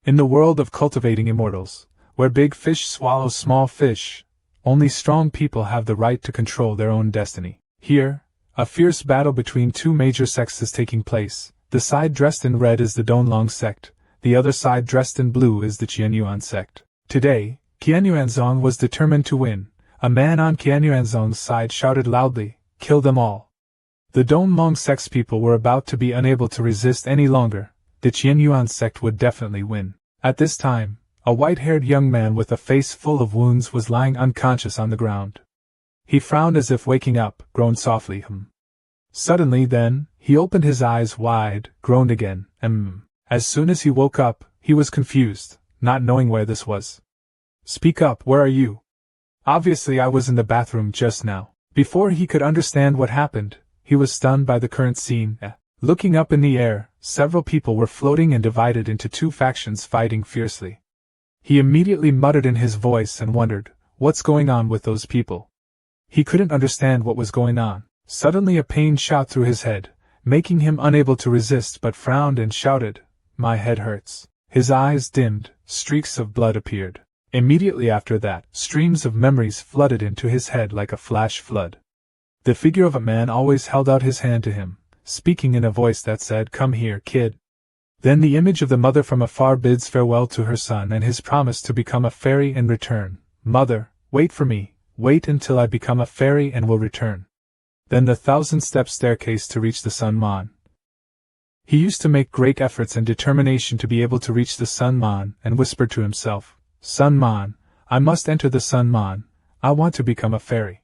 In the world of cultivating immortals, where big fish swallow small fish, only strong people have the right to control their own destiny. Here, a fierce battle between two major sects is taking place. The side dressed in red is the Donlong sect, the other side dressed in blue is the Qianyuan sect. Today, Qianyuanzong was determined to win. A man on Qianyuanzong's side shouted loudly, "Kill them all!" The Donlong sect's people were about to be unable to resist any longer. The Qianyuan sect would definitely win. At this time, a white-haired young man with a face full of wounds was lying unconscious on the ground. He frowned as if waking up, groaned softly, Suddenly then, he opened his eyes wide, groaned again, and as soon as he woke up, he was confused, not knowing where this was. "Speak up, where are you?" "Obviously I was in the bathroom just now." Before he could understand what happened, he was stunned by the current scene. Looking up in the air, several people were floating and divided into two factions fighting fiercely. He immediately muttered in his voice and wondered, what's going on with those people? He couldn't understand what was going on. Suddenly a pain shot through his head, making him unable to resist, but frowned and shouted, "My head hurts." His eyes dimmed, streaks of blood appeared. Immediately after that, streams of memories flooded into his head like a flash flood. The figure of a man always held out his hand to him, speaking in a voice that said, "Come here, kid." Then the image of the mother from afar bids farewell to her son and his promise to become a fairy and return. "Mother, wait for me, wait until I become a fairy and will return." Then the 1,000-step staircase to reach the Sun Mon. He used to make great efforts and determination to be able to reach the Sun Mon and whispered to himself, "Sun Mon, I must enter the Sun Mon, I want to become a fairy."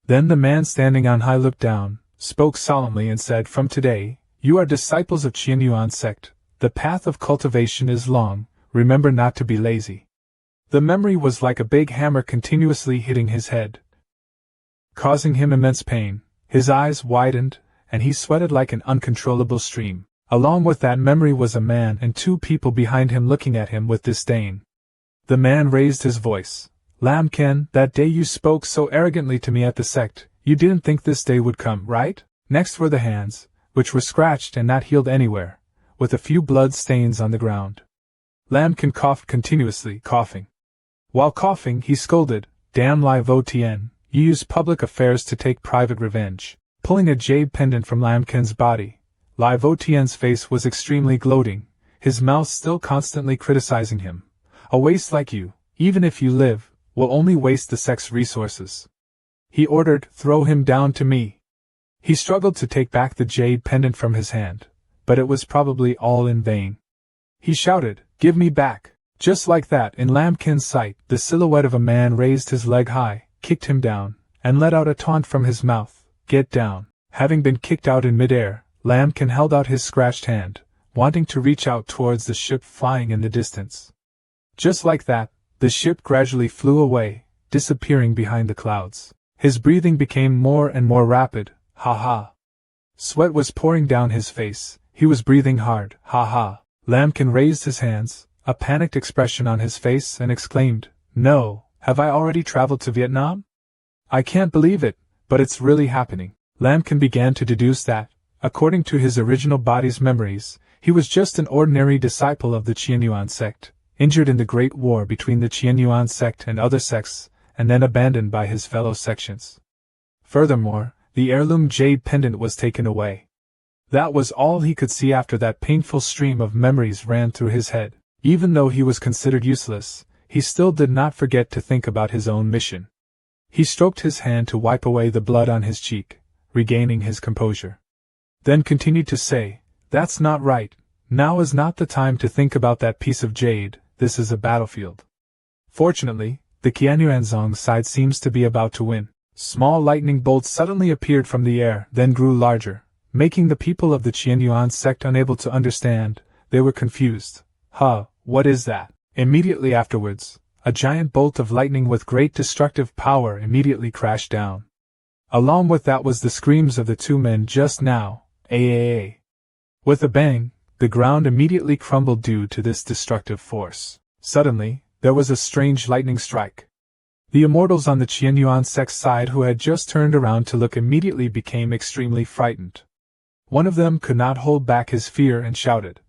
Then the man standing on high looked down, spoke solemnly and said, "From today, you are disciples of Qianyuan sect. The path of cultivation is long, remember not to be lazy." The memory was like a big hammer continuously hitting his head, causing him immense pain. His eyes widened, and he sweated like an uncontrollable stream. Along with that memory was a man and two people behind him looking at him with disdain. The man raised his voice. "Lamken, that day you spoke so arrogantly to me at the sect, you didn't think this day would come, right?" Next were the hands, which were scratched and not healed anywhere, with a few blood stains on the ground. Lamken coughed continuously, coughing. While coughing, he scolded, "Damn Lai Vo Tien, you use public affairs to take private revenge." Pulling a jade pendant from Lamken's body, Lai Vo Tien's face was extremely gloating, his mouth still constantly criticizing him. "A waste like you, even if you live, will only waste the sect's resources." He ordered, "Throw him down to me." He struggled to take back the jade pendant from his hand, but it was probably all in vain. He shouted, "Give me back!" Just like that, in Lamken's sight, the silhouette of a man raised his leg high, kicked him down, and let out a taunt from his mouth, "Get down." Having been kicked out in midair, Lamken held out his scratched hand, wanting to reach out towards the ship flying in the distance. Just like that, the ship gradually flew away, disappearing behind the clouds. His breathing became more and more rapid, ha. Sweat was pouring down his face, he was breathing hard, ha. Lamken raised his hands, a panicked expression on his face, and exclaimed, "No, have I already traveled to Vietnam? I can't believe it, but it's really happening." Lamken began to deduce that, according to his original body's memories, he was just an ordinary disciple of the Qianyuan sect, injured in the Great War between the Qianyuan sect and other sects, and then abandoned by his fellow sections. Furthermore, the heirloom jade pendant was taken away. That was all he could see after that painful stream of memories ran through his head. Even though he was considered useless, he still did not forget to think about his own mission. He stroked his hand to wipe away the blood on his cheek, regaining his composure. Then continued to say, "That's not right. Now is not the time to think about that piece of jade, this is a battlefield." Fortunately, the Qianyuanzong side seems to be about to win. Small lightning bolts suddenly appeared from the air, then grew larger, making the people of the Qianyuan sect unable to understand. They were confused. What is that? Immediately afterwards, a giant bolt of lightning with great destructive power immediately crashed down. Along with that was the screams of the two men just now, "Aaa." With a bang, the ground immediately crumbled due to this destructive force. Suddenly, there was a strange lightning strike. The immortals on the Qianyuan sect side who had just turned around to look immediately became extremely frightened. One of them could not hold back his fear and shouted,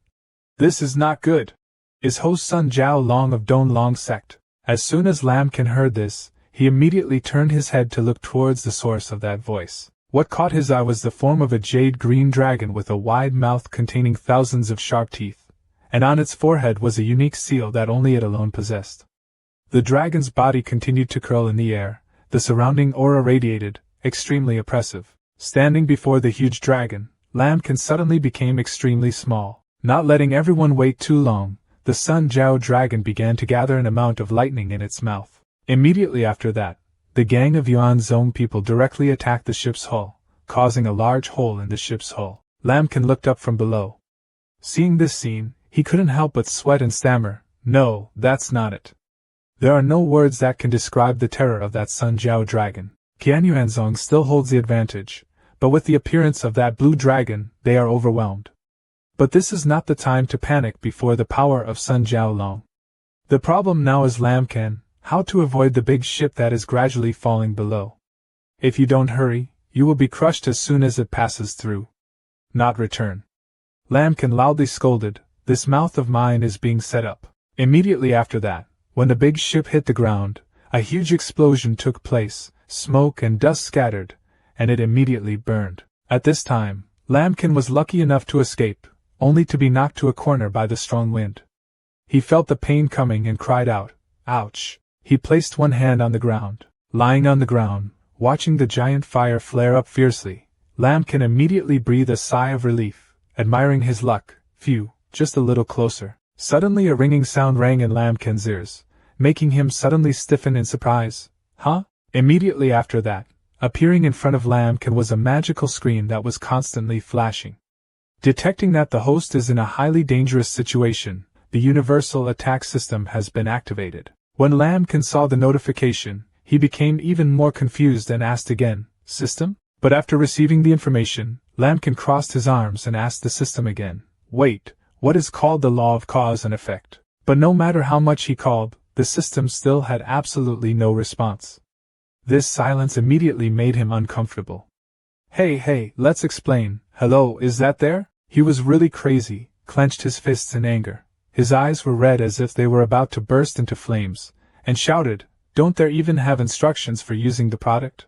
"This is not good! Is host Sun Jiao Long of Don Long sect. As soon as Lamkin heard this, he immediately turned his head to look towards the source of that voice. What caught his eye was the form of a jade-green dragon with a wide mouth containing thousands of sharp teeth, and on its forehead was a unique seal that only it alone possessed. The dragon's body continued to curl in the air, the surrounding aura radiated, extremely oppressive. Standing before the huge dragon, Lamkin suddenly became extremely small. Not letting everyone wait too long, the Sun Jiao dragon began to gather an amount of lightning in its mouth. Immediately after that, the gang of Yuanzhong people directly attacked the ship's hull, causing a large hole in the ship's hull. Lamkin looked up from below. Seeing this scene, he couldn't help but sweat and stammer, "No, that's not it." There are no words that can describe the terror of that Sun Jiao dragon. Yuanzhong still holds the advantage, but with the appearance of that blue dragon, they are overwhelmed. But this is not the time to panic before the power of Sun Jiao Long. The problem now is Lamkin, how to avoid the big ship that is gradually falling below. If you don't hurry, you will be crushed as soon as it passes through. Not return. Lamkin loudly scolded, "This mouth of mine is being set up." Immediately after that, when the big ship hit the ground, a huge explosion took place, smoke and dust scattered, and it immediately burned. At this time, Lamkin was lucky enough to escape, only to be knocked to a corner by the strong wind. He felt the pain coming and cried out, "Ouch!" He placed one hand on the ground. Lying on the ground, watching the giant fire flare up fiercely, Lamkin immediately breathed a sigh of relief, admiring his luck. Phew, just a little closer. Suddenly a ringing sound rang in Lamkin's ears, making him suddenly stiffen in surprise. Huh? Immediately after that, appearing in front of Lamkin was a magical screen that was constantly flashing. Detecting that the host is in a highly dangerous situation, the universal attack system has been activated. When Lamkin saw the notification, he became even more confused and asked again, "System?" But after receiving the information, Lamkin crossed his arms and asked the system again, "Wait, what is called the law of cause and effect?" But no matter how much he called, the system still had absolutely no response. This silence immediately made him uncomfortable. Hey, let's explain. Hello, is that there?" He was really crazy, clenched his fists in anger. His eyes were red as if they were about to burst into flames, and shouted, "Don't there even have instructions for using the product?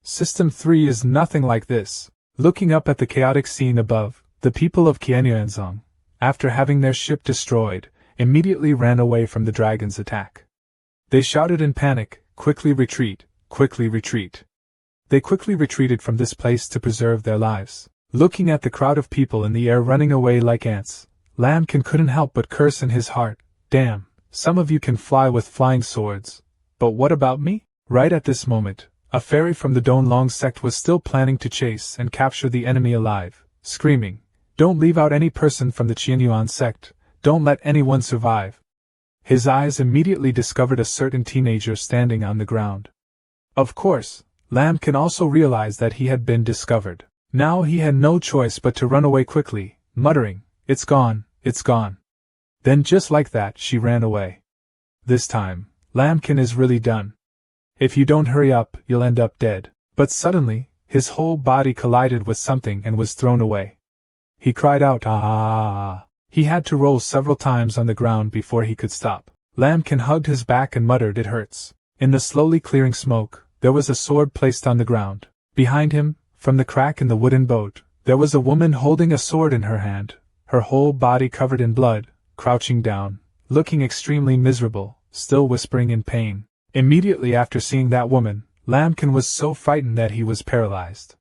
System 3 is nothing like this." Looking up at the chaotic scene above, the people of Qianyuanzong, after having their ship destroyed, immediately ran away from the dragon's attack. They shouted in panic, "Quickly retreat, quickly retreat." They quickly retreated from this place to preserve their lives. Looking at the crowd of people in the air running away like ants, Lamkin couldn't help but curse in his heart, "Damn, some of you can fly with flying swords. But what about me?" Right at this moment, a fairy from the Don Long sect was still planning to chase and capture the enemy alive, screaming, "Don't leave out any person from the Qianyuan sect, don't let anyone survive." His eyes immediately discovered a certain teenager standing on the ground. Of course, Lamkin also realized that he had been discovered. Now he had no choice but to run away quickly, muttering, "It's gone, it's gone." Then just like that she ran away. This time, Lamkin is really done. If you don't hurry up, you'll end up dead. But suddenly, his whole body collided with something and was thrown away. He cried out, "Ah!" He had to roll several times on the ground before he could stop. Lamkin hugged his back and muttered, "It hurts." In the slowly clearing smoke, there was a sword placed on the ground. Behind him, from the crack in the wooden boat, there was a woman holding a sword in her hand, her whole body covered in blood, crouching down, looking extremely miserable, still whispering in pain. Immediately after seeing that woman, Lamkin was so frightened that he was paralyzed.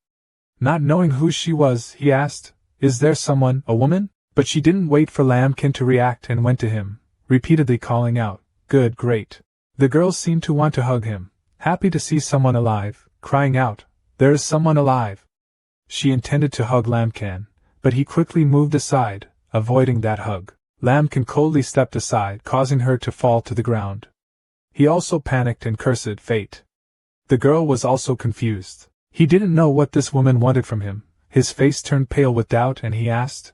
Not knowing who she was, he asked, "Is there someone, a woman?" But she didn't wait for Lamkin to react and went to him, repeatedly calling out, "Good, great." The girl seemed to want to hug him, happy to see someone alive, crying out, "There is someone alive." She intended to hug Lamkin, but he quickly moved aside, avoiding that hug. Lamkin coldly stepped aside, causing her to fall to the ground. He also panicked and cursed fate. The girl was also confused. He didn't know what this woman wanted from him. His face turned pale with doubt and he asked,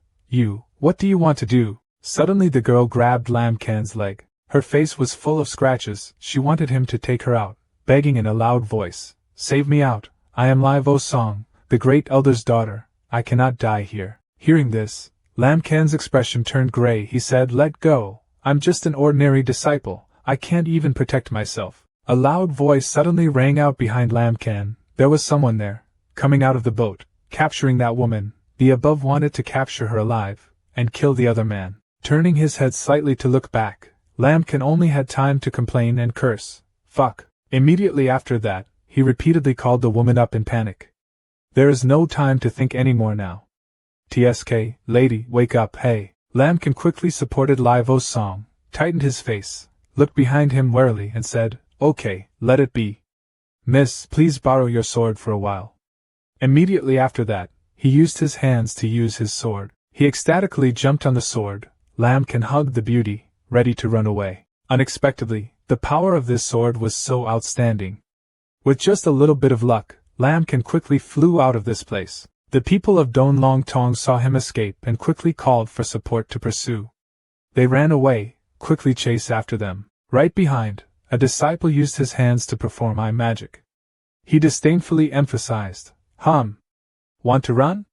What do you want to do?" Suddenly the girl grabbed Lamkin's leg. Her face was full of scratches. She wanted him to take her out, begging in a loud voice, "Save me out, I am Lai Vo Song, the great elder's daughter, I cannot die here." Hearing this, Lamkin's expression turned gray. He said, "Let go, I'm just an ordinary disciple, I can't even protect myself. A loud voice suddenly rang out behind Lamkan. There was someone there, coming out of the boat, capturing that woman. The above wanted to capture her alive, and kill the other man. Turning his head slightly to look back, Lamkan only had time to complain and curse. Fuck. Immediately after that, he repeatedly called the woman up in panic. There is no time to think anymore now. TSK, lady, wake up, hey. Lamkan quickly supported Lai Vo's song, tightened his face, looked behind him warily and said, okay, let it be. Miss, please borrow your sword for a while. Immediately after that, he used his hands to use his sword. He ecstatically jumped on the sword. Lamkan hugged the beauty, ready to run away. Unexpectedly, the power of this sword was so outstanding. With just a little bit of luck, Lamkan quickly flew out of this place. The people of Don Long Tong saw him escape and quickly called for support to pursue. They ran away, quickly chased after them. Right behind, a disciple used his hands to perform eye magic. He disdainfully emphasized, Want to run?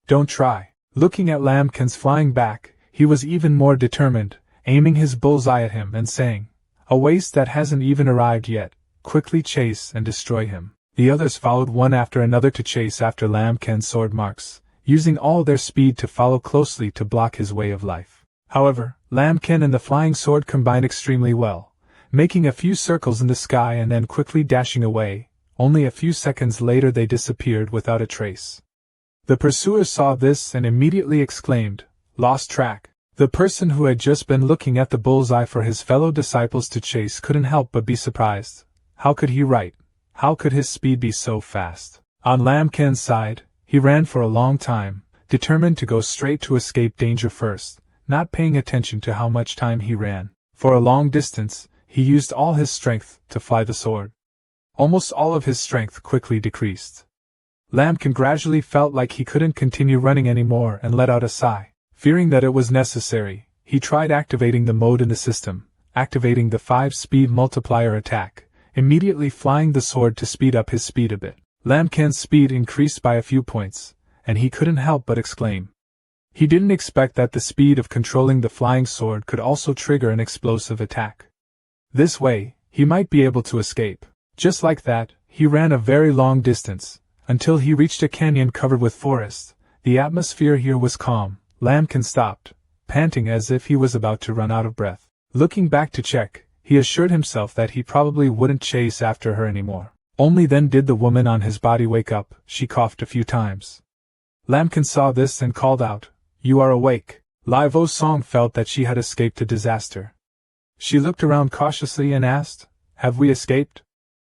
Don't try. Looking at Lamkan's flying back, he was even more determined, aiming his bullseye at him and saying, a waste that hasn't even arrived yet, quickly chase and destroy him. The others followed one after another to chase after Lamkan's sword marks, using all their speed to follow closely to block his way of life. However, Lamkan and the flying sword combined extremely well, making a few circles in the sky and then quickly dashing away. Only a few seconds later they disappeared without a trace. The pursuers saw this and immediately exclaimed, lost track. The person who had just been looking at the bullseye for his fellow disciples to chase couldn't help but be surprised. How could he write? How could his speed be so fast? On Lamkan's side, he ran for a long time, determined to go straight to escape danger first, not paying attention to how much time he ran. For a long distance, he used all his strength to fly the sword. Almost all of his strength quickly decreased. Lamkan gradually felt like he couldn't continue running anymore and let out a sigh. Fearing that it was necessary, he tried activating the mode in the system, activating the 5-speed multiplier attack, immediately flying the sword to speed up his speed a bit. Lamkan's speed increased by a few points, and he couldn't help but exclaim. He didn't expect that the speed of controlling the flying sword could also trigger an explosive attack. This way, he might be able to escape. Just like that, he ran a very long distance, until he reached a canyon covered with forest. The atmosphere here was calm. Lamkan stopped, panting as if he was about to run out of breath. Looking back to check, he assured himself that he probably wouldn't chase after her anymore. Only then did the woman on his body wake up. She coughed a few times. Lamkan saw this and called out, "You are awake." Lai Vo Song felt that she had escaped a disaster. She looked around cautiously and asked, "Have we escaped?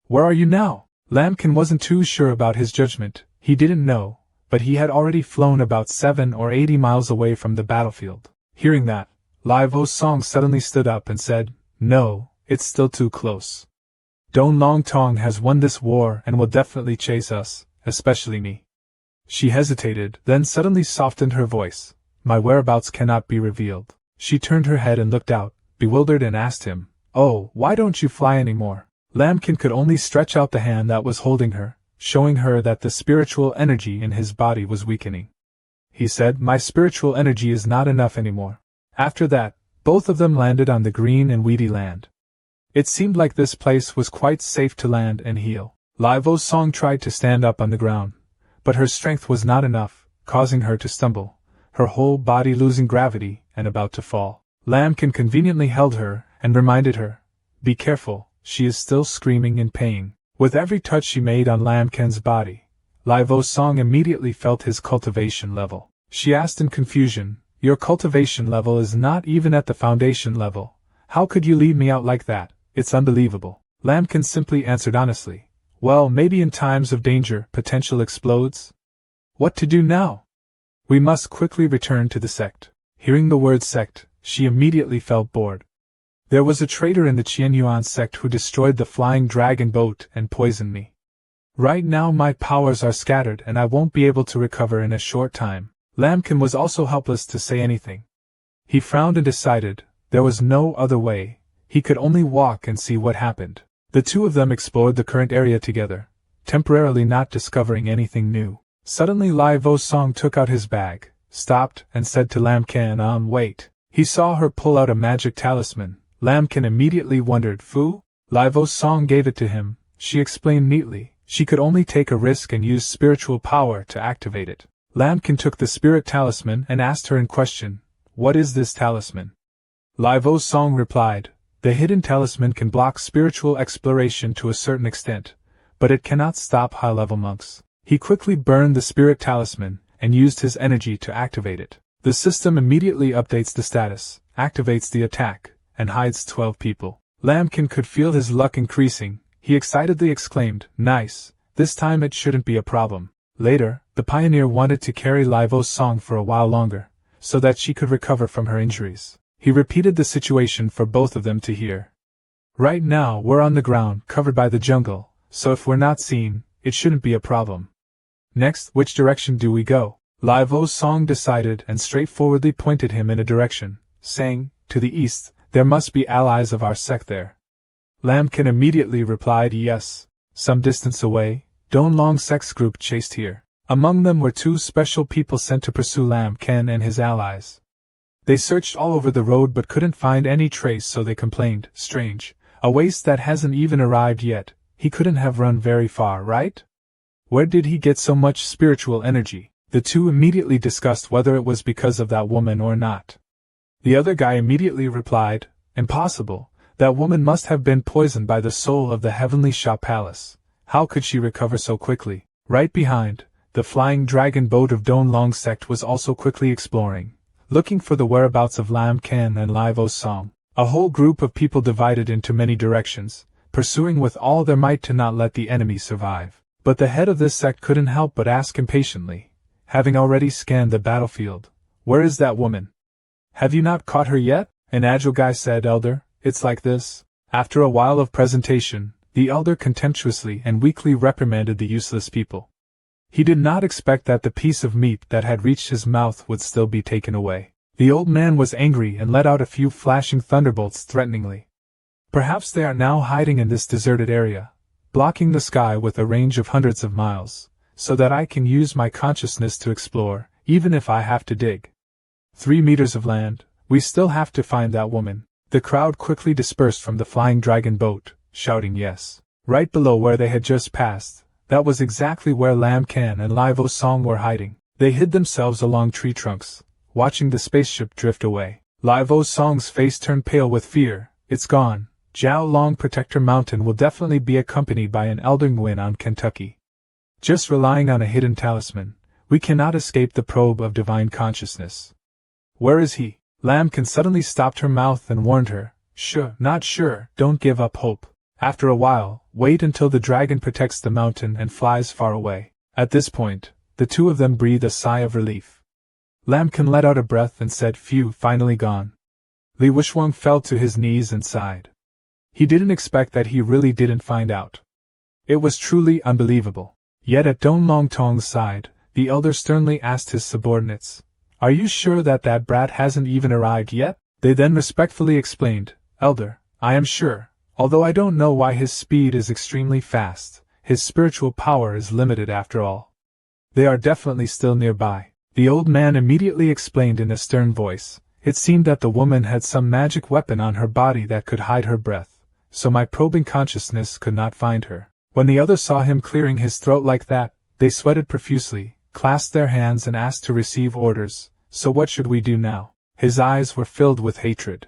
Where are you now?" Lamkan wasn't too sure about his judgment. He didn't know, but he had already flown about 7 or 80 miles away from the battlefield. Hearing that, Lai Vo Song suddenly stood up and said, "No, it's still too close. Don Long Tong has won this war and will definitely chase us, especially me." She hesitated, then suddenly softened her voice. "My whereabouts cannot be revealed." She turned her head and looked out, bewildered, and asked him, "Oh, why don't you fly anymore?" Lamkan could only stretch out the hand that was holding her, showing her that the spiritual energy in his body was weakening. He said, "My spiritual energy is not enough anymore." After that, both of them landed on the green and weedy land. It seemed like this place was quite safe to land and heal. Lai Vo Song tried to stand up on the ground, but her strength was not enough, causing her to stumble, her whole body losing gravity and about to fall. Lamkan conveniently held her and reminded her, "Be careful, she is still screaming in pain." With every touch she made on Lamkan's body, Lai Vo Song immediately felt his cultivation level. She asked in confusion, "Your cultivation level is not even at the foundation level. How could you leave me out like that? It's unbelievable." Lamkan simply answered honestly, "Well, maybe in times of danger potential explodes. What to do now? We must quickly return to the sect." Hearing the word sect, she immediately felt bored. There was a traitor in the Qianyuan sect who destroyed the flying dragon boat and poisoned me. Right now my powers are scattered and I won't be able to recover in a short time. Lamkan was also helpless to say anything. He frowned and decided there was no other way. He could only walk and see what happened. The two of them explored the current area together, temporarily not discovering anything new. Suddenly Lai Vo Song took out his bag, stopped, and said to Lamkan, Wait. He saw her pull out a magic talisman. Lamkin immediately wondered, Fu? Lai Vo Song gave it to him, she explained neatly. She could only take a risk and use spiritual power to activate it. Lamkin took the spirit talisman and asked her in question, what is this talisman? Lai Vo Song replied, the hidden talisman can block spiritual exploration to a certain extent, but it cannot stop high-level monks. He quickly burned the spirit talisman and used his energy to activate it. The system immediately updates the status, activates the attack, and hides 12 people. Lamkin could feel his luck increasing. He excitedly exclaimed, nice, this time it shouldn't be a problem. Later, the pioneer wanted to carry Lai Vo's song for a while longer, so that she could recover from her injuries. He repeated the situation for both of them to hear. Right now we're on the ground, covered by the jungle, so if we're not seen, it shouldn't be a problem. Next, which direction do we go? Lai Vo's song decided and straightforwardly pointed him in a direction, saying, to the east, there must be allies of our sect there. Lamkin immediately replied yes. Some distance away, Donlong sect's group chased here. Among them were 2 special people sent to pursue Lamkin and his allies. They searched all over the road but couldn't find any trace, so they complained, strange, a waste that hasn't even arrived yet, he couldn't have run very far, right? Where did he get so much spiritual energy? The 2 immediately discussed whether it was because of that woman or not. The other guy immediately replied, impossible, that woman must have been poisoned by the soul of the heavenly Sha Palace. How could she recover so quickly? Right behind, the flying dragon boat of Donlong sect was also quickly exploring, looking for the whereabouts of Lam Ken and Lai Vo's song. A whole group of people divided into many directions, pursuing with all their might to not let the enemy survive. But the head of this sect couldn't help but ask impatiently, having already scanned the battlefield, where is that woman? Have you not caught her yet? An agile guy said, Elder, it's like this. After a while of presentation, the elder contemptuously and weakly reprimanded the useless people. He did not expect that the piece of meat that had reached his mouth would still be taken away. The old man was angry and let out a few flashing thunderbolts threateningly. Perhaps they are now hiding in this deserted area, blocking the sky with a range of hundreds of miles, so that I can use my consciousness to explore, even if I have to dig 3 meters of land. We still have to find that woman. The crowd quickly dispersed from the flying dragon boat, shouting yes. Right below where they had just passed, that was exactly where Lam Can and Lai Vo Song were hiding. They hid themselves along tree trunks, watching the spaceship drift away. Lai Vo Song's face turned pale with fear. It's gone. Jiao Long Protector Mountain will definitely be accompanied by an Elder Nguyen on Kentucky. Just relying on a hidden talisman, we cannot escape the probe of divine consciousness. Where is he? Lamkin suddenly stopped her mouth and warned her, Sure, not sure, don't give up hope. After a while, wait until the dragon protects the mountain and flies far away. At this point, the 2 of them breathed a sigh of relief. Lamkin let out a breath and said, Phew, finally gone. Li Wishwang fell to his knees and sighed. He didn't expect that he really didn't find out. It was truly unbelievable. Yet at Donlong Tong's side, the elder sternly asked his subordinates, Are you sure that that brat hasn't even arrived yet? They then respectfully explained, Elder, I am sure, although I don't know why his speed is extremely fast, his spiritual power is limited after all. They are definitely still nearby. The old man immediately explained in a stern voice, It seemed that the woman had some magic weapon on her body that could hide her breath, so my probing consciousness could not find her. When the others saw him clearing his throat like that, they sweated profusely, clasped their hands and asked to receive orders. So what should we do now? His eyes were filled with hatred.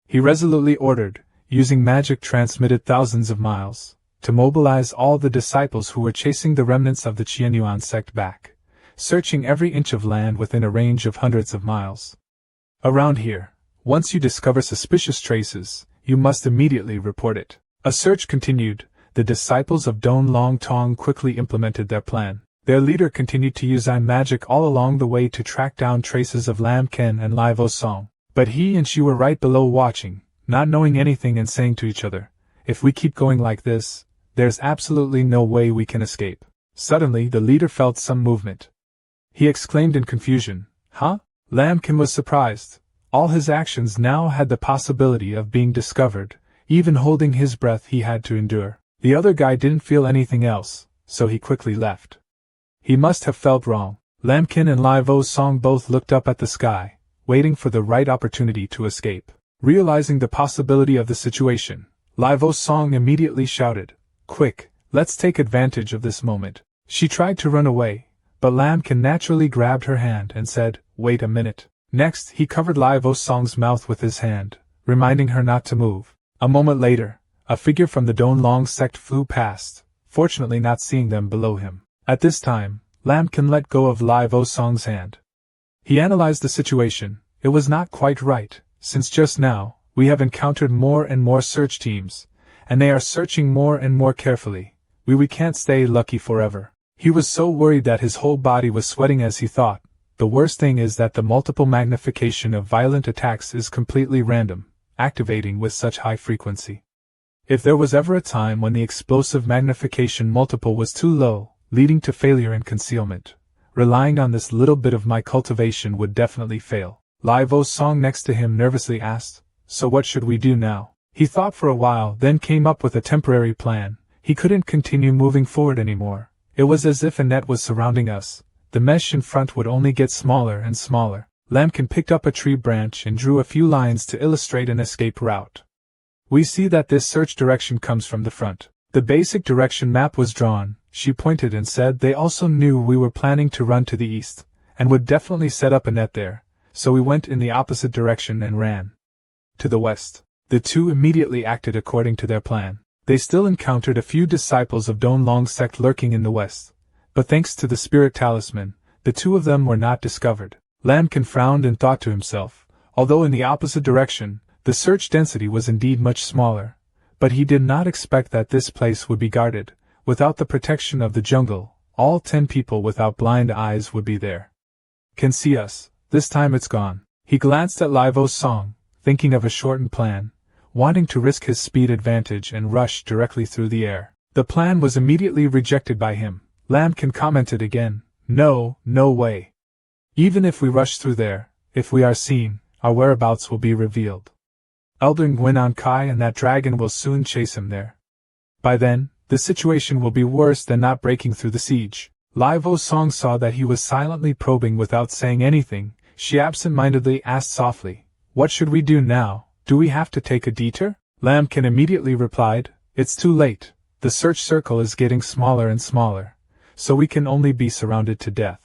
He resolutely ordered, using magic transmitted thousands of miles, to mobilize all the disciples who were chasing the remnants of the Qianyuan sect back, searching every inch of land within a range of hundreds of miles. Around here, once you discover suspicious traces, you must immediately report it. A search continued. The disciples of Donlong Tong quickly implemented their plan. Their leader continued to use eye magic all along the way to track down traces of Lam Ken and Lai Vo Song. But he and she were right below watching, not knowing anything and saying to each other, If we keep going like this, there's absolutely no way we can escape. Suddenly the leader felt some movement. He exclaimed in confusion, Huh? Lam Ken was surprised. All his actions now had the possibility of being discovered. Even holding his breath he had to endure. The other guy didn't feel anything else, so he quickly left. He must have felt wrong. Lamkin and Lai Vo Song both looked up at the sky, waiting for the right opportunity to escape. Realizing the possibility of the situation, Lai Vo Song immediately shouted, "Quick, let's take advantage of this moment." She tried to run away, but Lamkin naturally grabbed her hand and said, "Wait a minute." Next, he covered Lai Vo Song's mouth with his hand, reminding her not to move. A moment later, a figure from the Donlong sect flew past, fortunately not seeing them below him. At this time, Lamkin let go of Lai Vo Song's hand. He analyzed the situation. It was not quite right, since just now, we have encountered more and more search teams, and they are searching more and more carefully. We can't stay lucky forever. He was so worried that his whole body was sweating as he thought. The worst thing is that the multiple magnification of violent attacks is completely random, activating with such high frequency. If there was ever a time when the explosive magnification multiple was too low, leading to failure and concealment, relying on this little bit of my cultivation would definitely fail. Lai Vo Song next to him nervously asked, "So what should we do now?" He thought for a while, then came up with a temporary plan. He couldn't continue moving forward anymore. It was as if a net was surrounding us. The mesh in front would only get smaller and smaller. Lamkin picked up a tree branch and drew a few lines to illustrate an escape route. We see that this search direction comes from the front. The basic direction map was drawn. She pointed and said they also knew we were planning to run to the east, and would definitely set up a net there, so we went in the opposite direction and ran to the west. The two immediately acted according to their plan. They still encountered a few disciples of Donlong sect lurking in the west, but thanks to the spirit talisman, the two of them were not discovered. Lamkin frowned and thought to himself, although in the opposite direction, the search density was indeed much smaller, but he did not expect that this place would be guarded. Without the protection of the jungle, all 10 people without blind eyes would be there. Can see us, this time it's gone. He glanced at Lai Vo Song, thinking of a shortened plan, wanting to risk his speed advantage and rush directly through the air. The plan was immediately rejected by him. Lamkin commented again, no way. Even if we rush through there, if we are seen, our whereabouts will be revealed. Elder Nguyen Kai and that dragon will soon chase him there. By then, the situation will be worse than not breaking through the siege. Lai Vo Song saw that he was silently probing without saying anything. She absent-mindedly asked softly, "What should we do now? Do we have to take a detour?" Lamkin immediately replied, "It's too late. The search circle is getting smaller and smaller, so we can only be surrounded to death.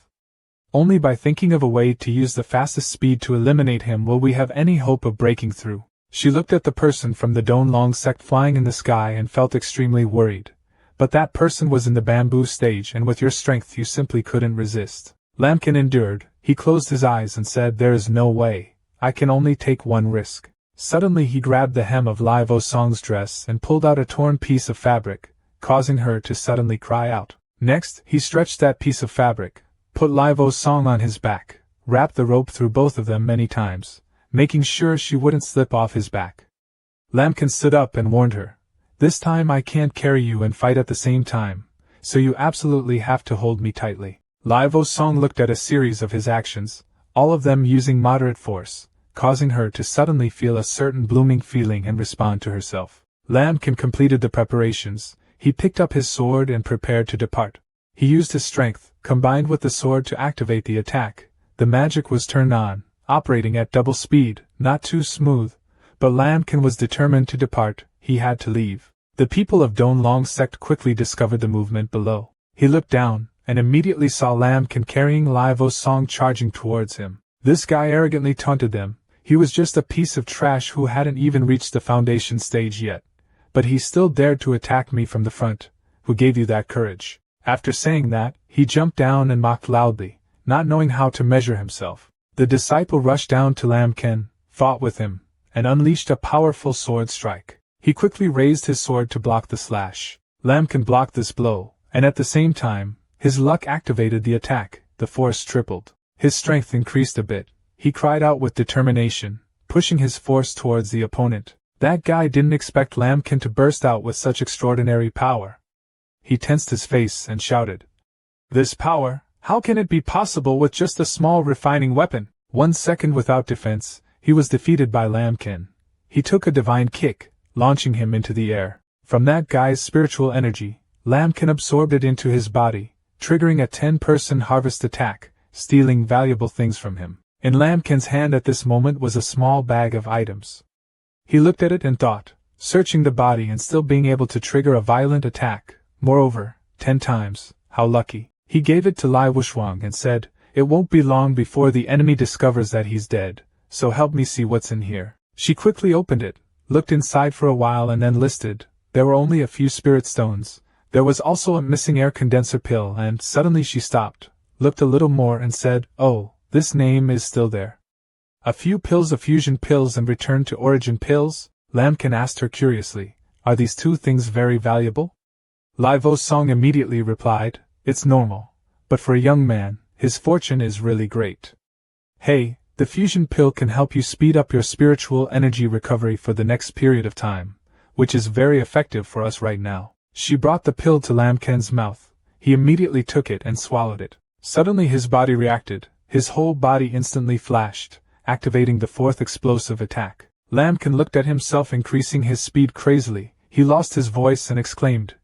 Only by thinking of a way to use the fastest speed to eliminate him will we have any hope of breaking through." She looked at the person from the Donlong sect flying in the sky and felt extremely worried. But that person was in the bamboo stage, and with your strength you simply couldn't resist. Lamkin endured. He closed his eyes and said, "There is no way. I can only take one risk." Suddenly he grabbed the hem of Lai Vo Song's dress and pulled out a torn piece of fabric, causing her to suddenly cry out. Next, he stretched that piece of fabric, put Lai Vo Song on his back, wrapped the rope through both of them many times, making sure she wouldn't slip off his back. Lamkin stood up and warned her, "This time I can't carry you and fight at the same time, so you absolutely have to hold me tightly." Lai Vo Song looked at a series of his actions, all of them using moderate force, causing her to suddenly feel a certain blooming feeling and respond to herself. Lamkin completed the preparations. He picked up his sword and prepared to depart. He used his strength, combined with the sword to activate the attack. The magic was turned on, operating at double speed, not too smooth, but Lamkin was determined to depart. He had to leave. The people of Donlong sect quickly discovered the movement below. He looked down, and immediately saw Lamkin carrying Lai Vo Song charging towards him. This guy arrogantly taunted them. He was just a piece of trash who hadn't even reached the foundation stage yet. But he still dared to attack me from the front. Who gave you that courage? After saying that, he jumped down and mocked loudly, not knowing how to measure himself. The disciple rushed down to Lamkin, fought with him, and unleashed a powerful sword strike. He quickly raised his sword to block the slash. Lamkin blocked this blow, and at the same time, his luck activated the attack. The force tripled. His strength increased a bit. He cried out with determination, pushing his force towards the opponent. That guy didn't expect Lamkin to burst out with such extraordinary power. He tensed his face and shouted, "This power, how can it be possible with just a small refining weapon?" 1 second without defense, he was defeated by Lamkin. He took a divine kick, launching him into the air. From that guy's spiritual energy, Lamkin absorbed it into his body, triggering a 10-person harvest attack, stealing valuable things from him. In Lamkin's hand at this moment was a small bag of items. He looked at it and thought, searching the body and still being able to trigger a violent attack, moreover, 10 times, how lucky. He gave it to Lai Wushwang and said, "It won't be long before the enemy discovers that he's dead, so help me see what's in here." She quickly opened it, looked inside for a while and then listed. There were only a few spirit stones. There was also a missing air condenser pill and suddenly she stopped, looked a little more and said, "Oh, this name is still there. A few pills of fusion pills and return to origin pills?" Lamkin asked her curiously. "Are these two things very valuable?" Lai Vo Song immediately replied, "It's normal. But for a young man, his fortune is really great. Hey, the fusion pill can help you speed up your spiritual energy recovery for the next period of time, which is very effective for us right now." She brought the pill to Lamkin's mouth. He immediately took it and swallowed it. Suddenly his body reacted, his whole body instantly flashed, activating the fourth explosive attack. Lamkin looked at himself increasing his speed crazily. He lost his voice and exclaimed,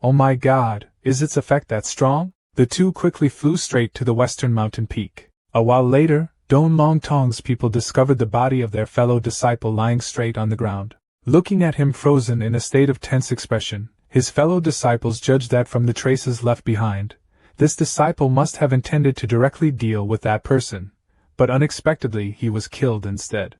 Oh my god, is its effect that strong?" The two quickly flew straight to the western mountain peak. A while later, Don Long Tong's people discovered the body of their fellow disciple lying straight on the ground. Looking at him frozen in a state of tense expression, his fellow disciples judged that from the traces left behind, this disciple must have intended to directly deal with that person, but unexpectedly he was killed instead.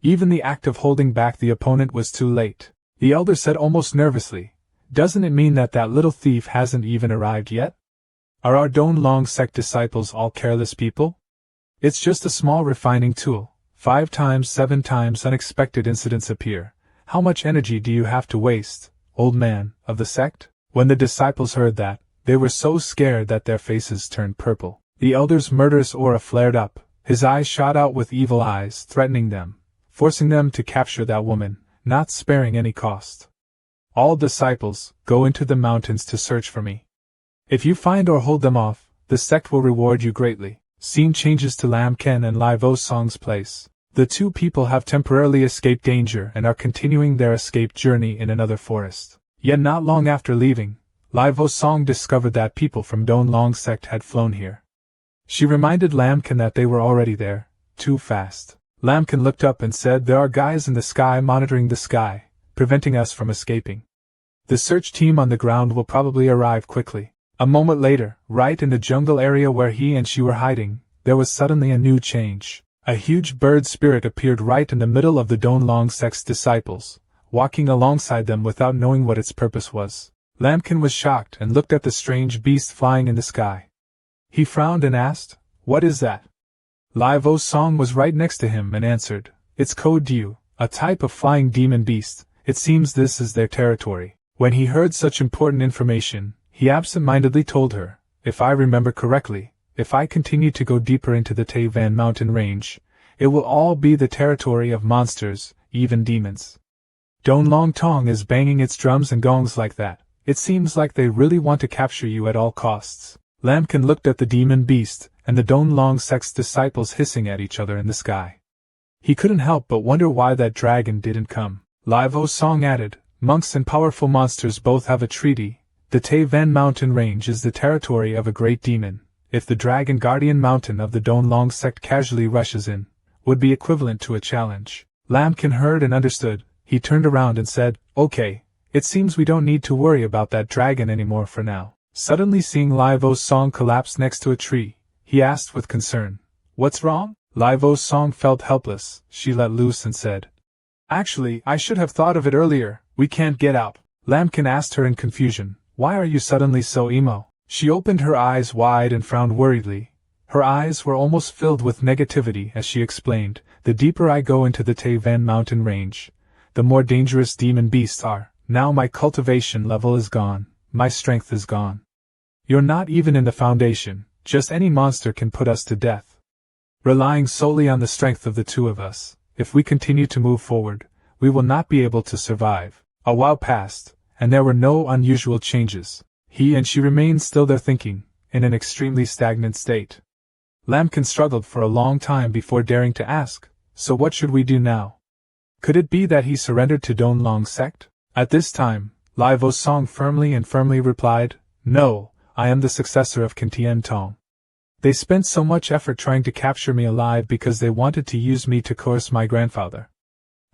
Even the act of holding back the opponent was too late. The elder said almost nervously, "Doesn't it mean that that little thief hasn't even arrived yet? Are our Don Long sect disciples all careless people? It's just a small refining tool. 5 times 7 times unexpected incidents appear. How much energy do you have to waste, old man, of the sect?" When the disciples heard that, they were so scared that their faces turned purple. The elder's murderous aura flared up, his eyes shot out with evil eyes, threatening them, forcing them to capture that woman, not sparing any cost. "All disciples, go into the mountains to search for me. If you find or hold them off, the sect will reward you greatly." Scene changes to Lamkin and Lai Vo Song's place. The two people have temporarily escaped danger and are continuing their escape journey in another forest. Yet not long after leaving, Lai Vo Song discovered that people from Don Long sect had flown here. She reminded Lamkin that they were already there, too fast. Lamkin looked up and said, "There are guys in the sky monitoring the sky, preventing us from escaping. The search team on the ground will probably arrive quickly." A moment later, right in the jungle area where he and she were hiding, there was suddenly a new change. A huge bird spirit appeared right in the middle of the Don Long sect's disciples, walking alongside them without knowing what its purpose was. Lamkin was shocked and looked at the strange beast flying in the sky. He frowned and asked, "What is that?" Lai Vo Song was right next to him and answered, "It's Code Diu, a type of flying demon beast. It seems this is their territory." When he heard such important information, he absent-mindedly told her, "If I remember correctly, if I continue to go deeper into the Taiwan mountain range, it will all be the territory of monsters, even demons. Don Long Tong is banging its drums and gongs like that. It seems like they really want to capture you at all costs." Lamkin looked at the demon beast, and the Don Long sect's disciples hissing at each other in the sky. He couldn't help but wonder why that dragon didn't come. Lai Vo Song added, "Monks and powerful monsters both have a treaty. The Taiwan mountain range is the territory of a great demon. If the dragon guardian mountain of the Don Long sect casually rushes in, would be equivalent to a challenge." Lamkin heard and understood. He turned around and said, "Okay, it seems we don't need to worry about that dragon anymore for now." Suddenly seeing Lai Vo Song collapse next to a tree, he asked with concern, "What's wrong?" Lai Vo Song felt helpless. She let loose and said, "Actually, I should have thought of it earlier. We can't get out." Lamkin asked her in confusion, "Why are you suddenly so emo?" She opened her eyes wide and frowned worriedly. Her eyes were almost filled with negativity as she explained, "The deeper I go into the Taiwan mountain range, the more dangerous demon beasts are. Now my cultivation level is gone, my strength is gone. You're not even in the foundation, just any monster can put us to death. Relying solely on the strength of the two of us, if we continue to move forward, we will not be able to survive." A while passed, and there were no unusual changes. He and she remained still there thinking, in an extremely stagnant state. Lamkin struggled for a long time before daring to ask, "So what should we do now?" Could it be that he surrendered to Don Long sect? At this time, Lai Vo Song firmly replied, "No, I am the successor of Kintien Tong. They spent so much effort trying to capture me alive because they wanted to use me to coerce my grandfather.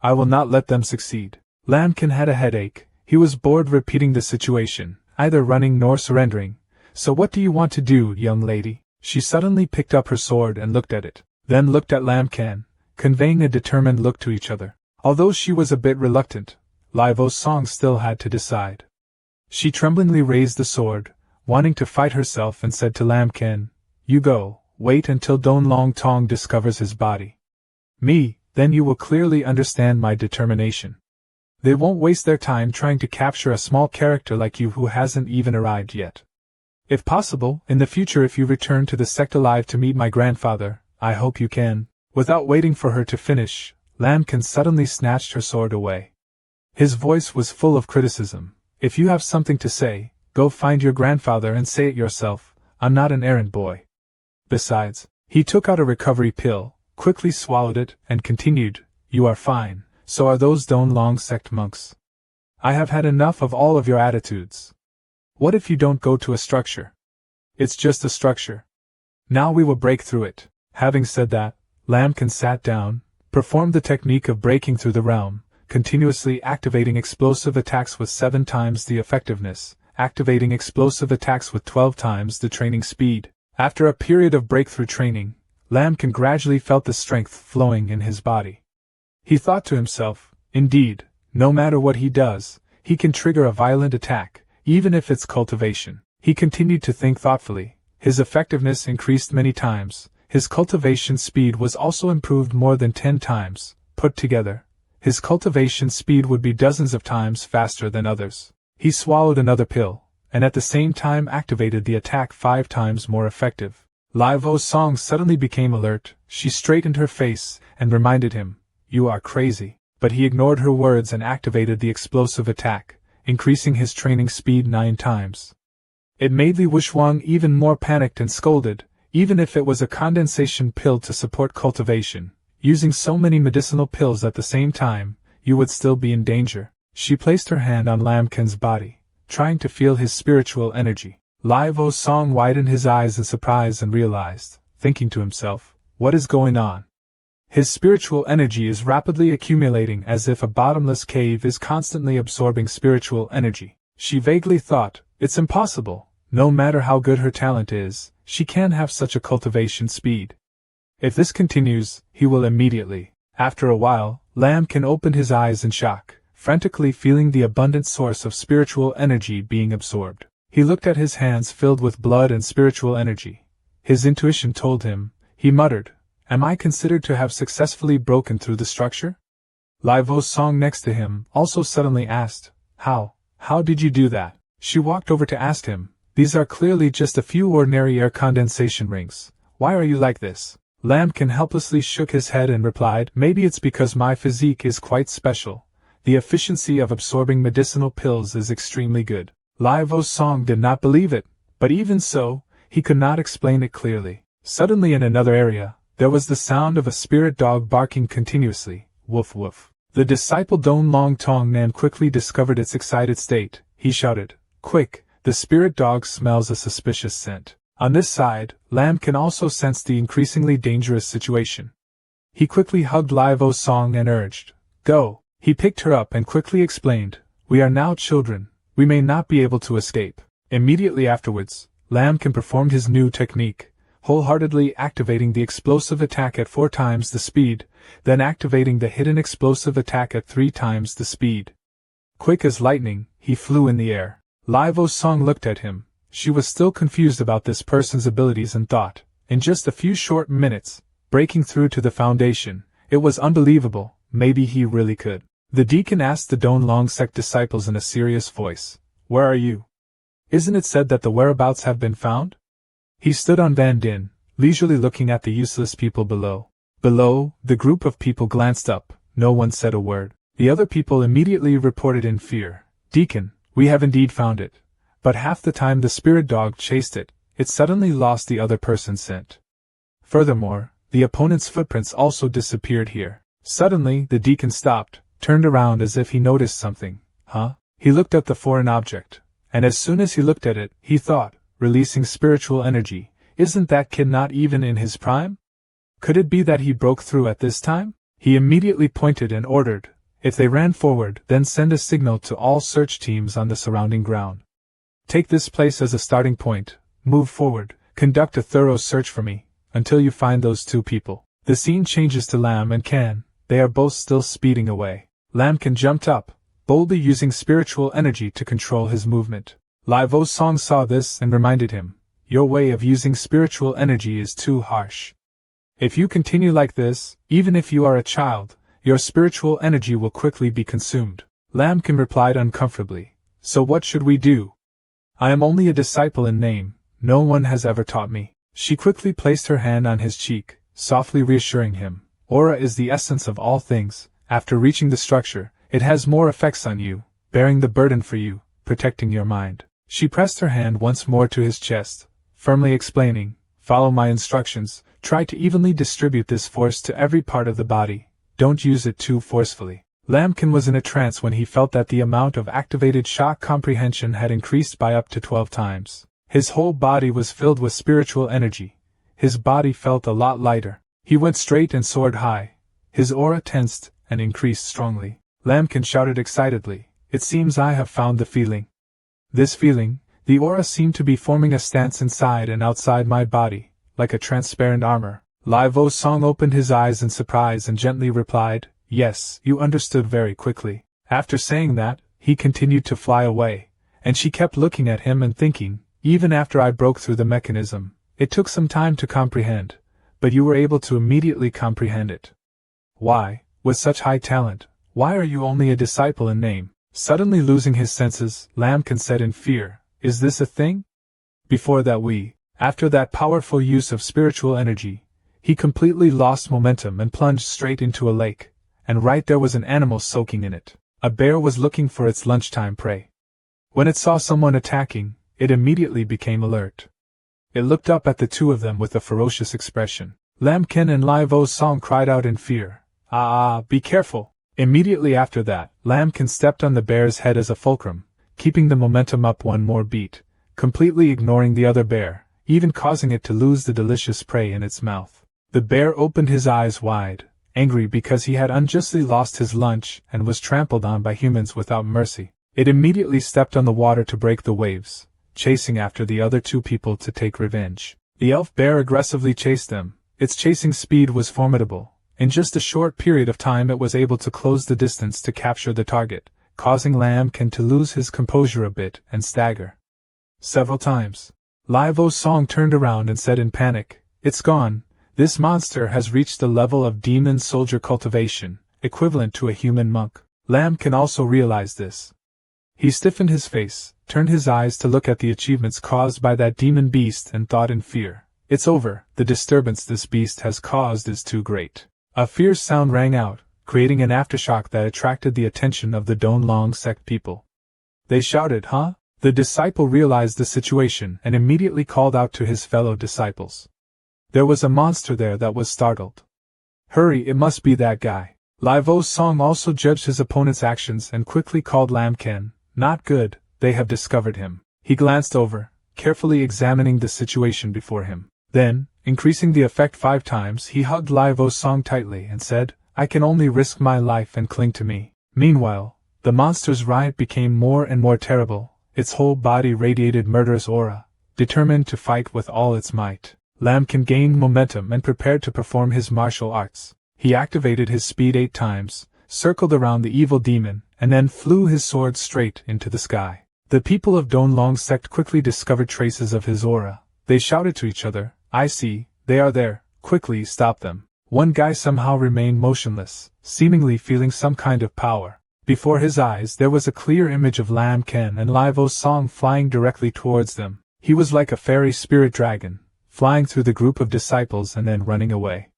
I will not let them succeed. Lambkin had a headache. He was bored repeating the situation, neither running nor surrendering. So what do you want to do, young lady? She suddenly picked up her sword and looked at it, then looked at Lambkin, conveying a determined look to each other. Although she was a bit reluctant, Livo's Song still had to decide. She tremblingly raised the sword, wanting to fight herself, and said to Lambkin, "You go, wait until Don Long Tong discovers his body. Me, then you will clearly understand my determination. They won't waste their time trying to capture a small character like you who hasn't even arrived yet. If possible, in the future if you return to the sect alive to meet my grandfather, I hope you can." Without waiting for her to finish, Lambkin suddenly snatched her sword away. His voice was full of criticism. "If you have something to say, go find your grandfather and say it yourself. I'm not an errand boy." Besides, he took out a recovery pill, quickly swallowed it, and continued, "You are fine, so are those Don Long sect monks. I have had enough of all of your attitudes. What if you don't go to a structure? It's just a structure. Now we will break through it." Having said that, Lambkin sat down, performed the technique of breaking through the realm, continuously activating explosive attacks with 7 times the effectiveness, activating explosive attacks with 12 times the training speed. After a period of breakthrough training, Lambkin gradually felt the strength flowing in his body. He thought to himself, indeed, no matter what he does, he can trigger a violent attack, even if it's cultivation. He continued to think thoughtfully. His effectiveness increased many times. His cultivation speed was also improved more than 10 times. Put together, his cultivation speed would be dozens of times faster than others. He swallowed another pill, and at the same time activated the attack 5 times more effective. Livo's Song suddenly became alert. She straightened her face and reminded him, "You are crazy." But he ignored her words and activated the explosive attack, increasing his training speed 9 times. It made Li Wuxuang even more panicked and scolded. Even if it was a condensation pill to support cultivation, using so many medicinal pills at the same time, you would still be in danger. She placed her hand on Lambkin's body, trying to feel his spiritual energy. Livo's Song widened his eyes in surprise and realized, thinking to himself, what is going on? His spiritual energy is rapidly accumulating as if a bottomless cave is constantly absorbing spiritual energy. She vaguely thought, it's impossible. No matter how good her talent is, she can't have such a cultivation speed. If this continues, he will immediately. After a while, Lambkin opened his eyes in shock, frantically feeling the abundant source of spiritual energy being absorbed. He looked at his hands filled with blood and spiritual energy. His intuition told him, he muttered, "Am I considered to have successfully broken through the structure?" Livo's Song next to him also suddenly asked, How did you do that?" She walked over to ask him, "These are clearly just a few ordinary air condensation rings. Why are you like this?" Lambkin helplessly shook his head and replied, "Maybe it's because my physique is quite special. The efficiency of absorbing medicinal pills is extremely good." Livo's Song did not believe it, but even so, he could not explain it clearly. Suddenly in another area, there was the sound of a spirit dog barking continuously, woof woof. The disciple Don Long Tong Nan quickly discovered its excited state. He shouted, "Quick! The spirit dog smells a suspicious scent." On this side, Lambkin also sensed the increasingly dangerous situation. He quickly hugged Livo's Song and urged, "Go!" He picked her up and quickly explained, "We are now children, we may not be able to escape." Immediately afterwards, Lambkin performed his new technique, wholeheartedly activating the explosive attack at 4 times the speed, then activating the hidden explosive attack at 3 times the speed. Quick as lightning, he flew in the air. Livo's Song looked at him. She was still confused about this person's abilities and thought, in just a few short minutes, breaking through to the foundation. It was unbelievable, maybe he really could. The deacon asked the Don Long sect disciples in a serious voice, "Where are you? Isn't it said that the whereabouts have been found?" He stood on Van Din, leisurely looking at the useless people below. Below, the group of people glanced up. No one said a word. The other people immediately reported in fear, "Deacon, we have indeed found it. But half the time the spirit dog chased it, it suddenly lost the other person's scent. Furthermore, the opponent's footprints also disappeared here." Suddenly, the deacon stopped, turned around as if he noticed something. Huh? He looked at the foreign object, and as soon as he looked at it, he thought, releasing spiritual energy, Isn't that kid not even in his prime? Could it be that he broke through at this time? He immediately pointed and ordered, if they ran forward, then send a signal to all search teams on the surrounding ground. Take this place as a starting point, move forward, conduct a thorough search for me, until you find those two people. The scene changes to Lam and Kan. They are both still speeding away. Lamkin jumped up, boldly using spiritual energy to control his movement. Lai Vo Song saw this and reminded him, your way of using spiritual energy is too harsh. If you continue like this, even if you are a child, your spiritual energy will quickly be consumed. Lamkin replied uncomfortably, so what should we do? I am only a disciple in name, no one has ever taught me. She quickly placed her hand on his cheek, softly reassuring him, aura is the essence of all things. After reaching the structure, it has more effects on you, bearing the burden for you, protecting your mind. She pressed her hand once more to his chest, firmly explaining, follow my instructions, try to evenly distribute this force to every part of the body, don't use it too forcefully. Lamkin was in a trance when he felt that the amount of activated shock comprehension had increased by up to 12 times. His whole body was filled with spiritual energy. His body felt a lot lighter. He went straight and soared high. His aura tensed and increased strongly. Lamkin shouted excitedly, it seems I have found the feeling. This feeling, the aura seemed to be forming a stance inside and outside my body, like a transparent armor. Lai Vo Song opened his eyes in surprise and gently replied, yes, you understood very quickly. After saying that, he continued to fly away, and she kept looking at him and thinking, even after I broke through the mechanism, it took some time to comprehend, but you were able to immediately comprehend it. Why, with such high talent, why are you only a disciple in name? Suddenly losing his senses, Lamkin said in fear, is this a thing? Before that after that powerful use of spiritual energy, he completely lost momentum and plunged straight into a lake, and right there was an animal soaking in it. A bear was looking for its lunchtime prey. When it saw someone attacking, it immediately became alert. It looked up at the two of them with a ferocious expression. Lamkin and Lai Vo Song cried out in fear, be careful! Immediately after that, Lamkin stepped on the bear's head as a fulcrum, keeping the momentum up one more beat, completely ignoring the other bear, even causing it to lose the delicious prey in its mouth. The bear opened his eyes wide, angry because he had unjustly lost his lunch and was trampled on by humans without mercy. It immediately stepped on the water to break the waves, chasing after the other two people to take revenge. The elf bear aggressively chased them. Its chasing speed was formidable. In just a short period of time it was able to close the distance to capture the target, causing Lamkin to lose his composure a bit and stagger several times. Lai Vo Song turned around and said in panic, it's gone. This monster has reached the level of demon soldier cultivation, equivalent to a human monk. Lamkin also realized this. He stiffened his face, turned his eyes to look at the achievements caused by that demon beast and thought in fear, it's over, the disturbance this beast has caused is too great. A fierce sound rang out, creating an aftershock that attracted the attention of the Donlong sect people. They shouted, huh? The disciple realized the situation and immediately called out to his fellow disciples. There was a monster there that was startled. Hurry, it must be that guy. Lai Vo Song also judged his opponent's actions and quickly called Lamkin. Not good, they have discovered him. He glanced over, carefully examining the situation before him. Then, increasing the effect 5 times, he hugged Lai Vo Song tightly and said, I can only risk my life and cling to me. Meanwhile, the monster's riot became more and more terrible. Its whole body radiated murderous aura, determined to fight with all its might. Lamkin gained momentum and prepared to perform his martial arts. He activated his speed 8 times, circled around the evil demon, and then flew his sword straight into the sky. The people of Donlong sect quickly discovered traces of his aura. They shouted to each other, I see, they are there, quickly stop them. One guy somehow remained motionless, seemingly feeling some kind of power. Before his eyes there was a clear image of Lamkin and Lai Vo Song flying directly towards them. He was like a fairy spirit dragon, flying through the group of disciples and then running away.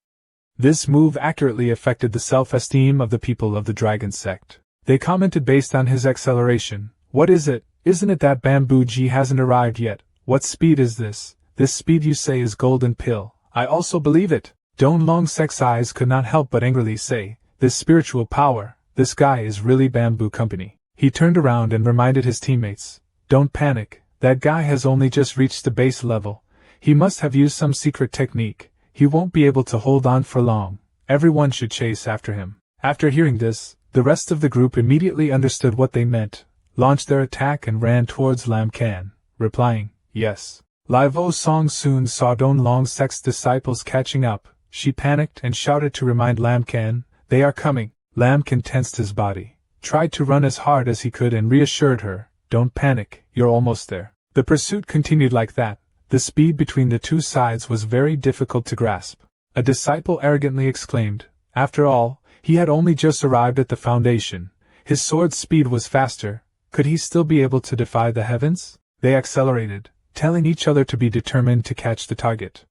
This move accurately affected the self-esteem of the people of the dragon sect. They commented based on his acceleration, what is it? Isn't it that Bamboo G hasn't arrived yet? What speed is this? This speed you say is golden pill. I also believe it. Donlong sect's eyes could not help but angrily say, this spiritual power, this guy is really Bamboo Company. He turned around and reminded his teammates, don't panic, that guy has only just reached the base level. He must have used some secret technique. He won't be able to hold on for long. Everyone should chase after him. After hearing this, the rest of the group immediately understood what they meant, launched their attack and ran towards Lam Can, replying, yes. Lai Vo Song soon saw Don Long Sek's disciples catching up. She panicked and shouted to remind Lam Can, they are coming. Lam Can tensed his body, tried to run as hard as he could and reassured her, don't panic, you're almost there. The pursuit continued like that. The speed between the two sides was very difficult to grasp. A disciple arrogantly exclaimed, after all, he had only just arrived at the foundation. His sword's speed was faster. Could he still be able to defy the heavens? They accelerated, telling each other to be determined to catch the target.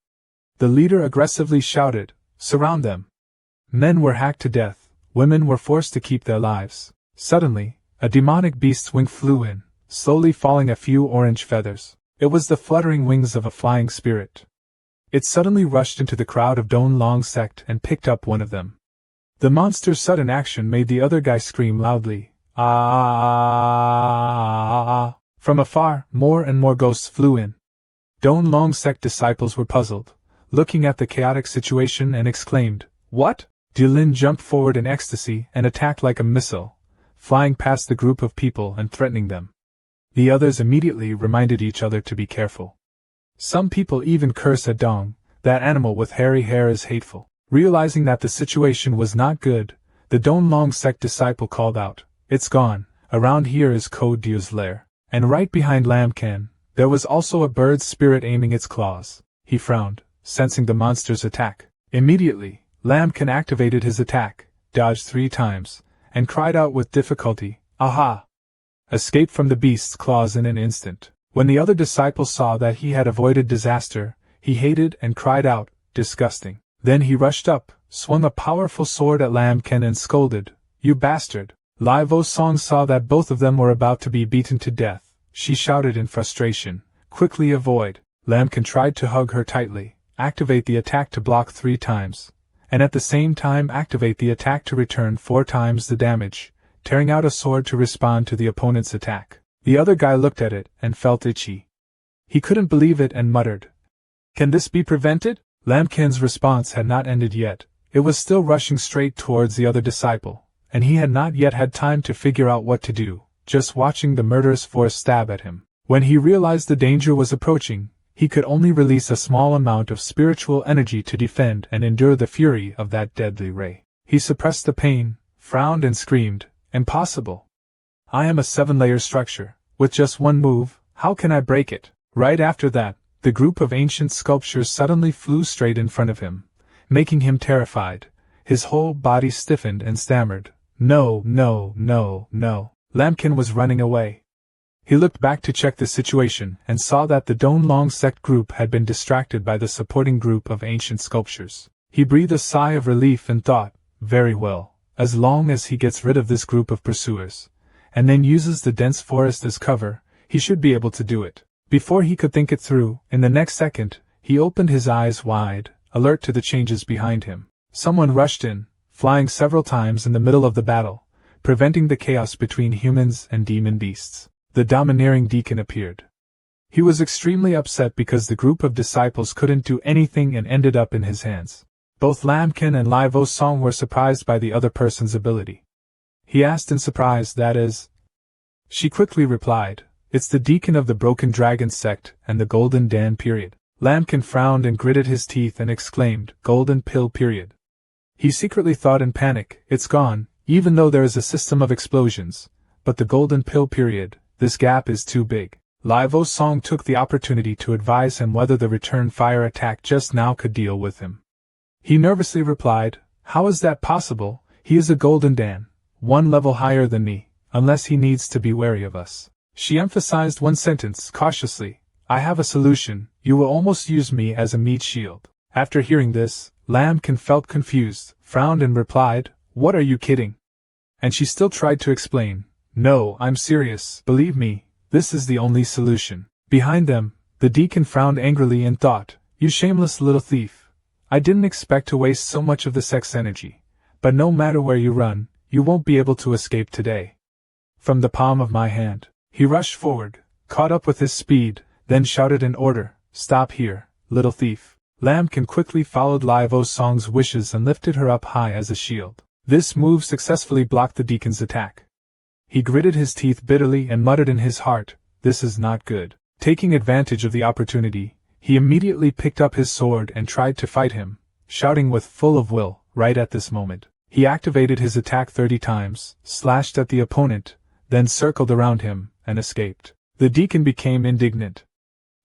The leader aggressively shouted, surround them. Men were hacked to death, women were forced to keep their lives. Suddenly, a demonic beast's wing flew in, slowly falling a few orange feathers. It was the fluttering wings of a flying spirit. It suddenly rushed into the crowd of Don Long Sect and picked up one of them. The monster's sudden action made the other guy scream loudly, ah! From afar, more and more ghosts flew in. Don Long Sect disciples were puzzled, looking at the chaotic situation and exclaimed, what? Dilin jumped forward in ecstasy and attacked like a missile, flying past the group of people and threatening them. The others immediately reminded each other to be careful. Some people even cursed at Dong, that animal with hairy hair is hateful. Realizing that the situation was not good, the Don Long Sect disciple called out, it's gone, around here is Code Diu's lair. And right behind Lam Can, there was also a bird's spirit aiming its claws. He frowned, sensing the monster's attack. Immediately, Lam Can activated his attack, dodged 3 times, and cried out with difficulty, aha! Escaped from the beast's claws in an instant. When the other disciple saw that he had avoided disaster, he hated and cried out, disgusting. Then he rushed up, swung a powerful sword at Lam Can and scolded, you bastard. Lai Vo Song saw that both of them were about to be beaten to death. She shouted in frustration, quickly avoid. Lam Can tried to hug her tightly, activate the attack to block 3 times, and at the same time activate the attack to return 4 times the damage, tearing out a sword to respond to the opponent's attack. The other guy looked at it and felt itchy. He couldn't believe it and muttered, can this be prevented? Lam Can's response had not ended yet. It was still rushing straight towards the other disciple, and he had not yet had time to figure out what to do, just watching the murderous force stab at him. When he realized the danger was approaching, he could only release a small amount of spiritual energy to defend and endure the fury of that deadly ray. He suppressed the pain, frowned and screamed, impossible. I am a 7-layer structure. With just one move, how can I break it? Right after that, the group of ancient sculptures suddenly flew straight in front of him, making him terrified. His whole body stiffened and stammered, no, no, no, no. Lam Can was running away. He looked back to check the situation and saw that the Don Long Sect group had been distracted by the supporting group of ancient sculptures. He breathed a sigh of relief and thought, very well, as long as he gets rid of this group of pursuers, and then uses the dense forest as cover, he should be able to do it. Before he could think it through, in the next second, he opened his eyes wide, alert to the changes behind him. Someone rushed in, flying several times in the middle of the battle, preventing the chaos between humans and demon beasts. The domineering deacon appeared. He was extremely upset because the group of disciples couldn't do anything and ended up in his hands. Both Lam Can and Lai Vo Song were surprised by the other person's ability. He asked in surprise, that is? She quickly replied, it's the deacon of the Broken Dragon sect and the Golden Dan period. Lam Can frowned and gritted his teeth and exclaimed, Golden Pill period. He secretly thought in panic, it's gone, even though there is a system of explosions, but the Golden Pill period, this gap is too big. Lai Vo Song took the opportunity to advise him whether the return fire attack just now could deal with him. He nervously replied, how is that possible? He is a Golden Dan, 1 level higher than me, unless he needs to be wary of us. She emphasized one sentence cautiously, I have a solution, you will almost use me as a meat shield. After hearing this, Lam Can felt confused, frowned and replied, what are you kidding? And she still tried to explain, no, I'm serious, believe me, this is the only solution. Behind them, the deacon frowned angrily and thought, you shameless little thief. I didn't expect to waste so much of the sex energy, but no matter where you run, you won't be able to escape today. From the palm of my hand. He rushed forward, caught up with his speed, then shouted an order, stop here. little thief. Lambkin quickly followed Lai Vo Song's wishes and lifted her up high as a shield. This move successfully blocked the deacon's attack. He gritted his teeth bitterly and muttered in his heart, "This is not good." Taking advantage of the opportunity, he immediately picked up his sword and tried to fight him, shouting with full of will. Right at this moment, he activated his attack 30 times, slashed at the opponent, then circled around him, and escaped. The deacon became indignant.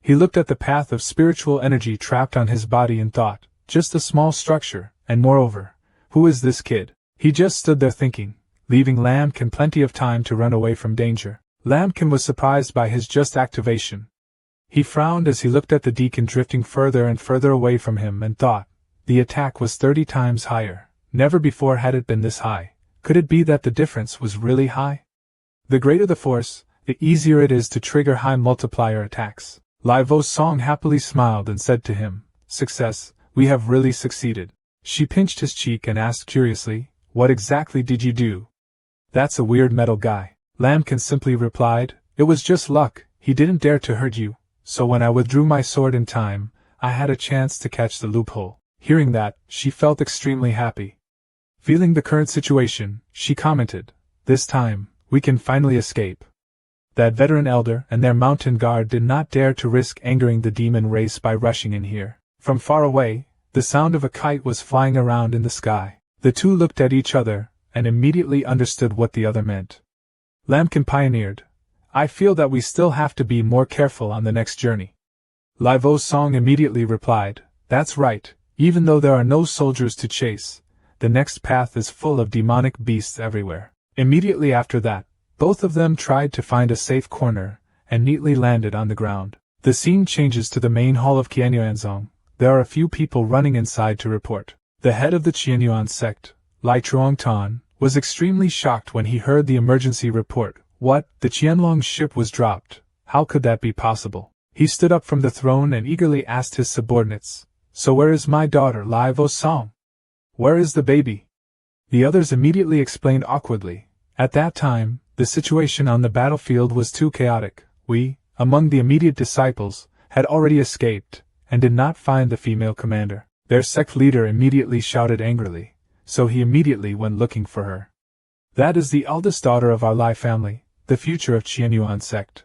He looked at the path of spiritual energy trapped on his body and thought, just a small structure, and moreover, who is this kid? He just stood there thinking, leaving Lambkin plenty of time to run away from danger. Lambkin was surprised by his just activation. He frowned as he looked at the deacon drifting further and further away from him and thought, the attack was 30 times higher. Never before had it been this high. Could it be that the difference was really high? The greater the force, the easier it is to trigger high multiplier attacks. Lai Vo Song happily smiled and said to him, "Success, we have really succeeded." She pinched his cheek and asked curiously, "What exactly did you do?" "That's a weird metal guy." Lambkin simply replied, "It was just luck, he didn't dare to hurt you, so when I withdrew my sword in time, I had a chance to catch the loophole." Hearing that, she felt extremely happy. Feeling the current situation, she commented, "This time, we can finally escape." That veteran elder and their mountain guard did not dare to risk angering the demon race by rushing in here. From far away, the sound of a kite was flying around in the sky. The two looked at each other, and immediately understood what the other meant. Lambkin pioneered, "I feel that we still have to be more careful on the next journey." Lai Vo Song immediately replied, "That's right, even though there are no soldiers to chase, the next path is full of demonic beasts everywhere." Immediately after that, both of them tried to find a safe corner, and neatly landed on the ground. The scene changes to the main hall of Qianyuanzong. There are a few people running inside to report. The head of the Qianyuan sect, Lai Truongtan, was extremely shocked when he heard the emergency report. What? The Qianlong ship was dropped. How could that be possible? He stood up from the throne and eagerly asked his subordinates, "So where is my daughter Lai Vo Song? Where is the baby?" The others immediately explained awkwardly. At that time, the situation on the battlefield was too chaotic. We, among the immediate disciples, had already escaped, and did not find the female commander. Their sect leader immediately shouted angrily, so he immediately went looking for her. "That is the eldest daughter of our Lai family, the future of Qianyuan sect.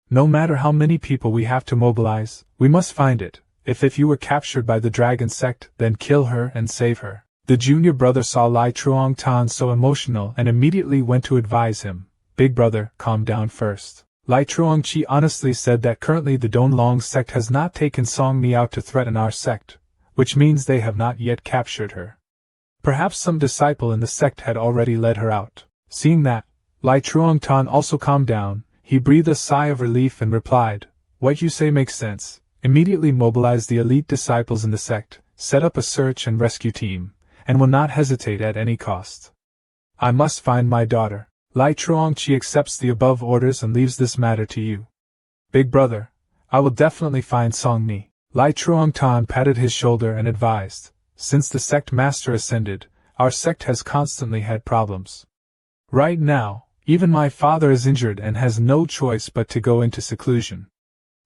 No matter how many people we have to mobilize, we must find it. If you were captured by the dragon sect, then kill her and save her." The junior brother saw Lai Truongtan so emotional and immediately went to advise him, "Big brother, calm down first." Lai Truongchi honestly said that currently the Donlong sect has not taken Song Mi out to threaten our sect, which means they have not yet captured her. Perhaps some disciple in the sect had already led her out. Seeing that, Lai Truongtan also calmed down. He breathed a sigh of relief and replied, "What you say makes sense. Immediately mobilize the elite disciples in the sect, set up a search and rescue team, and will not hesitate at any cost. I must find my daughter." Lai Truongchi accepts the above orders and leaves this matter to you. "Big brother, I will definitely find Song Mi." Lai Truongtan patted his shoulder and advised, "Since the sect master ascended, our sect has constantly had problems. Right now, even my father is injured and has no choice but to go into seclusion.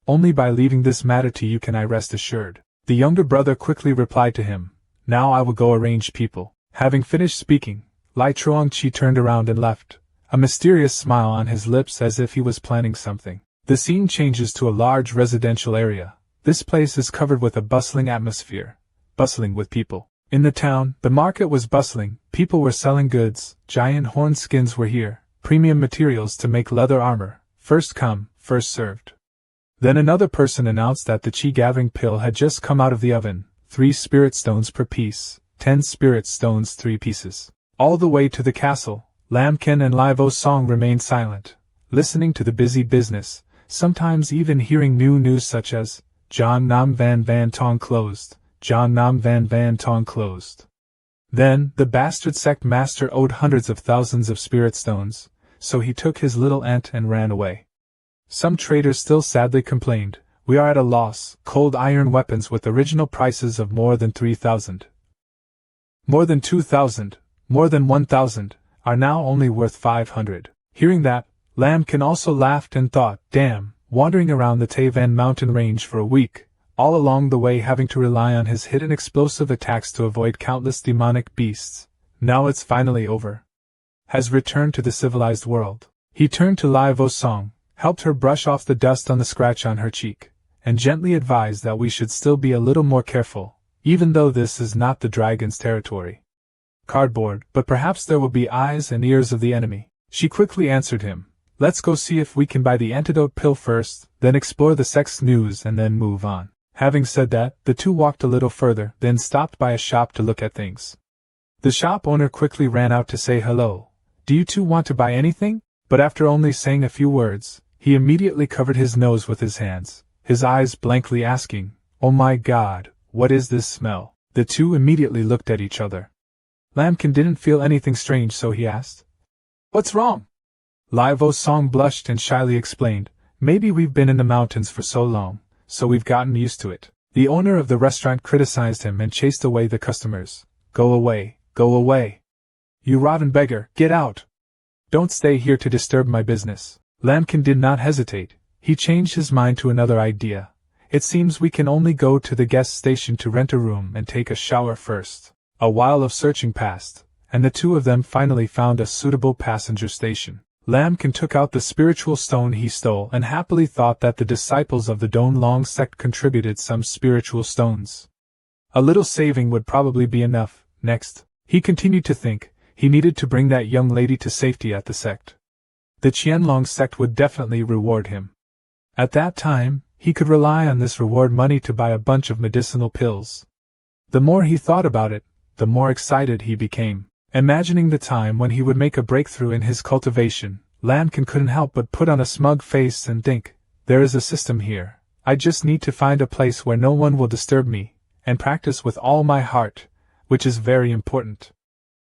Only by leaving this matter to you can I rest assured." The younger brother quickly replied to him, "Now I will go arrange people." Having finished speaking, Lai Truongchi turned around and left, a mysterious smile on his lips as if he was planning something. The scene changes to a large residential area. This place is covered with a bustling atmosphere, bustling with people. In the town, the market was bustling, people were selling goods, giant horn skins were here, premium materials to make leather armor, first come, first served. Then another person announced that the Qi gathering pill had just come out of the oven, 3 spirit stones per piece, 10 spirit stones 3 pieces. All the way to the castle, Lambkin and Lai Vo Song remained silent, listening to the busy business, sometimes even hearing new news such as, John Nam Van Van Tong closed, John Nam Van Van Tong closed. Then, the bastard sect master owed hundreds of thousands of spirit stones, so he took his little ant and ran away. Some traders still sadly complained, "We are at a loss, cold iron weapons with original prices of more than 3,000. More than 2,000, more than 1,000, are now only worth 500. Hearing that, Lambkin also laughed and thought, "Damn, wandering around the Taivan mountain range for a week, all along the way having to rely on his hidden explosive attacks to avoid countless demonic beasts. Now it's finally over. Has returned to the civilized world. He turned to Lai Vo Song, helped her brush off the dust on the scratch on her cheek, and gently advised that we should still be a little more careful, even though this is not the dragon's territory. Cardboard, but perhaps there will be eyes and ears of the enemy. She quickly answered him, let's go see if we can buy the antidote pill first, then explore the sex news and then move on. Having said that, the two walked a little further, then stopped by a shop to look at things. The shop owner quickly ran out to say hello. Do you two want to buy anything? But after only saying a few words, he immediately covered his nose with his hands, his eyes blankly asking, oh my God, what is this smell? The two immediately looked at each other. Lambkin didn't feel anything strange, so he asked, what's wrong? Lai Vo Song blushed and shyly explained, maybe we've been in the mountains for so long, so we've gotten used to it. The owner of the restaurant criticized him and chased away the customers. Go away, go away. You rotten beggar, get out. Don't stay here to disturb my business. Lambkin did not hesitate. He changed his mind to another idea. It seems we can only go to the guest station to rent a room and take a shower first. A while of searching passed, and the two of them finally found a suitable passenger station. Lambkin took out the spiritual stone he stole and happily thought that the disciples of the Don Long sect contributed some spiritual stones. A little saving would probably be enough. Next, he continued to think, he needed to bring that young lady to safety at the sect. The Qianlong sect would definitely reward him. At that time, he could rely on this reward money to buy a bunch of medicinal pills. The more he thought about it, the more excited he became. Imagining the time when he would make a breakthrough in his cultivation, Lambkin couldn't help but put on a smug face and think, there is a system here. I just need to find a place where no one will disturb me, and practice with all my heart, which is very important.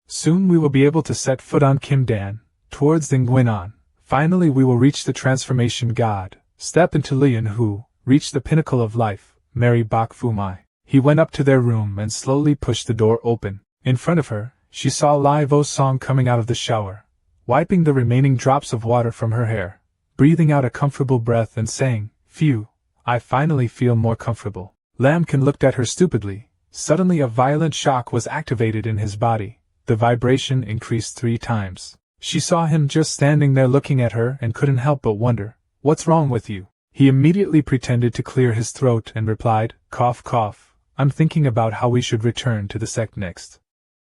Soon we will be able to set foot on Kimdan, towards Dingguinan. Finally we will reach the transformation god, step into Lian Hu, reach the pinnacle of life, marry Bak Fu Mai. He went up to their room and slowly pushed the door open. In front of her, she saw Lai Vo Song coming out of the shower, wiping the remaining drops of water from her hair, breathing out a comfortable breath and saying, phew, I finally feel more comfortable. Lambkin looked at her stupidly. Suddenly a violent shock was activated in his body. The vibration increased 3 times. She saw him just standing there looking at her and couldn't help but wonder, what's wrong with you? He immediately pretended to clear his throat and replied, cough cough, I'm thinking about how we should return to the sect next.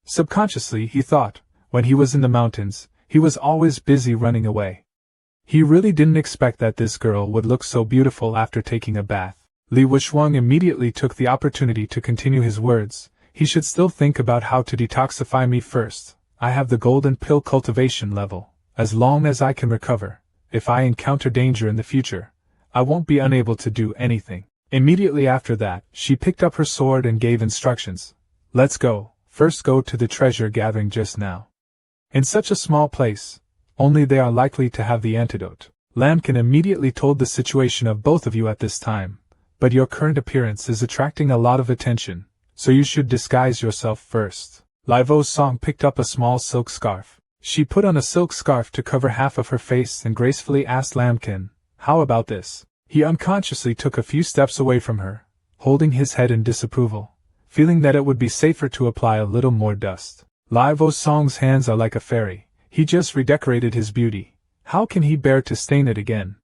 Subconsciously he thought, when he was in the mountains, he was always busy running away. He really didn't expect that this girl would look so beautiful after taking a bath. Li Wuxuang immediately took the opportunity to continue his words. He should still think about how to detoxify me first. I have the golden pill cultivation level. As long as I can recover, if I encounter danger in the future, I won't be unable to do anything. Immediately after that, she picked up her sword and gave instructions. Let's go. First go to the treasure gathering just now. In such a small place, only they are likely to have the antidote. Lambkin immediately told the situation of both of you at this time, but your current appearance is attracting a lot of attention, so you should disguise yourself first. Lai Vo Song picked up a small silk scarf. She put on a silk scarf to cover half of her face and gracefully asked Lambkin, how about this? He unconsciously took a few steps away from her, holding his head in disapproval, feeling that it would be safer to apply a little more dust. Lai Vo Song's hands are like a fairy. He just redecorated his beauty. How can he bear to stain it again?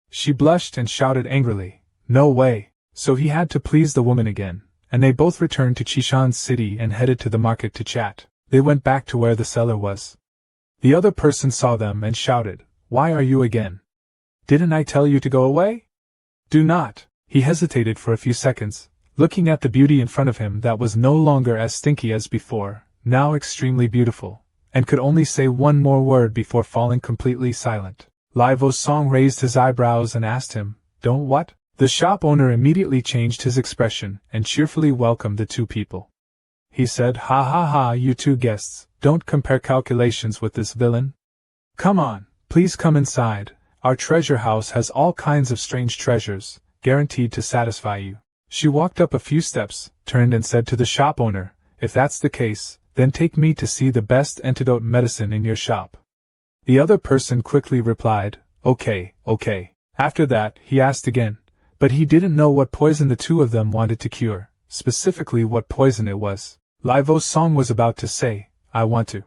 She blushed and shouted angrily, no way. So he had to please the woman again, and they both returned to Qishan City and headed to the market to chat. They went back to where the seller was. The other person saw them and shouted, why are you again? Didn't I tell you to go away? Do not. He hesitated for a few seconds, looking at the beauty in front of him that was no longer as stinky as before, now extremely beautiful, and could only say one more word before falling completely silent. Lai Vo Song raised his eyebrows and asked him, don't what? The shop owner immediately changed his expression and cheerfully welcomed the two people. He said, ha ha ha, you two guests, don't compare calculations with this villain. Come on, please come inside. Our treasure house has all kinds of strange treasures, guaranteed to satisfy you. She walked up a few steps, turned and said to the shop owner, if that's the case, then take me to see the best antidote medicine in your shop. The other person quickly replied, okay. After that, he asked again, But he didn't know what poison the two of them wanted to cure, specifically what poison it was. Lai Vo's song was about to say, "I want to."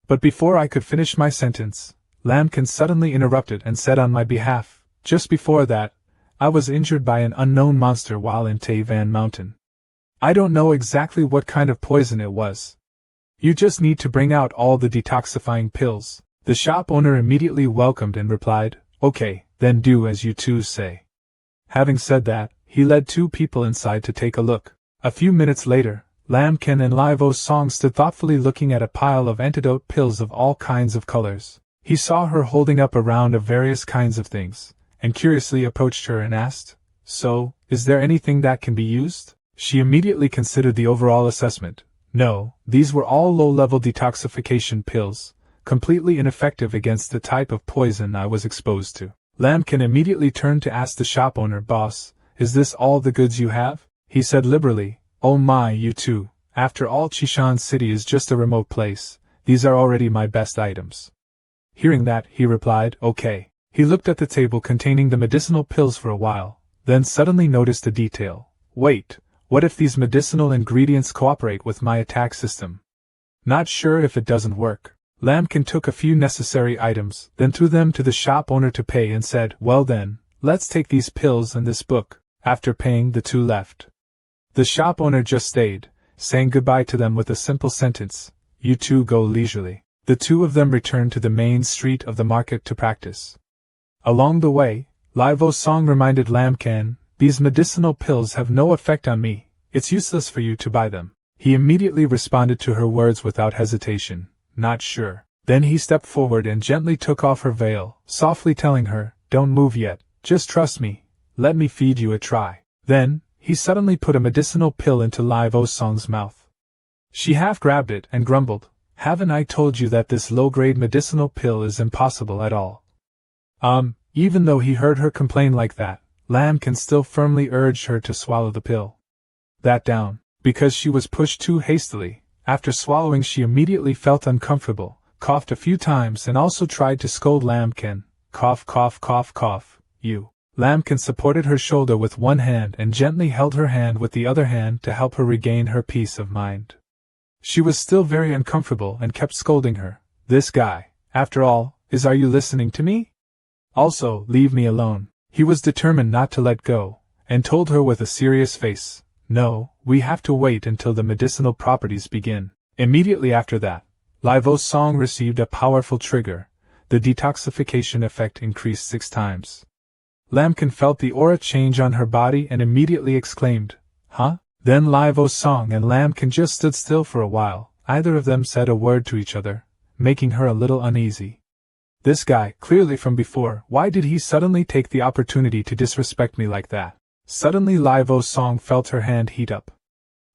But before I could finish my sentence, Lambkin suddenly interrupted and said on my behalf, "Just before that, I was injured by an unknown monster while in Taivan Mountain. I don't know exactly what kind of poison it was. You just need to bring out all the detoxifying pills." The shop owner immediately welcomed and replied, "Okay, then do as you two say." Having said that, he led two people inside to take a look. A few minutes later, Lambkin and Lai Vo's song stood thoughtfully looking at a pile of antidote pills of all kinds of colors. He saw her holding up a round of various kinds of things, and curiously approached her and asked, "So, is there anything that can be used?" She immediately considered the overall assessment. No, these were all low-level detoxification pills, completely ineffective against the type of poison I was exposed to. Lambkin immediately turned to ask the shop owner, "Boss, is this all the goods you have?" He said liberally, "Oh my, you two, after all Chishan City is just a remote place, these are already my best items." Hearing that, he replied, "Okay." He looked at the table containing the medicinal pills for a while, then suddenly noticed a detail. "Wait, what if these medicinal ingredients cooperate with my attack system? Not sure if it doesn't work." Lambkin took a few necessary items, then threw them to the shop owner to pay and said, "Well then, let's take these pills and this book." After paying, the two left. The shop owner just stayed, saying goodbye to them with a simple sentence, "You two go leisurely." The two of them returned to the main street of the market to practice. Along the way, Lai Vo's song reminded Lambkin, "These medicinal pills have no effect on me, it's useless for you to buy them." He immediately responded to her words without hesitation, "Not sure." Then he stepped forward and gently took off her veil, softly telling her, "Don't move yet, just trust me, let me feed you a try." Then, he suddenly put a medicinal pill into Lai Vo's song's mouth. She half grabbed it and grumbled, "Haven't I told you that this low-grade medicinal pill is impossible at all?" Even though he heard her complain like that, Lambkin still firmly urged her to swallow the pill. That down, because she was pushed too hastily. After swallowing, she immediately felt uncomfortable, coughed a few times and also tried to scold Lambkin, "Cough, cough, cough, cough, you." Lambkin supported her shoulder with one hand and gently held her hand with the other hand to help her regain her peace of mind. She was still very uncomfortable and kept scolding her. "This guy, after all, are you listening to me? Also, leave me alone." He was determined not to let go, and told her with a serious face, "No, we have to wait until the medicinal properties begin." Immediately after that, Lai Vo's song received a powerful trigger. The detoxification effect increased 6 times. Lambkin felt the aura change on her body and immediately exclaimed, "Huh?" Then Lai Vo's song and Lambkin just stood still for a while. Either of them said a word to each other, making her a little uneasy. This guy, clearly from before, why did he suddenly take the opportunity to disrespect me like that? Suddenly Lai Vo's song felt her hand heat up.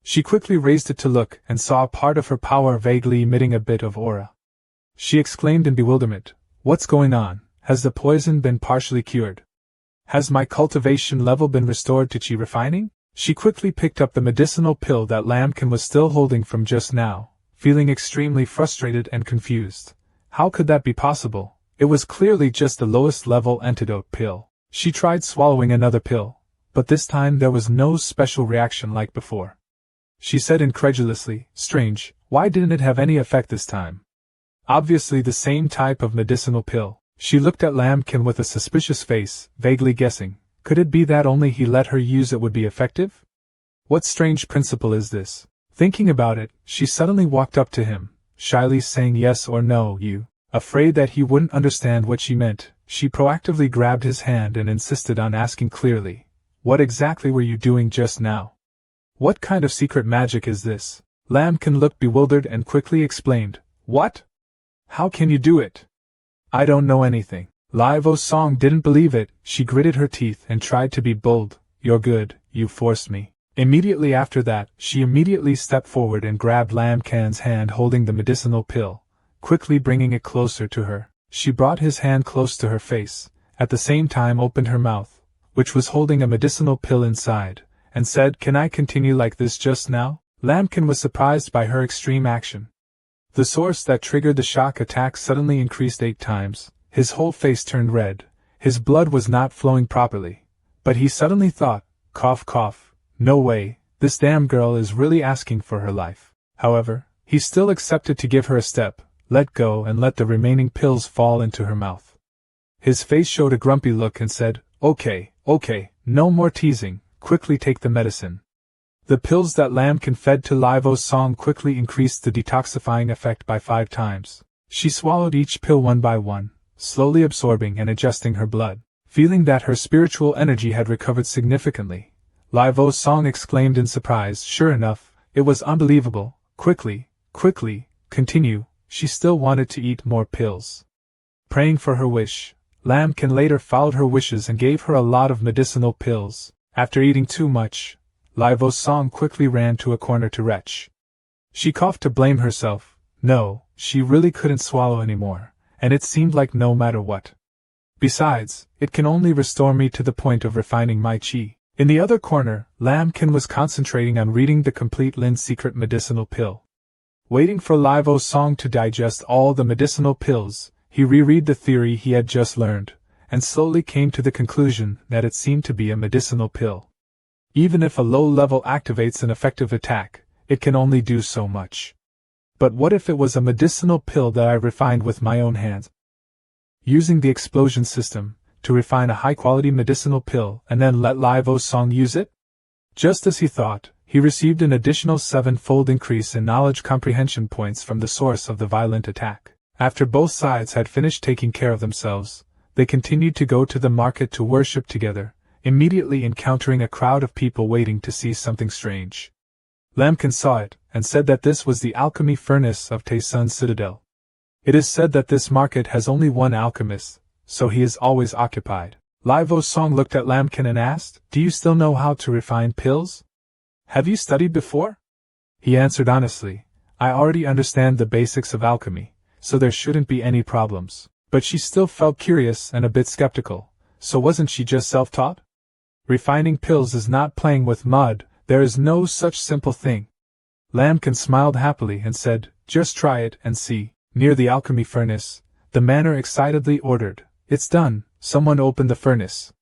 She quickly raised it to look and saw a part of her power vaguely emitting a bit of aura. She exclaimed in bewilderment, "What's going on? Has the poison been partially cured? Has my cultivation level been restored to chi refining?" She quickly picked up the medicinal pill that Lambkin was still holding from just now, feeling extremely frustrated and confused. How could that be possible? It was clearly just the lowest level antidote pill. She tried swallowing another pill, but this time there was no special reaction like before. She said incredulously, "Strange, why didn't it have any effect this time? Obviously the same type of medicinal pill." She looked at Lambkin with a suspicious face, vaguely guessing, could it be that only he let her use it would be effective? What strange principle is this? Thinking about it, she suddenly walked up to him, shyly saying yes or no, you. Afraid that he wouldn't understand what she meant, she proactively grabbed his hand and insisted on asking clearly, "What exactly were you doing just now? What kind of secret magic is this?" Lambkin looked bewildered and quickly explained, "What? How can you do it? I don't know anything." Lai Vo's song didn't believe it. She gritted her teeth and tried to be bold. "You're good, you forced me." Immediately after that, she immediately stepped forward and grabbed Lambkin's hand holding the medicinal pill, quickly bringing it closer to her. She brought his hand close to her face, at the same time opened her mouth, which was holding a medicinal pill inside, and said, "Can I continue like this just now?" Lambkin was surprised by her extreme action. The source that triggered the shock attack suddenly increased 8 times. His whole face turned red. His blood was not flowing properly, But he suddenly thought, cough cough, no way, this damn girl is really asking for her life. However, he still accepted to give her a step, let go and let the remaining pills fall into her mouth. His face showed a grumpy look and said, okay, no more teasing, quickly take the medicine. The pills that Lambkin fed to Live-O's song quickly increased the detoxifying effect by 5 times. She swallowed each pill one by one, slowly absorbing and adjusting her blood. Feeling that her spiritual energy had recovered significantly, Live-O's song exclaimed in surprise, sure enough, it was unbelievable, quickly, continue, she still wanted to eat more pills. Praying for her wish, Lambkin later followed her wishes and gave her a lot of medicinal pills. After eating too much, Live-O's song quickly ran to a corner to retch. She coughed to blame herself. No, she really couldn't swallow anymore, and it seemed like no matter what. Besides, it can only restore me to the point of refining my chi. In the other corner, Lambkin was concentrating on reading the complete Lin's secret medicinal pill. Waiting for Live-O's song to digest all the medicinal pills, he reread the theory he had just learned, and slowly came to the conclusion that it seemed to be a medicinal pill. Even if a low level activates an effective attack, it can only do so much. But what if it was a medicinal pill that I refined with my own hands? Using the explosion system, to refine a high-quality medicinal pill and then let Live-O's song use it? Just as he thought, he received an additional 7-fold increase in knowledge comprehension points from the source of the violent attack. After both sides had finished taking care of themselves, they continued to go to the market to worship together, immediately encountering a crowd of people waiting to see something strange. Lambkin saw it, and said that this was the alchemy furnace of Taesun Citadel. It is said that this market has only one alchemist, so he is always occupied. Live-O's song looked at Lambkin and asked, do you still know how to refine pills? Have you studied before? He answered honestly, I already understand the basics of alchemy, so there shouldn't be any problems. But she still felt curious and a bit skeptical, so wasn't she just self-taught? Refining pills is not playing with mud, there is no such simple thing. Lambkin smiled happily and said, just try it and see. Near the alchemy furnace, the manor excitedly ordered, it's done. Someone opened the furnace.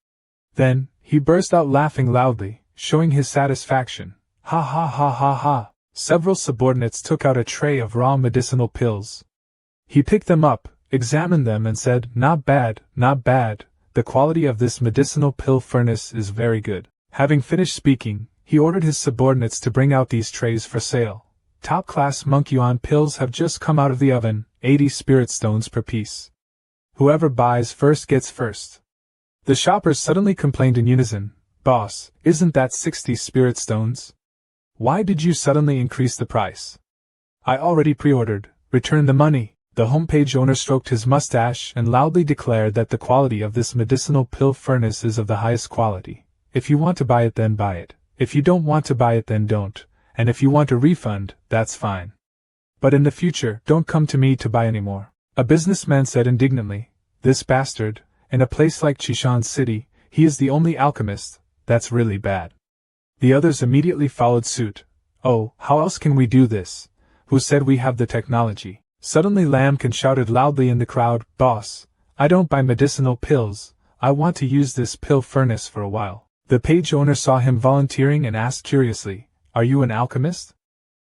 Then, he burst out laughing loudly, showing his satisfaction. Ha ha ha ha ha. Several subordinates took out a tray of raw medicinal pills. He picked them up, examined them and said, not bad, the quality of this medicinal pill furnace is very good. Having finished speaking, he ordered his subordinates to bring out these trays for sale. Top-class Monkyuan pills have just come out of the oven, 80 spirit stones per piece. Whoever buys first gets first. The shoppers suddenly complained in unison, Boss, isn't that 60 spirit stones? Why did you suddenly increase the price? I already pre-ordered, return the money. The homepage owner stroked his mustache and loudly declared that the quality of this medicinal pill furnace is of the highest quality. If you want to buy it, then buy it. If you don't want to buy it, then don't. And if you want a refund, that's fine. But in the future, don't come to me to buy anymore. A businessman said indignantly, this bastard, in a place like Chishan City, he is the only alchemist, that's really bad. The others immediately followed suit. Oh, how else can we do this? Who said we have the technology? Suddenly Lambkin shouted loudly in the crowd, Boss, I don't buy medicinal pills, I want to use this pill furnace for a while. The page owner saw him volunteering and asked curiously, are you an alchemist?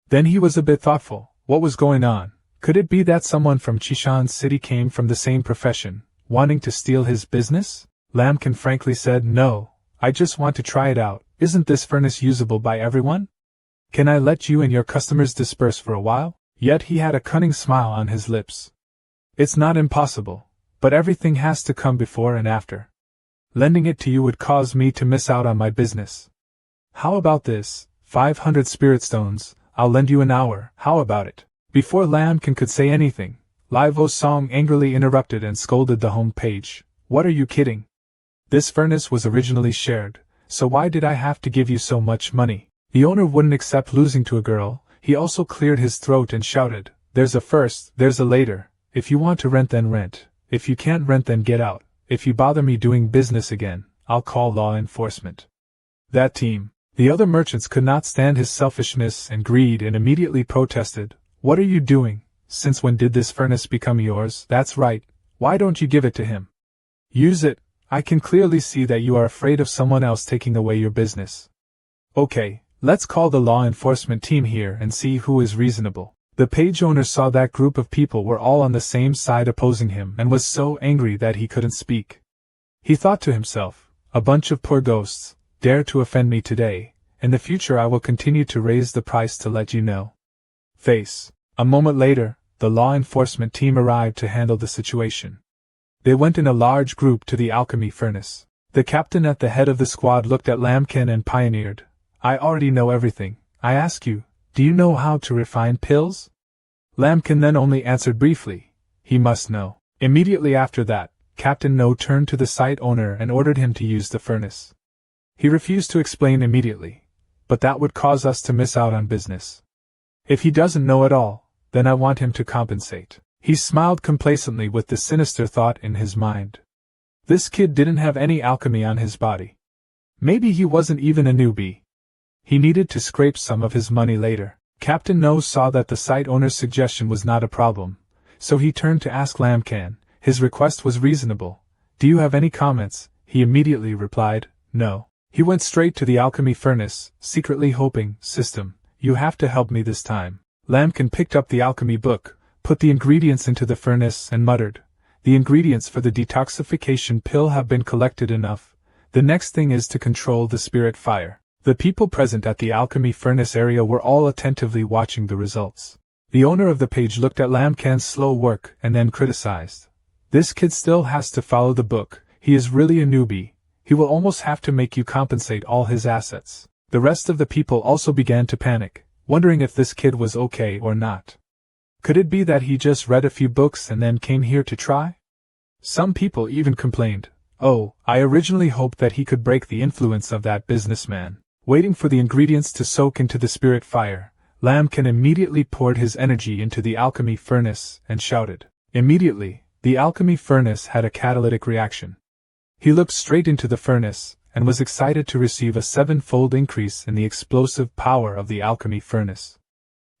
Then he was a bit thoughtful. What was going on? Could it be that someone from Chishan City came from the same profession, wanting to steal his business? Lambkin frankly said, no, I just want to try it out. Isn't this furnace usable by everyone? Can I let you and your customers disperse for a while? Yet he had a cunning smile on his lips. It's not impossible, but everything has to come before and after. Lending it to you would cause me to miss out on my business. How about this? 500 spirit stones, I'll lend you an hour, how about it? Before Lambkin could say anything, Live-O's song angrily interrupted and scolded the home page. What are you kidding? This furnace was originally shared, so why did I have to give you so much money? The owner wouldn't accept losing to a girl. He also cleared his throat and shouted, there's a first, there's a later. If you want to rent, then rent. If you can't rent, then get out. If you bother me doing business again, I'll call law enforcement. That team. The other merchants could not stand his selfishness and greed and immediately protested. What are you doing? Since when did this furnace become yours? That's right. Why don't you give it to him? Use it. I can clearly see that you are afraid of someone else taking away your business. Okay, let's call the law enforcement team here and see who is reasonable. The page owner saw that group of people were all on the same side opposing him and was so angry that he couldn't speak. He thought to himself, a bunch of poor ghosts, dare to offend me today. In the future I will continue to raise the price to let you know. Face. A moment later, the law enforcement team arrived to handle the situation. They went in a large group to the alchemy furnace. The captain at the head of the squad looked at Lambkin and pioneered. I already know everything. I ask you, do you know how to refine pills? Lambkin then only answered briefly. He must know. Immediately after that, Captain No turned to the site owner and ordered him to use the furnace. He refused to explain immediately, but that would cause us to miss out on business. If he doesn't know at all, then I want him to compensate. He smiled complacently with the sinister thought in his mind. This kid didn't have any alchemy on his body. Maybe he wasn't even a newbie. He needed to scrape some of his money later. Captain No saw that the site owner's suggestion was not a problem, so he turned to ask Lambkin. His request was reasonable. Do you have any comments? He immediately replied, no. He went straight to the alchemy furnace, secretly hoping, system, you have to help me this time. Lambkin picked up the alchemy book, put the ingredients into the furnace and muttered, the ingredients for the detoxification pill have been collected enough. The next thing is to control the spirit fire. The people present at the alchemy furnace area were all attentively watching the results. The owner of the page looked at Lambkin's slow work and then criticized. This kid still has to follow the book. He is really a newbie. He will almost have to make you compensate all his assets. The rest of the people also began to panic, wondering if this kid was okay or not. Could it be that he just read a few books and then came here to try? Some people even complained, oh, I originally hoped that he could break the influence of that businessman. Waiting for the ingredients to soak into the spirit fire, Lambkin immediately poured his energy into the alchemy furnace and shouted. Immediately, the alchemy furnace had a catalytic reaction. He looked straight into the furnace and was excited to receive a 7-fold increase in the explosive power of the alchemy furnace.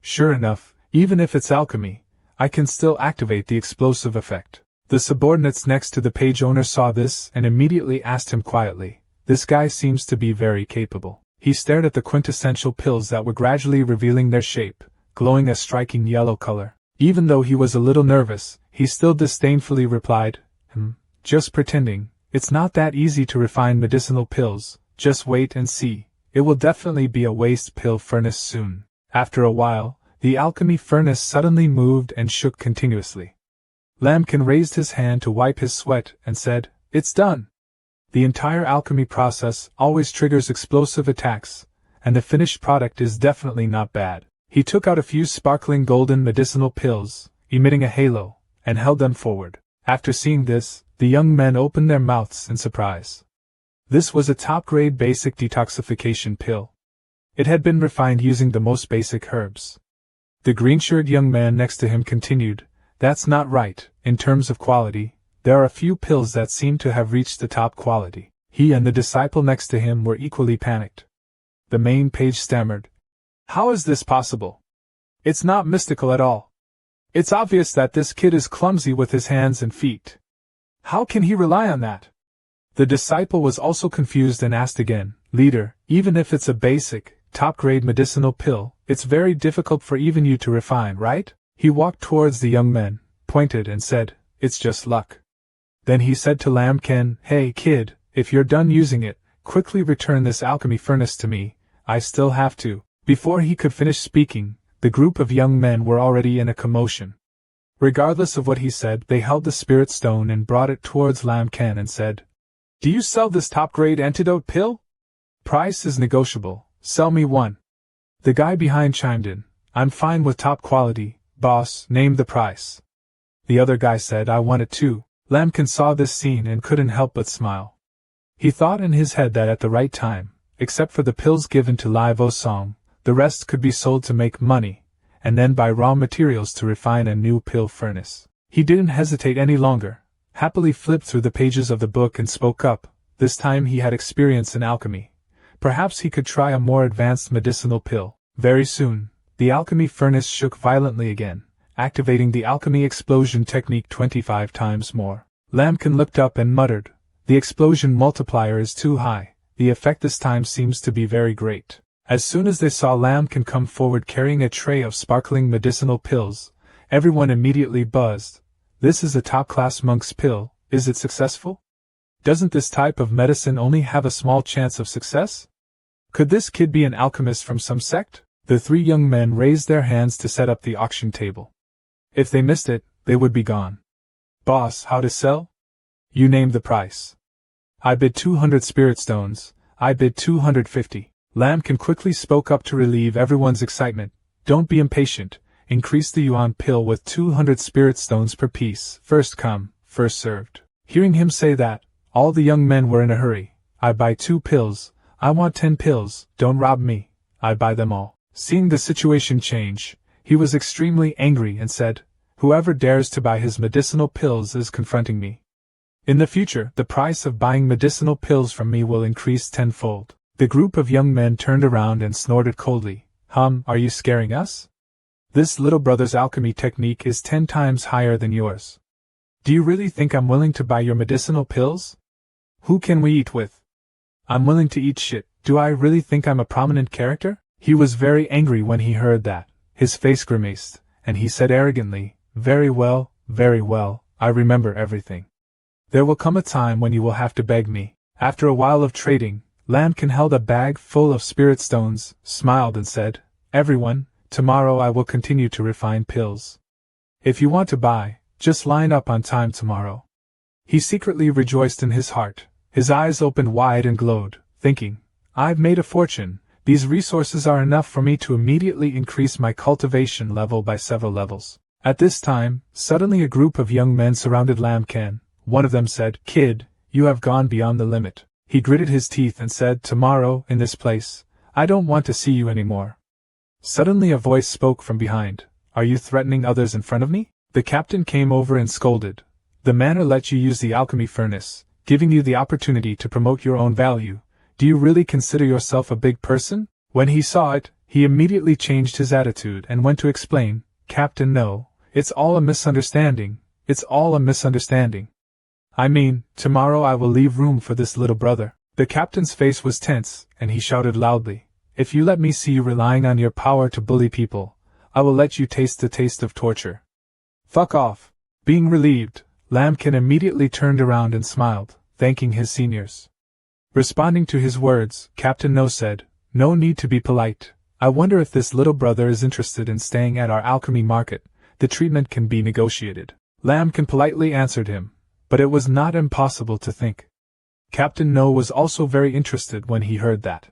Sure enough, even if it's alchemy, I can still activate the explosive effect. The subordinates next to the page owner saw this and immediately asked him quietly, this guy seems to be very capable. He stared at the quintessential pills that were gradually revealing their shape, glowing a striking yellow color. Even though he was a little nervous, he still disdainfully replied, just pretending. It's not that easy to refine medicinal pills, just wait and see. It will definitely be a waste pill furnace soon. After a while, the alchemy furnace suddenly moved and shook continuously. Lambkin raised his hand to wipe his sweat and said, it's done. The entire alchemy process always triggers explosive attacks, and the finished product is definitely not bad. He took out a few sparkling golden medicinal pills, emitting a halo, and held them forward. After seeing this, the young men opened their mouths in surprise. This was a top-grade basic detoxification pill. It had been refined using the most basic herbs. The green-shirted young man next to him continued, that's not right. In terms of quality, there are a few pills that seem to have reached the top quality. He and the disciple next to him were equally panicked. The main page stammered, how is this possible? It's not mystical at all. It's obvious that this kid is clumsy with his hands and feet. How can he rely on that? The disciple was also confused and asked again, leader, even if it's a basic, top-grade medicinal pill, it's very difficult for even you to refine, right? He walked towards the young men, pointed and said, it's just luck. Then he said to Lambkin, hey kid, if you're done using it, quickly return this alchemy furnace to me, I still have to. Before he could finish speaking, the group of young men were already in a commotion. Regardless of what he said, they held the spirit stone and brought it towards Lambkin and said, do you sell this top-grade antidote pill? Price is negotiable, sell me one. The guy behind chimed in, I'm fine with top quality, boss, name the price. The other guy said, I want it too. Lambkin saw this scene and couldn't help but smile. He thought in his head that at the right time, except for the pills given to Lai Vo Song, the rest could be sold to make money, and then buy raw materials to refine a new pill furnace. He didn't hesitate any longer, happily flipped through the pages of the book and spoke up. This time he had experience in alchemy. Perhaps he could try a more advanced medicinal pill. Very soon, the alchemy furnace shook violently again, activating the alchemy explosion technique 25 times more. Lambkin looked up and muttered, The explosion multiplier is too high, the effect this time seems to be very great. As soon as they saw Lambkin come forward carrying a tray of sparkling medicinal pills, everyone immediately buzzed. This is a top-class monk's pill, is it successful? Doesn't this type of medicine only have a small chance of success? Could this kid be an alchemist from some sect? The three young men raised their hands to set up the auction table. If they missed it, they would be gone. Boss, how to sell? You named the price. I bid 200 spirit stones, I bid 250. Lambkin quickly spoke up to relieve everyone's excitement. Don't be impatient, increase the yuan pill with 200 spirit stones per piece, first come, first served. Hearing him say that, all the young men were in a hurry. I buy 2 pills, I want 10 pills, don't rob me, I buy them all. Seeing the situation change, he was extremely angry and said, whoever dares to buy his medicinal pills is confronting me. In the future, the price of buying medicinal pills from me will increase tenfold. The group of young men turned around and snorted coldly. Are you scaring us? This little brother's alchemy technique is 10 times higher than yours. Do you really think I'm willing to buy your medicinal pills? Who can we eat with? I'm willing to eat shit. Do I really think I'm a prominent character? He was very angry when he heard that. His face grimaced, and he said arrogantly, very well, I remember everything. There will come a time when you will have to beg me. After a while of trading, Lambkin held a bag full of spirit stones, smiled and said, everyone, tomorrow I will continue to refine pills. If you want to buy, just line up on time tomorrow. He secretly rejoiced in his heart. His eyes opened wide and glowed, thinking, I've made a fortune. These resources are enough for me to immediately increase my cultivation level by several levels. At this time, suddenly a group of young men surrounded Lambkin. One of them said, Kid, you have gone beyond the limit. He gritted his teeth and said, tomorrow, in this place, I don't want to see you anymore. Suddenly a voice spoke from behind. Are you threatening others in front of me? The captain came over and scolded. The manor let you use the alchemy furnace, giving you the opportunity to promote your own value. Do you really consider yourself a big person? When he saw it, he immediately changed his attitude and went to explain, Captain, no, it's all a misunderstanding. I mean, tomorrow I will leave room for this little brother. The captain's face was tense, and he shouted loudly, if you let me see you relying on your power to bully people, I will let you taste the taste of torture. Fuck off. Being relieved, Lambkin immediately turned around and smiled, thanking his seniors. Responding to his words, Captain No said, no need to be polite. I wonder if this little brother is interested in staying at our alchemy market. The treatment can be negotiated. Lambkin politely answered him, but it was not impossible to think. Captain No was also very interested when he heard that.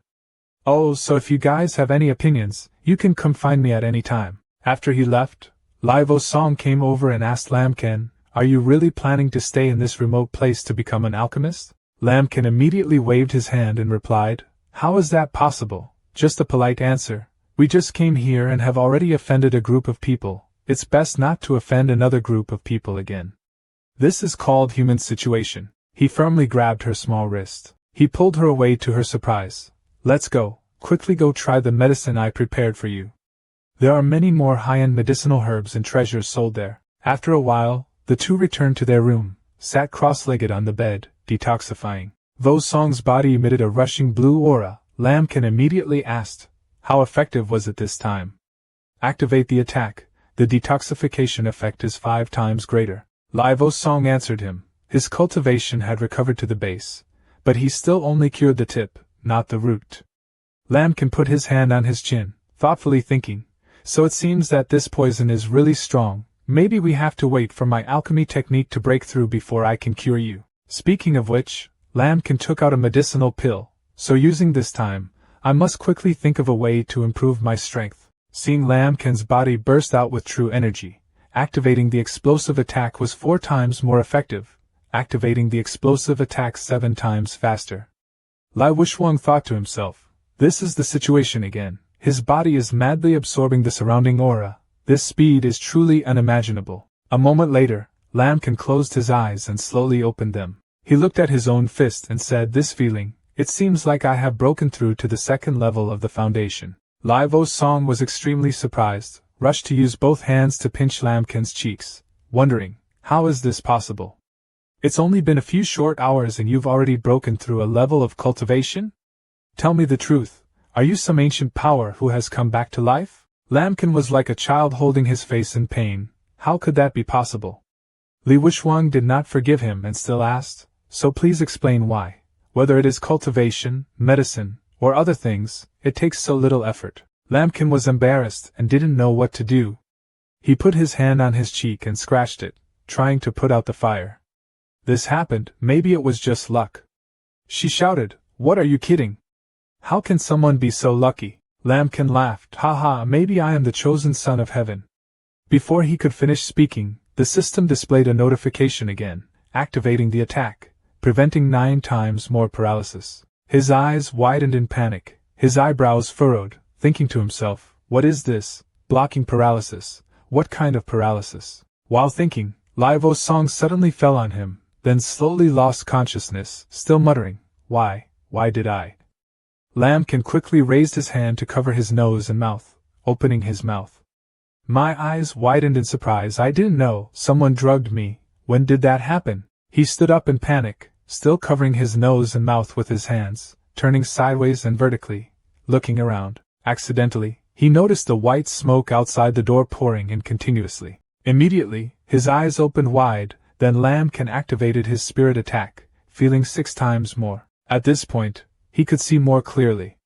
Oh, so if you guys have any opinions, you can come find me at any time. After he left, Livo Song came over and asked Lambkin, are you really planning to stay in this remote place to become an alchemist? Lambkin immediately waved his hand and replied, how is that possible? Just a polite answer. We just came here and have already offended a group of people. It's best not to offend another group of people again. This is called human situation. He firmly grabbed her small wrist. He pulled her away to her surprise. Let's go. Quickly go try the medicine I prepared for you. There are many more high-end medicinal herbs and treasures sold there. After a while, the two returned to their room, sat cross-legged on the bed, detoxifying. Vo Song's body emitted a rushing blue aura. Lambkin immediately asked, how effective was it this time? Activate the attack. The detoxification effect is 5 times greater. Livo Song answered him. His cultivation had recovered to the base, but he still only cured the tip, not the root. Lambkin put his hand on his chin, thoughtfully thinking, so it seems that this poison is really strong. Maybe we have to wait for my alchemy technique to break through before I can cure you. Speaking of which, Lambkin took out a medicinal pill, so using this time, I must quickly think of a way to improve my strength. Seeing Lambkin's body burst out with true energy, activating the explosive attack was 4 times more effective, activating the explosive attack 7 times faster. Lai Wushwang thought to himself, this is the situation again. His body is madly absorbing the surrounding aura. This speed is truly unimaginable. A moment later, Lambkin closed his eyes and slowly opened them. He looked at his own fist and said, this feeling, it seems like I have broken through to the 2nd level of the foundation. Livo Song was extremely surprised, rushed to use both hands to pinch Lambkin's cheeks, wondering, how is this possible? It's only been a few short hours and you've already broken through a level of cultivation? Tell me the truth, are you some ancient power who has come back to life? Lamkin was like a child holding his face in pain. How could that be possible? Li Wuxiang did not forgive him and still asked, so please explain why. Whether it is cultivation, medicine, or other things, it takes so little effort. Lamkin was embarrassed and didn't know what to do. He put his hand on his cheek and scratched it, trying to put out the fire. This happened, maybe it was just luck. She shouted, what are you kidding? How can someone be so lucky? Lamkin laughed, haha, maybe I am the chosen son of heaven. Before he could finish speaking, the system displayed a notification again, activating the attack, preventing 9 times more paralysis. His eyes widened in panic, his eyebrows furrowed, thinking to himself, what is this, blocking paralysis, what kind of paralysis? While thinking, Li Wuxiang suddenly fell on him, then slowly lost consciousness, still muttering, why did I? Lamkin quickly raised his hand to cover his nose and mouth, opening his mouth. My eyes widened in surprise. I didn't know, someone drugged me. When did that happen? He stood up in panic, still covering his nose and mouth with his hands, turning sideways and vertically, looking around. Accidentally, he noticed the white smoke outside the door pouring in continuously. Immediately, his eyes opened wide, then Lamkin activated his spirit attack, feeling 6 times more. At this point, he could see more clearly.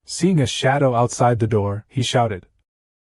Seeing a shadow outside the door, he shouted,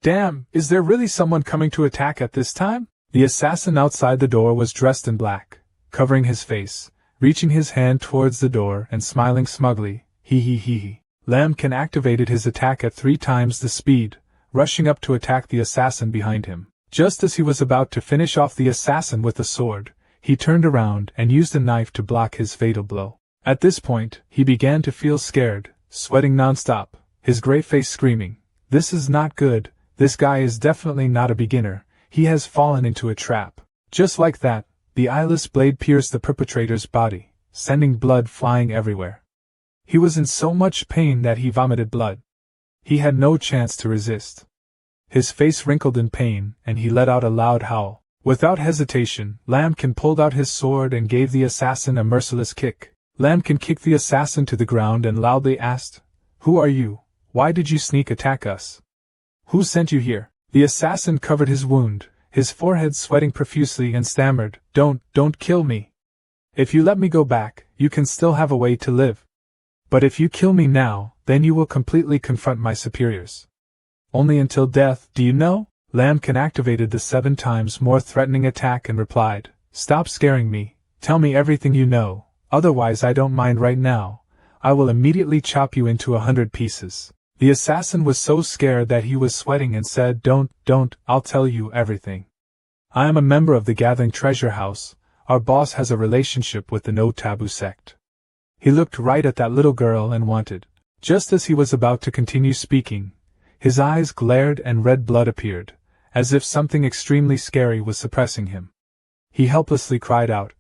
damn, is there really someone coming to attack at this time? The assassin outside the door was dressed in black, covering his face, reaching his hand towards the door and smiling smugly, he. Lamkin activated his attack at 3 times the speed, rushing up to attack the assassin behind him. Just as he was about to finish off the assassin with a sword, he turned around and used a knife to block his fatal blow. At this point, he began to feel scared, sweating non-stop, his gray face screaming, this is not good, this guy is definitely not a beginner, he has fallen into a trap. Just like that, the eyeless blade pierced the perpetrator's body, sending blood flying everywhere. He was in so much pain that he vomited blood. He had no chance to resist. His face wrinkled in pain, and he let out a loud howl. Without hesitation, Lamkin pulled out his sword and gave the assassin a merciless kick. Lamkin kicked the assassin to the ground and loudly asked, who are you? Why did you sneak attack us? Who sent you here? The assassin covered his wound, his forehead sweating profusely, and stammered, don't kill me. If you let me go back, you can still have a way to live. But if you kill me now, then you will completely confront my superiors. Only until death, do you know? Lamkin activated the 7 times more threatening attack and replied, stop scaring me, tell me everything you know, otherwise I don't mind right now, I will immediately chop you into 100 pieces. The assassin was so scared that he was sweating and said, don't, I'll tell you everything. I am a member of the Gathering Treasure House, our boss has a relationship with the No Taboo sect. He looked right at that little girl and wanted. Just as he was about to continue speaking, his eyes glared and red blood appeared, as if something extremely scary was suppressing him. He helplessly cried out,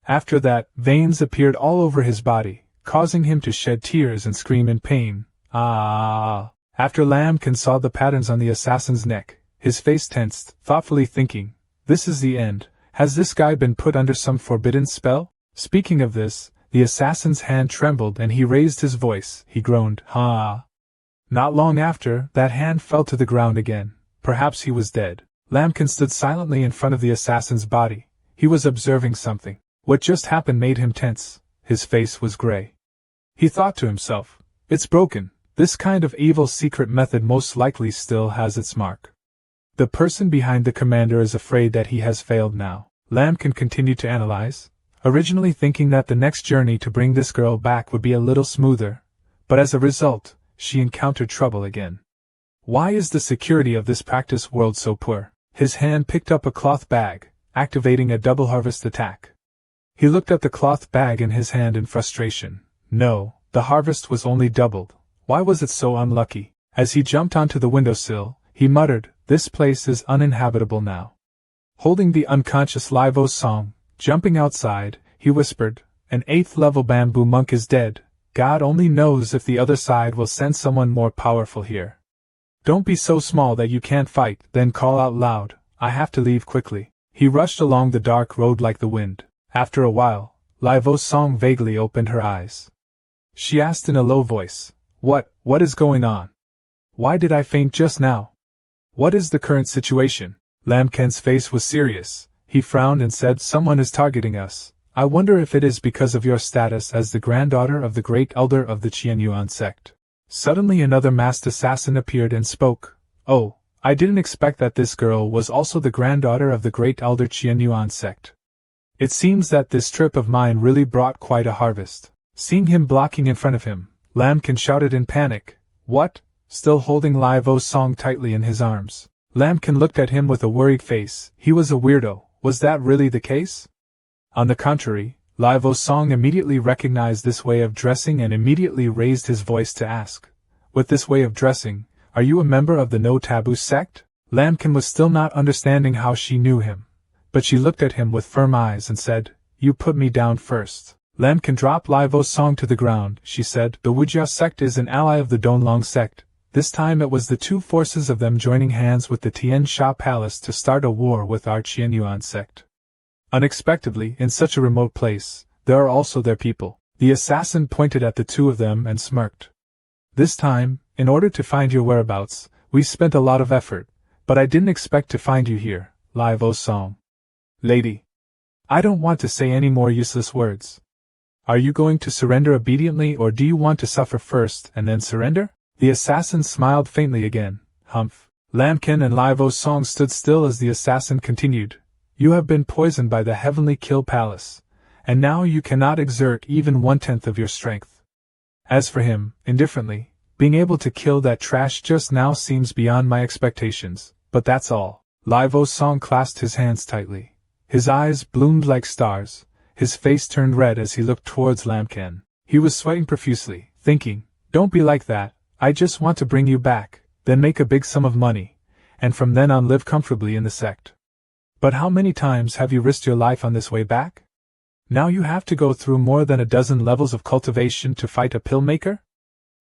After that, veins appeared all over his body, causing him to shed tears and scream in pain. Ah! After Lamkin saw the patterns on the assassin's neck, his face tensed, thoughtfully thinking, this is the end. Has this guy been put under some forbidden spell? Speaking of this, the assassin's hand trembled and he raised his voice. He groaned, "Ha!" Not long after, that hand fell to the ground again. Perhaps he was dead. Lamkin stood silently in front of the assassin's body. He was observing something. What just happened made him tense. His face was gray. He thought to himself, it's broken. This kind of evil secret method most likely still has its mark. The person behind the commander is afraid that he has failed now. Lamkin continued to analyze, originally thinking that the next journey to bring this girl back would be a little smoother, but as a result, she encountered trouble again. Why is the security of this practice world so poor? His hand picked up a cloth bag, activating a double harvest attack. He looked at the cloth bag in his hand in frustration. No, the harvest was only doubled. Why was it so unlucky? As he jumped onto the windowsill, he muttered, this place is uninhabitable now. Holding the unconscious Li Wuxiang, jumping outside, he whispered, an 8th level bamboo monk is dead. God only knows if the other side will send someone more powerful here. Don't be so small that you can't fight, then call out loud, I have to leave quickly. He rushed along the dark road like the wind. After a while, Lai Vo Song vaguely opened her eyes. She asked in a low voice, What is going on? Why did I faint just now? What is the current situation? Lam Ken's face was serious. He frowned and said, Someone is targeting us. I wonder if it is because of your status as the granddaughter of the great elder of the Qianyuan sect. Suddenly another masked assassin appeared and spoke. Oh, I didn't expect that this girl was also the granddaughter of the great elder Qianyuan sect. It seems that this trip of mine really brought quite a harvest. Seeing him blocking in front of him, Lam Ken shouted in panic, What? Still holding Lai Vo Song tightly in his arms. Lam Ken looked at him with a worried face. He was a weirdo. Was that really the case? On the contrary, Lai Vo Song immediately recognized this way of dressing and immediately raised his voice to ask, With this way of dressing, are you a member of the No Taboo sect? Lam Ken was still not understanding how she knew him, but she looked at him with firm eyes and said, You put me down first. Lam Ken dropped Lai Vo Song to the ground. She said, The Wujia sect is an ally of the Donlong sect. This time it was the two forces of them joining hands with the Tian Sha Palace to start a war with our Qianyuan sect. Unexpectedly, in such a remote place, there are also their people. The assassin pointed at the two of them and smirked. This time, in order to find your whereabouts, we spent a lot of effort, but I didn't expect to find you here, Lai Vo Song. Lady. I don't want to say any more useless words. Are you going to surrender obediently or do you want to suffer first and then surrender? The assassin smiled faintly again. Humph. Lam Ken and Lai Vo Song stood still as the assassin continued. You have been poisoned by the Heavenly Kill Palace, and now you cannot exert even 1/10 of your strength. As for him, indifferently, being able to kill that trash just now seems beyond my expectations, but that's all. Lai Vo Song clasped his hands tightly. His eyes bloomed like stars, his face turned red as he looked towards Lam Ken. He was sweating profusely, thinking, Don't be like that, I just want to bring you back, then make a big sum of money, and from then on live comfortably in the sect. But how many times have you risked your life on this way back? Now you have to go through more than a dozen levels of cultivation to fight a pill maker?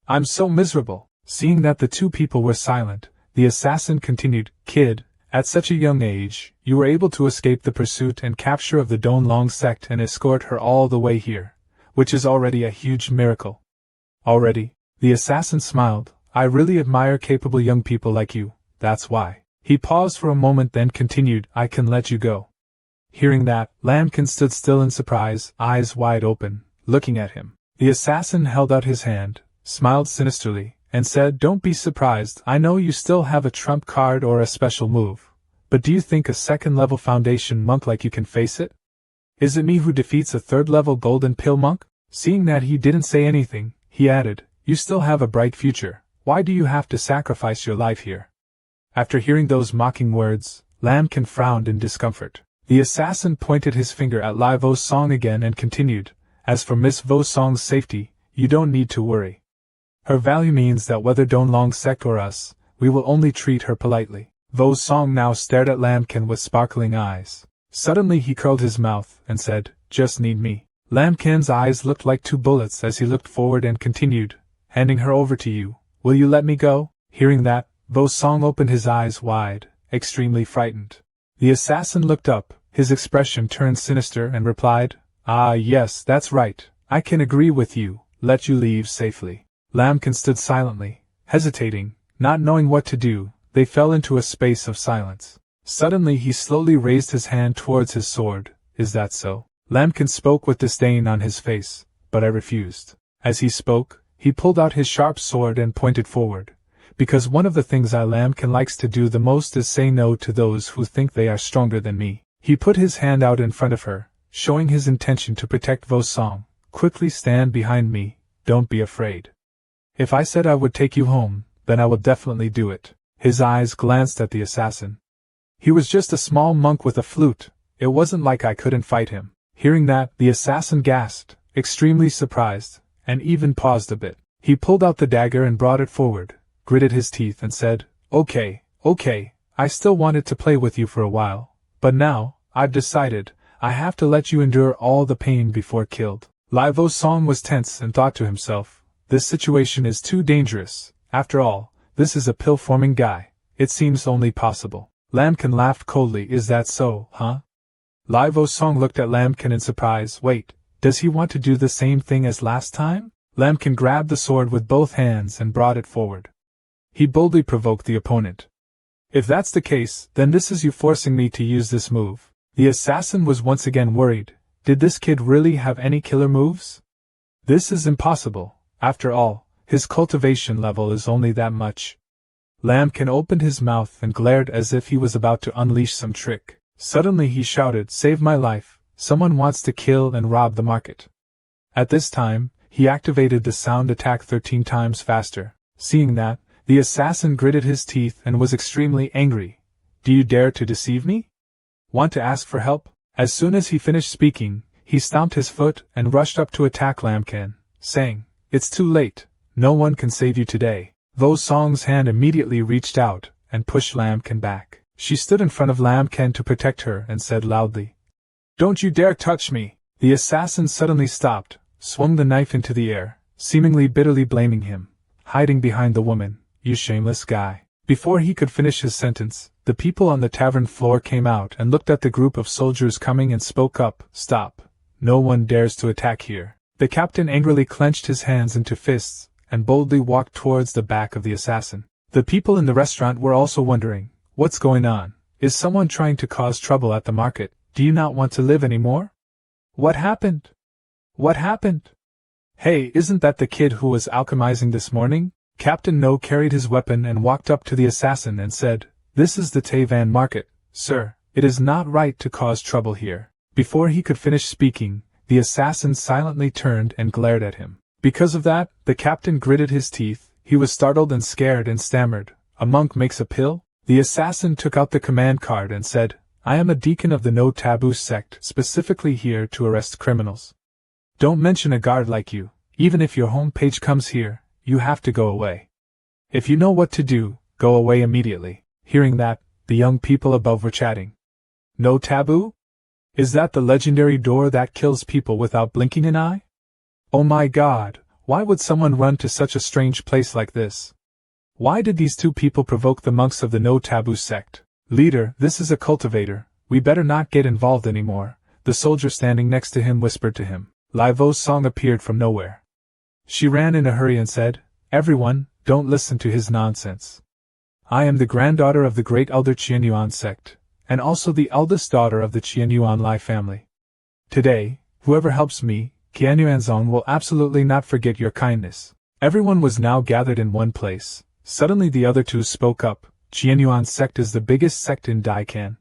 I'm so miserable. Seeing that the two people were silent, the assassin continued, Kid, at such a young age, you were able to escape the pursuit and capture of the Donlong sect and escort her all the way here, which is already a huge miracle. Already? The assassin smiled. I really admire capable young people like you, that's why. He paused for a moment then continued, I can let you go. Hearing that, Lam Ken stood still in surprise, eyes wide open, looking at him. The assassin held out his hand, smiled sinisterly, and said, Don't be surprised, I know you still have a trump card or a special move. But do you think a second-level foundation monk like you can face it? Is it me who defeats a third-level golden pill monk? Seeing that he didn't say anything, he added, You still have a bright future, why do you have to sacrifice your life here? After hearing those mocking words, Lam Ken frowned in discomfort. The assassin pointed his finger at Lai Vo Song again and continued, As for Miss Vo Song's safety, you don't need to worry. Her value means that whether Donlong sect or us, we will only treat her politely. Vo Song now stared at Lam Ken with sparkling eyes. Suddenly he curled his mouth and said, Just need me. Lam Ken's eyes looked like two bullets as he looked forward and continued, Handing her over to you. Will you let me go? Hearing that, Vo Song opened his eyes wide, extremely frightened. The assassin looked up, his expression turned sinister and replied, Ah yes, that's right, I can agree with you, let you leave safely. Lam Ken stood silently, hesitating, not knowing what to do. They fell into a space of silence. Suddenly he slowly raised his hand towards his sword. Is that so? Lam Ken spoke with disdain on his face, but I refused. As he spoke, he pulled out his sharp sword and pointed forward. Because one of the things Lam Ken likes to do the most is say no to those who think they are stronger than me. He put his hand out in front of her, showing his intention to protect Vo Song. Quickly stand behind me, don't be afraid. If I said I would take you home, then I will definitely do it. His eyes glanced at the assassin. He was just a small monk with a flute, it wasn't like I couldn't fight him. Hearing that, the assassin gasped, extremely surprised, and even paused a bit. He pulled out the dagger and brought it forward, gritted his teeth and said, Okay, I still wanted to play with you for a while, but now, I've decided, I have to let you endure all the pain before killed. Lai Vo Song was tense and thought to himself, This situation is too dangerous, after all, this is a pill-forming guy, it seems only possible. Lam Ken laughed coldly, Is that so, huh? Lai Vo Song looked at Lambkin in surprise. Wait, does he want to do the same thing as last time? Lambkin grabbed the sword with both hands and brought it forward. He boldly provoked the opponent. If that's the case, then this is you forcing me to use this move. The assassin was once again worried. Did this kid really have any killer moves? This is impossible. After all, his cultivation level is only that much. Lambkin opened his mouth and glared as if he was about to unleash some trick. Suddenly he shouted, "Save my life, someone wants to kill and rob the market." At this time, he activated the sound attack 13 times faster. Seeing that, the assassin gritted his teeth and was extremely angry. "Do you dare to deceive me? Want to ask for help?" As soon as he finished speaking, he stomped his foot and rushed up to attack Lambkin, saying, "It's too late, no one can save you today." Vo Song's hand immediately reached out and pushed Lambkin back. She stood in front of Lambkin to protect her and said loudly, "Don't you dare touch me!" The assassin suddenly stopped, swung the knife into the air, seemingly bitterly blaming him, hiding behind the woman. "You shameless guy." Before he could finish his sentence, the people on the tavern floor came out and looked at the group of soldiers coming and spoke up, "Stop. No one dares to attack here." The captain angrily clenched his hands into fists and boldly walked towards the back of the assassin. The people in the restaurant were also wondering, "What's going on? Is someone trying to cause trouble at the market? Do you not want to live anymore? What happened? What happened? Hey, isn't that the kid who was alchemizing this morning?" Captain No carried his weapon and walked up to the assassin and said, "This is the Taiwan market, sir. It is not right to cause trouble here." Before he could finish speaking, the assassin silently turned and glared at him. Because of that, the captain gritted his teeth. He was startled and scared and stammered, "A monk makes a pill?" The assassin took out the command card and said, "I am a deacon of the No Taboo sect, specifically here to arrest criminals. Don't mention a guard like you. Even if your home page comes here, you have to go away. If you know what to do, go away immediately." Hearing that, the young people above were chatting. "No taboo? Is that the legendary door that kills people without blinking an eye? Oh my god, why would someone run to such a strange place like this? Why did these two people provoke the monks of the No Taboo sect? Leader, this is a cultivator, we better not get involved anymore," the soldier standing next to him whispered to him. Lai Vo Song appeared from nowhere. She ran in a hurry and said, "Everyone, don't listen to his nonsense. I am the granddaughter of the great elder Qianyuan sect, and also the eldest daughter of the Qianyuan Lai family. Today, whoever helps me, Qianyuanzong, will absolutely not forget your kindness." Everyone was now gathered in one place. Suddenly the other two spoke up. "Qianyuan sect is the biggest sect in Daikan."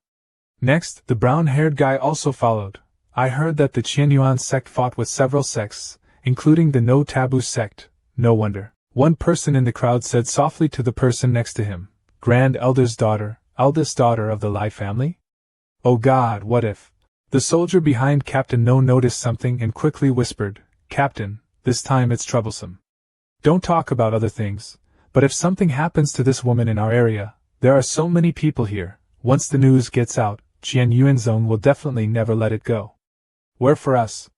Next, the brown-haired guy also followed. "I heard that the Qianyuan sect fought with several sects, including the No Taboo sect. No wonder." One person in the crowd said softly to the person next to him, "Grand Elder's daughter, eldest daughter of the Lai family? Oh god, what if?" The soldier behind Captain No noticed something and quickly whispered, "Captain, this time it's troublesome. Don't talk about other things, but if something happens to this woman in our area, there are so many people here, once the news gets out, Qian Yuanzong will definitely never let it go. Where for us?"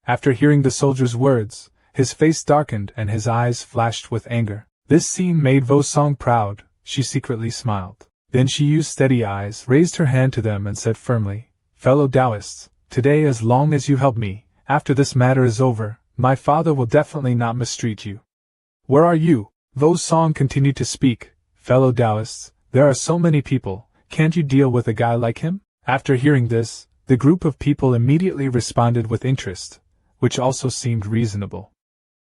After hearing the soldier's words, his face darkened and his eyes flashed with anger. This scene made Vo Song proud. She secretly smiled. Then she used steady eyes, raised her hand to them and said firmly, "Fellow Taoists, today as long as you help me, after this matter is over, my father will definitely not mistreat you. Where are you?" Vo Song continued to speak, "Fellow Taoists, there are so many people, can't you deal with a guy like him?" After hearing this, the group of people immediately responded with interest, which also seemed reasonable.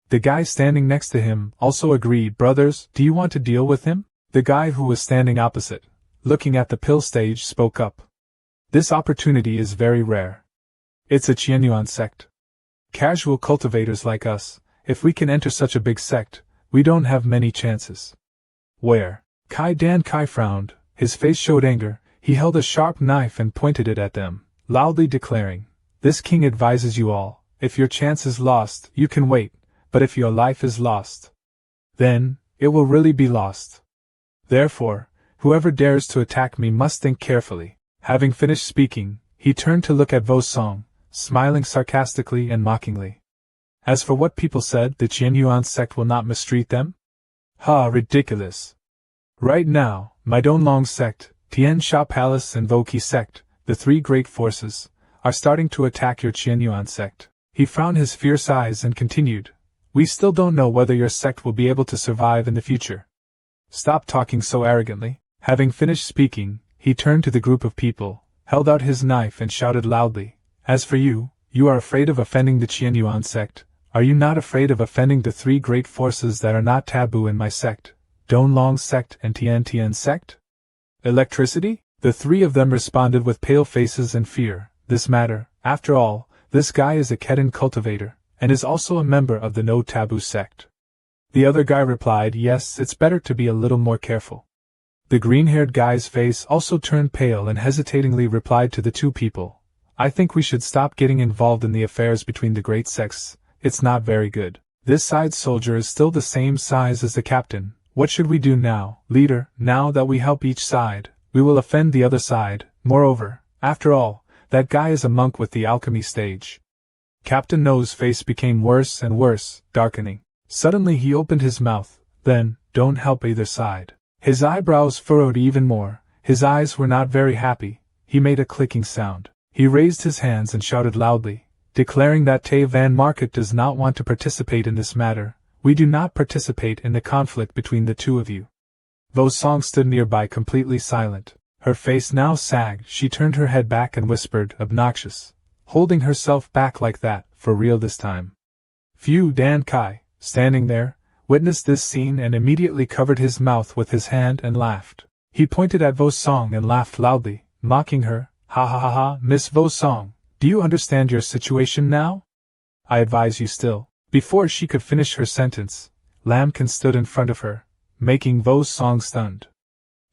The guy standing next to him also agreed. "Brothers, do you want to deal with him?" The guy who was standing opposite, looking at the pill stage, spoke up. "This opportunity is very rare. It's a Qianyuan sect. Casual cultivators like us, if we can enter such a big sect, we don't have many chances." "Where?" Kai Dan Kai frowned, his face showed anger. He held a sharp knife and pointed it at them, loudly declaring, "This king advises you all, if your chance is lost, you can wait, but if your life is lost, then, it will really be lost. Therefore, whoever dares to attack me must think carefully." Having finished speaking, he turned to look at Vo Song, smiling sarcastically and mockingly. "As for what people said, the Qianyuan sect will not mistreat them? Ha, ridiculous. Right now, my Donlong sect, Tian Sha Palace and Voki sect, the three great forces, are starting to attack your Qianyuan sect. He frowned his fierce eyes and continued, we still don't know whether your sect will be able to survive in the future. Stop talking so arrogantly. Having finished speaking, he turned to the group of people, held out his knife and shouted loudly, as for you, you are afraid of offending the Qianyuan sect. Are you not afraid of offending the three great forces that are not taboo in my sect, Donlong sect and Tian sect? Electricity? The three of them responded with pale faces and fear. This matter, after all, this guy is a Ketan cultivator, and is also a member of the no taboo sect. The other guy replied, yes, it's better to be a little more careful. The green-haired guy's face also turned pale and hesitatingly replied to the two people, I think we should stop getting involved in the affairs between the great sects, it's not very good. This side soldier is still the same size as the captain. What should we do now, leader? Now that we help each side, we will offend the other side. Moreover, after all, that guy is a monk with the alchemy stage. Captain No's face became worse and worse, darkening. Suddenly he opened his mouth, then, don't help either side. His eyebrows furrowed even more, his eyes were not very happy, he made a clicking sound. He raised his hands and shouted loudly, declaring that Tay Van Market does not want to participate in this matter. We do not participate in the conflict between the two of you. Vo Song stood nearby completely silent. Her face now sagged, she turned her head back and whispered, obnoxious. Holding herself back like that, for real this time. Phew, Dan Kai, standing there, witnessed this scene and immediately covered his mouth with his hand and laughed. He pointed at Vo Song and laughed loudly, mocking her, ha ha ha ha, Miss Vo Song, do you understand your situation now? I advise you still. Before she could finish her sentence, Lambkin stood in front of her, making Vo Song stunned.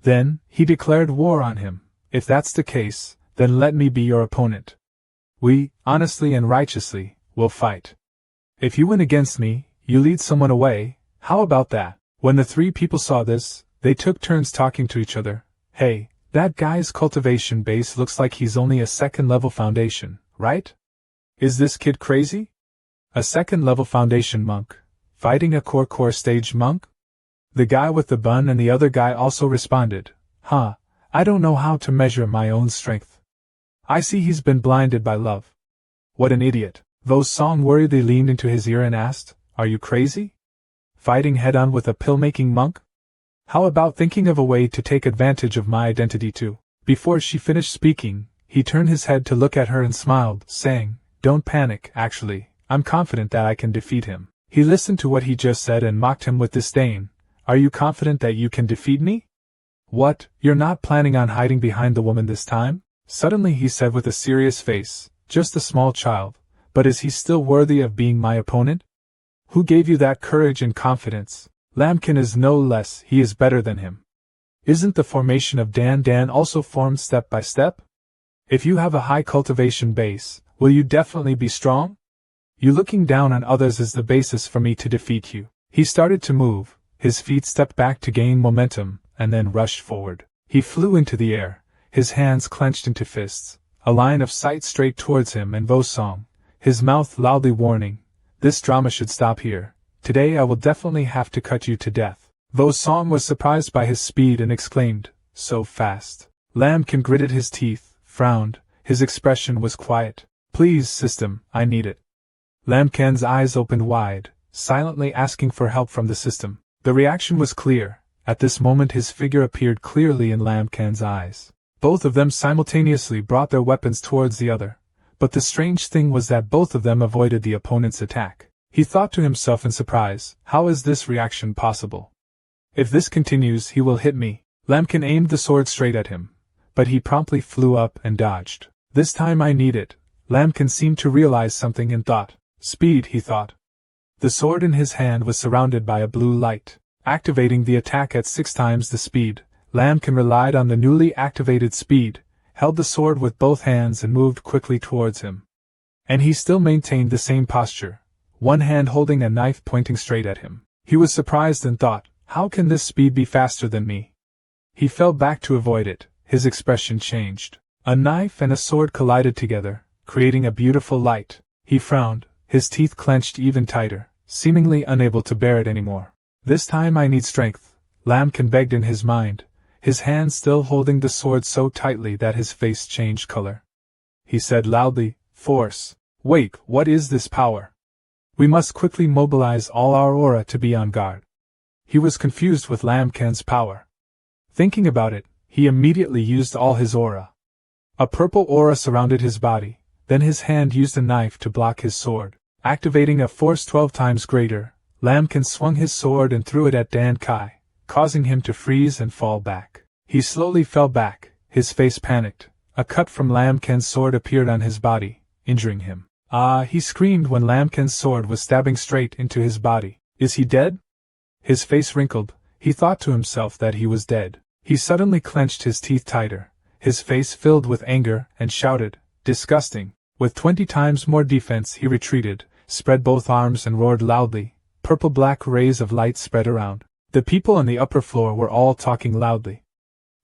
Then, he declared war on him. If that's the case, then let me be your opponent. We, honestly and righteously, will fight. If you win against me, you lead someone away, how about that? When the three people saw this, they took turns talking to each other. Hey, that guy's cultivation base looks like he's only a second-level foundation, right? Is this kid crazy? A second-level foundation monk, fighting a core stage monk? The guy with the bun and the other guy also responded, I don't know how to measure my own strength. I see he's been blinded by love. What an idiot. Vo Song worriedly leaned into his ear and asked, are you crazy? Fighting head-on with a pill-making monk? How about thinking of a way to take advantage of my identity too? Before she finished speaking, he turned his head to look at her and smiled, saying, don't panic, actually, I'm confident that I can defeat him. He listened to what he just said and mocked him with disdain. Are you confident that you can defeat me? What, you're not planning on hiding behind the woman this time? Suddenly he said with a serious face, just a small child, but is he still worthy of being my opponent? Who gave you that courage and confidence? Lambkin is no less, he is better than him. Isn't the formation of Dan also formed step by step? If you have a high cultivation base, will you definitely be strong? You looking down on others is the basis for me to defeat you. He started to move, his feet stepped back to gain momentum, and then rushed forward. He flew into the air, his hands clenched into fists, a line of sight straight towards him and Vo Song, his mouth loudly warning, this drama should stop here. Today I will definitely have to cut you to death. Vo Song was surprised by his speed and exclaimed, so fast. Lambkin gritted his teeth, frowned, his expression was quiet. Please, system, I need it. Lambkin's eyes opened wide, silently asking for help from the system. The reaction was clear. At this moment his figure appeared clearly in Lambkin's eyes. Both of them simultaneously brought their weapons towards the other, but the strange thing was that both of them avoided the opponent's attack. He thought to himself in surprise, how is this reaction possible? If this continues he will hit me. Lambkin aimed the sword straight at him, but he promptly flew up and dodged. This time I need it. Lambkin seemed to realize something and thought. Speed, he thought. The sword in his hand was surrounded by a blue light. Activating the attack at 6 times the speed, Lambkin relied on the newly activated speed, held the sword with both hands and moved quickly towards him. And he still maintained the same posture, one hand holding a knife pointing straight at him. He was surprised and thought, how can this speed be faster than me? He fell back to avoid it, his expression changed. A knife and a sword collided together, creating a beautiful light. He frowned, his teeth clenched even tighter, seemingly unable to bear it anymore. This time I need strength, Lambkin begged in his mind, his hand still holding the sword so tightly that his face changed color. he said loudly, force. Wait, what is this power? We must quickly mobilize all our aura to be on guard. He was confused with Lamkan's power. Thinking about it, he immediately used all his aura. A purple aura surrounded his body, then his hand used a knife to block his sword. Activating a force 12 times greater, Lamkan swung his sword and threw it at Dan Kai, causing him to freeze and fall back. He slowly fell back, his face panicked. A cut from Lamkan's sword appeared on his body, injuring him. Ah, he screamed when Lamkan's sword was stabbing straight into his body. Is he dead? His face wrinkled, he thought to himself that he was dead. He suddenly clenched his teeth tighter, his face filled with anger, and shouted, disgusting. With 20 times more defense he retreated, spread both arms and roared loudly. Purple-black rays of light spread around. The people on the upper floor were all talking loudly.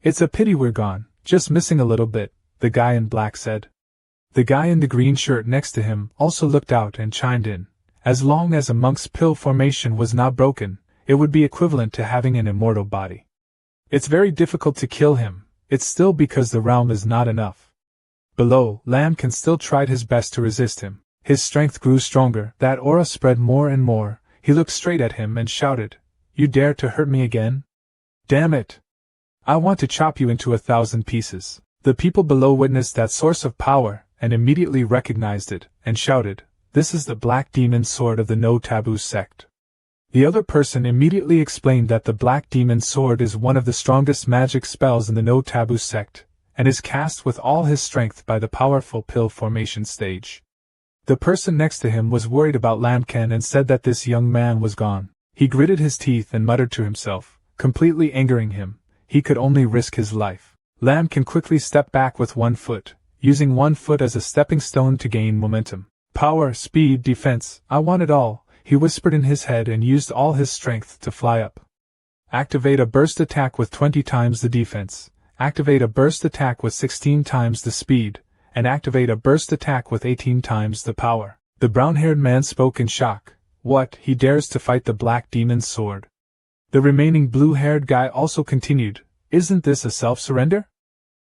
It's a pity we're gone, just missing a little bit, the guy in black said. The guy in the green shirt next to him also looked out and chimed in. As long as a monk's pill formation was not broken, it would be equivalent to having an immortal body. It's very difficult to kill him, it's still because the realm is not enough. Below, Lamkan still tried his best to resist him. His strength grew stronger, that aura spread more and more. He looked straight at him and shouted, You dare to hurt me again? Damn it! I want to chop you into 1,000 pieces. The people below witnessed that source of power, and immediately recognized it, and shouted, This is the Black Demon Sword of the No Taboo sect. The other person immediately explained that the Black Demon Sword is one of the strongest magic spells in the No Taboo sect, and is cast with all his strength by the powerful pill formation stage. The person next to him was worried about Lamkan and said that this young man was gone. He gritted his teeth and muttered to himself, completely angering him. He could only risk his life. Lamkan quickly stepped back with one foot, using one foot as a stepping stone to gain momentum. Power, speed, defense, I want it all, he whispered in his head and used all his strength to fly up. Activate a burst attack with 20 times the defense. Activate a burst attack with 16 times the speed, and activate a burst attack with 18 times the power. The brown-haired man spoke in shock. What, he dares to fight the Black Demon's sword? The remaining blue-haired guy also continued, Isn't this a self-surrender?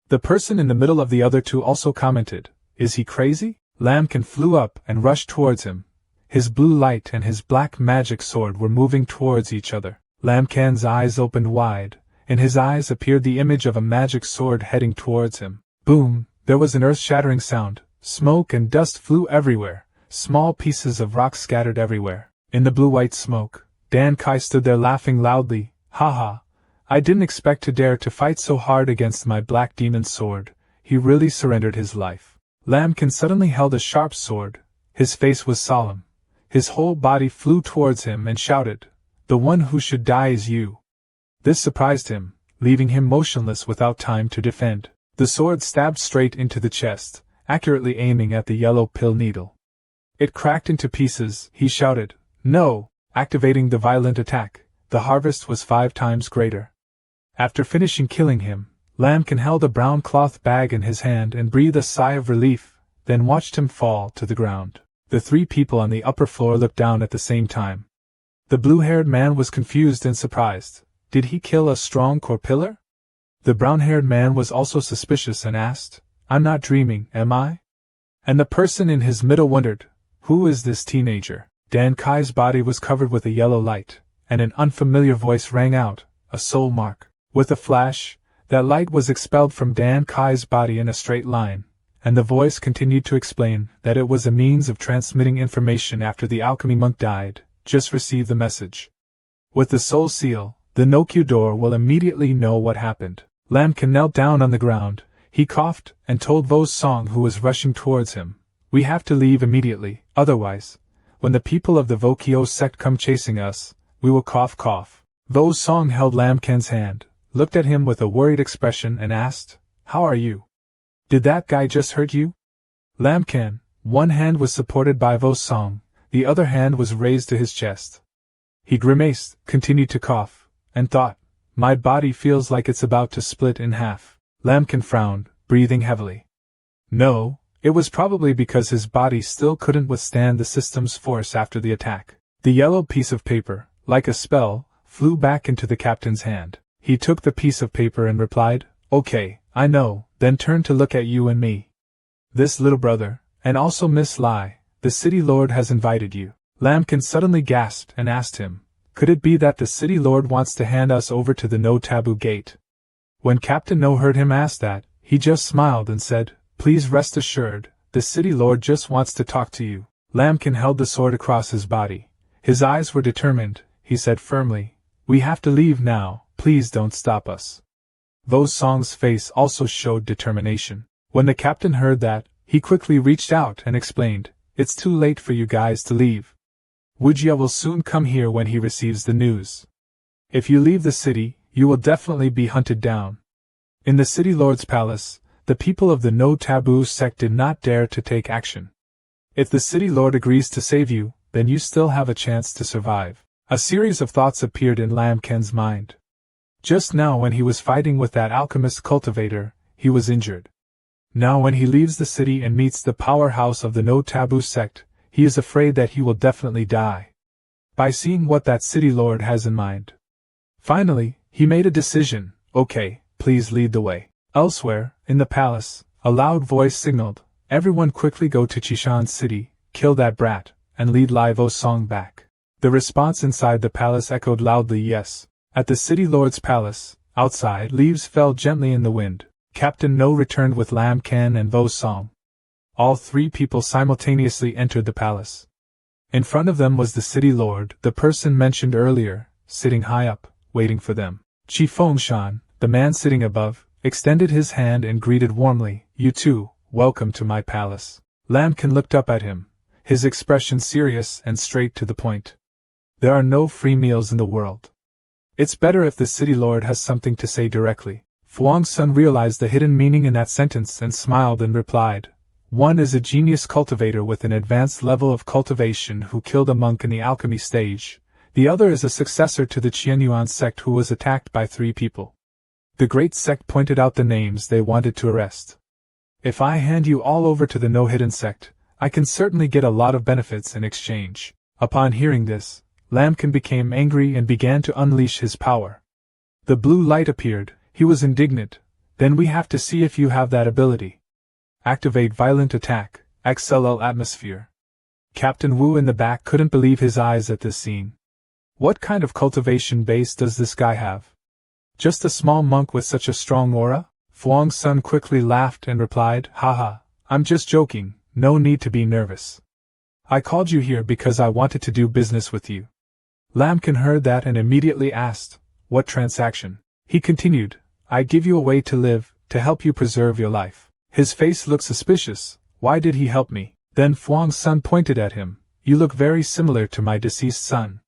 The person in the middle of the other two also commented, Is he crazy? Lamkan flew up and rushed towards him. His blue light and his black magic sword were moving towards each other. Lamkan's eyes opened wide. In his eyes appeared the image of a magic sword heading towards him. Boom! There was an earth-shattering sound. Smoke and dust flew everywhere. Small pieces of rock scattered everywhere. In the blue-white smoke, Dan Kai stood there laughing loudly. Ha ha! I didn't expect to dare to fight so hard against my Black Demon's sword. He really surrendered his life. Lamkan suddenly held a sharp sword. His face was solemn. His whole body flew towards him and shouted, The one who should die is you. This surprised him, leaving him motionless without time to defend. The sword stabbed straight into the chest, accurately aiming at the yellow pill needle. It cracked into pieces. He shouted, No! Activating the violent attack. The harvest was 5 times greater. After finishing killing him, Lamkan held a brown cloth bag in his hand and breathed a sigh of relief, then watched him fall to the ground. The 3 people on the upper floor looked down at the same time. The blue-haired man was confused and surprised. Did he kill a strong core pillar? The brown-haired man was also suspicious and asked, I'm not dreaming, am I? And the person in his middle wondered, Who is this teenager? Dan Kai's body was covered with a yellow light, and an unfamiliar voice rang out, a soul mark. With a flash, that light was expelled from Dan Kai's body in a straight line, and the voice continued to explain that it was a means of transmitting information after the alchemy monk died. Just receive the message. With the soul seal, the no-Q door will immediately know what happened. Lamkan knelt down on the ground. He coughed and told Vo Song, who was rushing towards him, We have to leave immediately, otherwise, when the people of the Vokyo sect come chasing us, we will cough. Vo Song held Lamkan's hand, looked at him with a worried expression and asked, How are you? Did that guy just hurt you? Lamkan, one hand was supported by Vo Song, the other hand was raised to his chest. He grimaced, continued to cough, and thought, My body feels like it's about to split in half. Lamkan frowned, breathing heavily. No, it was probably because his body still couldn't withstand the system's force after the attack. The yellow piece of paper, like a spell, flew back into the captain's hand. He took the piece of paper and replied, Okay, I know, then turned to look at you and me. This little brother, and also Miss Lai, the city lord has invited you. Lambkin suddenly gasped and asked him, could it be that the city lord wants to hand us over to the no taboo gate? When Captain No heard him ask that, he just smiled and said, please rest assured, the city lord just wants to talk to you. Lambkin held the sword across his body. His eyes were determined. He said firmly, we have to leave now, please don't stop us. Vo Song's face also showed determination. When the captain heard that, he quickly reached out and explained, it's too late for you guys to leave. Wujia will soon come here when he receives the news. If you leave the city, you will definitely be hunted down. In the city lord's palace, the people of the no taboo sect did not dare to take action. If the city lord agrees to save you, then you still have a chance to survive. A series of thoughts appeared in Lambkin's mind. Just now when he was fighting with that alchemist cultivator, he was injured. Now when he leaves the city and meets the powerhouse of the no taboo sect, he is afraid that he will definitely die. By seeing what that city lord has in mind. Finally, he made a decision. Okay, please lead the way. Elsewhere, in the palace, a loud voice signaled, everyone quickly go to Chishan City, kill that brat, and lead Lai Vo Song back. The response inside the palace echoed loudly yes. At the city lord's palace, outside leaves fell gently in the wind. Captain No returned with Lam Can and Vo Song. All three people simultaneously entered the palace. In front of them was the city lord, the person mentioned earlier, sitting high up, waiting for them. Chi Fengshan, the man sitting above, extended his hand and greeted warmly, you too, welcome to my palace. Lamkin looked up at him, his expression serious and straight to the point. There are no free meals in the world. It's better if the city lord has something to say directly. Fuang Sun realized the hidden meaning in that sentence and smiled and replied, one is a genius cultivator with an advanced level of cultivation who killed a monk in the alchemy stage. The other is a successor to the Qianyuan sect who was attacked by 3 people. The great sect pointed out the names they wanted to arrest. If I hand you all over to the no hidden sect, I can certainly get a lot of benefits in exchange. Upon hearing this, Lamkin became angry and began to unleash his power. The blue light appeared, he was indignant. Then we have to see if you have that ability. Activate violent attack, XLL atmosphere. Captain Wu in the back couldn't believe his eyes at this scene. What kind of cultivation base does this guy have? Just a small monk with such a strong aura? Fuang Sun quickly laughed and replied, haha, I'm just joking, no need to be nervous. I called you here because I wanted to do business with you. Lamkin heard that and immediately asked, what transaction? He continued, I give you a way to live, to help you preserve your life. His face looked suspicious. Why did he help me? Then Fuang Sun pointed at him. You look very similar to my deceased son.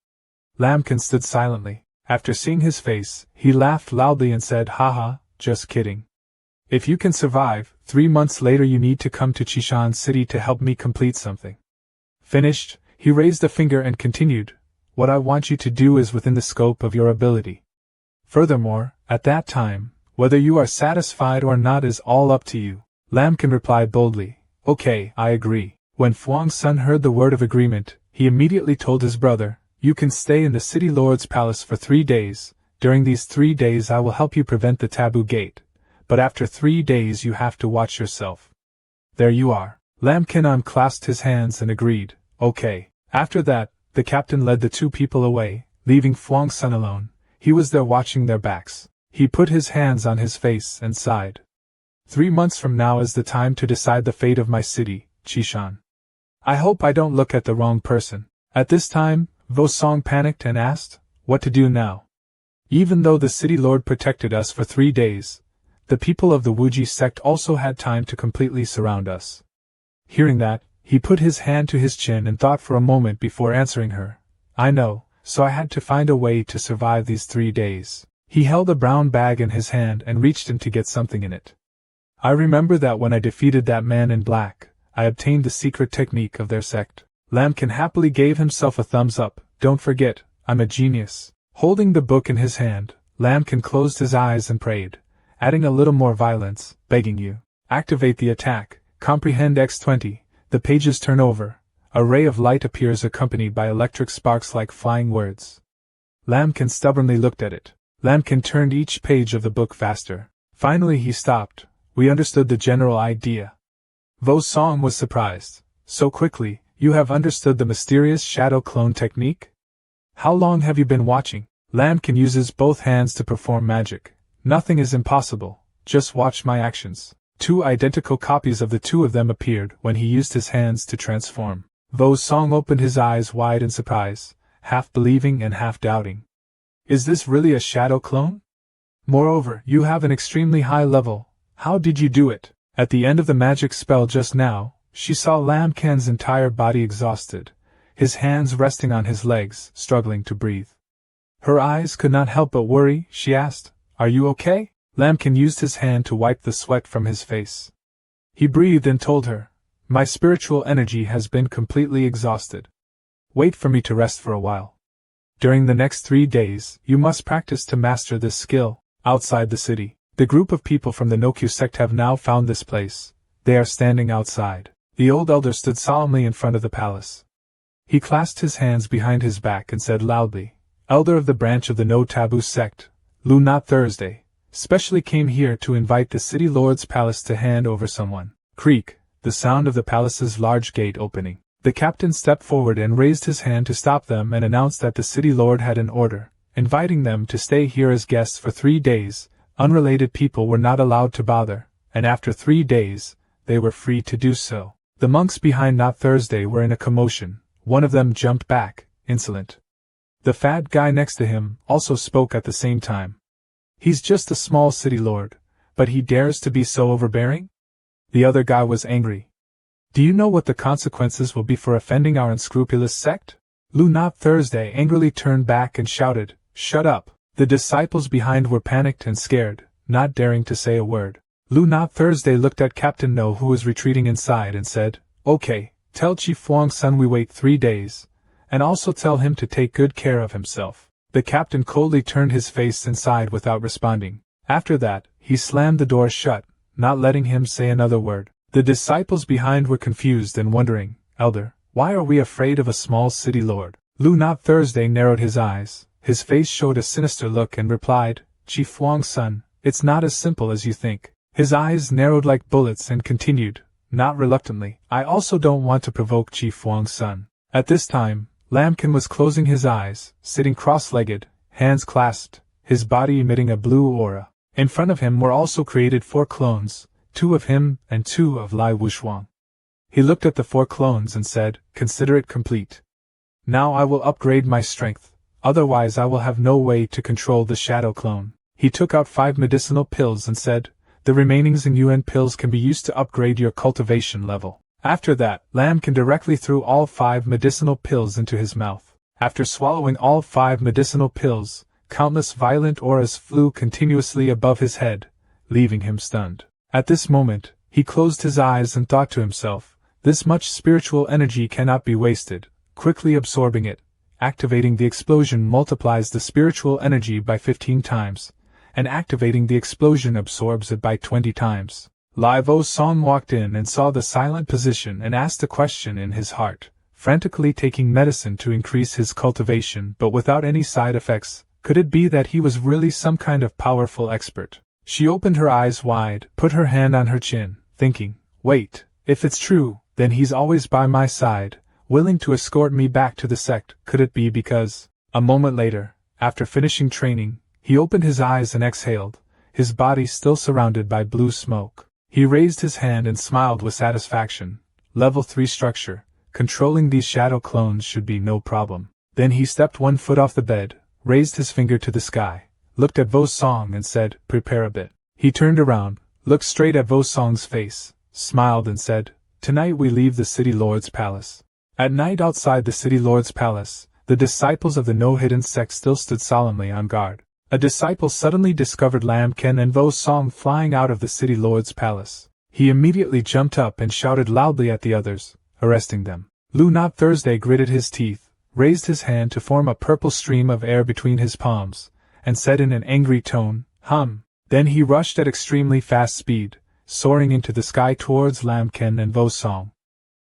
Lamkin stood silently. After seeing his face, he laughed loudly and said, haha, just kidding. If you can survive, 3 months later you need to come to Chishan City to help me complete something. Finished, he raised a finger and continued, what I want you to do is within the scope of your ability. Furthermore, at that time, whether you are satisfied or not is all up to you. Lamkin replied boldly, okay, I agree. When Fuang Sun heard the word of agreement, he immediately told his brother, you can stay in the city lord's palace for 3 days. During these 3 days I will help you prevent the taboo gate. But after 3 days you have to watch yourself. There you are. Lamkin unclasped his hands and agreed, okay. After that, the captain led the 2 people away, leaving Fuang Sun alone. He was there watching their backs. He put his hands on his face and sighed. 3 months from now is the time to decide the fate of my city, Chishan. I hope I don't look at the wrong person. At this time, Vo Song panicked and asked, what to do now? Even though the city lord protected us for 3 days, the people of the Wuji sect also had time to completely surround us. Hearing that, he put his hand to his chin and thought for a moment before answering her. I know, so I had to find a way to survive these 3 days. He held a brown bag in his hand and reached in to get something in it. I remember that when I defeated that man in black, I obtained the secret technique of their sect. Lamkin happily gave himself a thumbs up. Don't forget, I'm a genius. Holding the book in his hand, Lamkin closed his eyes and prayed, adding a little more violence, begging you. Activate the attack, comprehend X20, the pages turn over. A ray of light appears accompanied by electric sparks like flying words. Lamkin stubbornly looked at it. Lamkin turned each page of the book faster. Finally he stopped. We understood the general idea. Vo Song was surprised. So quickly, you have understood the mysterious shadow clone technique? How long have you been watching? Lambkin uses both hands to perform magic. Nothing is impossible, just watch my actions. 2 identical copies of the 2 of them appeared when he used his hands to transform. Vo Song opened his eyes wide in surprise, half believing and half doubting. Is this really a shadow clone? Moreover, you have an extremely high level. How did you do it? At the end of the magic spell just now, she saw Lambkin's entire body exhausted, his hands resting on his legs, struggling to breathe. Her eyes could not help but worry. She asked, "Are you okay?" Lambkin used his hand to wipe the sweat from his face. He breathed and told her, "My spiritual energy has been completely exhausted. Wait for me to rest for a while. During the next 3 days, you must practice to master this skill." Outside the city, the group of people from the Nokyu sect have now found this place. They are standing outside. The old elder stood solemnly in front of the palace. He clasped his hands behind his back and said loudly, "Elder of the branch of the No Taboo sect, Lu Not Thursday, specially came here to invite the city lord's palace to hand over someone." Creak, the sound of the palace's large gate opening. The captain stepped forward and raised his hand to stop them and announced that the city lord had an order, inviting them to stay here as guests for 3 days. Unrelated people were not allowed to bother, and after 3 days, they were free to do so. The monks behind Not Thursday were in a commotion. One of them jumped back, insolent. The fat guy next to him also spoke at the same time. "He's just a small city lord, but he dares to be so overbearing?" The other guy was angry. "Do you know what the consequences will be for offending our unscrupulous sect?" Lu Not Thursday angrily turned back and shouted, "Shut up!" The disciples behind were panicked and scared, not daring to say a word. Lu Not Thursday looked at Captain No, who was retreating inside, and said, "Okay, tell Chief Wang's son we wait 3 days, and also tell him to take good care of himself." The captain coldly turned his face inside without responding. After that, he slammed the door shut, not letting him say another word. The disciples behind were confused and wondering, "Elder, why are we afraid of a small city lord?" Lu Not Thursday narrowed his eyes, his face showed a sinister look and replied, "Chief Wang's son, it's not as simple as you think." His eyes narrowed like bullets and continued, not reluctantly, "I also don't want to provoke Chief Wang's son." At this time, Lambkin was closing his eyes, sitting cross-legged, hands clasped, his body emitting a blue aura. In front of him were also created 4 clones, 2 of him and 2 of Lai Wuxuang. He looked at the 4 clones and said, "Consider it complete. Now I will upgrade my strength, otherwise I will have no way to control the shadow clone." He took out 5 medicinal pills and said, "The remaining Xingyuan pills can be used to upgrade your cultivation level." After that, Lambkin directly threw all 5 medicinal pills into his mouth. After swallowing all 5 medicinal pills, countless violent auras flew continuously above his head, leaving him stunned. At this moment, he closed his eyes and thought to himself, "This much spiritual energy cannot be wasted." Quickly absorbing it, activating the explosion multiplies the spiritual energy by 15 times, and activating the explosion absorbs it by 20 times. Lai Vo Song walked in and saw the silent position and asked a question in his heart, frantically taking medicine to increase his cultivation but without any side effects. Could it be that he was really some kind of powerful expert? She opened her eyes wide, put her hand on her chin, thinking, "Wait, if it's true, then he's always by my side, willing to escort me back to the sect. Could it be because—" A moment later, after finishing training, he opened his eyes and exhaled, his body still surrounded by blue smoke. He raised his hand and smiled with satisfaction. Level 3 structure, controlling these shadow clones should be no problem. Then he stepped 1 foot off the bed, raised his finger to the sky, looked at Vo Song and said, "Prepare a bit." He turned around, looked straight at Vo Song's face, smiled and said, "Tonight we leave the city lord's palace." At night outside the city lord's palace, the disciples of the No Hidden sect still stood solemnly on guard. A disciple suddenly discovered Lambkin and Vo Song flying out of the city lord's palace. He immediately jumped up and shouted loudly at the others, arresting them. Lu Not Thursday gritted his teeth, raised his hand to form a purple stream of air between his palms, and said in an angry tone, "Hum." Then he rushed at extremely fast speed, soaring into the sky towards Lambkin and Vo Song.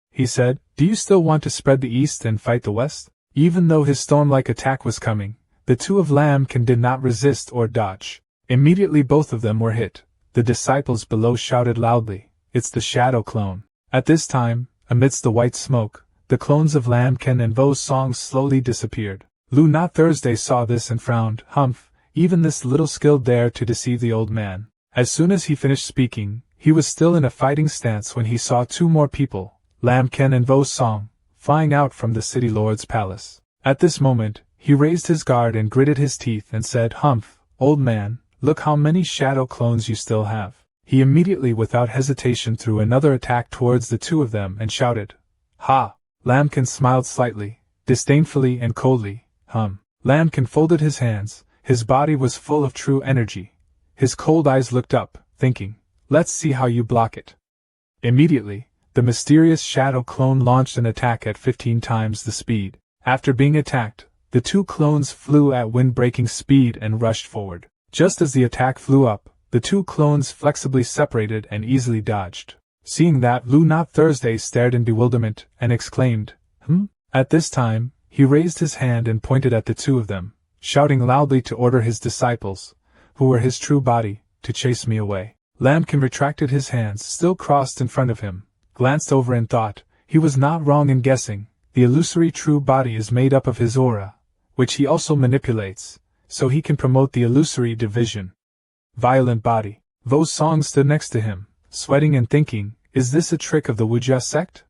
He said, "Do you still want to spread the east and fight the west?" Even though his storm-like attack was coming, the 2 of Lambkin did not resist or dodge. Immediately both of them were hit. The disciples below shouted loudly, "It's the shadow clone." At this time, amidst the white smoke, the clones of Lam Ken and Vo's song slowly disappeared. Lu Not Thursday saw this and frowned. Humph, even this little skill dared to deceive the old man. As soon as he finished speaking, he was still in a fighting stance when he saw two more people, Lam Ken and Vo's song, flying out from the city lord's palace. At this moment, he raised his guard and gritted his teeth and said, "Humph, old man, look how many shadow clones you still have." He immediately without hesitation threw another attack towards the two of them and shouted, "Ha!" Lamkin smiled slightly, disdainfully and coldly. Lamkin folded his hands, his body was full of true energy. His cold eyes looked up, thinking, "Let's see how you block it." Immediately, the mysterious shadow clone launched an attack at 15 times the speed. After being attacked, the two clones flew at wind-breaking speed and rushed forward. Just as the attack flew up, the two clones flexibly separated and easily dodged. Seeing that, Lu Not Thursday stared in bewilderment and exclaimed, At this time, he raised his hand and pointed at the two of them, shouting loudly to order his disciples, who were his true body, to chase me away. Lamkin retracted his hands, still crossed in front of him, glanced over and thought, he was not wrong in guessing, the illusory true body is made up of his aura, which he also manipulates, so he can promote the illusory division. Violent body. Vo's song stood next to him, sweating and thinking, is this a trick of the Wujia sect?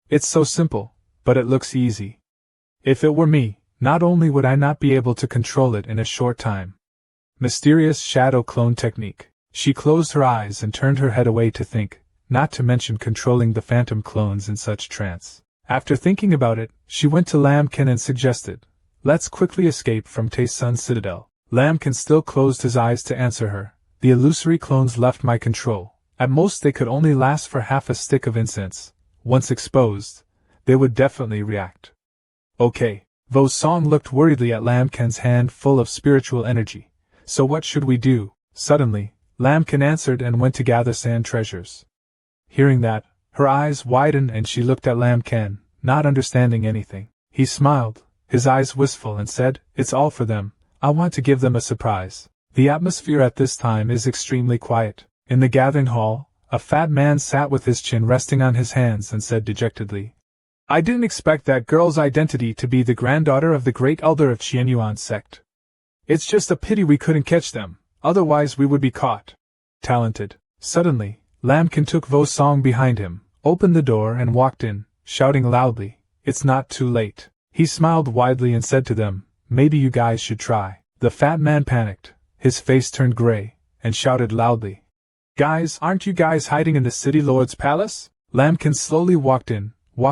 It's so simple, but it looks easy. If it were me, not only would I not be able to control it in a short time. Mysterious shadow clone technique. She closed her eyes and turned her head away to think, not to mention controlling the phantom clones in such trance. After thinking about it, she went to Lamkin and suggested, let's quickly escape from Taesun Citadel. Lamkin still closed his eyes to answer her. The illusory clones left my control. At most they could only last for half a stick of incense. Once exposed, they would definitely react. Okay. Vo's song looked worriedly at Lamkin's hand full of spiritual energy. So what should we do? Suddenly, Lamkin answered and went to gather sand treasures. Hearing that, her eyes widened and she looked at Lamkin, not understanding anything. He smiled, his eyes wistful, and said, it's all for them. I want to give them a surprise. The atmosphere at this time is extremely quiet. In the gathering hall, a fat man sat with his chin resting on his hands and said dejectedly, I didn't expect that girl's identity to be the granddaughter of the great elder of Qianyuan sect. It's just a pity we couldn't catch them, otherwise we would be caught. Talented. Suddenly, Lamkin took Vo's song behind him, opened the door and walked in, shouting loudly, it's not too late. He smiled widely and said to them, maybe you guys should try. The fat man panicked, his face turned gray, and shouted loudly, guys, aren't you guys hiding in the city lord's palace? Lamkin slowly walked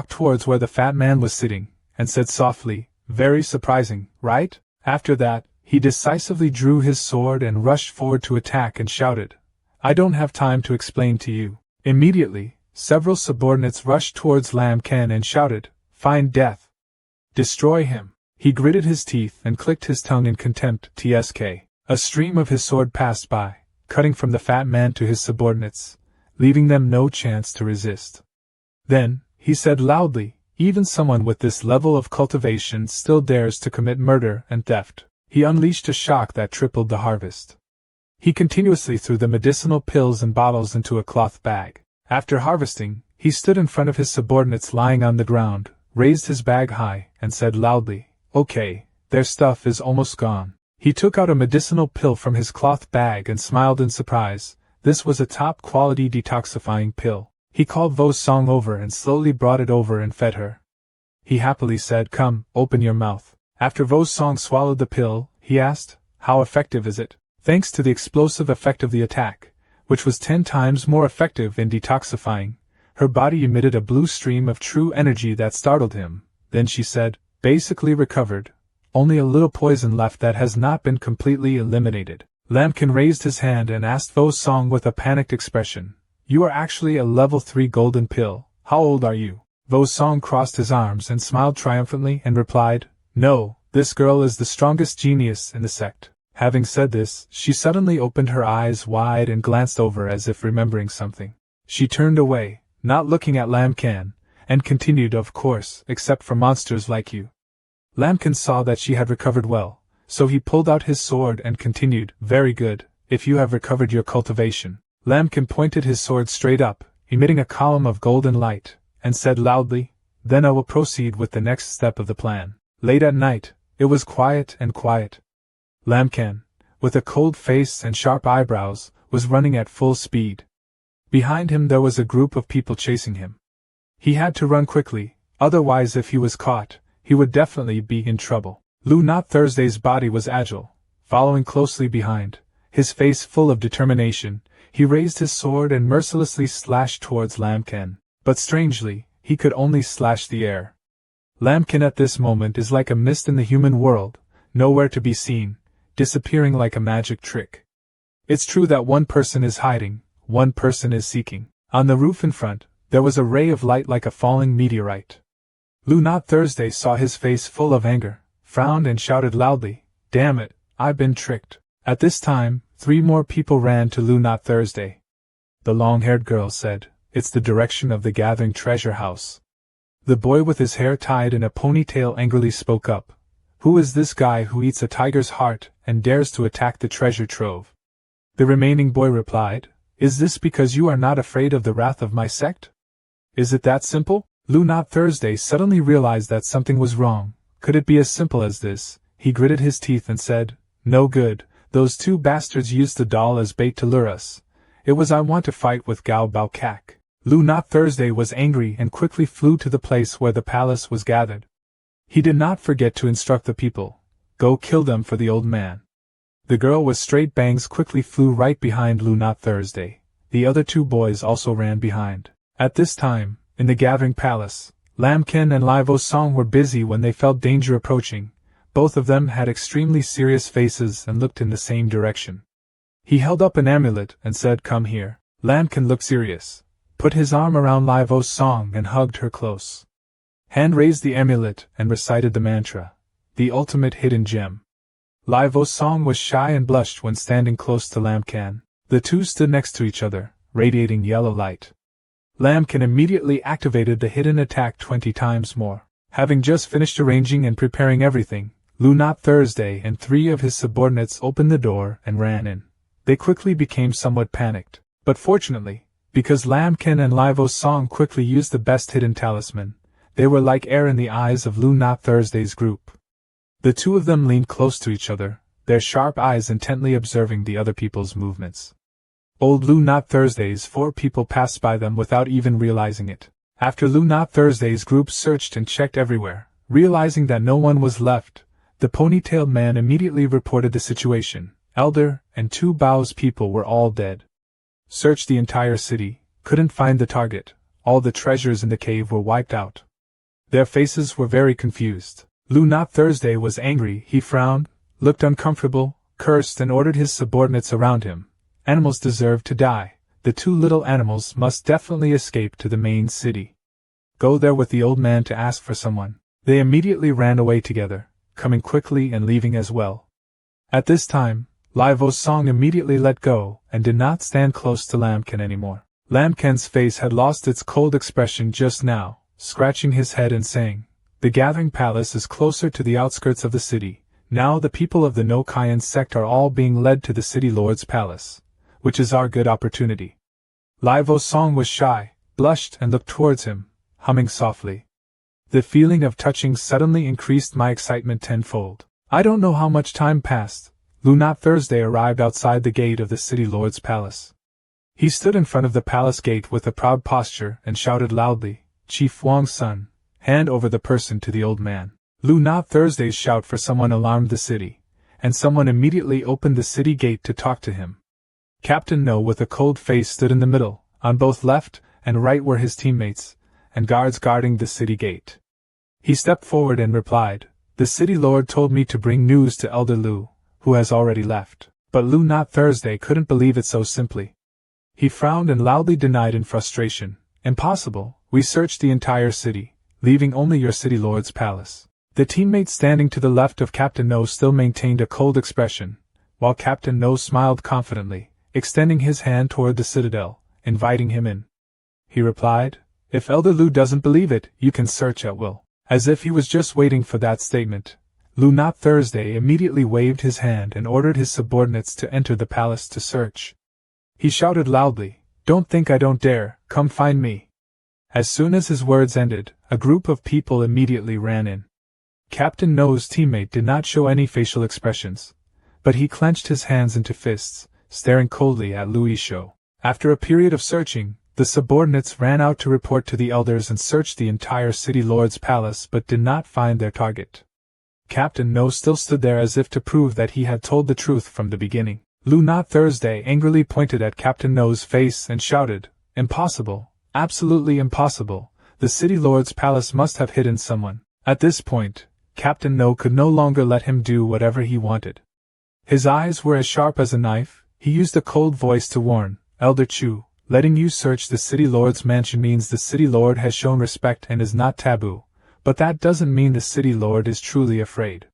towards where the fat man was sitting, and said softly, very surprising, right? After that, he decisively drew his sword and rushed forward to attack and shouted, I don't have time to explain to you. Immediately, several subordinates rushed towards Lamkin and shouted, find death. Destroy him. He gritted his teeth and clicked his tongue in contempt. TSK. A stream of his sword passed by, cutting from the fat man to his subordinates, leaving them no chance to resist. Then, he said loudly, even someone with this level of cultivation still dares to commit murder and theft. He unleashed a shock that tripled the harvest. He continuously threw the medicinal pills and bottles into a cloth bag. After harvesting, he stood in front of his subordinates lying on the ground, raised his bag high, and said loudly, okay, their stuff is almost gone. He took out a medicinal pill from his cloth bag and smiled in surprise. This was a top-quality detoxifying pill. He called Vo's song over and slowly brought it over and fed her. He happily said, come, open your mouth. After Vo's song swallowed the pill, he asked, how effective is it? Thanks to the explosive effect of the attack, which was 10 times more effective in detoxifying, her body emitted a blue stream of true energy that startled him. Then she said, basically recovered. Only a little poison left that has not been completely eliminated. Lamkin raised his hand and asked Vo's song with a panicked expression, you are actually a level 3 golden pill. How old are you? Vo's song crossed his arms and smiled triumphantly and replied, no, this girl is the strongest genius in the sect. Having said this, she suddenly opened her eyes wide and glanced over as if remembering something. She turned away, not looking at Lamkin, and continued, of course, except for monsters like you. Lamkin saw that she had recovered well, so he pulled out his sword and continued, very good, if you have recovered your cultivation. Lamkin pointed his sword straight up, emitting a column of golden light, and said loudly, "Then I will proceed with the next step of the plan." Late at night, it was quiet and quiet. Lamken, with a cold face and sharp eyebrows, was running at full speed. Behind him there was a group of people chasing him. He had to run quickly, otherwise if he was caught, he would definitely be in trouble. Lu Not Thursday's body was agile. Following closely behind, his face full of determination, he raised his sword and mercilessly slashed towards Lamken. But strangely, he could only slash the air. Lamken at this moment is like a mist in the human world, nowhere to be seen, disappearing like a magic trick. It's true that one person is hiding, one person is seeking. On the roof in front, there was a ray of light like a falling meteorite. Lu Not Thursday saw his face full of anger, frowned and shouted loudly, "Damn it, I've been tricked." At this time, 3 more people ran to Lu Not Thursday. The long-haired girl said, "It's the direction of the gathering treasure house." The boy with his hair tied in a ponytail angrily spoke up, "Who is this guy who eats a tiger's heart and dares to attack the treasure trove?" The remaining boy replied, "Is this because you are not afraid of the wrath of my sect? Is it that simple?" Lu Not Thursday suddenly realized that something was wrong. Could it be as simple as this? He gritted his teeth and said, "No good, those 2 bastards used the doll as bait to lure us. It was I want to fight with Gao Bao Kak." Lu Not Thursday was angry and quickly flew to the place where the palace was gathered. He did not forget to instruct the people, "Go kill them for the old man." The girl with straight bangs quickly flew right behind Lu Not Thursday. The other 2 boys also ran behind. At this time, in the gathering palace, Lamken and Livo Song were busy when they felt danger approaching. Both of them had extremely serious faces and looked in the same direction. He held up an amulet and said, "Come here." Lamken looked serious, put his arm around Livo's Song and hugged her close. Hand raised the amulet and recited the mantra, the ultimate hidden gem. Livo's Song was shy and blushed when standing close to Lamken. The 2 stood next to each other, radiating yellow light. Lamken immediately activated the hidden attack 20 times more. Having just finished arranging and preparing everything, Lu Not Thursday and 3 of his subordinates opened the door and ran in. They quickly became somewhat panicked, but fortunately, because Lamken and Livo's Song quickly used the best hidden talisman, they were like air in the eyes of Lu Not Thursday's group. The 2 of them leaned close to each other, their sharp eyes intently observing the other people's movements. Old Lu Not Thursday's 4 people passed by them without even realizing it. After Lu Not Thursday's group searched and checked everywhere, realizing that no one was left, the ponytailed man immediately reported the situation. Elder and 2 Bao's people were all dead. Searched the entire city, couldn't find the target, all the treasures in the cave were wiped out. Their faces were very confused. Lu Not Thursday was angry, he frowned, looked uncomfortable, cursed and ordered his subordinates around him. Animals deserve to die. The 2 little animals must definitely escape to the main city. Go there with the old man to ask for someone. They immediately ran away together, coming quickly and leaving as well. At this time, Livo's Song immediately let go and did not stand close to Lamken anymore. Lamken's face had lost its cold expression just now, scratching his head and saying, "The gathering palace is closer to the outskirts of the city. Now the people of the No Kyan sect are all being led to the city lord's palace, which is our good opportunity." Livo's Song was shy, blushed and looked towards him, humming softly. The feeling of touching suddenly increased my excitement tenfold. I don't know how much time passed. Lu Not Thursday arrived outside the gate of the city lord's palace. He stood in front of the palace gate with a proud posture and shouted loudly, "Chief Wang's son, hand over the person to the old man." Lu Not Thursday's shout for someone alarmed the city, and someone immediately opened the city gate to talk to him. Captain No with a cold face stood in the middle, on both left and right were his teammates, and guards guarding the city gate. He stepped forward and replied, "The city lord told me to bring news to Elder Lu, who has already left." But Lu Not Thursday couldn't believe it so simply. He frowned and loudly denied in frustration, "Impossible, we searched the entire city, leaving only your city lord's palace." The teammate standing to the left of Captain No still maintained a cold expression, while Captain No smiled confidently, extending his hand toward the citadel, inviting him in. He replied, "If Elder Lu doesn't believe it, you can search at will." As if he was just waiting for that statement, Lu Not Thursday immediately waved his hand and ordered his subordinates to enter the palace to search. He shouted loudly, Don't think I don't dare, come find me. As soon as his words ended, a group of people immediately ran in. Captain No's teammate did not show any facial expressions, but he clenched his hands into fists, staring coldly at Louis Shou. After a period of searching, the subordinates ran out to report to the elders and searched the entire city lord's palace but did not find their target. Captain No still stood there as if to prove that he had told the truth from the beginning. Lu Not Thursday angrily pointed at Captain No's face and shouted, "Impossible, absolutely impossible, the city lord's palace must have hidden someone." At this point, Captain No could no longer let him do whatever he wanted. His eyes were as sharp as a knife. He used a cold voice to warn, "Elder Chu, letting you search the city lord's mansion means the city lord has shown respect and is not taboo, but that doesn't mean the city lord is truly afraid.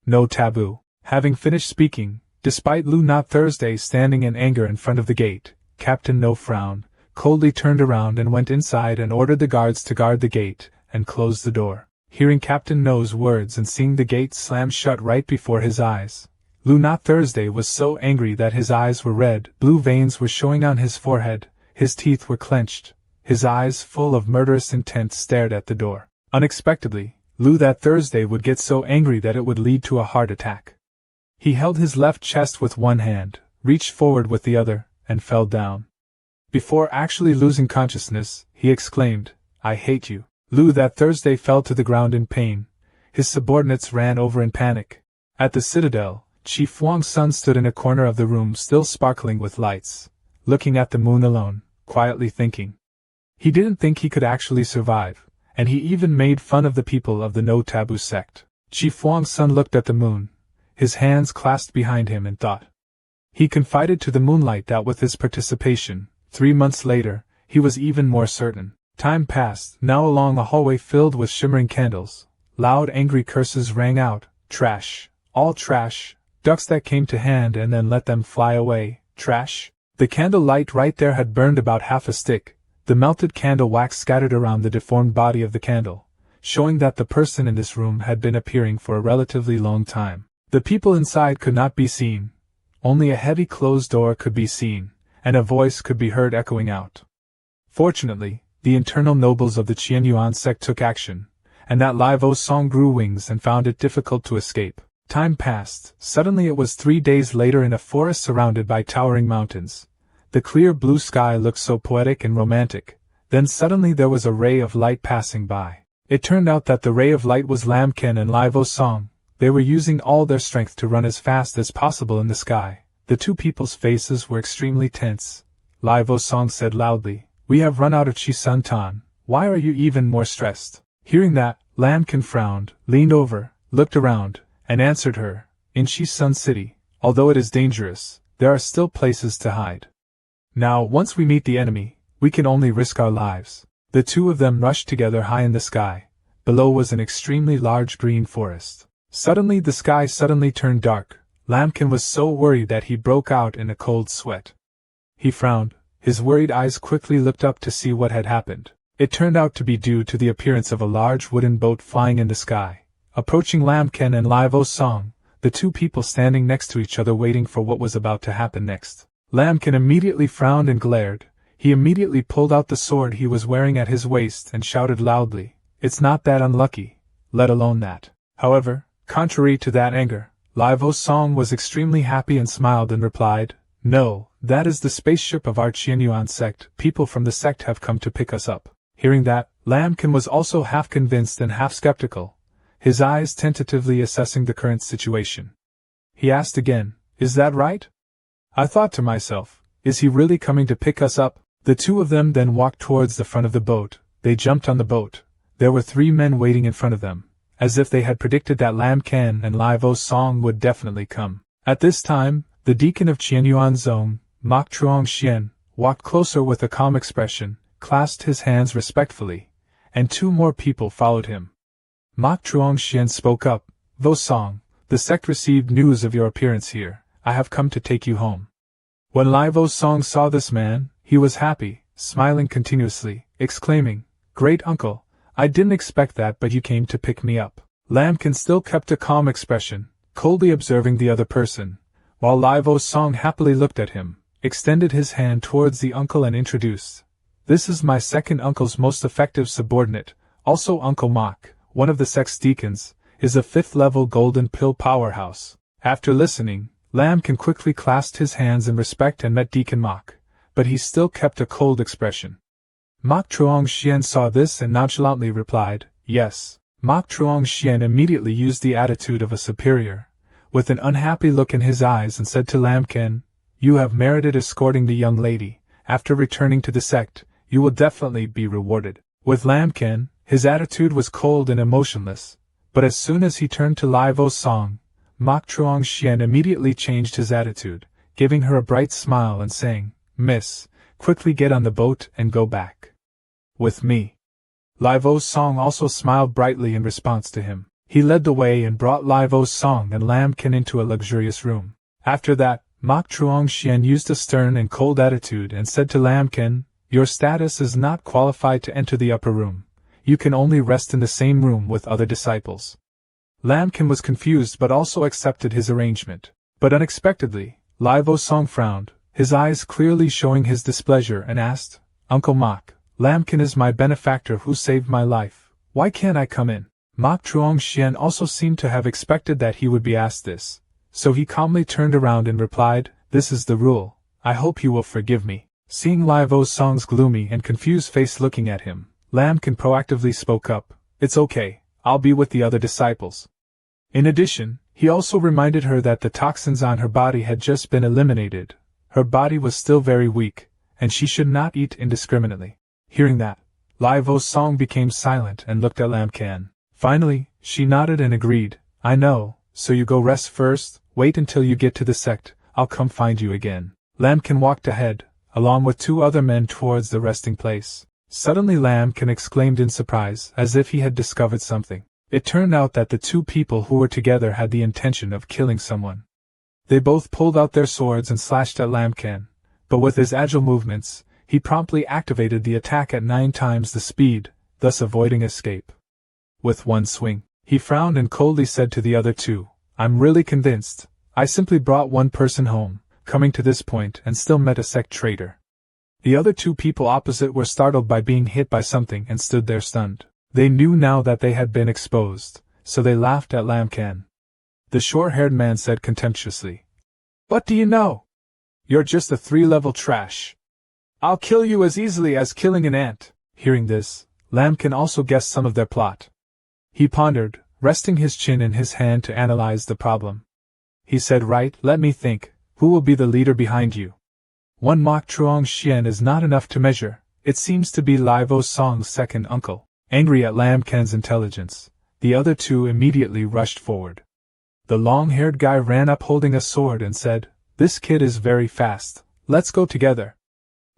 No taboo." Having finished speaking, despite Lu Not Thursday standing in anger in front of the gate, Captain No frowned, coldly turned around and went inside and ordered the guards to guard the gate and close the door. Hearing Captain No's words and seeing the gate slam shut right before his eyes, Lu Not Thursday was so angry that his eyes were red, blue veins were showing on his forehead, his teeth were clenched, his eyes full of murderous intent stared at the door. Unexpectedly, Lu That Thursday would get so angry that it would lead to a heart attack. He held his left chest with one hand, reached forward with the other, and fell down. Before actually losing consciousness, he exclaimed, "I hate you." Lu That Thursday fell to the ground in pain. His subordinates ran over in panic. At the citadel, Chief Wang's son stood in a corner of the room still sparkling with lights, looking at the moon alone, quietly thinking. He didn't think he could actually survive, and he even made fun of the people of the No Taboo sect. Chief Wang's son looked at the moon, his hands clasped behind him and thought. He confided to the moonlight that with his participation, 3 months later, he was even more certain. Time passed, now along a hallway filled with shimmering candles. Loud angry curses rang out, "Trash, all trash, ducks that came to hand and then let them fly away, trash." The candle light right there had burned about half a stick. The melted candle wax scattered around the deformed body of the candle, showing that the person in this room had been appearing for a relatively long time. The people inside could not be seen. Only a heavy closed door could be seen, and a voice could be heard echoing out. Fortunately, the internal nobles of the Qianyuan sect took action, and that Lai Vo Song grew wings and found it difficult to escape. Time passed. Suddenly it was 3 days later in a forest surrounded by towering mountains. The clear blue sky looked so poetic and romantic. Then suddenly there was a ray of light passing by. It turned out that the ray of light was Lam Ken and Lai Vo Song. They were using all their strength to run as fast as possible in the sky. The two people's faces were extremely tense. Lai Vo Song said loudly, "We have run out of Chi Sun Tan. Why are you even more stressed?" Hearing that, Lam Ken frowned, leaned over, looked around, and answered her, "In Chi Sun City, although it is dangerous, there are still places to hide. Now, once we meet the enemy, we can only risk our lives." The two of them rushed together high in the sky. Below was an extremely large green forest. Suddenly the sky suddenly turned dark. Lamkin was so worried that he broke out in a cold sweat. He frowned. His worried eyes quickly looked up to see what had happened. It turned out to be due to the appearance of a large wooden boat flying in the sky. Approaching Lamkin and Lai Vo Song, the two people standing next to each other waiting for what was about to happen next. Lamkin immediately frowned and glared. He immediately pulled out the sword he was wearing at his waist and shouted loudly, "It's not that unlucky, let alone that." However, contrary to that anger, Lai Vo Song was extremely happy and smiled and replied, "No, that is the spaceship of our Qianyuan sect. People from the sect have come to pick us up." Hearing that, Lamkin was also half convinced and half skeptical, his eyes tentatively assessing the current situation. He asked again, "Is that right? I thought to myself, is he really coming to pick us up?" The two of them then walked towards the front of the boat. They jumped on the boat. There were 3 men waiting in front of them, as if they had predicted that Lam Ken and Lai Vo Song would definitely come. At this time, the deacon of Qianyuan Zone, Mok Truong Xian, walked closer with a calm expression, clasped his hands respectfully, and 2 more people followed him. Mok Truong Xian spoke up, "Vo Song, the sect received news of your appearance here. I have come to take you home." When Lai Vo Song saw this man, he was happy, smiling continuously, exclaiming, "Great uncle, I didn't expect that, but you came to pick me up." Lamkin still kept a calm expression, coldly observing the other person, while Lai Vo Song happily looked at him. extended his hand towards the uncle and introduced, "This is my second uncle's most effective subordinate, also Uncle Mok, one of the sex deacons, is a 5th-level golden pill powerhouse." After listening, Lambkin quickly clasped his hands in respect and met Deacon Mok, but he still kept a cold expression. Mok Truong-Xian saw this and nonchalantly replied, "Yes." Mok Truong-Xian immediately used the attitude of a superior, with an unhappy look in his eyes, and said to Lambkin, "You have merited escorting the young lady. After returning to the sect, you will definitely be rewarded." With Lambkin, his attitude was cold and emotionless, but as soon as he turned to Lai Vo Song, Mok Truong-Xian immediately changed his attitude, giving her a bright smile and saying, "Miss, quickly get on the boat and go back with me." Lai Vo Song also smiled brightly in response to him. He led the way and brought Lai Vo Song and Lambkin into a luxurious room. After that, Mok Truong-Xian used a stern and cold attitude and said to Lambkin, "Your status is not qualified to enter the upper room. You can only rest in the same room with other disciples." Lambkin was confused but also accepted his arrangement. But unexpectedly, Lai Vo Song frowned, his eyes clearly showing his displeasure, and asked, "Uncle Mok, Lambkin is my benefactor who saved my life. Why can't I come in?" Mok Truong-Xian also seemed to have expected that he would be asked this, so he calmly turned around and replied, "This is the rule. I hope you will forgive me." Seeing Lai Vo Song's gloomy and confused face looking at him, Lambkin proactively spoke up, "It's okay, I'll be with the other disciples." In addition, he also reminded her that the toxins on her body had just been eliminated. Her body was still very weak, and she should not eat indiscriminately. Hearing that, Lai Vo Song became silent and looked at Lambkin. Finally, she nodded and agreed, "I know, so you go rest first, wait until you get to the sect, I'll come find you again." Lambkin walked ahead, along with 2 other men towards the resting place. Suddenly Lambkin exclaimed in surprise, as if he had discovered something. It turned out that the 2 people who were together had the intention of killing someone. They both pulled out their swords and slashed at Lambkin, but with his agile movements, he promptly activated the attack at 9 times the speed, thus avoiding escape. With one swing, he frowned and coldly said to the other 2, "I'm really convinced. I simply brought one person home, coming to this point, and still met a sect traitor." The other 2 people opposite were startled by being hit by something and stood there stunned. They knew now that they had been exposed, so they laughed at Lambkin. The short-haired man said contemptuously, "What do you know? You're just a 3-level trash. I'll kill you as easily as killing an ant." Hearing this, Lambkin also guessed some of their plot. He pondered, resting his chin in his hand to analyze the problem. He said, "Right, let me think, who will be the leader behind you?" One Mok Truong-Xian is not enough to measure. It seems to be Lai Vo Song's second uncle. Angry at Lambkin's intelligence, the other 2 immediately rushed forward. The long-haired guy ran up holding a sword and said, "This kid is very fast, let's go together."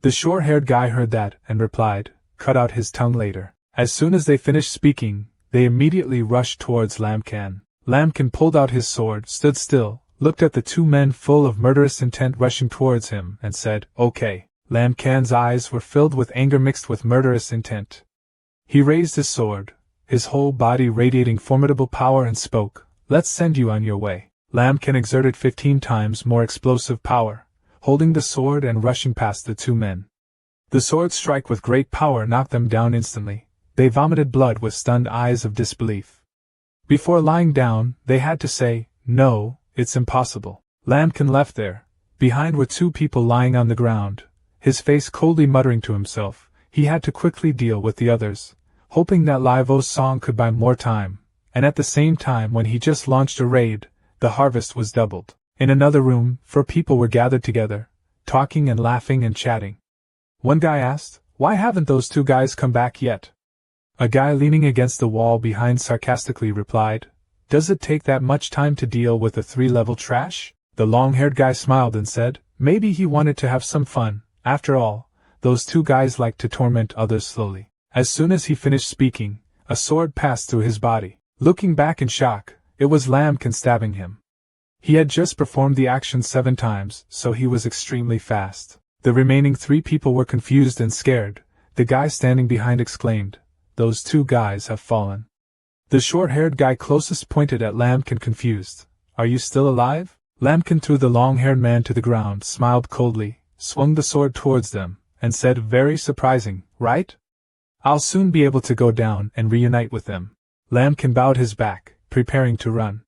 The short-haired guy heard that and replied, "Cut out his tongue later." As soon as they finished speaking, they immediately rushed towards Lambkin. Lambkin pulled out his sword, stood still, looked at the 2 men full of murderous intent rushing towards him, and said, "Okay." Lambkin's eyes were filled with anger mixed with murderous intent. He raised his sword, his whole body radiating formidable power, and spoke, "Let's send you on your way." Lambkin exerted 15 times more explosive power, holding the sword and rushing past the 2 men. The sword strike with great power knocked them down instantly. They vomited blood with stunned eyes of disbelief. Before lying down, they had to say, "No, it's impossible." Lambkin left there. Behind were 2 people lying on the ground, his face coldly muttering to himself. He had to quickly deal with the others, hoping that Lai Vo Song could buy more time, and at the same time when he just launched a raid, the harvest was doubled. In another room, 4 people were gathered together, talking and laughing and chatting. One guy asked, "Why haven't those 2 guys come back yet?" A guy leaning against the wall behind sarcastically replied, "Does it take that much time to deal with a 3-level trash?" The long-haired guy smiled and said, "Maybe he wanted to have some fun. After all, those 2 guys like to torment others slowly." As soon as he finished speaking, a sword passed through his body. Looking back in shock, it was Lambkin stabbing him. He had just performed the action 7 times, so he was extremely fast. The remaining 3 people were confused and scared. The guy standing behind exclaimed, "Those 2 guys have fallen." The short-haired guy closest pointed at Lambkin confused. "Are you still alive?" Lambkin threw the long-haired man to the ground, smiled coldly, swung the sword towards them, and said, very surprising, right? I'll soon be able to go down and reunite with them. Lambkin bowed his back, preparing to run.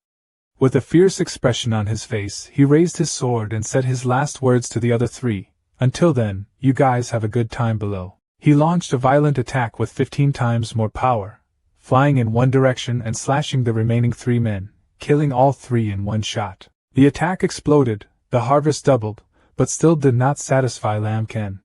With a fierce expression on his face, he raised his sword and said his last words to the other three. Until then, you guys have a good time below. He launched a violent attack with 15 times more power, flying in one direction and slashing the remaining 3 men, killing all 3 in one shot. The attack exploded, the harvest doubled, but still did not satisfy Lambkin.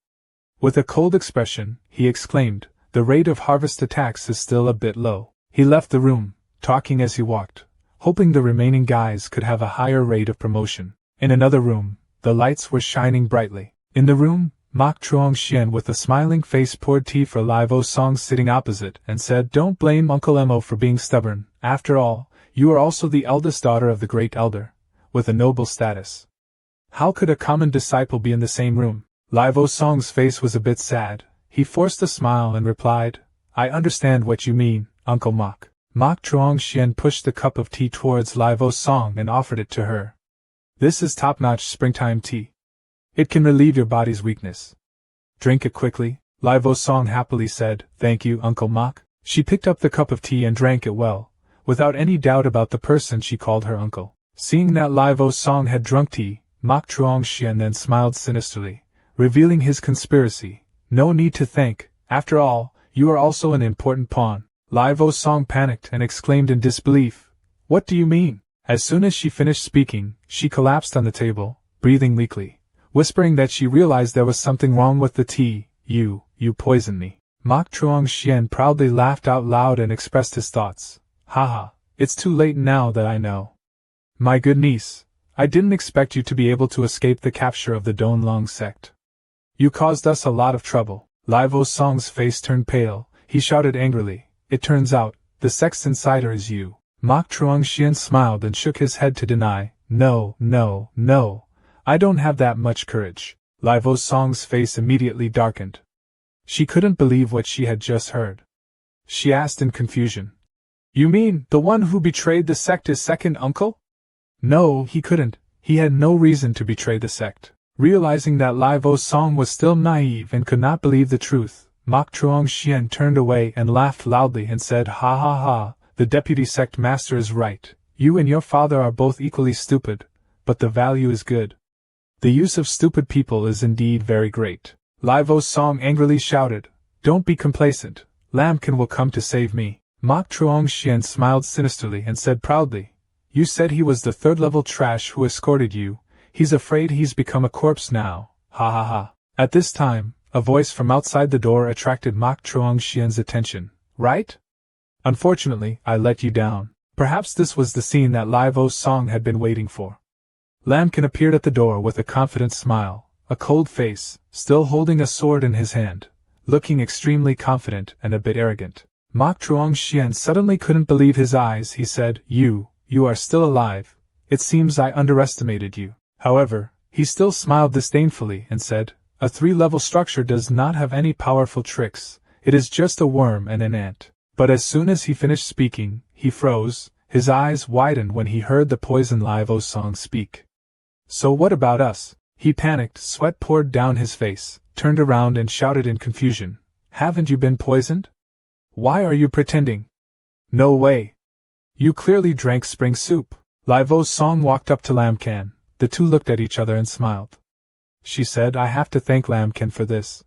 With a cold expression, he exclaimed, the rate of harvest attacks is still a bit low. He left the room, talking as he walked, hoping the remaining guys could have a higher rate of promotion. In another room, the lights were shining brightly. In the room, Mok Chuang-hsien with a smiling face poured tea for Lai Vo-song sitting opposite and said, don't blame Uncle Emo for being stubborn. After all, you are also the eldest daughter of the great elder, with a noble status. How could a common disciple be in the same room? Lai Vo-song's face was a bit sad. He forced a smile and replied, I understand what you mean, Uncle Mok. Mok Chuang-hsien pushed the cup of tea towards Lai Vo-song and offered it to her. This is top-notch springtime tea. It can relieve your body's weakness. Drink it quickly, Lai Vo-song happily said, thank you, Uncle Mok. She picked up the cup of tea and drank it well, without any doubt about the person she called her uncle. Seeing that Lai Vo-song had drunk tea, Mok Chuang-hsien then smiled sinisterly, revealing his conspiracy. No need to thank, after all, you are also an important pawn. Lai Vo-song panicked and exclaimed in disbelief, what do you mean? As soon as she finished speaking, she collapsed on the table, breathing weakly, whispering that she realized there was something wrong with the tea. You poisoned me. Mok Chuang-hsien proudly laughed out loud and expressed his thoughts. Haha, it's too late now that I know. My good niece, I didn't expect you to be able to escape the capture of the Donlong sect. You caused us a lot of trouble. Lai Vo-song's face turned pale. He shouted angrily, it turns out, the sect's insider is you. Mok Chuang-hsien smiled and shook his head to deny, no, I don't have that much courage. Lai Vo-song's face immediately darkened. She couldn't believe what she had just heard. She asked in confusion, you mean, the one who betrayed the sect is second uncle? No, he couldn't. He had no reason to betray the sect. Realizing that Lai Vo-song was still naive and could not believe the truth, Mok Chuang-hsien turned away and laughed loudly and said, ha ha ha, the deputy sect master is right. You and your father are both equally stupid, but the value is good. The use of stupid people is indeed very great. Lai Vo-song angrily shouted, don't be complacent. Lambkin will come to save me. Mok Chuang-hsien smiled sinisterly and said proudly, you said he was the third-level trash who escorted you. He's afraid he's become a corpse now. Ha ha ha. At this time, a voice from outside the door attracted Mok Chuang-hsien's attention. Right? Unfortunately, I let you down. Perhaps this was the scene that Lai Vo-song had been waiting for. Lambkin appeared at the door with a confident smile, a cold face, still holding a sword in his hand, looking extremely confident and a bit arrogant. Mok Chuang-hsien suddenly couldn't believe his eyes. He said, You are still alive. It seems I underestimated you. However, he still smiled disdainfully and said, a 3-level structure does not have any powerful tricks, it is just a worm and an ant. But as soon as he finished speaking, he froze, his eyes widened when he heard the poison Lai Vo-song speak. So what about us? He panicked, sweat poured down his face, turned around and shouted in confusion, haven't you been poisoned? Why are you pretending? No way. You clearly drank spring soup. Lai Vo-song walked up to Lambkin. The two looked at each other and smiled. She said, I have to thank Lambkin for this.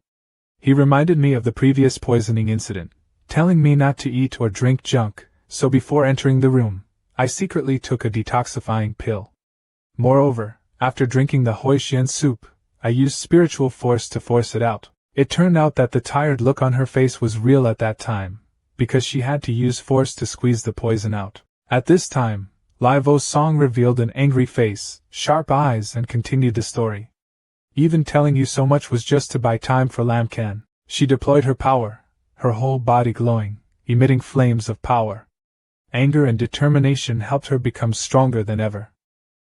He reminded me of the previous poisoning incident, telling me not to eat or drink junk, so before entering the room, I secretly took a detoxifying pill. Moreover, after drinking the Hoixian soup, I used spiritual force to force it out. It turned out that the tired look on her face was real at that time, because she had to use force to squeeze the poison out. At this time, Lai Vo-song revealed an angry face, sharp eyes and continued the story. Even telling you so much was just to buy time for Lambkin. She deployed her power, her whole body glowing, emitting flames of power. Anger and determination helped her become stronger than ever.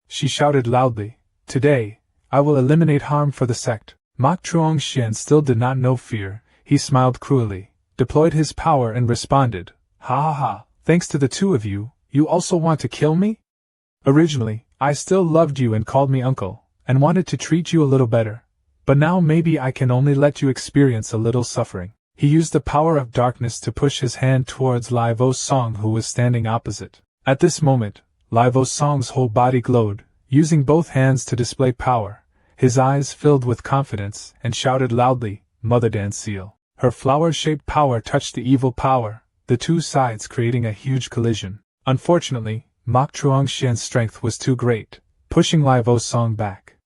She shouted loudly, Today, I will eliminate harm for the sect. Mok Chuang-hsien still did not know fear. He smiled cruelly, deployed his power and responded, Ha ha ha, thanks to the two of you, you also want to kill me? Originally, I still loved you and called me uncle, and wanted to treat you a little better. but now maybe I can only let you experience a little suffering. He used the power of darkness to push his hand towards Lai Vo Song, who was standing opposite. At this moment, Lai Vo Song's whole body glowed, using both hands to display power. His eyes filled with confidence and shouted loudly, "Mother Dan Seal." Her flower-shaped power touched the evil power, the two sides creating a huge collision. Unfortunately, Mok Chuangxian's strength was too great, pushing Lai Vo Song back.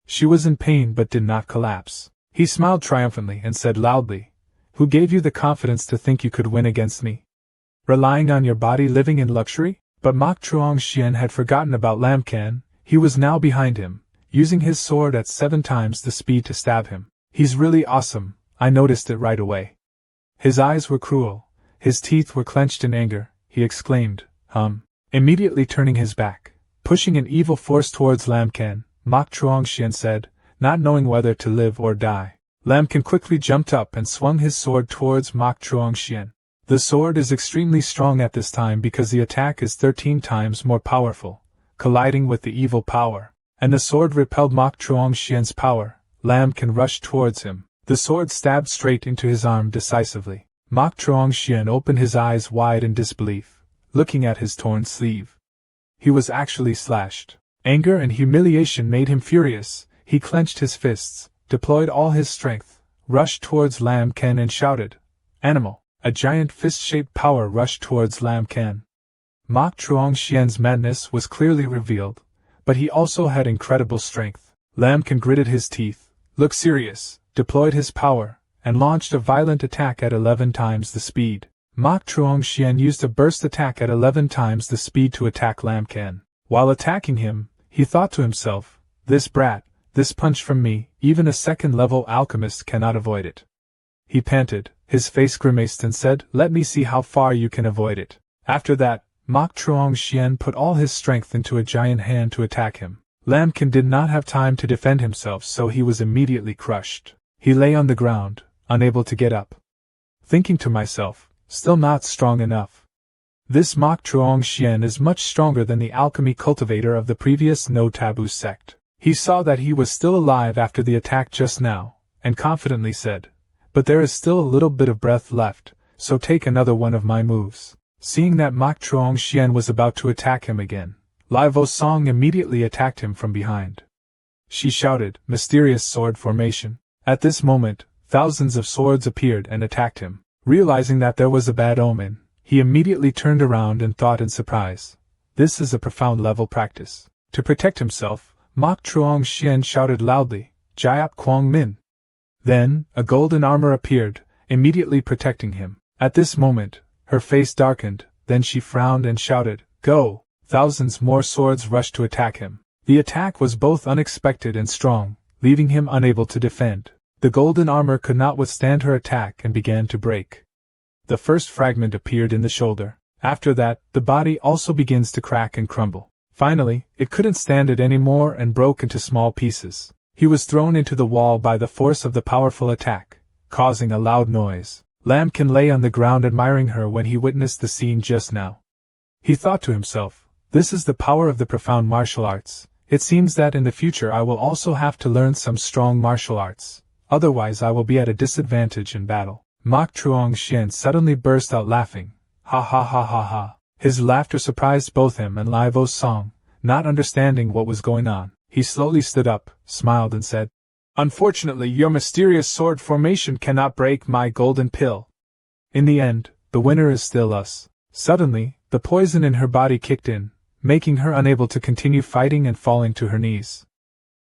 She was in pain but did not collapse. He smiled triumphantly and said loudly, "Who gave you the confidence to think you could win against me? Relying on your body living in luxury?" But Mok Chuangxian had forgotten about Lam Can. He was now behind him, using his sword at 7 times the speed to stab him. "He's really awesome, I noticed it right away." His eyes were cruel, his teeth were clenched in anger. He exclaimed, Immediately turning his back, pushing an evil force towards Lam Can, Mok Chuangxian said, not knowing whether to live or die. Lam Can quickly jumped up and swung his sword towards Mok Chuangxian. The sword is extremely strong at this time because the attack is 13 times more powerful, colliding with the evil power, and the sword repelled Mok Chuangxian's power. Lam Can rushed towards him. The sword stabbed straight into his arm decisively. Mok Chuangxian opened his eyes wide in disbelief, looking at his torn sleeve. He was actually slashed. Anger and humiliation made him furious. He clenched his fists, deployed all his strength, rushed towards Lam Can and shouted, "Animal!" A giant fist-shaped power rushed towards Lam Can. Mok Chuangxian's madness was clearly revealed, but he also had incredible strength. Lam Can gritted his teeth, looked serious, deployed his power, and launched a violent attack at 11 times the speed. Mok Chuangxian used a burst attack at 11 times the speed to attack Lam Can. While attacking him, he thought to himself, "This brat, this punch from me, even a second-level alchemist cannot avoid it." He panted, his face grimaced and said, "Let me see how far you can avoid it." After that, Mok Chuangxian put all his strength into a giant hand to attack him. Lam Can did not have time to defend himself, so he was immediately crushed. He lay on the ground, unable to get up. Thinking to myself, still not strong enough. This Mok Chuangxian is much stronger than the alchemy cultivator of the previous No Taboo sect. He saw that he was still alive after the attack just now, and confidently said, "But there is still a little bit of breath left, so take another one of my moves." Seeing that Mok Chuangxian was about to attack him again, Lai Vo Song immediately attacked him from behind. She shouted, "Mysterious sword formation." At this moment, thousands of swords appeared and attacked him. Realizing that there was a bad omen, he immediately turned around and thought in surprise, "This is a profound level practice." To protect himself, Mok Chuangxian shouted loudly, "Jiap Kwang Min." Then, a golden armor appeared, immediately protecting him. At this moment, her face darkened, then she frowned and shouted, "Go!" Thousands more swords rushed to attack him. The attack was both unexpected and strong, leaving him unable to defend. The golden armor could not withstand her attack and began to break. The first fragment appeared in the shoulder. After that, the body also begins to crack and crumble. Finally, it couldn't stand it anymore and broke into small pieces. He was thrown into the wall by the force of the powerful attack, causing a loud noise. Lam Can lay on the ground admiring her when he witnessed the scene just now. He thought to himself, "This is the power of the profound martial arts. It seems that in the future I will also have to learn some strong martial arts. Otherwise I will be at a disadvantage in battle." Mok Chuangxian suddenly burst out laughing. Ha ha ha ha ha. His laughter surprised both him and Lai Vo Song. Not understanding what was going on, he slowly stood up, smiled and said, "Unfortunately your mysterious sword formation cannot break my golden pill. In the end, the winner is still us." Suddenly, the poison in her body kicked in, making her unable to continue fighting and falling to her knees.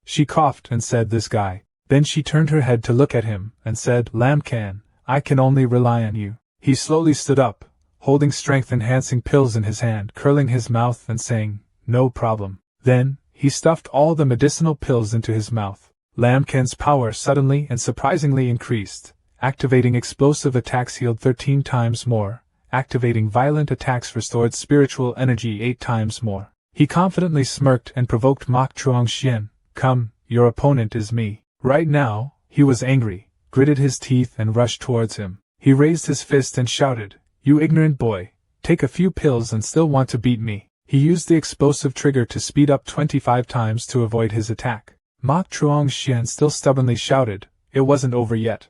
She coughed and said, "This guy." Then she turned her head to look at him and said, "Lam Can, I can only rely on you." He slowly stood up, holding strength-enhancing pills in his hand, curling his mouth and saying, "No problem." Then, he stuffed all the medicinal pills into his mouth. Lam Can's power suddenly and surprisingly increased. Activating explosive attacks healed 13 times more. Activating violent attacks restored spiritual energy 8 times more. He confidently smirked and provoked Mok Chuangxian. "Come, your opponent is me." Right now, he was angry, gritted his teeth and rushed towards him. He raised his fist and shouted, "You ignorant boy, take a few pills and still want to beat me." He used the explosive trigger to speed up 25 times to avoid his attack. Mok Truong Xian still stubbornly shouted, it wasn't over yet.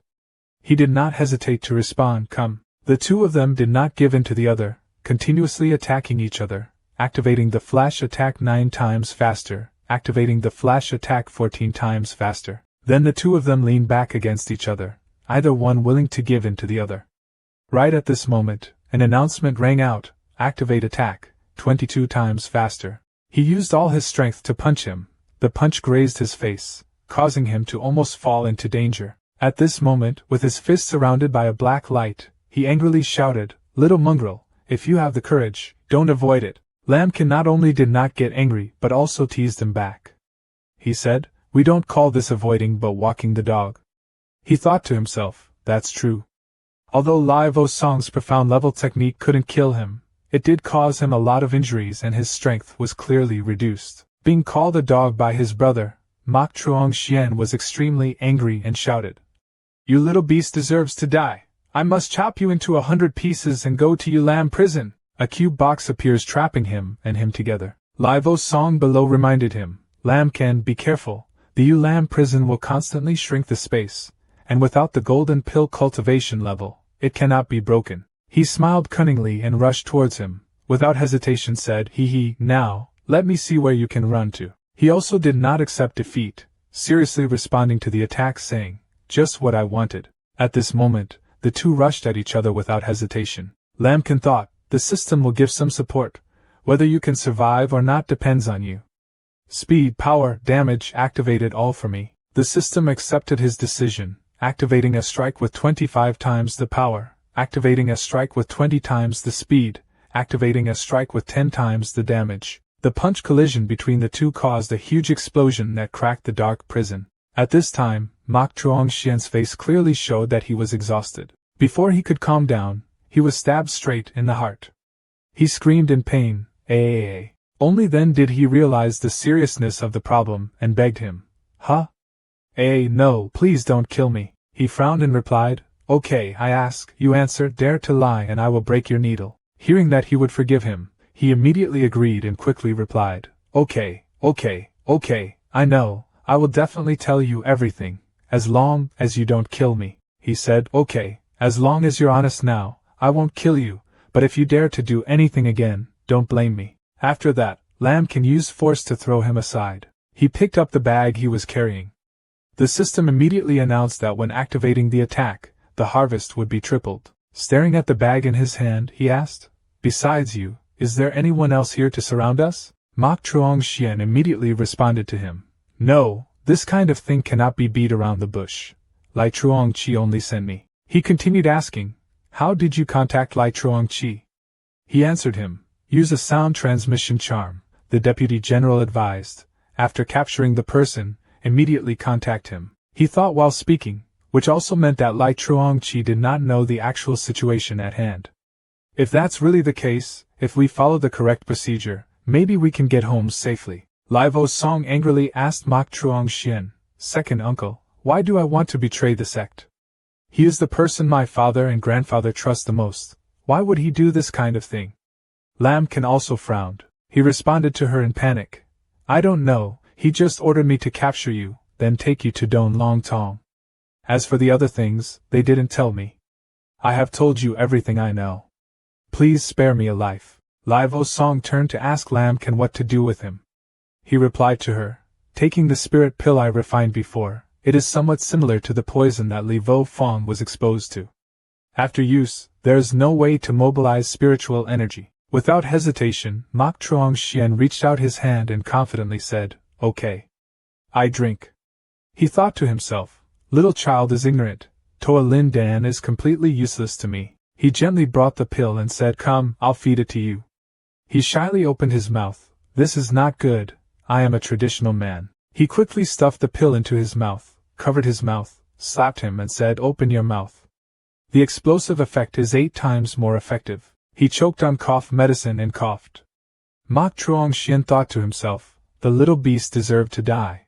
He did not hesitate to respond, come. The two of them did not give in to the other, continuously attacking each other, activating the flash attack 9 times faster, activating the flash attack 14 times faster. Then the two of them leaned back against each other, either one willing to give in to the other. Right at this moment, an announcement rang out, activate attack, 22 times faster. He used all his strength to punch him. The punch grazed his face, causing him to almost fall into danger. At this moment, with his fist surrounded by a black light, he angrily shouted, little mongrel, if you have the courage, don't avoid it. Lambkin not only did not get angry but also teased him back. He said, we don't call this avoiding but walking the dog. He thought to himself, that's true. Although Lai Vo Song's profound level technique couldn't kill him, it did cause him a lot of injuries and his strength was clearly reduced. Being called a dog by his brother, Mok Truong Xian was extremely angry and shouted, you little beast deserves to die. I must chop you into 100 pieces and go to Yulam prison. A cube box appears trapping him and him together. Lai Vo Song below reminded him, Lamkin, be careful, the Yulam prison will constantly shrink the space, and without the golden pill cultivation level, it cannot be broken. He smiled cunningly and rushed towards him, without hesitation said, hee, now, let me see where you can run to. He also did not accept defeat, seriously responding to the attack saying, just what I wanted. At this moment, the two rushed at each other without hesitation. Lamkin thought, the system will give some support. Whether you can survive or not depends on you. Speed, power, damage, activated all for me. The system accepted his decision, activating a strike with 25 times the power, activating a strike with 20 times the speed, activating a strike with 10 times the damage. The punch collision between the two caused a huge explosion that cracked the dark prison. At this time, Mok Truong Xian's face clearly showed that he was exhausted. Before he could calm down, he was stabbed straight in the heart. He screamed in pain, Aah. Only then did he realize the seriousness of the problem and begged him, huh? No, please don't kill me. He frowned and replied, okay, I ask, you answer, dare to lie and I will break your needle. Hearing that he would forgive him, he immediately agreed and quickly replied, okay, I know, I will definitely tell you everything, as long as you don't kill me. He said, okay, as long as you're honest now, I won't kill you, but if you dare to do anything again, don't blame me. After that, Lamkin used force to throw him aside. He picked up the bag he was carrying. The system immediately announced that when activating the attack, the harvest would be tripled. Staring at the bag in his hand, he asked, besides you, is there anyone else here to surround us? Mok Truong Xian immediately responded to him, no, this kind of thing cannot be beat around the bush. Lai Truong Chi only sent me. He continued asking, how did you contact Lai Truong Chi? He answered him, use a sound transmission charm, the deputy general advised. After capturing the person, immediately contact him. He thought while speaking, which also meant that Lai Truong Chi did not know the actual situation at hand. If that's really the case, if we follow the correct procedure, maybe we can get home safely. Lai Vo Song angrily asked Mok Truong Xian, second uncle, why do I want to betray the sect? He is the person my father and grandfather trust the most. Why would he do this kind of thing? Lamkin also frowned. He responded to her in panic. I don't know, he just ordered me to capture you, then take you to Don Long Tong. As for the other things, they didn't tell me. I have told you everything I know. Please spare me a life. Lai Vo Song turned to ask Lamkin what to do with him. He replied to her, taking the spirit pill I refined before, it is somewhat similar to the poison that Li Vo Fong was exposed to. After use, there is no way to mobilize spiritual energy. Without hesitation, Mok Truong Xian reached out his hand and confidently said, okay. I drink. He thought to himself, little child is ignorant, Toa Lin Dan is completely useless to me. He gently brought the pill and said, come, I'll feed it to you. He shyly opened his mouth. This is not good, I am a traditional man. He quickly stuffed the pill into his mouth, covered his mouth, slapped him and said, open your mouth. The explosive effect is 8 times more effective. He choked on cough medicine and coughed. Mok Truong Xian thought to himself, the little beast deserved to die.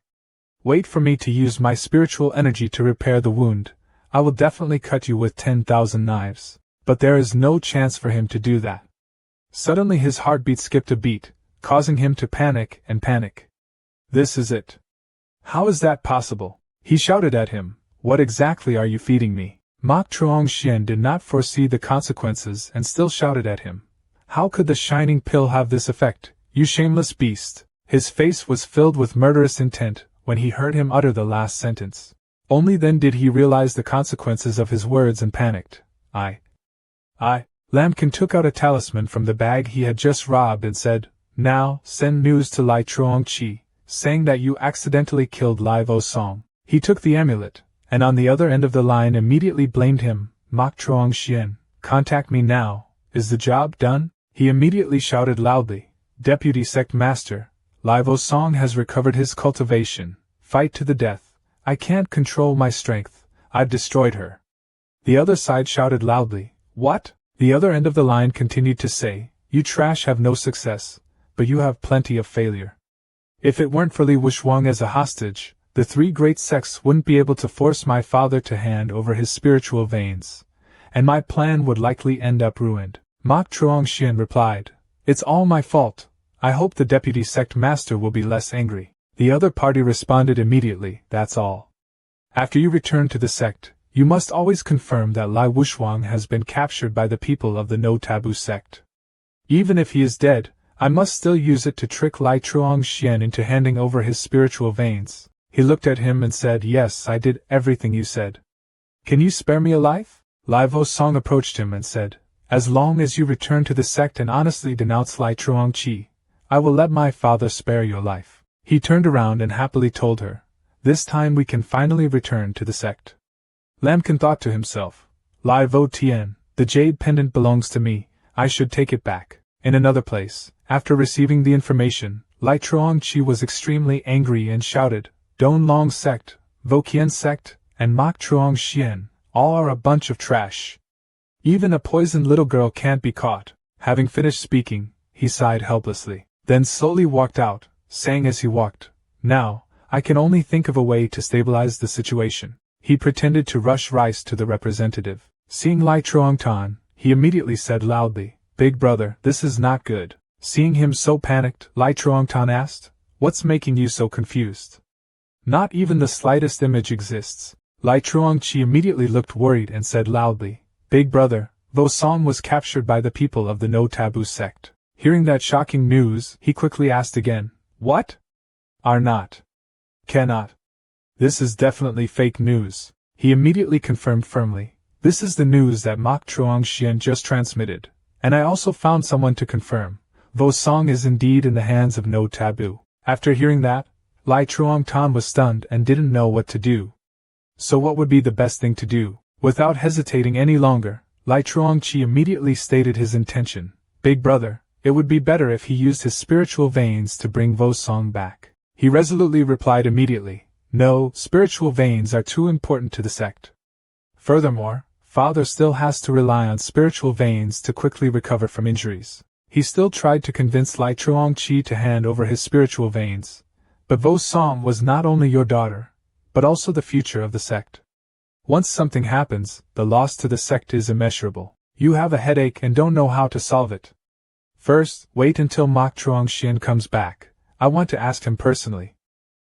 Wait for me to use my spiritual energy to repair the wound. I will definitely cut you with 10,000 knives. But there is no chance for him to do that. Suddenly his heartbeat skipped a beat, causing him to panic and panic. This is it. How is that possible? He shouted at him. What exactly are you feeding me? Mok Chuang-hsien did not foresee the consequences and still shouted at him. How could the shining pill have this effect, you shameless beast? His face was filled with murderous intent when he heard him utter the last sentence. Only then did he realize the consequences of his words and panicked. Lambkin took out a talisman from the bag he had just robbed and said, Now, send news to Lai Chuang-chi, saying that you accidentally killed Lai Vo-song. He took the amulet, and on the other end of the line immediately blamed him. Mok Chuang-hsien, contact me now, is the job done? He immediately shouted loudly, Deputy Sect Master, Lai Vo-song has recovered his cultivation, fight to the death, I can't control my strength, I've destroyed her. The other side shouted loudly, What? The other end of the line continued to say, You trash have no success, but you have plenty of failure. If it weren't for Li Wushwang as a hostage, the three great sects wouldn't be able to force my father to hand over his spiritual veins, and my plan would likely end up ruined. Mok Chuang-hsien replied, It's all my fault. I hope the deputy sect master will be less angry. The other party responded immediately, That's all. After you return to the sect, you must always confirm that Lai Wushwang has been captured by the people of the No Taboo sect. Even if he is dead, I must still use it to trick Lai Chuang-hsien into handing over his spiritual veins. He looked at him and said, Yes, I did everything you said. Can you spare me a life? Lai Vo-song approached him and said, As long as you return to the sect and honestly denounce Lai Chuang-chi, I will let my father spare your life. He turned around and happily told her, This time we can finally return to the sect. Lambkin thought to himself, Lai Vo-tien, the jade pendant belongs to me, I should take it back. In another place, after receiving the information, Lai Chuang-chi was extremely angry and shouted, Don Long sect, Vo-kien sect, and Mok Chuang-hsien, all are a bunch of trash. Even a poisoned little girl can't be caught. Having finished speaking, he sighed helplessly, then slowly walked out, saying as he walked, Now, I can only think of a way to stabilize the situation. He pretended to rush rice to the representative. Seeing Lai Chuang-tan, he immediately said loudly, Big brother, this is not good. Seeing him so panicked, Lai Chuang-tan asked, What's making you so confused? Not even the slightest image exists. Lai Chuang-chi immediately looked worried and said loudly, Big brother, Vo-song was captured by the people of the No Taboo sect. Hearing that shocking news, he quickly asked again, What? Are not. Cannot. This is definitely fake news. He immediately confirmed firmly, This is the news that Mok Chuang-hsien just transmitted, and I also found someone to confirm. Vo-song is indeed in the hands of No Taboo. After hearing that, Lai Chuang-tan was stunned and didn't know what to do. So what would be the best thing to do? Without hesitating any longer, Lai Chuang-chi immediately stated his intention. Big brother, it would be better if he used his spiritual veins to bring Vo-song back. He resolutely replied immediately, No, spiritual veins are too important to the sect. Furthermore, father still has to rely on spiritual veins to quickly recover from injuries. He still tried to convince Lai Chuang-chi to hand over his spiritual veins. But Vo-song was not only your daughter, but also the future of the sect. Once something happens, the loss to the sect is immeasurable. You have a headache and don't know how to solve it. First, wait until Mok Chuang-hsien comes back. I want to ask him personally.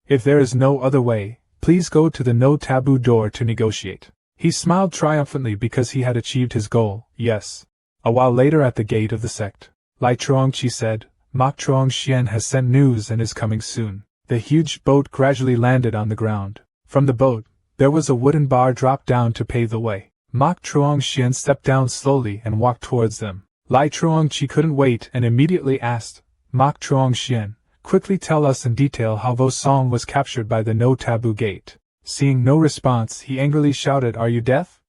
If there is no other way, please go to the No Taboo door to negotiate. He smiled triumphantly because he had achieved his goal, yes. A while later at the gate of the sect, Lai Chuang-chi said, Mok Chuang-hsien has sent news and is coming soon. The huge boat gradually landed on the ground. From the boat, there was a wooden bar dropped down to pave the way. Mok Chuang-hsien stepped down slowly and walked towards them. Lai Chuang-chi couldn't wait and immediately asked, Mok Chuang-hsien, quickly tell us in detail how Vo-song was captured by the No Taboo gate. Seeing no response, he angrily shouted, Are you deaf?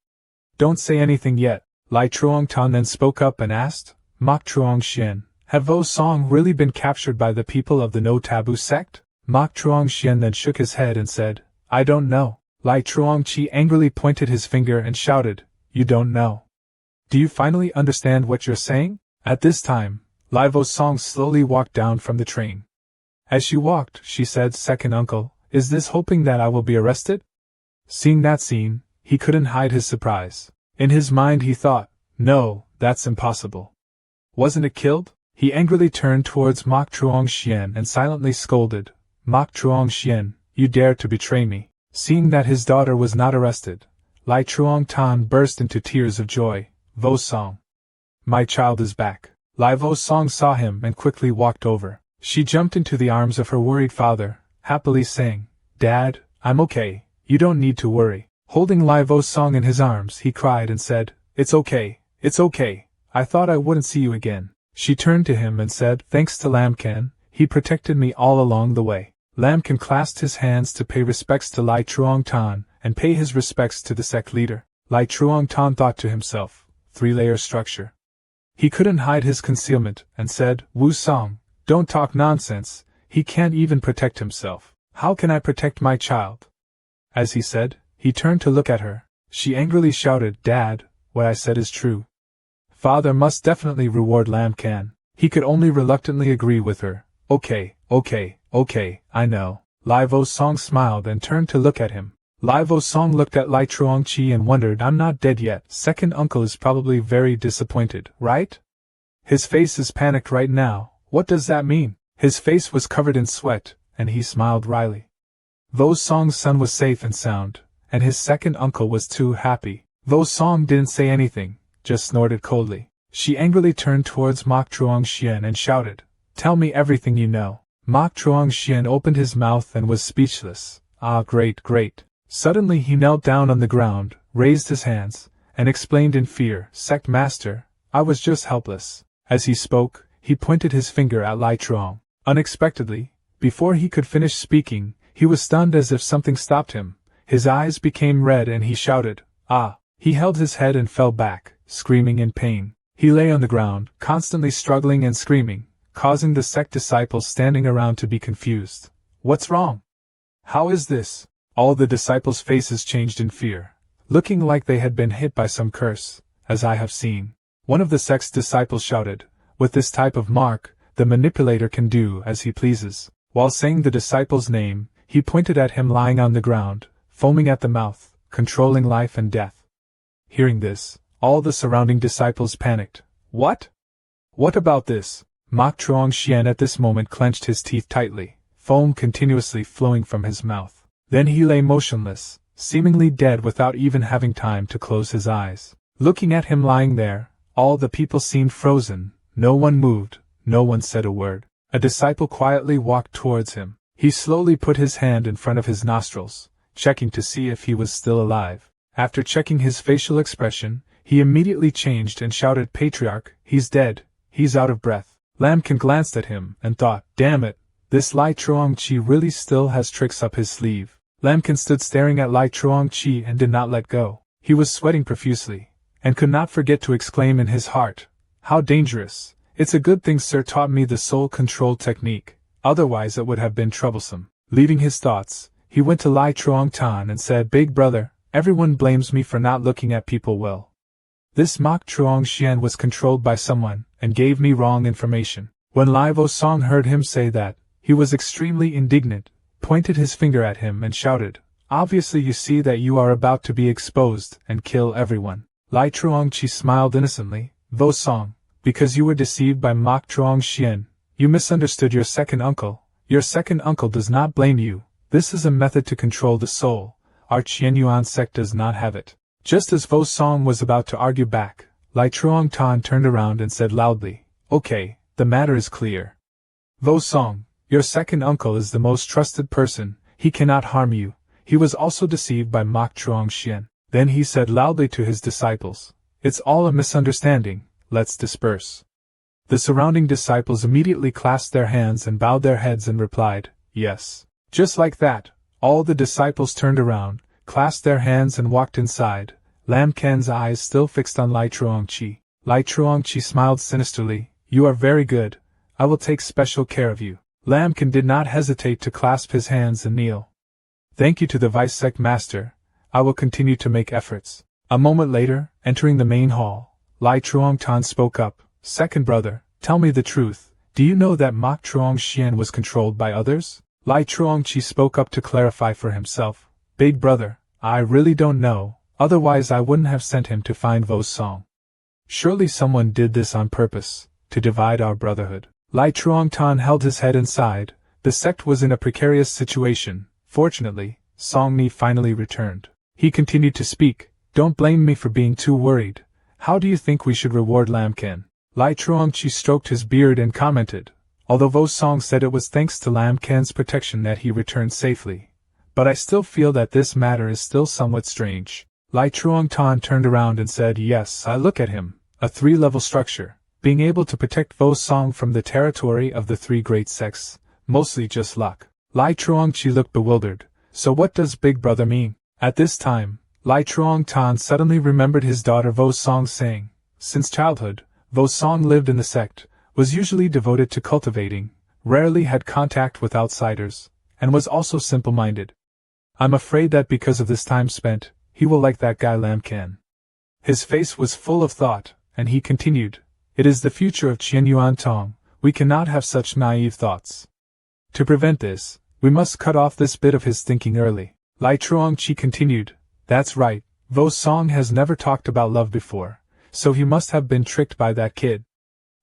Don't say anything yet. Lai Chuang-tan then spoke up and asked, Mok Chuang-hsien, have Vo-song really been captured by the people of the No Taboo sect? Mok Chuang-hsien then shook his head and said, I don't know. Lai Chuang-chi angrily pointed his finger and shouted, You don't know. Do you finally understand what you're saying? At this time, Lai Vo-song slowly walked down from the train. As she walked, she said, Second uncle, is this hoping that I will be arrested? Seeing that scene, he couldn't hide his surprise. In his mind he thought, No, that's impossible. Wasn't it killed? He angrily turned towards Mok Chuang-hsien and silently scolded, Mok Chuang-hsien, You dare to betray me. Seeing that his daughter was not arrested, Lai Truong Tan burst into tears of joy. Vo Song. My child is back. Lai Vo Song saw him and quickly walked over. She jumped into the arms of her worried father, happily saying, Dad, I'm okay, you don't need to worry. Holding Lai Vo Song in his arms, he cried and said, It's okay, I thought I wouldn't see you again. She turned to him and said, Thanks to Lamkan, he protected me all along the way. Lamkan clasped his hands to pay respects to Lai Truong Tan and pay his respects to the sect leader. Lai Truong Tan thought to himself, 3-layer structure. He couldn't hide his concealment and said, Wu Song, don't talk nonsense, he can't even protect himself. How can I protect my child? As he said, he turned to look at her. She angrily shouted, Dad, what I said is true. Father must definitely reward Lamkan. He could only reluctantly agree with her. Okay, I know. Lai Vo Song smiled and turned to look at him. Lai Vo Song looked at Lai Truong Chi and wondered, I'm not dead yet. Second uncle is probably very disappointed, right? His face is panicked right now. What does that mean? His face was covered in sweat, and he smiled wryly. Vo Song's son was safe and sound, and his second uncle was too happy. Vo Song didn't say anything, just snorted coldly. She angrily turned towards Mok Truong Xian and shouted, Tell me everything you know. Mok Truong Xian opened his mouth and was speechless. Ah, great. Suddenly he knelt down on the ground, raised his hands, and explained in fear, Sect Master, I was just helpless. As he spoke, he pointed his finger at Lai Truong. Unexpectedly, before he could finish speaking, he was stunned as if something stopped him. His eyes became red and he shouted, Ah! He held his head and fell back, screaming in pain. He lay on the ground, constantly struggling and screaming, causing the sect disciples standing around to be confused. What's wrong? How is this? All the disciples' faces changed in fear, looking like they had been hit by some curse, as I have seen. One of the sect's disciples shouted, With this type of mark, the manipulator can do as he pleases. While saying the disciple's name, he pointed at him lying on the ground, foaming at the mouth, controlling life and death. Hearing this, all the surrounding disciples panicked. What? What about this? Mok Truong Xian at this moment clenched his teeth tightly, foam continuously flowing from his mouth. Then he lay motionless, seemingly dead without even having time to close his eyes. Looking at him lying there, all the people seemed frozen, no one moved, no one said a word. A disciple quietly walked towards him. He slowly put his hand in front of his nostrils, checking to see if he was still alive. After checking his facial expression, he immediately changed and shouted, Patriarch, he's dead, he's out of breath. Lamkan glanced at him and thought, Damn it, this Lai Truong Chi really still has tricks up his sleeve. Lamkan stood staring at Lai Truong Chi and did not let go. He was sweating profusely, and could not forget to exclaim in his heart, How dangerous! It's a good thing Sir taught me the soul control technique, otherwise it would have been troublesome. Leaving his thoughts, he went to Lai Truong Tan and said, Big brother, everyone blames me for not looking at people well. This Mok Truong Xian was controlled by someone, and gave me wrong information. When Lai Vo Song heard him say that, he was extremely indignant, pointed his finger at him and shouted, Obviously you see that you are about to be exposed and kill everyone. Lai Truong Chi smiled innocently, Vo Song, because you were deceived by Mok Truong Xian, you misunderstood your second uncle. Your second uncle does not blame you. This is a method to control the soul. Our Qian Yuan sect does not have it. Just as Vo Song was about to argue back, Lai Truong Tan turned around and said loudly, Okay, the matter is clear. Vo Song, your second uncle is the most trusted person, he cannot harm you. He was also deceived by Mok Truong Xian. Then he said loudly to his disciples, It's all a misunderstanding, let's disperse. The surrounding disciples immediately clasped their hands and bowed their heads and replied, Yes. Just like that, all the disciples turned around, clasped their hands and walked inside, Lamkan's eyes still fixed on Lai Truong Chi. Lai Truong Chi smiled sinisterly, You are very good, I will take special care of you. Lamkan did not hesitate to clasp his hands and kneel. Thank you to the Vice Sect Master, I will continue to make efforts. A moment later, entering the main hall, Lai Truong Tan spoke up, Second brother, tell me the truth, do you know that Mok Truong Xian was controlled by others? Lai Truong Chi spoke up to clarify for himself, Big brother, I really don't know, otherwise I wouldn't have sent him to find Vo Song. Surely someone did this on purpose, to divide our brotherhood. Lai Truong Tan held his head and sighed. The sect was in a precarious situation, Fortunately, Song Ni finally returned. He continued to speak. Don't blame me for being too worried. How do you think we should reward Lam Ken? Lai Truongchi stroked his beard and commented, although Vo Song said it was thanks to Lam Ken's protection that he returned safely. But I still feel that this matter is still somewhat strange. Lai Truong Tan turned around and said, yes, I look at him, a 3-level structure, being able to protect Vo Song from the territory of the 3 great sects, mostly just luck. Lai Truongchi looked bewildered. So what does Big Brother mean? At this time, Lai Truong Tan suddenly remembered his daughter Vo Song saying, since childhood, Vo Song lived in the sect, was usually devoted to cultivating, rarely had contact with outsiders, and was also simple-minded. I'm afraid that because of this time spent, he will like that guy Lam Ken. His face was full of thought, and he continued, it is the future of Qian Yuan Tong, we cannot have such naive thoughts. To prevent this, we must cut off this bit of his thinking early. Lai Truongchi continued, that's right, Vo Song has never talked about love before, so he must have been tricked by that kid.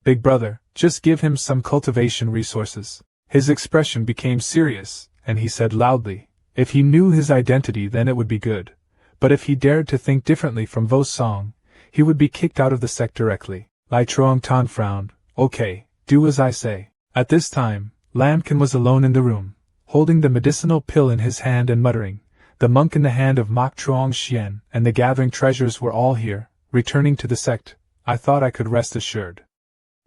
Big Brother, just give him some cultivation resources. His expression became serious, and he said loudly, if he knew his identity then it would be good, but if he dared to think differently from Vo Song, he would be kicked out of the sect directly. Lai Truong Tan frowned, okay, do as I say. At this time, Lam Ken was alone in the room, holding the medicinal pill in his hand and muttering, the monk in the hand of Mok Truong Xian and the gathering treasures were all here, returning to the sect, I thought I could rest assured.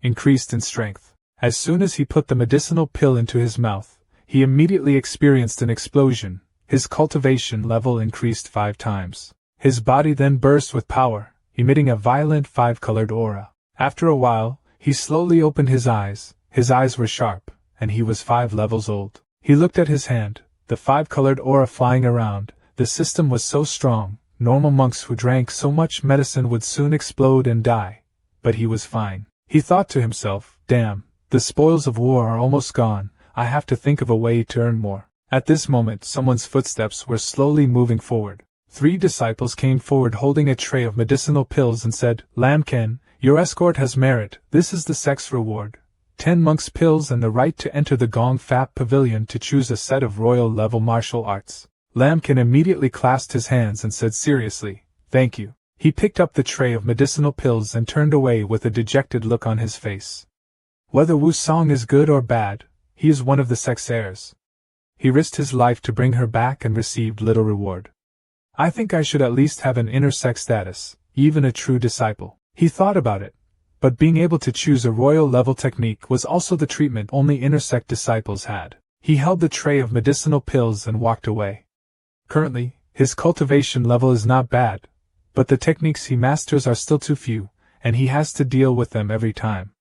Increased in strength. As soon as he put the medicinal pill into his mouth, he immediately experienced an explosion, his cultivation level increased 5 times. His body then burst with power, emitting a violent 5-colored aura. After a while, he slowly opened his eyes were sharp, and he was 5 levels old. He looked at his hand, the 5-colored aura flying around, the system was so strong, normal monks who drank so much medicine would soon explode and die. But he was fine. He thought to himself, damn, the spoils of war are almost gone, I have to think of a way to earn more. At this moment someone's footsteps were slowly moving forward. 3 disciples came forward holding a tray of medicinal pills and said, Lam Ken, your escort has merit, this is the sect's reward. 10 monks' pills and the right to enter the Gong Fap Pavilion to choose a set of royal-level martial arts. Lam Ken immediately clasped his hands and said seriously, thank you. He picked up the tray of medicinal pills and turned away with a dejected look on his face. Whether Wu Song is good or bad, he is one of the sect's heirs. He risked his life to bring her back and received little reward. I think I should at least have an inner sect status, even a true disciple. He thought about it. But being able to choose a royal-level technique was also the treatment only inner sect disciples had. He held the tray of medicinal pills and walked away. Currently, his cultivation level is not bad, but the techniques he masters are still too few, and he has to deal with them every time.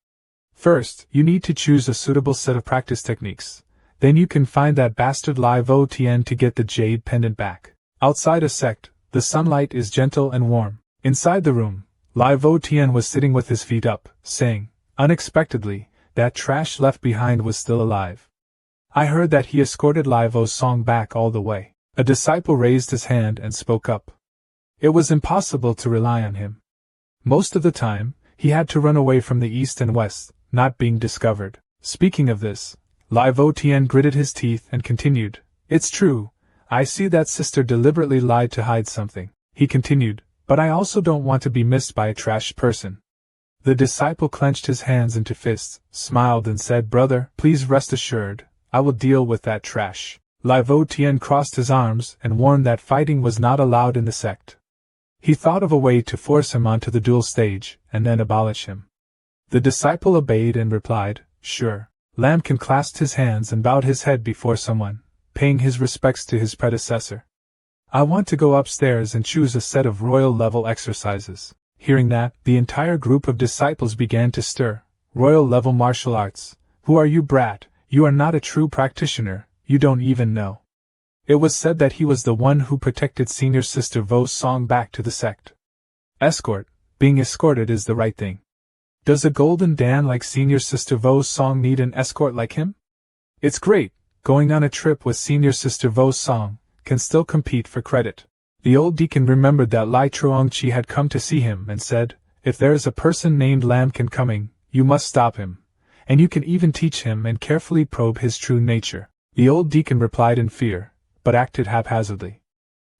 First, you need to choose a suitable set of practice techniques. Then you can find that bastard Lai Vo Tien to get the jade pendant back. Outside a sect, the sunlight is gentle and warm. Inside the room, Lai Vo Tien was sitting with his feet up, saying, unexpectedly, that trash left behind was still alive. I heard that he escorted Lai Vo Song back all the way. A disciple raised his hand and spoke up. It was impossible to rely on him. Most of the time, he had to run away from the east and west, not being discovered. Speaking of this, Lai Vo Tien gritted his teeth and continued, it's true, I see that sister deliberately lied to hide something. He continued, but I also don't want to be missed by a trash person. The disciple clenched his hands into fists, smiled and said, brother, please rest assured, I will deal with that trash. Lai Vo Tien crossed his arms and warned that fighting was not allowed in the sect. He thought of a way to force him onto the duel stage, and then abolish him. The disciple obeyed and replied, sure. Lam Ken clasped his hands and bowed his head before someone, paying his respects to his predecessor. I want to go upstairs and choose a set of royal-level exercises. Hearing that, the entire group of disciples began to stir. Royal-level martial arts. Who are you, brat? You are not a true practitioner, you don't even know. It was said that he was the one who protected senior sister Vo Song back to the sect. Escort, being escorted is the right thing. Does a golden Dan like senior sister Vo Song need an escort like him? It's great, going on a trip with senior sister Vo Song, can still compete for credit. The old deacon remembered that Lai Truongchi had come to see him and said, if there is a person named Lam Ken coming, you must stop him, and you can even teach him and carefully probe his true nature. The old deacon replied in fear, but acted haphazardly.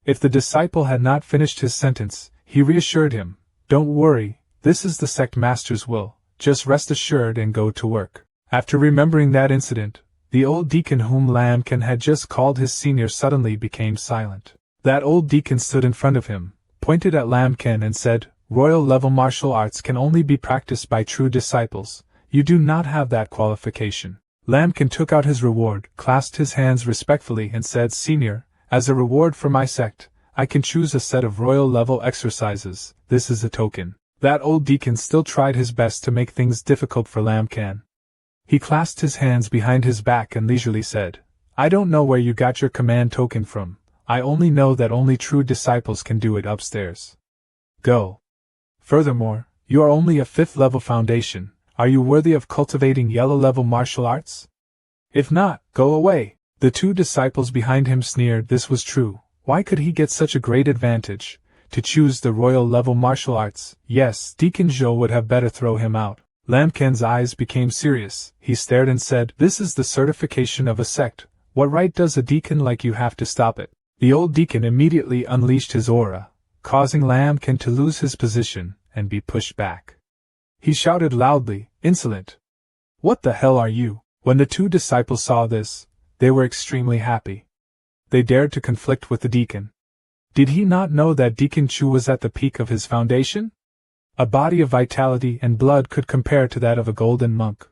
If the disciple had not finished his sentence, he reassured him, "Don't worry, this is the sect master's will, just rest assured and go to work." After remembering that incident, the old deacon whom Lambkin had just called his senior suddenly became silent. That old deacon stood in front of him, pointed at Lambkin and said, "Royal-level martial arts can only be practiced by true disciples. You do not have that qualification." Lambkin took out his reward, clasped his hands respectfully and said, "Senior, as a reward for my sect, I can choose a set of royal-level exercises. This is a token." That old deacon still tried his best to make things difficult for Lambkin. He clasped his hands behind his back and leisurely said, "I don't know where you got your command token from. I only know that only true disciples can do it upstairs. Go. Furthermore, you are only a 5th level foundation. Are you worthy of cultivating yellow-level martial arts? If not, go away." The 2 disciples behind him sneered. This was true. Why could he get such a great advantage? To choose the royal-level martial arts, yes, Deacon Zhou would have better throw him out. Lambkin's eyes became serious. He stared and said, "This is the certification of a sect. What right does a deacon like you have to stop it?" The old deacon immediately unleashed his aura, causing Lambkin to lose his position and be pushed back. He shouted loudly, "Insolent! What the hell are you?" When the 2 disciples saw this, they were extremely happy. They dared to conflict with the deacon. Did he not know that Deacon Chu was at the peak of his foundation? A body of vitality and blood could compare to that of a golden monk.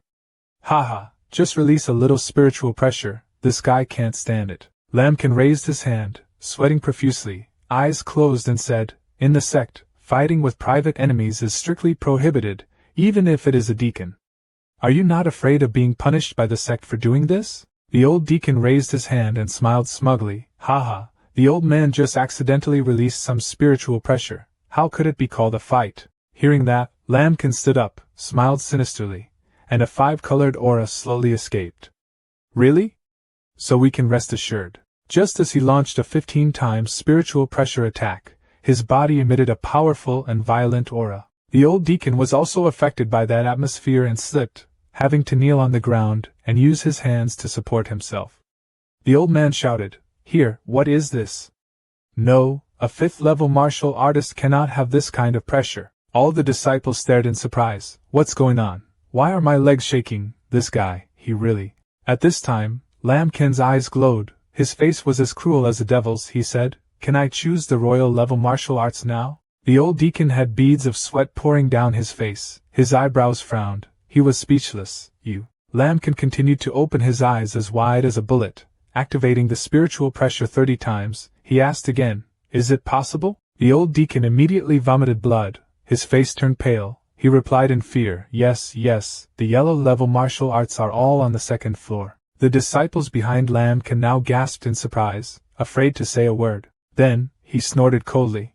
Haha, just release a little spiritual pressure, this guy can't stand it. Lambkin raised his hand, sweating profusely, eyes closed and said, "In the sect, fighting with private enemies is strictly prohibited, even if it is a deacon. Are you not afraid of being punished by the sect for doing this?" The old deacon raised his hand and smiled smugly. Haha, the old man just accidentally released some spiritual pressure. How could it be called a fight? Hearing that, Lambkin stood up, smiled sinisterly, and a 5-colored aura slowly escaped. "Really? So we can rest assured." Just as he launched a 15 times spiritual pressure attack, his body emitted a powerful and violent aura. The old deacon was also affected by that atmosphere and slipped, having to kneel on the ground and use his hands to support himself. The old man shouted, "Here, what is this? No, a 5th level martial artist cannot have this kind of pressure." All the disciples stared in surprise. "What's going on? Why are my legs shaking? This guy, he really..." At this time, Lambkin's eyes glowed. His face was as cruel as a devil's. He said, "Can I choose the royal-level martial arts now?" The old deacon had beads of sweat pouring down his face. His eyebrows frowned. He was speechless. "You..." Lambkin continued to open his eyes as wide as a bullet, activating the spiritual pressure 30 times. He asked again, "Is it possible?" The old deacon immediately vomited blood. His face turned pale. He replied in fear, Yes, the yellow-level martial arts are all on the 2nd floor." The disciples behind Lambkin now gasped in surprise, afraid to say a word. Then, he snorted coldly.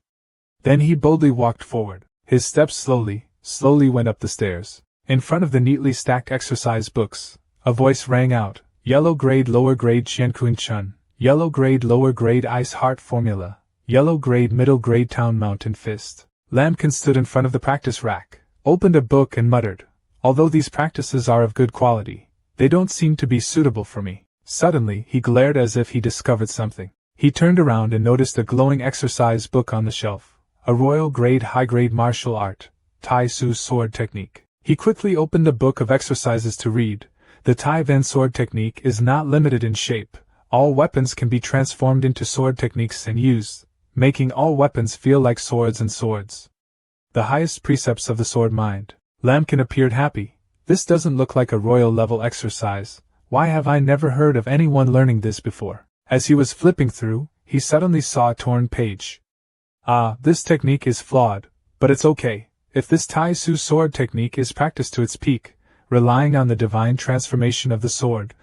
Then he boldly walked forward. His steps slowly went up the stairs. In front of the neatly stacked exercise books, a voice rang out, "Yellow grade lower grade Qiankun Chun, yellow grade lower grade Ice Heart Formula, yellow grade middle grade Town Mountain Fist." Lambkin stood in front of the practice rack, opened a book and muttered, "Although these practices are of good quality, they don't seem to be suitable for me." Suddenly he glared as if he discovered something. He turned around and noticed a glowing exercise book on the shelf, a royal grade high-grade martial art, Tai Su sword technique. He quickly opened the book of exercises to read. The Tai Ven sword technique is not limited in shape. All weapons can be transformed into sword techniques and used, making all weapons feel like swords and swords. The highest precepts of the sword mind. Lambkin appeared happy. This doesn't look like a royal level exercise. Why have I never heard of anyone learning this before? As he was flipping through, he suddenly saw a torn page. Ah, this technique is flawed, but it's okay. If this Tai Su sword technique is practiced to its peak, relying on the divine transformation of the sword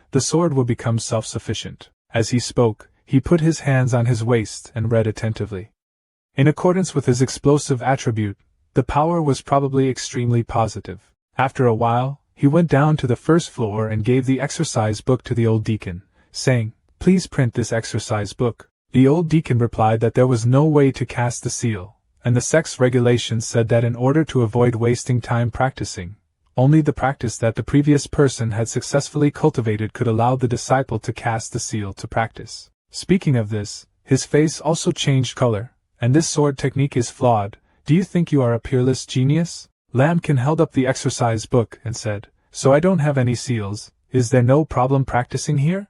will become self-sufficient. As he spoke, he put his hands on his waist and read attentively. In accordance with his explosive attribute, the power was probably extremely positive. After a while, he went down to the 1st floor and gave the exercise book to the old deacon, saying, "Please print this exercise book." The old deacon replied that there was no way to cast the seal, and the sect's regulations said that in order to avoid wasting time practicing, only the practice that the previous person had successfully cultivated could allow the disciple to cast the seal to practice. Speaking of this, his face also changed color, and this sword technique is flawed. Do you think you are a peerless genius? Lambkin held up the exercise book and said, So I don't have any seals, is there no problem practicing here?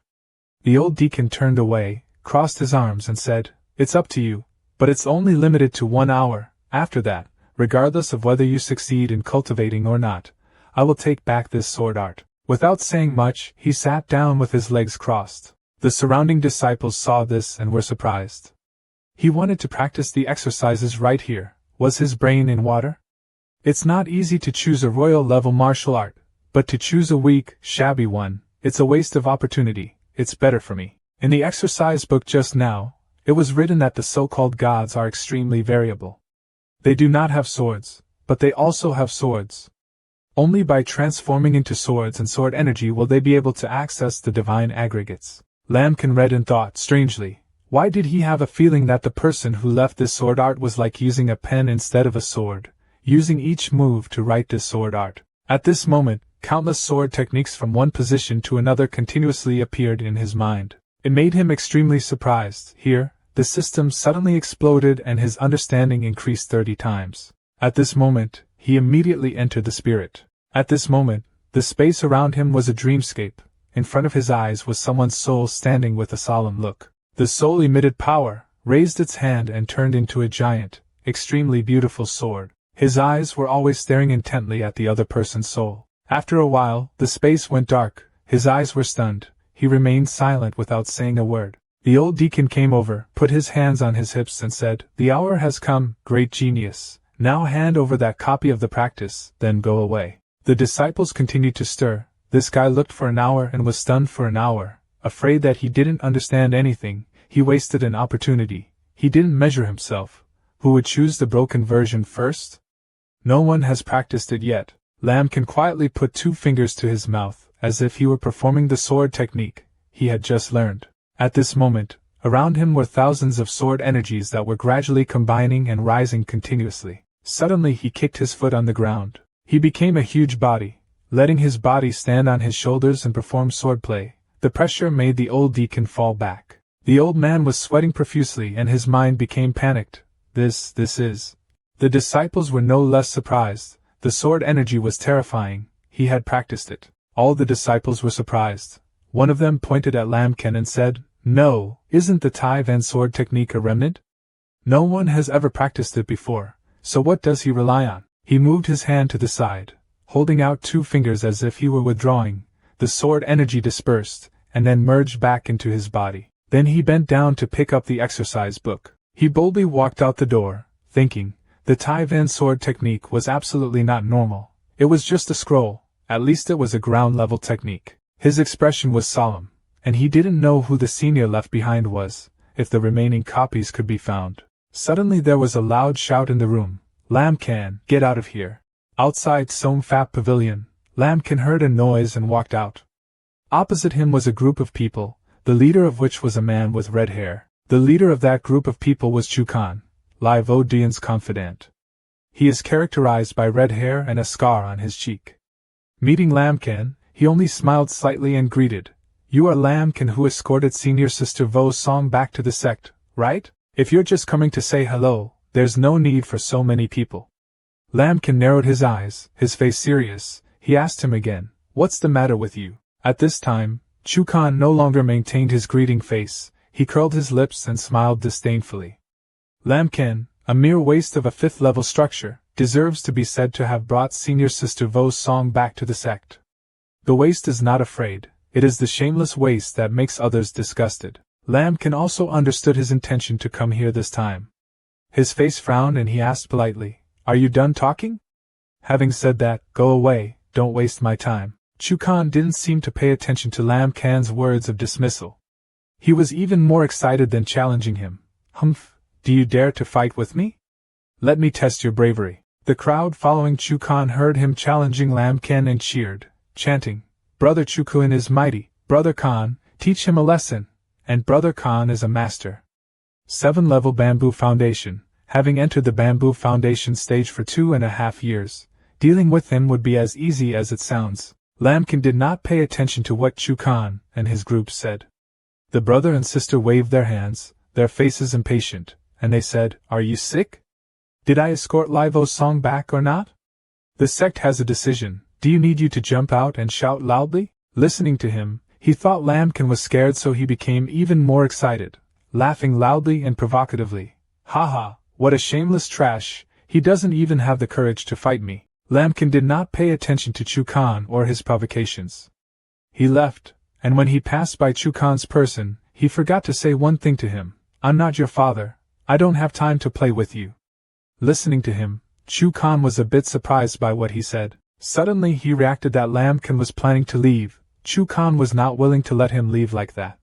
The old deacon turned away, crossed his arms and said, It's up to you, but it's only limited to 1 hour. After that, regardless of whether you succeed in cultivating or not, I will take back this sword art. Without saying much, he sat down with his legs crossed. The surrounding disciples saw this and were surprised. He wanted to practice the exercises right here. Was his brain in water? It's not easy to choose a royal-level martial art, but to choose a weak, shabby one, it's a waste of opportunity. It's better for me. In the exercise book just now, it was written that the so-called gods are extremely variable. They do not have swords, but they also have swords. Only by transforming into swords and sword energy will they be able to access the divine aggregates. Lambkin read and thought strangely. Why did he have a feeling that the person who left this sword art was like using a pen instead of a sword, using each move to write this sword art? At this moment, countless sword techniques from one position to another continuously appeared in his mind. It made him extremely surprised. Here, the system suddenly exploded and his understanding increased 30 times. At this moment, he immediately entered the spirit. At this moment, the space around him was a dreamscape. In front of his eyes was someone's soul standing with a solemn look. The soul emitted power, raised its hand and turned into a giant, extremely beautiful sword. His eyes were always staring intently at the other person's soul. After a while, the space went dark, his eyes were stunned, he remained silent without saying a word. The old deacon came over, put his hands on his hips and said, The hour has come, great genius. Now hand over that copy of the practice, then go away. The disciples continued to stir. This guy looked for an hour and was stunned for an hour. Afraid that he didn't understand anything, he wasted an opportunity. He didn't measure himself. Who would choose the broken version first? No one has practiced it yet. Lambkin quietly put 2 fingers to his mouth, as if he were performing the sword technique he had just learned. At this moment, around him were thousands of sword energies that were gradually combining and rising continuously. Suddenly he kicked his foot on the ground. He became a huge body, letting his body stand on his shoulders and perform swordplay. The pressure made the old deacon fall back. The old man was sweating profusely and his mind became panicked. This is. The disciples were no less surprised. The sword energy was terrifying. He had practiced it. All the disciples were surprised. One of them pointed at Lambkin and said, No, isn't the Tai Van sword technique a remnant? No one has ever practiced it before, so what does he rely on? He moved his hand to the side, holding out 2 fingers as if he were withdrawing. The sword energy dispersed, and then merged back into his body. Then he bent down to pick up the exercise book. He boldly walked out the door, thinking, the Tai Van sword technique was absolutely not normal. It was just a scroll, at least it was a ground-level technique. His expression was solemn, and he didn't know who the senior left behind was, if the remaining copies could be found. Suddenly there was a loud shout in the room. Lambkin, get out of here. Outside Somfap Pavilion, Lambkin heard a noise and walked out. Opposite him was a group of people, the leader of which was a man with red hair. The leader of that group of people was Chukan, Lai Vodian's confidant. He is characterized by red hair and a scar on his cheek. Meeting Lambkin, he only smiled slightly and greeted, You are Lambkin who escorted Senior Sister Vo Song back to the sect, right? If you're just coming to say hello, there's no need for so many people. Lambkin narrowed his eyes, his face serious. He asked him again, What's the matter with you? At this time, Chukan no longer maintained his greeting face. He curled his lips and smiled disdainfully. Lambkin, a mere waste of a 5th-level structure, deserves to be said to have brought Senior Sister Vo's song back to the sect. The waste is not afraid, it is the shameless waste that makes others disgusted. Lambkin also understood his intention to come here this time. His face frowned and he asked politely, Are you done talking? Having said that, go away, don't waste my time. Chukan didn't seem to pay attention to Lambkin's words of dismissal. He was even more excited than challenging him. Humph, do you dare to fight with me? Let me test your bravery. The crowd following Chukan heard him challenging Lambkin and cheered, chanting, Brother Chukan is mighty, Brother Khan, teach him a lesson, and Brother Khan is a master. 7-level Bamboo Foundation. Having entered the Bamboo Foundation stage for 2.5 years, dealing with him would be as easy as it sounds. Lambkin did not pay attention to what Chukan and his group said. The brother and sister waved their hands, their faces impatient, and they said, "Are you sick? Did I escort Livo's song back or not? The sect has a decision. Do you need you to jump out and shout loudly?" Listening to him, he thought Lambkin was scared, so he became even more excited, laughing loudly and provocatively. "Ha ha, what a shameless trash, he doesn't even have the courage to fight me." Lambkin did not pay attention to Chukan or his provocations. He left, and when he passed by Chukan's person, he forgot to say one thing to him: "I'm not your father, I don't have time to play with you." Listening to him, Chukan was a bit surprised by what he said. Suddenly he reacted that Lambkin was planning to leave. Chukan was not willing to let him leave like that.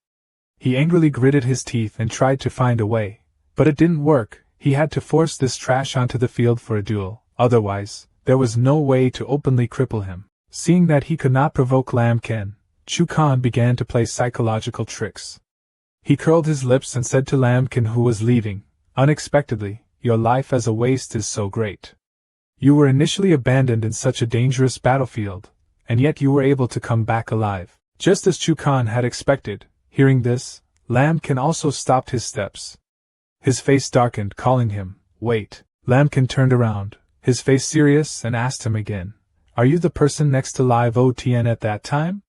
He angrily gritted his teeth and tried to find a way, but it didn't work. He had to force this trash onto the field for a duel, otherwise, there was no way to openly cripple him. Seeing that he could not provoke Lambkin, Chukan began to play psychological tricks. He curled his lips and said to Lambkin, who was leaving, unexpectedly, "Your life as a waste is so great. You were initially abandoned in such a dangerous battlefield, and yet you were able to come back alive." Just as Chukan had expected, hearing this, Lambkin also stopped his steps. His face darkened, calling him, "Wait." Lambkin turned around, his face serious, and asked him again, "Are you the person next to Live Otn at that time?"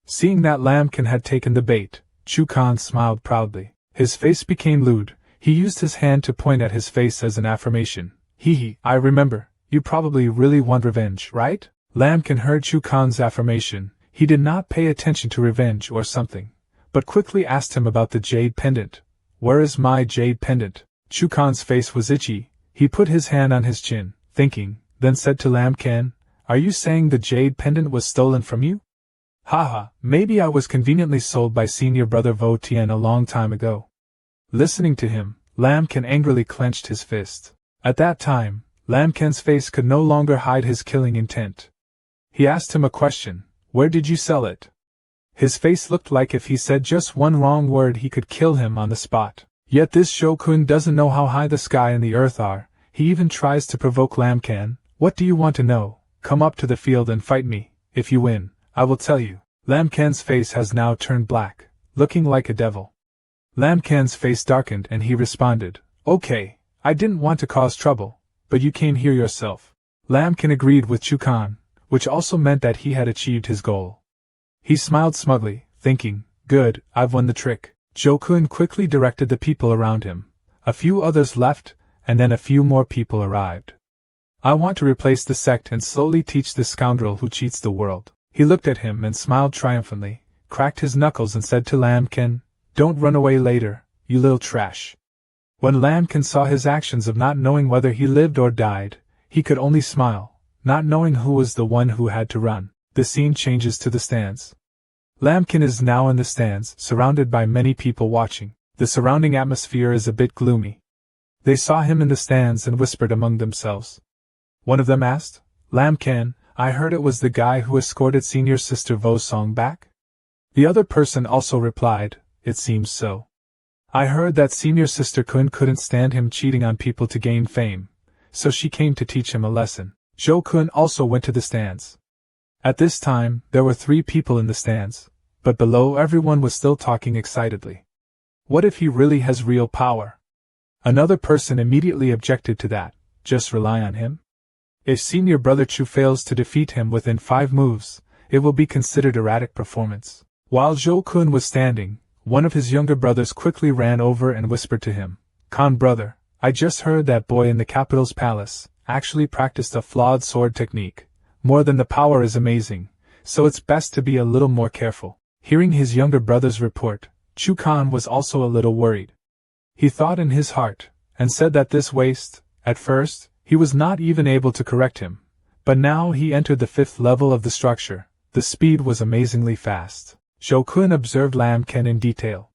Seeing that Lambkin had taken the bait, Chukan smiled proudly. His face became lewd. He used his hand to point at his face as an affirmation. "Hee, I remember, you probably really want revenge, right?" Lambkin heard Chukan's affirmation. He did not pay attention to revenge or something, but quickly asked him about the jade pendant. "Where is my jade pendant?" Chukan's face was itchy. He put his hand on his chin, thinking, then said to Lambkin, "Are you saying the jade pendant was stolen from you?" "Haha, maybe I was conveniently sold by senior brother Vo Tien a long time ago." Listening to him, Lambkin angrily clenched his fist. At that time, Lambkin's face could no longer hide his killing intent. He asked him a question: "Where did you sell it?" His face looked like if he said just one wrong word he could kill him on the spot. Yet this Shokun doesn't know how high the sky and the earth are. He even tries to provoke Lambkin. "What do you want to know? Come up to the field and fight me. If you win, I will tell you." Lambkin's face has now turned black, looking like a devil. Lambkin's face darkened and he responded, "Okay, I didn't want to cause trouble, but you came here yourself." Lambkin agreed with Chukan, which also meant that he had achieved his goal. He smiled smugly, thinking, "Good, I've won the trick." Jokun quickly directed the people around him. A few others left, and then a few more people arrived. "I want to replace the sect and slowly teach this scoundrel who cheats the world." He looked at him and smiled triumphantly, cracked his knuckles and said to Lambkin, "Don't run away later, you little trash." When Lambkin saw his actions of not knowing whether he lived or died, he could only smile, not knowing who was the one who had to run. The scene changes to the stands. Lambkin is now in the stands, surrounded by many people watching. The surrounding atmosphere is a bit gloomy. They saw him in the stands and whispered among themselves. One of them asked, "Lambkin, I heard it was the guy who escorted senior sister Vo's song back?" The other person also replied, "It seems so. I heard that senior sister Kun couldn't stand him cheating on people to gain fame, so she came to teach him a lesson." Jo Kun also went to the stands. At this time, there were 3 people in the stands, but below everyone was still talking excitedly. What if he really has real power? Another person immediately objected to that. Just rely on him? If senior brother Chu fails to defeat him within 5 moves, it will be considered erratic performance. While Jo Kun was standing, one of his younger brothers quickly ran over and whispered to him, "Khan brother, I just heard that boy in the capital's palace actually practiced a flawed sword technique. More than the power is amazing, so it's best to be a little more careful." Hearing his younger brother's report, Chu Khan was also a little worried. He thought in his heart, and said that this waste, at first, he was not even able to correct him, but now he entered the 5th level of the structure. The speed was amazingly fast. Shokun observed Lambkin in detail.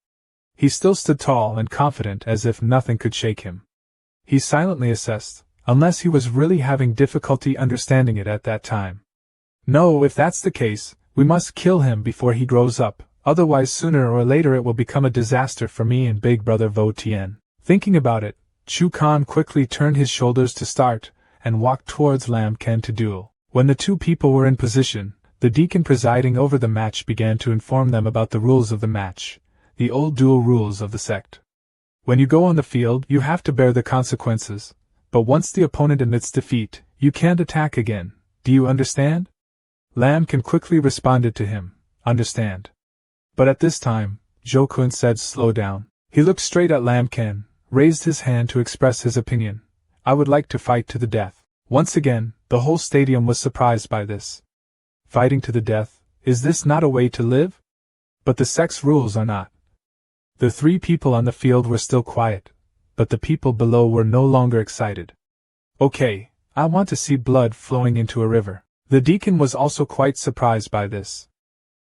He still stood tall and confident as if nothing could shake him. He silently assessed, unless he was really having difficulty understanding it at that time. "No, if that's the case, we must kill him before he grows up, otherwise sooner or later it will become a disaster for me and big brother Vo Tien." Thinking about it, Chu Khan quickly turned his shoulders to start, and walked towards Lambkin to duel. When the 2 people were in position, the deacon presiding over the match began to inform them about the rules of the match. the old dual rules of the sect. When you go on the field, you have to bear the consequences, but once the opponent admits defeat, you can't attack again. Do you understand? Lamkin quickly responded to him, understand. But at this time, Jokun said slow down. He looked straight at Lamkin, raised his hand to express his opinion. I would like to fight to the death. Once again, the whole stadium was surprised by this. Fighting to the death, is this not a way to live? But the sect's rules are not. The three people on the field were still quiet, but the people below were no longer excited. Okay, I want to see blood flowing into a river. The deacon was also quite surprised by this.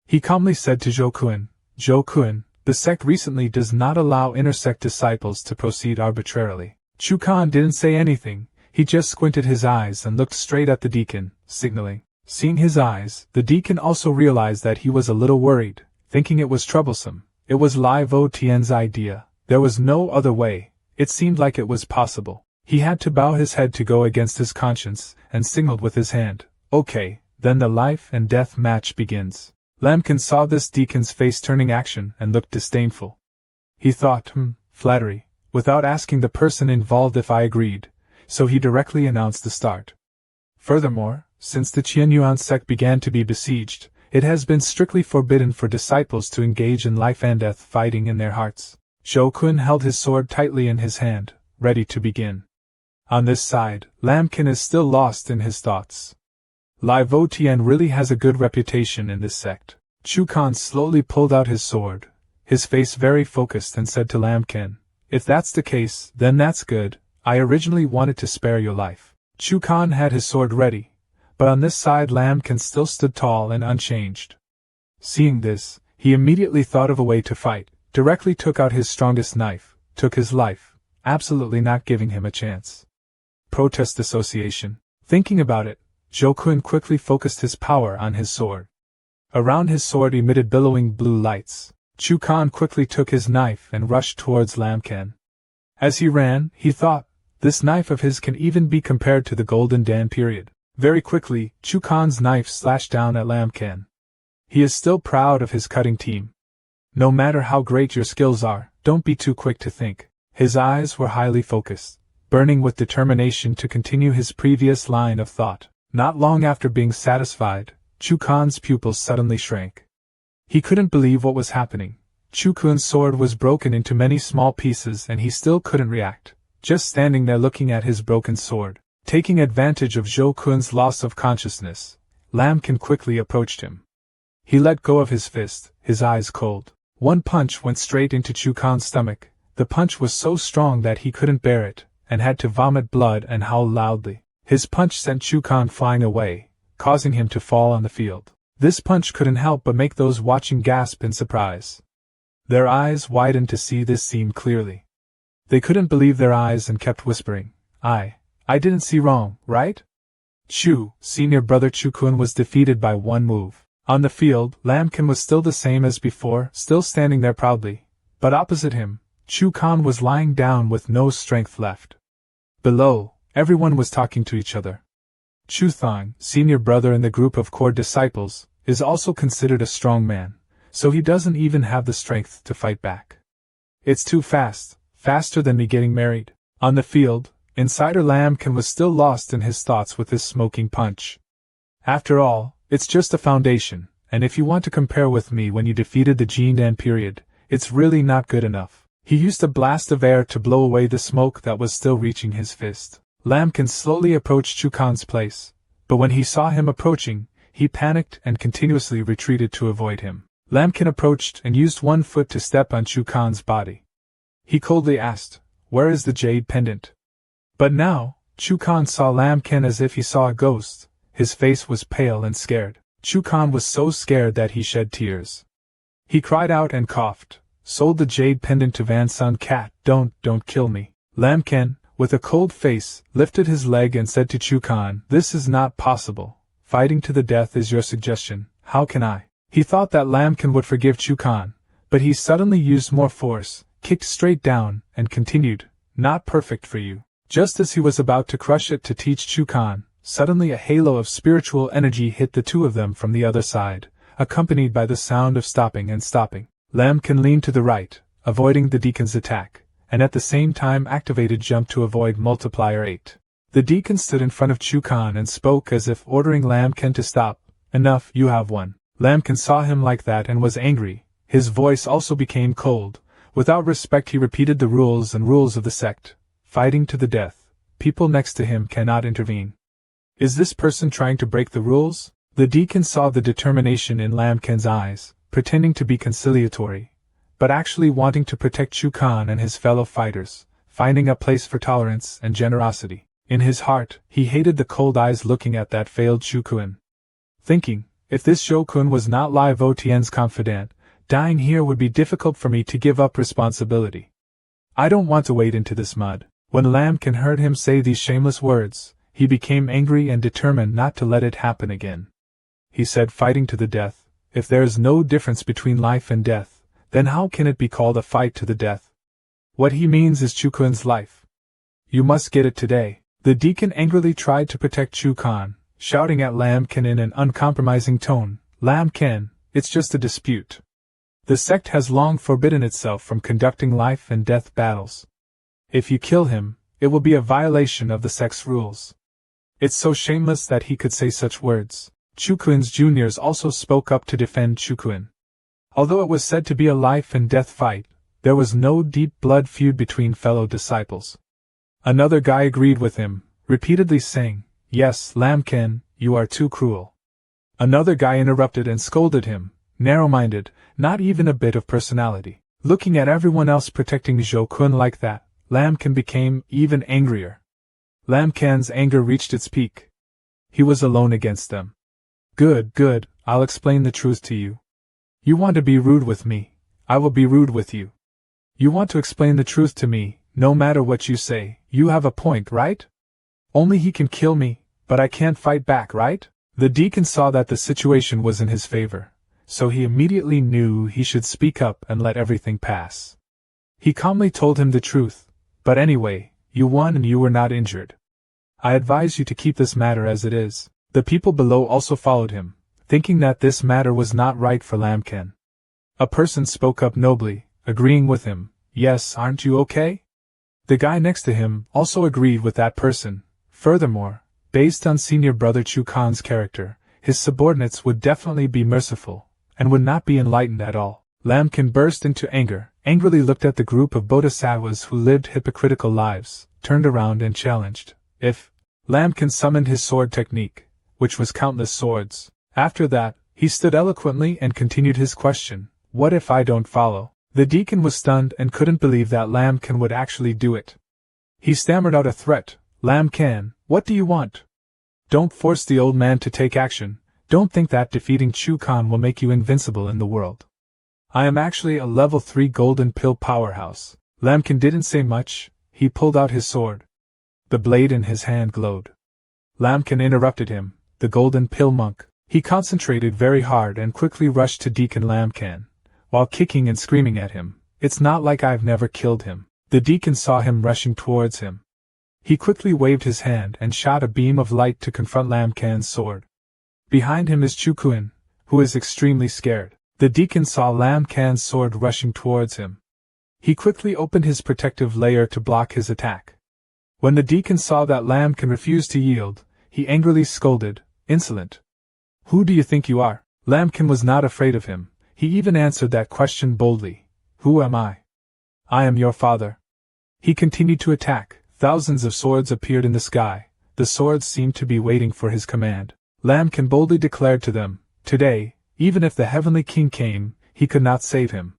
He calmly said to Jokun, Jokun, the sect recently does not allow intersect disciples to proceed arbitrarily. Chukan didn't say anything, he just squinted his eyes and looked straight at the deacon, signaling. Seeing his eyes, the deacon also realized that he was a little worried, thinking it was troublesome. It was Lai Vo Tian's idea, there was no other way, it seemed like it was possible. He had to bow his head to go against his conscience, and signaled with his hand. Okay, then the life and death match begins. Lamkin saw this deacon's face turning action and looked disdainful. He thought, flattery, without asking the person involved if I agreed, so he directly announced the start. Furthermore, since the Qianyuan sect began to be besieged, it has been strictly forbidden for disciples to engage in life and death fighting in their hearts. Jokun held his sword tightly in his hand, ready to begin. On this side, Lamkin is still lost in his thoughts. Lai Vo Tian really has a good reputation in this sect. Chukan slowly pulled out his sword, his face very focused, and said to Lamkin, if that's the case, then that's good. I originally wanted to spare your life. Chukan had his sword ready, but on this side Lamkin still stood tall and unchanged. Seeing this, he immediately thought of a way to fight, directly took out his strongest knife, took his life, absolutely not giving him a chance. Protest Association. Thinking about it, Jokun quickly focused his power on his sword. Around his sword emitted billowing blue lights. Chukan quickly took his knife and rushed towards Lamkin. As he ran, he thought, this knife of his can even be compared to the Golden Dan period. Very quickly, Chukan's knife slashed down at Lamkin. He is still proud of his cutting team. No matter how great your skills are, don't be too quick to think. His eyes were highly focused, burning with determination to continue his previous line of thought. Not long after being satisfied, Chukan's pupils suddenly shrank. He couldn't believe what was happening. Chukun's sword was broken into many small pieces and he still couldn't react, just standing there looking at his broken sword. Taking advantage of Jokun's loss of consciousness, Lamkin quickly approached him. He let go of his fist, his eyes cold. One punch went straight into Chukan's stomach. The punch was so strong that he couldn't bear it, and had to vomit blood and howl loudly. His punch sent Chukan flying away, causing him to fall on the field. This punch couldn't help but make those watching gasp in surprise. Their eyes widened to see this scene clearly. They couldn't believe their eyes and kept whispering, I didn't see wrong, right? Chu, senior brother Chukun, was defeated by one move. On the field, Lamkin was still the same as before, still standing there proudly, but opposite him, Chukan was lying down with no strength left. Below, everyone was talking to each other. Chu Thong, senior brother in the group of core disciples, is also considered a strong man, so he doesn't even have the strength to fight back. It's too fast, faster than me getting married. On the field, Insider Lamkin was still lost in his thoughts with his smoking punch. After all, it's just a foundation, and if you want to compare with me when you defeated the Jindan period, it's really not good enough. He used a blast of air to blow away the smoke that was still reaching his fist. Lamkin slowly approached Chukan's place, but when he saw him approaching, he panicked and continuously retreated to avoid him. Lamkin approached and used one foot to step on Chukan's body. He coldly asked, "Where is the jade pendant?" But now, Chukan saw Lamkin as if he saw a ghost. His face was pale and scared. Chukan was so scared that he shed tears. He cried out and coughed, "Sold the jade pendant to Van Sun Cat, don't kill me." Lamkin, with a cold face, lifted his leg and said to Chukan, "This is not possible. Fighting to the death is your suggestion, how can I?" He thought that Lamkin would forgive Chukan, but he suddenly used more force, kicked straight down, and continued, "Not perfect for you." Just as he was about to crush it to teach Chukan, suddenly a halo of spiritual energy hit the two of them from the other side, accompanied by the sound of stopping and stopping. Lambkin leaned to the right, avoiding the deacon's attack, and at the same time activated jump to avoid multiplier 8. The deacon stood in front of Chukan and spoke as if ordering Lambkin to stop. Enough, you have won. Lambkin saw him like that and was angry. His voice also became cold. Without respect he repeated the rules and rules of the sect. Fighting to the death. People next to him cannot intervene. Is this person trying to break the rules? The deacon saw the determination in Lambkin's eyes, pretending to be conciliatory, but actually wanting to protect Chukan and his fellow fighters, finding a place for tolerance and generosity. In his heart, he hated the cold eyes looking at that failed Chukun. Thinking, if this Shokun was not Lai Votien's confidant, dying here would be difficult for me to give up responsibility. I don't want to wade into this mud. When Lambkin heard him say these shameless words, he became angry and determined not to let it happen again. He said, fighting to the death. If there is no difference between life and death, then how can it be called a fight to the death? What he means is Chukun's life. You must get it today. The deacon angrily tried to protect Chukan, shouting at Lambkin in an uncompromising tone, Lambkin, it's just a dispute. The sect has long forbidden itself from conducting life and death battles. If you kill him, it will be a violation of the sect's rules. It's so shameless that he could say such words. Chukun's juniors also spoke up to defend Chukun. Although it was said to be a life and death fight, there was no deep blood feud between fellow disciples. Another guy agreed with him, repeatedly saying, Yes, Lambkin, you are too cruel. Another guy interrupted and scolded him, narrow-minded, not even a bit of personality. Looking at everyone else protecting Zhokun like that, Lambkin became even angrier. Lambkin's anger reached its peak. He was alone against them. Good, I'll explain the truth to you. You want to be rude with me, I will be rude with you. You want to explain the truth to me, no matter what you say, you have a point, right? Only he can kill me, but I can't fight back, right? The deacon saw that the situation was in his favor, so he immediately knew he should speak up and let everything pass. He calmly told him the truth, but anyway, you won and you were not injured. I advise you to keep this matter as it is. The people below also followed him, thinking that this matter was not right for Lambkin. A person spoke up nobly, agreeing with him, Yes, aren't you okay? The guy next to him also agreed with that person. Furthermore, based on senior brother Chukan's character, his subordinates would definitely be merciful, and would not be enlightened at all. Lambkin burst into anger, angrily looked at the group of bodhisattvas who lived hypocritical lives, turned around and challenged. If Lambkin summoned his sword technique, which was countless swords. After that, he stood eloquently and continued his question, What if I don't follow? The deacon was stunned and couldn't believe that Lambkin would actually do it. He stammered out a threat, Lambkin, what do you want? Don't force the old man to take action. Don't think that defeating Chukan will make you invincible in the world. I am actually a level 3 golden pill powerhouse. Lambkin didn't say much, he pulled out his sword. The blade in his hand glowed. Lambkin interrupted him, the golden pill monk. He concentrated very hard and quickly rushed to Deacon Lambkin, while kicking and screaming at him. It's not like I've never killed him. The deacon saw him rushing towards him. He quickly waved his hand and shot a beam of light to confront Lambkin's sword. Behind him is Chukun, who is extremely scared. The deacon saw Lambkin's sword rushing towards him. He quickly opened his protective layer to block his attack. When the deacon saw that Lambkin refused to yield, he angrily scolded, Insolent! Who do you think you are? Lambkin was not afraid of him. He even answered that question boldly. Who am I? I am your father. He continued to attack. Thousands of swords appeared in the sky. The swords seemed to be waiting for his command. Lambkin boldly declared to them, Today, even if the heavenly king came, he could not save him.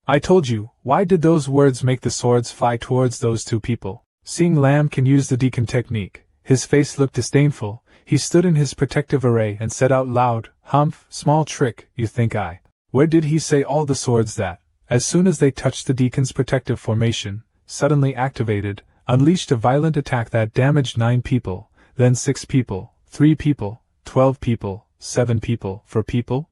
I told you, why did those words make the swords fly towards those two people? Seeing Lambkin use the deacon technique, his face looked disdainful. He stood in his protective array and said out loud, Humph, small trick, you think I. Where did he say all the swords that, as soon as they touched the deacon's protective formation, suddenly activated, unleashed a violent attack that damaged 9 people, then 6 people, 3 people, 12 people, 7 people, 4 people?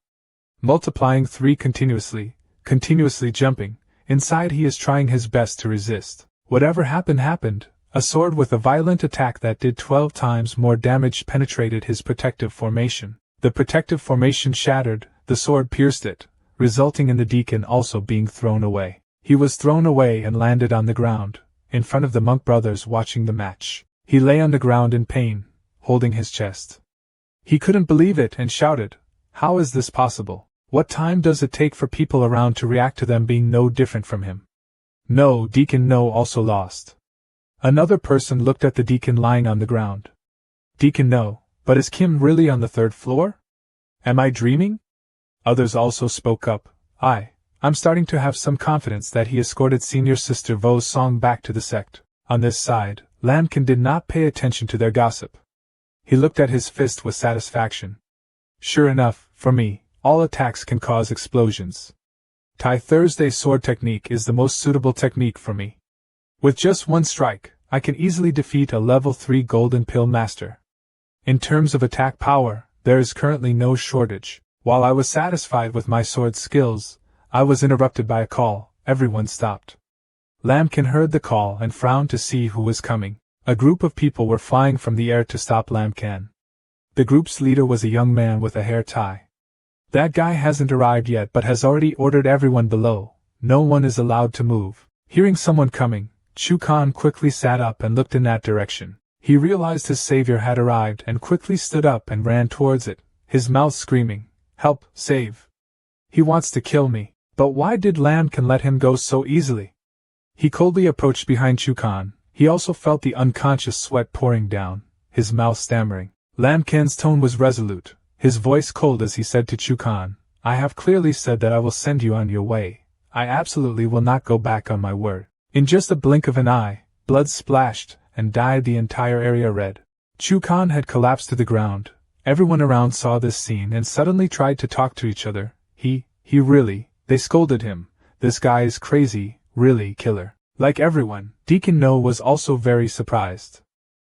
Multiplying 3 continuously jumping. Inside he is trying his best to resist. Whatever happened. A sword with a violent attack that did 12 times more damage penetrated his protective formation. The protective formation shattered, the sword pierced it, resulting in the deacon also being thrown away. He was thrown away and landed on the ground, in front of the monk brothers watching the match. He lay on the ground in pain, holding his chest. He couldn't believe it and shouted, "How is this possible? What time does it take for people around to react to them being no different from him?" No, Deacon No also lost. Another person looked at the deacon lying on the ground. Deacon No, but is Kim really on the third floor? Am I dreaming? Others also spoke up. I'm starting to have some confidence that he escorted senior sister Vo's song back to the sect. On this side, Lambkin did not pay attention to their gossip. He looked at his fist with satisfaction. Sure enough, for me, all attacks can cause explosions. Tai Thursday sword technique is the most suitable technique for me. With just one strike, I can easily defeat a level 3 golden pill master. In terms of attack power, there is currently no shortage. While I was satisfied with my sword skills, I was interrupted by a call. Everyone stopped. Lambkin heard the call and frowned to see who was coming. A group of people were flying from the air to stop Lambkin. The group's leader was a young man with a hair tie. That guy hasn't arrived yet but has already ordered everyone below. No one is allowed to move. Hearing someone coming, Chu Kan quickly sat up and looked in that direction. He realized his savior had arrived and quickly stood up and ran towards it, his mouth screaming, "Help, save! He wants to kill me." But why did Lambkin let him go so easily? He coldly approached behind Chu Kan. He also felt the unconscious sweat pouring down, his mouth stammering. Lambkin's tone was resolute, his voice cold as he said to Chu Kan, "I have clearly said that I will send you on your way. I absolutely will not go back on my word." In just a blink of an eye, blood splashed and dyed the entire area red. Chu Kan had collapsed to the ground. Everyone around saw this scene and suddenly tried to talk to each other. They scolded him. "This guy is crazy, really, killer." Like everyone, Deacon No was also very surprised.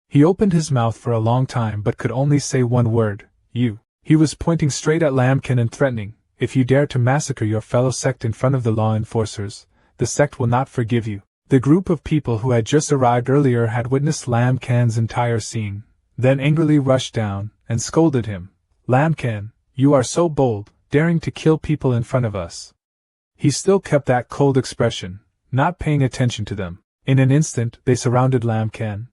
He opened his mouth for a long time but could only say one word, "You." He was pointing straight at Lambkin and threatening, "If you dare to massacre your fellow sect in front of the law enforcers, the sect will not forgive you." The group of people who had just arrived earlier had witnessed Lambkin's entire scene, then angrily rushed down and scolded him. "Lambkin, you are so bold, daring to kill people in front of us." He still kept that cold expression, not paying attention to them. In an instant, they surrounded Lambkin.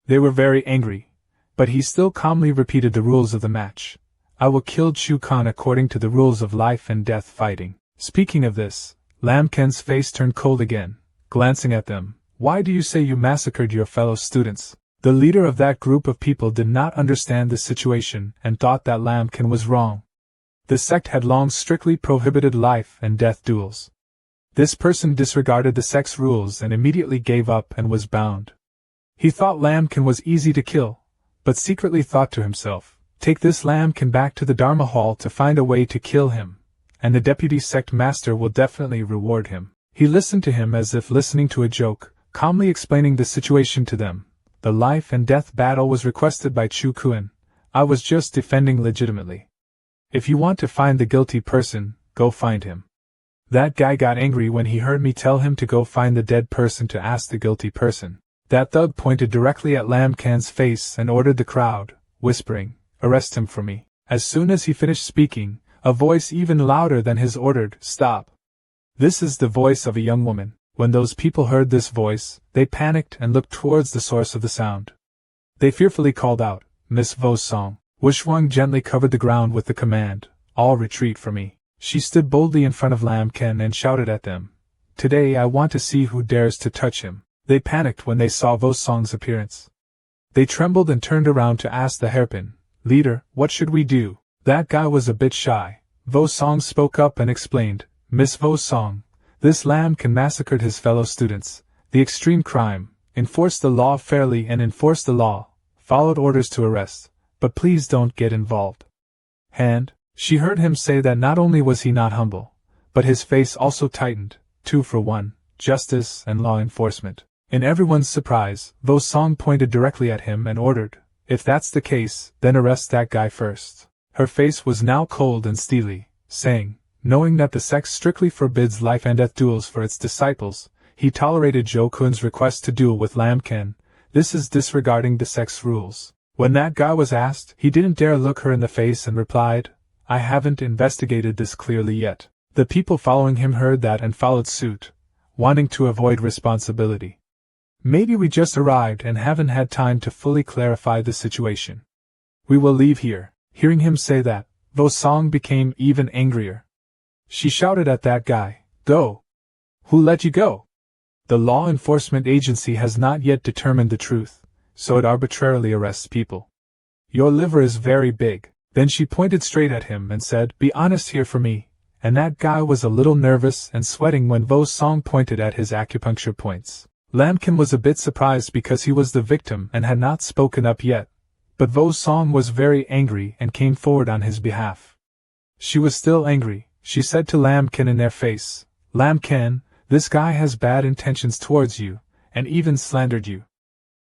They were very angry, but he still calmly repeated the rules of the match. "I will kill Chu Kan according to the rules of life and death fighting." Speaking of this, Lambkin's face turned cold again, glancing at them. "Why do you say you massacred your fellow students?" The leader of that group of people did not understand the situation and thought that Lambkin was wrong. The sect had long strictly prohibited life and death duels. This person disregarded the sect's rules and immediately gave up and was bound. He thought Lambkin was easy to kill, but secretly thought to himself, "Take this Lambkin back to the Dharma Hall to find a way to kill him, and the deputy sect master will definitely reward him." He listened to him as if listening to a joke, calmly explaining the situation to them. "The life and death battle was requested by Chu Kuan. I was just defending legitimately. If you want to find the guilty person, go find him." That guy got angry when he heard me tell him to go find the dead person to ask the guilty person. That thug pointed directly at Lambkin's face and ordered the crowd, whispering, "Arrest him for me." As soon as he finished speaking, a voice even louder than his ordered, "Stop." This is the voice of a young woman. When those people heard this voice, they panicked and looked towards the source of the sound. They fearfully called out, "Miss Vo's song." Wushuang gently covered the ground with the command, "All retreat for me." She stood boldly in front of Lambkin and shouted at them, "Today I want to see who dares to touch him." They panicked when they saw Vosong's appearance. They trembled and turned around to ask the hairpin, "Leader, what should we do?" That guy was a bit shy. Vosong spoke up and explained, "Miss Vosong, this Lambkin massacred his fellow students. The extreme crime, enforce the law fairly and enforce the law, followed orders to arrest. But please don't get involved." And she heard him say that not only was he not humble, but his face also tightened, 2 for 1, justice and law enforcement. In everyone's surprise, Vosong pointed directly at him and ordered, "If that's the case, then arrest that guy first." Her face was now cold and steely, saying, knowing that the sect strictly forbids life and death duels for its disciples, he tolerated Zhou Kun's request to duel with Lambkin. This is disregarding the sect's rules. When that guy was asked, he didn't dare look her in the face and replied, "I haven't investigated this clearly yet." The people following him heard that and followed suit, wanting to avoid responsibility. Maybe we just arrived and haven't had time to fully clarify the situation. We will leave here. Hearing him say that, Vo Song became even angrier. She shouted at that guy, "Go! Who let you go?" The law enforcement agency has not yet determined the truth, so it arbitrarily arrests people. Your liver is very big. Then she pointed straight at him and said, "Be honest here for me," and that guy was a little nervous and sweating when Vo Song pointed at his acupuncture points. Lamkin was a bit surprised because he was the victim and had not spoken up yet, but Vo Song was very angry and came forward on his behalf. She was still angry. She said to Lamkin in their face, "Lamkin, this guy has bad intentions towards you, and even slandered you.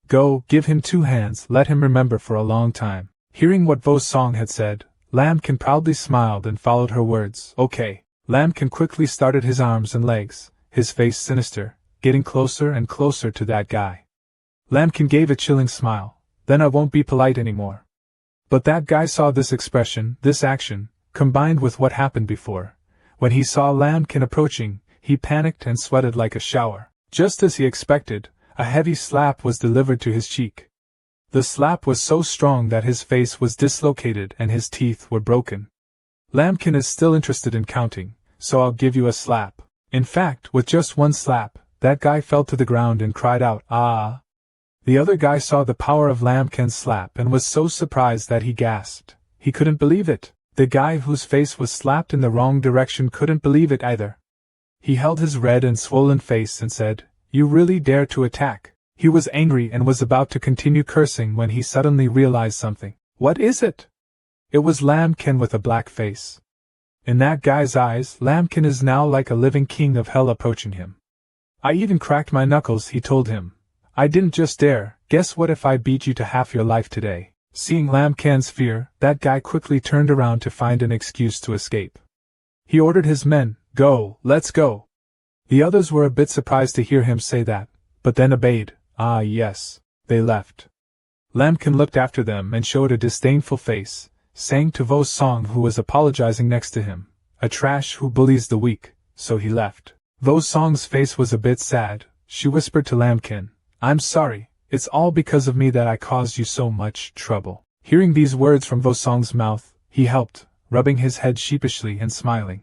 Go, give him 2 hands, let him remember for a long time." Hearing what Vo Song had said, Lamkin proudly smiled and followed her words. "Okay." Lamkin quickly started his arms and legs, his face sinister, getting closer and closer to that guy. Lamkin gave a chilling smile. "Then I won't be polite anymore." But that guy saw this expression, this action, combined with what happened before. When he saw Lamkin approaching, he panicked and sweated like a shower. Just as he expected, a heavy slap was delivered to his cheek. The slap was so strong that his face was dislocated and his teeth were broken. "Lamkin is still interested in counting, so I'll give you a slap." In fact, with just 1 slap, that guy fell to the ground and cried out, "Ah!" The other guy saw the power of Lamkin's slap and was so surprised that he gasped. He couldn't believe it. The guy whose face was slapped in the wrong direction couldn't believe it either. He held his red and swollen face and said, "You really dare to attack?" He was angry and was about to continue cursing when he suddenly realized something. "What is it?" It was Lamkin with a black face. In that guy's eyes, Lamkin is now like a living king of hell approaching him. "I even cracked my knuckles," he told him. "I didn't just dare. Guess what if I beat you to half your life today?" Seeing Lamkin's fear, that guy quickly turned around to find an excuse to escape. He ordered his men, "Go, let's go." The others were a bit surprised to hear him say that, but then obeyed. Ah yes, they left. Lamkin looked after them and showed a disdainful face, saying to Vo Song, who was apologizing next to him, "A trash who bullies the weak," so he left. Vo Song's face was a bit sad. She whispered to Lamkin, "I'm sorry, it's all because of me that I caused you so much trouble." Hearing these words from Vo Song's mouth, he helped, rubbing his head sheepishly and smiling.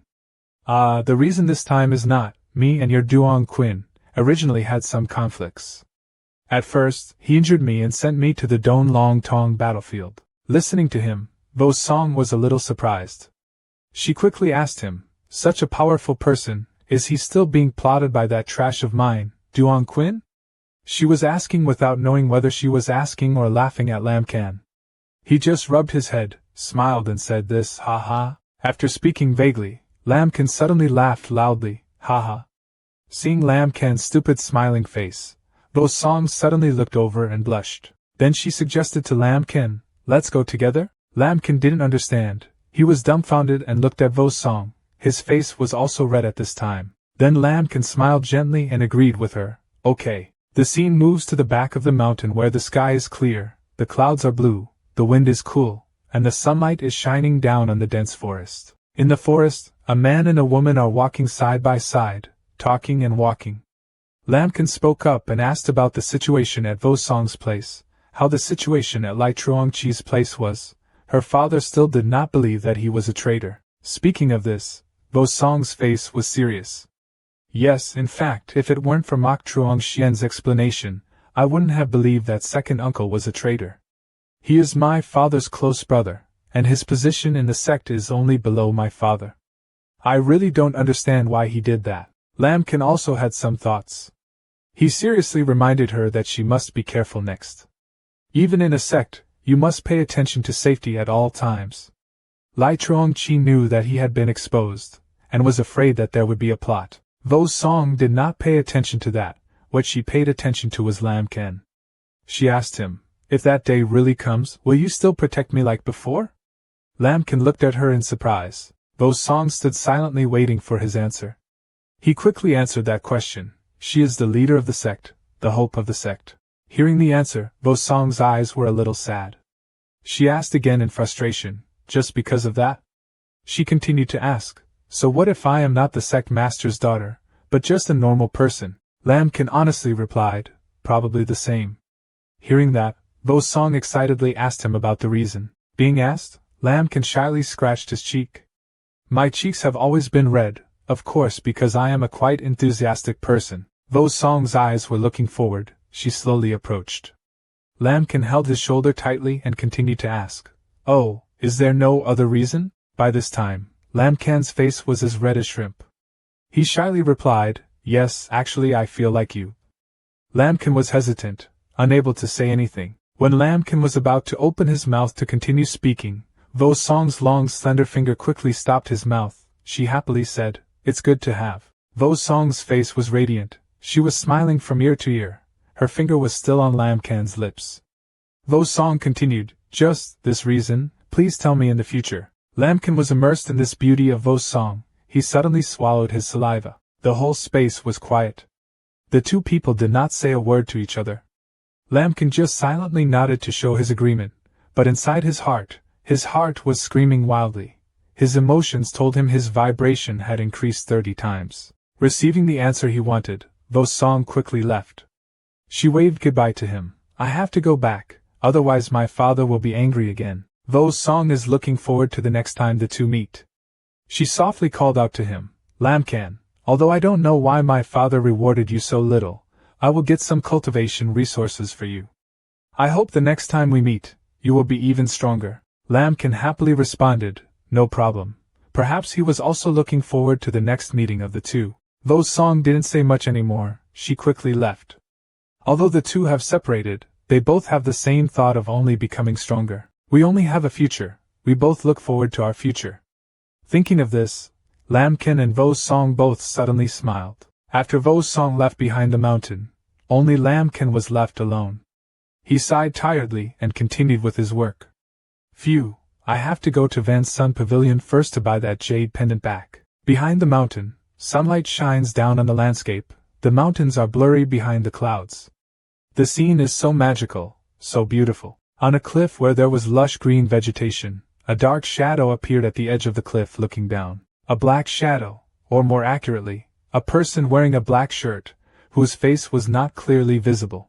The reason this time is not, me and your Duong Quinn originally had some conflicts. At first, he injured me and sent me to the Don Long Tong battlefield." Listening to him, Vo Song was a little surprised. She quickly asked him, "Such a powerful person, is he still being plotted by that trash of mine, Duong Quinn?" She was asking without knowing whether she was asking or laughing at Lamkin. He just rubbed his head, smiled and said this, "Ha ha." After speaking vaguely, Lamkin suddenly laughed loudly, "Ha ha." Seeing Lamkin's stupid smiling face, Vo Song suddenly looked over and blushed. Then she suggested to Lamkin, "Let's go together?" Lamkin didn't understand. He was dumbfounded and looked at Vo Song. His face was also red at this time. Then Lamkin smiled gently and agreed with her. "Okay." The scene moves to the back of the mountain where the sky is clear, the clouds are blue, the wind is cool, and the sunlight is shining down on the dense forest. In the forest, a man and a woman are walking side by side, talking and walking. Lamkin spoke up and asked about the situation at Vo Song's place, how the situation at Lai Truongchi's place was. Her father still did not believe that he was a traitor. Speaking of this, Vo Song's face was serious. "Yes, in fact, if it weren't for Mok Truongxian's explanation, I wouldn't have believed that second uncle was a traitor. He is my father's close brother, and his position in the sect is only below my father. I really don't understand why he did that." Lamkin also had some thoughts. He seriously reminded her that she must be careful next. Even in a sect, you must pay attention to safety at all times. Lai Truongchi knew that he had been exposed, and was afraid that there would be a plot. Vo Song did not pay attention to that. What she paid attention to was Lamkin. She asked him, "If that day really comes, will you still protect me like before?" Lamkin looked at her in surprise. Vo Song stood silently waiting for his answer. He quickly answered that question. "She is the leader of the sect, the hope of the sect." Hearing the answer, Vo Song's eyes were a little sad. She asked again in frustration, "Just because of that?" She continued to ask, So what if I am not the sect master's daughter, but just a normal person? Lambkin honestly replied, probably the same. Hearing that, Vo Song excitedly asked him about the reason. Being asked, Lambkin shyly scratched his cheek. My cheeks have always been red, of course, because I am a quite enthusiastic person. Vo Song's eyes were looking forward. She slowly approached. Lambkin held his shoulder tightly and continued to ask, "Oh, is there no other reason?" By this time, Lambkin's face was as red as shrimp. He shyly replied, "Yes, actually I feel like you." Lambkin was hesitant, unable to say anything. When Lambkin was about to open his mouth to continue speaking, Vo Song's long slender finger quickly stopped his mouth. She happily said, "It's good to have." Vo Song's face was radiant. She was smiling from ear to ear. Her finger was still on Lambkin's lips. Vo Song continued, "Just this reason, please tell me in the future." Lambkin was immersed in this beauty of Vo Song. He suddenly swallowed his saliva. The whole space was quiet. The two people did not say a word to each other. Lambkin just silently nodded to show his agreement, but inside his heart was screaming wildly. His emotions told him his vibration had increased 30 times. Receiving the answer he wanted, Vo Song quickly left. She waved goodbye to him. "I have to go back, otherwise my father will be angry again. Vo Song is looking forward to the next time the two meet." She softly called out to him, "Lambkin, although I don't know why my father rewarded you so little, I will get some cultivation resources for you. I hope the next time we meet, you will be even stronger." Lambkin happily responded, "No problem." Perhaps he was also looking forward to the next meeting of the two. Vo Song didn't say much anymore. She quickly left. Although the two have separated, they both have the same thought of only becoming stronger. We only have a future. We both look forward to our future. Thinking of this, Lambkin and Vo Song both suddenly smiled. After Vo Song left behind the mountain, only Lambkin was left alone. He sighed tiredly and continued with his work. "Phew, I have to go to Van Sun Pavilion first to buy that jade pendant back." Behind the mountain, sunlight shines down on the landscape. The mountains are blurry behind the clouds. The scene is so magical, so beautiful. On a cliff where there was lush green vegetation, a dark shadow appeared at the edge of the cliff looking down. A black shadow, or more accurately, a person wearing a black shirt, whose face was not clearly visible.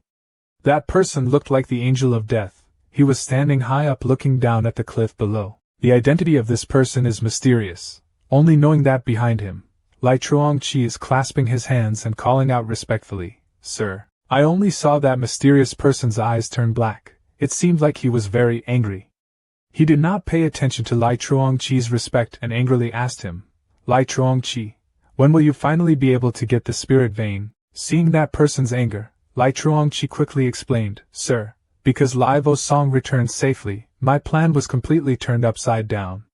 That person looked like the angel of death. He was standing high up looking down at the cliff below. The identity of this person is mysterious, only knowing that behind him, Lai Chuangqi is clasping his hands and calling out respectfully, "Sir." I only saw that mysterious person's eyes turn black. It seemed like he was very angry. He did not pay attention to Lai Chuangqi's respect and angrily asked him, "Lai Chuangqi, when will you finally be able to get the spirit vein?" Seeing that person's anger, Lai Chuangqi quickly explained, "Sir, because Lai Vo Song returned safely, my plan was completely turned upside down."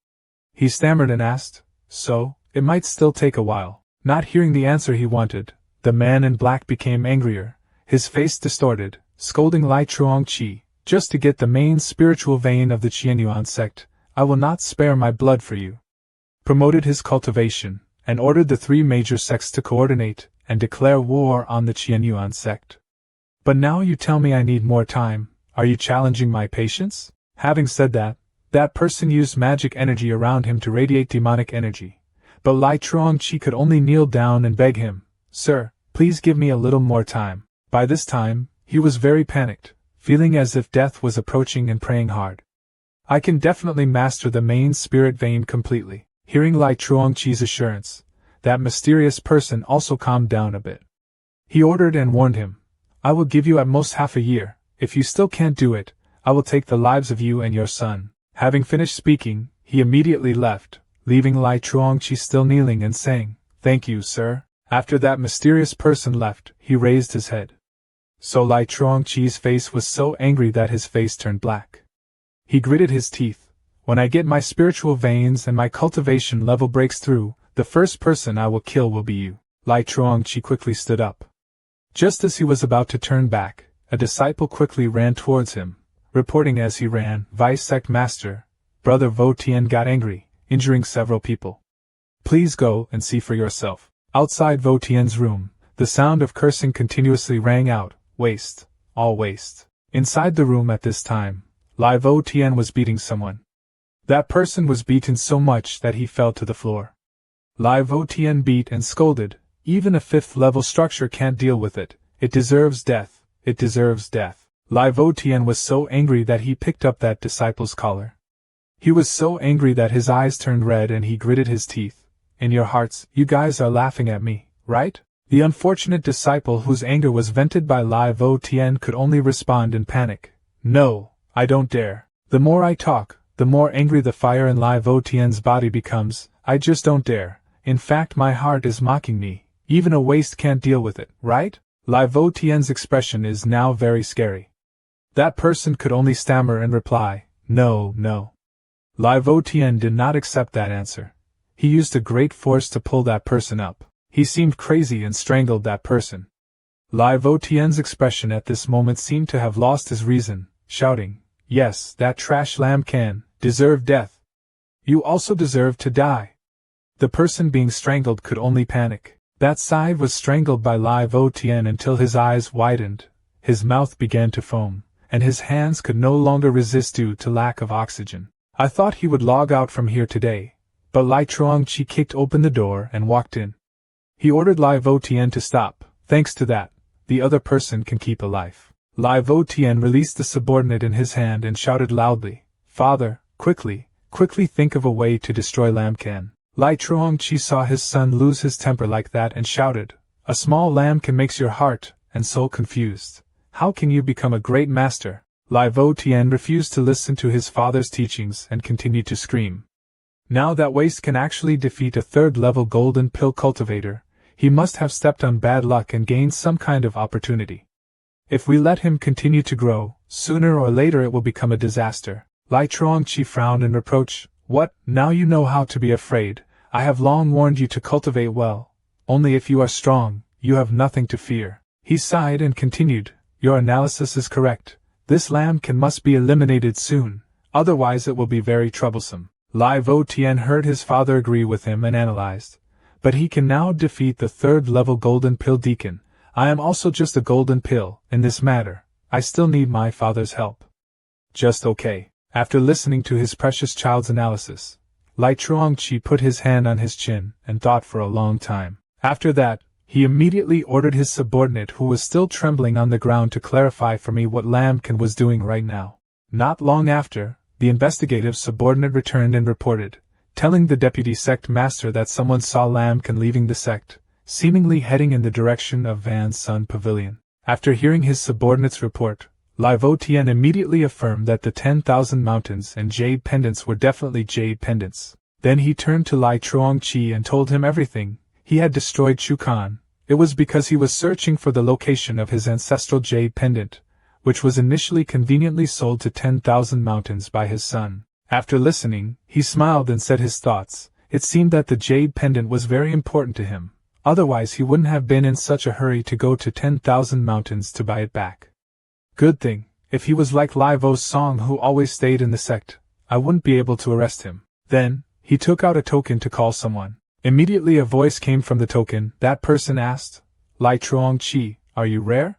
He stammered and asked, "So? It might still take a while." Not hearing the answer he wanted, the man in black became angrier, his face distorted, scolding Lai Chuangqi, "Just to get the main spiritual vein of the Qianyuan sect, I will not spare my blood for you." Promoted his cultivation, and ordered the three major sects to coordinate and declare war on the Qianyuan sect. "But now you tell me I need more time, are you challenging my patience?" Having said that, that person used magic energy around him to radiate demonic energy. But Lai Chuangqi could only kneel down and beg him, "Sir, please give me a little more time." By this time, he was very panicked, feeling as if death was approaching and praying hard. "I can definitely master the main spirit vein completely." Hearing Lai Chuangqi's assurance, that mysterious person also calmed down a bit. He ordered and warned him, "I will give you at most half a year. If you still can't do it, I will take the lives of you and your son." Having finished speaking, he immediately left, leaving Lai Chuangqi still kneeling and saying, "Thank you, sir." After that mysterious person left, he raised his head. So Lai Chuangqi's face was so angry that his face turned black. He gritted his teeth. "When I get my spiritual veins and my cultivation level breaks through, the first person I will kill will be you." Lai Chuangqi quickly stood up. Just as he was about to turn back, a disciple quickly ran towards him, reporting as he ran, "Vice Sect Master, Brother Vo Tian got angry, injuring several people. Please go and see for yourself." Outside Vo Tian's room, the sound of cursing continuously rang out, "Waste, all waste." Inside the room at this time, Lai Vo Tian was beating someone. That person was beaten so much that he fell to the floor. Lai Vo Tian beat and scolded, "Even a fifth-level structure can't deal with it. It deserves death. It deserves death." Lai Vo Tian was so angry that he picked up that disciple's collar. He was so angry that his eyes turned red and he gritted his teeth. "In your hearts, you guys are laughing at me, right?" The unfortunate disciple whose anger was vented by Lai Vo Tian could only respond in panic. "No, I don't dare. The more I talk, the more angry the fire in Lai Vo Tian's body becomes. I just don't dare. In fact, my heart is mocking me. Even a waste can't deal with it, right?" Lai Vo Tian's expression is now very scary. That person could only stammer and reply, "No, no." Lai Vo Tian did not accept that answer. He used a great force to pull that person up. He seemed crazy and strangled that person. Lai Vo Tian's expression at this moment seemed to have lost his reason, shouting, "Yes, that trash lamb can deserve death. You also deserve to die." The person being strangled could only panic. That side was strangled by Lai Vo Tian until his eyes widened, his mouth began to foam, and his hands could no longer resist due to lack of oxygen. I thought he would log out from here today, but Lai Chuangqi kicked open the door and walked in. He ordered Lai Vo Tian to stop. Thanks to that, the other person can keep alive. Lai Vo Tian released the subordinate in his hand and shouted loudly, "Father, quickly, quickly think of a way to destroy Lam Can." Lai Chuangqi saw his son lose his temper like that and shouted, "A small lamb can makes your heart and soul confused. How can you become a great master?" Lai Vo Tian refused to listen to his father's teachings and continued to scream. Now that waste can actually defeat a third-level golden pill cultivator, he must have stepped on bad luck and gained some kind of opportunity. If we let him continue to grow, sooner or later it will become a disaster. Lai Chuangqi frowned in reproach. "What, now you know how to be afraid? I have long warned you to cultivate well. Only if you are strong, you have nothing to fear." He sighed and continued, "Your analysis is correct. This lamb can must be eliminated soon, otherwise it will be very troublesome." Lai Vo Tian heard his father agree with him and analyzed. "But he can now defeat the third-level golden pill deacon. I am also just a golden pill in this matter. I still need my father's help." "Just okay." After listening to his precious child's analysis, Lai Chuangqi put his hand on his chin and thought for a long time. After that, he immediately ordered his subordinate who was still trembling on the ground to clarify for me what Lambkin was doing right now. Not long after, the investigative subordinate returned and reported, telling the deputy sect master that someone saw Lambkin leaving the sect, seemingly heading in the direction of Van Sun Pavilion. After hearing his subordinate's report, Lai Vo Tian immediately affirmed that the 10,000 mountains and jade pendants were definitely jade pendants. Then he turned to Lai Chuangqi and told him everything. He had destroyed Chukan. It was because he was searching for the location of his ancestral jade pendant, which was initially conveniently sold to 10,000 mountains by his son. After listening, he smiled and said his thoughts. It seemed that the jade pendant was very important to him, otherwise he wouldn't have been in such a hurry to go to 10,000 mountains to buy it back. Good thing, if he was like Lai Vo's song who always stayed in the sect, I wouldn't be able to arrest him. Then, he took out a token to call someone. Immediately a voice came from the token. That person asked, "Lai Chuangqi, are you rare?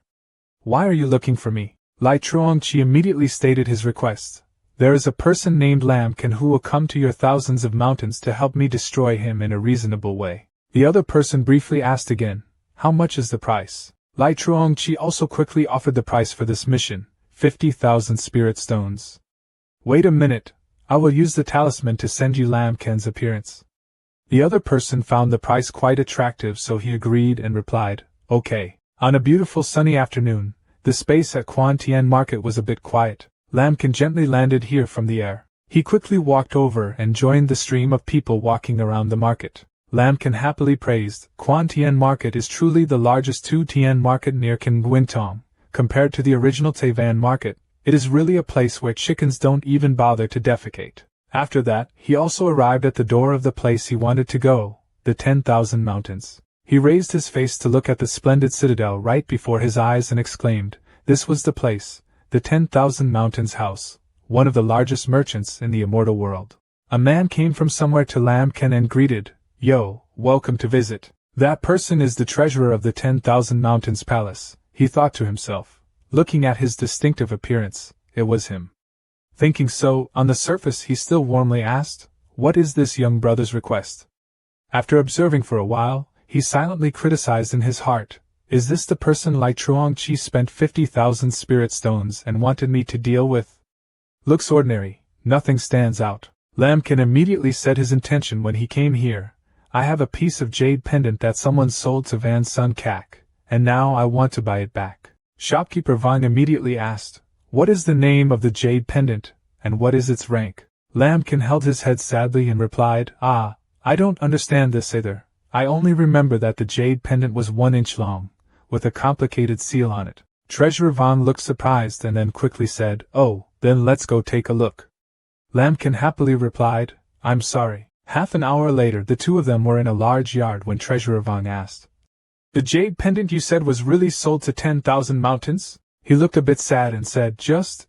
Why are you looking for me?" Lai Chuangqi immediately stated his request. "There is a person named Lambkin who will come to your thousands of mountains to help me destroy him in a reasonable way." The other person briefly asked again, "How much is the price?" Lai Chuangqi also quickly offered the price for this mission, 50,000 spirit stones. "Wait a minute, I will use the talisman to send you Lambkin's appearance." The other person found the price quite attractive, so he agreed and replied, "Okay." On a beautiful sunny afternoon, the space at Quan Tian Market was a bit quiet. Lambkin gently landed here from the air. He quickly walked over and joined the stream of people walking around the market. Lambkin happily praised, "Quan Tian Market is truly the largest 2 Tian market near Qinguintong. Compared to the original Taiwan Market, it is really a place where chickens don't even bother to defecate." After that, he also arrived at the door of the place he wanted to go, the 10,000 mountains. He raised his face to look at the splendid citadel right before his eyes and exclaimed, this was the place, the 10,000 mountains house, one of the largest merchants in the immortal world. A man came from somewhere to Lambkin and greeted, "Yo, welcome to visit." That person is the treasurer of the 10,000 Mountains Palace, he thought to himself. Looking at his distinctive appearance, it was him. Thinking so, on the surface he still warmly asked, "What is this young brother's request?" After observing for a while, he silently criticized in his heart, "Is this the person Lai Chuangqi spent 50,000 spirit stones and wanted me to deal with? Looks ordinary, nothing stands out." Lamkin immediately said his intention when he came here. "I have a piece of jade pendant that someone sold to Van Sun Kak, and now I want to buy it back." Shopkeeper Vang immediately asked, "What is the name of the jade pendant, and what is its rank?" Lamkin held his head sadly and replied, I don't understand this either. I only remember that the jade pendant was 1 inch long, with a complicated seal on it." Treasurer Vang looked surprised and then quickly said, "Oh, then let's go take a look." Lamkin happily replied, "I'm sorry." Half an hour later the two of them were in a large yard when Treasurer Vang asked, "The jade pendant you said was really sold to 10,000 mountains?" He looked a bit sad and said,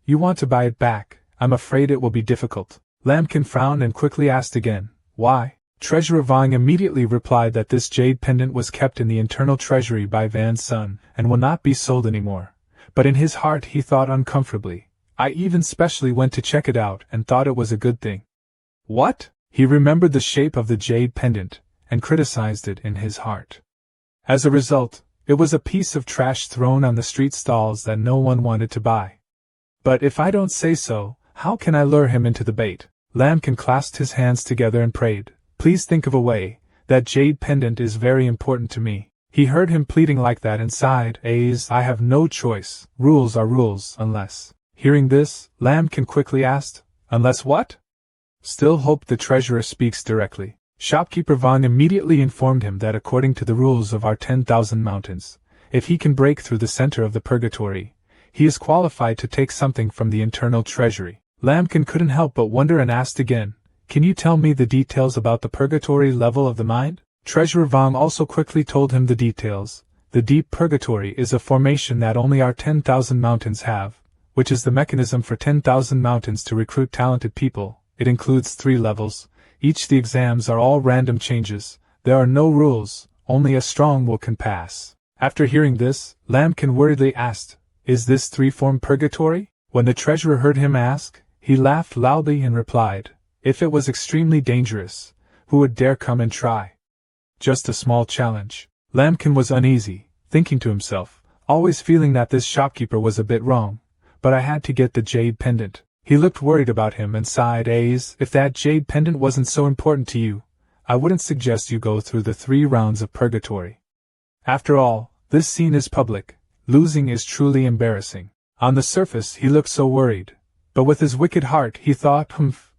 "You want to buy it back. I'm afraid it will be difficult." Lamkin frowned and quickly asked again, "Why?" Treasurer Vang immediately replied that this jade pendant was kept in the internal treasury by Van Sun and will not be sold anymore. But in his heart he thought uncomfortably, "I even specially went to check it out and thought it was a good thing." What? He remembered the shape of the jade pendant and criticized it in his heart. As a result, it was a piece of trash thrown on the street stalls that no one wanted to buy. But if I don't say so, how can I lure him into the bait? Lamkin clasped his hands together and prayed, "Please think of a way. That jade pendant is very important to me." He heard him pleading like that and sighed, I have no choice. Rules are rules, unless." Hearing this, Lamkin quickly asked, "Unless what?" "Still hope the treasurer speaks directly." Shopkeeper Vang immediately informed him that according to the rules of our 10,000 mountains, if he can break through the center of the purgatory, he is qualified to take something from the internal treasury. Lamkin couldn't help but wonder and asked again, "Can you tell me the details about the purgatory level of the mind?" Treasurer Vang also quickly told him the details. The deep purgatory is a formation that only our 10,000 mountains have, which is the mechanism for 10,000 mountains to recruit talented people. It includes 3 levels, each the exams are all random changes, there are no rules, only a strong will can pass. After hearing this, Lamkin worriedly asked, "Is this 3-form purgatory?" When the treasurer heard him ask, he laughed loudly and replied, "If it was extremely dangerous, who would dare come and try? Just a small challenge." Lamkin was uneasy, thinking to himself, always feeling that this shopkeeper was a bit wrong, but I had to get the jade pendant. He looked worried about him and sighed, If that jade pendant wasn't so important to you, I wouldn't suggest you go through the 3 rounds of purgatory. After all, this scene is public, losing is truly embarrassing." On the surface he looked so worried, but with his wicked heart he thought,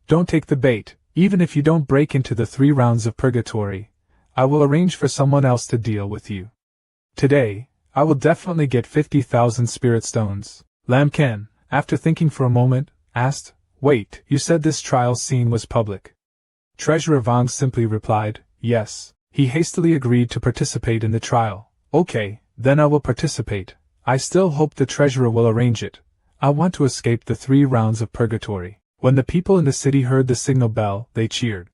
Don't take the bait, even if you don't break into the 3 rounds of purgatory. I will arrange for someone else to deal with you. Today, I will definitely get 50,000 spirit stones." Lamkin, after thinking for a moment, asked, "Wait, you said this trial scene was public?" Treasurer Vang simply replied, "Yes." He hastily agreed to participate in the trial. "Okay, then I will participate. I still hope the treasurer will arrange it. I want to escape the 3 rounds of purgatory." When the people in the city heard the signal bell, they cheered.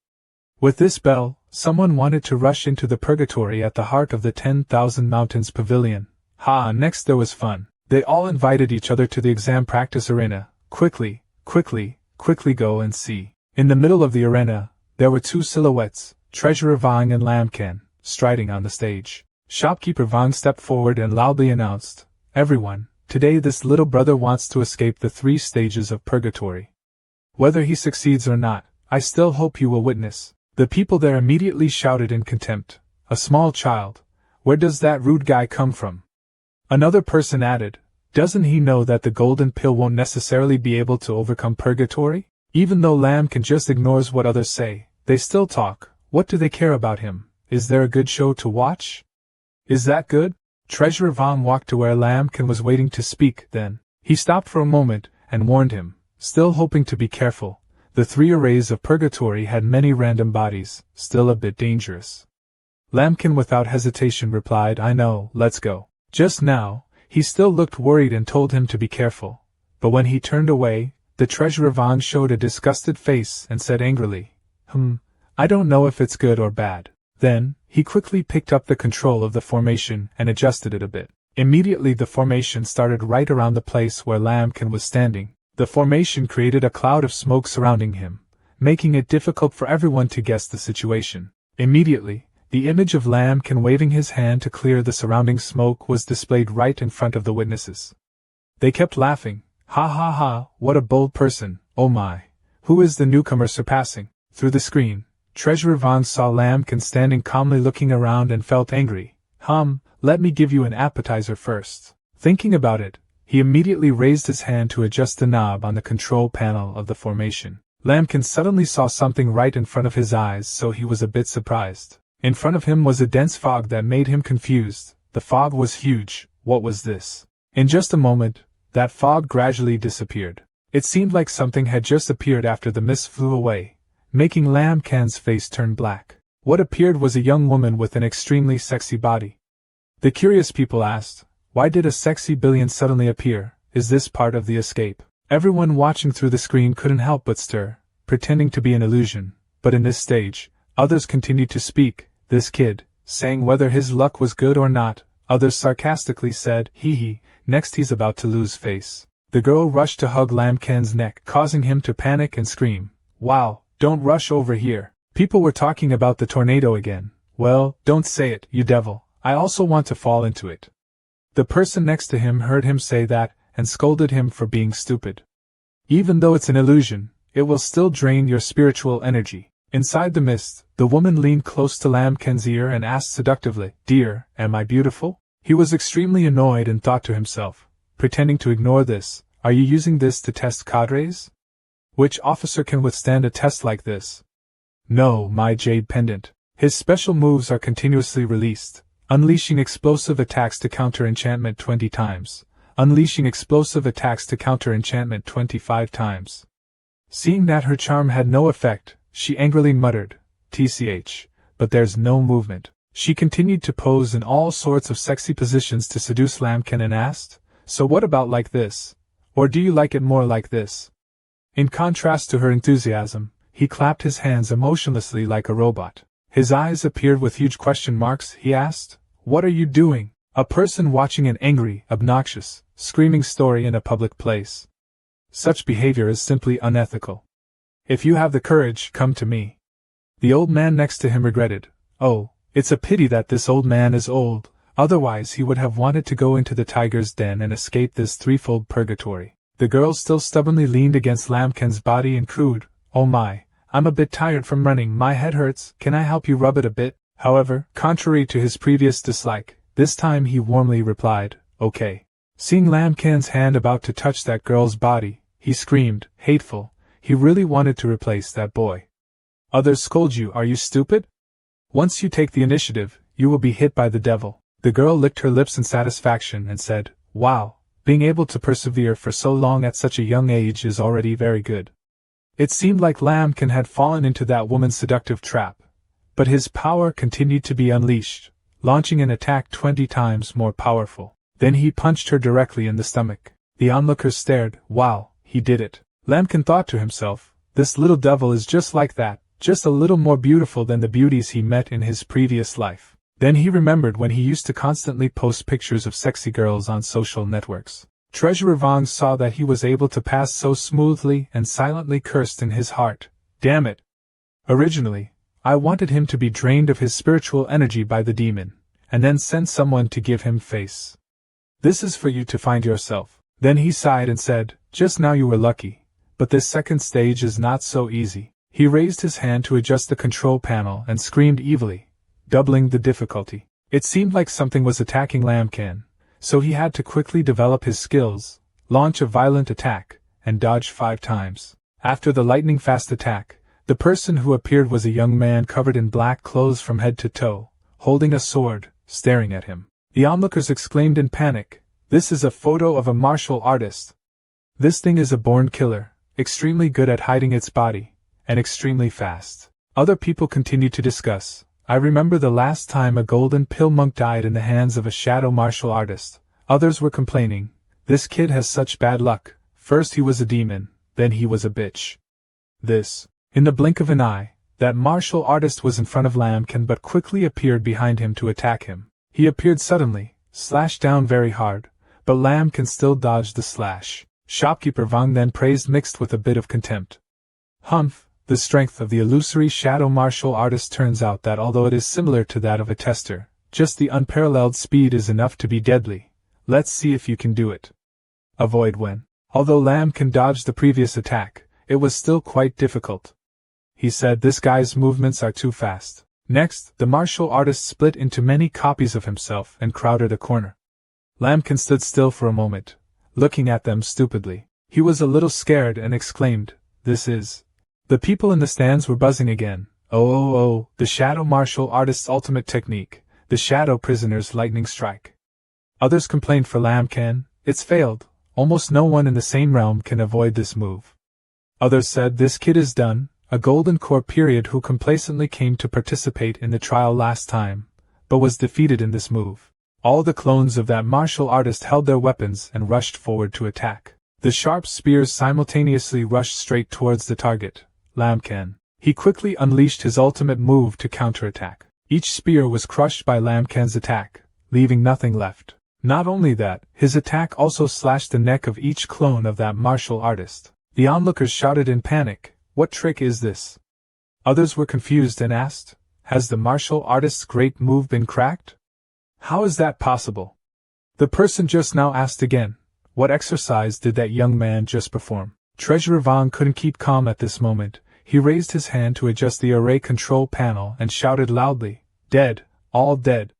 With this bell, someone wanted to rush into the purgatory at the heart of the 10,000 mountains pavilion. Next there was fun. They all invited each other to the exam practice arena. Quickly go and see. In the middle of the arena, there were 2 silhouettes, Treasurer Vang and Lamkin, striding on the stage. Shopkeeper Vang stepped forward and loudly announced, "Everyone, today this little brother wants to escape the 3 stages of purgatory. Whether he succeeds or not, I still hope you will witness." The people there immediately shouted in contempt, "A small child, where does that rude guy come from?" Another person added, "Doesn't he know that the golden pill won't necessarily be able to overcome purgatory?" Even though Lamkin just ignores what others say, they still talk. What do they care about him? Is there a good show to watch? Is that good? Treasurer Vang walked to where Lamkin was waiting to speak, then he stopped for a moment and warned him, still hoping to be careful. The 3 arrays of purgatory had many random bodies, still a bit dangerous. Lamkin without hesitation replied, "I know, let's go." Just now, he still looked worried and told him to be careful, but when he turned away, the Treasurer Vang showed a disgusted face and said angrily, I don't know if it's good or bad." Then, he quickly picked up the control of the formation and adjusted it a bit. Immediately the formation started right around the place where Lamkin was standing. The formation created a cloud of smoke surrounding him, making it difficult for everyone to guess the situation. Immediately, the image of Lambkin waving his hand to clear the surrounding smoke was displayed right in front of the witnesses. They kept laughing. Ha ha ha, what a bold person, oh my. Who is the newcomer surpassing? Through the screen, Treasurer Vaughn saw Lambkin standing calmly looking around and felt angry. Let me give you an appetizer first. Thinking about it, he immediately raised his hand to adjust the knob on the control panel of the formation. Lambkin suddenly saw something right in front of his eyes, so he was a bit surprised. In front of him was a dense fog that made him confused. The fog was huge. What was this? In just a moment, that fog gradually disappeared. It seemed like something had just appeared after the mist flew away, making Lambkin's face turn black. What appeared was a young woman with an extremely sexy body. The curious people asked, why did a sexy billion suddenly appear? Is this part of the escape? Everyone watching through the screen couldn't help but stir, pretending to be an illusion, but in this stage, others continued to speak. This kid, saying whether his luck was good or not. Others sarcastically said, hee hee, next he's about to lose face. The girl rushed to hug Lambkin's neck, causing him to panic and scream, wow, don't rush over here. People were talking about the tornado again. Well, don't say it, you devil, I also want to fall into it. The person next to him heard him say that, and scolded him for being stupid. Even though it's an illusion, it will still drain your spiritual energy. Inside the mist, the woman leaned close to Lambkin's ear and asked seductively, dear, am I beautiful? He was extremely annoyed and thought to himself, pretending to ignore this, are you using this to test cadres? Which officer can withstand a test like this? No, my jade pendant. His special moves are continuously released, unleashing explosive attacks to counter enchantment 20 times, unleashing explosive attacks to counter enchantment 25 times. Seeing that her charm had no effect, she angrily muttered, TCH, but there's no movement. She continued to pose in all sorts of sexy positions to seduce Lambkin and asked, so what about like this? Or do you like it more like this? In contrast to her enthusiasm, he clapped his hands emotionlessly like a robot. His eyes appeared with huge question marks. He asked, what are you doing? A person watching an angry, obnoxious, screaming story in a public place. Such behavior is simply unethical. If you have the courage, come to me. The old man next to him regretted, oh, it's a pity that this old man is old, otherwise he would have wanted to go into the tiger's den and escape this threefold purgatory. The girl still stubbornly leaned against Lambkin's body and cooed, oh my, I'm a bit tired from running, my head hurts, can I help you rub it a bit? However, contrary to his previous dislike, this time he warmly replied, okay. Seeing Lambkin's hand about to touch that girl's body, he screamed, hateful. He really wanted to replace that boy. Others scold you, are you stupid? Once you take the initiative, you will be hit by the devil. The girl licked her lips in satisfaction and said, wow, being able to persevere for so long at such a young age is already very good. It seemed like Lambkin had fallen into that woman's seductive trap, but his power continued to be unleashed, launching an attack 20 times more powerful. Then he punched her directly in the stomach. The onlookers stared, wow, he did it. Lambkin thought to himself, this little devil is just like that, just a little more beautiful than the beauties he met in his previous life. Then he remembered when he used to constantly post pictures of sexy girls on social networks. Treasurer Vaughn saw that he was able to pass so smoothly and silently cursed in his heart, damn it. Originally, I wanted him to be drained of his spiritual energy by the demon, and then send someone to give him face. This is for you to find yourself. Then he sighed and said, just now you were lucky. But this second stage is not so easy. He raised his hand to adjust the control panel and screamed evilly, doubling the difficulty. It seemed like something was attacking Lambkin, so he had to quickly develop his skills, launch a violent attack, and dodge 5 times. After the lightning-fast attack, the person who appeared was a young man covered in black clothes from head to toe, holding a sword, staring at him. The onlookers exclaimed in panic, this is a photo of a martial artist. This thing is a born killer, extremely good at hiding its body, and extremely fast. Other people continued to discuss. I remember the last time a golden pill monk died in the hands of a shadow martial artist. Others were complaining, this kid has such bad luck, first he was a demon, then he was a bitch. In the blink of an eye, that martial artist was in front of Lambkin but quickly appeared behind him to attack him. He appeared suddenly, slashed down very hard, but Lambkin still dodged the slash. Shopkeeper Vang then praised mixed with a bit of contempt. Humph, The strength of the illusory shadow martial artist turns out that although it is similar to that of a tester, just the unparalleled speed is enough to be deadly. Let's see if you can do it. Avoid when. Although Lamb can dodge the previous attack, it was still quite difficult. He said this guy's movements are too fast. Next, the martial artist split into many copies of himself and crowded a corner. Lambkin stood still for a moment, looking at them stupidly. He was a little scared and exclaimed, "This is..." The people in the stands were buzzing again. Oh, the shadow martial artist's ultimate technique, the shadow prisoner's lightning strike. Others complained for Lambkin, "It's failed, almost no one in the same realm can avoid this move." Others said this kid is done, a golden core period who complacently came to participate in the trial last time, but was defeated in this move. All the clones of that martial artist held their weapons and rushed forward to attack. The sharp spears simultaneously rushed straight towards the target, Lambkin. He quickly unleashed his ultimate move to counterattack. Each spear was crushed by Lambkin's attack, leaving nothing left. Not only that, his attack also slashed the neck of each clone of that martial artist. The onlookers shouted in panic, "What trick is this?" Others were confused and asked, "Has the martial artist's great move been cracked? How is that possible?" The person just now asked again, "What exercise did that young man just perform?" Treasurer Vaughn couldn't keep calm at this moment. He raised his hand to adjust the array control panel and shouted loudly, "Dead, all dead.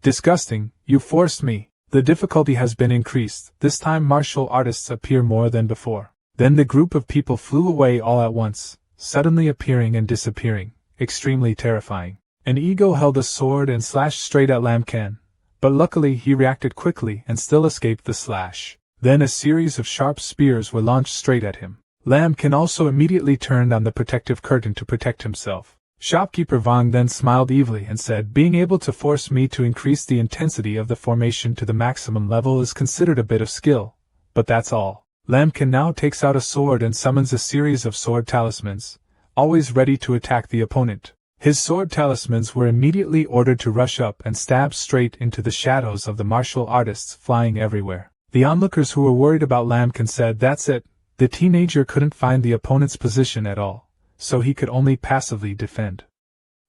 Disgusting, you forced me." The difficulty has been increased. This time martial artists appear more than before. Then the group of people flew away all at once, suddenly appearing and disappearing, extremely terrifying. An ego held a sword and slashed straight at Lambkin, but luckily he reacted quickly and still escaped the slash. Then a series of sharp spears were launched straight at him. Lambkin also immediately turned on the protective curtain to protect himself. Shopkeeper Vaughn then smiled evilly and said, "Being able to force me to increase the intensity of the formation to the maximum level is considered a bit of skill, but that's all." Lambkin now takes out a sword and summons a series of sword talismans, always ready to attack the opponent. His sword talismans were immediately ordered to rush up and stab straight into the shadows of the martial artists flying everywhere. The onlookers who were worried about Lambkin said, "That's it. The teenager couldn't find the opponent's position at all, so he could only passively defend."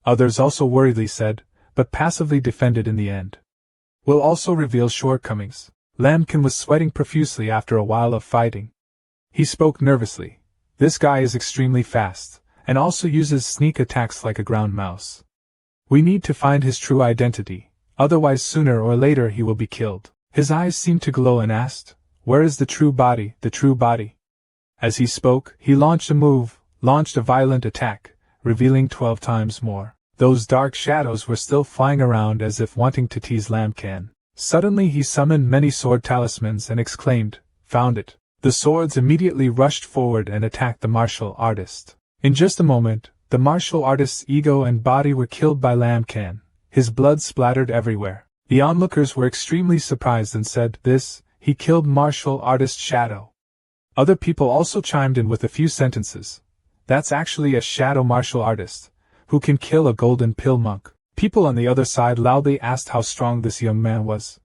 Others also worriedly said, "But passively defended in the end. Will also reveal shortcomings." Lambkin was sweating profusely after a while of fighting. He spoke nervously. "This guy is extremely fast, and also uses sneak attacks like a ground mouse. We need to find his true identity, otherwise sooner or later he will be killed." His eyes seemed to glow and asked, "Where is the true body, the true body?" As he spoke, he launched a violent attack, revealing 12 times more. Those dark shadows were still flying around as if wanting to tease Lambkin. Suddenly he summoned many sword talismans and exclaimed, "Found it." The swords immediately rushed forward and attacked the martial artist. In just a moment, the martial artist's ego and body were killed by Lambkin. His blood splattered everywhere. The onlookers were extremely surprised and said, He killed martial artist Shadow." Other people also chimed in with a few sentences. "That's actually a shadow martial artist, who can kill a golden pill monk." People on the other side loudly asked how strong this young man was.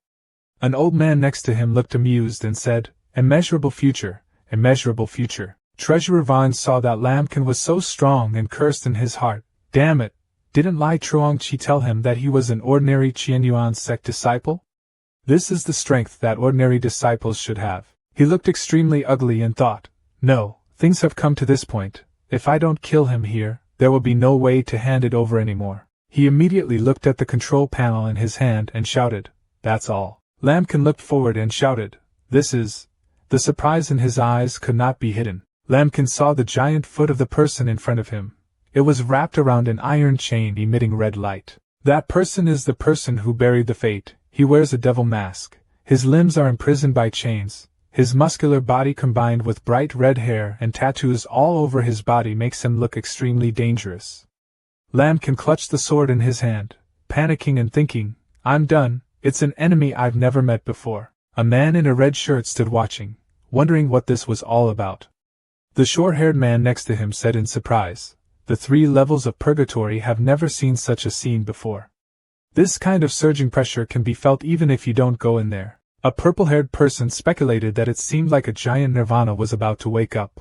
An old man next to him looked amused and said, "Immeasurable future, immeasurable future." Treasurer Vaughn saw that Lambkin was so strong and cursed in his heart. Damn it, didn't Lai Truong-chi tell him that he was an ordinary Qianyuan sect disciple? This is the strength that ordinary disciples should have. He looked extremely ugly and thought, "No, things have come to this point. If I don't kill him here, there will be no way to hand it over anymore." He immediately looked at the control panel in his hand and shouted, "That's all." Lambkin looked forward and shouted, "This is..." The surprise in his eyes could not be hidden. Lambkin saw the giant foot of the person in front of him. It was wrapped around an iron chain emitting red light. That person is the person who buried the fate. He wears a devil mask. His limbs are imprisoned by chains. His muscular body combined with bright red hair and tattoos all over his body makes him look extremely dangerous. Lambkin clutched the sword in his hand, panicking and thinking, "I'm done, it's an enemy I've never met before." A man in a red shirt stood watching, wondering what this was all about. The short-haired man next to him said in surprise, "The 3 levels of purgatory have never seen such a scene before. This kind of surging pressure can be felt even if you don't go in there." A purple-haired person speculated that it seemed like a giant nirvana was about to wake up.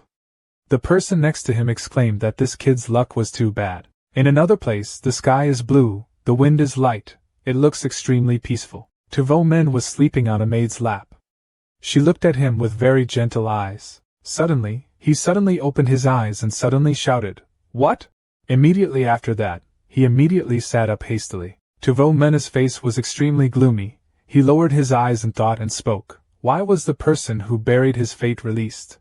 The person next to him exclaimed that this kid's luck was too bad. In another place, the sky is blue, the wind is light, it looks extremely peaceful. Tuvo Men was sleeping on a maid's lap. She looked at him with very gentle eyes. Suddenly, he suddenly opened his eyes and suddenly shouted, "What?" Immediately after that, he immediately sat up hastily. Tuvo Men's face was extremely gloomy. He lowered his eyes and thought and spoke. Why was the person who buried his fate released?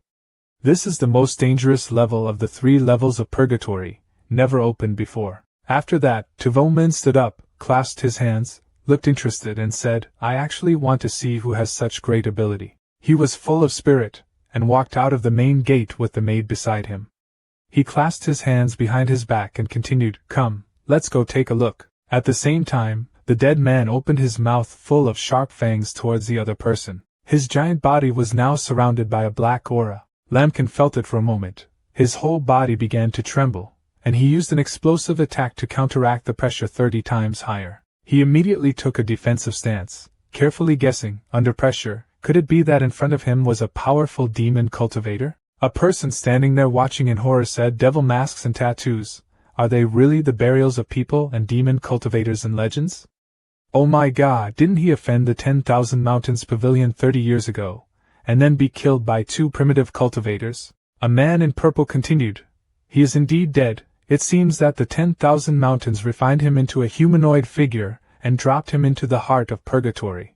This is the most dangerous level of the 3 levels of purgatory, never opened before. After that, Tuvo Men stood up, clasped his hands, looked interested and said, I actually want to see who has such great ability. He was full of spirit, and walked out of the main gate with the maid beside him. He clasped his hands behind his back and continued, Come, let's go take a look. At the same time, the dead man opened his mouth full of sharp fangs towards the other person. His giant body was now surrounded by a black aura. Lambkin felt it for a moment. His whole body began to tremble, and he used an explosive attack to counteract the pressure 30 times higher. He immediately took a defensive stance, carefully guessing, under pressure, could it be that in front of him was a powerful demon cultivator? A person standing there watching in horror said, Devil masks and tattoos, are they really the burials of people and demon cultivators in legends? Oh my god, didn't he offend the 10,000 Mountains Pavilion 30 years ago, and then be killed by 2 primitive cultivators? A man in purple continued, He is indeed dead. It seems that the 10,000 Mountains refined him into a humanoid figure and dropped him into the heart of purgatory.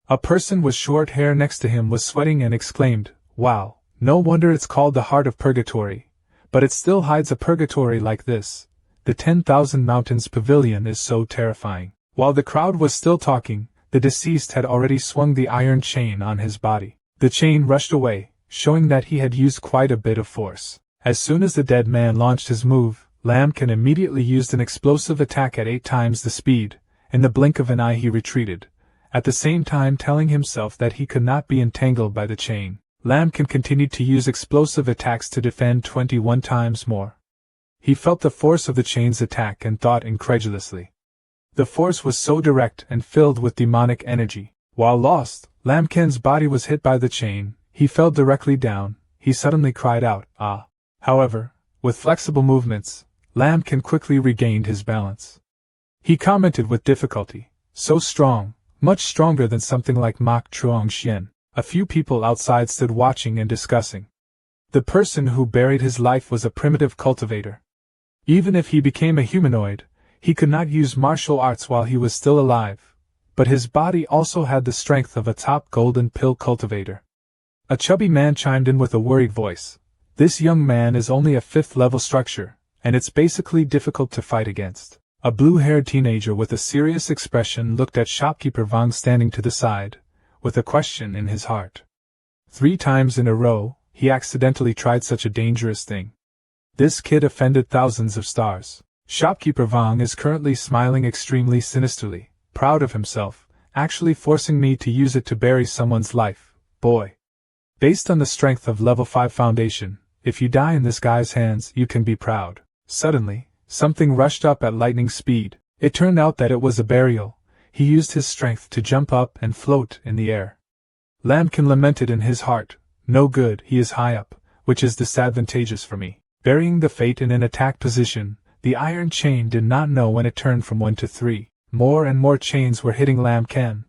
A person with short hair next to him was sweating and exclaimed, Wow, no wonder it's called the heart of purgatory, but it still hides a purgatory like this. The 10,000 Mountains Pavilion is so terrifying. While the crowd was still talking, the deceased had already swung the iron chain on his body. The chain rushed away, showing that he had used quite a bit of force. As soon as the dead man launched his move, Lambkin immediately used an explosive attack at 8 times the speed. In the blink of an eye he retreated, at the same time telling himself that he could not be entangled by the chain. Lambkin continued to use explosive attacks to defend 21 times more. He felt the force of the chain's attack and thought incredulously. The force was so direct and filled with demonic energy. While lost, Lambkin's body was hit by the chain. He fell directly down. He suddenly cried out, Ah! However, with flexible movements, Lambkin quickly regained his balance. He commented with difficulty, So strong, much stronger than something like Mach Truong Xian. A few people outside stood watching and discussing. The person who buried his life was a primitive cultivator. Even if he became a humanoid, he could not use martial arts while he was still alive, but his body also had the strength of a top golden pill cultivator. A chubby man chimed in with a worried voice. This young man is only a 5th level structure, and it's basically difficult to fight against. A blue-haired teenager with a serious expression looked at shopkeeper Vang standing to the side, with a question in his heart. 3 times in a row, he accidentally tried such a dangerous thing. This kid offended thousands of stars. Shopkeeper Vang is currently smiling extremely sinisterly, proud of himself, actually forcing me to use it to bury someone's life, boy. Based on the strength of level 5 foundation, if you die in this guy's hands, you can be proud. Suddenly, something rushed up at lightning speed. It turned out that it was a burial. He used his strength to jump up and float in the air. Lambkin lamented in his heart, No good, he is high up, which is disadvantageous for me. Burying the fate in an attack position, the iron chain did not know when it turned from 1 to 3. More and more chains were hitting Lambkin.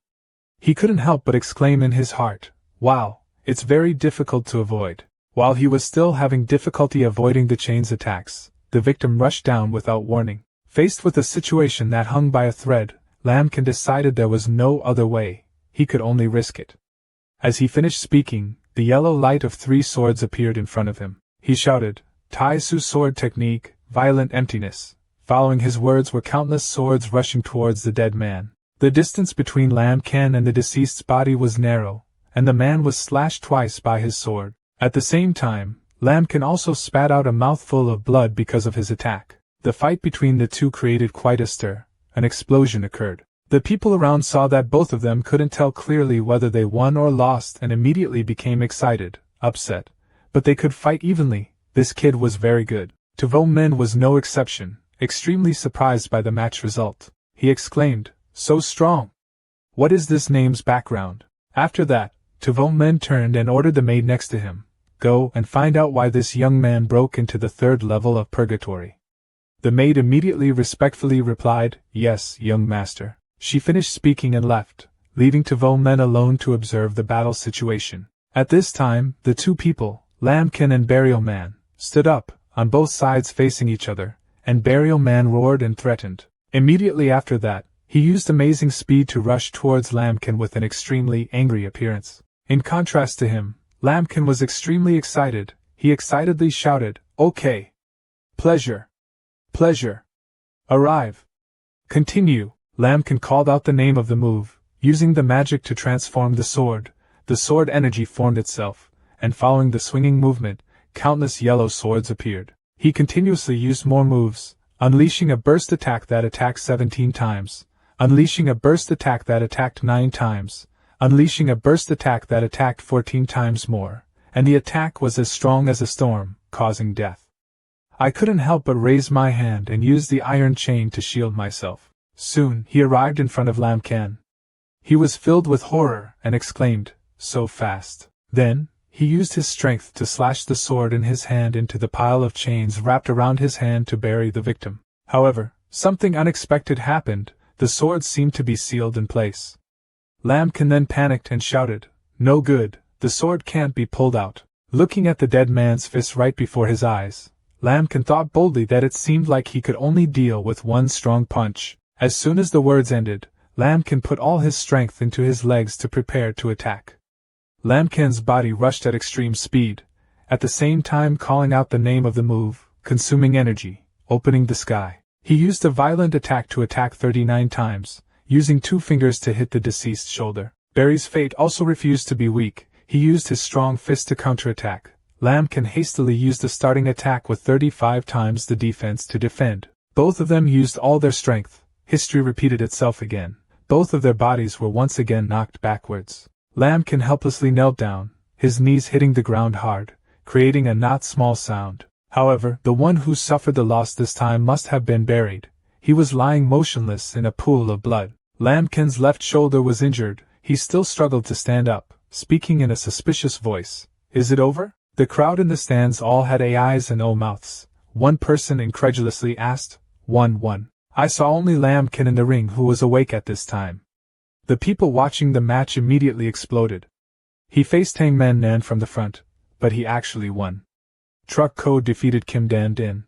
He couldn't help but exclaim in his heart, Wow, it's very difficult to avoid. While he was still having difficulty avoiding the chain's attacks, the victim rushed down without warning. Faced with a situation that hung by a thread, Lambkin decided there was no other way. He could only risk it. As he finished speaking, the yellow light of 3 swords appeared in front of him. He shouted, Tai Su sword technique, violent emptiness. Following his words were countless swords rushing towards the dead man. The distance between Lambkin and the deceased's body was narrow, and the man was slashed twice by his sword. At the same time, Lambkin also spat out a mouthful of blood because of his attack. The fight between the two created quite a stir. An explosion occurred. The people around saw that both of them couldn't tell clearly whether they won or lost and immediately became excited, upset. But they could fight evenly. This kid was very good. Tuvo Men was no exception, extremely surprised by the match result. He exclaimed, So strong! What is this name's background? After that, Tuvo Men turned and ordered the maid next to him, Go and find out why this young man broke into the third level of purgatory. The maid immediately respectfully replied, Yes, young master. She finished speaking and left, leaving Tavo Men alone to observe the battle situation. At this time, the two people, Lambkin and Burial Man, stood up, on both sides facing each other, and Burial Man roared and threatened. Immediately after that, he used amazing speed to rush towards Lambkin with an extremely angry appearance. In contrast to him, Lambkin was extremely excited. He excitedly shouted, Okay! Pleasure! Pleasure! Arrive! Continue! Lambkin called out the name of the move, using the magic to transform the sword. The sword energy formed itself, and following the swinging movement, countless yellow swords appeared. He continuously used more moves, unleashing a burst attack that attacked 17 times, unleashing a burst attack that attacked 9 times, unleashing a burst attack that attacked 14 times more, and the attack was as strong as a storm, causing death. I couldn't help but raise my hand and use the iron chain to shield myself. Soon, he arrived in front of Lambkin. He was filled with horror and exclaimed, So fast. Then, he used his strength to slash the sword in his hand into the pile of chains wrapped around his hand to bury the victim. However, something unexpected happened. The sword seemed to be sealed in place. Lambkin then panicked and shouted, No good, the sword can't be pulled out. Looking at the dead man's fist right before his eyes, Lambkin thought boldly that it seemed like he could only deal with one strong punch. As soon as the words ended, Lambkin put all his strength into his legs to prepare to attack. Lambkin's body rushed at extreme speed, at the same time calling out the name of the move, consuming energy, opening the sky. He used a violent attack to attack 39 times, using 2 fingers to hit the deceased shoulder. Barry's fate also refused to be weak. He used his strong fist to counterattack. Lambkin hastily used the starting attack with 35 times the defense to defend. Both of them used all their strength. History repeated itself again. Both of their bodies were once again knocked backwards. Lambkin helplessly knelt down, his knees hitting the ground hard, creating a not small sound. However, the one who suffered the loss this time must have been buried. He was lying motionless in a pool of blood. Lambkin's left shoulder was injured. He still struggled to stand up, speaking in a suspicious voice. Is it over? The crowd in the stands all had eyes and mouths. One person incredulously asked, 1-1. I saw only Lambkin in the ring who was awake at this time. The people watching the match immediately exploded. He faced Hangman Nan from the front, but he actually won. Truck Code defeated Kim Dan Din.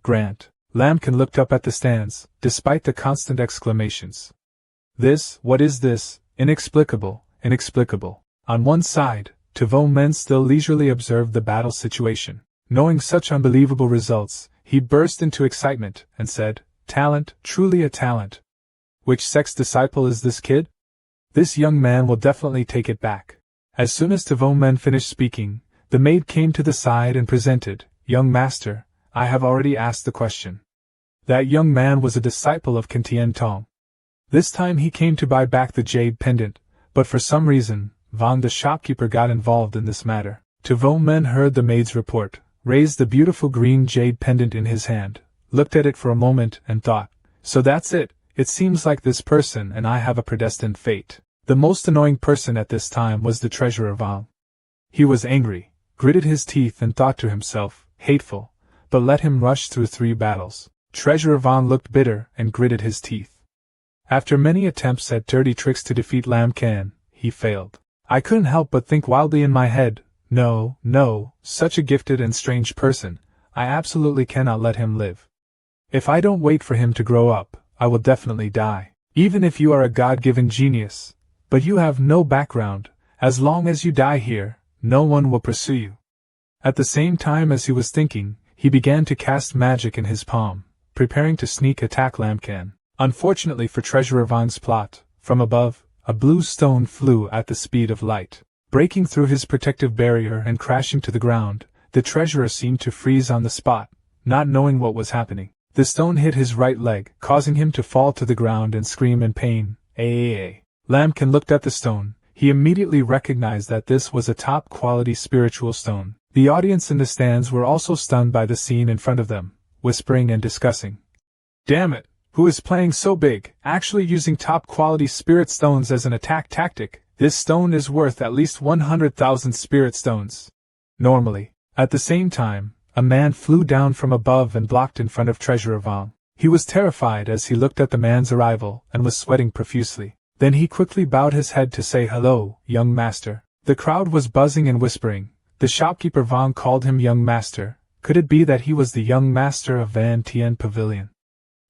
Grant. Lambkin looked up at the stands, despite the constant exclamations. What is this? Inexplicable, inexplicable. On one side, Tavo Men still leisurely observed the battle situation. Knowing such unbelievable results, he burst into excitement and said, Talent, truly a talent. Which sex disciple is this kid? This young man will definitely take it back. As soon as Tavo Men finished speaking, the maid came to the side and presented, Young master, I have already asked the question. That young man was a disciple of Kintien Tong. This time he came to buy back the jade pendant, but for some reason, Vang the shopkeeper got involved in this matter. Tavo Men heard the maid's report, raised the beautiful green jade pendant in his hand, looked at it for a moment and thought, So that's it. It seems like this person and I have a predestined fate. The most annoying person at this time was the treasurer Vang. He was angry, gritted his teeth and thought to himself, hateful, but let him rush through 3 battles. Treasurer Vang looked bitter and gritted his teeth. After many attempts at dirty tricks to defeat Lambkin, he failed. I couldn't help but think wildly in my head, no, such a gifted and strange person, I absolutely cannot let him live. If I don't wait for him to grow up, I will definitely die. Even if you are a God-given genius, but you have no background, as long as you die here, no one will pursue you. At the same time as he was thinking, he began to cast magic in his palm, preparing to sneak attack Lambkin. Unfortunately for Treasurer Vang's plot, from above, a blue stone flew at the speed of light. Breaking through his protective barrier and crashing to the ground, the treasurer seemed to freeze on the spot, not knowing what was happening. The stone hit his right leg, causing him to fall to the ground and scream in pain. Lambkin looked at the stone. He immediately recognized that this was a top-quality spiritual stone. The audience in the stands were also stunned by the scene in front of them, whispering and discussing. Damn it! Who is playing so big, actually using top-quality spirit stones as an attack tactic? This stone is worth at least 100,000 spirit stones. Normally. At the same time, a man flew down from above and blocked in front of Treasurer Vong. He was terrified as he looked at the man's arrival and was sweating profusely. Then he quickly bowed his head to say, "Hello, young master." The crowd was buzzing and whispering. The shopkeeper Vong called him young master. Could it be that he was the young master of Van Tien Pavilion?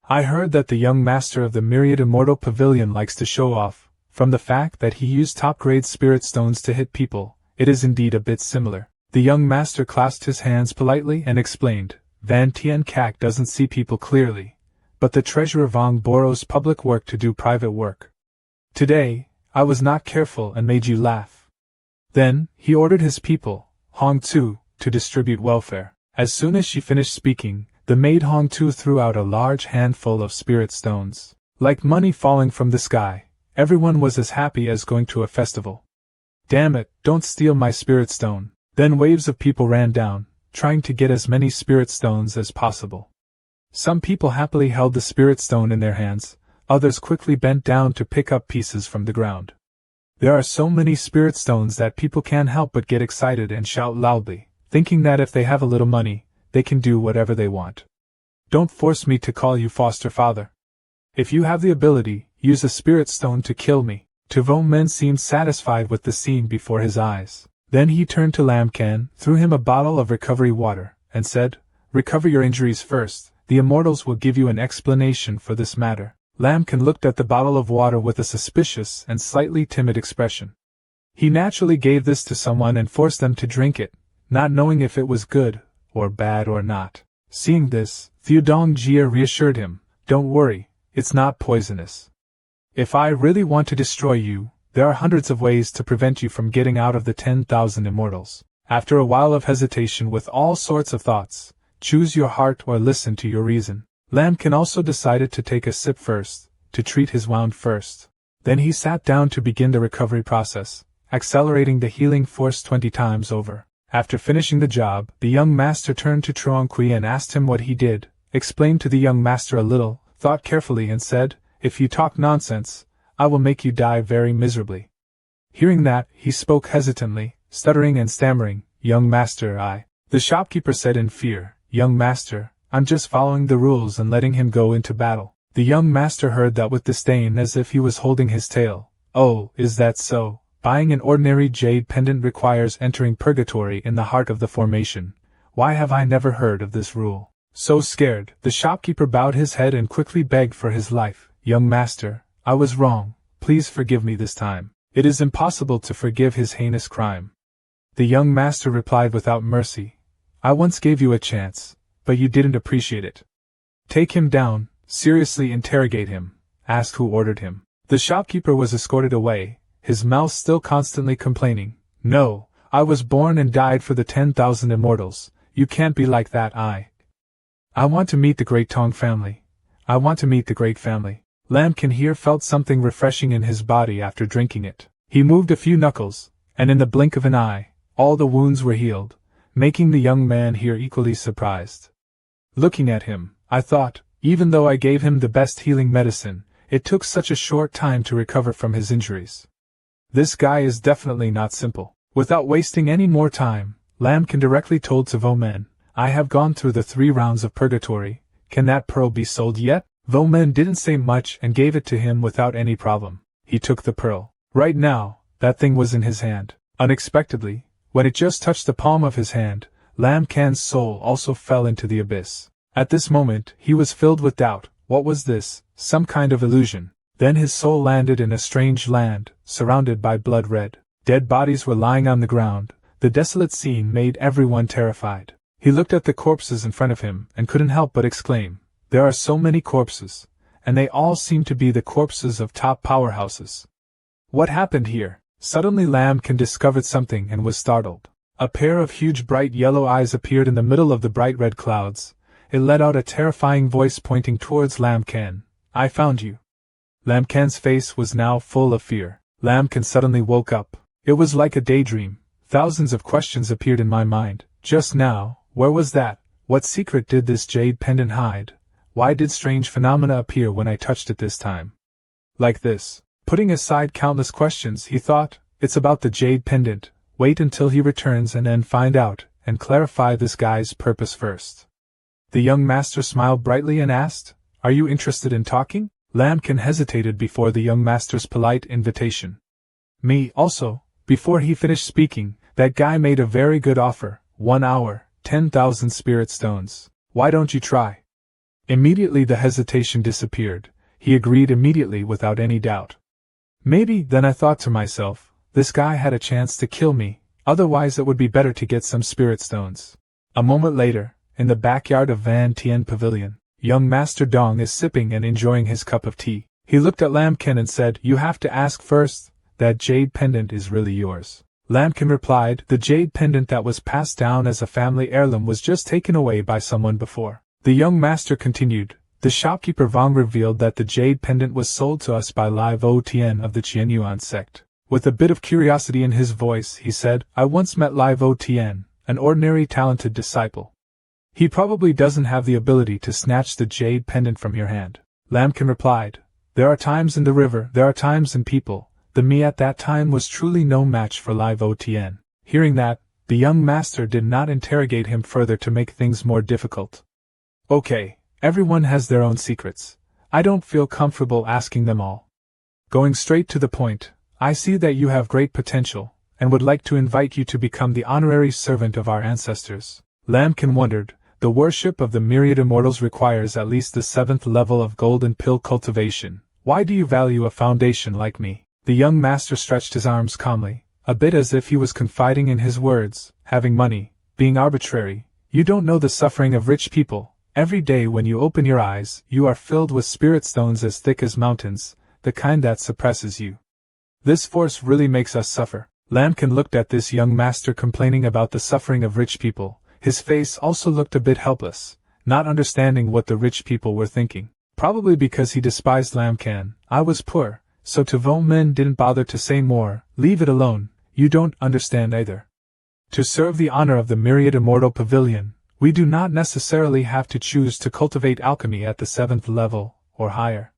I heard that the young master of the Myriad Immortal Pavilion likes to show off. From the fact that he used top-grade spirit stones to hit people, it is indeed a bit similar. The young master clasped his hands politely and explained, "Van Tien Kak doesn't see people clearly, but the treasurer Vong borrows public work to do private work. Today, I was not careful and made you laugh." Then, he ordered his people, Hong Tu, to distribute welfare. As soon as she finished speaking, the maid Hong Tu threw out a large handful of spirit stones. Like money falling from the sky, everyone was as happy as going to a festival. "Damn it, don't steal my spirit stone." Then waves of people ran down, trying to get as many spirit stones as possible. Some people happily held the spirit stone in their hands, others quickly bent down to pick up pieces from the ground. There are so many spirit stones that people can't help but get excited and shout loudly, thinking that if they have a little money, they can do whatever they want. Don't force me to call you foster father. If you have the ability, use a spirit stone to kill me. Tuvong Men seemed satisfied with the scene before his eyes. Then he turned to Lam Can, threw him a bottle of recovery water, and said, "Recover your injuries first. The immortals will give you an explanation for this matter." Lam Can looked at the bottle of water with a suspicious and slightly timid expression. He naturally gave this to someone and forced them to drink it, not knowing if it was good, or bad or not. Seeing this, Theodong Jia reassured him, "Don't worry, it's not poisonous. If I really want to destroy you, there are hundreds of ways to prevent you from getting out of the 10,000 immortals." After a while of hesitation with all sorts of thoughts, choose your heart or listen to your reason. Lamkin also decided to take a sip first, to treat his wound first. Then he sat down to begin the recovery process, accelerating the healing force 20 times over. After finishing the job, the young master turned to Truong Kui and asked him what he did, explained to the young master a little, thought carefully and said, "If you talk nonsense, I will make you die very miserably." Hearing that, he spoke hesitantly, stuttering and stammering, "Young master, The shopkeeper said in fear, "Young master, I'm just following the rules and letting him go into battle." The young master heard that with disdain as if he was holding his tail. "Oh, is that so? Buying an ordinary jade pendant requires entering purgatory in the heart of the formation. Why have I never heard of this rule?" So scared, the shopkeeper bowed his head and quickly begged for his life. "Young master, I was wrong, please forgive me this time." It is impossible to forgive his heinous crime. The young master replied without mercy, "I once gave you a chance, but you didn't appreciate it. Take him down, seriously interrogate him, ask who ordered him." The shopkeeper was escorted away, his mouth still constantly complaining, "No, I was born and died for the 10,000 immortals, you can't be like that. I want to meet the great Tong family. I want to meet the great family." Lamkin here felt something refreshing in his body after drinking it. He moved a few knuckles, and in the blink of an eye, all the wounds were healed, making the young man here equally surprised. Looking at him, I thought, even though I gave him the best healing medicine, it took such a short time to recover from his injuries. This guy is definitely not simple. Without wasting any more time, Lamkin directly told Vomen, "I have gone through the 3 rounds of purgatory, can that pearl be sold yet?" Vomen didn't say much and gave it to him without any problem. He took the pearl. Right now, that thing was in his hand. Unexpectedly, when it just touched the palm of his hand, Lam Can's soul also fell into the abyss. At this moment, he was filled with doubt. What was this? Some kind of illusion. Then his soul landed in a strange land, surrounded by blood red. Dead bodies were lying on the ground. The desolate scene made everyone terrified. He looked at the corpses in front of him and couldn't help but exclaim, "There are so many corpses, and they all seem to be the corpses of top powerhouses. What happened here?" Suddenly Lamkin discovered something and was startled. A pair of huge bright yellow eyes appeared in the middle of the bright red clouds. It let out a terrifying voice pointing towards Lamkin. "I found you." Lamkin's face was now full of fear. Lamkin suddenly woke up. It was like a daydream. Thousands of questions appeared in my mind. Just now, where was that? What secret did this jade pendant hide? Why did strange phenomena appear when I touched it this time? Like this. Putting aside countless questions, he thought, it's about the jade pendant. Wait until he returns and then find out, and clarify this guy's purpose first. The young master smiled brightly and asked, "Are you interested in talking?" Lambkin hesitated before the young master's polite invitation. Me, also. Before he finished speaking, that guy made a very good offer, 1 hour, 10,000 spirit stones. Why don't you try? Immediately the hesitation disappeared. He agreed immediately without any doubt. Maybe, then I thought to myself, this guy had a chance to kill me, otherwise it would be better to get some spirit stones. A moment later, in the backyard of Van Tien Pavilion, young Master Dong is sipping and enjoying his cup of tea. He looked at Lambkin and said, "You have to ask first, that jade pendant is really yours?" Lambkin replied, "The jade pendant that was passed down as a family heirloom was just taken away by someone before." The young master continued, "The shopkeeper Vong revealed that the jade pendant was sold to us by Lai Vo Tien of the Qianyuan sect." With a bit of curiosity in his voice, he said, "I once met Lai Vo Tien, an ordinary talented disciple. He probably doesn't have the ability to snatch the jade pendant from your hand." Lambkin replied, "There are times in the river, there are times in people. The me at that time was truly no match for Lai Vo Tien." Hearing that, the young master did not interrogate him further to make things more difficult. "Okay, everyone has their own secrets. I don't feel comfortable asking them all. Going straight to the point, I see that you have great potential, and would like to invite you to become the honorary servant of our ancestors." Lambkin wondered, the worship of the myriad immortals requires at least the 7th level of golden pill cultivation. Why do you value a foundation like me? The young master stretched his arms calmly, a bit as if he was confiding in his words, "Having money, being arbitrary, you don't know the suffering of rich people. Every day when you open your eyes, you are filled with spirit stones as thick as mountains, the kind that suppresses you. This force really makes us suffer." Lambkin looked at this young master complaining about the suffering of rich people. His face also looked a bit helpless, not understanding what the rich people were thinking. Probably because he despised Lambkin. "I was poor, so Tavo Men didn't bother to say more. Leave it alone, you don't understand either. To serve the honor of the Myriad Immortal Pavilion, we do not necessarily have to choose to cultivate alchemy at the 7th level, or higher.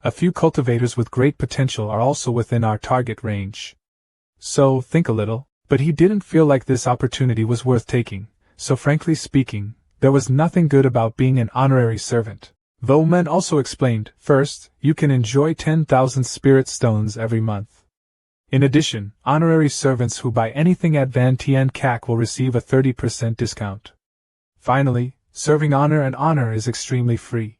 A few cultivators with great potential are also within our target range. So, think a little." But he didn't feel like this opportunity was worth taking, so frankly speaking, there was nothing good about being an honorary servant. Vo Men also explained, "First, you can enjoy 10,000 spirit stones every month. In addition, honorary servants who buy anything at Van Tien CAC will receive a 30% discount. Finally, serving honor is extremely free.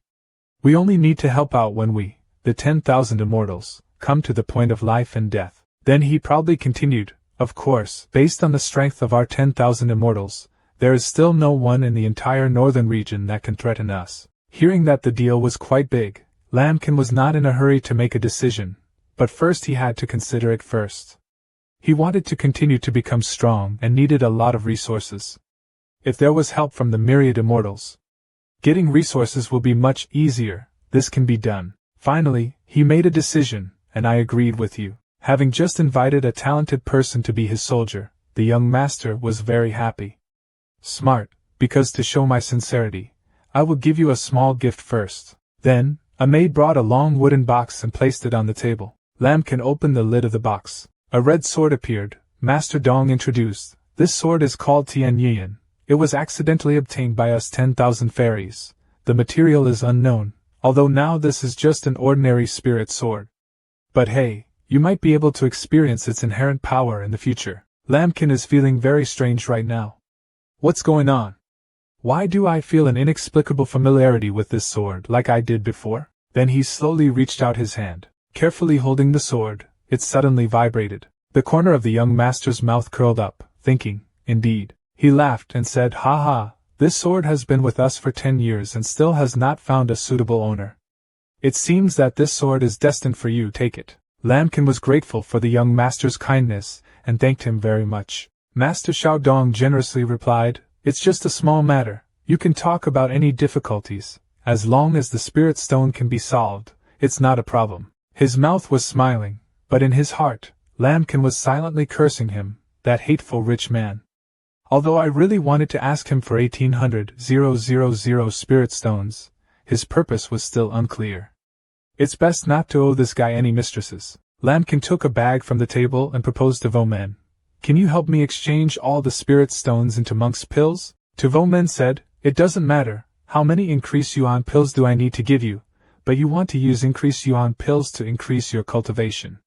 We only need to help out when we, the 10,000 immortals, come to the point of life and death." Then he proudly continued, "Of course, based on the strength of our 10,000 immortals, there is still no one in the entire northern region that can threaten us." Hearing that the deal was quite big, Lambkin was not in a hurry to make a decision, but first he had to consider it first. He wanted to continue to become strong and needed a lot of resources. If there was help from the myriad immortals, getting resources will be much easier. This can be done. Finally, he made a decision, and I agreed with you. Having just invited a talented person to be his soldier, the young master was very happy. "Smart, because to show my sincerity, I will give you a small gift first." Then, a maid brought a long wooden box and placed it on the table. Lambkin opened the lid of the box. A red sword appeared. Master Dong introduced, "This sword is called Tian Yiyan. It was accidentally obtained by us 10,000 fairies. The material is unknown, although now this is just an ordinary spirit sword. But hey, you might be able to experience its inherent power in the future." Lambkin is feeling very strange right now. What's going on? Why do I feel an inexplicable familiarity with this sword like I did before? Then he slowly reached out his hand. Carefully holding the sword, it suddenly vibrated. The corner of the young master's mouth curled up, thinking, indeed. He laughed and said, "Ha ha, this sword has been with us for 10 years and still has not found a suitable owner. It seems that this sword is destined for you, take it." Lambkin was grateful for the young master's kindness and thanked him very much. Master Xiaodong generously replied, "It's just a small matter. You can talk about any difficulties. As long as the spirit stone can be solved, it's not a problem." His mouth was smiling, but in his heart, Lambkin was silently cursing him, that hateful rich man. Although I really wanted to ask him for 18,000 spirit stones, his purpose was still unclear. It's best not to owe this guy any mistresses. Lambkin took a bag from the table and proposed to Voman. can you help me exchange all the spirit stones into monk's pills? Tuvo Men said, it doesn't matter, how many increase yuan pills do I need to give you, but you want to use increase yuan pills to increase your cultivation.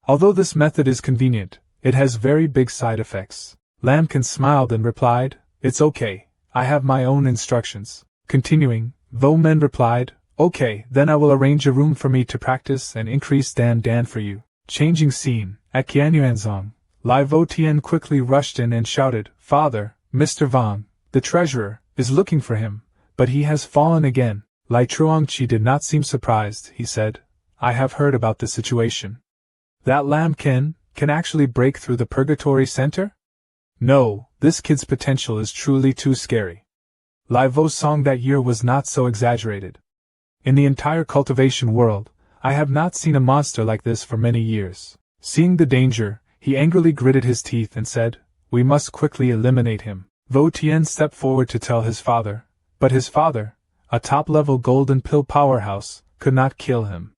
Although this method is convenient, it has very big side effects. Lambkin smiled and replied, it's okay, I have my own instructions. Continuing, Vo Men replied, okay, then I will arrange a room for me to practice and increase Dan for you. Changing scene, at Qianyuanzong, Lai Vo Tian quickly rushed in and shouted, Father, Mr. Vong, the treasurer, is looking for him, but he has fallen again. Lai Truongqi did not seem surprised, he said, I have heard about the situation. That Lambkin can actually break through the Purgatory Center? No, this kid's potential is truly too scary. Lai Vo's song that year was not so exaggerated. In the entire cultivation world, I have not seen a monster like this for many years. Seeing the danger, he angrily gritted his teeth and said, we must quickly eliminate him. Vo Tian stepped forward to tell his father, but his father, a top-level golden pill powerhouse, could not kill him.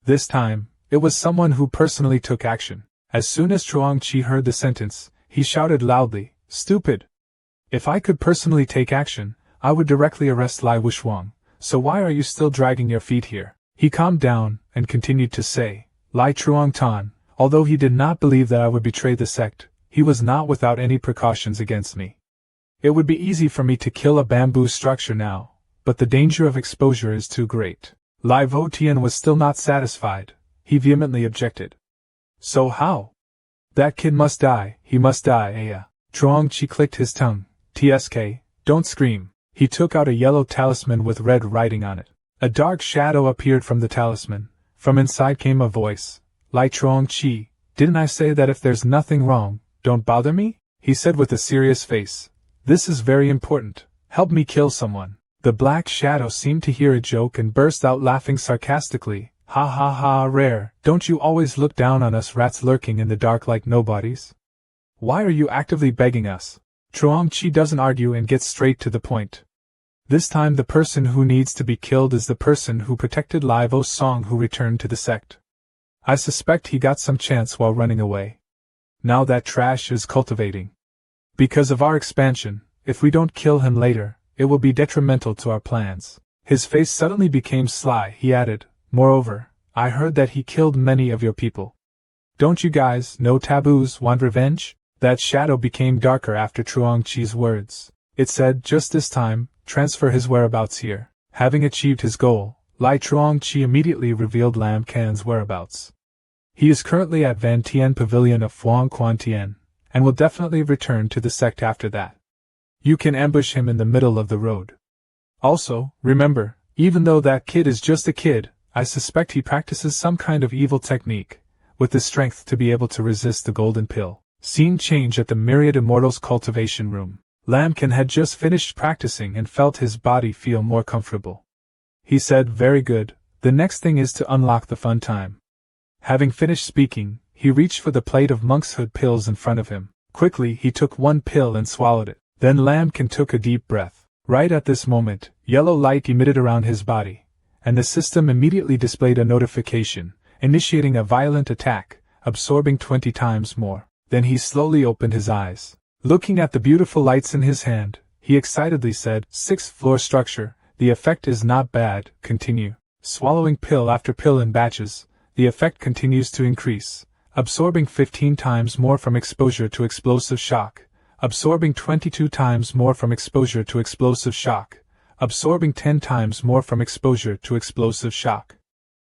This time, it was someone who personally took action. As soon as Truongqi heard the sentence, he shouted loudly, stupid! If I could personally take action, I would directly arrest Lai Wushuang, so why are you still dragging your feet here? He calmed down and continued to say, Lai Truongtan, although he did not believe that I would betray the sect, he was not without any precautions against me. It would be easy for me to kill a bamboo structure now, but the danger of exposure is too great. Lai Vo Tian was still not satisfied. He vehemently objected. So how? That kid must die, he must die, Truongqi clicked his tongue. TSK, don't scream. He took out a yellow talisman with red writing on it. A dark shadow appeared from the talisman. From inside came a voice. Lai Truongqi, didn't I say that if there's nothing wrong, don't bother me? He said with a serious face. This is very important. Help me kill someone. The black shadow seemed to hear a joke and burst out laughing sarcastically. Ha ha ha, rare, don't you always look down on us rats lurking in the dark like nobodies? Why are you actively begging us? Truongqi doesn't argue and gets straight to the point. This time the person who needs to be killed is the person who protected Lai Vo's song who returned to the sect. I suspect he got some chance while running away. Now that trash is cultivating. Because of our expansion, if we don't kill him later, it will be detrimental to our plans. His face suddenly became sly, he added, moreover, I heard that he killed many of your people. Don't you guys know taboos want revenge? That shadow became darker after Truongqi's words. It said, just this time, transfer his whereabouts here. Having achieved his goal, Lai Truongqi immediately revealed Lam Can's whereabouts. He is currently at Van Tian Pavilion of Fuang Quan Tian, and will definitely return to the sect after that. You can ambush him in the middle of the road. Also, remember, even though that kid is just a kid, I suspect he practices some kind of evil technique, with the strength to be able to resist the golden pill. Scene change at the Myriad Immortals cultivation room. Lamkin had just finished practicing and felt his body feel more comfortable. He said, very good, the next thing is to unlock the fun time. Having finished speaking, he reached for the plate of monk's hood pills in front of him. Quickly he took one pill and swallowed it. Then Lamkin took a deep breath. Right at this moment, yellow light emitted around his body, and the system immediately displayed a notification, initiating a violent attack, absorbing 20 times more. Then he slowly opened his eyes. Looking at the beautiful lights in his hand, he excitedly said, 6th floor structure, the effect is not bad, continue. Swallowing pill after pill in batches, the effect continues to increase, absorbing 15 times more from exposure to explosive shock, absorbing 22 times more from exposure to explosive shock, absorbing 10 times more from exposure to explosive shock.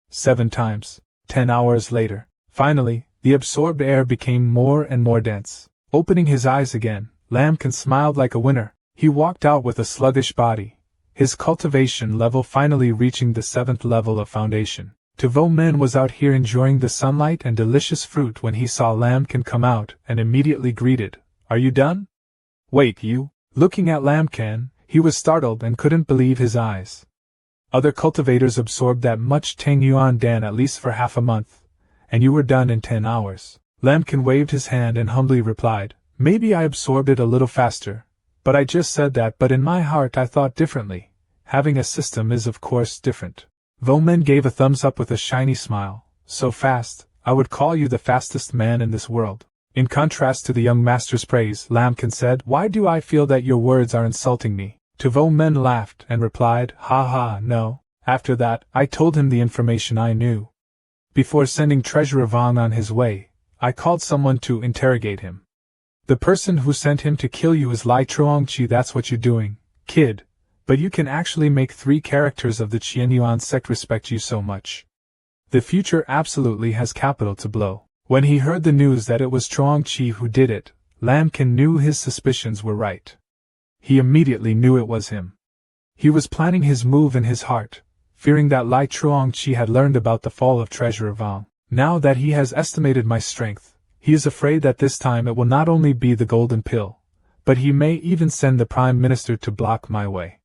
7 times, 10 hours later. Finally, the absorbed air became more and more dense. Opening his eyes again, Lamkin smiled like a winner. He walked out with a sluggish body, his cultivation level finally reaching the 7th level of foundation. Tuvo Men was out here enjoying the sunlight and delicious fruit when he saw Lamkin come out and immediately greeted, Are you done? Wait, you? Looking at Lamkin, he was startled and couldn't believe his eyes. Other cultivators absorbed that much Tang Yuan Dan at least for half a month, and you were done in 10 hours. Lamkin waved his hand and humbly replied, Maybe I absorbed it a little faster, but I just said that, but in my heart I thought differently. Having a system is of course different. Vo Men gave a thumbs up with a shiny smile. So fast, I would call you the fastest man in this world. In contrast to the young master's praise, Lamkin said, "Why do I feel that your words are insulting me?" Tavo Men laughed and replied, "Ha ha, no." After that, I told him the information I knew. Before sending Treasurer Vong on his way, I called someone to interrogate him. "The person who sent him to kill you is Lai Chuangqi. That's what you're doing, kid. But you can actually make 3 characters of the Qianyuan sect respect you so much. The future absolutely has capital to blow." When he heard the news that it was Chuangqi who did it, Lamkin knew his suspicions were right. He immediately knew it was him. He was planning his move in his heart, fearing that Lai Chuangqi had learned about the fall of Treasurer Vong. Now that he has estimated my strength, he is afraid that this time it will not only be the golden pill, but he may even send the Prime Minister to block my way.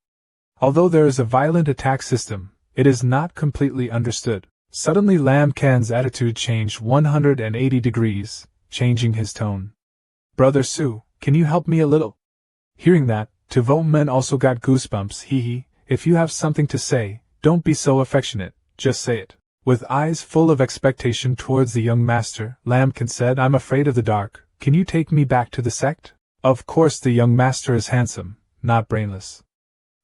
Although there is a violent attack system, it is not completely understood. Suddenly Lam Kan's attitude changed 180 degrees, changing his tone. "Brother Su, can you help me a little?" Hearing that, Tavo Men also got goosebumps. Hee, if you have something to say, don't be so affectionate, just say it. With eyes full of expectation towards the young master, Lamkin said, "I'm afraid of the dark. Can you take me back to the sect?" Of course the young master is handsome, not brainless.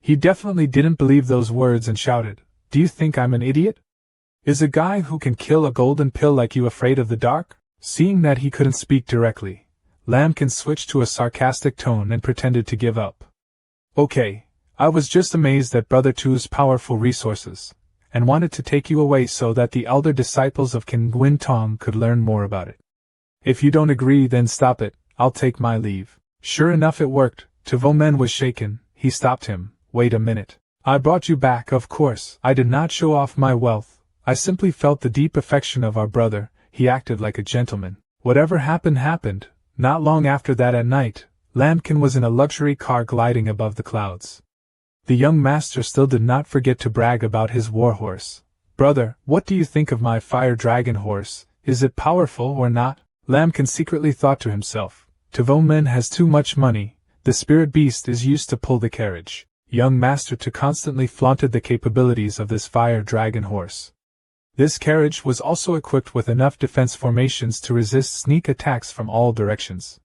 He definitely didn't believe those words and shouted, "Do you think I'm an idiot? Is a guy who can kill a golden pill like you afraid of the dark?" Seeing that he couldn't speak directly, Lamkin switched to a sarcastic tone and pretended to give up. "Okay, I was just amazed at Brother Tu's powerful resources, and wanted to take you away so that the elder disciples of King Gwintong could learn more about it. If you don't agree, then stop it, I'll take my leave." Sure enough, it worked. Tavo Men was shaken. He stopped him. "Wait a minute. I brought you back, of course. I did not show off my wealth. I simply felt the deep affection of our brother. He acted like a gentleman. Whatever happened happened." Not long after that at night, Lamkin was in a luxury car gliding above the clouds. The young master still did not forget to brag about his warhorse. "Brother, what do you think of my fire dragon horse? Is it powerful or not?" Lamkin secretly thought to himself, "Tavo Men has too much money. The spirit beast is used to pull the carriage." Young master Tu constantly flaunted the capabilities of this fire dragon horse. This carriage was also equipped with enough defense formations to resist sneak attacks from all directions.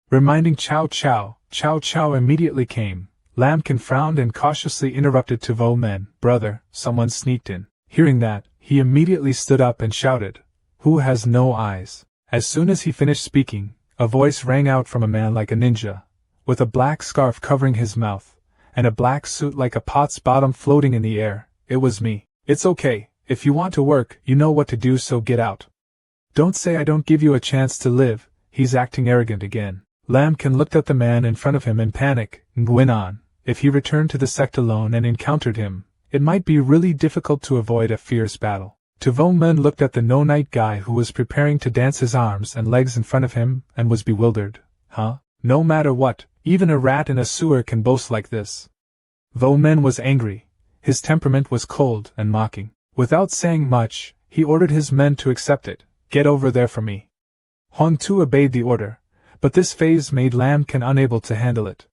Reminding Chow Chow immediately came. Lamkin frowned and cautiously interrupted Tavo Men. "Brother, someone sneaked in." Hearing that, he immediately stood up and shouted, "Who has no eyes?" As soon as he finished speaking, a voice rang out from a man like a ninja, with a black scarf covering his mouth, and a black suit like a pot's bottom floating in the air. "It was me." "It's okay. If you want to work, you know what to do, so get out. Don't say I don't give you a chance to live." He's acting arrogant again. Lamkin looked at the man in front of him in panic. Ngwinon, if he returned to the sect alone and encountered him, it might be really difficult to avoid a fierce battle. Tavo Men looked at the no-night guy who was preparing to dance his arms and legs in front of him and was bewildered. Huh? No matter what, even a rat in a sewer can boast like this. Vo Men was angry. His temperament was cold and mocking. Without saying much, he ordered his men to accept it. "Get over there for me." Hong Tu obeyed the order, but this phase made Lamkin unable to handle it.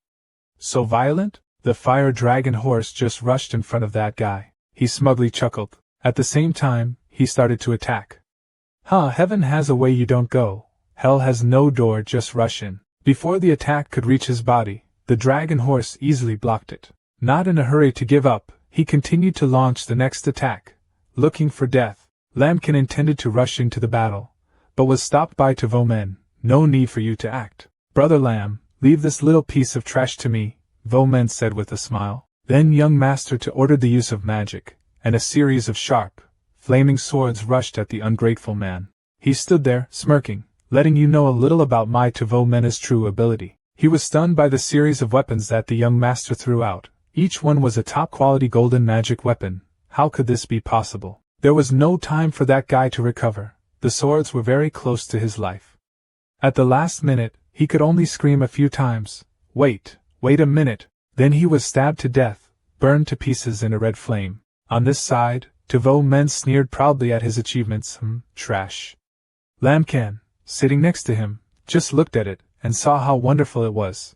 So violent? The fire dragon horse just rushed in front of that guy. He smugly chuckled. At the same time, he started to attack. Heaven has a way you don't go. Hell has no door, just rush in. Before the attack could reach his body, the dragon horse easily blocked it. Not in a hurry to give up, he continued to launch the next attack. Looking for death, Lamkin intended to rush into the battle, but was stopped by Tavo Men. "No need for you to act. Brother Lam, leave this little piece of trash to me," Vo Men said with a smile. Then young master Tu ordered the use of magic, and a series of sharp, flaming swords rushed at the ungrateful man. He stood there, smirking, letting you know a little about my Tavo Men's true ability. He was stunned by the series of weapons that the young master threw out. Each one was a top-quality golden magic weapon. How could this be possible? There was no time for that guy to recover. The swords were very close to his life. At the last minute, he could only scream a few times, wait a minute." Then he was stabbed to death, burned to pieces in a red flame. On this side, Tavo Men sneered proudly at his achievements. Trash. Lamkin, sitting next to him, just looked at it, and saw how wonderful it was.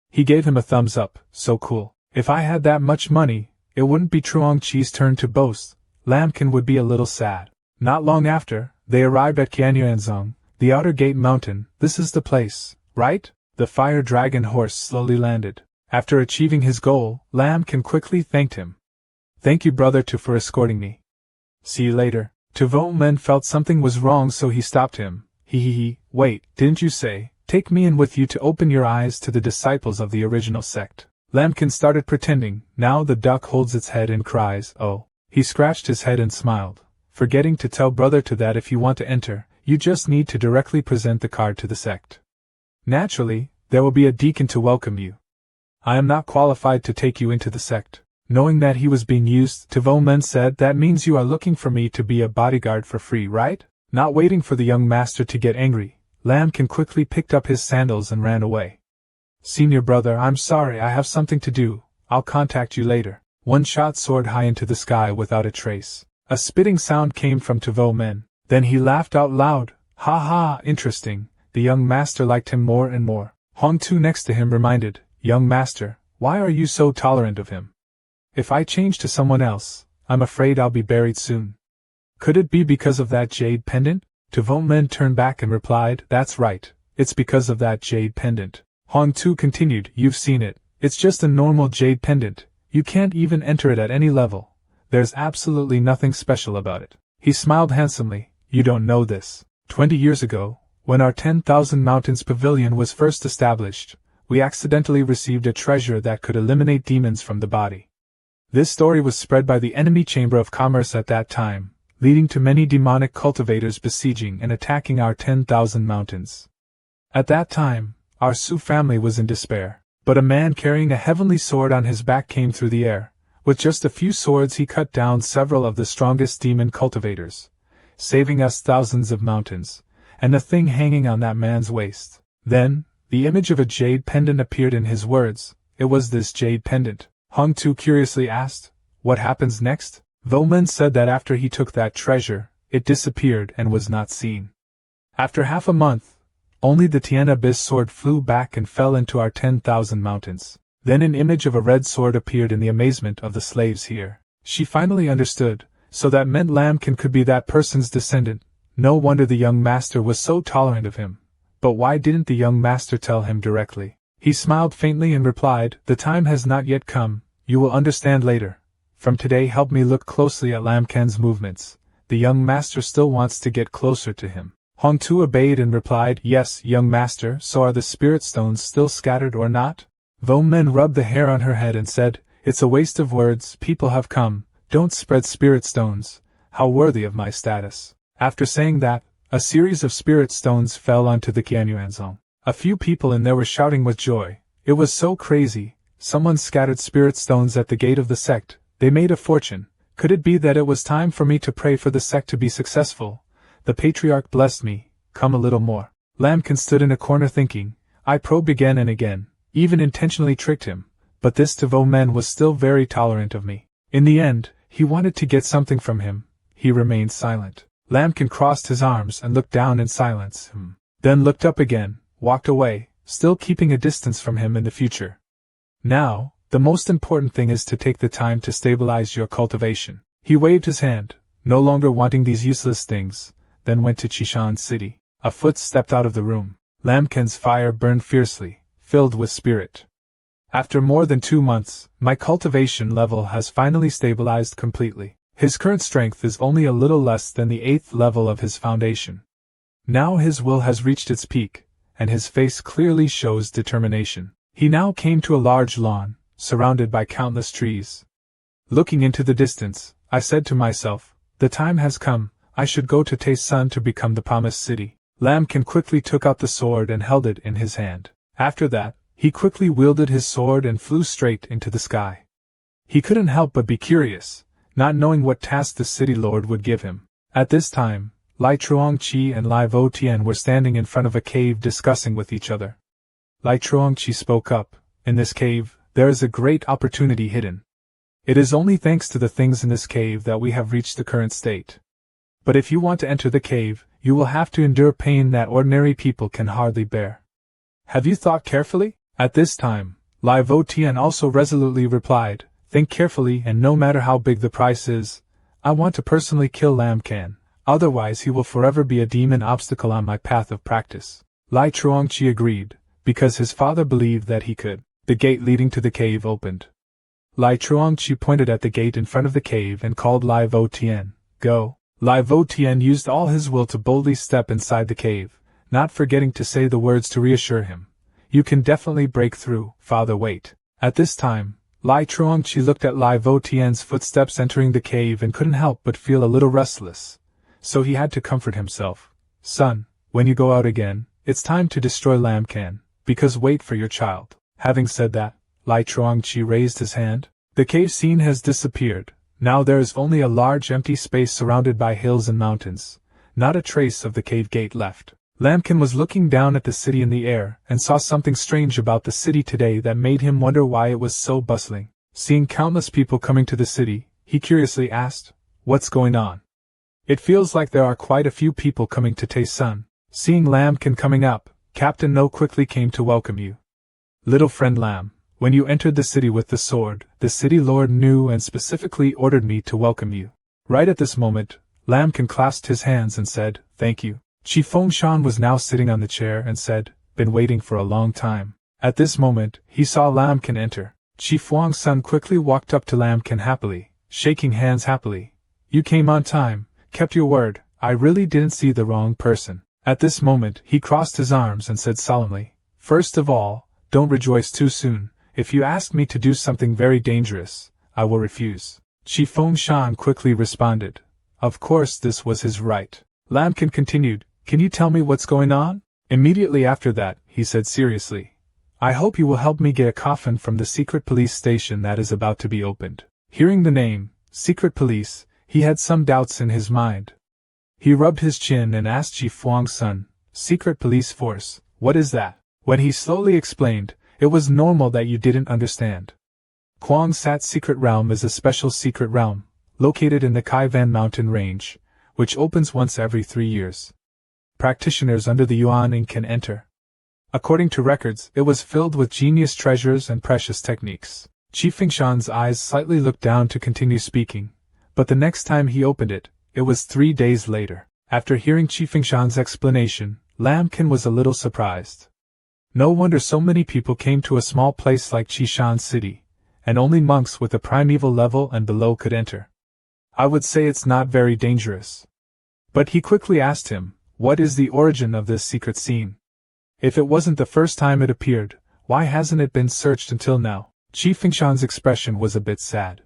He gave him a thumbs up. "So cool. If I had that much money, it wouldn't be Chuangqi's turn to boast." Lamkin would be a little sad. Not long after, they arrived at Qianyuanzong. The Outer Gate Mountain, this is the place, right? The fire dragon horse slowly landed. After achieving his goal, Lambkin quickly thanked him. Thank you, brother, for escorting me. See you later. Tavo Men felt something was wrong, so he stopped him. Wait, didn't you say, take me in with you to open your eyes to the disciples of the original sect? Lambkin started pretending. Now the duck holds its head and cries, oh. He scratched his head and smiled, forgetting to tell brother that if you want to enter, you just need to directly present the card to the sect. Naturally, there will be a deacon to welcome you. I am not qualified to take you into the sect. Knowing that he was being used, Tavo Men said, that means you are looking for me to be a bodyguard for free, right? Not waiting for the young master to get angry, Lambkin quickly picked up his sandals and ran away. Senior brother, I'm sorry, I have something to do. I'll contact you later. One shot soared high into the sky without a trace. A spitting sound came from Tavo Men. Then he laughed out loud. Ha ha, interesting. The young master liked him more and more. Hong Tu next to him reminded, young master, why are you so tolerant of him? If I change to someone else, I'm afraid I'll be buried soon. Could it be because of that jade pendant? Tavo Men turned back and replied, that's right, it's because of that jade pendant. Hong Tu continued, you've seen it, it's just a normal jade pendant, you can't even enter it at any level. There's absolutely nothing special about it. He smiled handsomely, you don't know this. 20 years ago, when our 10,000 Mountains Pavilion was first established, we accidentally received a treasure that could eliminate demons from the body. This story was spread by the enemy Chamber of Commerce at that time, leading to many demonic cultivators besieging and attacking our 10,000 mountains. At that time, our Su family was in despair, but a man carrying a heavenly sword on his back came through the air. With just a few swords he cut down several of the strongest demon cultivators, saving us thousands of mountains, and the thing hanging on that man's waist. Then, the image of a jade pendant appeared in his words. It was this jade pendant. Hong Tu curiously asked, what happens next? Vomen said that after he took that treasure, it disappeared and was not seen. After half a month, only the Tien Abyss sword flew back and fell into our 10,000 mountains. Then an image of a red sword appeared in the amazement of the slaves here. She finally understood, so that meant Lambkin could be that person's descendant. No wonder the young master was so tolerant of him. But why didn't the young master tell him directly? He smiled faintly and replied, the time has not yet come, you will understand later. From today help me look closely at Lambkin's movements. The young master still wants to get closer to him. Hong Tu obeyed and replied, yes, young master, so are the spirit stones still scattered or not? Vomen rubbed the hair on her head and said, it's a waste of words, people have come, don't spread spirit stones, how worthy of my status. After saying that, a series of spirit stones fell onto the Qianyuanzong. A few people in there were shouting with joy. It was so crazy, someone scattered spirit stones at the gate of the sect, they made a fortune. Could it be that it was time for me to pray for the sect to be successful? The patriarch blessed me, come a little more. Lambkin stood in a corner thinking, I probed again and again, even intentionally tricked him, but this Tavo Men was still very tolerant of me. In the end, he wanted to get something from him. He remained silent. Lambkin crossed his arms and looked down in silence, then looked up again, walked away, still keeping a distance from him in the future. Now, the most important thing is to take the time to stabilize your cultivation. He waved his hand, no longer wanting these useless things, then went to Chishan City. A foot stepped out of the room. Lambkin's fire burned fiercely, filled with spirit. After more than 2 months, my cultivation level has finally stabilized completely. His current strength is only a little less than the 8th level of his foundation. Now his will has reached its peak, and his face clearly shows determination. He now came to a large lawn, surrounded by countless trees. Looking into the distance, I said to myself, the time has come, I should go to Taisun to become the promised city. Lambkin quickly took out the sword and held it in his hand. After that, he quickly wielded his sword and flew straight into the sky. He couldn't help but be curious, not knowing what task the city lord would give him. At this time, Lai Chuangqi and Lai Vo Tian were standing in front of a cave discussing with each other. Lai Chuangqi spoke up, in this cave, there is a great opportunity hidden. It is only thanks to the things in this cave that we have reached the current state. But if you want to enter the cave, you will have to endure pain that ordinary people can hardly bear. Have you thought carefully? At this time, Lai Vo Tian also resolutely replied, think carefully and no matter how big the price is, I want to personally kill Lambkin. Otherwise he will forever be a demon obstacle on my path of practice. Lai Chuangqi agreed, because his father believed that he could. The gate leading to the cave opened. Lai Chuangqi pointed at the gate in front of the cave and called Lai Vo Tian, "Go." Lai Vo Tian used all his will to boldly step inside the cave, not forgetting to say the words to reassure him. "You can definitely break through, father, wait." At this time, Lai Chuangqi looked at Lai Vo Tian's footsteps entering the cave and couldn't help but feel a little restless. So he had to comfort himself. "Son, when you go out again, it's time to destroy Lam Can, because wait for your child." Having said that, Lai Chuangqi raised his hand. The cave scene has disappeared. Now there is only a large empty space surrounded by hills and mountains. Not a trace of the cave gate left. Lamkin was looking down at the city in the air and saw something strange about the city today that made him wonder why it was so bustling. Seeing countless people coming to the city, he curiously asked, "What's going on?" "It feels like there are quite a few people coming to Tay-sun." Seeing Lamkin coming up, Captain No quickly came to welcome you. "Little friend Lam, when you entered the city with the sword, the city lord knew and specifically ordered me to welcome you." Right at this moment, Lamkin clasped his hands and said, "Thank you." Chi Fengshan was now sitting on the chair and said, "Been waiting for a long time." At this moment, he saw Lamkin enter. Chi Fuangsun quickly walked up to Lamkin happily, shaking hands happily. "You came on time, kept your word, I really didn't see the wrong person." At this moment, he crossed his arms and said solemnly, "First of all, don't rejoice too soon. If you ask me to do something very dangerous, I will refuse." Chi Fengshan quickly responded. Of course this was his right. Lamkin continued, "Can you tell me what's going on?" Immediately after that, he said seriously, "I hope you will help me get a coffin from the secret police station that is about to be opened." Hearing the name, secret police, he had some doubts in his mind. He rubbed his chin and asked Chi Fuangsun, "Secret police force, what is that?" When he slowly explained, "It was normal that you didn't understand. Kwangsat Secret Realm is a special secret realm, located in the Kaivan mountain range, which opens once every 3 years. Practitioners under the Yuan Ing can enter. According to records, it was filled with genius treasures and precious techniques." Chi Fengshan's eyes slightly looked down to continue speaking, but the next time he opened it, it was 3 days later. After hearing Chi Fengshan's explanation, Lamkin was a little surprised. No wonder so many people came to a small place like Qishan City, and only monks with the primeval level and below could enter. "I would say it's not very dangerous." But he quickly asked him, "What is the origin of this secret scene? If it wasn't the first time it appeared, why hasn't it been searched until now?" Chi Fengshan's expression was a bit sad.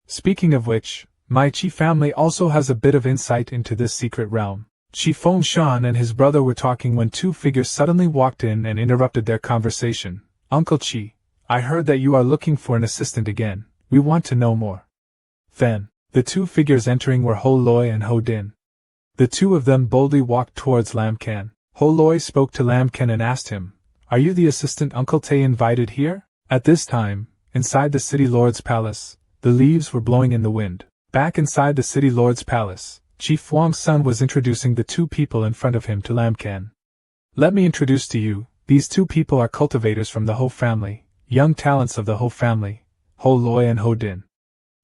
"Speaking of which, my Chi family also has a bit of insight into this secret realm." Chi Fengshan and his brother were talking when 2 figures suddenly walked in and interrupted their conversation. "Uncle Chi, I heard that you are looking for an assistant again. We want to know more." Then, the 2 figures entering were Ho Loi and Ho Din. The 2 of them boldly walked towards Lam Can. Ho Loi spoke to Lam Can and asked him, "Are you the assistant Uncle Tay invited here?" At this time, inside the city lord's palace, the leaves were blowing in the wind. Back inside the city lord's palace, Chi Fuangsun was introducing the 2 people in front of him to Lam Can. "Let me introduce to you, these 2 people are cultivators from the Ho family, young talents of the Ho family, Ho Loi and Ho Din.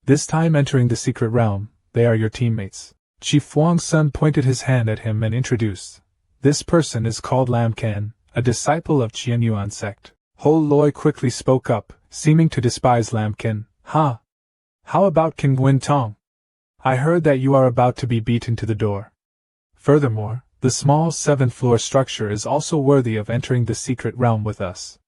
This time entering the secret realm, they are your teammates." Chi Fuangsun pointed his hand at him and introduced. "This person is called Lam Can, a disciple of Qianyuan sect." Ho Loi quickly spoke up, seeming to despise Lam Can. "Huh? How about King Gwin Tong? I heard that you are about to be beaten to the door. Furthermore, the small 7th-floor structure is also worthy of entering the secret realm with us."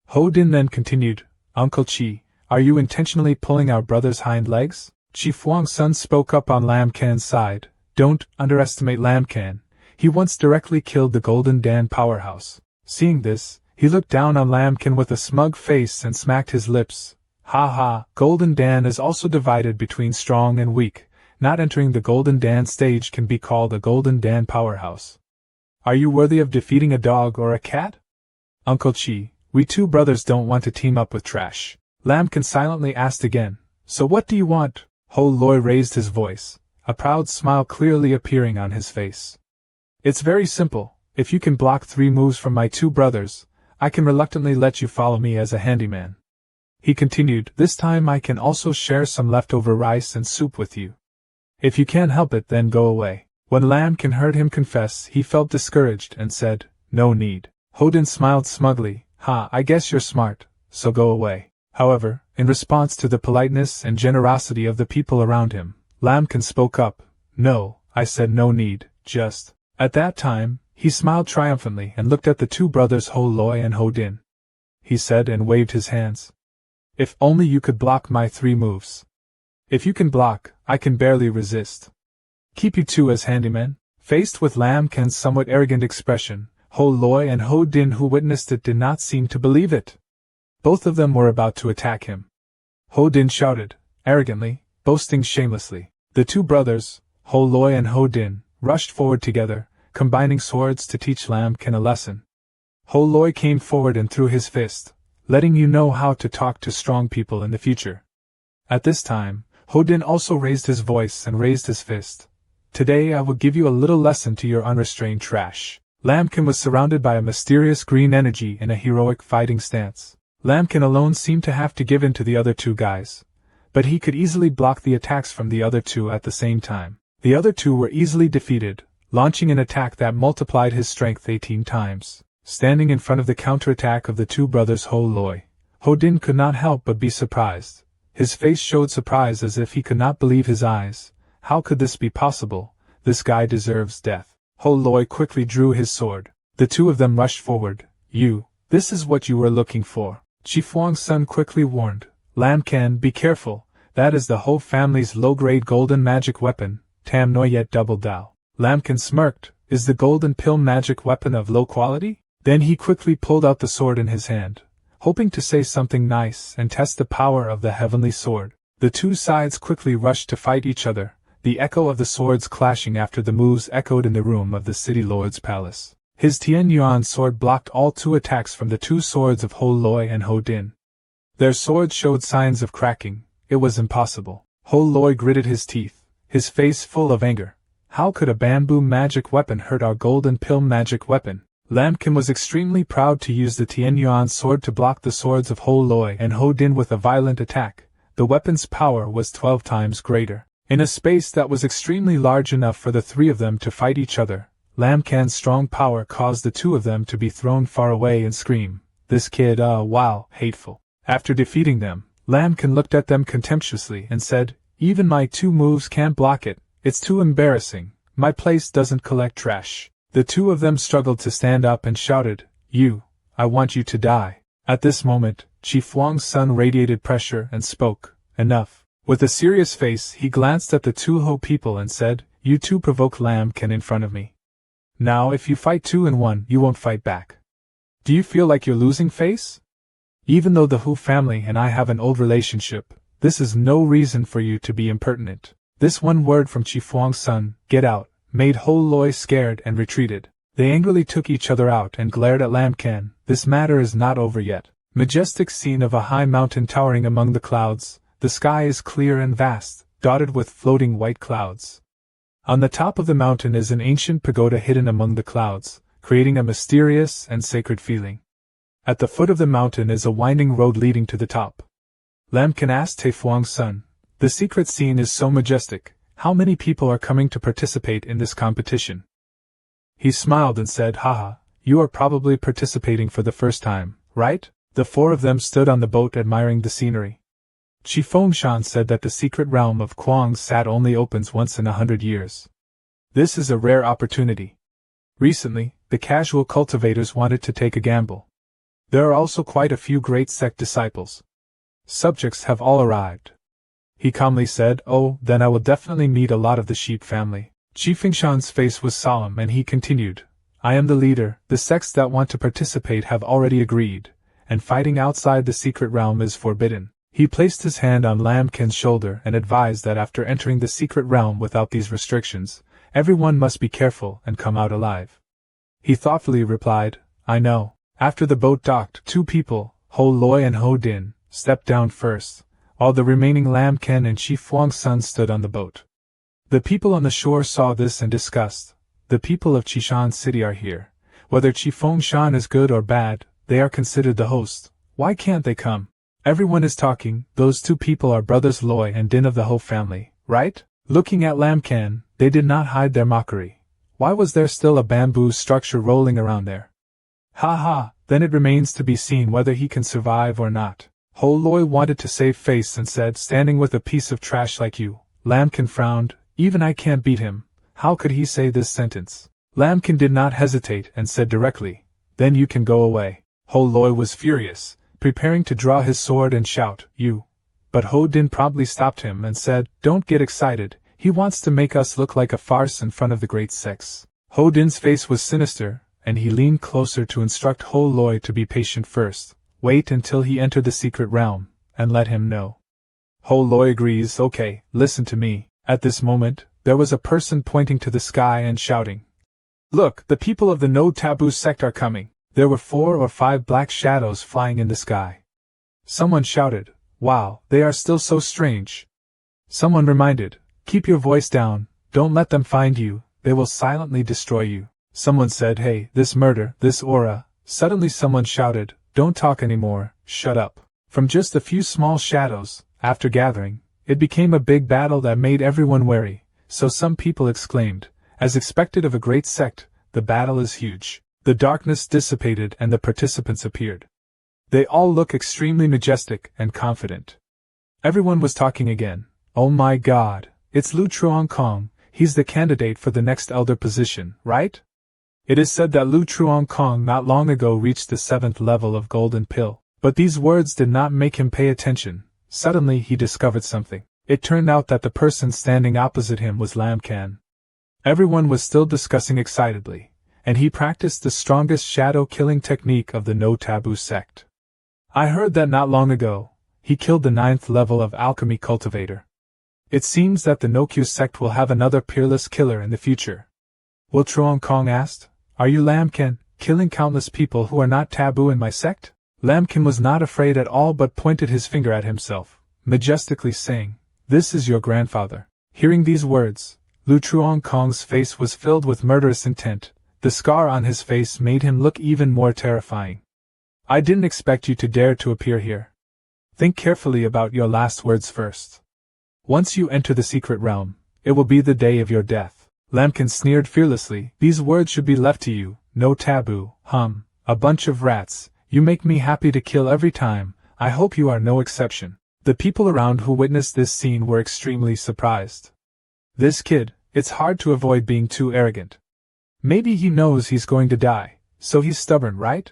Ho Din then continued, "Uncle Chi, are you intentionally pulling our brother's hind legs?" Chi Fuangsun spoke up on Lam Can's side. "Don't underestimate Lam Can. He once directly killed the Golden Dan powerhouse." Seeing this, he looked down on Lam Can with a smug face and smacked his lips. "Ha ha, Golden Dan is also divided between strong and weak. Not entering the Golden Dan stage can be called a Golden Dan powerhouse. Are you worthy of defeating a dog or a cat?" "Uncle Chi, we 2 brothers don't want to team up with trash." Lam Can silently asked again, "So what do you want?" Ho Loi raised his voice, a proud smile clearly appearing on his face. "It's very simple. If you can block 3 moves from my 2 brothers, I can reluctantly let you follow me as a handyman." He continued, "This time I can also share some leftover rice and soup with you. If you can't help it, then go away." When Lamkin heard him confess, he felt discouraged and said, "No need." Hodin smiled smugly, "Ha, I guess you're smart, so go away." However, in response to the politeness and generosity of the people around him, Lamkin spoke up, "No, I said no need, just." At that time, he smiled triumphantly and looked at the two brothers Ho Loi and Ho Din. He said and waved his hands. "If only you could block my 3 moves. If you can block, I can barely resist. Keep you two as handymen." Faced with Lamkin's somewhat arrogant expression, Ho Loi and Ho Din, who witnessed it, did not seem to believe it. Both of them were about to attack him. Ho Din shouted, arrogantly, boasting shamelessly. The two brothers, Ho Loi and Ho Din, rushed forward together, combining swords to teach Lamkin a lesson. Ho Loi came forward and threw his fist, letting you know how to talk to strong people in the future. At this time, Ho Din also raised his voice and raised his fist. "Today I will give you a little lesson to your unrestrained trash." Lamkin was surrounded by a mysterious green energy in a heroic fighting stance. Lamkin alone seemed to have to give in to the other two guys, but he could easily block the attacks from the other two at the same time. The other two were easily defeated, launching an attack that multiplied his strength 18 times. Standing in front of the counterattack of the two brothers Ho Loi, Ho Din could not help but be surprised. His face showed surprise as if he could not believe his eyes. How could this be possible? This guy deserves death. Ho Loi quickly drew his sword. The two of them rushed forward. This is what you were looking for," Chi Fuang's son quickly warned. "Lamkin, be careful, that is the Ho family's low-grade golden magic weapon, Tam Noyet Double Dao." Lamkin smirked. "Is the golden pill magic weapon of low quality?" Then he quickly pulled out the sword in his hand, hoping to say something nice and test the power of the heavenly sword. The two sides quickly rushed to fight each other, the echo of the swords clashing after the moves echoed in the room of the city lord's palace. His Tian Yuan sword blocked all 2 attacks from the 2 swords of Ho Loi and Ho Din. Their swords showed signs of cracking. It was impossible. Ho Loi gritted his teeth, his face full of anger. How could a bamboo magic weapon hurt our golden pill magic weapon? Lamkin was extremely proud to use the Tian Yuan sword to block the swords of Ho Loi and Ho Din with a violent attack. The weapon's power was 12 times greater. In a space that was extremely large enough for the 3 of them to fight each other, Lamkin's strong power caused the 2 of them to be thrown far away and scream, "This kid, wow, hateful." After defeating them, Lamkin looked at them contemptuously and said, "Even my 2 moves can't block it, it's too embarrassing, my place doesn't collect trash." The 2 of them struggled to stand up and shouted, I want you to die." At this moment, Chi Fuang's son radiated pressure and spoke, "Enough." With a serious face, he glanced at the 2 Ho people and said, "You 2 provoke Lamkin in front of me. Now if you fight 2 in 1, you won't fight back. Do you feel like you're losing face? Even though the Hu family and I have an old relationship, this is no reason for you to be impertinent." This one word from Chi Fuang's son, "Get out," made Ho Loi scared and retreated. They angrily took each other out and glared at Lamkin. This matter is not over yet. Majestic scene of a high mountain towering among the clouds. The sky is clear and vast, dotted with floating white clouds. On the top of the mountain is an ancient pagoda hidden among the clouds, creating a mysterious and sacred feeling. At the foot of the mountain is a winding road leading to the top. Lamkin asked Tai Fuang's son, "The secret scene is so majestic. How many people are coming to participate in this competition?" He smiled and said, "Haha, you are probably participating for the first time, right?" The 4 of them stood on the boat admiring the scenery. Chi Fengshan said that the secret realm of Kuang Sat only opens once in 100 years. This is a rare opportunity. Recently, the casual cultivators wanted to take a gamble. There are also quite a few great sect disciples. Subjects have all arrived. He calmly said, "Oh, then I will definitely meet a lot of the sheep family." Chi Fengshan's face was solemn and he continued, "I am the leader, the sects that want to participate have already agreed, and fighting outside the secret realm is forbidden." He placed his hand on Lamkin's shoulder and advised that after entering the secret realm without these restrictions, everyone must be careful and come out alive. He thoughtfully replied, "I know." After the boat docked, 2 people, Ho Loi and Ho Din, stepped down first, while the remaining Lamkin and Chi Fuang's son stood on the boat. The people on the shore saw this and discussed. The people of Qishan City are here. Whether Chi Fengshan is good or bad, they are considered the host. Why can't they come? Everyone is talking. Those 2 people are brothers Loi and Din of the Ho family, right? Looking at Lamkin, They did not hide their mockery. Why was there still a bamboo structure rolling around there? Ha ha, then it remains to be seen whether he can survive or not. Ho Loi wanted to save face and said, standing with a piece of trash like you. Lambkin frowned, even I can't beat him. How could he say this sentence? Lambkin did not hesitate and said directly, then you can go away. Ho Loi was furious, preparing to draw his sword and shout, you. But Ho Din promptly stopped him and said, don't get excited, he wants to make us look like a farce in front of the great sex. Ho Din's face was sinister, and he leaned closer to instruct Ho Loi to be patient first, wait until he entered the secret realm, and let him know. Ho Loi agrees, okay, listen to me. At this moment, there was a person pointing to the sky and shouting, look, the people of the No Taboo sect are coming. There were 4 or 5 black shadows flying in the sky. Someone shouted, wow, they are still so strange. Someone reminded, keep your voice down, don't let them find you, they will silently destroy you. Someone said, hey, this murder, this aura. Suddenly someone shouted, don't talk anymore, shut up. From just a few small shadows, after gathering, it became a big battle that made everyone wary, so some people exclaimed, as expected of a great sect, the battle is huge. The darkness dissipated and the participants appeared. They all look extremely majestic and confident. Everyone was talking again. Oh my god, it's Lu Truong-Kong, he's the candidate for the next elder position, right? It is said that Lu Truong-Kong not long ago reached the 7th level of Golden Pill, but these words did not make him pay attention. Suddenly he discovered something. It turned out that the person standing opposite him was Lam Kan. Everyone was still discussing excitedly, and he practiced the strongest shadow-killing technique of the No Taboo sect. I heard that not long ago, he killed the 9th level of alchemy cultivator. It seems that the No Q sect will have another peerless killer in the future. Will Truong-Kong asked, are you Lamkin, killing countless people who are not taboo in my sect? Lamkin was not afraid at all but pointed his finger at himself, majestically saying, this is your grandfather. Hearing these words, Lu Truong-Kong's face was filled with murderous intent. The scar on his face made him look even more terrifying. I didn't expect you to dare to appear here. Think carefully about your last words first. Once you enter the secret realm, it will be the day of your death. Lamkin sneered fearlessly, these words should be left to you, no taboo, a bunch of rats, you make me happy to kill every time, I hope you are no exception. The people around who witnessed this scene were extremely surprised. This kid, it's hard to avoid being too arrogant. Maybe he knows he's going to die, so he's stubborn, right?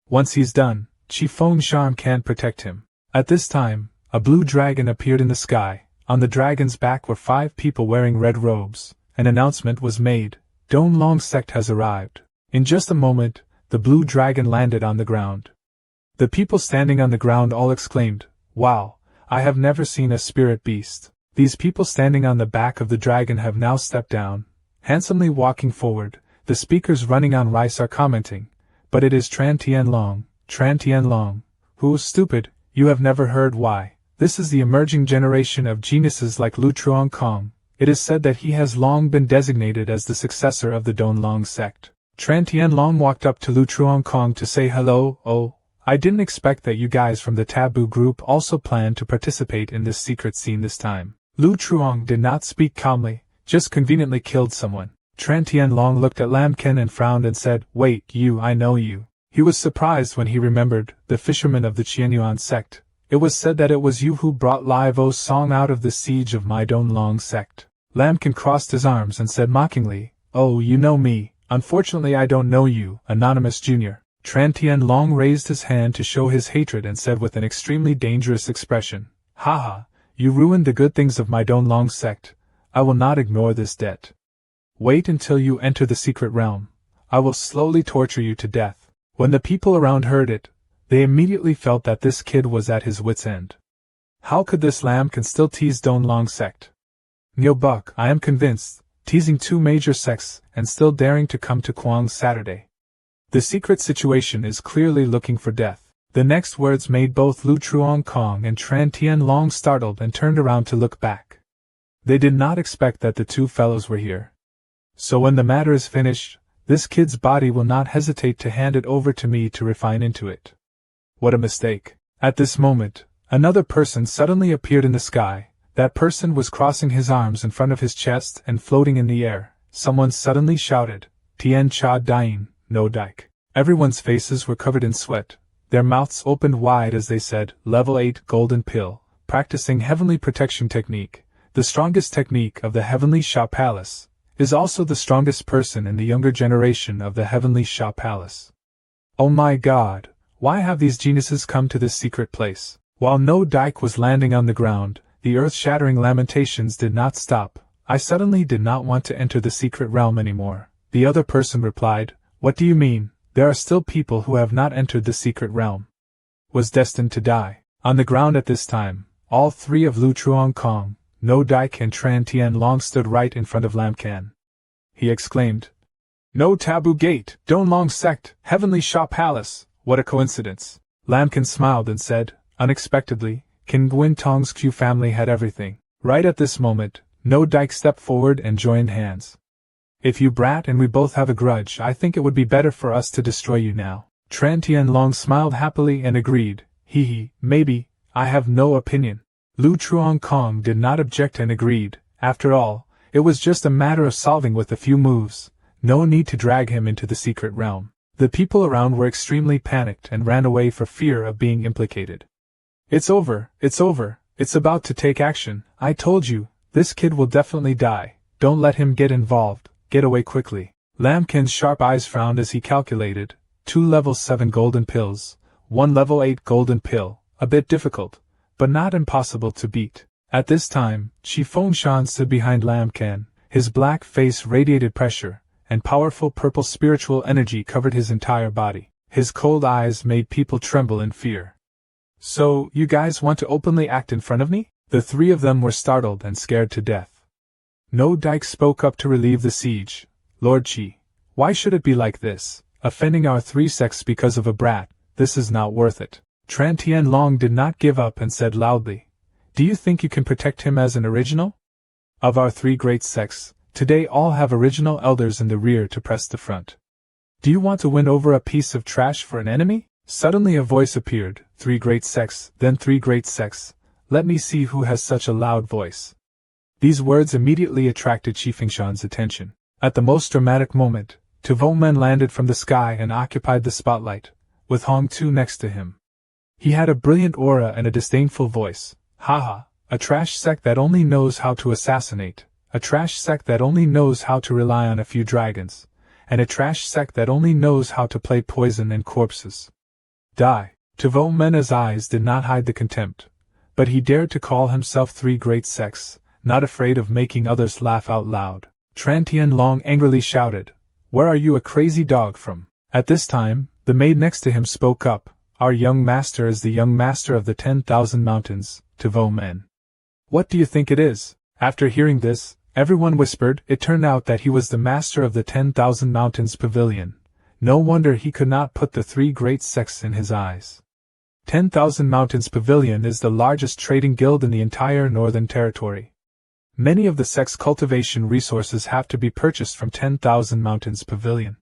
Once he's done, Chi Feng Shan can't protect him. At this time, a blue dragon appeared in the sky. On the dragon's back were 5 people wearing red robes. An announcement was made, Don Long sect has arrived. In just a moment, the blue dragon landed on the ground. The people standing on the ground all exclaimed, wow, I have never seen a spirit beast. These people standing on the back of the dragon have now stepped down, handsomely walking forward. The speakers running on rice are commenting, but it is Tran Tian Long. Who's stupid, you have never heard why. This is the emerging generation of geniuses like Lu Truong-Kong. It is said that he has long been designated as the successor of the Don Long sect. Tran Tian Long walked up to Lu Truong-Kong to say hello. Oh, I didn't expect that you guys from the Taboo group also planned to participate in this secret scene this time. Lu Truong did not speak calmly, just conveniently killed someone. Tran Tian Long looked at Lam Ken and frowned and said, wait, I know you. He was surprised when he remembered, the fisherman of the Qianyuan sect. It was said that it was you who brought Lai Vo's song out of the siege of my Don Long sect. Lam Ken crossed his arms and said mockingly, oh, you know me. Unfortunately I don't know you, Anonymous Jr. Tran Tian Long raised his hand to show his hatred and said with an extremely dangerous expression, haha, you ruined the good things of my Don Long sect. I will not ignore this debt. Wait until you enter the secret realm. I will slowly torture you to death. When the people around heard it, they immediately felt that this kid was at his wit's end. How could this lamb can still tease Don Long sect? Neo Buck, I am convinced, teasing 2 major sects and still daring to come to Kwang's Saturday. The secret situation is clearly looking for death. The next words made both Lu Truong-Kong and Tran Tian Long startled and turned around to look back. They did not expect that the 2 fellows were here. So when the matter is finished, this kid's body will not hesitate to hand it over to me to refine into it. What a mistake. At this moment, another person suddenly appeared in the sky. That person was crossing his arms in front of his chest and floating in the air. Someone suddenly shouted, "Tien Cha Dien, no Dike." Everyone's faces were covered in sweat. Their mouths opened wide as they said, "Level 8 Golden Pill, practicing Heavenly Protection Technique, the strongest technique of the Heavenly Sha Palace, is also the strongest person in the younger generation of the Heavenly Sha Palace. Oh my God, why have these geniuses come to this secret place?" While no Dike was landing on the ground, the earth-shattering lamentations did not stop. "I suddenly did not want to enter the secret realm anymore," the other person replied. "What do you mean? There are still people who have not entered the secret realm." Was destined to die. On the ground at this time, all three of Lu Truong Kong, No Dike and Tran Tien Long stood right in front of Lam Can. He exclaimed, "No Taboo Gate, Don Long Sect, Heavenly Sha Palace, what a coincidence." Lam Can smiled and said, unexpectedly, King Gwyn Tong's Q family had everything. Right at this moment, No Dike stepped forward and joined hands. "If you brat and we both have a grudge, I think it would be better for us to destroy you now." Tran Tien Long smiled happily and agreed, maybe, I have no opinion." Lu Truong Kong did not object and agreed. After all, it was just a matter of solving with a few moves, no need to drag him into the secret realm. The people around were extremely panicked and ran away for fear of being implicated. It's over, it's about to take action. I told you, this kid will definitely die. Don't let him get involved, get away quickly." Lam Kin's sharp eyes frowned as he calculated, 2 level 7 golden pills, 1 level 8 golden pill, a bit difficult, but not impossible to beat. At this time, Chi Fengshan stood behind Lam Can. His black face radiated pressure, and powerful purple spiritual energy covered his entire body. His cold eyes made people tremble in fear. "So, you guys want to openly act in front of me?" The three of them were startled and scared to death. No Dike spoke up to relieve the siege. "Lord Chi, why should it be like this, offending our three sects because of a brat? This is not worth it." Tran Tien Long did not give up and said loudly, "Do you think you can protect him as an original? Of our three great sects, today all have original elders in the rear to press the front. Do you want to win over a piece of trash for an enemy?" Suddenly a voice appeared, "3 great sects, then 3 great sects. Let me see who has such a loud voice." These words immediately attracted Chi Fengshan's attention. At the most dramatic moment, Tavo Men landed from the sky and occupied the spotlight, with Hong Tu next to him. He had a brilliant aura and a disdainful voice. "Haha, a trash sect that only knows how to assassinate, a trash sect that only knows how to rely on a few dragons, and a trash sect that only knows how to play poison and corpses. Die." Tavo Men's eyes did not hide the contempt, but he dared to call himself 3 great sects, not afraid of making others laugh out loud. Tran Tien Long angrily shouted, "Where are you a crazy dog from?" At this time, the maid next to him spoke up, "Our young master is the young master of the 10,000 mountains, Tavo Men." "What do you think it is?" After hearing this, everyone whispered. It turned out that he was the master of the 10,000 mountains pavilion. No wonder he could not put the 3 great sects in his eyes. 10,000 Mountains Pavilion is the largest trading guild in the entire Northern Territory. Many of the sect's cultivation resources have to be purchased from 10,000 Mountains Pavilion.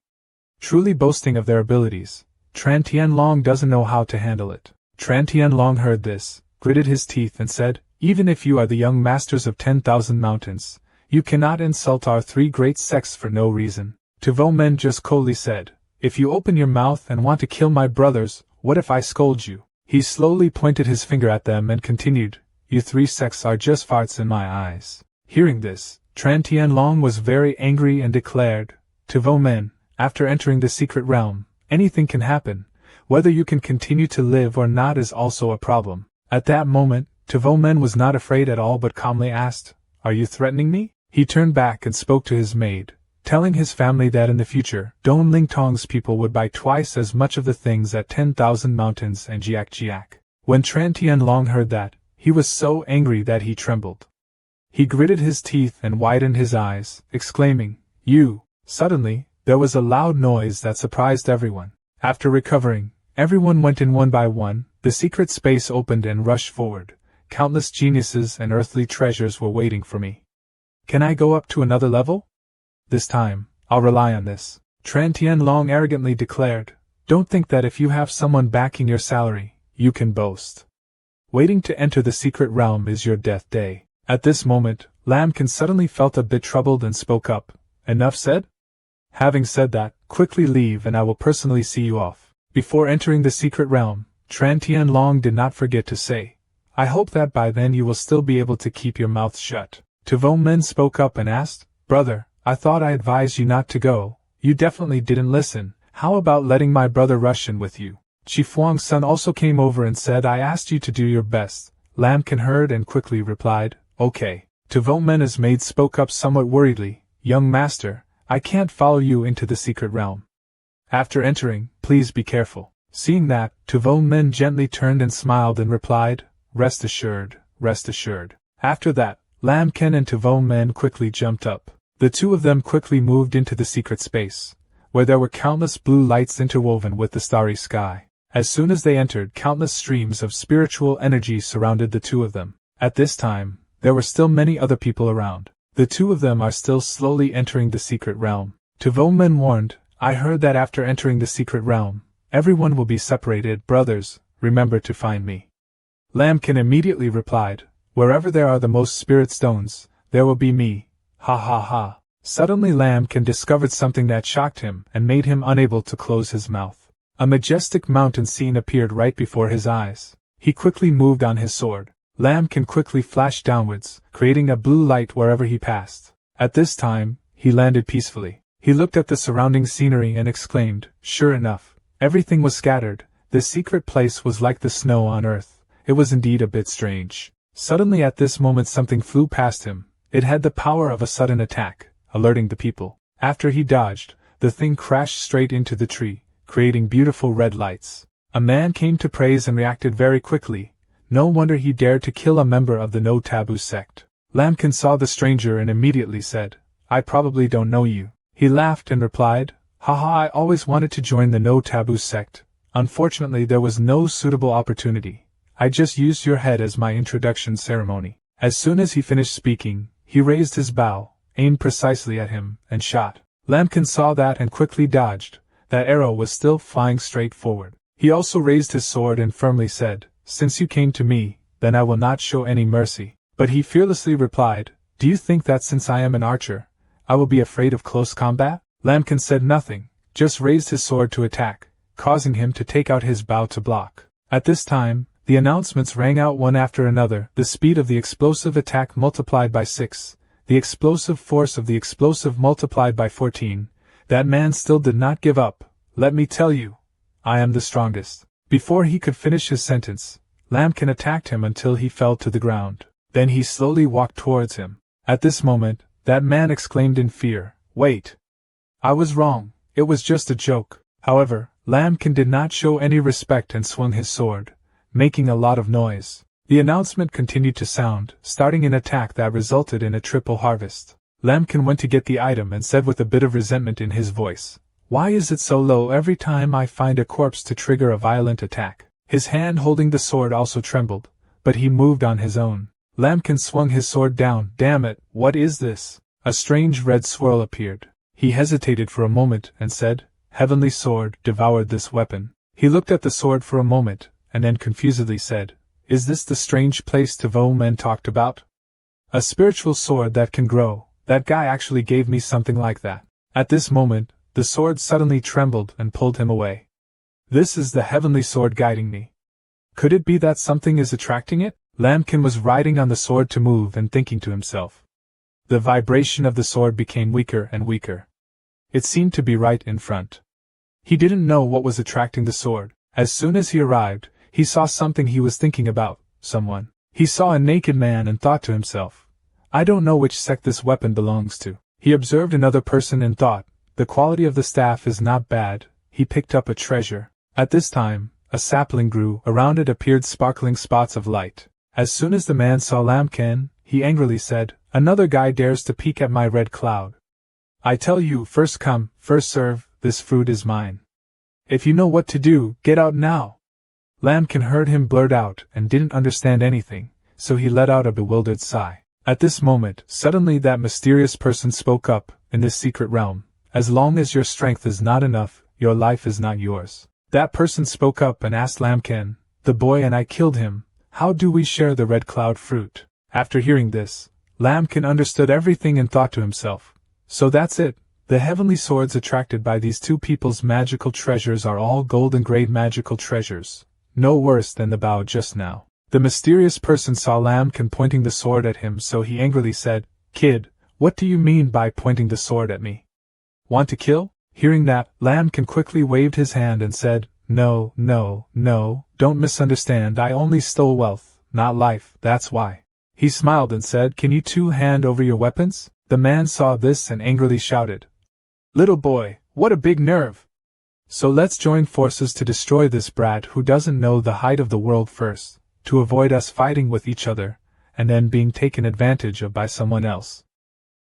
Truly boasting of their abilities, Tran Tien Long doesn't know how to handle it. Tran Tien Long heard this, gritted his teeth and said, "Even if you are the young masters of 10,000 mountains, you cannot insult our 3 great sects for no reason." Tavo Men just coldly said, "If you open your mouth and want to kill my brothers, what if I scold you?" He slowly pointed his finger at them and continued, "You 3 sects are just farts in my eyes." Hearing this, Tran Tien Long was very angry and declared, "Tavo Men, after entering the secret realm, anything can happen. Whether you can continue to live or not is also a problem." At that moment, Tavo Men was not afraid at all but calmly asked, "Are you threatening me?" He turned back and spoke to his maid, telling his family that in the future, Don Ling Tong's people would buy twice as much of the things at 10,000 Mountains and Jiak Jiak. When Tran Tien Long heard that, he was so angry that he trembled. He gritted his teeth and widened his eyes, exclaiming, "You!" Suddenly, there was a loud noise that surprised everyone. After recovering, everyone went in one by one, the secret space opened and rushed forward. Countless geniuses and earthly treasures were waiting for me. "Can I go up to another level? This time, I'll rely on this," Tran Tien Long arrogantly declared. "Don't think that if you have someone backing your salary, you can boast. Waiting to enter the secret realm is your death day." At this moment, Lambkin suddenly felt a bit troubled and spoke up. Enough said? Having said that, quickly leave and I will personally see you off. Before entering the secret realm, Tran Tianlong did not forget to say, I hope that by then you will still be able to keep your mouth shut. Tavo Men spoke up and asked, Brother, I thought I advised you not to go. You definitely didn't listen. How about letting my brother rush in with you? Chi Fuang's son also came over and said I asked you to do your best. Lambkin heard and quickly replied, Okay. Tavo Men's maid spoke up somewhat worriedly, Young master, I can't follow you into the secret realm. After entering, please be careful. Seeing that, Tavo Men gently turned and smiled and replied, Rest assured, rest assured. After that, Lambkin and Tavo Men quickly jumped up. The two of them quickly moved into the secret space, where there were countless blue lights interwoven with the starry sky. As soon as they entered, countless streams of spiritual energy surrounded the two of them. At this time, there were still many other people around. The two of them are still slowly entering the secret realm. Tavo Men warned, I heard that after entering the secret realm, everyone will be separated. Brothers, remember to find me. Lambkin immediately replied, Wherever there are the most spirit stones, there will be me. Ha ha ha. Suddenly Lambkin discovered something that shocked him and made him unable to close his mouth. A majestic mountain scene appeared right before his eyes. He quickly moved on his sword. Lambkin quickly flashed downwards, creating a blue light wherever he passed. At this time, he landed peacefully. He looked at the surrounding scenery and exclaimed, Sure enough, everything was scattered. This secret place was like the snow on earth. It was indeed a bit strange. Suddenly at this moment something flew past him. It had the power of a sudden attack, alerting the people. After he dodged, the thing crashed straight into the tree, creating beautiful red lights. A man came to praise and reacted very quickly. No wonder he dared to kill a member of the No Taboo sect. Lambkin saw the stranger and immediately said, I probably don't know you. He laughed and replied, Haha, I always wanted to join the No Taboo sect. Unfortunately there was no suitable opportunity. I just used your head as my introduction ceremony. As soon as he finished speaking, he raised his bow, aimed precisely at him, and shot. Lambkin saw that and quickly dodged. That arrow was still flying straight forward. He also raised his sword and firmly said, Since you came to me, then I will not show any mercy. But he fearlessly replied, Do you think that since I am an archer, I will be afraid of close combat? Lambkin said nothing, just raised his sword to attack, causing him to take out his bow to block. At this time, the announcements rang out one after another. The speed of the explosive attack multiplied by 6, the explosive force of the explosive multiplied by 14. That man still did not give up. Let me tell you, I am the strongest. Before he could finish his sentence, Lambkin attacked him until he fell to the ground. Then he slowly walked towards him. At this moment, that man exclaimed in fear, Wait! I was wrong, it was just a joke. However, Lambkin did not show any respect and swung his sword, making a lot of noise. The announcement continued to sound, starting an attack that resulted in a triple harvest. Lambkin went to get the item and said with a bit of resentment in his voice, Why is it so low every time I find a corpse to trigger a violent attack? His hand holding the sword also trembled, but he moved on his own. Lambkin swung his sword down. Damn it, what is this? A strange red swirl appeared. He hesitated for a moment and said, Heavenly sword devoured this weapon. He looked at the sword for a moment, and then confusedly said, Is this the strange place Tavo Men talked about? A spiritual sword that can grow. That guy actually gave me something like that. At this moment, the sword suddenly trembled and pulled him away. This is the heavenly sword guiding me. Could it be that something is attracting it? Lambkin was riding on the sword to move and thinking to himself. The vibration of the sword became weaker and weaker. It seemed to be right in front. He didn't know what was attracting the sword. As soon as he arrived, he saw something he was thinking about, someone. He saw a naked man and thought to himself, I don't know which sect this weapon belongs to. He observed another person and thought, the quality of the staff is not bad. He picked up a treasure. At this time, a sapling grew. Around it appeared sparkling spots of light. As soon as the man saw Lambkin, he angrily said, Another guy dares to peek at my red cloud. I tell you, first come, first serve, this fruit is mine. If you know what to do, get out now. Lambkin heard him blurt out and didn't understand anything, so he let out a bewildered sigh. At this moment, suddenly that mysterious person spoke up, In this secret realm, as long as your strength is not enough, your life is not yours. That person spoke up and asked Lambkin, The boy and I killed him, how do we share the red cloud fruit? After hearing this, Lambkin understood everything and thought to himself, so that's it, the heavenly swords attracted by these two people's magical treasures are all golden grade magical treasures, no worse than the bow just now. The mysterious person saw Lambkin pointing the sword at him, so he angrily said, "Kid, what do you mean by pointing the sword at me? Want to kill?" Hearing that, Lambkin quickly waved his hand and said, No, don't misunderstand, I only stole wealth, not life, that's why." He smiled and said, "Can you two hand over your weapons?" The man saw this and angrily shouted, "Little boy, what a big nerve! So let's join forces to destroy this brat who doesn't know the height of the world first, to avoid us fighting with each other, and then being taken advantage of by someone else."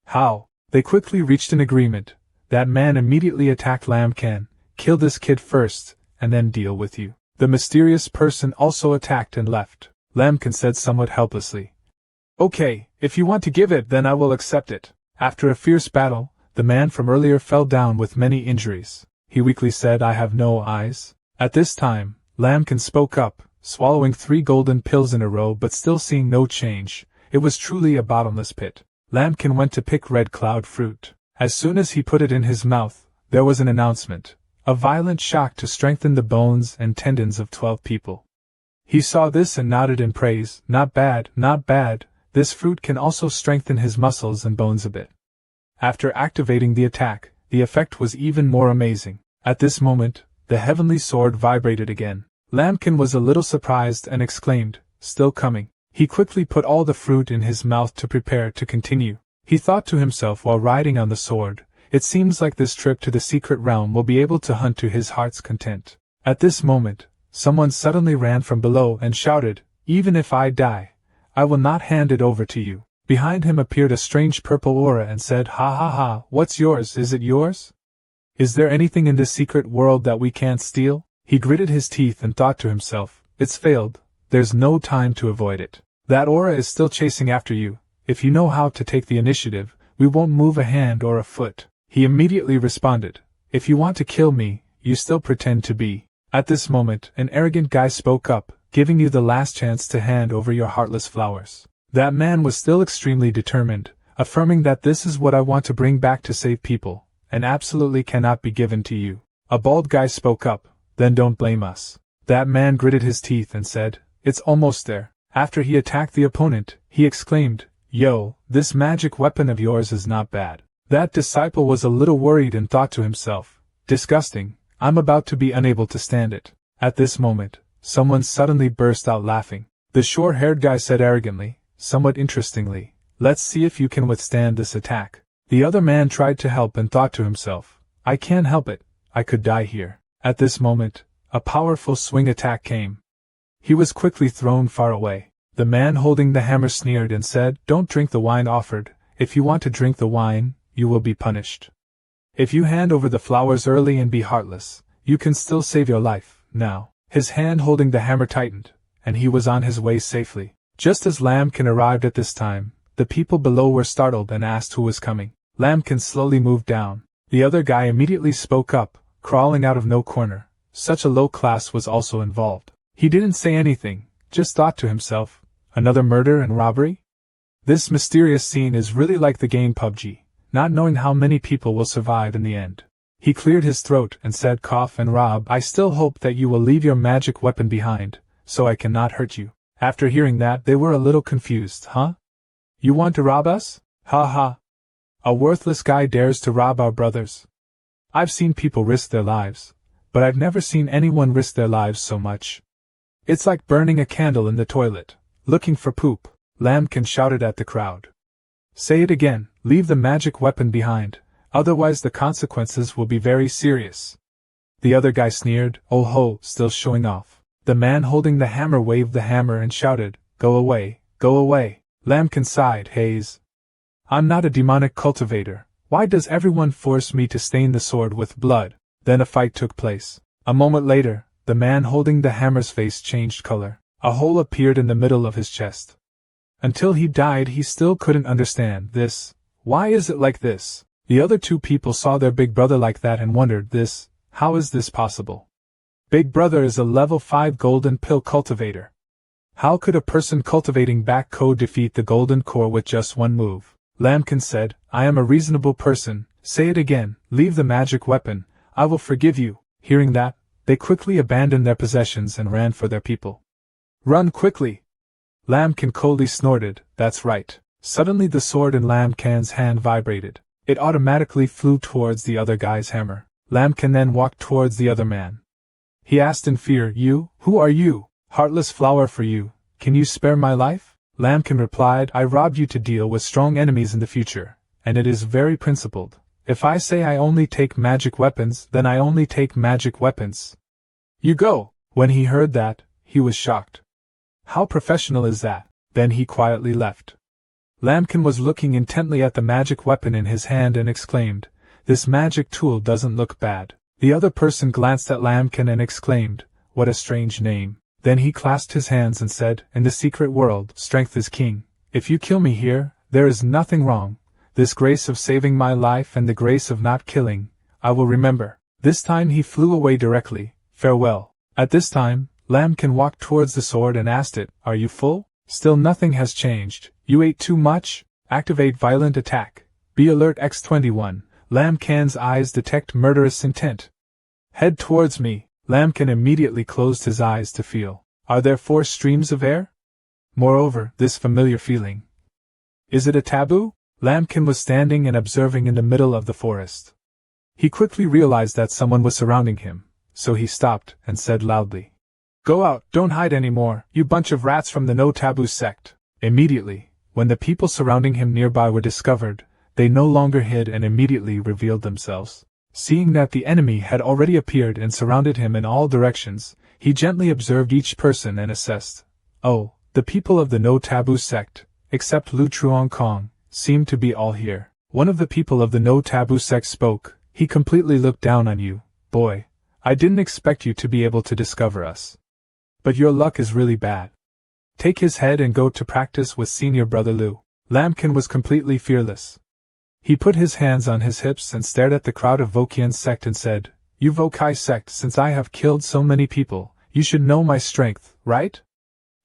How? They quickly reached an agreement. That man immediately attacked Lambkin, "Kill this kid first, and then deal with you." The mysterious person also attacked and left. Lambkin said somewhat helplessly, "Okay, if you want to give it, then I will accept it." After a fierce battle, the man from earlier fell down with many injuries. He weakly said, "I have no eyes." At this time, Lambkin spoke up, swallowing 3 golden pills in a row but still seeing no change. It was truly a bottomless pit. Lambkin went to pick red cloud fruit. As soon as he put it in his mouth, there was an announcement, a violent shock to strengthen the bones and tendons of 12 people. He saw this and nodded in praise, not bad, this fruit can also strengthen his muscles and bones a bit. After activating the attack, the effect was even more amazing. At this moment, the heavenly sword vibrated again. Lambkin was a little surprised and exclaimed, "Still coming." He quickly put all the fruit in his mouth to prepare to continue. He thought to himself while riding on the sword, "It seems like this trip to the secret realm will be able to hunt to his heart's content." At this moment, someone suddenly ran from below and shouted, "Even if I die, I will not hand it over to you." Behind him appeared a strange purple aura and said, "Ha ha ha, what's yours? Is it yours? Is there anything in this secret world that we can't steal?" He gritted his teeth and thought to himself, "It's failed, there's no time to avoid it. That aura is still chasing after you. If you know how to take the initiative, we won't move a hand or a foot." He immediately responded, "If you want to kill me, you still pretend to be." At this moment, an arrogant guy spoke up, giving you the last chance to hand over your heartless flowers. That man was still extremely determined, affirming that this is what I want to bring back to save people, and absolutely cannot be given to you. A bald guy spoke up, "Then don't blame us." That man gritted his teeth and said, "It's almost there." After he attacked the opponent, he exclaimed, "Yo, this magic weapon of yours is not bad." That disciple was a little worried and thought to himself, "Disgusting, I'm about to be unable to stand it." At this moment, someone suddenly burst out laughing. The short-haired guy said arrogantly, somewhat interestingly, "Let's see if you can withstand this attack." The other man tried to help and thought to himself, "I can't help it, I could die here." At this moment, a powerful swing attack came. He was quickly thrown far away. The man holding the hammer sneered and said, "Don't drink the wine offered. If you want to drink the wine, you will be punished. If you hand over the flowers early and be heartless, you can still save your life, now." His hand holding the hammer tightened, and he was on his way safely. Just as Lambkin arrived at this time, the people below were startled and asked who was coming. Lambkin slowly moved down. The other guy immediately spoke up, crawling out of no corner. Such a low class was also involved. He didn't say anything, just thought to himself, "Another murder and robbery? This mysterious scene is really like the game PUBG, not knowing how many people will survive in the end." He cleared his throat and said, "Cough and Rob, I still hope that you will leave your magic weapon behind, so I cannot hurt you." After hearing that, they were a little confused. "Huh? You want to rob us? Ha ha. A worthless guy dares to rob our brothers. I've seen people risk their lives, but I've never seen anyone risk their lives so much. It's like burning a candle in the toilet, looking for poop." Lambkin shouted at the crowd. "Say it again, leave the magic weapon behind, otherwise the consequences will be very serious." The other guy sneered, "Oh ho, still showing off." The man holding the hammer waved the hammer and shouted, "Go away, go away." Lambkin sighed, "Haze. I'm not a demonic cultivator, why does everyone force me to stain the sword with blood?" Then a fight took place. A moment later, the man holding the hammer's face changed color. A hole appeared in the middle of his chest. Until he died he still couldn't understand this. Why is it like this? The other two people saw their big brother like that and wondered this, how is this possible? Big brother is a level 5 golden pill cultivator. How could a person cultivating back code defeat the golden core with just one move? Lambkin said, I am a reasonable person. Say it again, leave the magic weapon, I will forgive you. Hearing that, they quickly abandoned their possessions and ran for their people. Run quickly! Lambkin coldly snorted, that's right. Suddenly the sword in Lambkin's hand vibrated. It automatically flew towards the other guy's hammer. Lambkin then walked towards the other man. He asked in fear, You? Who are you? Heartless flower for you. Can you spare my life? Lambkin replied, I robbed you to deal with strong enemies in the future, and it is very principled. If I say I only take magic weapons, then I only take magic weapons. You go! When he heard that, he was shocked. How professional is that? Then he quietly left. Lambkin was looking intently at the magic weapon in his hand and exclaimed, This magic tool doesn't look bad. The other person glanced at Lambkin and exclaimed, What a strange name. Then he clasped his hands and said, In the secret world, strength is king. If you kill me here, there is nothing wrong. This grace of saving my life and the grace of not killing, I will remember. This time he flew away directly. Farewell. At this time, Lambkin walked towards the sword and asked it, Are you full? Still nothing has changed. You ate too much? Activate violent attack. Be alert X21. Lambkin's eyes detect murderous intent. Head towards me. Lambkin immediately closed his eyes to feel. Are there 4 streams of air? Moreover, this familiar feeling. Is it a taboo? Lambkin was standing and observing in the middle of the forest. He quickly realized that someone was surrounding him, so he stopped and said loudly, Go out, don't hide anymore, you bunch of rats from the No Taboo sect. Immediately, when the people surrounding him nearby were discovered, they no longer hid and immediately revealed themselves. Seeing that the enemy had already appeared and surrounded him in all directions, he gently observed each person and assessed. Oh, the people of the No Taboo sect, except Lu Truong-Kong, seem to be all here. One of the people of the No Taboo sect spoke. He completely looked down on you, boy. I didn't expect you to be able to discover us. But your luck is really bad. Take his head and go to practice with senior brother Lu. Lambkin was completely fearless. He put his hands on his hips and stared at the crowd of Vokian sect and said, You Vokai sect, since I have killed so many people, you should know my strength, right?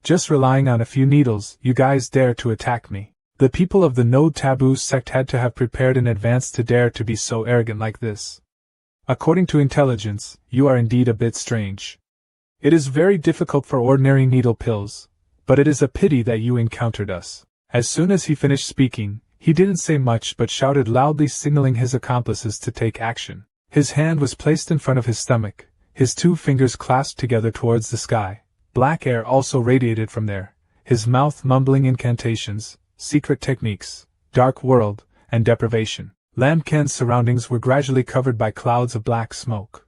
Just relying on a few needles, you guys dare to attack me. The people of the No Taboo sect had to have prepared in advance to dare to be so arrogant like this. According to intelligence, you are indeed a bit strange. It is very difficult for ordinary needle pills, but it is a pity that you encountered us. As soon as he finished speaking, he didn't say much but shouted loudly, signaling his accomplices to take action. His hand was placed in front of his stomach, his 2 fingers clasped together towards the sky. Black air also radiated from there, his mouth mumbling incantations, secret techniques, dark world, and deprivation. Lambkin's surroundings were gradually covered by clouds of black smoke.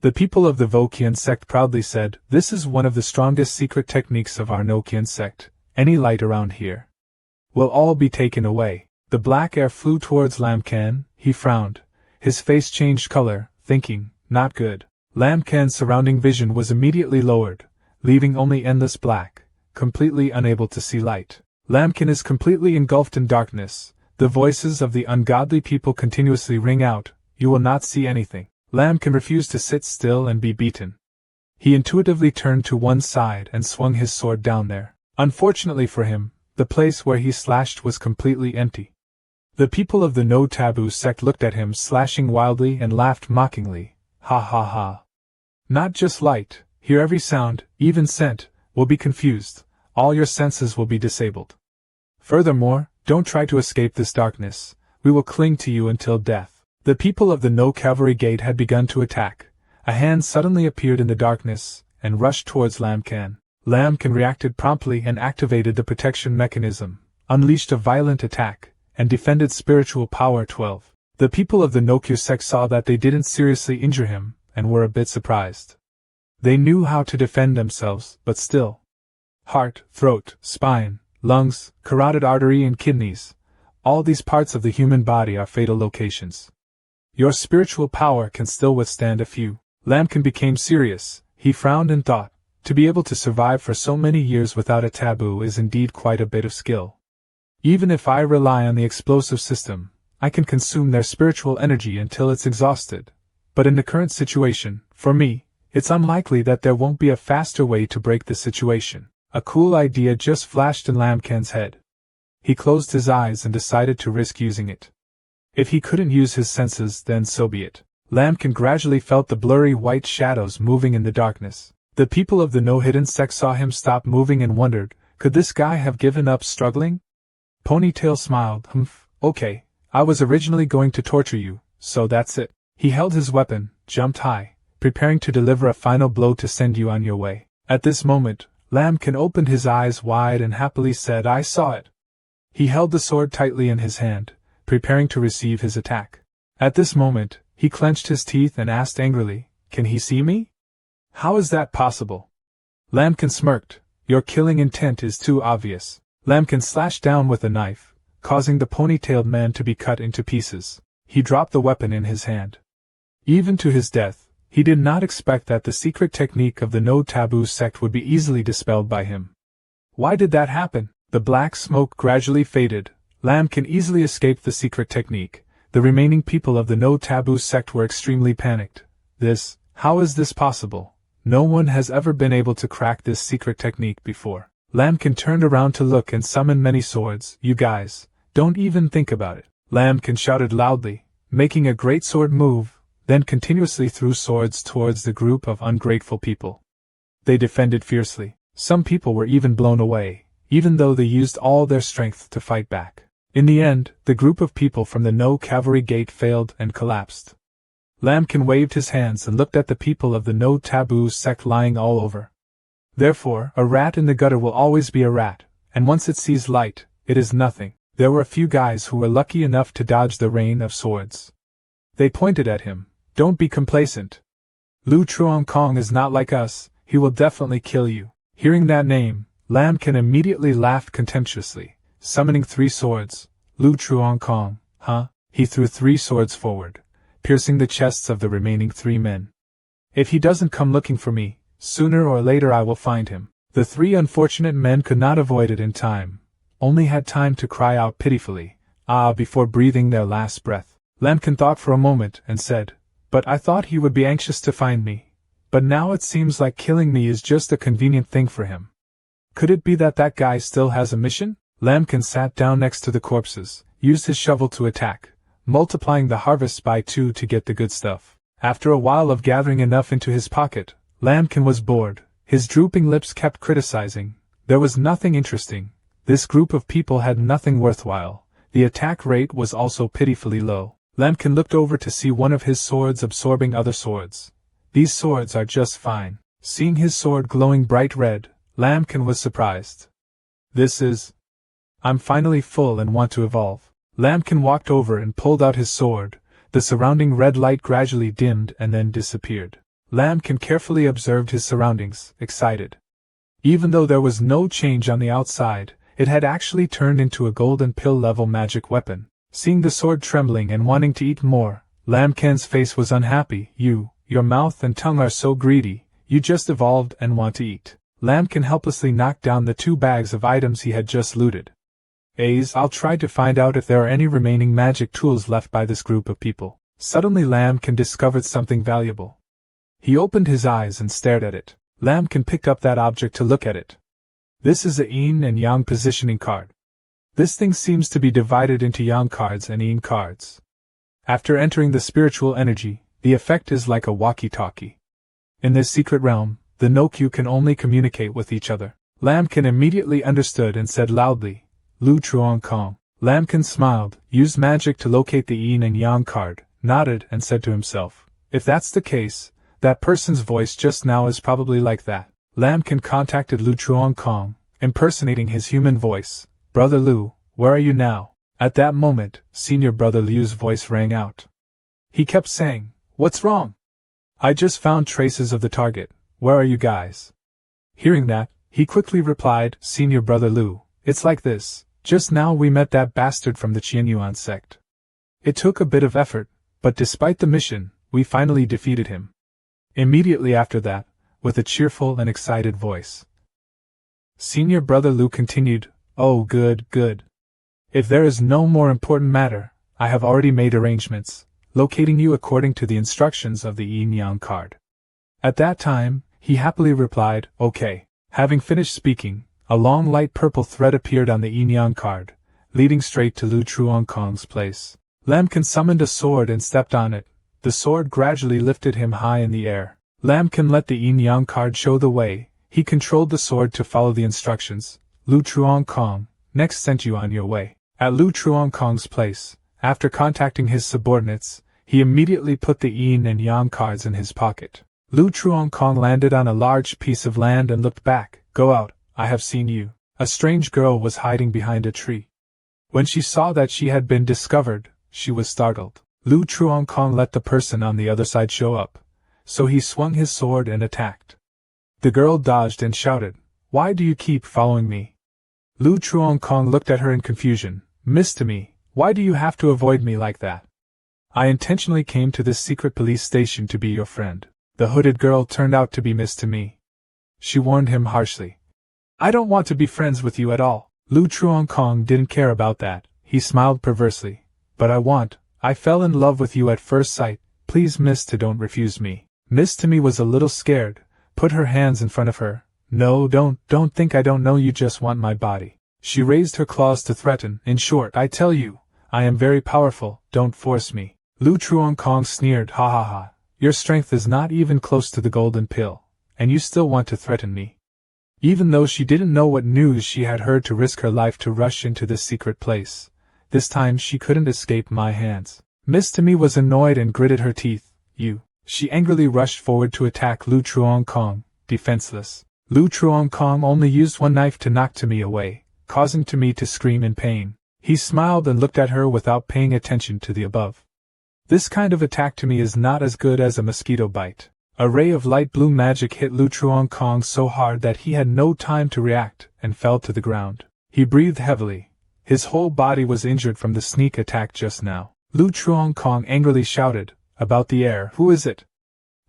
The people of the Vokian sect proudly said, This is one of the strongest secret techniques of our Nokian sect. Any light around here will all be taken away. The black air flew towards Lambkin. He frowned. His face changed color, thinking, not good. Lambkin's surrounding vision was immediately lowered, leaving only endless black, completely unable to see light. Lambkin is completely engulfed in darkness. The voices of the ungodly people continuously ring out, You will not see anything. Lambkin refused to sit still and be beaten. He intuitively turned to one side and swung his sword down there. Unfortunately for him, the place where he slashed was completely empty. The people of the No Taboo sect looked at him slashing wildly and laughed mockingly. Ha ha ha. Not just light, hear every sound, even scent, will be confused. All your senses will be disabled. Furthermore, don't try to escape this darkness. We will cling to you until death. The people of the No Cavalry Gate had begun to attack. A hand suddenly appeared in the darkness and rushed towards Lambkin. Lambkin reacted promptly and activated the protection mechanism, unleashed a violent attack, and defended spiritual power 12. The people of the Nokyu sect saw that they didn't seriously injure him, and were a bit surprised. They knew how to defend themselves, but still. Heart, throat, spine, lungs, carotid artery and kidneys. All these parts of the human body are fatal locations. Your spiritual power can still withstand a few. Lambkin became serious. He frowned and thought, to be able to survive for so many years without a taboo is indeed quite a bit of skill. Even if I rely on the explosive system, I can consume their spiritual energy until it's exhausted. But in the current situation, for me, it's unlikely that there won't be a faster way to break the situation. A cool idea just flashed in Lamkin's head. He closed his eyes and decided to risk using it. If he couldn't use his senses, then so be it. Lamkin gradually felt the blurry white shadows moving in the darkness. The people of the no-hidden sect saw him stop moving and wondered, could this guy have given up struggling? Ponytail smiled. Okay, I was originally going to torture you, so that's it. He held his weapon, jumped high, preparing to deliver a final blow to send you on your way. At this moment, Lamkin opened his eyes wide and happily said, I saw it. He held the sword tightly in his hand, preparing to receive his attack. At this moment, he clenched his teeth and asked angrily, can he see me? How is that possible? Lamkin smirked, your killing intent is too obvious. Lamkin slashed down with a knife, causing the ponytailed man to be cut into pieces. He dropped the weapon in his hand. Even to his death, he did not expect that the secret technique of the No Taboo sect would be easily dispelled by him. Why did that happen? The black smoke gradually faded. Lamkin easily escaped the secret technique. The remaining people of the No Taboo sect were extremely panicked. How is this possible? No one has ever been able to crack this secret technique before. Lamkin turned around to look and summon many swords. You guys, don't even think about it. Lamkin shouted loudly, making a great sword move, then continuously threw swords towards the group of ungrateful people. They defended fiercely. Some people were even blown away, even though they used all their strength to fight back. In the end, the group of people from the No Cavalry Gate failed and collapsed. Lamkin waved his hands and looked at the people of the No Taboo sect lying all over. Therefore, a rat in the gutter will always be a rat, and once it sees light, it is nothing. There were a few guys who were lucky enough to dodge the rain of swords. They pointed at him. Don't be complacent. Lu Truong-Kong is not like us, he will definitely kill you. Hearing that name, Lamkin immediately laughed contemptuously, summoning 3 swords. Lu Truong-Kong, huh? He threw 3 swords forward, piercing the chests of the remaining 3 men. If he doesn't come looking for me, sooner or later I will find him. The 3 unfortunate men could not avoid it in time, only had time to cry out pitifully, before breathing their last breath. Lamkin thought for a moment and said, but I thought he would be anxious to find me. But now it seems like killing me is just a convenient thing for him. Could it be that that guy still has a mission? Lamkin sat down next to the corpses, used his shovel to attack, multiplying the harvests by 2 to get the good stuff. After a while of gathering enough into his pocket, Lamkin was bored. His drooping lips kept criticizing. There was nothing interesting. This group of people had nothing worthwhile. The attack rate was also pitifully low. Lamkin looked over to see one of his swords absorbing other swords. These swords are just fine. Seeing his sword glowing bright red, Lamkin was surprised. I'm finally full and want to evolve. Lamkin walked over and pulled out his sword. The surrounding red light gradually dimmed and then disappeared. Lamkin carefully observed his surroundings, excited. Even though there was no change on the outside, it had actually turned into a golden pill-level magic weapon. Seeing the sword trembling and wanting to eat more, Lamkin's face was unhappy. Your mouth and tongue are so greedy, you just evolved and want to eat. Lamkin helplessly knocked down the 2 bags of items he had just looted. I'll try to find out if there are any remaining magic tools left by this group of people. Suddenly Lamkin discovered something valuable. He opened his eyes and stared at it. Lamkin picked up that object to look at it. This is a yin and yang positioning card. This thing seems to be divided into yang cards and yin cards. After entering the spiritual energy, the effect is like a walkie-talkie. In this secret realm, the No-Kyu can only communicate with each other. Lamkin immediately understood and said loudly, Lu Truong-Kong. Lamkin smiled, used magic to locate the yin and yang card, nodded and said to himself, if that's the case, that person's voice just now is probably like that. Lamkin contacted Lu Truong-Kong, impersonating his human voice. Brother Lu, where are you now? At that moment, Senior Brother Liu's voice rang out. He kept saying, what's wrong? I just found traces of the target. Where are you guys? Hearing that, he quickly replied, Senior Brother Lu, it's like this. Just now we met that bastard from the Qianyuan sect. It took a bit of effort, but despite the mission, we finally defeated him. Immediately after that, with a cheerful and excited voice, Senior Brother Lu continued, oh good. If there is no more important matter, I have already made arrangements, locating you according to the instructions of the yin-yang card. At that time, he happily replied, okay. Having finished speaking, a long light purple thread appeared on the yin yang card, leading straight to Lu Truongkong's place. Lamkin summoned a sword and stepped on it. The sword gradually lifted him high in the air. Lamkin let the yin yang card show the way. He controlled the sword to follow the instructions. Lu Truongkong, next sent you on your way. At Lu Truongkong's place, after contacting his subordinates, he immediately put the yin and yang cards in his pocket. Lu Truongkong landed on a large piece of land and looked back. Go out, I have seen you. A strange girl was hiding behind a tree. When she saw that she had been discovered, she was startled. Lu Truongkong let the person on the other side show up, so he swung his sword and attacked. The girl dodged and shouted, "Why do you keep following me?" Lu Truongkong looked at her in confusion. "Miss Temi, why do you have to avoid me like that? I intentionally came to this secret police station to be your friend." The hooded girl turned out to be Miss Temi. She warned him harshly. "I don't want to be friends with you at all." Lu Truongkong didn't care about that. He smiled perversely. "But I fell in love with you at first sight. Please, Miss T, don't refuse me." Miss Temi was a little scared, put her hands in front of her. "No, don't think I don't know you just want my body." She raised her claws to threaten. "In short, I tell you, I am very powerful, don't force me." Lu Truongkong sneered. "Ha ha ha, your strength is not even close to the golden pill, and you still want to threaten me." Even though she didn't know what news she had heard to risk her life to rush into this secret place, this time she couldn't escape my hands. Miss Temi was annoyed and gritted her teeth. "You." She angrily rushed forward to attack Lu Truongkong, defenseless. Lu Truongkong only used one knife to knock Temi away, causing Temi to scream in pain. He smiled and looked at her without paying attention to the above. This kind of attack to me is not as good as a mosquito bite. A ray of light blue magic hit Lu Truongkong so hard that he had no time to react and fell to the ground. He breathed heavily. His whole body was injured from the sneak attack just now. Lu Truongkong angrily shouted, "About the air, who is it?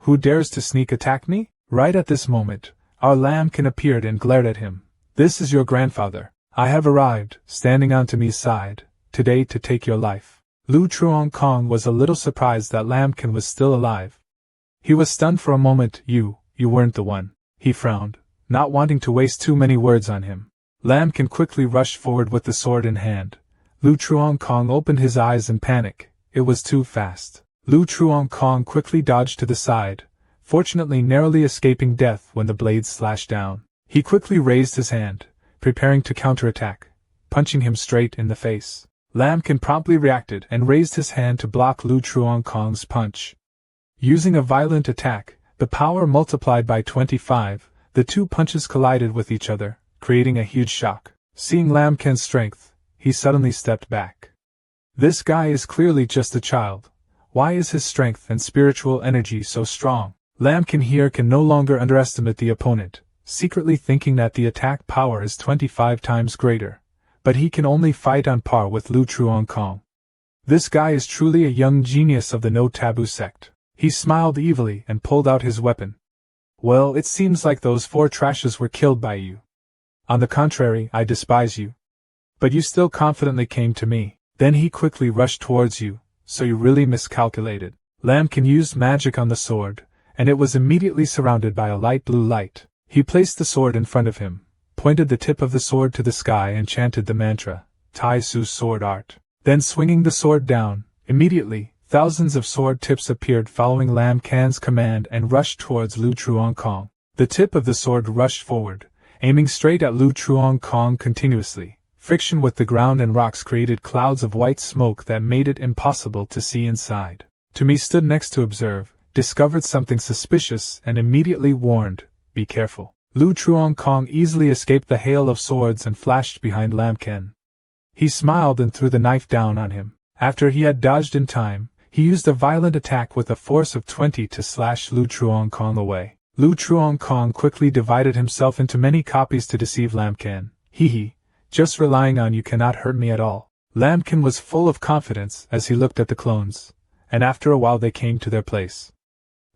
Who dares to sneak attack me?" Right at this moment, our lambkin appeared and glared at him. "This is your grandfather. I have arrived, standing on Temi's side, today to take your life." Lu Truongkong was a little surprised that Lambkin was still alive. He was stunned for a moment. You weren't the one." He frowned, not wanting to waste too many words on him. Lambkin quickly rushed forward with the sword in hand. Lu Truongkong opened his eyes in panic. It was too fast. Lu Truongkong quickly dodged to the side, fortunately narrowly escaping death when the blades slashed down. He quickly raised his hand, preparing to counterattack, punching him straight in the face. Lambkin promptly reacted and raised his hand to block Lu Truongkong's punch. Using a violent attack, the power multiplied by 25, the two punches collided with each other, creating a huge shock. Seeing Lambkin's strength, he suddenly stepped back. This guy is clearly just a child. Why is his strength and spiritual energy so strong? Lambkin here can no longer underestimate the opponent, secretly thinking that the attack power is 25 times greater, but he can only fight on par with Lu Truongkong. This guy is truly a young genius of the No Taboo sect. He smiled evilly and pulled out his weapon. "Well, it seems like those 4 trashes were killed by you. On the contrary, I despise you. But you still confidently came to me." Then he quickly rushed towards you, "So you really miscalculated." Lambkin used magic on the sword, and it was immediately surrounded by a light blue light. He placed the sword in front of him, pointed the tip of the sword to the sky and chanted the mantra, Tai Su's sword art. Then swinging the sword down, immediately, thousands of sword tips appeared following Lambkin's command and rushed towards Lu Truongkong. The tip of the sword rushed forward, aiming straight at Lu Truongkong continuously. Friction with the ground and rocks created clouds of white smoke that made it impossible to see inside. Temi stood next to observe, discovered something suspicious and immediately warned, "Be careful." Lu Truongkong easily escaped the hail of swords and flashed behind Lambkin. He smiled and threw the knife down on him. After he had dodged in time, he used a violent attack with a force of 20 to slash Lu Truongkong away. Lu Truongkong quickly divided himself into many copies to deceive Lambkin. Hee, just relying on you cannot hurt me at all." Lambkin was full of confidence as he looked at the clones, and after a while they came to their place.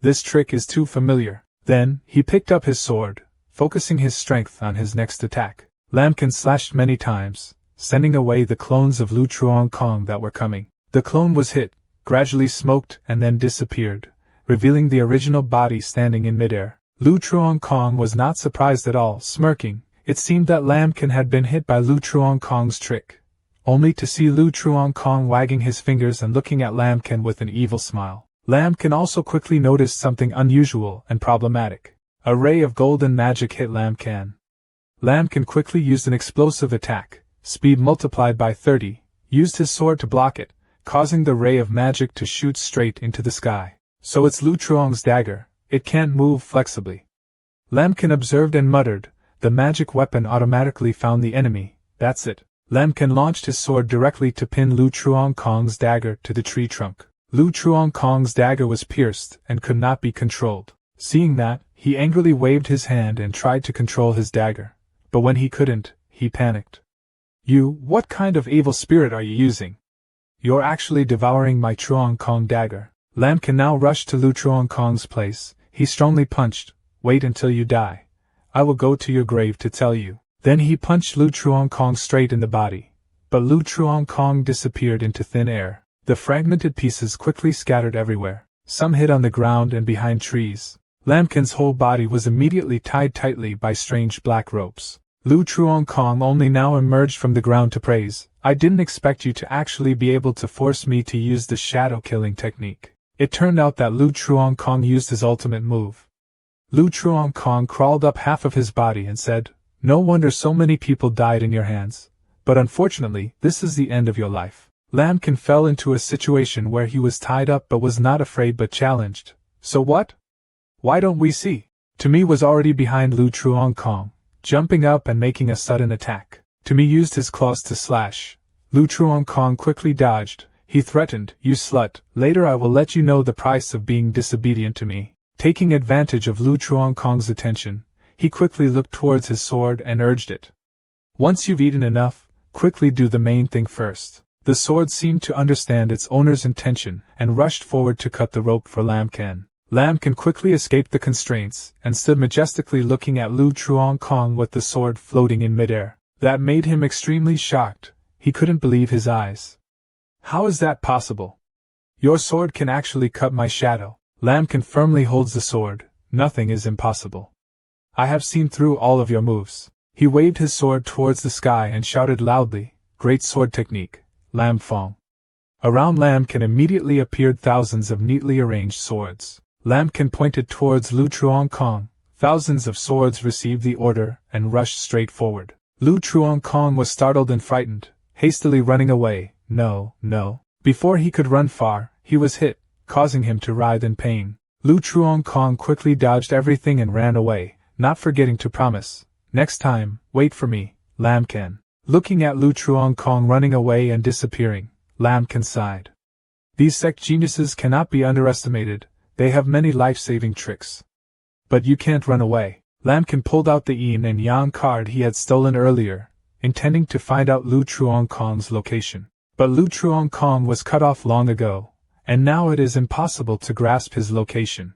"This trick is too familiar." Then, he picked up his sword, focusing his strength on his next attack. Lambkin slashed many times, sending away the clones of Lu Truongkong that were coming. The clone was hit, gradually smoked and then disappeared, revealing the original body standing in midair. Lu Truong-kong was not surprised at all, smirking. It seemed that Lamkin had been hit by Lu Truong-kong's trick, only to see Lu Truong-kong wagging his fingers and looking at Lamkin with an evil smile. Lamkin also quickly noticed something unusual and problematic. A ray of golden magic hit Lamkin. Lamkin quickly used an explosive attack, speed multiplied by 30, used his sword to block it, causing the ray of magic to shoot straight into the sky. So it's Lu Truong's dagger, it can't move flexibly. Lamkin observed and muttered, the magic weapon automatically found the enemy, that's it. Lamkin launched his sword directly to pin Lu Truong-kong's dagger to the tree trunk. Lu Truong-kong's dagger was pierced and could not be controlled. Seeing that, he angrily waved his hand and tried to control his dagger. But when he couldn't, he panicked. What kind of evil spirit are you using? You're actually devouring my Truong-kong dagger. Lamkin now rushed to Lu Truong-kong's place. He strongly punched, wait until you die. I will go to your grave to tell you. Then he punched Lu Truong-kong straight in the body. But Lu Truong-kong disappeared into thin air. The fragmented pieces quickly scattered everywhere. Some hid on the ground and behind trees. Lamkin's whole body was immediately tied tightly by strange black ropes. Lu Truong-kong only now emerged from the ground to praise, I didn't expect you to actually be able to force me to use the shadow killing technique. It turned out that Lu Truong-kong used his ultimate move. Lu Truong-kong crawled up half of his body and said, no wonder so many people died in your hands. But unfortunately, this is the end of your life. Lamkin fell into a situation where he was tied up but was not afraid but challenged. So what? Why don't we see? Tomi was already behind Lu Truong-kong, jumping up and making a sudden attack. Tomi used his claws to slash. Lu Truong-kong quickly dodged. He threatened, you slut, later I will let you know the price of being disobedient to me. Taking advantage of Lu Truong-kong's attention, he quickly looked towards his sword and urged it. Once you've eaten enough, quickly do the main thing first. The sword seemed to understand its owner's intention and rushed forward to cut the rope for Lamkin. Lamkin quickly escaped the constraints and stood majestically looking at Lu Truong-kong with the sword floating in midair. That made him extremely shocked. He couldn't believe his eyes. How is that possible? Your sword can actually cut my shadow. Lamkin firmly holds the sword. Nothing is impossible. I have seen through all of your moves. He waved his sword towards the sky and shouted loudly, great sword technique. Lam Fong. Around Lamkin immediately appeared thousands of neatly arranged swords. Lamkin pointed towards Lu Truong-kong. Thousands of swords received the order and rushed straight forward. Lu Truong-kong was startled and frightened, hastily running away. No. Before he could run far, he was hit, causing him to writhe in pain. Lu Truong-kong quickly dodged everything and ran away, not forgetting to promise, next time, wait for me, Lamkin. Looking at Lu Truong-kong running away and disappearing, Lamkin sighed. These sect geniuses cannot be underestimated, they have many life-saving tricks. But you can't run away. Lamkin pulled out the yin and yang card he had stolen earlier, intending to find out Lu Truong-kong's location. But Lu Truong-kong was cut off long ago, and now it is impossible to grasp his location.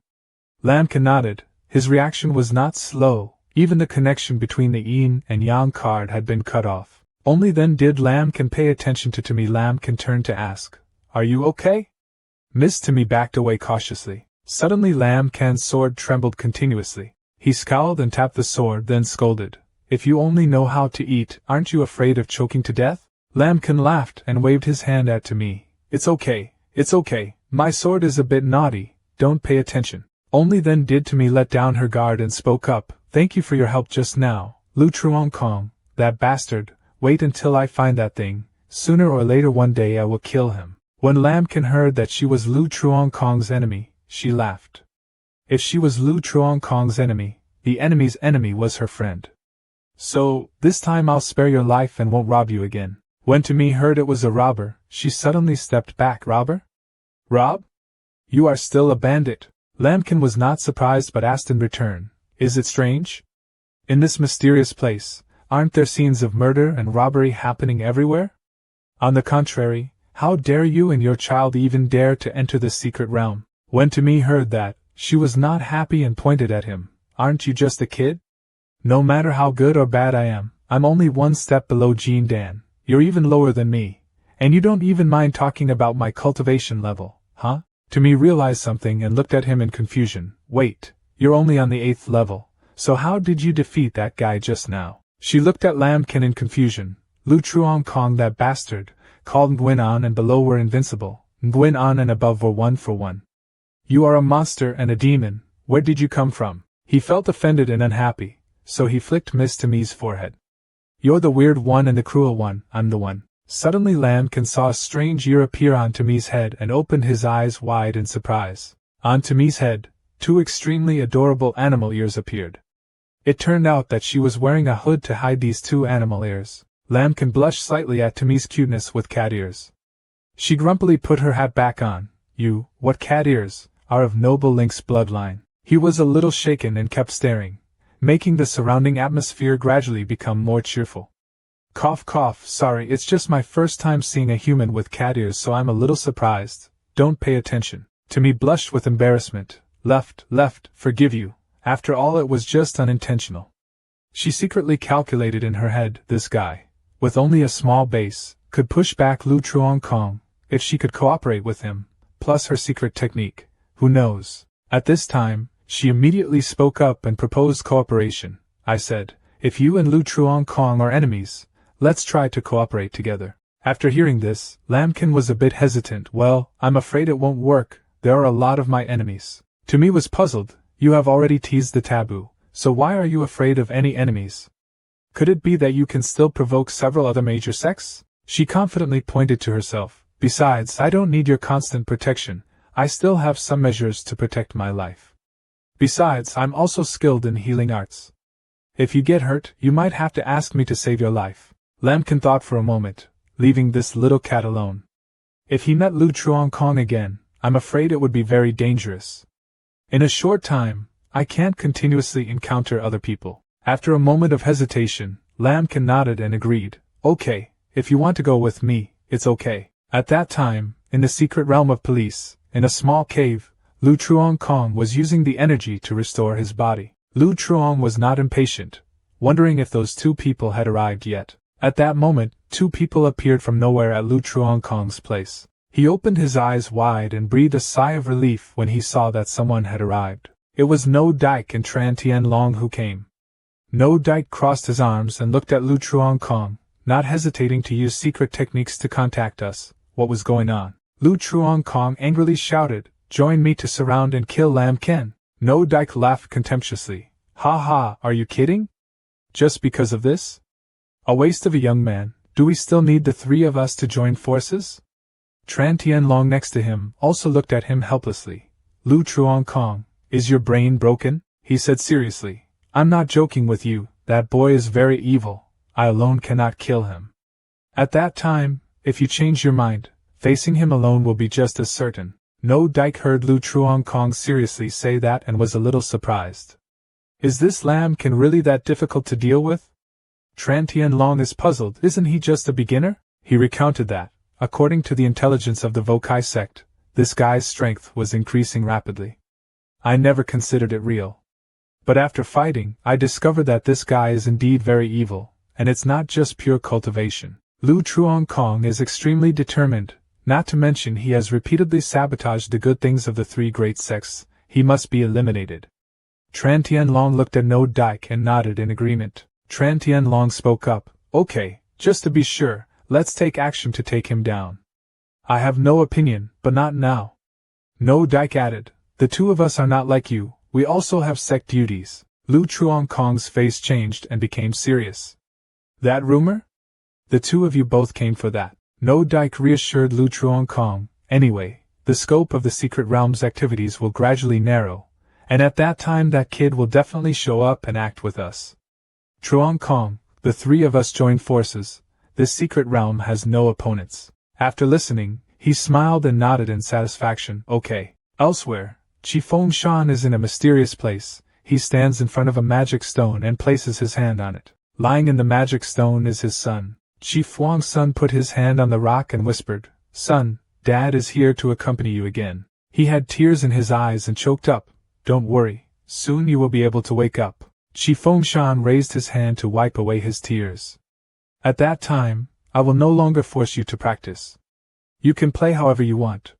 Lamkin nodded. His reaction was not slow. Even the connection between the yin and yang card had been cut off. Only then did Lamkin pay attention to Tomi. Lamkin turned to ask, are you okay? Miss Tomi backed away cautiously. Suddenly Lamkin's sword trembled continuously. He scowled and tapped the sword, then scolded, if you only know how to eat, aren't you afraid of choking to death? Lamkin laughed and waved his hand at Tomi. It's okay, my sword is a bit naughty, don't pay attention. Only then did Tomi let down her guard and spoke up, thank you for your help just now, Lu Truong-kong, that bastard, wait until I find that thing, sooner or later one day I will kill him. When Lamkin heard that she was Lu Truong-kong's enemy, she laughed. If she was Lu Truong-kong's enemy, the enemy's enemy was her friend. So, this time I'll spare your life and won't rob you again. When Tomi heard it was a robber, she suddenly stepped back. Robber? Rob? You are still a bandit. Lamkin was not surprised but asked in return, is it strange? In this mysterious place, aren't there scenes of murder and robbery happening everywhere? On the contrary, how dare you and your child even dare to enter the secret realm? When Tomi heard that, she was not happy and pointed at him, aren't you just a kid? No matter how good or bad I am, I'm only one step below Jean Dan. You're even lower than me. And you don't even mind talking about my cultivation level, huh? Tomi realized something and looked at him in confusion. Wait, You're only on the 8th level, so how did you defeat that guy just now? She looked at Lambkin in confusion. Lu Truong-kong, that bastard, called Nguyen-an and below were invincible. Nguyen-an and above were 1 for 1. You are a monster and a demon. Where did you come from? He felt offended and unhappy, so he flicked Miss Tammy's forehead. You're the weird one and the cruel one, I'm the one. Suddenly Lambkin saw a strange ear appear on Tammy's head and opened his eyes wide in surprise. On Tammy's head, 2 extremely adorable animal ears appeared. It turned out that she was wearing a hood to hide these 2 animal ears. Lambkin blushed slightly at Tammy's cuteness with cat ears. She grumpily put her hat back on. You, what cat ears, are of noble lynx bloodline. He was a little shaken and kept staring, making the surrounding atmosphere gradually become more cheerful. Cough cough, sorry, it's just my first time seeing a human with cat ears, so I'm a little surprised. Don't pay attention. Tammy blushed with embarrassment. Left, forgive you. After all, it was just unintentional. She secretly calculated in her head, this guy, with only a small base, could push back Lu Truong-kong, if she could cooperate with him, plus her secret technique, who knows. At this time, she immediately spoke up and proposed cooperation. I said, if you and Lu Truong-kong are enemies, let's try to cooperate together. After hearing this, Lambkin was a bit hesitant. Well, I'm afraid it won't work, there are a lot of my enemies. Tumi was puzzled. You have already teased the taboo, so why are you afraid of any enemies? Could it be that you can still provoke several other major sects? She confidently pointed to herself. Besides, I don't need your constant protection, I still have some measures to protect my life. Besides, I'm also skilled in healing arts. If you get hurt, you might have to ask me to save your life. Lambkin thought for a moment, leaving this little cat alone. If he met Lu Truong-kong again, I'm afraid it would be very dangerous. In a short time, I can't continuously encounter other people. After a moment of hesitation, Lambkin nodded and agreed. Okay, if you want to go with me, it's okay. At that time, in the secret realm of police, in a small cave, Lu Truong-kong was using the energy to restore his body. Lu Truong was not impatient, wondering if those 2 people had arrived yet. At that moment, 2 people appeared from nowhere at Lu Truong-kong's place. He opened his eyes wide and breathed a sigh of relief when he saw that someone had arrived. It was No Dike and Tran Tian-long who came. No Dike crossed his arms and looked at Lu Truong-kong, not hesitating to use secret techniques to contact us. What was going on? Lu Truong-kong angrily shouted, join me to surround and kill Lambkin. No Dike laughed contemptuously. Ha ha, are you kidding? Just because of this? A waste of a young man. Do we still need the 3 of us to join forces? Tran Tian-long next to him also looked at him helplessly. Lu Truong-kong, is your brain broken? He said seriously. I'm not joking with you, that boy is very evil, I alone cannot kill him. At that time, if you change your mind, facing him alone will be just as certain. No Dike heard Lu Truong-kong seriously say that and was a little surprised. Is this Lambkin really that difficult to deal with? Tran Tian-long is puzzled. Isn't he just a beginner? He recounted that, according to the intelligence of the Vokai sect, this guy's strength was increasing rapidly. I never considered it real. But after fighting, I discovered that this guy is indeed very evil, and it's not just pure cultivation. Lu Truong-kong is extremely determined, not to mention he has repeatedly sabotaged the good things of the 3 great sects. He must be eliminated. Tran Tian-long looked at No Dike and nodded in agreement. Tran Tian-long spoke up. Okay, just to be sure, let's take action to take him down. I have no opinion, but not now. No Dike added. The 2 of us are not like you, we also have sect duties. Lu Truong-kong's face changed and became serious. That rumor? The 2 of you both came for that. No Dike reassured Lu Truong-kong. Anyway, the scope of the secret realm's activities will gradually narrow, and at that time that kid will definitely show up and act with us. Truong-kong, the 3 of us join forces. This secret realm has no opponents. After listening, he smiled and nodded in satisfaction. Okay. Elsewhere, Chi Fengshan is in a mysterious place. He stands in front of a magic stone and places his hand on it. Lying in the magic stone is his son. Chi Fuang's son put his hand on the rock and whispered, Son, Dad is here to accompany you again. He had tears in his eyes and choked up. Don't worry, soon you will be able to wake up. Chi Fengshan raised his hand to wipe away his tears. At that time, I will no longer force you to practice. You can play however you want.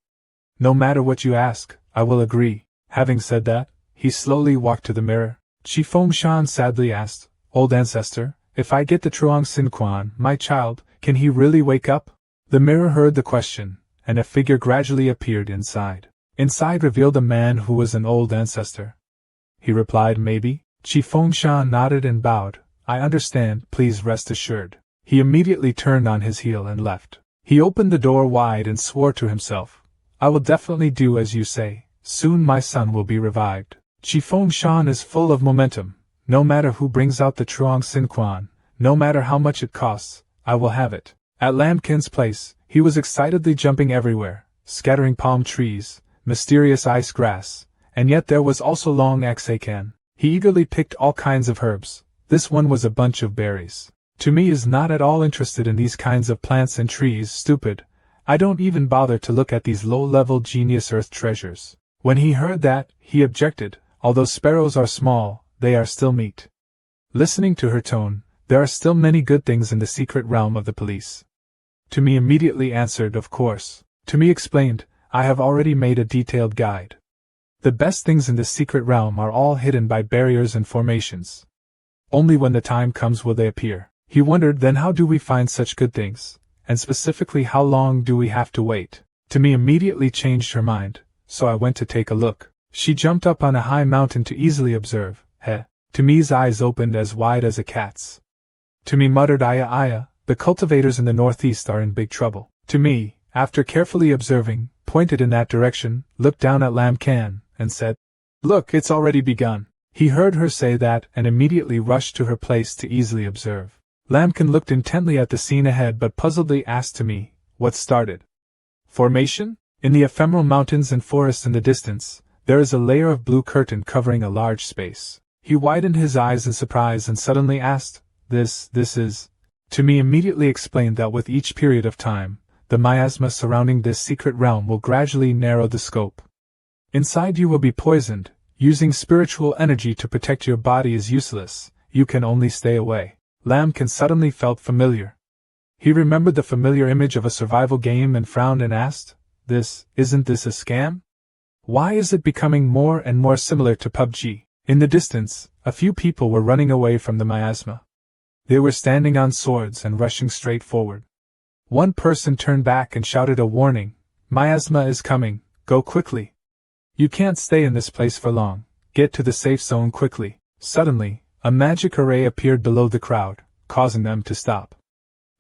No matter what you ask, I will agree. Having said that, he slowly walked to the mirror. Chi Fengshan sadly asked, "Old ancestor, if I get the Truong Sinquan, my child, can he really wake up?" The mirror heard the question, and a figure gradually appeared inside. Inside revealed a man who was an old ancestor. He replied, "Maybe." Chi Fengshan nodded and bowed. "I understand, please rest assured." He immediately turned on his heel and left. He opened the door wide and swore to himself, "I will definitely do as you say, soon my son will be revived." Chi Fengshan is full of momentum. No matter who brings out the Truong Sinquan, no matter how much it costs, I will have it. At Lambkin's place, he was excitedly jumping everywhere, scattering palm trees, mysterious ice grass, and yet there was also long Axakan. He eagerly picked all kinds of herbs. This one was a bunch of berries. To me is not at all interested in these kinds of plants and trees, stupid. I don't even bother to look at these low-level genius earth treasures. When he heard that, he objected, although sparrows are small, they are still meat. Listening to her tone, there are still many good things in the secret realm of the police. To me immediately answered, "Of course." To me explained, "I have already made a detailed guide. The best things in this secret realm are all hidden by barriers and formations. Only when the time comes will they appear." He wondered, then how do we find such good things, and specifically how long do we have to wait? To me immediately changed her mind, so I went to take a look. She jumped up on a high mountain to easily observe. To me's eyes opened as wide as a cat's. To me muttered, "Aya Aya, the cultivators in the northeast are in big trouble." To me, after carefully observing, pointed in that direction, looked down at Lamkan, and said, "Look, it's already begun." He heard her say that and immediately rushed to her place to easily observe. Lamkin looked intently at the scene ahead but puzzledly asked to me, "What started?" "Formation? In the ephemeral mountains and forests in the distance, there is a layer of blue curtain covering a large space." He widened his eyes in surprise and suddenly asked, This is... To me immediately explained that with each period of time, the miasma surrounding this secret realm will gradually narrow the scope. Inside you will be poisoned. Using spiritual energy to protect your body is useless, you can only stay away. Lamkin suddenly felt familiar. He remembered the familiar image of a survival game and frowned and asked, Isn't this a scam? Why is it becoming more and more similar to PUBG? In the distance, a few people were running away from the miasma. They were standing on swords and rushing straight forward. One person turned back and shouted a warning, "Miasma is coming, go quickly. You can't stay in this place for long, get to the safe zone quickly." Suddenly, a magic array appeared below the crowd, causing them to stop.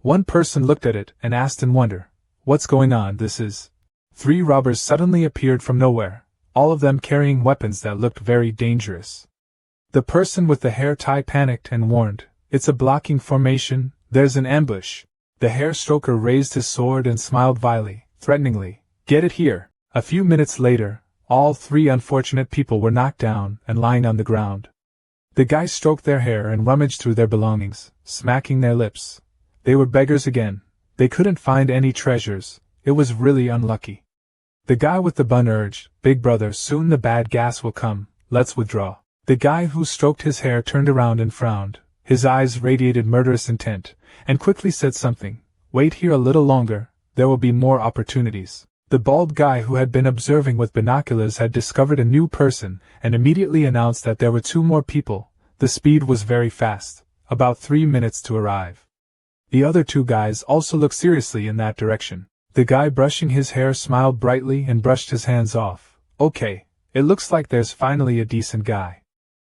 One person looked at it and asked in wonder, "What's going on? This is..." 3 robbers suddenly appeared from nowhere, all of them carrying weapons that looked very dangerous. The person with the hair tie panicked and warned, "It's a blocking formation, there's an ambush." The hair stroker raised his sword and smiled vilely, threateningly, "Get it here." A few minutes later, all 3 unfortunate people were knocked down and lying on the ground. The guy stroked their hair and rummaged through their belongings, smacking their lips. They were beggars again. They couldn't find any treasures. It was really unlucky. The guy with the bun urged, "Big brother, soon the bad gas will come, let's withdraw." The guy who stroked his hair turned around and frowned. His eyes radiated murderous intent, and quickly said something, "Wait here a little longer, there will be more opportunities." The bald guy who had been observing with binoculars had discovered a new person, and immediately announced that there were 2 more people. The speed was very fast, about 3 minutes to arrive. The other 2 guys also looked seriously in that direction. The guy brushing his hair smiled brightly and brushed his hands off. "Okay, it looks like there's finally a decent guy.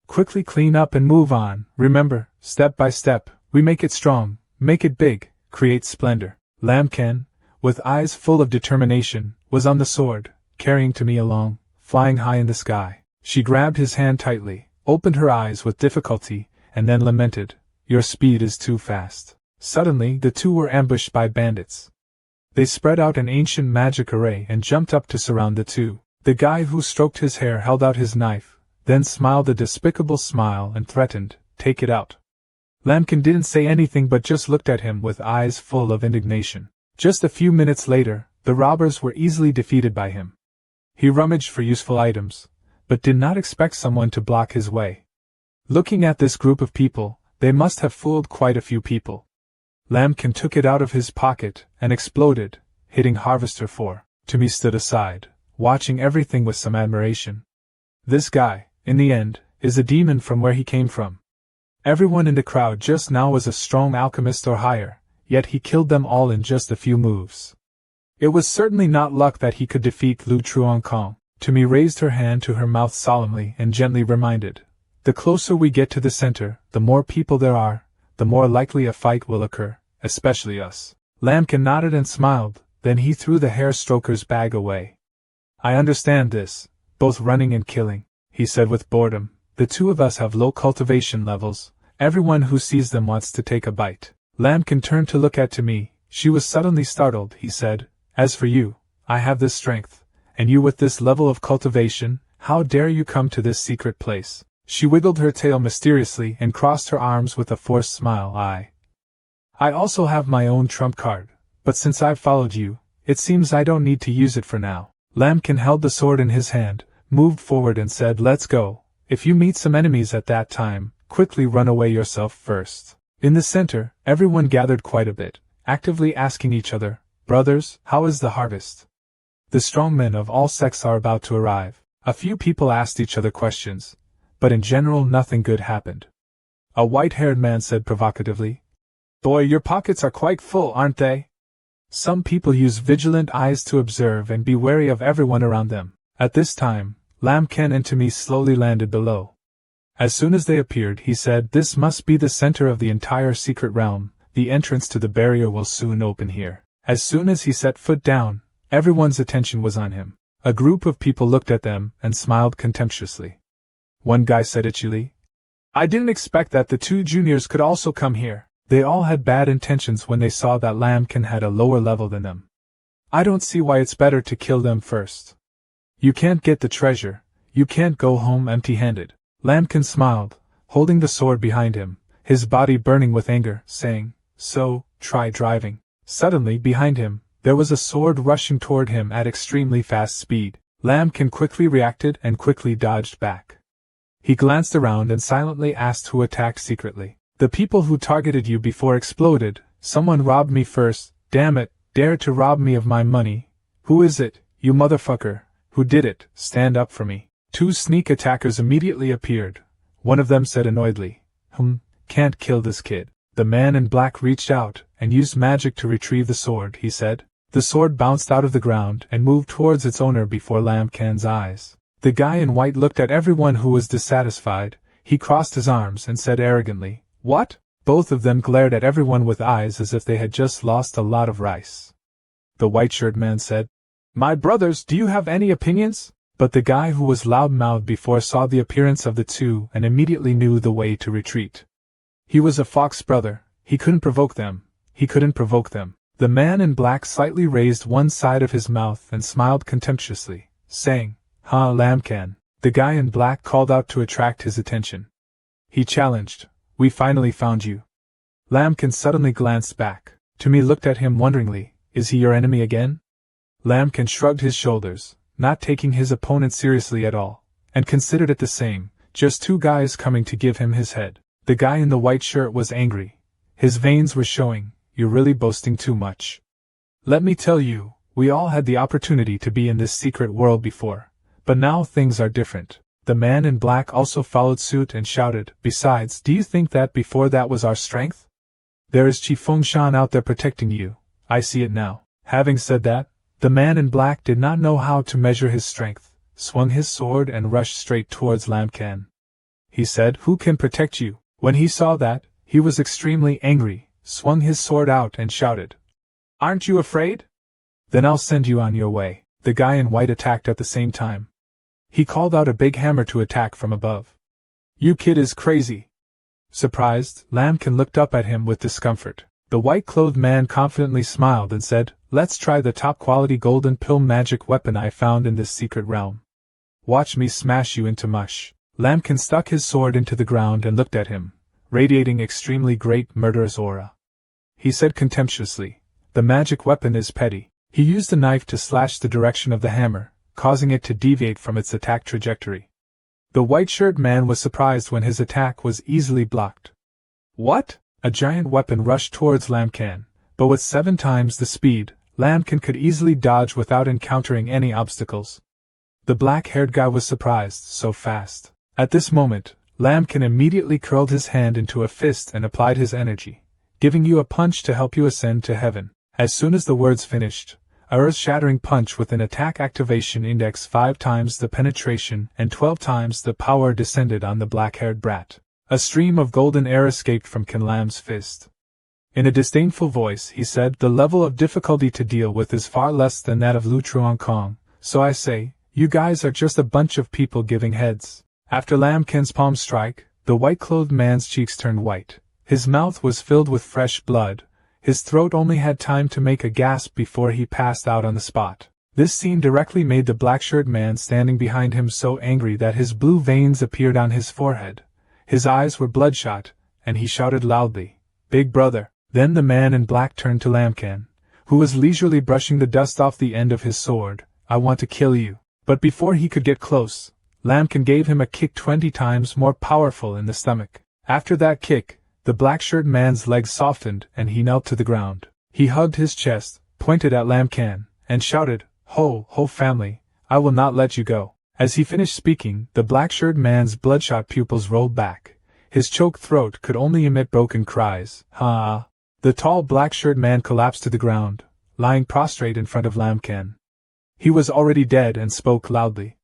Quickly clean up and move on. Remember, step by step, we make it strong, make it big, create splendor." Lamkan, with eyes full of determination, was on the sword, carrying to me along, flying high in the sky. She grabbed his hand tightly, opened her eyes with difficulty, and then lamented, "Your speed is too fast." Suddenly the 2 were ambushed by bandits. They spread out an ancient magic array and jumped up to surround the 2. The guy who stroked his hair held out his knife, then smiled a despicable smile and threatened, "Take it out." Lamkin didn't say anything but just looked at him with eyes full of indignation. Just a few minutes later, the robbers were easily defeated by him. He rummaged for useful items, but did not expect someone to block his way. Looking at this group of people, they must have fooled quite a few people. Lamkin took it out of his pocket and exploded, hitting Harvester 4. Tommy stood aside, watching everything with some admiration. This guy, in the end, is a demon from where he came from. Everyone in the crowd just now was a strong alchemist or higher, yet he killed them all in just a few moves. It was certainly not luck that he could defeat Lu Truankong. Tomi raised her hand to her mouth solemnly and gently reminded, the closer we get to the center, the more people there are, the more likely a fight will occur, especially us. Lambkin nodded and smiled, then he threw the hair stroker's bag away. I understand this, both running and killing, he said with boredom. The two of us have low cultivation levels, everyone who sees them wants to take a bite. Lambkin turned to look at Tomi. She was suddenly startled. He said, as for you, I have this strength, and you with this level of cultivation, how dare you come to this secret place? She wiggled her tail mysteriously and crossed her arms with a forced smile. I also have my own trump card, but since I've followed you, it seems I don't need to use it for now. Lambkin held the sword in his hand, moved forward and said, let's go. If you meet some enemies at that time, quickly run away yourself first. In the center, everyone gathered quite a bit, actively asking each other, brothers, how is the harvest? The strong men of all sects are about to arrive. A few people asked each other questions, but in general nothing good happened. A white-haired man said provocatively, boy, your pockets are quite full, aren't they? Some people use vigilant eyes to observe and be wary of everyone around them. At this time, Lambkin and Tomi slowly landed below. As soon as they appeared, he said, this must be the center of the entire secret realm. The entrance to the barrier will soon open here. As soon as he set foot down, everyone's attention was on him. A group of people looked at them and smiled contemptuously. One guy said itchily, I didn't expect that the two juniors could also come here. They all had bad intentions when they saw that Lambkin had a lower level than them. I don't see why it's better to kill them first. You can't get the treasure, you can't go home empty-handed. Lambkin smiled, holding the sword behind him, his body burning with anger, saying, so, try driving. Suddenly, behind him, there was a sword rushing toward him at extremely fast speed. Lambkin quickly reacted and quickly dodged back. He glanced around and silently asked who attacked secretly. The people who targeted you before exploded. Someone robbed me first, damn it, dared to rob me of my money. Who is it, you motherfucker? Who did it? Stand up for me. Two sneak attackers immediately appeared. One of them said annoyedly, can't kill this kid. The man in black reached out and used magic to retrieve the sword, he said. The sword bounced out of the ground and moved towards its owner before Lambkin's eyes. The guy in white looked at everyone who was dissatisfied. He crossed his arms and said arrogantly, what? Both of them glared at everyone with eyes as if they had just lost a lot of rice. The white-shirt man said, my brothers, do you have any opinions? But the guy who was loud-mouthed before saw the appearance of the two and immediately knew the way to retreat. He was a fox brother. He couldn't provoke them. The man in black slightly raised one side of his mouth and smiled contemptuously, saying, Lambkin. The guy in black called out to attract his attention. He challenged, we finally found you. Lambkin suddenly glanced back. Tomi looked at him wonderingly, is he your enemy again? Lambkin shrugged his shoulders, not taking his opponent seriously at all, and considered it the same, just two guys coming to give him his head. The guy in the white shirt was angry. His veins were showing, you're really boasting too much. Let me tell you, we all had the opportunity to be in this secret world before, but now things are different. The man in black also followed suit and shouted, besides, do you think that before that was our strength? There is Chi Fengshan out there protecting you, I see it now. Having said that, the man in black did not know how to measure his strength, swung his sword and rushed straight towards Lambkin. He said, who can protect you? When he saw that, he was extremely angry, swung his sword out and shouted, aren't you afraid? Then I'll send you on your way. The guy in white attacked at the same time. He called out a big hammer to attack from above. You kid is crazy. Surprised, Lambkin looked up at him with discomfort. The white-clothed man confidently smiled and said, let's try the top-quality golden pill magic weapon I found in this secret realm. Watch me smash you into mush. Lambkin stuck his sword into the ground and looked at him, radiating extremely great murderous aura. He said contemptuously, the magic weapon is petty. He used the knife to slash the direction of the hammer, causing it to deviate from its attack trajectory. The white-shirt man was surprised when his attack was easily blocked. What? A giant weapon rushed towards Lambkin, but with 7 times the speed, Lambkin could easily dodge without encountering any obstacles. The black-haired guy was surprised, so fast. At this moment, Lambkin immediately curled his hand into a fist and applied his energy, giving you a punch to help you ascend to heaven. As soon as the words finished, a earth-shattering punch with an attack activation index 5 times the penetration and 12 times the power descended on the black-haired brat. A stream of golden air escaped from Kin Lam's fist. In a disdainful voice he said, "The level of difficulty to deal with is far less than that of Lu Truong, so I say, you guys are just a bunch of people giving heads." After Lambkin's palm strike, the white-clothed man's cheeks turned white. His mouth was filled with fresh blood. His throat only had time to make a gasp before he passed out on the spot. This scene directly made the black-shirt man standing behind him so angry that his blue veins appeared on his forehead. His eyes were bloodshot, and he shouted loudly, "Big brother!" Then the man in black turned to Lambkin, who was leisurely brushing the dust off the end of his sword. "I want to kill you." But before he could get close, Lambkin gave him a kick 20 times more powerful in the stomach. After that kick, the black-shirt man's legs softened and he knelt to the ground. He hugged his chest, pointed at Lambkin, and shouted, "Ho, ho family, I will not let you go." As he finished speaking, the black-shirt man's bloodshot pupils rolled back. His choked throat could only emit broken cries. "Ha!" The tall black-shirt man collapsed to the ground, lying prostrate in front of Lambkin. He was already dead and spoke loudly.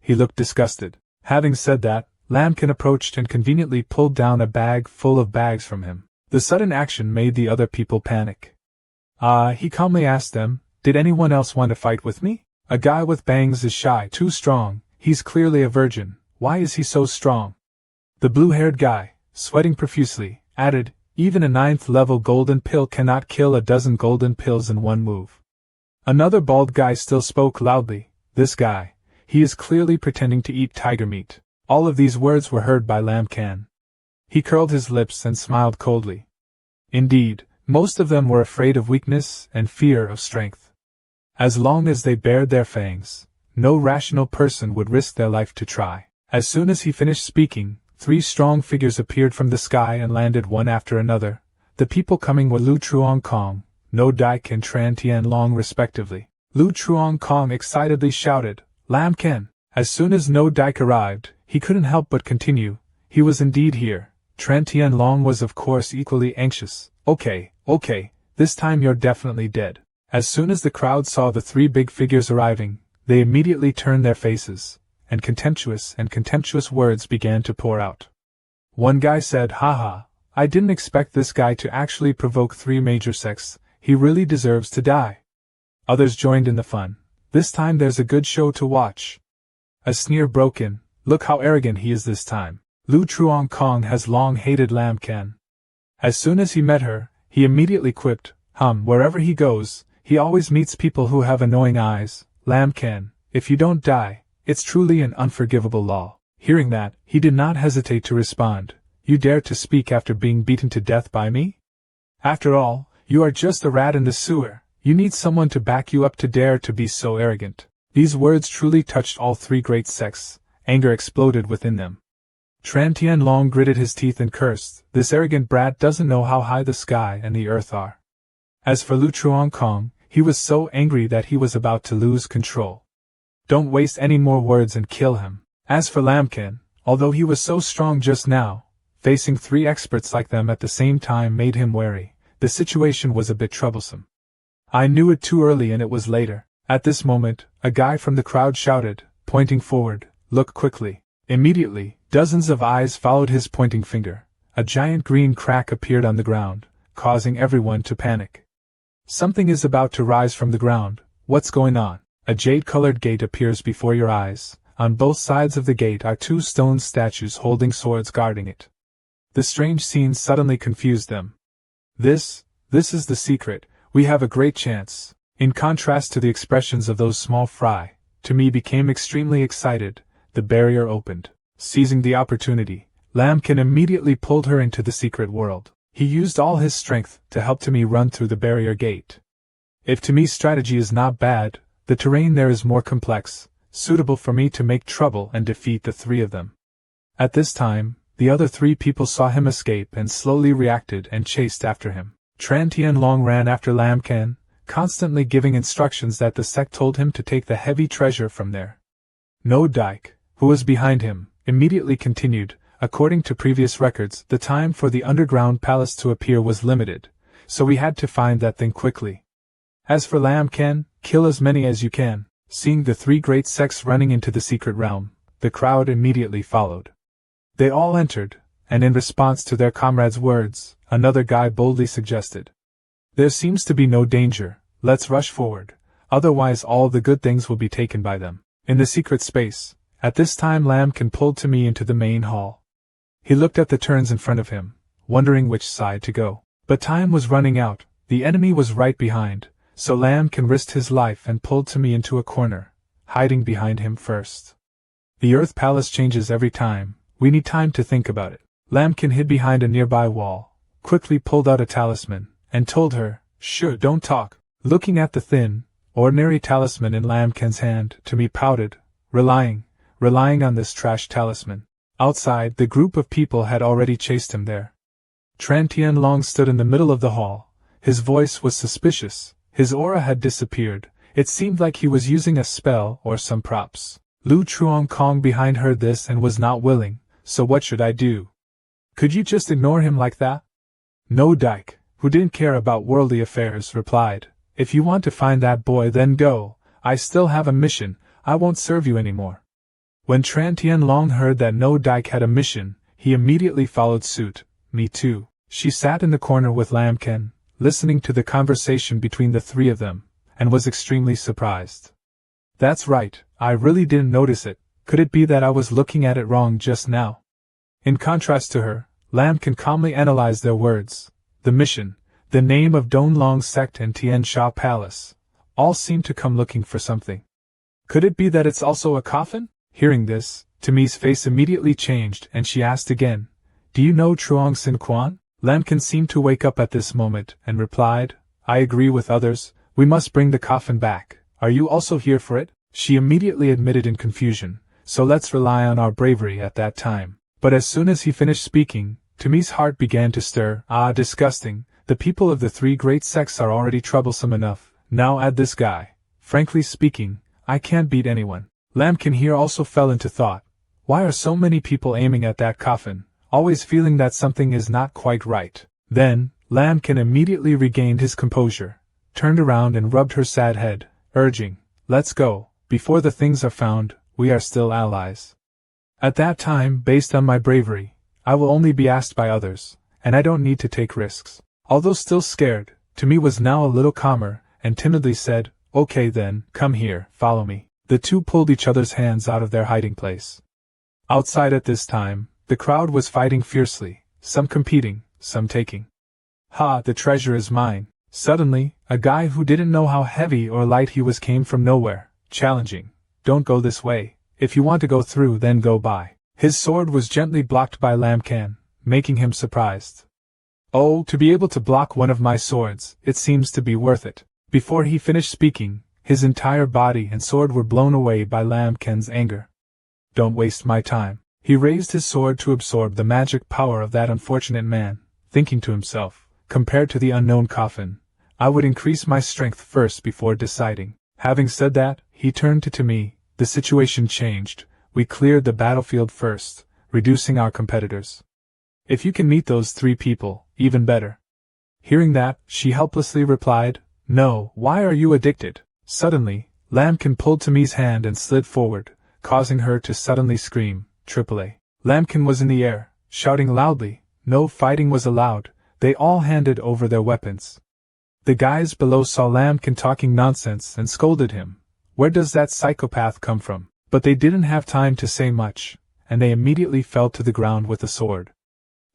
He looked disgusted. Having said that, Lambkin approached and conveniently pulled down a bag full of bags from him. The sudden action made the other people panic. He calmly asked them, "Did anyone else want to fight with me? A guy with bangs is shy, too strong, he's clearly a virgin, why is he so strong?" The blue-haired guy, sweating profusely, added, "Even a 9th-level golden pill cannot kill a dozen golden pills in one move." Another bald guy still spoke loudly, "This guy, he is clearly pretending to eat tiger meat." All of these words were heard by Lambkin. He curled his lips and smiled coldly. Indeed, most of them were afraid of weakness and fear of strength. As long as they bared their fangs, no rational person would risk their life to try. As soon as he finished speaking, 3 strong figures appeared from the sky and landed one after another. The people coming were Lu Truong, No Dike and Tran Tien Long respectively. Lu Truong excitedly shouted, "Lambkin!" As soon as No Dike arrived, he couldn't help but continue, "He was indeed here." Tran Tien Long was of course equally anxious. Okay, this time you're definitely dead." As soon as the crowd saw the 3 big figures arriving, they immediately turned their faces, and contemptuous words began to pour out. One guy said, "Haha, I didn't expect this guy to actually provoke 3 major sects, he really deserves to die." Others joined in the fun. "This time there's a good show to watch." A sneer broke in, "Look how arrogant he is this time." Lu Truong has long hated Lambkin. As soon as he met her, he immediately quipped, "Wherever he goes, he always meets people who have annoying eyes. Lambkin, if you don't die, it's truly an unforgivable law." Hearing that, he did not hesitate to respond, "You dare to speak after being beaten to death by me? After all, you are just a rat in the sewer, you need someone to back you up to dare to be so arrogant." These words truly touched all 3 great sects. Anger exploded within them. Tran Tien Long gritted his teeth and cursed, "This arrogant brat doesn't know how high the sky and the earth are." As for Lu Truong, he was so angry that he was about to lose control. "Don't waste any more words and kill him." As for Lambkin, although he was so strong just now, facing 3 experts like them at the same time made him wary. The situation was a bit troublesome. "I knew it too early and it was later." At this moment, a guy from the crowd shouted, pointing forward, "Look quickly." Immediately, dozens of eyes followed his pointing finger. A giant green crack appeared on the ground, causing everyone to panic. "Something is about to rise from the ground. What's going on?" A jade-colored gate appears before your eyes. On both sides of the gate are 2 stone statues holding swords guarding it. The strange scene suddenly confused them. This is the secret. We have a great chance." In contrast to the expressions of those small fry, to me became extremely excited. The barrier opened. Seizing the opportunity, Lambkin immediately pulled her into the secret world. He used all his strength to help Timi run through the barrier gate. If Timi's strategy is not bad, the terrain there is more complex, suitable for me to make trouble and defeat the 3 of them. At this time, the other 3 people saw him escape and slowly reacted and chased after him. Tran Tien Long ran after Lambkin, constantly giving instructions that the sect told him to take the heavy treasure from there. No Dike, who was behind him, immediately continued, according to previous records, the time for the underground palace to appear was limited, so we had to find that thing quickly. As for Lam Ken, kill as many as you can. Seeing the three great sects running into the secret realm, the crowd immediately followed. They all entered, and in response to their comrade's words, another guy boldly suggested, "There seems to be no danger, let's rush forward, otherwise all the good things will be taken by them." In the secret space, at this time Lambkin pulled to me into the main hall. He looked at the turns in front of him, wondering which side to go. But time was running out, the enemy was right behind, so Lambkin risked his life and pulled to me into a corner, hiding behind him first. The Earth Palace changes every time, we need time to think about it. Lambkin hid behind a nearby wall, quickly pulled out a talisman, and told her, "Sure, don't talk." Looking at the thin, ordinary talisman in Lambkin's hand, to me pouted, relying on this trash talisman. Outside, the group of people had already chased him there. Tran Tianlong stood in the middle of the hall. His voice was suspicious, his aura had disappeared, it seemed like he was using a spell or some props. Lu Truong Kong behind heard this and was not willing, so what should I do? Could you just ignore him like that? No Dyke, who didn't care about worldly affairs, replied, "If you want to find that boy then go, I still have a mission, I won't serve you anymore." When Tran Tianlong heard that No Dyke had a mission, he immediately followed suit. Me too. She sat in the corner with Lambkin, listening to the conversation between the three of them, and was extremely surprised. That's right, I really didn't notice it. Could it be that I was looking at it wrong just now? In contrast to her, Lambkin calmly analyzed their words. The mission, the name of Donlong sect and Tian Sha Palace, all seemed to come looking for something. Could it be that it's also a coffin? Hearing this, Tami's face immediately changed and she asked again, "Do you know Truong Sin Quan?" Lambkin seemed to wake up at this moment and replied, "I agree with others, we must bring the coffin back. Are you also here for it?" She immediately admitted in confusion, "So let's rely on our bravery at that time." But as soon as he finished speaking, Tami's heart began to stir. Ah, disgusting, the people of the three great sects are already troublesome enough, now add this guy. Frankly speaking, I can't beat anyone. Lambkin here also fell into thought. Why are so many people aiming at that coffin, always feeling that something is not quite right? Then, Lambkin immediately regained his composure, turned around and rubbed her sad head, urging, "Let's go, before the things are found, we are still allies." At that time, based on my bravery, I will only be asked by others, and I don't need to take risks. Although still scared, Tami was now a little calmer, and timidly said, "Okay then, come here, follow me." The two pulled each other's hands out of their hiding place. Outside at this time, the crowd was fighting fiercely, some competing, some taking. "Ha, the treasure is mine." Suddenly, a guy who didn't know how heavy or light he was came from nowhere, challenging, "Don't go this way, if you want to go through then go by." His sword was gently blocked by Lambkin, making him surprised. "Oh, to be able to block one of my swords, it seems to be worth it." Before he finished speaking, his entire body and sword were blown away by Lambkin's anger. "Don't waste my time." He raised his sword to absorb the magic power of that unfortunate man, thinking to himself, compared to the unknown coffin, I would increase my strength first before deciding. Having said that, he turned to me. The situation changed. We cleared the battlefield first, reducing our competitors. If you can meet those three people, even better. Hearing that, she helplessly replied, "No, why are you addicted?" Suddenly, Lambkin pulled Tami's hand and slid forward, causing her to suddenly scream, "AAA." Lambkin was in the air, shouting loudly. No fighting was allowed, they all handed over their weapons. The guys below saw Lambkin talking nonsense and scolded him. Where does that psychopath come from? But they didn't have time to say much, and they immediately fell to the ground with the sword.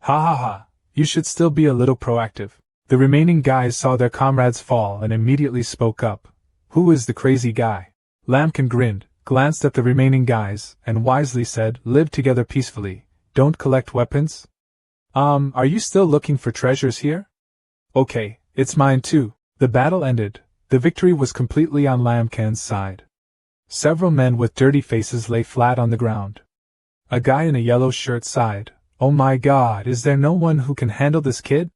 "Ha ha ha, you should still be a little proactive." The remaining guys saw their comrades fall and immediately spoke up. "Who is the crazy guy?" Lambkin grinned, glanced at the remaining guys, and wisely said, "Live together peacefully, don't collect weapons." Are you still looking for treasures here?" "Okay, it's mine too." The battle ended, the victory was completely on Lambkin's side. Several men with dirty faces lay flat on the ground. A guy in a yellow shirt sighed, "Oh my god, is there no one who can handle this kid?"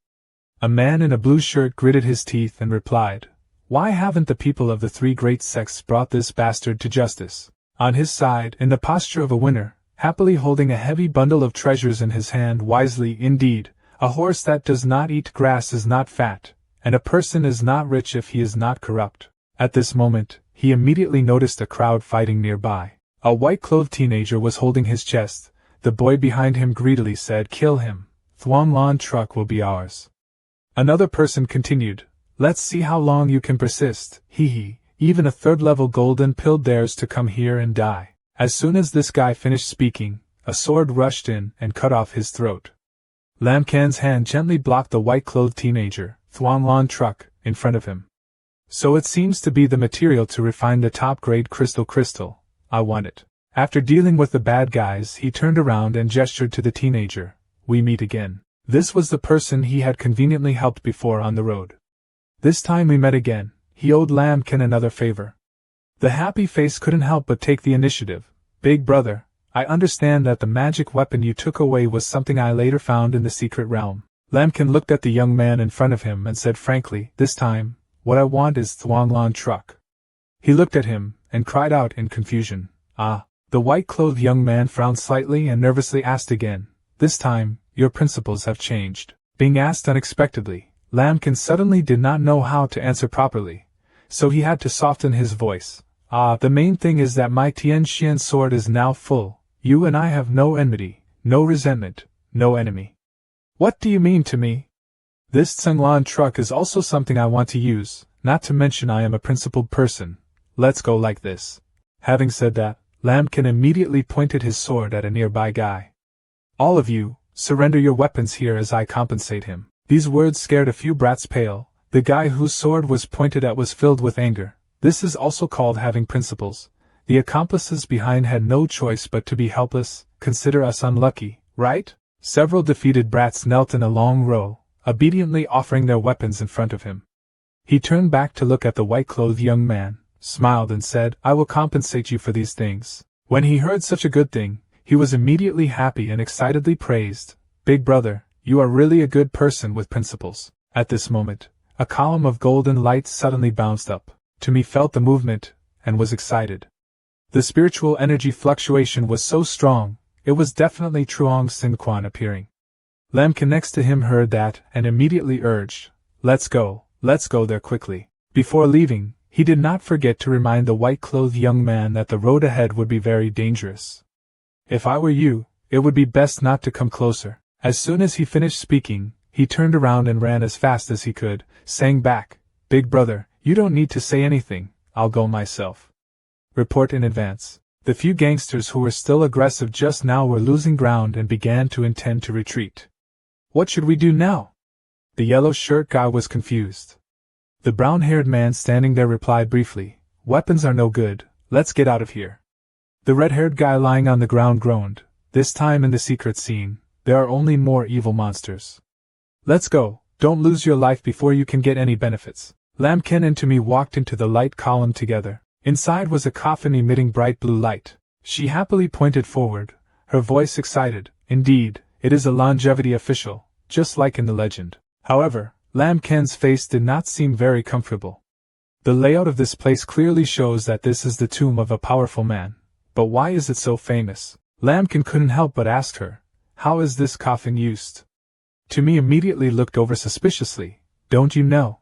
A man in a blue shirt gritted his teeth and replied, "Why haven't the people of the three great sects brought this bastard to justice?" On his side, in the posture of a winner, happily holding a heavy bundle of treasures in his hand. Wisely indeed, a horse that does not eat grass is not fat, and a person is not rich if he is not corrupt. At this moment, he immediately noticed a crowd fighting nearby. A white-clothed teenager was holding his chest. The boy behind him greedily said, "Kill him. Thuong Lon truck will be ours." Another person continued, "Let's see how long you can persist, hee hee, even a third-level golden pill dares to come here and die." As soon as this guy finished speaking, a sword rushed in and cut off his throat. Lam Can's hand gently blocked the white-clothed teenager, Thuong Lon truck, in front of him. "So it seems to be the material to refine the top-grade crystal. I want it." After dealing with the bad guys, he turned around and gestured to the teenager. "We meet again." This was the person he had conveniently helped before on the road. This time we met again. He owed Lam Can another favor. The happy face couldn't help but take the initiative. "Big brother, I understand that the magic weapon you took away was something I later found in the secret realm." Lam Can looked at the young man in front of him and said frankly, "This time, what I want is Thuong Lon truck." He looked at him and cried out in confusion, "Ah!" The white-clothed young man frowned slightly and nervously asked again, "This time, your principles have changed." Being asked unexpectedly, Lam Can suddenly did not know how to answer properly, so he had to soften his voice. "Ah, the main thing is that my Tian Xian sword is now full. You and I have no enmity, no resentment, no enemy." "What do you mean to me?" "This Tsung Lon truck is also something I want to use, not to mention I am a principled person. Let's go like this." Having said that, Lam Can immediately pointed his sword at a nearby guy. "All of you, surrender your weapons here as I compensate him." These words scared a few brats pale. The guy whose sword was pointed at was filled with anger. This is also called having principles. The accomplices behind had no choice but to be helpless. "Consider us unlucky, right?" Several defeated brats knelt in a long row, obediently offering their weapons in front of him. He turned back to look at the white-clothed young man, smiled and said, "I will compensate you for these things." When he heard such a good thing, he was immediately happy and excitedly praised, "Big brother, you are really a good person with principles." At this moment, a column of golden light suddenly bounced up. Tommy felt the movement, and was excited. The spiritual energy fluctuation was so strong, it was definitely Truong Sin Quan appearing. Lam Can next to him heard that, and immediately urged, let's go there quickly." Before leaving, he did not forget to remind the white-clothed young man that the road ahead would be very dangerous. "If I were you, it would be best not to come closer." As soon as he finished speaking, he turned around and ran as fast as he could, saying back, "Big brother, you don't need to say anything, I'll go myself. Report in advance." The few gangsters who were still aggressive just now were losing ground and began to intend to retreat. "What should we do now?" The yellow shirt guy was confused. The brown-haired man standing there replied briefly, "Weapons are no good, let's get out of here." The red-haired guy lying on the ground groaned, "This time in the secret scene, there are only more evil monsters. Let's go, don't lose your life before you can get any benefits." Lam Can and Tommy walked into the light column together. Inside was a coffin emitting bright blue light. She happily pointed forward, her voice excited. "Indeed, it is a longevity official, just like in the legend." However, Lam Can's face did not seem very comfortable. The layout of this place clearly shows that this is the tomb of a powerful man. But why is it so famous? Lam Can couldn't help but ask her, "How is this coffin used?" Tommy immediately looked over suspiciously. "Don't you know?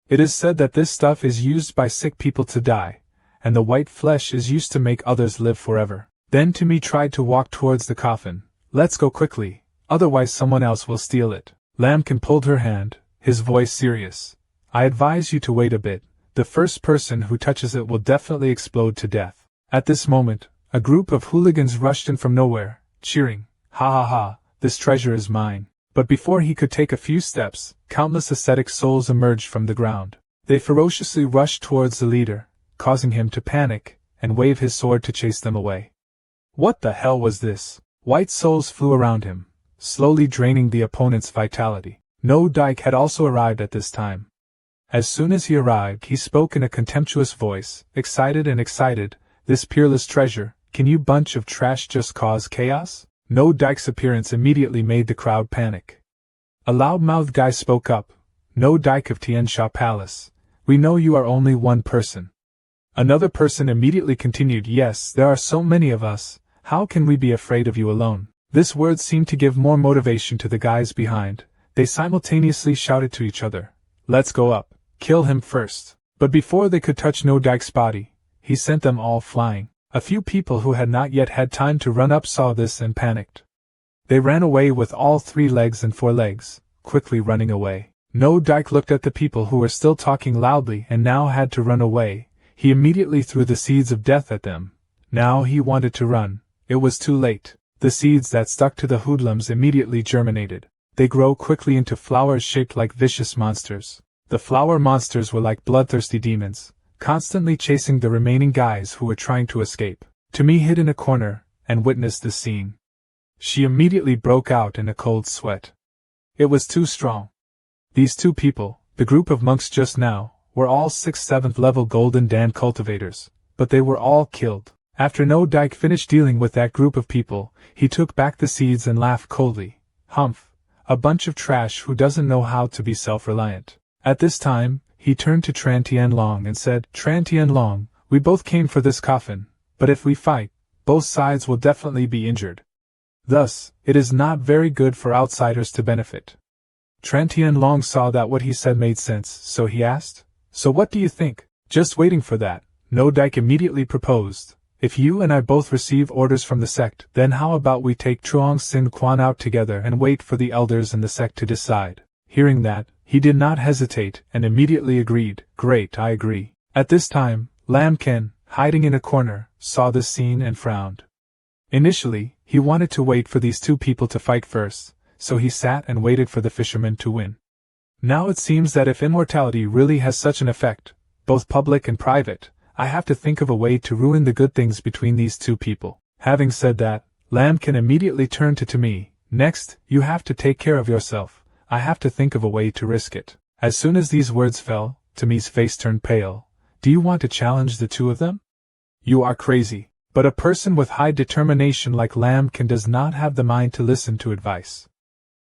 It is said that this stuff is used by sick people to die, and the white flesh is used to make others live forever." Then Tommy tried to walk towards the coffin. "Let's go quickly, otherwise someone else will steal it." Lam Can pulled her hand, his voice serious. "I advise you to wait a bit. The first person who touches it will definitely explode to death." At this moment, a group of hooligans rushed in from nowhere, cheering, "Ha ha ha, this treasure is mine." But before he could take a few steps, countless ascetic souls emerged from the ground. They ferociously rushed towards the leader, causing him to panic, and wave his sword to chase them away. What the hell was this? White souls flew around him, slowly draining the opponent's vitality. No Dyke had also arrived at this time. As soon as he arrived, he spoke in a contemptuous voice, excited, "This peerless treasure, can you bunch of trash just cause chaos?" No Dyke's appearance immediately made the crowd panic. A loud-mouthed guy spoke up, "No Dyke of Tian Sha Palace, we know you are only one person." Another person immediately continued, "Yes, there are so many of us, How can we be afraid of you alone? This word seemed to give more motivation to the guys behind. They simultaneously shouted to each other, "Let's go up, kill him first." But before they could touch No Dike's body, he sent them all flying. A few people who had not yet had time to run up saw this and panicked. They ran away with all 3 legs and 4 legs, quickly running away. No Dike looked at the people who were still talking loudly and now had to run away. He immediately threw the seeds of death at them. Now he wanted to run. It was too late. The seeds that stuck to the hoodlums immediately germinated. They grow quickly into flowers shaped like vicious monsters. The flower monsters were like bloodthirsty demons, constantly chasing the remaining guys who were trying to escape. Tommy hid in a corner and witnessed the scene. She immediately broke out in a cold sweat. It was too strong. These 2 people, the group of monks just now, were all 6th-7th level Golden Dan cultivators, but they were all killed. After No Dike finished dealing with that group of people, he took back the seeds and laughed coldly. Humph! A bunch of trash who doesn't know how to be self-reliant. At this time, he turned to Tran Tianlong and said, "Tran Tianlong, we both came for this coffin, but if we fight, both sides will definitely be injured. Thus, it is not very good for outsiders to benefit." Tran Tianlong saw that what he said made sense, so he asked, "So what do you think?" Just waiting for that, No Dike immediately proposed, "If you and I both receive orders from the sect, then how about we take Truong Sin Quan out together and wait for the elders in the sect to decide?" Hearing that, he did not hesitate and immediately agreed. "Great, I agree." At this time, Lam Ken, hiding in a corner, saw this scene and frowned. Initially, he wanted to wait for these 2 people to fight first, so he sat and waited for the fisherman to win. Now it seems that if immortality really has such an effect, both public and private, I have to think of a way to ruin the good things between these 2 people. Having said that, Lam Ken immediately turned to me. "Next, you have to take care of yourself. I have to think of a way to risk it." As soon as these words fell, Tommy's face turned pale. "Do you want to challenge the 2 of them? You are crazy." But a person with high determination like Lam Ken does not have the mind to listen to advice.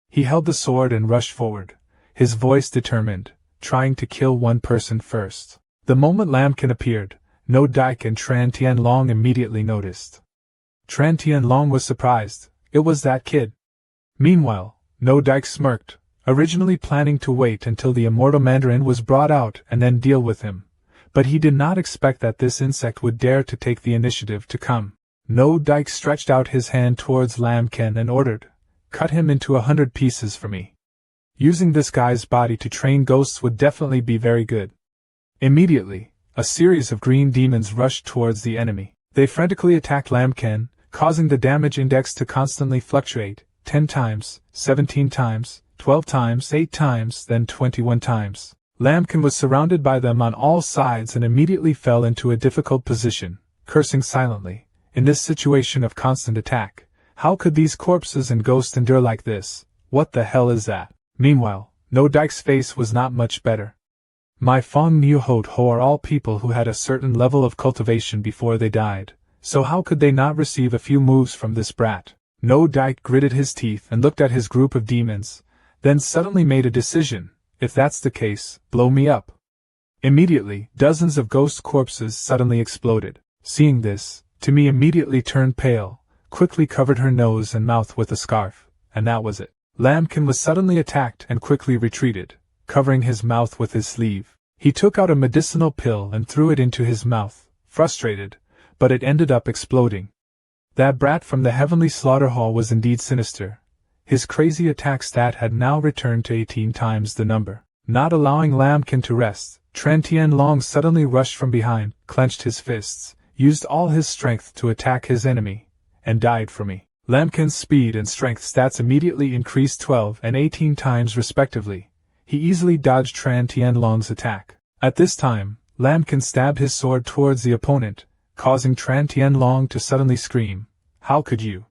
He held the sword and rushed forward, his voice determined, trying to kill one person first. The moment Lam Ken appeared, No Dike and Tran Tianlong immediately noticed. Tran Tianlong was surprised. It was that kid. Meanwhile, No Dike smirked, originally planning to wait until the immortal Mandarin was brought out and then deal with him. But he did not expect that this insect would dare to take the initiative to come. No Dike stretched out his hand towards Lam Ken and ordered, "Cut him into 100 pieces for me." Using this guy's body to train ghosts would definitely be very good. Immediately, a series of green demons rushed towards the enemy. They frantically attacked Lam Ken, causing the damage index to constantly fluctuate, 10 times, 17 times, 12 times, 8 times, then 21 times. Lam Ken was surrounded by them on all sides and immediately fell into a difficult position, cursing silently. In this situation of constant attack, how could these corpses and ghosts endure like this? What the hell is that? Meanwhile, No Dike's face was not much better. My Fong Niu Hot Ho are all people who had a certain level of cultivation before they died, so how could they not receive a few moves from this brat? No Dike gritted his teeth and looked at his group of demons, then suddenly made a decision. If that's the case, blow me up. Immediately, dozens of ghost corpses suddenly exploded. Seeing this, Timmy immediately turned pale, quickly covered her nose and mouth with a scarf, and that was it. Lam Ken was suddenly attacked and quickly retreated, covering his mouth with his sleeve. He took out a medicinal pill and threw it into his mouth, frustrated, but it ended up exploding. That brat from the heavenly slaughter hall was indeed sinister. His crazy attack stat had now returned to 18 times the number. Not allowing Lam Ken to rest, Tran Tianlong suddenly rushed from behind, clenched his fists, used all his strength to attack his enemy, and died for me. Lam Ken's speed and strength stats immediately increased 12 and 18 times respectively. He easily dodged Tran Tianlong's attack. At this time, Lam Ken stabbed his sword towards the opponent, causing Tran Tianlong to suddenly scream, "How could you?"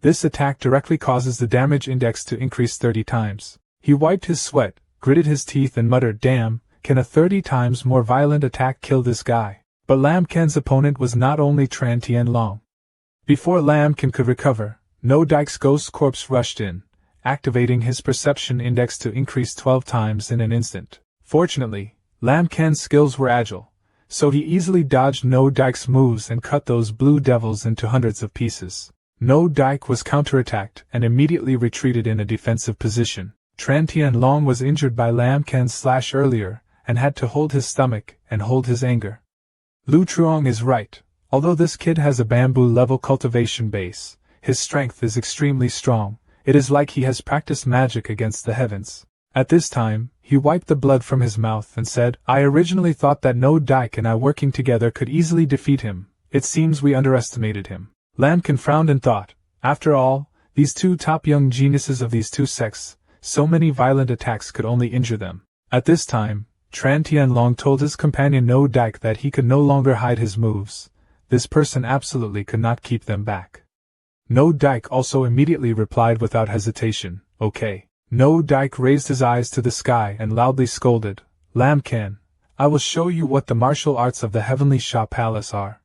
This attack directly causes the damage index to increase 30 times. He wiped his sweat, gritted his teeth and muttered, "Damn, can a 30 times more violent attack kill this guy?" But Lam Ken's opponent was not only Tran Tianlong. Before Lam Ken could recover, No Dike's ghost corpse rushed in, activating his perception index to increase 12 times in an instant. Fortunately, Lam Ken's skills were agile, so he easily dodged No Dike's moves and cut those blue devils into hundreds of pieces. No Dike was counterattacked and immediately retreated in a defensive position. Tran Tianlong was injured by Lam Can's slash earlier, and had to hold his stomach and hold his anger. Lu Truong is right. Although this kid has a bamboo-level cultivation base, his strength is extremely strong. It is like he has practiced magic against the heavens. At this time, he wiped the blood from his mouth and said, I originally thought that No Dike and I working together could easily defeat him. It seems we underestimated him. Lamkin frowned and thought, after all, these two top young geniuses of these two sects, so many violent attacks could only injure them. At this time, Tran Tianlong told his companion No Dike that he could no longer hide his moves. This person absolutely could not keep them back. No Dike also immediately replied without hesitation, okay. No Dike raised his eyes to the sky and loudly scolded, Lamkin, I will show you what the martial arts of the Heavenly Sha Palace are.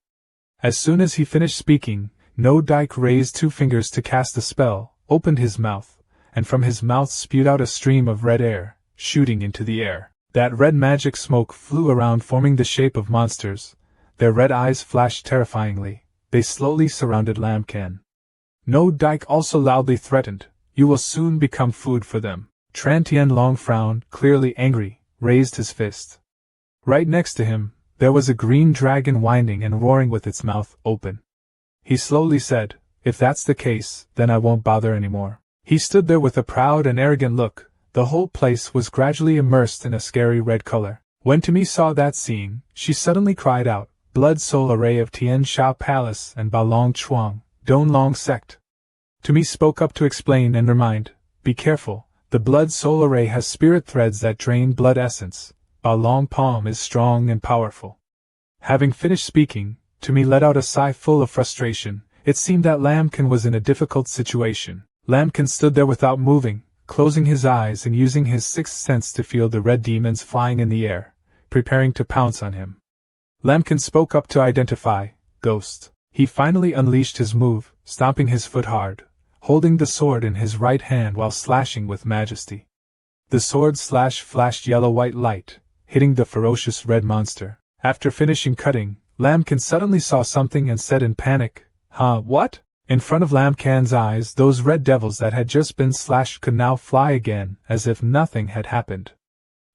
As soon as he finished speaking, No Dike raised 2 fingers to cast a spell, opened his mouth, and from his mouth spewed out a stream of red air, shooting into the air. That red magic smoke flew around forming the shape of monsters. Their red eyes flashed terrifyingly. They slowly surrounded Lamkin. No Dike also loudly threatened, you will soon become food for them. Tran Tianlong frowned, clearly angry, raised his fist. Right next to him, there was a green dragon whining and roaring with its mouth open. He slowly said, if that's the case, then I won't bother anymore. He stood there with a proud and arrogant look. The whole place was gradually immersed in a scary red color. When Timi saw that scene, she suddenly cried out, Blood Soul Array of Tian Sha Palace and Balong Chuang, Donlong Sect. Timi spoke up to explain and remind, be careful, the Blood Soul Array has spirit threads that drain blood essence. Balong Palm is strong and powerful. Having finished speaking, Timi let out a sigh full of frustration. It seemed that Lamkin was in a difficult situation. Lamkin stood there without moving, closing his eyes and using his sixth sense to feel the red demons flying in the air, preparing to pounce on him. Lamkin spoke up to identify, Ghost. He finally unleashed his move, stomping his foot hard, holding the sword in his right hand while slashing with majesty. The sword slash flashed yellow-white light, hitting the ferocious red monster. After finishing cutting, Lamkin suddenly saw something and said in panic, what? In front of Lamkin's eyes, those red devils that had just been slashed could now fly again, as if nothing had happened.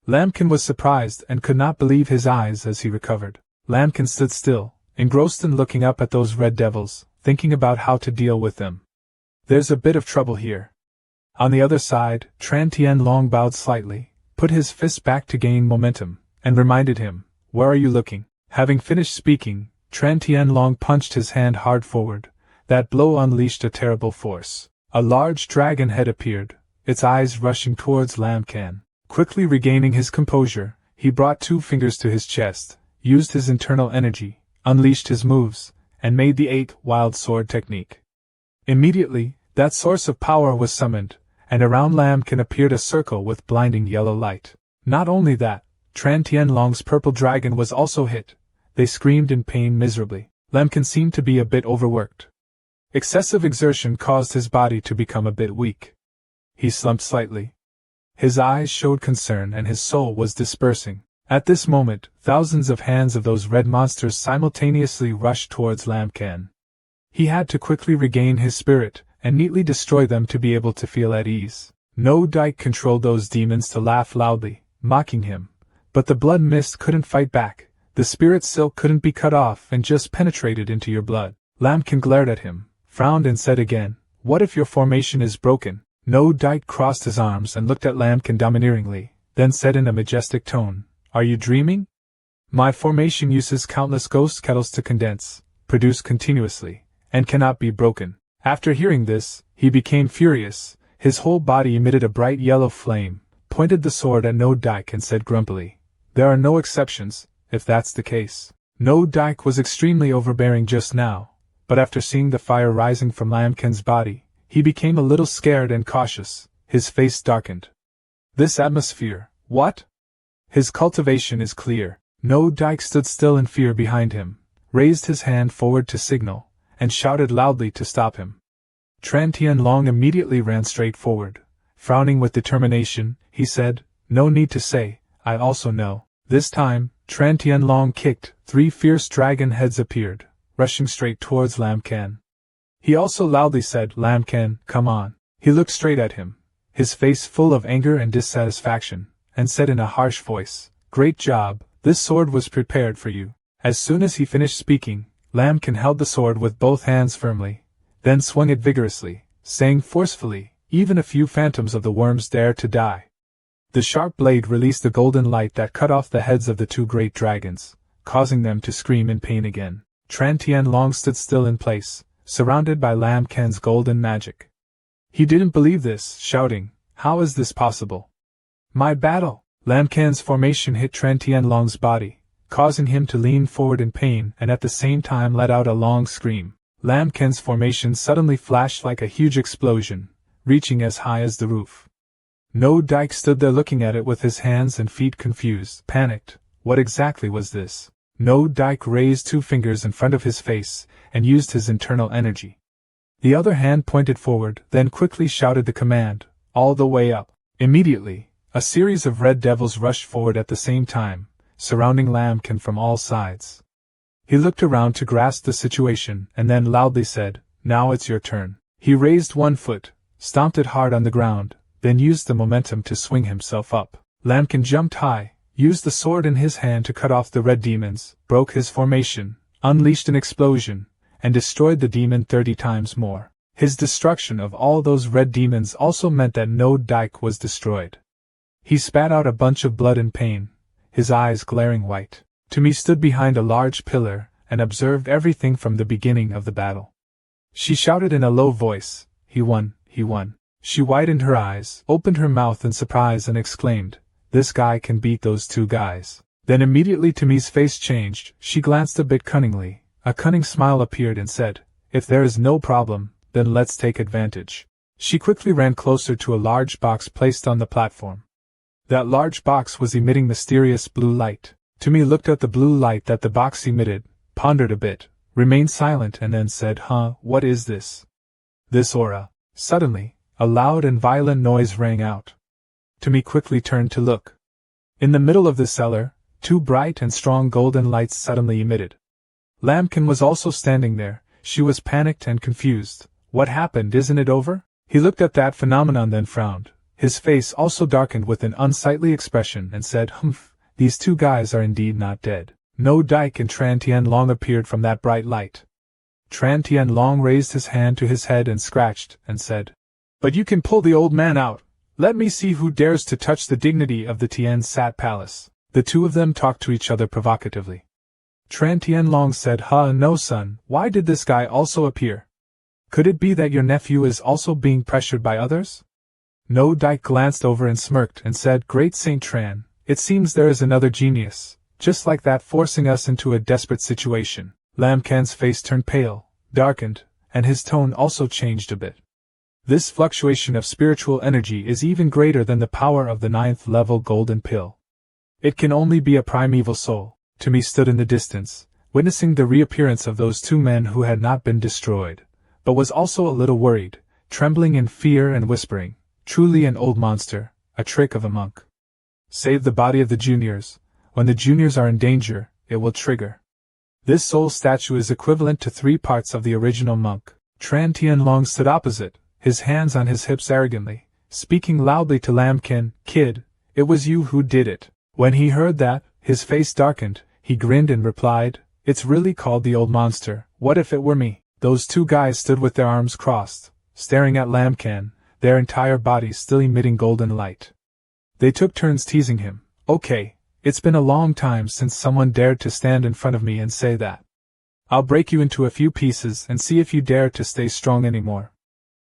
Lamkin was surprised and could not believe his eyes as he recovered. Lamkin stood still, engrossed in looking up at those red devils, thinking about how to deal with them. There's a bit of trouble here. On the other side, Tran Tianlong bowed slightly, put his fist back to gain momentum, and reminded him, where are you looking? Having finished speaking, Tran Tianlong punched his hand hard forward. That blow unleashed a terrible force. A large dragon head appeared, its eyes rushing towards Lamkin. Quickly regaining his composure, he brought 2 fingers to his chest, used his internal energy, unleashed his moves, and made the 8 wild sword technique. Immediately, that source of power was summoned, and around Lamkin appeared a circle with blinding yellow light. Not only that, Tran Tianlong's purple dragon was also hit. They screamed in pain miserably. Lamkin seemed to be a bit overworked. Excessive exertion caused his body to become a bit weak. He slumped slightly. His eyes showed concern and his soul was dispersing. At this moment, thousands of hands of those red monsters simultaneously rushed towards Lamkin. He had to quickly regain his spirit and neatly destroy them to be able to feel at ease. No Dike controlled those demons to laugh loudly, mocking him. But the blood mist couldn't fight back. The spirit silk couldn't be cut off and just penetrated into your blood. Lamkin glared at him, frowned and said again, what if your formation is broken? No Dike crossed his arms and looked at Lamkin domineeringly, then said in a majestic tone, are you dreaming? My formation uses countless ghost kettles to condense, produce continuously, and cannot be broken. After hearing this, he became furious. His whole body emitted a bright yellow flame, pointed the sword at No Dike and said grumpily, there are no exceptions, if that's the case. No Dike was extremely overbearing just now, but after seeing the fire rising from Lamkin's body, he became a little scared and cautious. His face darkened. This atmosphere, what? His cultivation is clear. No Dike stood still in fear behind him, raised his hand forward to signal, and shouted loudly to stop him. Tran Tianlong immediately ran straight forward. Frowning with determination, he said, no need to say, I also know. This time, Tran Tianlong kicked, 3 fierce dragon heads appeared, rushing straight towards Lam Kan. He also loudly said, "Lam Kan, come on." He looked straight at him, his face full of anger and dissatisfaction, and said in a harsh voice, "Great job, this sword was prepared for you." As soon as he finished speaking, Lam Kan held the sword with both hands firmly, then swung it vigorously, saying forcefully, "Even a few phantoms of the worms dare to die." The sharp blade released a golden light that cut off the heads of the 2 great dragons, causing them to scream in pain again. Tran Tianlong stood still in place, surrounded by Lam Kan's golden magic. He didn't believe this, shouting, "How is this possible? My battle!" Lam Kan's formation hit Tran Tianlong's body, causing him to lean forward in pain and at the same time let out a long scream. Lam Kan's formation suddenly flashed like a huge explosion, reaching as high as the roof. No Dike stood there looking at it with his hands and feet confused, panicked. What exactly was this? No Dike raised 2 fingers in front of his face and used his internal energy. The other hand pointed forward, then quickly shouted the command, "All the way up." Immediately, a series of red devils rushed forward at the same time, surrounding Lam Kan from all sides. He looked around to grasp the situation and then loudly said, "Now it's your turn." He raised 1 foot, stomped it hard on the ground, then used the momentum to swing himself up. Lam Kan jumped high, used the sword in his hand to cut off the red demons, broke his formation, unleashed an explosion, and destroyed the demon 30 times more. His destruction of all those red demons also meant that no Dike was destroyed. He spat out a bunch of blood in pain, his eyes glaring white. Tumi stood behind a large pillar and observed everything from the beginning of the battle. She shouted in a low voice, "He won, he won." She widened her eyes, opened her mouth in surprise and exclaimed, "This guy can beat those 2 guys." Then immediately Tumi's face changed, she glanced a bit cunningly, a cunning smile appeared and said, "If there is no problem, then let's take advantage." She quickly ran closer to a large box placed on the platform. That large box was emitting mysterious blue light. Tumi looked at the blue light that the box emitted, pondered a bit, remained silent and then said, "What is this?" "This aura." Suddenly, a loud and violent noise rang out. Tumi quickly turned to look. In the middle of the cellar, 2 bright and strong golden lights suddenly emitted. Lam Kan was also standing there. She was panicked and confused. "What happened? Isn't it over?" He looked at that phenomenon then frowned. His face also darkened with an unsightly expression and said, "These 2 guys are indeed not dead." No Dike and Tran Tianlong appeared from that bright light. Tran Tianlong raised his hand to his head and scratched, and said, "But you can pull the old man out. Let me see who dares to touch the dignity of the Tian Sat Palace." The 2 of them talked to each other provocatively. Tran Tianlong said, "No son, why did this guy also appear? Could it be that your nephew is also being pressured by others?" No Dike glanced over and smirked and said, "Great Saint Tran, it seems there is another genius, just like that, forcing us into a desperate situation." Lam Kan's face turned pale, darkened, and his tone also changed a bit. This fluctuation of spiritual energy is even greater than the power of the 9th level golden pill. It can only be a primeval soul. Tumi stood in the distance, witnessing the reappearance of those 2 men who had not been destroyed, but was also a little worried, trembling in fear and whispering, "Truly an old monster, a trick of a monk. Save the body of the juniors. When the juniors are in danger, it will trigger." This soul statue is equivalent to 3 parts of the original monk. Tran Tianlong stood opposite, his hands on his hips arrogantly, speaking loudly to Lam Kan, "Kid, it was you who did it." When he heard that, his face darkened, he grinned and replied, "It's really called the old monster. What if it were me?" Those 2 guys stood with their arms crossed, staring at Lam Kan, their entire bodies still emitting golden light. They took turns teasing him. "Okay, it's been a long time since someone dared to stand in front of me and say that. I'll break you into a few pieces and see if you dare to stay strong anymore."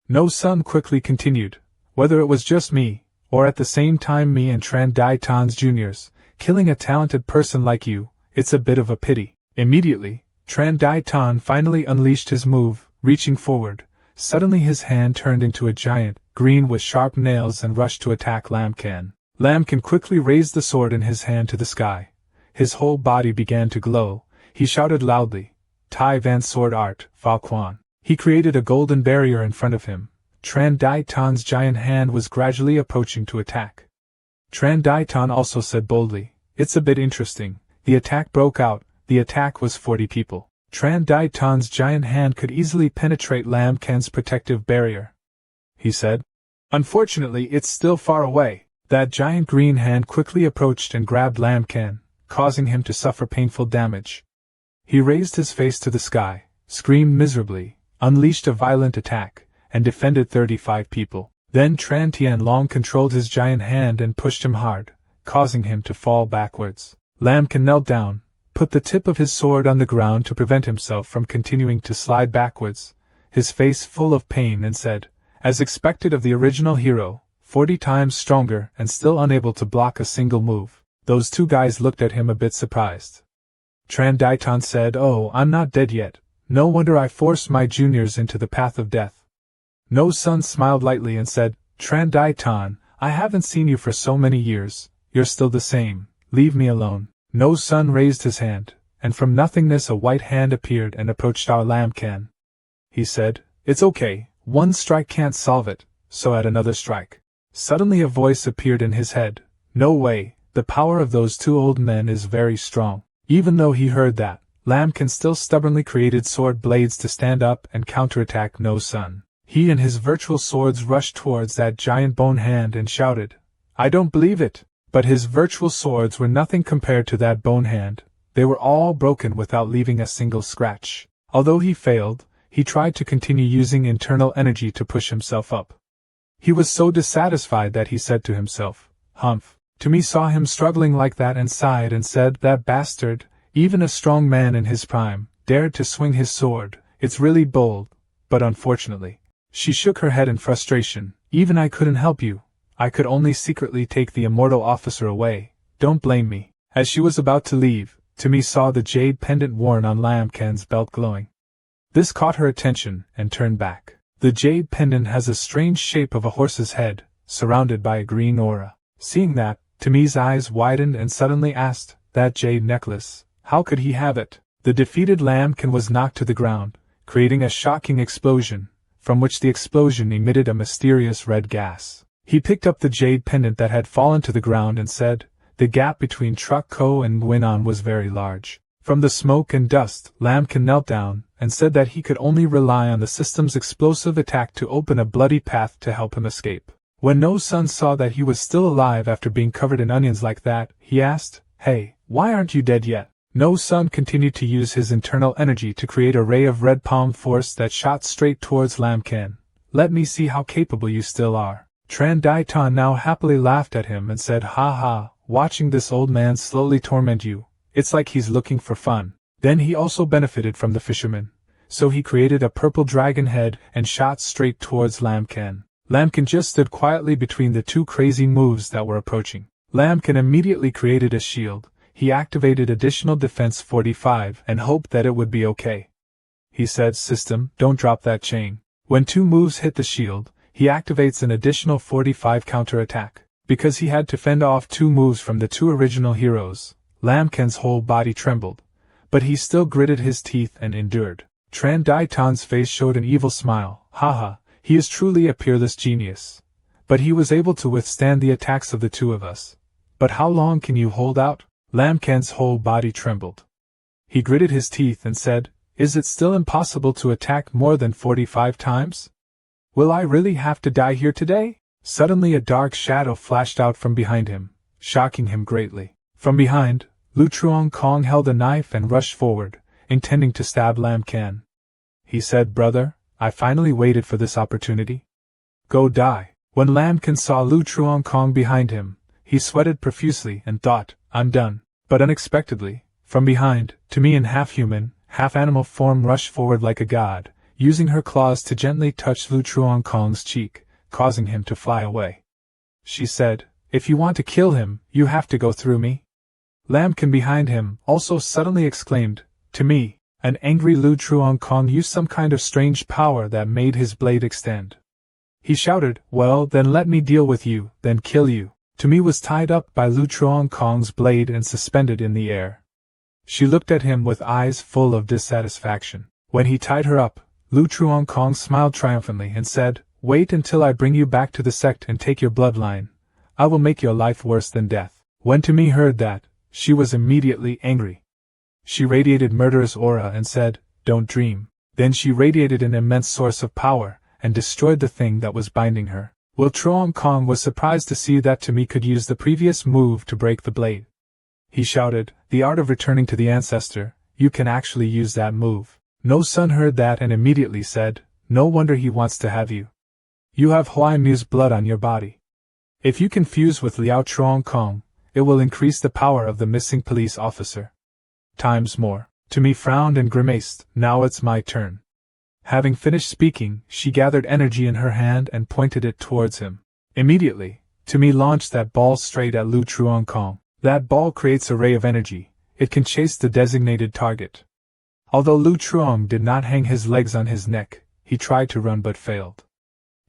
No Sun quickly continued, "Whether it was just me, or at the same time me and Tran Dai Tan's juniors, killing a talented person like you, it's a bit of a pity." Immediately, Tran Dai Tan finally unleashed his move, reaching forward. Suddenly his hand turned into a giant, green with sharp nails and rushed to attack Lam Kan. Lam Kan quickly raised the sword in his hand to the sky. His whole body began to glow. He shouted loudly, "Tai Van Sword Art, Fa Quan." He created a golden barrier in front of him. Tran Dai Tan's giant hand was gradually approaching to attack. Tran Dai Tan also said boldly, "It's a bit interesting. The attack broke out. The attack was 40 people. Tran Dai Tan's giant hand could easily penetrate Lam Kan's protective barrier. He said. Unfortunately, it's still far away. That giant green hand quickly approached and grabbed Lam Kan, causing him to suffer painful damage. He raised his face to the sky, screamed miserably, unleashed a violent attack, and defended 35 people. Then Tran Tianlong controlled his giant hand and pushed him hard, causing him to fall backwards. Lam Kan knelt down, put the tip of his sword on the ground to prevent himself from continuing to slide backwards, his face full of pain, and said, as expected of the original hero, 40 times stronger and still unable to block a single move. Those two guys looked at him a bit surprised. Tran Dai Tan said, "Oh, I'm not dead yet. No wonder I forced my juniors into the path of death." No Sun smiled lightly and said, "Tran Dai Tan, I haven't seen you for so many years. You're still the same. Leave me alone." No Sun raised his hand, and from nothingness a white hand appeared and approached our Lam Kan. He said, "It's okay, one strike can't solve it, so add another strike." Suddenly a voice appeared in his head. No way, the power of those two old men is very strong. Even though he heard that, Lam Kan still stubbornly created sword blades to stand up and counterattack No Sun. He and his virtual swords rushed towards that giant bone hand and shouted, "I don't believe it!" But his virtual swords were nothing compared to that bone hand. They were all broken without leaving a single scratch. Although he failed, he tried to continue using internal energy to push himself up. He was so dissatisfied that he said to himself, "Humph." Tumi saw him struggling like that and sighed and said, "That bastard, even a strong man in his prime, dared to swing his sword. It's really bold, but unfortunately." She shook her head in frustration. "Even I couldn't help you. I could only secretly take the immortal officer away. Don't blame me." As she was about to leave, Tumi saw the jade pendant worn on Lam Kan's belt glowing. This caught her attention and turned back. The jade pendant has a strange shape of a horse's head, surrounded by a green aura. Seeing that, Tumi's eyes widened and suddenly asked, "That jade necklace, how could he have it?" The defeated Lam Kan was knocked to the ground, creating a shocking explosion, from which the explosion emitted a mysterious red gas. He picked up the jade pendant that had fallen to the ground and said, "The gap between Truck Ko and Nguinan was very large." From the smoke and dust, Lam Kan knelt down and said that he could only rely on the system's explosive attack to open a bloody path to help him escape. When No Sun saw that he was still alive after being covered in onions like that, he asked, "Hey, why aren't you dead yet?" No Sun continued to use his internal energy to create a ray of red palm force that shot straight towards Lam Kan. "Let me see how capable you still are." Tran Dai Tan now happily laughed at him and said, "Ha ha, watching this old man slowly torment you, it's like he's looking for fun." Then he also benefited from the fisherman, so he created a purple dragon head and shot straight towards Lam Kan. Lam Kan just stood quietly between the two crazy moves that were approaching. Lam Kan immediately created a shield. He activated additional defense 45 and hoped that it would be okay. He said, "System, don't drop that chain." When two moves hit the shield, he activates an additional 45 counterattack. Because he had to fend off two moves from the two original heroes, Lam Kan's whole body trembled, but he still gritted his teeth and endured. Tran Dai Tan's face showed an evil smile. "Haha, he is truly a peerless genius. But he was able to withstand the attacks of the two of us. But how long can you hold out?" Lam Kan's whole body trembled. He gritted his teeth and said, "Is it still impossible to attack more than 45 times? Will I really have to die here today?" Suddenly a dark shadow flashed out from behind him, shocking him greatly. From behind, Lu Truong Kong held a knife and rushed forward, intending to stab Lam Kan. He said, "Brother, I finally waited for this opportunity. Go die." When Lam Kan saw Lu Truong Kong behind him, he sweated profusely and thought, "I'm done." But unexpectedly, from behind, Tumi in half-human, half-animal form rushed forward like a god, using her claws to gently touch Lu Truong Kong's cheek, causing him to fly away. She said, "If you want to kill him, you have to go through me." Lam Kan behind him also suddenly exclaimed, "To me!" An angry Lu Truong Kong used some kind of strange power that made his blade extend. He shouted, "Well, then let me deal with you, then kill you." Tumi was tied up by Lu Truong Kong's blade and suspended in the air. She looked at him with eyes full of dissatisfaction. When he tied her up, Lu Truong Kong smiled triumphantly and said, "Wait until I bring you back to the sect and take your bloodline. I will make your life worse than death." When Tumi heard that, She was immediately angry. She radiated murderous aura and said, "Don't dream." Then she radiated an immense source of power, and destroyed the thing that was binding her. Will Truong Kong was surprised to see that Tumi could use the previous move to break the blade. He shouted, "The art of returning to the ancestor, you can actually use that move." No Sun heard that and immediately said, "No wonder he wants to have you. You have Huai Mu's blood on your body. If you can fuse with Liao Truong Kong, it will increase the power of the missing police officer. Times more." Tumi frowned and grimaced. "Now it's my turn." Having finished speaking, she gathered energy in her hand and pointed it towards him. Immediately, Tumi launched that ball straight at Lu Truong Kong. That ball creates a ray of energy. It can chase the designated target. Although Lu Truong did not hang his legs on his neck, he tried to run but failed.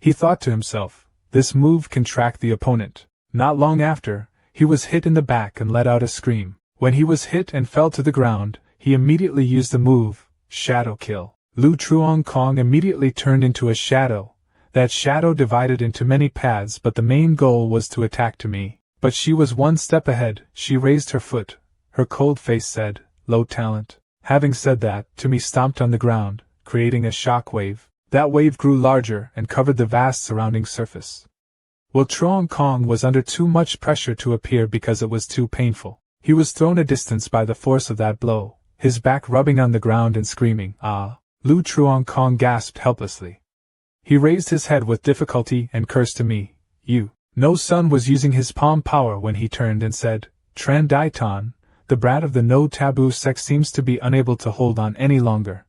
He thought to himself, this move can track the opponent. Not long after, he was hit in the back and let out a scream. When he was hit and fell to the ground, he immediately used the move, Shadow Kill. Lu Truong Kong immediately turned into a shadow. That shadow divided into many paths, but the main goal was to attack Tumi. But she was one step ahead. She raised her foot. Her cold face said, "Low talent." Having said that, Tumi stomped on the ground, creating a shock wave. That wave grew larger and covered the vast surrounding surface. Will Truong Kong was under too much pressure to appear because it was too painful. He was thrown a distance by the force of that blow, his back rubbing on the ground and screaming, "Ah!" Lu Truong Kong gasped helplessly. He raised his head with difficulty and cursed to me, "You." No Sun was using his palm power when he turned and said, "Tran Dai Tan, the brat of the no taboo sect seems to be unable to hold on any longer.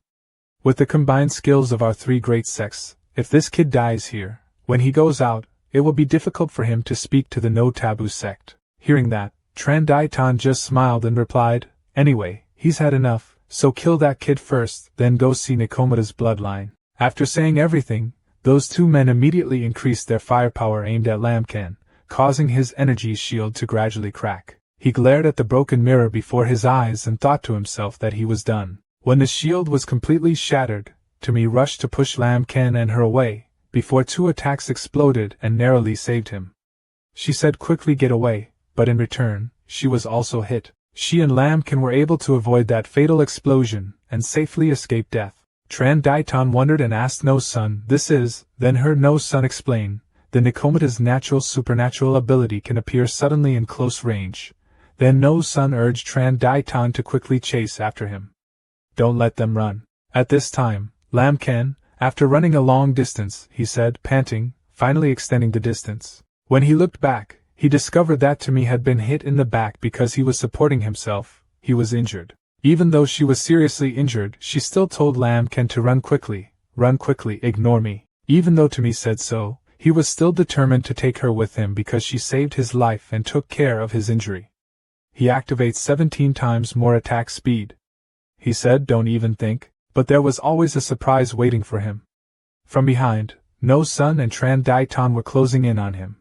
With the combined skills of our three great sects, if this kid dies here, when he goes out, it will be difficult for him to speak to the no taboo sect." Hearing that, Tran Dai Tan just smiled and replied, "Anyway, he's had enough. So kill that kid first, then go see Nikomata's bloodline." After saying everything, those two men immediately increased their firepower aimed at Lam Ken, causing his energy shield to gradually crack. He glared at the broken mirror before his eyes and thought to himself that he was done. When the shield was completely shattered, Tumi rushed to push Lam Ken and her away, before two attacks exploded and narrowly saved him. She said quickly, "Get away," but in return, she was also hit. She and Lam Ken were able to avoid that fatal explosion and safely escape death. Tran Dai Tan wondered and asked No Sun, "This is," then heard No Sun explain, "the Nikomata's natural supernatural ability can appear suddenly in close range." Then No Sun urged Tran Dai Tan to quickly chase after him. "Don't let them run." At this time, Lam Ken, after running a long distance, he said, panting, finally extending the distance. When he looked back, he discovered that Tumi had been hit in the back because he was supporting himself. He was injured. Even though she was seriously injured, she still told Lam Ken to run quickly, ignore me. Even though Tumi said so, he was still determined to take her with him because she saved his life and took care of his injury. He activates 17 times more attack speed. He said, "Don't even think," but there was always a surprise waiting for him. From behind, No Sun and Tran Dai Tan were closing in on him.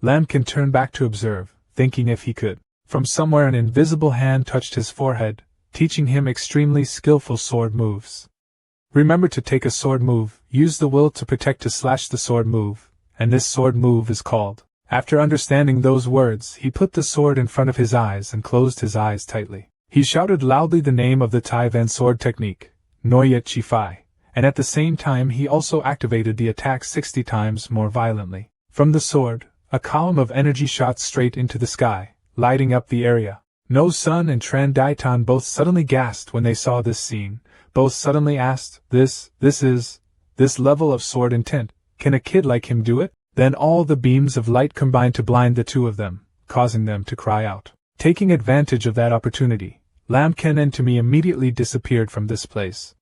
Lam Ken turned back to observe, thinking if he could. From somewhere an invisible hand touched his forehead, teaching him extremely skillful sword moves. Remember to take a sword move, use the will to protect to slash the sword move, and this sword move is called. After understanding those words, he put the sword in front of his eyes and closed his eyes tightly. He shouted loudly the name of the Tai Van sword technique, Noya Chi Fai, and at the same time he also activated the attack 60 times more violently. From the sword, a column of energy shot straight into the sky, lighting up the area. No Sun and Tran Dai Tan both suddenly gasped when they saw this scene. Both suddenly asked, this level of sword intent, can a kid like him do it? Then all the beams of light combined to blind the two of them, causing them to cry out. Taking advantage of that opportunity, Lam Ken and Tumi immediately disappeared from this place.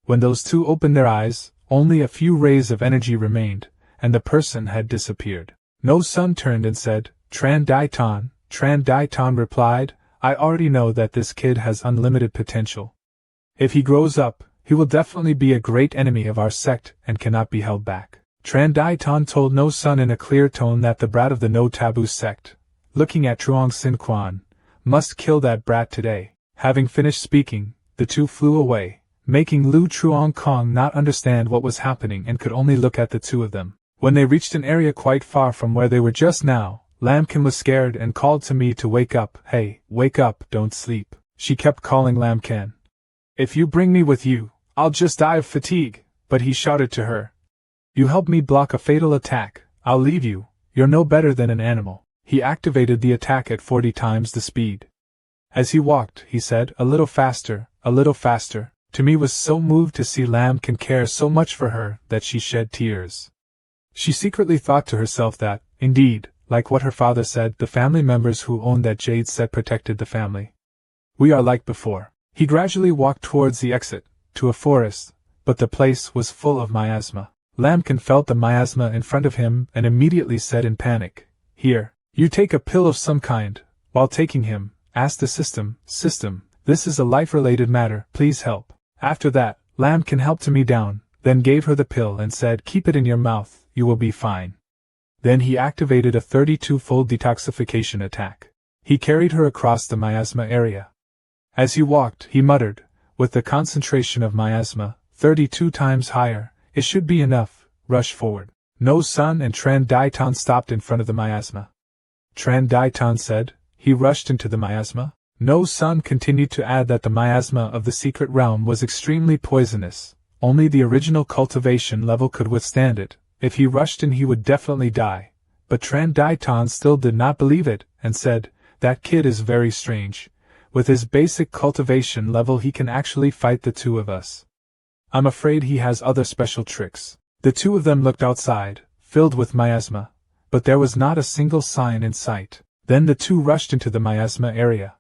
When those two opened their eyes, only a few rays of energy remained, and the person had disappeared. No Sun turned and said, "Tran Dai Tan." Tran Dai Tan replied, "I already know that this kid has unlimited potential. If he grows up, he will definitely be a great enemy of our sect and cannot be held back." Tran Dai Tan told No Sun in a clear tone that the brat of the no taboo sect, looking at Truong Sin Quan, must kill that brat today. Having finished speaking, the two flew away, making Lu Truong Kong not understand what was happening and could only look at the two of them. When they reached an area quite far from where they were just now, Lambkin was scared and called to me to wake up. Hey, wake up, don't sleep. She kept calling Lambkin. If you bring me with you, I'll just die of fatigue, but he shouted to her. You help me block a fatal attack, I'll leave you, you're no better than an animal. He activated the attack at 40 times the speed. As he walked, he said, a little faster, a little faster. To me was so moved to see Lambkin care so much for her that she shed tears. She secretly thought to herself that, indeed, like what her father said, the family members who owned that jade set protected the family. We are like before. He gradually walked towards the exit, to a forest, but the place was full of miasma. Lambkin felt the miasma in front of him and immediately said in panic, Here, you take a pill of some kind. While taking him, asked the system, this is a life-related matter, please help. After that, Lambkin helped me down, then gave her the pill and said, keep it in your mouth, you will be fine. Then he activated a 32-fold detoxification attack. He carried her across the miasma area. As he walked, he muttered, with the concentration of miasma, 32 times higher, it should be enough, rush forward. No Sun and Tran Daitan stopped in front of the miasma. Tran Daitan said, he rushed into the miasma. No Sun continued to add that the miasma of the secret realm was extremely poisonous, only the original cultivation level could withstand it, if he rushed in he would definitely die. But Tran Daitan still did not believe it, and said, that kid is very strange. With his basic cultivation level he can actually fight the two of us. I'm afraid he has other special tricks. The two of them looked outside, filled with miasma, but there was not a single sign in sight. Then the two rushed into the miasma area.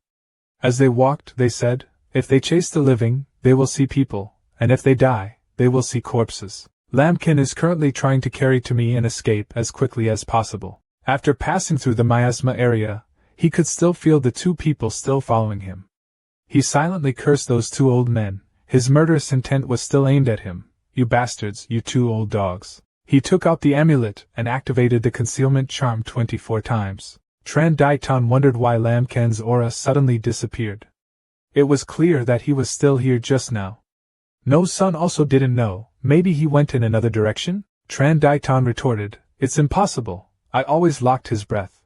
As they walked, they said, if they chase the living, they will see people, and if they die, they will see corpses. Lambkin is currently trying to carry to me and escape as quickly as possible. After passing through the miasma area, he could still feel the two people still following him. He silently cursed those two old men. His murderous intent was still aimed at him. You bastards, you two old dogs. He took out the amulet and activated the concealment charm 24 times. Tran Daitan wondered why Lambkin's aura suddenly disappeared. It was clear that he was still here just now. No Sun also didn't know, maybe he went in another direction? Tran Daitan retorted, it's impossible, I always locked his breath.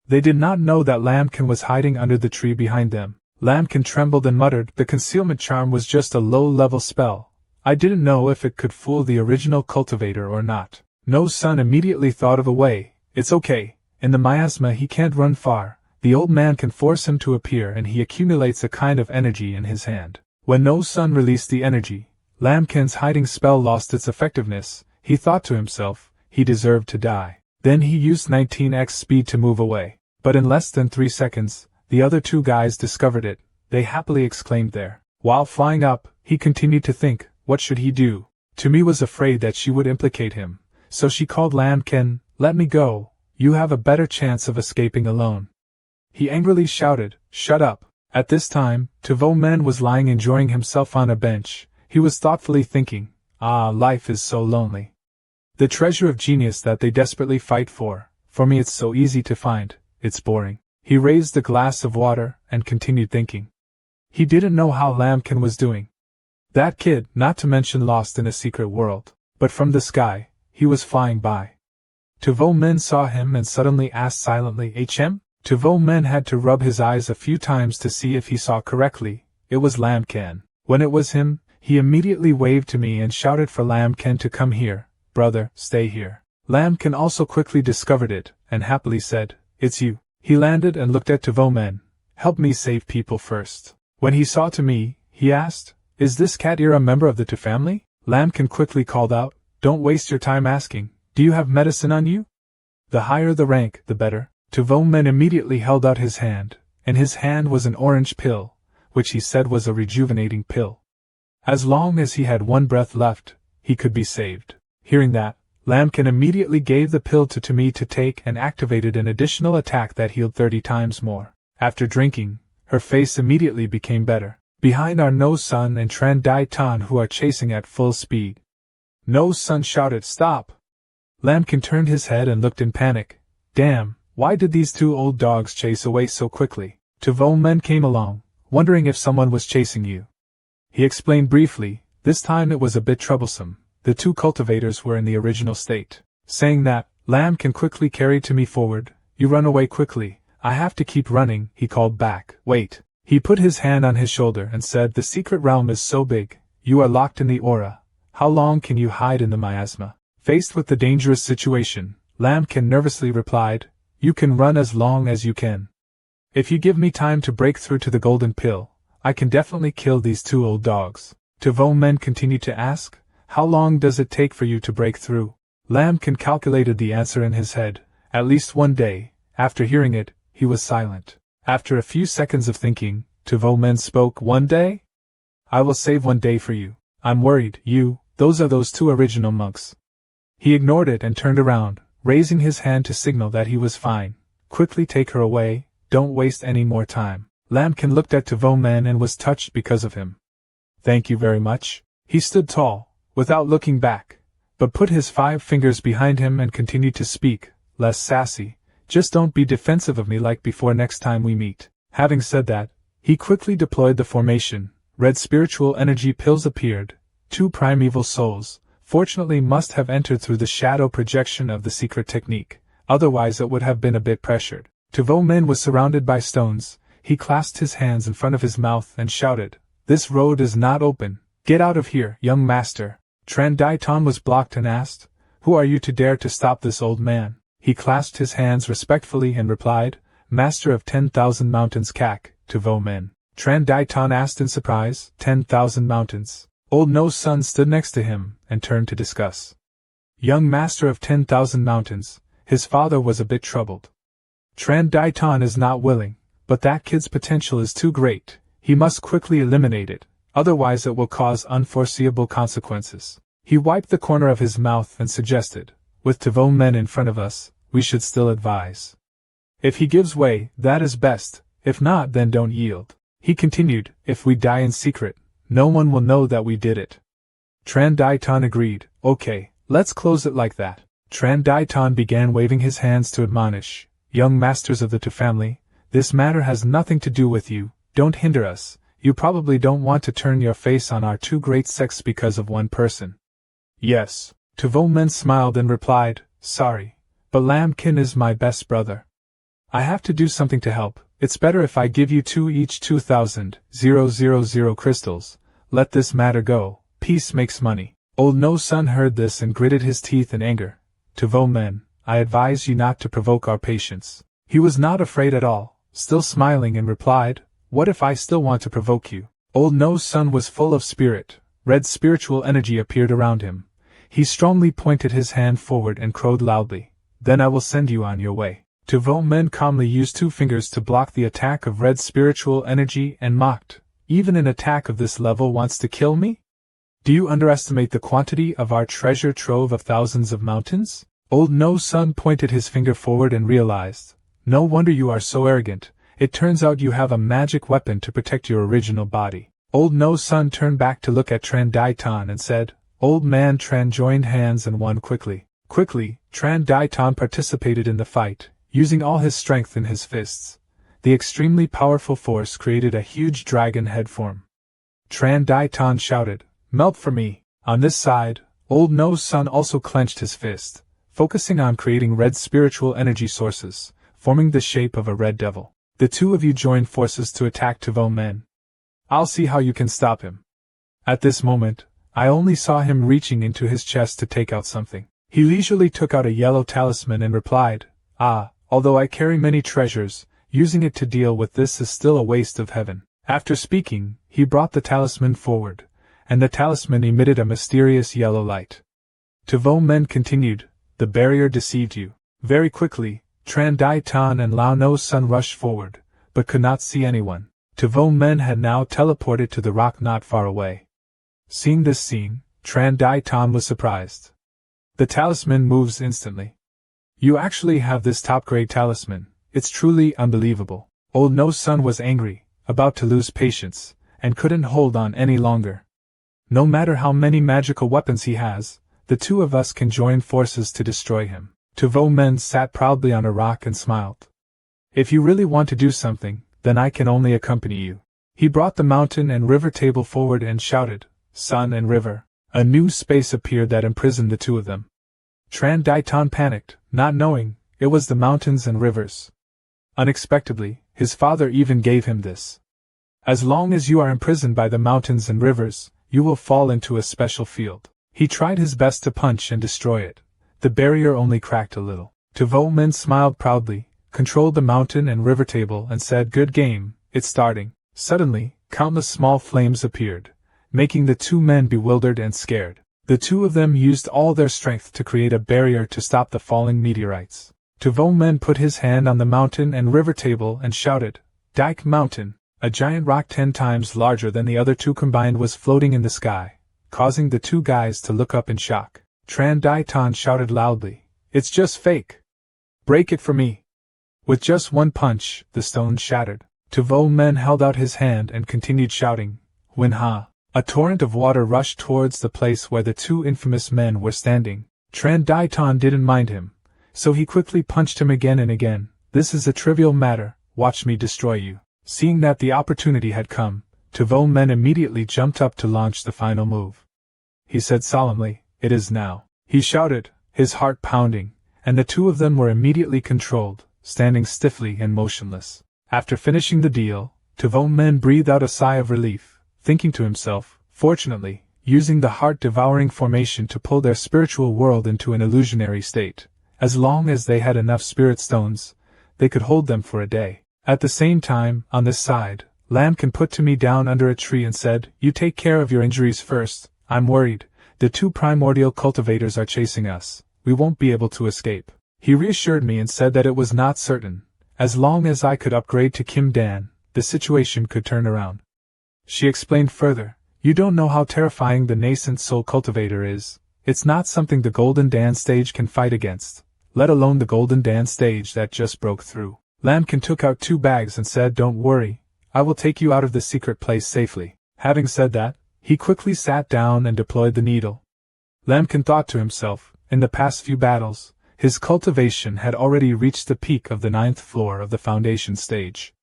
They did not know that Lambkin was hiding under the tree behind them. Lambkin trembled and muttered, the concealment charm was just a low-level spell. I didn't know if it could fool the original cultivator or not. No Sun immediately thought of a way. It's okay, in the miasma he can't run far. The old man can force him to appear and he accumulates a kind of energy in his hand. When No Sun released the energy, Lambkin's hiding spell lost its effectiveness. He thought to himself, he deserved to die. Then he used 19x speed to move away. But in less than 3 seconds, the other two guys discovered it. They happily exclaimed there. While flying up, he continued to think, what should he do? Tumi was afraid that she would implicate him, so she called Lambkin, let me go, you have a better chance of escaping alone. He angrily shouted, shut up. At this time, Tavo Men was lying enjoying himself on a bench. He was thoughtfully thinking, life is so lonely. The treasure of genius that they desperately fight for me it's so easy to find, it's boring. He raised the glass of water and continued thinking. He didn't know how Lambkin was doing. That kid, not to mention lost in a secret world, but from the sky, he was flying by. Tavo Men saw him and suddenly asked silently, HM? Tavo Men had to rub his eyes a few times to see if he saw correctly. It was Lambkin. When it was him, he immediately waved to me and shouted for Lambkin to come here. Brother, stay here. Lambkin also quickly discovered it, and happily said, it's you. He landed and looked at Tavo Men. Help me save people first. When he saw to me, he asked, is this cat ear a member of the Tu family? Lambkin quickly called out, don't waste your time asking, do you have medicine on you? The higher the rank, the better. Tavo Men immediately held out his hand. In his hand was an orange pill, which he said was a rejuvenating pill. As long as he had one breath left, he could be saved. Hearing that, Lambkin immediately gave the pill to Tumi to take and activated an additional attack that healed 30 times more. After drinking, her face immediately became better. Behind are No Sun and Tran Daitan who are chasing at full speed. No Sun shouted, stop! Lambkin turned his head and looked in panic. Damn, why did these two old dogs chase away so quickly? Tavo Men came along, wondering if someone was chasing you. He explained briefly, this time it was a bit troublesome. The two cultivators were in the original state. Saying that, Lambkin quickly carried Tumi forward. You run away quickly. I have to keep running, he called back. Wait. He put his hand on his shoulder and said, the secret realm is so big. You are locked in the aura. How long can you hide in the miasma? Faced with the dangerous situation, Lambkin nervously replied, you can run as long as you can. If you give me time to break through to the golden pill, I can definitely kill these two old dogs. Tavo Men continued to ask, how long does it take for you to break through? Lambkin calculated the answer in his head, at least 1 day. After hearing it, he was silent. After a few seconds of thinking, Tavo Men spoke, 1 day? I will save 1 day for you. I'm worried, those are those two original monks. He ignored it and turned around, raising his hand to signal that he was fine. Quickly take her away, don't waste any more time. Lambkin looked at Tavo Men and was touched because of him. Thank you very much. He stood tall, without looking back, but put his 5 fingers behind him and continued to speak, less sassy. Just don't be defensive of me like before next time we meet. Having said that, he quickly deployed the formation. Red spiritual energy pills appeared. 2 primeval souls, fortunately must have entered through the shadow projection of the secret technique, otherwise it would have been a bit pressured. Tavo Men was surrounded by stones. He clasped his hands in front of his mouth and shouted, this road is not open. Get out of here, young master. Tran Dai Ton was blocked and asked, who are you to dare to stop this old man? He clasped his hands respectfully and replied, Master of 10,000 Mountains Kak, Tavo Men. Tran Dai Ton asked in surprise, 10,000 mountains. Old No's son stood next to him and turned to discuss. Young Master of 10,000 Mountains, his father was a bit troubled. Tran Dai Ton is not willing, but that kid's potential is too great. He must quickly eliminate it, otherwise it will cause unforeseeable consequences. He wiped the corner of his mouth and suggested, with Tavo Men in front of us, we should still advise. If he gives way, that is best, if not then don't yield. He continued, if we die in secret, no one will know that we did it. Tran Dai Ton agreed, okay, let's close it like that. Tran Dai Ton began waving his hands to admonish, young masters of the Tu family, this matter has nothing to do with you, don't hinder us, you probably don't want to turn your face on our 2 great sects because of one person. Yes. Tavo Men smiled and replied, sorry, but Lambkin is my best brother. I have to do something to help. It's better if I give you 2 each 2,000 crystals. Let this matter go. Peace makes money. Old No's son heard this and gritted his teeth in anger. Tavo Men, I advise you not to provoke our patience. He was not afraid at all, still smiling and replied, what if I still want to provoke you? Old No's son was full of spirit. Red spiritual energy appeared around him. He strongly pointed his hand forward and crowed loudly, then I will send you on your way. Tavo Men calmly used 2 fingers to block the attack of red spiritual energy and mocked, even an attack of this level wants to kill me? Do you underestimate the quantity of our treasure trove of thousands of mountains? Old No's son pointed his finger forward and realized, no wonder you are so arrogant, it turns out you have a magic weapon to protect your original body. Old No's son turned back to look at Tran Dai Ton and said, Old man Tran joined hands and won quickly. Quickly, Tran Dai Ton participated in the fight, using all his strength in his fists. The extremely powerful force created a huge dragon head form. Tran Dai Ton shouted, melt for me. On this side, Old No's son also clenched his fist, focusing on creating red spiritual energy sources, forming the shape of a red devil. The 2 of you joined forces to attack Tavo Men. I'll see how you can stop him. At this moment, I only saw him reaching into his chest to take out something. He leisurely took out a yellow talisman and replied, although I carry many treasures, using it to deal with this is still a waste of heaven. After speaking, he brought the talisman forward, and the talisman emitted a mysterious yellow light. Tavo Men continued, the barrier deceived you. Very quickly, Tran Dai Ton and Lao No's son rushed forward, but could not see anyone. Tavo Men had now teleported to the rock not far away. Seeing this scene, Tran Dai Ton was surprised. The talisman moves instantly. You actually have this top-grade talisman, it's truly unbelievable. Old No's son was angry, about to lose patience, and couldn't hold on any longer. No matter how many magical weapons he has, the 2 of us can join forces to destroy him. Tavo Men sat proudly on a rock and smiled. If you really want to do something, then I can only accompany you. He brought the mountain and river table forward and shouted, Sun and river. A new space appeared that imprisoned the 2 of them. Tran Dai Ton panicked, not knowing it was the mountains and rivers. Unexpectedly, his father even gave him this. As long as you are imprisoned by the mountains and rivers, you will fall into a special field. He tried his best to punch and destroy it. The barrier only cracked a little. Tvomen smiled proudly, controlled the mountain and river table and said, "Good game, it's starting." Suddenly, countless small flames appeared, making the two men bewildered and scared. The two of them used all their strength to create a barrier to stop the falling meteorites. Tvomen put his hand on the mountain and river table and shouted, "Dike Mountain!" A giant rock 10 times larger than the other two combined was floating in the sky, causing the two guys to look up in shock. Tran Daitan shouted loudly, "It's just fake! Break it for me!" With just one punch, the stone shattered. Tvomen held out his hand and continued shouting, "Winha!" A torrent of water rushed towards the place where the two infamous men were standing. Tran Daitan didn't mind him, so he quickly punched him again and again. "This is a trivial matter, watch me destroy you." Seeing that the opportunity had come, Tvomen immediately jumped up to launch the final move. He said solemnly, "It is now." He shouted, his heart pounding, and the two of them were immediately controlled, standing stiffly and motionless. After finishing the deal, Tvomen breathed out a sigh of relief, thinking to himself, fortunately, using the heart-devouring formation to pull their spiritual world into an illusionary state. As long as they had enough spirit stones, they could hold them for a day. At the same time, on this side, Lambkin put to me down under a tree and said, "You take care of your injuries first, I'm worried. The two primordial cultivators are chasing us, we won't be able to escape." He reassured me and said that it was not certain. As long as I could upgrade to Kim Dan, the situation could turn around. She explained further, "You don't know how terrifying the nascent soul cultivator is. It's not something the Golden Dan stage can fight against, let alone the Golden Dan stage that just broke through." Lambkin took out 2 bags and said, "Don't worry, I will take you out of the secret place safely." Having said that, he quickly sat down and deployed the needle. Lambkin thought to himself, in the past few battles, his cultivation had already reached the peak of the 9th floor of the Foundation stage.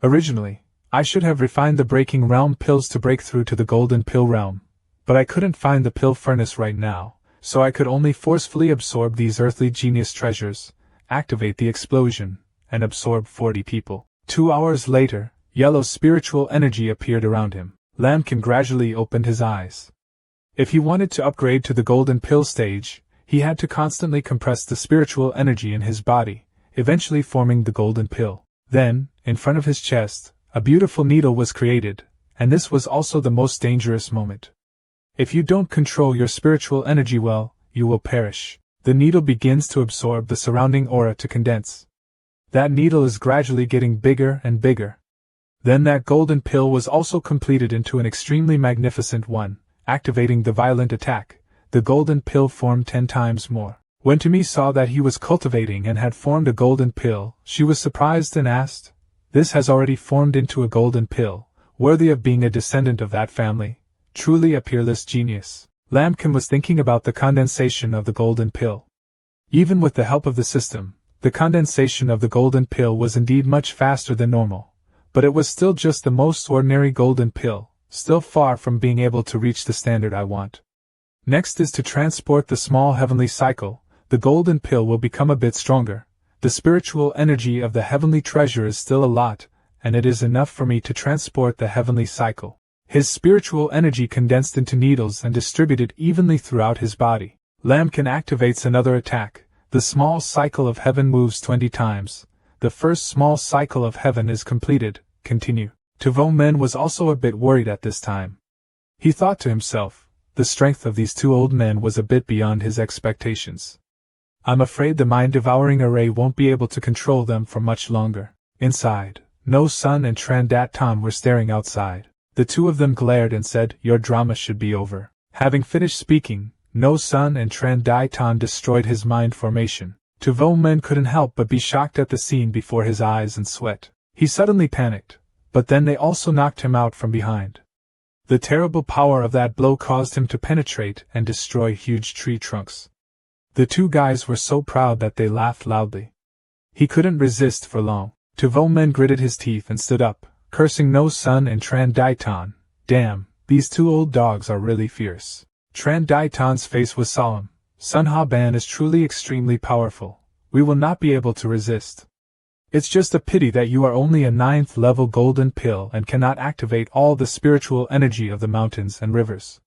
Originally, I should have refined the Breaking Realm pills to break through to the Golden Pill Realm, but I couldn't find the pill furnace right now, so I could only forcefully absorb these earthly genius treasures, activate the explosion, and absorb 40 people. 2 hours later, yellow spiritual energy appeared around him. Lambkin gradually opened his eyes. If he wanted to upgrade to the Golden Pill stage, he had to constantly compress the spiritual energy in his body, eventually forming the Golden Pill. Then, in front of his chest, a beautiful needle was created, and this was also the most dangerous moment. If you don't control your spiritual energy well, you will perish. The needle begins to absorb the surrounding aura to condense. That needle is gradually getting bigger and bigger. Then that golden pill was also completed into an extremely magnificent one, activating the violent attack. The golden pill formed 10 times more. When Tumi saw that he was cultivating and had formed a golden pill, she was surprised and asked, "This has already formed into a golden pill, worthy of being a descendant of that family, truly a peerless genius." Lambkin was thinking about the condensation of the golden pill. Even with the help of the system, the condensation of the golden pill was indeed much faster than normal, but it was still just the most ordinary golden pill, still far from being able to reach the standard I want. Next is to transport the small heavenly cycle. The golden pill will become a bit stronger. The spiritual energy of the heavenly treasure is still a lot, and it is enough for me to transport the heavenly cycle. His spiritual energy condensed into needles and distributed evenly throughout his body. Lambkin activates another attack. The small cycle of heaven moves 20 times. The first small cycle of heaven is completed. Continue. Tvomen was also a bit worried at this time. He thought to himself, the strength of these 2 old men was a bit beyond his expectations. I'm afraid the mind-devouring array won't be able to control them for much longer. Inside, No Sun and Trandat were staring outside. The 2 of them glared and said, "Your drama should be over." Having finished speaking, No Sun and Trandat destroyed his mind formation. Tvomen couldn't help but be shocked at the scene before his eyes and sweat. He suddenly panicked, but then they also knocked him out from behind. The terrible power of that blow caused him to penetrate and destroy huge tree trunks. The 2 guys were so proud that they laughed loudly. He couldn't resist for long. Tvomen gritted his teeth and stood up, cursing No Sun and Trandat. "Damn, these 2 old dogs are really fierce." Trandatan's face was solemn. "Sun Ha Ban is truly extremely powerful. we will not be able to resist. It's just a pity that you are only a 9th level golden pill and cannot activate all the spiritual energy of the mountains and rivers.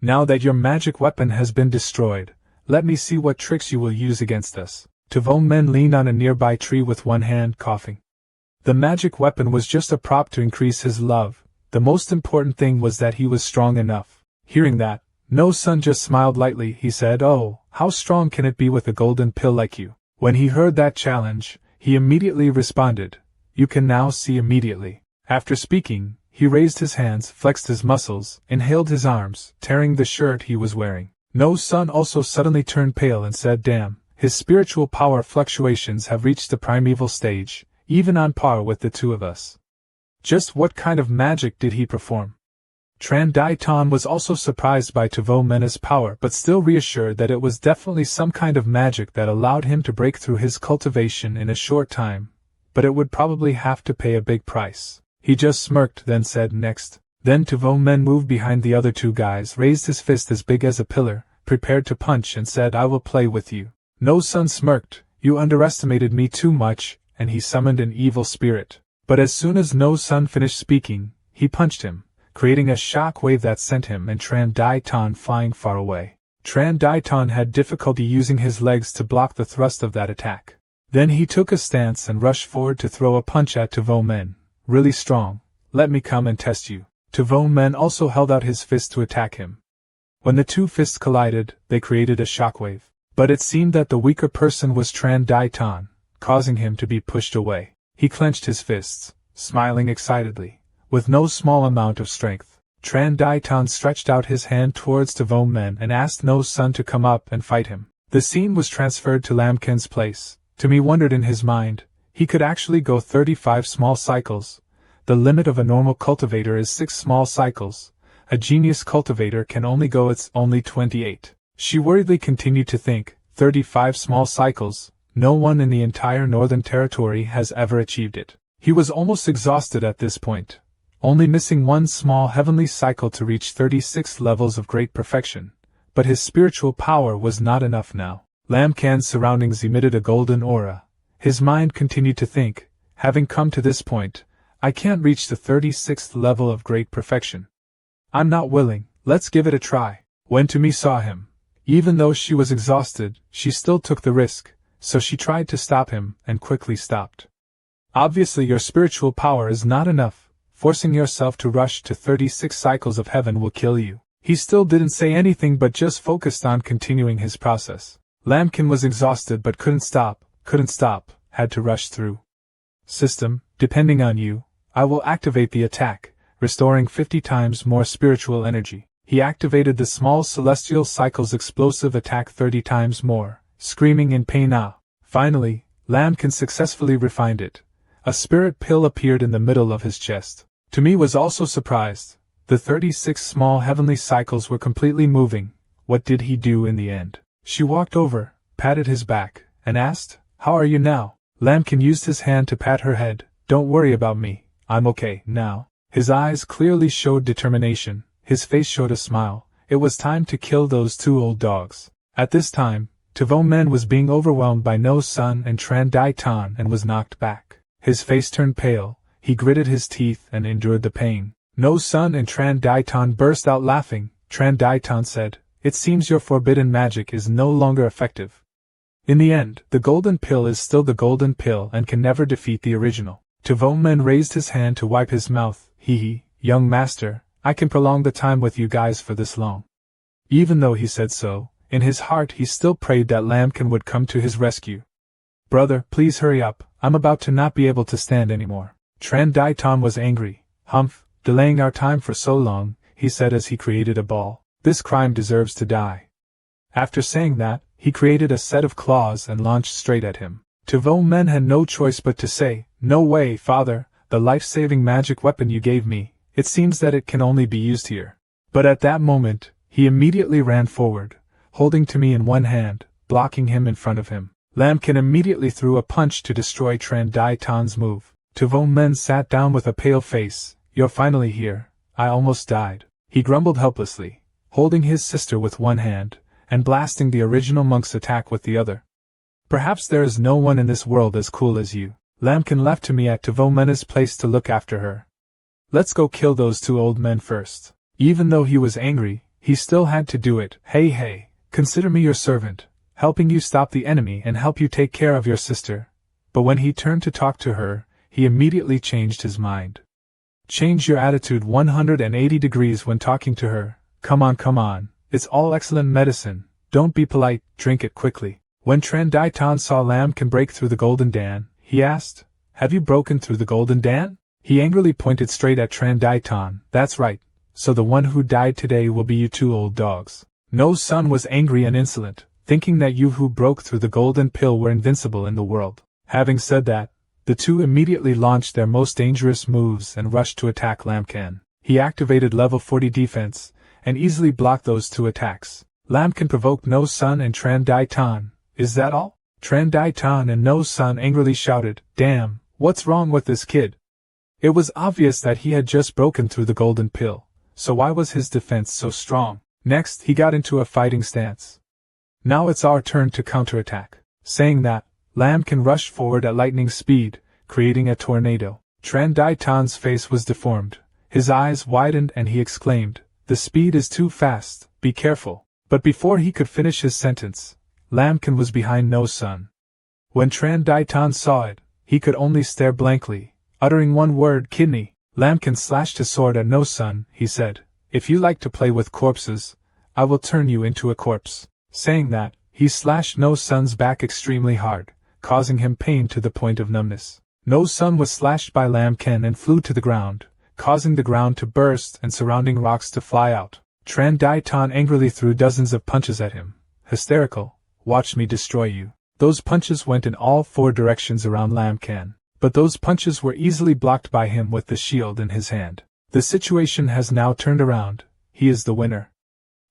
Now that your magic weapon has been destroyed, let me see what tricks you will use against us. Tavon Men leaned on a nearby tree with one hand, coughing. The magic weapon was just a prop to increase his love. The most important thing was that he was strong enough. Hearing that, No-Sun just smiled lightly. He said, "Oh, how strong can it be with a golden pill like you?" When he heard that challenge, he immediately responded, "You can now see immediately." After speaking, he raised his hands, flexed his muscles, inhaled his arms, tearing the shirt he was wearing. No-Sun also suddenly turned pale and said, "Damn, his spiritual power fluctuations have reached the primeval stage, even on par with the two of us." Just what kind of magic did he perform? Tran Dai Tan was also surprised by Tavo Mena's power but still reassured that it was definitely some kind of magic that allowed him to break through his cultivation in a short time, but it would probably have to pay a big price. He just smirked, then said, "Next." Then Tavo Men moved behind the other two guys, raised his fist as big as a pillar, prepared to punch, and said, "I will play with you." No-Sun smirked, "You underestimated me too much," and he summoned an evil spirit. But as soon as No-Sun finished speaking, he punched him, creating a shock wave that sent him and Tran Dai Tan flying far away. Tran Dai Tan had difficulty using his legs to block the thrust of that attack. Then he took a stance and rushed forward to throw a punch at Tavo Men. "Really strong. Let me come and test you." Tavo Men also held out his fist to attack him. When the two fists collided, they created a shockwave. But it seemed that the weaker person was Tran Dai Tan, causing him to be pushed away. He clenched his fists, smiling excitedly. With no small amount of strength, Tran Dai Tan stretched out his hand towards Tavo Men and asked No-Sun to come up and fight him. The scene was transferred to Lamkin's place. Tumi wondered in his mind, he could actually go 35 small cycles. The limit of a normal cultivator is 6 small cycles. A genius cultivator can only go its only 28. She worriedly continued to think, 35 small cycles, no one in the entire Northern Territory has ever achieved it. He was almost exhausted at this point, only missing one small heavenly cycle to reach 36 levels of great perfection, but his spiritual power was not enough now. Lamkin's surroundings emitted a golden aura. His mind continued to think, having come to this point, I can't reach the 36th level of great perfection. I'm not willing, let's give it a try. When Tumi saw him, even though she was exhausted, she still took the risk, so she tried to stop him and quickly stopped. Obviously your spiritual power is not enough. Forcing yourself to rush to 36 cycles of heaven will kill you. He still didn't say anything but just focused on continuing his process. Lamkin was exhausted but couldn't stop, had to rush through. System, depending on you, I will activate the attack, restoring 50 times more spiritual energy. He activated the small celestial cycle's explosive attack 30 times more, screaming in pain. Finally, Lamkin successfully refined it. A spirit pill appeared in the middle of his chest. Tumi was also surprised. The 36 small heavenly cycles were completely moving. What did he do in the end? She walked over, patted his back, and asked, "How are you now?" Lamkin used his hand to pat her head. "Don't worry about me, I'm okay now." His eyes clearly showed determination, his face showed a smile. It was time to kill those two old dogs. At this time, Tavo Men was being overwhelmed by No-Sun and Tran Dai Tan and was knocked back. His face turned pale, he gritted his teeth and endured the pain. No-Sun and Tran Dai Tan burst out laughing. Tran Dai Tan said, "It seems your forbidden magic is no longer effective. In the end, the golden pill is still the golden pill and can never defeat the original." Tavo Men raised his hand to wipe his mouth. Hee, young master, I can prolong the time with you guys for this long. Even though he said so, in his heart he still prayed that Lamkin would come to his rescue. "Brother, please hurry up, I'm about to not be able to stand anymore." Tran Dai Tan was angry. "Humph, delaying our time for so long," he said as he created a ball. "This crime deserves to die." After saying that, he created a set of claws and launched straight at him. Tavo Men had no choice but to say, "No way, father, the life-saving magic weapon you gave me, it seems that it can only be used here." But at that moment, he immediately ran forward, holding Tumi in one hand, blocking him in front of him. Lamkin immediately threw a punch to destroy Tran Dai Tan's move. Tavo Men sat down with a pale face. "You're finally here, I almost died." He grumbled helplessly, holding his sister with one hand, and blasting the original monk's attack with the other. Perhaps there is no one in this world as cool as you. Lambkin left to me at Tavomena's place to look after her. Let's go kill those two old men first. Even though he was angry, he still had to do it. Hey, consider me your servant, helping you stop the enemy and help you take care of your sister. But when he turned to talk to her, he immediately changed his mind. Change your attitude 180 degrees when talking to her. Come on, it's all excellent medicine. Don't be polite, drink it quickly. When Trandaitan saw Lambkin break through the golden dan, he asked, Have you broken through the golden dan? He angrily pointed straight at Trandaitan. That's right, so the one who died today will be you two old dogs. No Sun was angry and insolent, thinking that you who broke through the golden pill were invincible in the world. Having said that, the two immediately launched their most dangerous moves and rushed to attack Lambkin. He activated level 40 defense, and easily blocked those two attacks. Lambkin provoked No Sun and Trandaitan. Is that all? Trandaitan and No Sun angrily shouted, Damn, what's wrong with this kid? It was obvious that he had just broken through the golden pill, so why was his defense so strong? Next, he got into a fighting stance. Now it's our turn to counterattack. Saying that, Lambkin rushed forward at lightning speed, creating a tornado. Trandaitan's face was deformed, his eyes widened and he exclaimed, The speed is too fast, be careful. But before he could finish his sentence, Lambkin was behind No Sun. When Trandaitan saw it, he could only stare blankly, uttering one word, kidney. Lambkin slashed his sword at No Sun. He said, If you like to play with corpses, I will turn you into a corpse. Saying that, he slashed No Sun's back extremely hard, causing him pain to the point of numbness. No Sun was slashed by Lambkin and flew to the ground, causing the ground to burst and surrounding rocks to fly out. Trandaitan angrily threw dozens of punches at him. Hysterical, watch me destroy you. Those punches went in all four directions around Lambkin, but those punches were easily blocked by him with the shield in his hand. The situation has now turned around. He is the winner.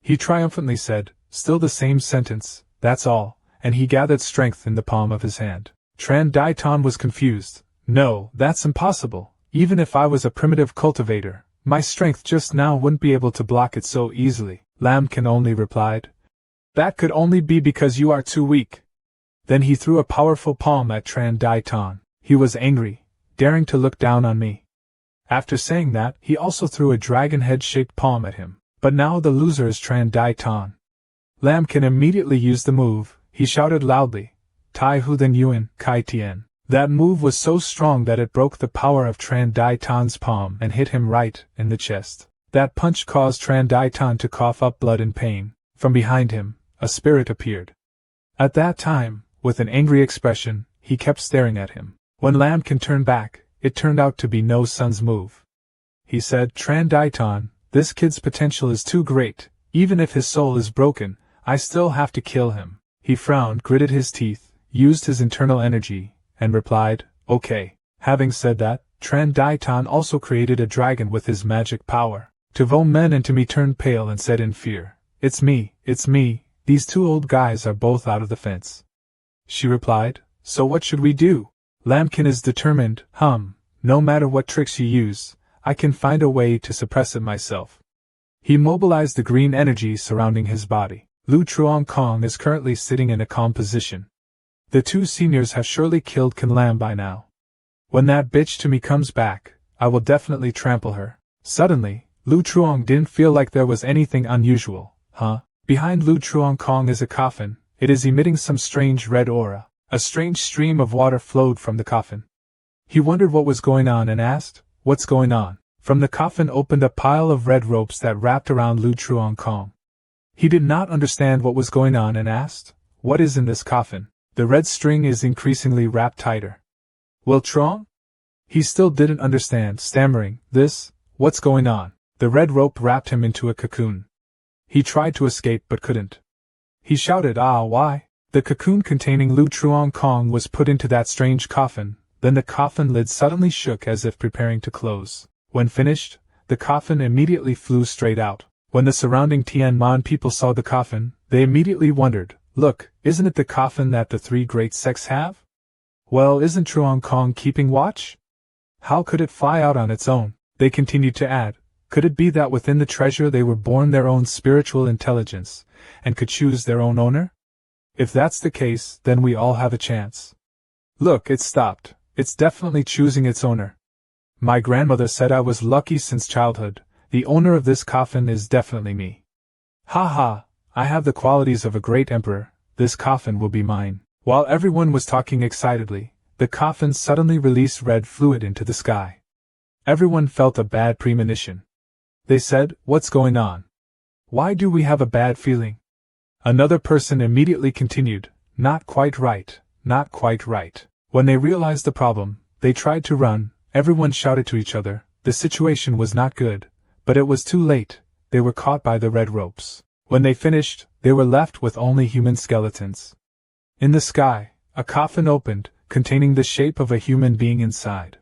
He triumphantly said, still the same sentence, that's all, and he gathered strength in the palm of his hand. Trandaitan was confused. No, that's impossible. Even if I was a primitive cultivator, my strength just now wouldn't be able to block it so easily. Lambkin only replied, That could only be because you are too weak. Then he threw a powerful palm at Trandaitan. He was angry, daring to look down on me. After saying that, he also threw a dragon head-shaped palm at him. But now the loser is Trandaitan. Lambkin immediately used the move. He shouted loudly, Tai Hu Den Yuan, Kai Tian. That move was so strong that it broke the power of Trandaitan's palm and hit him right in the chest. That punch caused Trandaitan to cough up blood in pain. From behind him, a spirit appeared. At that time, with an angry expression, he kept staring at him. When Lambkin turned back, it turned out to be No Sun's move. He said, Trandaitan, this kid's potential is too great. Even if his soul is broken, I still have to kill him. He frowned, gritted his teeth, used his internal energy, and replied, Okay. Having said that, Trandaitan also created a dragon with his magic power. Tavomen and Timi turned pale and said in fear, It's me, these two old guys are both out of the fence. She replied, So what should we do? Lambkin is determined, no matter what tricks you use, I can find a way to suppress it myself. He mobilized the green energy surrounding his body. Lu Truong Kong is currently sitting in a calm position. The two seniors have surely killed Kan Lam by now. When that bitch to me comes back, I will definitely trample her. Suddenly, Lu Truong didn't feel like there was anything unusual. Behind Lu Truong Kong is a coffin. It is emitting some strange red aura. A strange stream of water flowed from the coffin. He wondered what was going on and asked, What's going on? From the coffin opened a pile of red ropes that wrapped around Lu Truong Kong. He did not understand what was going on and asked, What is in this coffin? The red string is increasingly wrapped tighter. Will Truong? He still didn't understand, stammering, what's going on? The red rope wrapped him into a cocoon. He tried to escape but couldn't. He shouted, why? The cocoon containing Lu Truong Kong was put into that strange coffin, then the coffin lid suddenly shook as if preparing to close. When finished, the coffin immediately flew straight out. When the surrounding Tianman people saw the coffin, they immediately wondered, Look, isn't it the coffin that the three great sects have? Well, isn't Truong Kong keeping watch? How could it fly out on its own? They continued to add, Could it be that within the treasure they were born their own spiritual intelligence, and could choose their own owner? If that's the case, then we all have a chance. Look, it stopped. It's definitely choosing its owner. My grandmother said I was lucky since childhood. The owner of this coffin is definitely me. Ha ha, I have the qualities of a great emperor. This coffin will be mine. While everyone was talking excitedly, the coffin suddenly released red fluid into the sky. Everyone felt a bad premonition. They said, "What's going on? Why do we have a bad feeling?" Another person immediately continued, "Not quite right, not quite right." When they realized the problem, they tried to run. Everyone shouted to each other. The situation was not good, but it was too late. They were caught by the red ropes. When they finished, they were left with only human skeletons. In the sky, a coffin opened, containing the shape of a human being inside.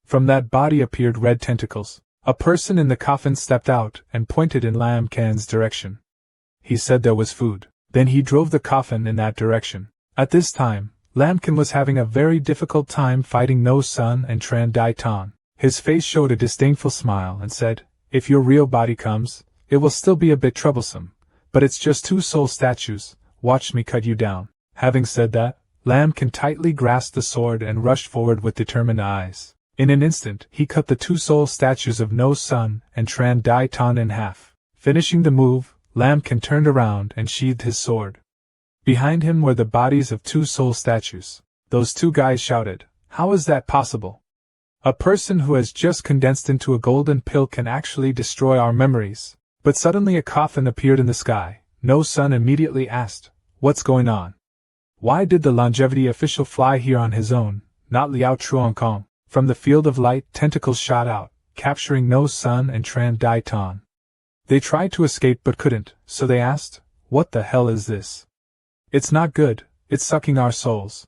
From that body appeared red tentacles. A person in the coffin stepped out and pointed in Lam Kan's direction. He said there was food. Then he drove the coffin in that direction. At this time, Lam Kan was having a very difficult time fighting No Sun and Tran Dai Tan. His face showed a disdainful smile and said, "If your real body comes, it will still be a bit troublesome. But it's just 2 soul statues, watch me cut you down." Having said that, Lam Kan tightly grasped the sword and rushed forward with determined eyes. In an instant, he cut the 2 soul statues of No Sun and Tran Dai Tan in half. Finishing the move, Lam Kan turned around and sheathed his sword. Behind him were the bodies of 2 soul statues. Those 2 guys shouted, "How is that possible? A person who has just condensed into a golden pill can actually destroy our memories." But suddenly a coffin appeared in the sky. No Sun immediately asked, "What's going on? Why did the longevity official fly here on his own, not Liao Truankong?" From the field of light, tentacles shot out, capturing No Sun and Tran Dai Tan. They tried to escape but couldn't, so they asked, "What the hell is this? It's not good, it's sucking our souls.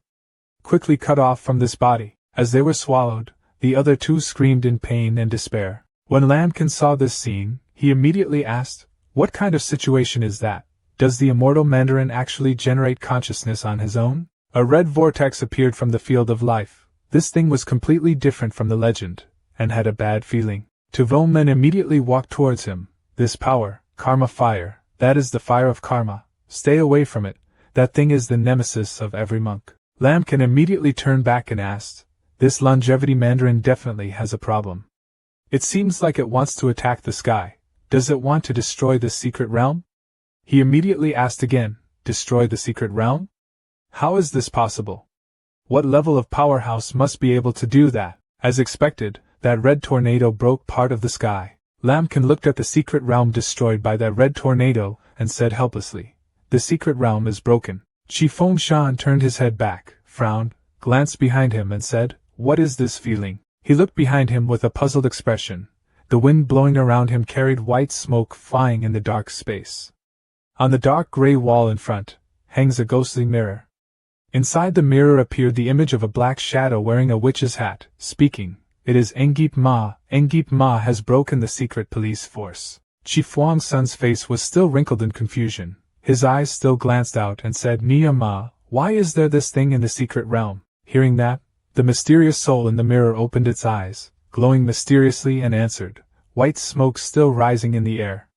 Quickly cut off from this body." As they were swallowed, the other 2 screamed in pain and despair. When Lam Kan saw this scene, he immediately asked, "What kind of situation is that? Does the immortal Mandarin actually generate consciousness on his own?" A red vortex appeared from the field of life. This thing was completely different from the legend, and had a bad feeling. Tuvo Men immediately walked towards him. "This power, karma fire, that is the fire of karma. Stay away from it. That thing is the nemesis of every monk." Lam Kan immediately turned back and asked, "This longevity Mandarin definitely has a problem. It seems like it wants to attack the sky. Does it want to destroy the secret realm?" He immediately asked again, "Destroy the secret realm? How is this possible? What level of powerhouse must be able to do that?" As expected, that red tornado broke part of the sky. Lam Kan looked at the secret realm destroyed by that red tornado, and said helplessly, "The secret realm is broken." Chi Feng Shan turned his head back, frowned, glanced behind him and said, "What is this feeling?" He looked behind him with a puzzled expression. The wind blowing around him carried white smoke flying in the dark space. On the dark gray wall in front, hangs a ghostly mirror. Inside the mirror appeared the image of a black shadow wearing a witch's hat, speaking, "It is Engip Ma. Engip Ma has broken the secret police force." Chi Fuang Sun's face was still wrinkled in confusion. His eyes still glanced out and said, "Nia Ma, why is there this thing in the secret realm?" Hearing that, the mysterious soul in the mirror opened its eyes, glowing mysteriously, and answered, white smoke still rising in the air.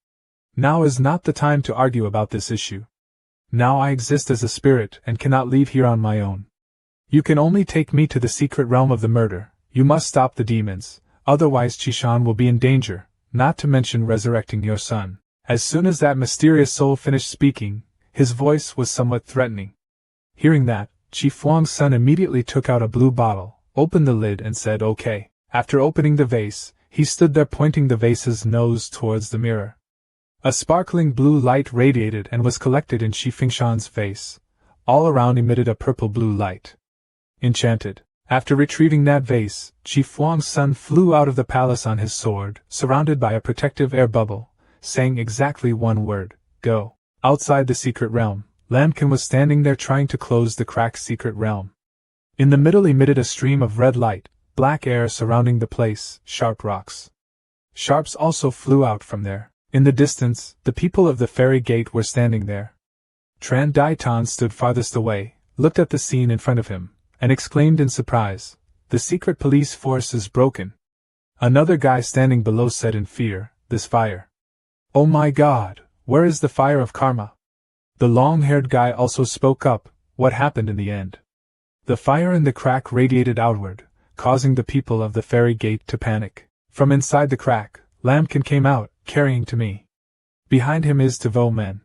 "Now is not the time to argue about this issue. Now I exist as a spirit and cannot leave here on my own. You can only take me to the secret realm of the murder. You must stop the demons, otherwise Chishan will be in danger, not to mention resurrecting your son." As soon as that mysterious soul finished speaking, his voice was somewhat threatening. Hearing that, Chi Fuang's son immediately took out a blue bottle, opened the lid and said, "Okay." After opening the vase, he stood there pointing the vase's nose towards the mirror. A sparkling blue light radiated and was collected in Shi Fengshan's face. All around emitted a purple-blue light. Enchanted. After retrieving that vase, Chi Fuang's son flew out of the palace on his sword, surrounded by a protective air bubble, saying exactly one word, "Go." Outside the secret realm, Lam Kan was standing there trying to close the cracked secret realm. In the middle emitted a stream of red light, black air surrounding the place, sharp rocks. Sharps also flew out from there. In the distance, the people of the fairy gate were standing there. Tran Dai Tan stood farthest away, looked at the scene in front of him, and exclaimed in surprise, "The secret police force is broken." Another guy standing below said in fear, "This fire. Oh my God, where is the fire of karma? The long-haired guy also spoke up. What happened in the end? The fire in the crack radiated outward, causing the people of the fairy gate to panic. From inside the crack, Lambkin came out, carrying to me. Behind him is Tavo men.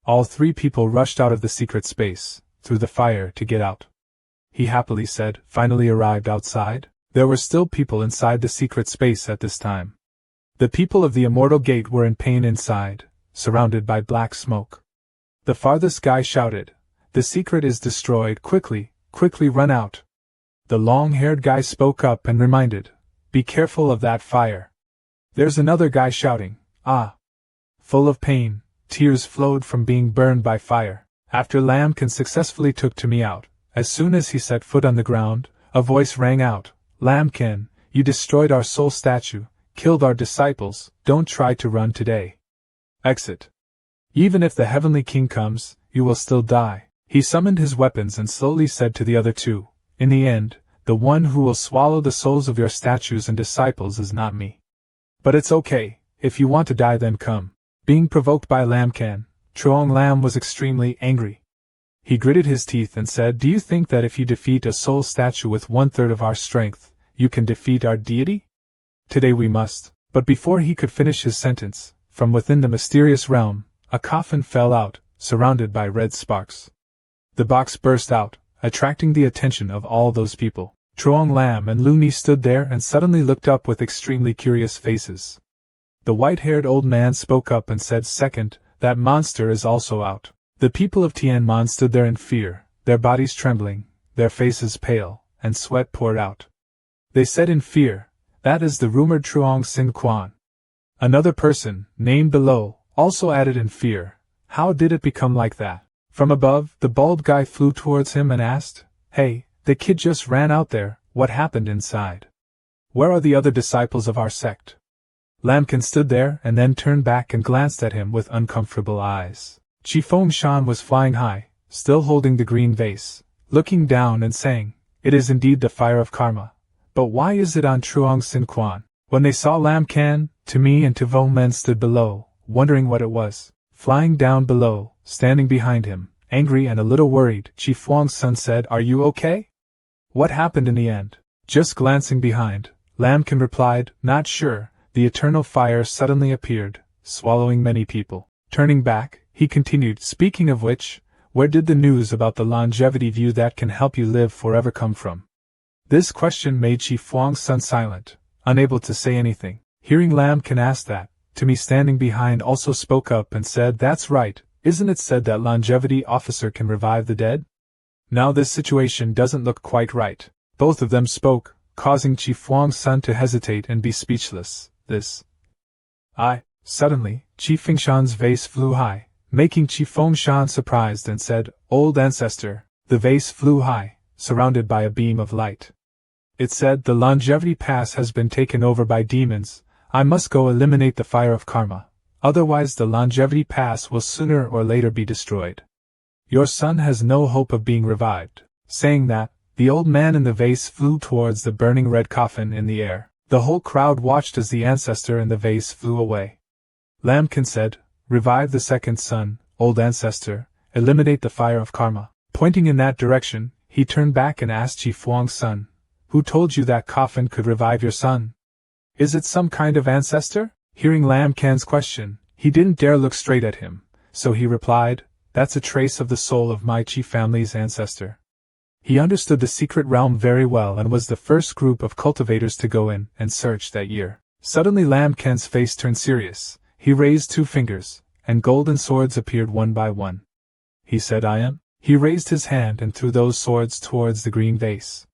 All three people rushed out of the secret space, through the fire to get out. He happily said, finally arrived outside. There were still people inside the secret space at this time. The people of the immortal gate were in pain inside, surrounded by black smoke. The farthest guy shouted, "The secret is destroyed, quickly, quickly run out." The long-haired guy spoke up and reminded, "Be careful of that fire." There's another guy shouting, "Ah!" Full of pain, tears flowed from being burned by fire. After Lambkin successfully took to me out, as soon as he set foot on the ground, a voice rang out, "Lambkin, you destroyed our soul statue, killed our disciples, don't try to run today. Exit. Even if the Heavenly King comes, you will still die." He summoned his weapons and slowly said to the other two, "In the end, the one who will swallow the souls of your statues and disciples is not me. But it's okay, if you want to die then come." Being provoked by Lambkin, Truong Lam was extremely angry. He gritted his teeth and said, "Do you think that if you defeat a soul statue with 1/3 of our strength, you can defeat our deity? Today we must." But before he could finish his sentence, from within the mysterious realm, a coffin fell out, surrounded by red sparks. The box burst out, attracting the attention of all those people. Truong Lam and Looney stood there and suddenly looked up with extremely curious faces. The white-haired old man spoke up and said, "Second, that monster is also out." The people of Tianmon stood there in fear, their bodies trembling, their faces pale, and sweat poured out. They said in fear, "That is the rumored Truong Sin Quan." Another person, named below, also added in fear, "How did it become like that?" From above, the bald guy flew towards him and asked, "Hey, the kid just ran out there, what happened inside? Where are the other disciples of our sect?" Lambkin stood there and then turned back and glanced at him with uncomfortable eyes. Chi Feng Shan was flying high, still holding the green vase, looking down and saying, "It is indeed the fire of karma. But why is it on Truong Sin Quan?" When they saw Lambkin, Timi and Tavo men stood below, wondering what it was. Flying down below, standing behind him, angry and a little worried, Chi Fuang's son said, "Are you okay? What happened in the end?" Just glancing behind, Lambkin replied, "Not sure." The eternal fire suddenly appeared, swallowing many people. Turning back, he continued, "Speaking of which, where did the news about the longevity view that can help you live forever come from?" This question made Chi Fuang's son silent, unable to say anything. Hearing Lambkin ask that, Timmy standing behind also spoke up and said, "That's right, isn't it said that longevity officer can revive the dead? Now this situation doesn't look quite right." Both of them spoke, causing Chi Fuang's son to hesitate and be speechless. Suddenly, Chi Fengshan's vase flew high, making Chi Fengshan surprised and said, "Old ancestor." The vase flew high, surrounded by a beam of light. It said, "The longevity pass has been taken over by demons. I must go eliminate the fire of karma, otherwise the longevity pass will sooner or later be destroyed. Your son has no hope of being revived." Saying that, the old man in the vase flew towards the burning red coffin in the air. The whole crowd watched as the ancestor in the vase flew away. Lambkin said, "Revive the second son, old ancestor, eliminate the fire of karma." Pointing in that direction, he turned back and asked Chi Fuang's son, "Who told you that coffin could revive your son? Is it some kind of ancestor?" Hearing Lambkin's question, he didn't dare look straight at him, so he replied, "That's a trace of the soul of my Chi family's ancestor." He understood the secret realm very well and was the first group of cultivators to go in and search that year. Suddenly Lambkin's face turned serious. He raised 2 fingers, and golden swords appeared one by one. He said, "I am." He raised his hand and threw those swords towards the green vase.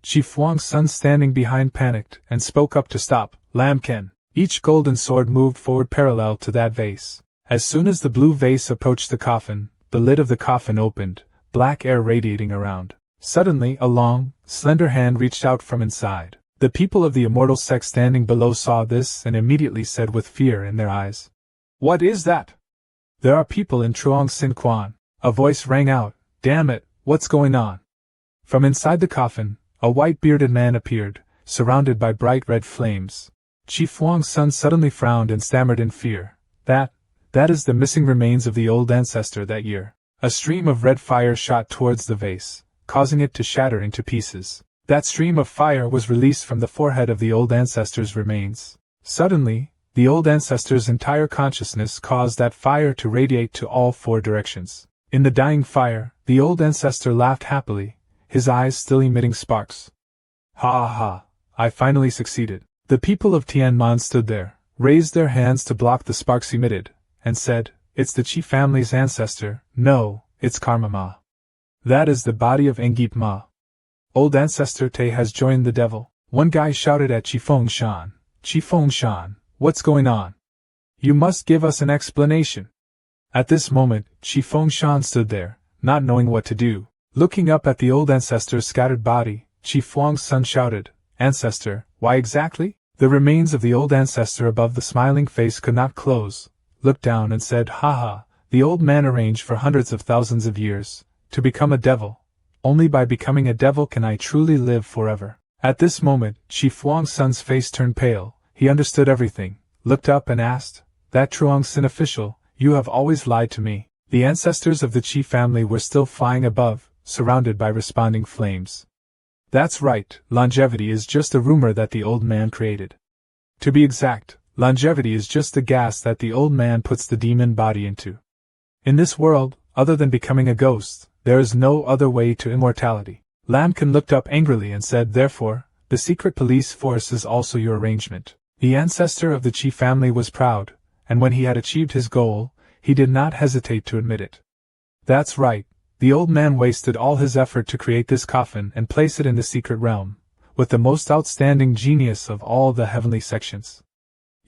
Chi Fuang's son standing behind panicked and spoke up to stop Lambkin. Each golden sword moved forward parallel to that vase. As soon as the blue vase approached the coffin, the lid of the coffin opened, black air radiating around. Suddenly a long, slender hand reached out from inside. The people of the immortal sect standing below saw this and immediately said with fear in their eyes, "What is that?" "There are people in Truong Sin Quan." A voice rang out, "Damn it, what's going on?" From inside the coffin, a white-bearded man appeared, surrounded by bright red flames. Chi Fuang's son suddenly frowned and stammered in fear, That That is the missing remains of the old ancestor that year. A stream of red fire shot towards the vase, causing it to shatter into pieces. That stream of fire was released from the forehead of the old ancestor's remains. Suddenly, the old ancestor's entire consciousness caused that fire to radiate to all four directions. In the dying fire, the old ancestor laughed happily, his eyes still emitting sparks. Ha ha ha, I finally succeeded. The people of Tianman stood there, raised their hands to block the sparks emitted, and said, "It's the Qi family's ancestor." "No, it's Karma Ma. That is the body of Engip Ma. Old ancestor Te has joined the devil." One guy shouted at Qi Fengshan, "Qi Fengshan, what's going on? You must give us an explanation." At this moment, Qi Fengshan stood there, not knowing what to do. Looking up at the old ancestor's scattered body, Qi Fuang's son shouted, "Ancestor, why exactly?" The remains of the old ancestor above the smiling face could not close, looked down and said, "Ha, the old man arranged for hundreds of thousands of years to become a devil. Only by becoming a devil can I truly live forever." At this moment, Qi Fuang's son's face turned pale. He understood everything, looked up and asked, "That Truong Sin official, you have always lied to me." The ancestors of the Qi family were still flying above, surrounded by responding flames. "That's right, longevity is just a rumor that the old man created. To be exact, longevity is just the gas that the old man puts the demon body into. In this world, other than becoming a ghost, there is no other way to immortality." Lamkin looked up angrily and said, "Therefore, the secret police force is also your arrangement." The ancestor of the Qi family was proud, and when he had achieved his goal, he did not hesitate to admit it. "That's right. The old man wasted all his effort to create this coffin and place it in the secret realm, with the most outstanding genius of all the heavenly sections.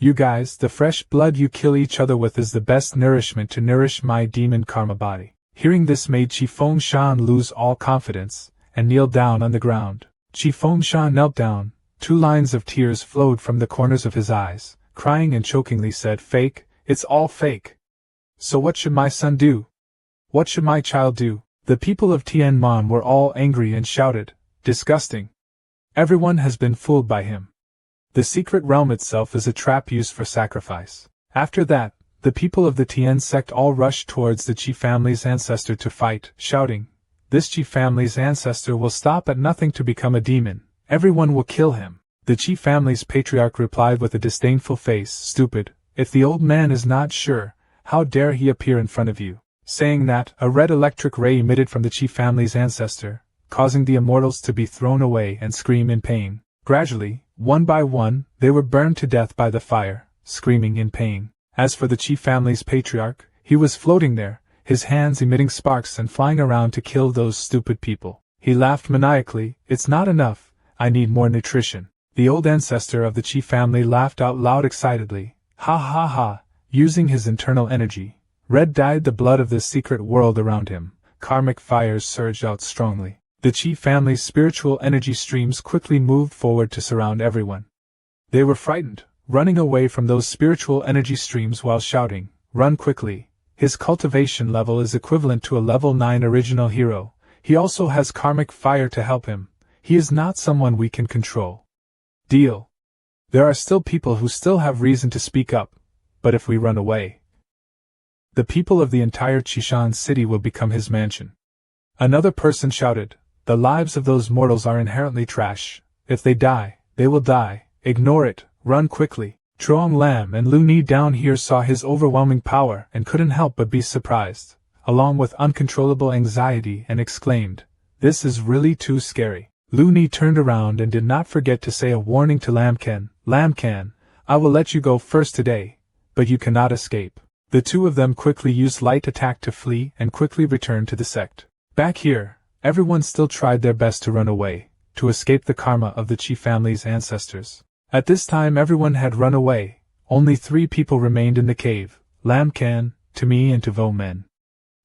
You guys, the fresh blood you kill each other with is the best nourishment to nourish my demon karma body." Hearing this made Qi Fengshan lose all confidence, and kneeled down on the ground. Qi Fengshan knelt down, 2 lines of tears flowed from the corners of his eyes, crying and chokingly said, "Fake, it's all fake. So what should my son do? What should my child do?" The people of Tianman were all angry and shouted, "Disgusting! Everyone has been fooled by him. The secret realm itself is a trap used for sacrifice." After that, the people of the Tian sect all rushed towards the Qi family's ancestor to fight, shouting, "This Qi family's ancestor will stop at nothing to become a demon. Everyone will kill him." The Qi family's patriarch replied with a disdainful face, "Stupid, if the old man is not sure, how dare he appear in front of you?" Saying that, a red electric ray emitted from the Qi family's ancestor, causing the immortals to be thrown away and scream in pain. Gradually, one by one, they were burned to death by the fire, screaming in pain. As for the Qi family's patriarch, he was floating there, his hands emitting sparks and flying around to kill those stupid people. He laughed maniacally, "It's not enough, I need more nutrition." The old ancestor of the Qi family laughed out loud excitedly, "Ha ha ha," using his internal energy. Red dyed the blood of this secret world around him, karmic fires surged out strongly. The Qi family's spiritual energy streams quickly moved forward to surround everyone. They were frightened, running away from those spiritual energy streams while shouting, "Run quickly. His cultivation level is equivalent to a level 9 original hero. He also has karmic fire to help him. He is not someone we can control." Deal. There are still people who still have reason to speak up, but if we run away, the people of the entire Qishan city will become his mansion. Another person shouted, "The lives of those mortals are inherently trash. If they die, they will die. Ignore it, run quickly." Truong Lam and Lu Ni down here saw his overwhelming power and couldn't help but be surprised, along with uncontrollable anxiety, and exclaimed, "This is really too scary." Lu Ni turned around and did not forget to say a warning to Lam Ken, "Lam Ken, I will let you go first today, but you cannot escape." The two of them quickly used light attack to flee and quickly returned to the sect. Back here, everyone still tried their best to run away, to escape the karma of the Qi family's ancestors. At this time everyone had run away, only 3 people remained in the cave, Lam Can, Timi and Tuvo Men.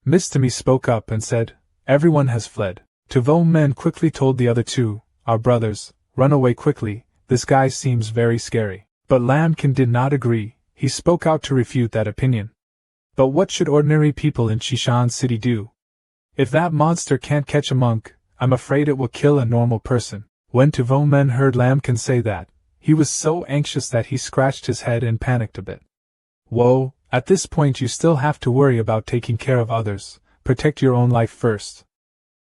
Miss Timi spoke up and said, "Everyone has fled." Tuvo Men quickly told the other 2, "Our brothers, run away quickly, this guy seems very scary." But Lam Can did not agree, he spoke out to refute that opinion. "But what should ordinary people in Qishan City do? If that monster can't catch a monk, I'm afraid it will kill a normal person." When Tuvo Men heard Lam Can say that, he was so anxious that he scratched his head and panicked a bit. "Whoa, At this point you still have to worry about taking care of others, protect your own life first.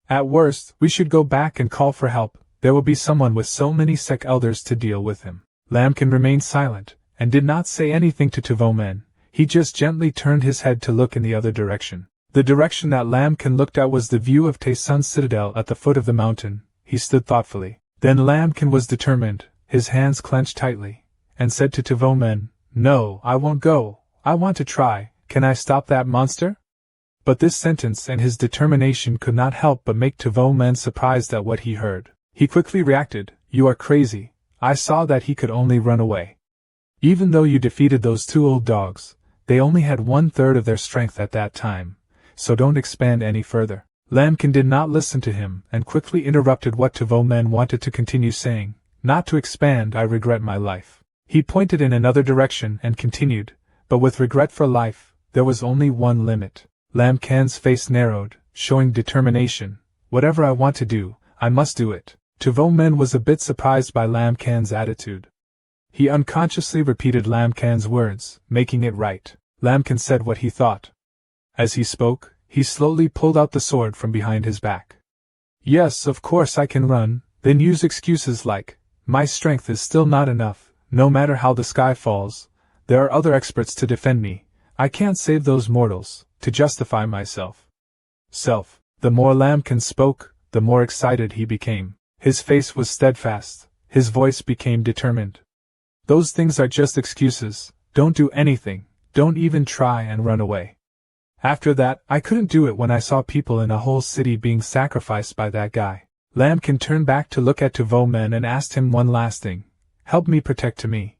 At worst, we should go back and call for help, there will be someone with so many sect elders to deal with him. Lamkin remained silent, and did not say anything to Tavomen, he just gently turned his head to look in the other direction. The direction that Lamkin looked at was the view of Taesun's citadel at the foot of the mountain. He stood thoughtfully. Then Lamkin was determined, his hands clenched tightly, and said to Tavomen, "No, I won't go, I want to try, can I stop that monster?" But this sentence and his determination could not help but make Tavomen surprised at what he heard. He quickly reacted, "You are crazy, I saw that he could only run away. Even though you defeated those 2 old dogs, they only had 1/3 of their strength at that time, so don't expand any further." Lamkin did not listen to him and quickly interrupted what Tavomen wanted to continue saying, "Not to expand, I regret my life." He pointed in another direction and continued, "But with regret for life, there was only one limit." Lamkin's face narrowed, showing determination. "Whatever I want to do, I must do it." Tavomen was a bit surprised by Lamkin's attitude. He unconsciously repeated Lamkin's words, making it right. Lamkin said what he thought. As he spoke, he slowly pulled out the sword from behind his back. "Yes, of course I can run," then use excuses like, "My strength is still not enough, no matter how the sky falls, there are other experts to defend me, I can't save those mortals," to justify myself. The more Lamkin spoke, the more excited he became. His face was steadfast, his voice became determined. "Those things are just excuses, don't do anything, don't even try and run away. After that, I couldn't do it when I saw people in a whole city being sacrificed by that guy." Lamkin turned back to look at Tavomen and asked him one last thing. "Help me protect me.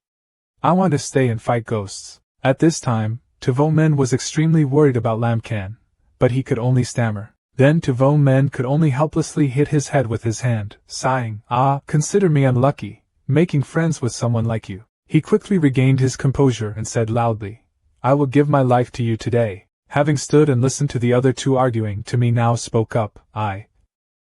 I want to stay and fight ghosts." At this time, Tavomen was extremely worried about Lamkin, but he could only stammer. Then Tavomen could only helplessly hit his head with his hand, sighing, "Consider me unlucky, making friends with someone like you." He quickly regained his composure and said loudly, "I will give my life to you today." Having stood and listened to the other 2 arguing, to me now spoke up, I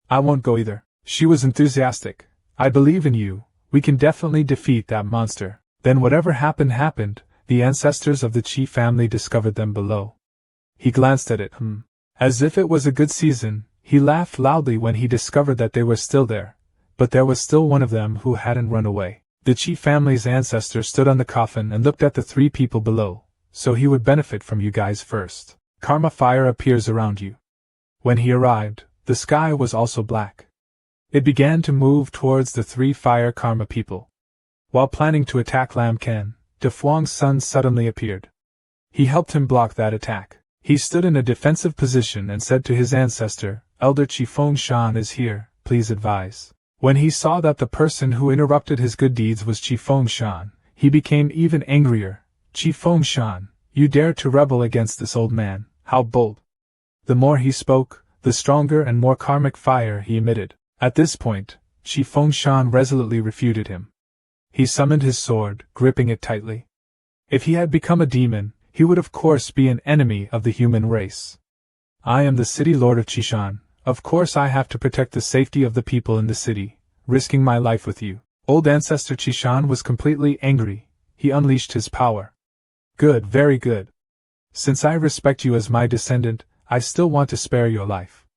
won't go either." She was enthusiastic. "I believe in you, we can definitely defeat that monster." Then whatever happened, the ancestors of the Chi family discovered them below. He glanced at it, as if it was a good season. He laughed loudly when he discovered that they were still there, but there was still one of them who hadn't run away. The Chi family's ancestor stood on the coffin and looked at the 3 people below. "So he would benefit from you guys first. Karma fire appears around you." When he arrived, the sky was also black. It began to move towards the 3 fire karma people. While planning to attack Lamkin, Defuang's son suddenly appeared. He helped him block that attack. He stood in a defensive position and said to his ancestor, "Elder Qifeng Shan is here, please advise." When he saw that the person who interrupted his good deeds was Qifeng Shan, he became even angrier. "Qifeng Shan, you dare to rebel against this old man, how bold!" The more he spoke, the stronger and more karmic fire he emitted. At this point, Qifeng Shan resolutely refuted him. He summoned his sword, gripping it tightly. If he had become a demon, he would of course be an enemy of the human race. "I am the city lord of Qishan, of course I have to protect the safety of the people in the city, risking my life with you." Old ancestor Qishan was completely angry. He unleashed his power. "Good, very good. Since I respect you as my descendant, I still want to spare your life.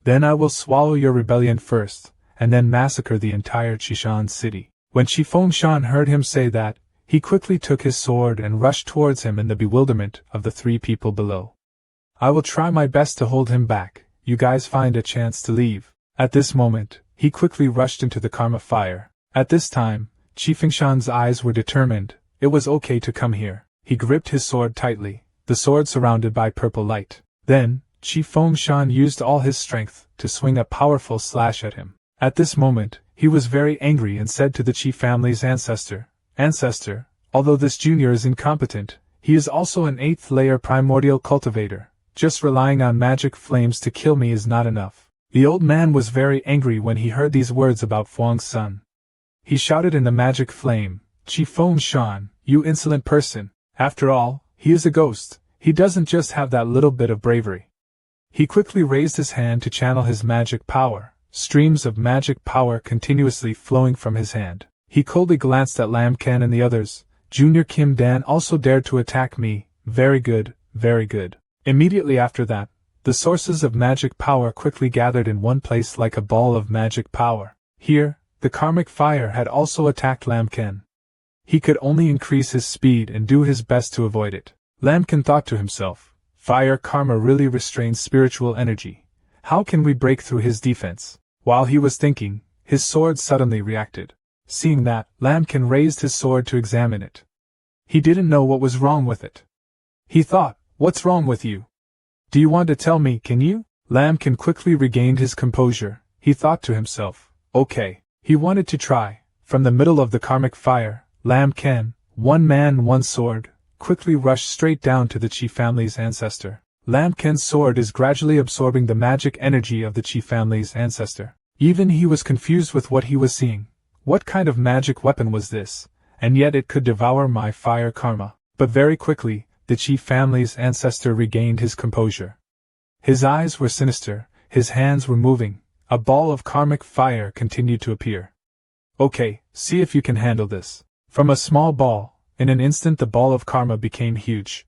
Then I will swallow your rebellion first, and then massacre the entire Qishan city." When Qifeng Shan heard him say that, he quickly took his sword and rushed towards him in the bewilderment of the 3 people below. "I will try my best to hold him back, you guys find a chance to leave." At this moment, he quickly rushed into the karma fire. At this time, Qifeng Shan's eyes were determined. It was okay to come here. He gripped his sword tightly, the sword surrounded by purple light. Then, Qifeng Shan used all his strength to swing a powerful slash at him. At this moment, he was very angry and said to the Qi family's ancestor, "Ancestor, although this junior is incompetent, he is also an 8th-layer primordial cultivator. Just relying on magic flames to kill me is not enough." The old man was very angry when he heard these words about Fuang's son. He shouted in the magic flame, "Qifeng Shan, you insolent person! After all, he is a ghost, he doesn't just have that little bit of bravery." He quickly raised his hand to channel his magic power, streams of magic power continuously flowing from his hand. He coldly glanced at Lam Ken and the others. "Junior Kim Dan also dared to attack me, Very good, very good. Immediately after that, the sources of magic power quickly gathered in one place like a ball of magic power. Here, the karmic fire had also attacked Lamkin. He could only increase his speed and do his best to avoid it. Lamkin thought to himself, fire karma really restrains spiritual energy. How can we break through his defense? While he was thinking, his sword suddenly reacted. Seeing that, Lamkin raised his sword to examine it. He didn't know what was wrong with it. He thought, what's wrong with you? Do you want to tell me, can you? Lamkin quickly regained his composure. He thought to himself, okay. He wanted to try. From the middle of the karmic fire, Lamkin, one man, one sword, quickly rushed straight down to the Chi family's ancestor. Lamkin's sword is gradually absorbing the magic energy of the Chi family's ancestor. Even he was confused with what he was seeing. What kind of magic weapon was this? And yet it could devour my fire karma. But very quickly, the Chi family's ancestor regained his composure. His eyes were sinister, his hands were moving, a ball of karmic fire continued to appear. Okay, see if you can handle this. From a small ball, in an instant the ball of karma became huge.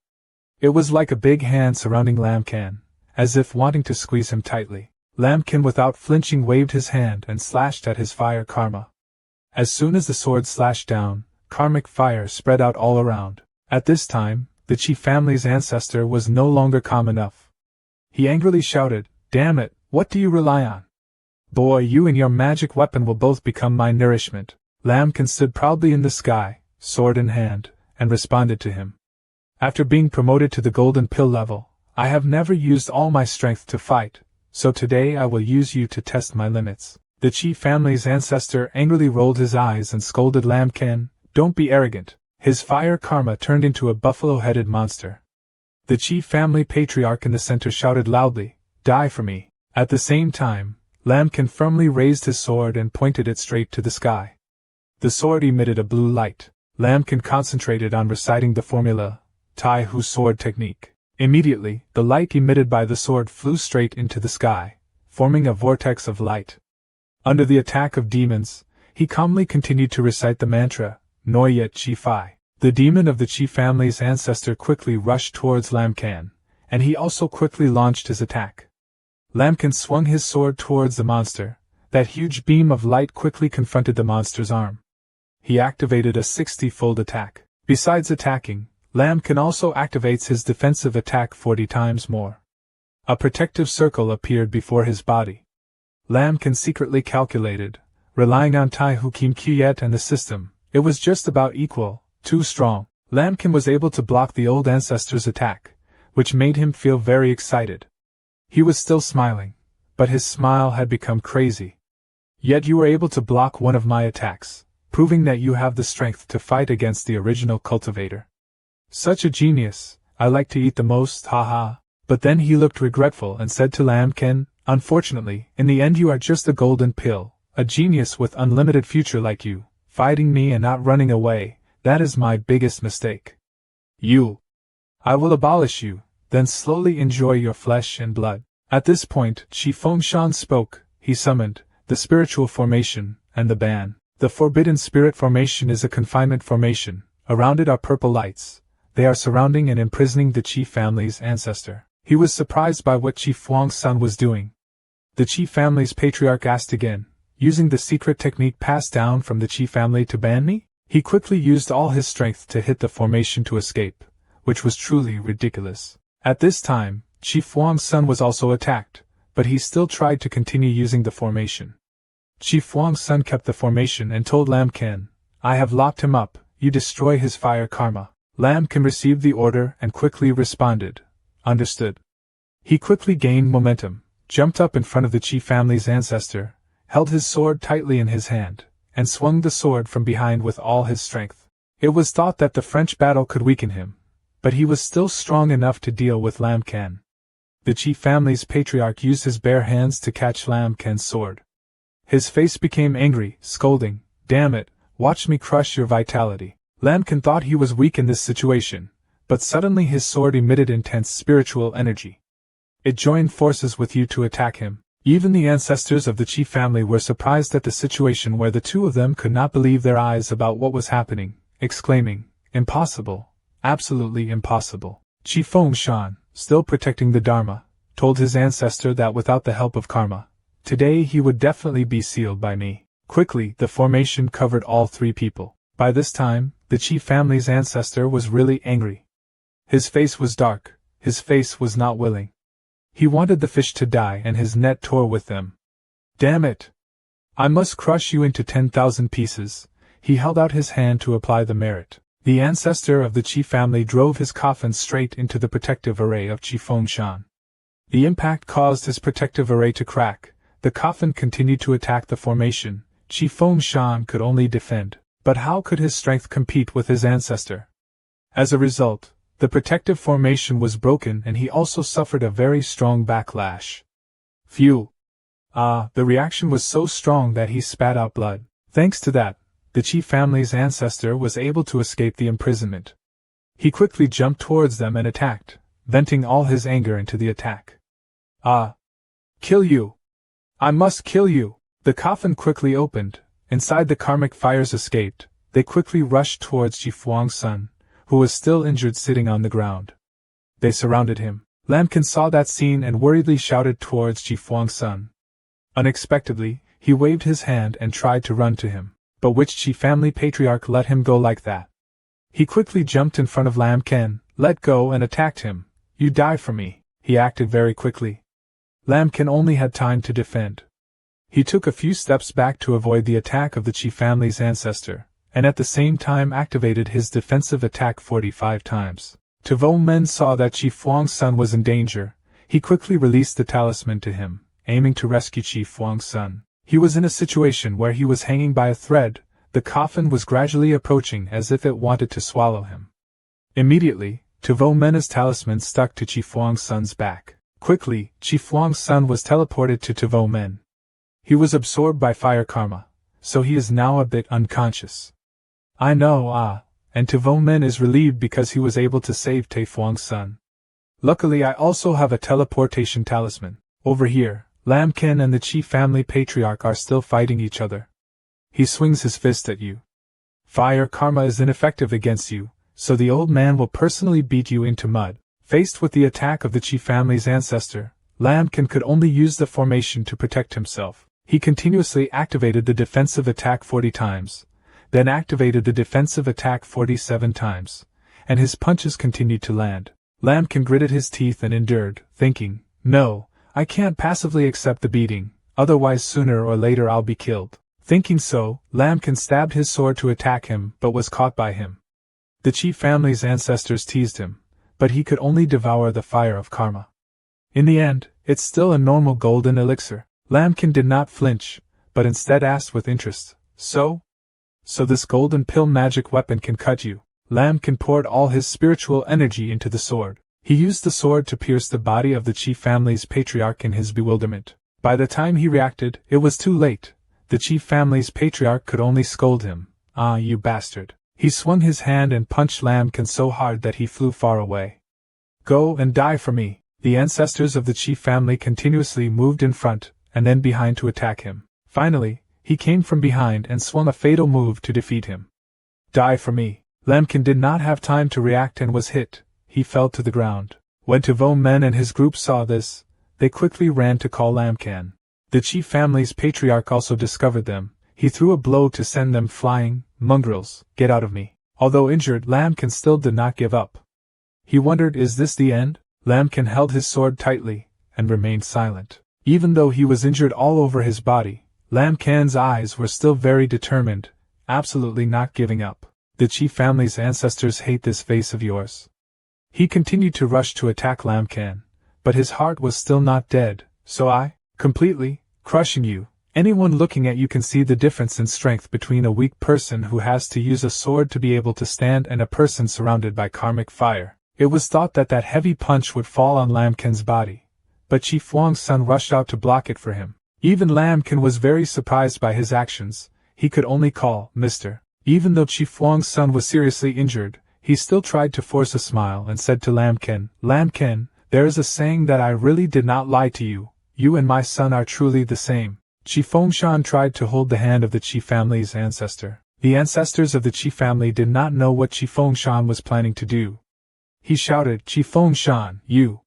It was like a big hand surrounding Lamkin, as if wanting to squeeze him tightly. Lamkin without flinching waved his hand and slashed at his fire karma. As soon as the sword slashed down, karmic fire spread out all around. At this time, the Chi family's ancestor was no longer calm enough. He angrily shouted, damn it, what do you rely on? Boy, you and your magic weapon will both become my nourishment. Lamkin stood proudly in the sky, sword in hand, and responded to him. After being promoted to the golden pill level, I have never used all my strength to fight, so today I will use you to test my limits. The Chi family's ancestor angrily rolled his eyes and scolded Lamkin, don't be arrogant. His fire karma turned into a buffalo-headed monster. The Chi family patriarch in the center shouted loudly, die for me. At the same time, Lamkin firmly raised his sword and pointed it straight to the sky. The sword emitted a blue light. Lamkin concentrated on reciting the formula, Tai Hu sword technique. Immediately, the light emitted by the sword flew straight into the sky, forming a vortex of light. Under the attack of demons, he calmly continued to recite the mantra, Noyet Chi Fi. The demon of the Chi family's ancestor quickly rushed towards Lamkin, and he also quickly launched his attack. Lamkin swung his sword towards the monster. That huge beam of light quickly confronted the monster's arm. He activated a 60-fold attack. Besides attacking, Lamkin also activates his defensive attack 40 times more. A protective circle appeared before his body. Lamkin secretly calculated, relying on Tai Hu Kim Kuyet and the system, it was just about equal, too strong. Lamkin was able to block the old ancestor's attack, which made him feel very excited. He was still smiling, but his smile had become crazy. Yet you were able to block one of my attacks, proving that you have the strength to fight against the original cultivator. Such a genius, I like to eat the most, haha. But then he looked regretful and said to Lamkin, unfortunately, in the end you are just a golden pill, a genius with unlimited future like you, fighting me and not running away, that is my biggest mistake. I will abolish you, then slowly enjoy your flesh and blood. At this point, Chi Fengshan spoke. He summoned the spiritual formation and the ban. The forbidden spirit formation is a confinement formation. Around it are purple lights. They are surrounding and imprisoning the Chi family's ancestor. He was surprised by what Chi Fengshan was doing. The Chi family's patriarch asked again, using the secret technique passed down from the Chi family to ban me? He quickly used all his strength to hit the formation to escape, which was truly ridiculous. At this time, Chi Fengshan was also attacked, but he still tried to continue using the formation. Chi Fengshan kept the formation and told Lamkin, I have locked him up, you destroy his fire karma. Lamkin received the order and quickly responded, understood. He quickly gained momentum, jumped up in front of the Chi family's ancestor, held his sword tightly in his hand, and swung the sword from behind with all his strength. It was thought that the French battle could weaken him, but he was still strong enough to deal with Lamkin. The Chi family's patriarch used his bare hands to catch Lamkin's sword. His face became angry, scolding, damn it, watch me crush your vitality. Lamkin thought he was weak in this situation, but suddenly his sword emitted intense spiritual energy. It joined forces with you to attack him. Even the ancestors of the Chi family were surprised at the situation where the two of them could not believe their eyes about what was happening, exclaiming, impossible, absolutely impossible. Chi Fengshan, still protecting the Dharma, told his ancestor that without the help of karma, today he would definitely be sealed by me. Quickly, the formation covered all three people. By this time, the Chi family's ancestor was really angry. His face was dark, his face was not willing. He wanted the fish to die and his net tore with them. Damn it! I must crush you into 10,000 pieces. He held out his hand to apply the merit. The ancestor of the Chi family drove his coffin straight into the protective array of Chi Fengshan. The impact caused his protective array to crack. The coffin continued to attack the formation. Chi Fengshan could only defend, but how could his strength compete with his ancestor? As a result, the protective formation was broken and he also suffered a very strong backlash. Phew! The reaction was so strong that he spat out blood. Thanks to that, the Chi family's ancestor was able to escape the imprisonment. He quickly jumped towards them and attacked, venting all his anger into the attack. Kill you! I must kill you! The coffin quickly opened. Inside the karmic fires escaped. They quickly rushed towards Chi Fengshan, who was still injured sitting on the ground. They surrounded him. Lamkin saw that scene and worriedly shouted towards Chi Fengshan. Unexpectedly, he waved his hand and tried to run to him, but which Chi family patriarch let him go like that? He quickly jumped in front of Lamkin, let go and attacked him. You die for me. He acted very quickly. Lamkin only had time to defend. He took a few steps back to avoid the attack of the Chi family's ancestor, and at the same time activated his defensive attack 45 times. Tavo Men saw that Chi Fengshan was in danger. He quickly released the talisman to him, aiming to rescue Chi Fengshan. He was in a situation where he was hanging by a thread. The coffin was gradually approaching as if it wanted to swallow him. Immediately, Tavo Men's talisman stuck to Chi Fengshan's back. Quickly, Chi Fengshan was teleported to Tavo Men. He was absorbed by fire karma, so he is now a bit unconscious. I know, and Tavo Men is relieved because he was able to save Tai Fengshan. Luckily I also have a teleportation talisman. Over here, Lamkin and the Chi family patriarch are still fighting each other. He swings his fist at you. Fire karma is ineffective against you, so the old man will personally beat you into mud. Faced with the attack of the Chi family's ancestor, Lamkin could only use the formation to protect himself. He continuously activated the defensive attack 40 times, then activated the defensive attack 47 times, and his punches continued to land. Lamkin gritted his teeth and endured, thinking, no, I can't passively accept the beating, otherwise sooner or later I'll be killed. Thinking so, Lamkin stabbed his sword to attack him but was caught by him. The Chi family's ancestors teased him, but he could only devour the fire of karma. In the end, it's still a normal golden elixir. Lamkin did not flinch, but instead asked with interest, So this golden pill magic weapon can cut you. Lamkin poured all his spiritual energy into the sword. He used the sword to pierce the body of the Chi family's patriarch in his bewilderment. By the time he reacted, it was too late. The Chi family's patriarch could only scold him. Ah, you bastard. He swung his hand and punched Lamkin so hard that he flew far away. Go and die for me. The ancestors of the Chi family continuously moved in front and then behind to attack him. Finally, he came from behind and swung a fatal move to defeat him. Die for me. Lamkin did not have time to react and was hit. He fell to the ground. When Tavo Men and his group saw this, they quickly ran to call Lamkin. The Chi family's patriarch also discovered them. He threw a blow to send them flying. Mongrels, get out of me. Although injured, Lamkin still did not give up. He wondered, is this the end? Lamkin held his sword tightly and remained silent. Even though he was injured all over his body, Lamkin's eyes were still very determined, absolutely not giving up. The Chi family's ancestors hate this face of yours. He continued to rush to attack Lamkin, but his heart was still not dead, so I, completely, crushing you. Anyone looking at you can see the difference in strength between a weak person who has to use a sword to be able to stand and a person surrounded by karmic fire. It was thought that that heavy punch would fall on Lamkin's body, but Chi Fengshan rushed out to block it for him. Even Lamkin was very surprised by his actions. He could only call, Mr. Even though Chi Fengshan was seriously injured, he still tried to force a smile and said to Lamkin, Lamkin, there is a saying that I really did not lie to you. You and my son are truly the same. Chi Fengshan tried to hold the hand of the Chi family's ancestor. The ancestors of the Chi family did not know what Chi Fengshan was planning to do. He shouted, Qi Feng Shan, you!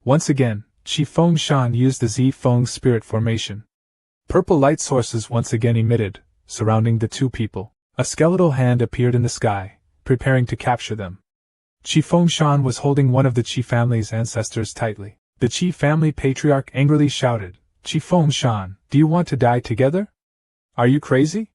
Once again, Qi Feng Shan used the Z Feng spirit formation. Purple light sources once again emitted, surrounding the two people. A skeletal hand appeared in the sky, preparing to capture them. Qi Feng Shan was holding one of the Qi family's ancestors tightly. The Qi family patriarch angrily shouted, Qi Feng Shan, do you want to die together? Are you crazy?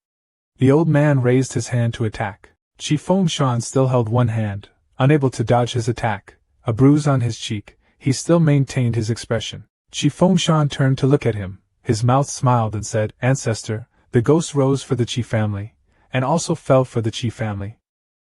The old man raised his hand to attack. Qi Feng Shan still held one hand, unable to dodge his attack. A bruise on his cheek, he still maintained his expression. Qi Feng Shan turned to look at him, his mouth smiled and said, Ancestor, the ghost rose for the Qi family, and also fell for the Qi family.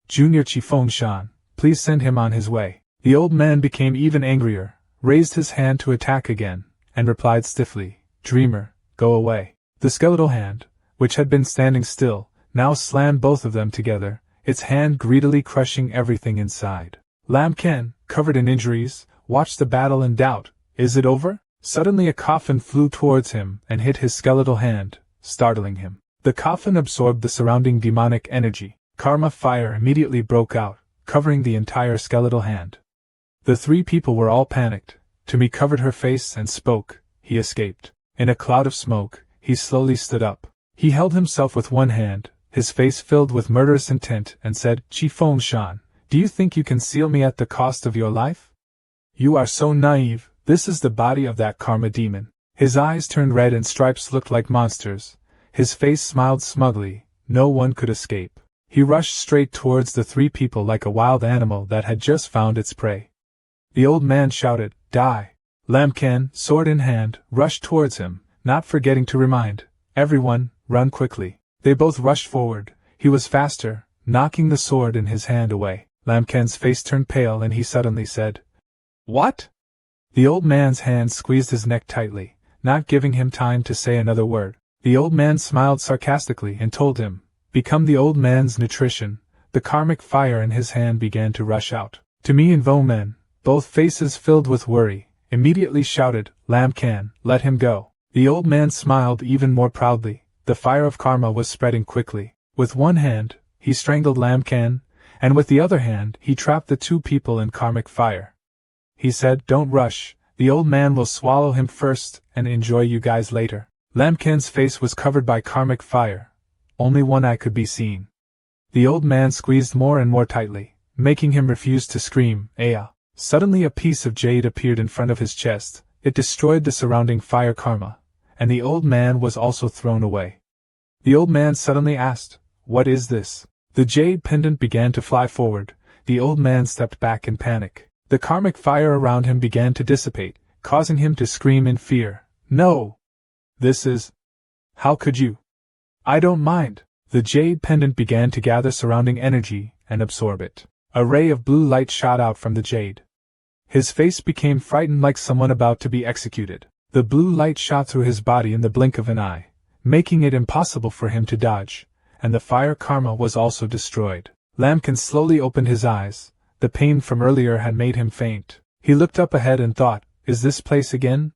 Junior Qi Feng Shan, please send him on his way. The old man became even angrier, raised his hand to attack again, and replied stiffly, Dreamer, go away. The skeletal hand, which had been standing still, now slammed both of them together, its hand greedily crushing everything inside. Lam Ken, covered in injuries, watched the battle in doubt. Is it over? Suddenly a coffin flew towards him and hit his skeletal hand, startling him. The coffin absorbed the surrounding demonic energy. Karma fire immediately broke out, covering the entire skeletal hand. The three people were all panicked. Tumi covered her face and spoke. He escaped. In a cloud of smoke, he slowly stood up. He held himself with one hand, his face filled with murderous intent, and said, Qi Feng Shan, do you think you can seal me at the cost of your life? You are so naive. This is the body of that karma demon. His eyes turned red and stripes looked like monsters. His face smiled smugly. No one could escape. He rushed straight towards the three people like a wild animal that had just found its prey. The old man shouted, Die! Lam Ken, sword in hand, rushed towards him, not forgetting to remind everyone, run quickly. They both rushed forward. He was faster, knocking the sword in his hand away. Lam Ken's face turned pale and he suddenly said, What? The old man's hand squeezed his neck tightly, not giving him time to say another word. The old man smiled sarcastically and told him, Become the old man's nutrition. The karmic fire in his hand began to rush out. Tumi and Vomen, both faces filled with worry, immediately shouted, Lam Ken, let him go. The old man smiled even more proudly. The fire of karma was spreading quickly. With one hand, he strangled Lam Ken, and with the other hand, he trapped the two people in karmic fire. He said, Don't rush, the old man will swallow him first and enjoy you guys later. Lam Ken's face was covered by karmic fire. Only one eye could be seen. The old man squeezed more and more tightly, making him refuse to scream, Aya. Suddenly a piece of jade appeared in front of his chest. It destroyed the surrounding fire karma, and the old man was also thrown away. The old man suddenly asked, What is this? The jade pendant began to fly forward. The old man stepped back in panic. The karmic fire around him began to dissipate, causing him to scream in fear. No! This is... How could you? I don't mind. The jade pendant began to gather surrounding energy and absorb it. A ray of blue light shot out from the jade. His face became frightened like someone about to be executed. The blue light shot through his body in the blink of an eye, making it impossible for him to dodge, and the fire karma was also destroyed. Lam Ken slowly opened his eyes. The pain from earlier had made him faint. He looked up ahead and thought, Is this place again?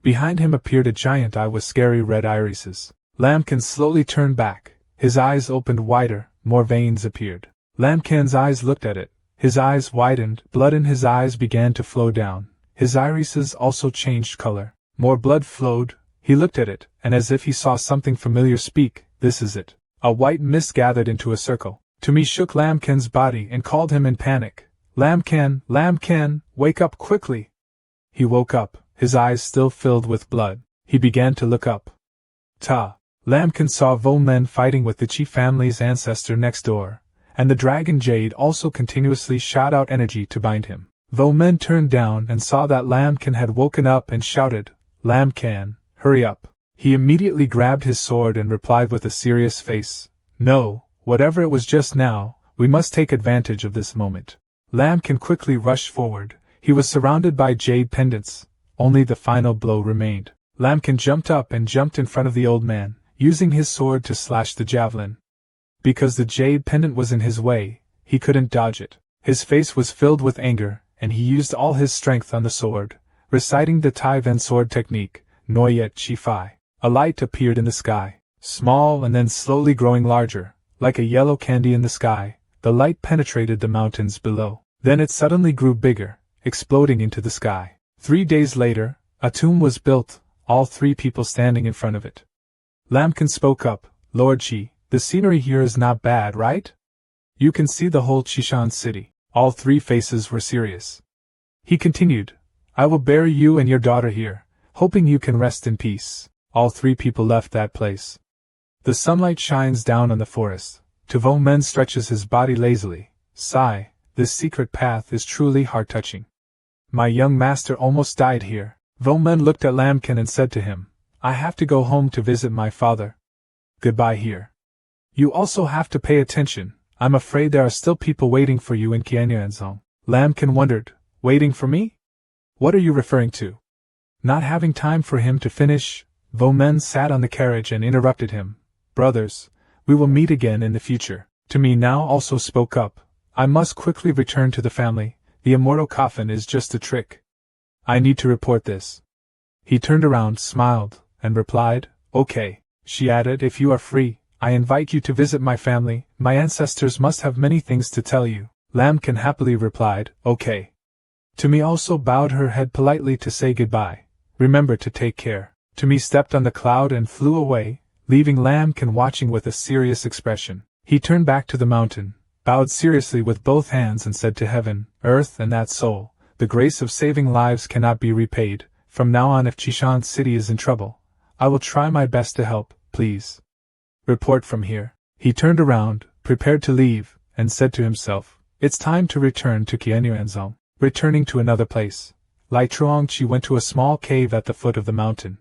Behind him appeared a giant eye with scary red irises. Lam Ken slowly turned back. His eyes opened wider, more veins appeared. Lam Ken's eyes looked at it. His eyes widened, blood in his eyes began to flow down. His irises also changed color. More blood flowed. He looked at it, and as if he saw something familiar speak, This is it. A white mist gathered into a circle. Tumi shook Lam Ken's body and called him in panic. Lam Ken, wake up quickly! He woke up, his eyes still filled with blood. He began to look up. Lam Ken saw Vomen fighting with the Qi family's ancestor next door, and the dragon jade also continuously shot out energy to bind him. Vomen turned down and saw that Lam Ken had woken up and shouted, Lam Ken, hurry up. He immediately grabbed his sword and replied with a serious face, No, whatever it was just now, we must take advantage of this moment. Lam Ken quickly rushed forward. He was surrounded by jade pendants. Only the final blow remained. Lam Ken jumped up and jumped in front of the old man, using his sword to slash the javelin. Because the jade pendant was in his way, he couldn't dodge it. His face was filled with anger, and he used all his strength on the sword, reciting the Tai Ven sword technique, Noyet Chi Fai. A light appeared in the sky, small and then slowly growing larger, like a yellow candy in the sky. The light penetrated the mountains below. Then it suddenly grew bigger, exploding into the sky. 3 days later, a tomb was built, all 3 people standing in front of it. Lambkin spoke up, Lord Qi, the scenery here is not bad, right? You can see the whole Qishan city. All 3 faces were serious. He continued, I will bury you and your daughter here, hoping you can rest in peace. All 3 people left that place. The sunlight shines down on the forest. Tavo Men stretches his body lazily. Sigh, this secret path is truly heart-touching. My young master almost died here. Vo Men looked at Lambkin and said to him, I have to go home to visit my father. Goodbye here. You also have to pay attention. I'm afraid there are still people waiting for you in Qianyuanzong. Lambkin wondered, waiting for me? What are you referring to? Not having time for him to finish, Vo Men sat on the carriage and interrupted him. Brothers, we will meet again in the future. To me now also spoke up. I must quickly return to the family. The immortal coffin is just a trick. I need to report this. He turned around, smiled, and replied, Okay. She added, If you are free, I invite you to visit my family. My ancestors must have many things to tell you. Lambkin happily replied, Okay. Tumi also bowed her head politely to say goodbye. Remember to take care. Tumi stepped on the cloud and flew away, leaving Lambkin watching with a serious expression. He turned back to the mountain, bowed seriously with both hands and said to heaven, earth and that soul, the grace of saving lives cannot be repaid. From now on if Qishan city is in trouble, I will try my best to help, please. Report from here. He turned around, prepared to leave, and said to himself, It's time to return to Qianyuanzong. Returning to another place, Lai Truongqi went to a small cave at the foot of the mountain.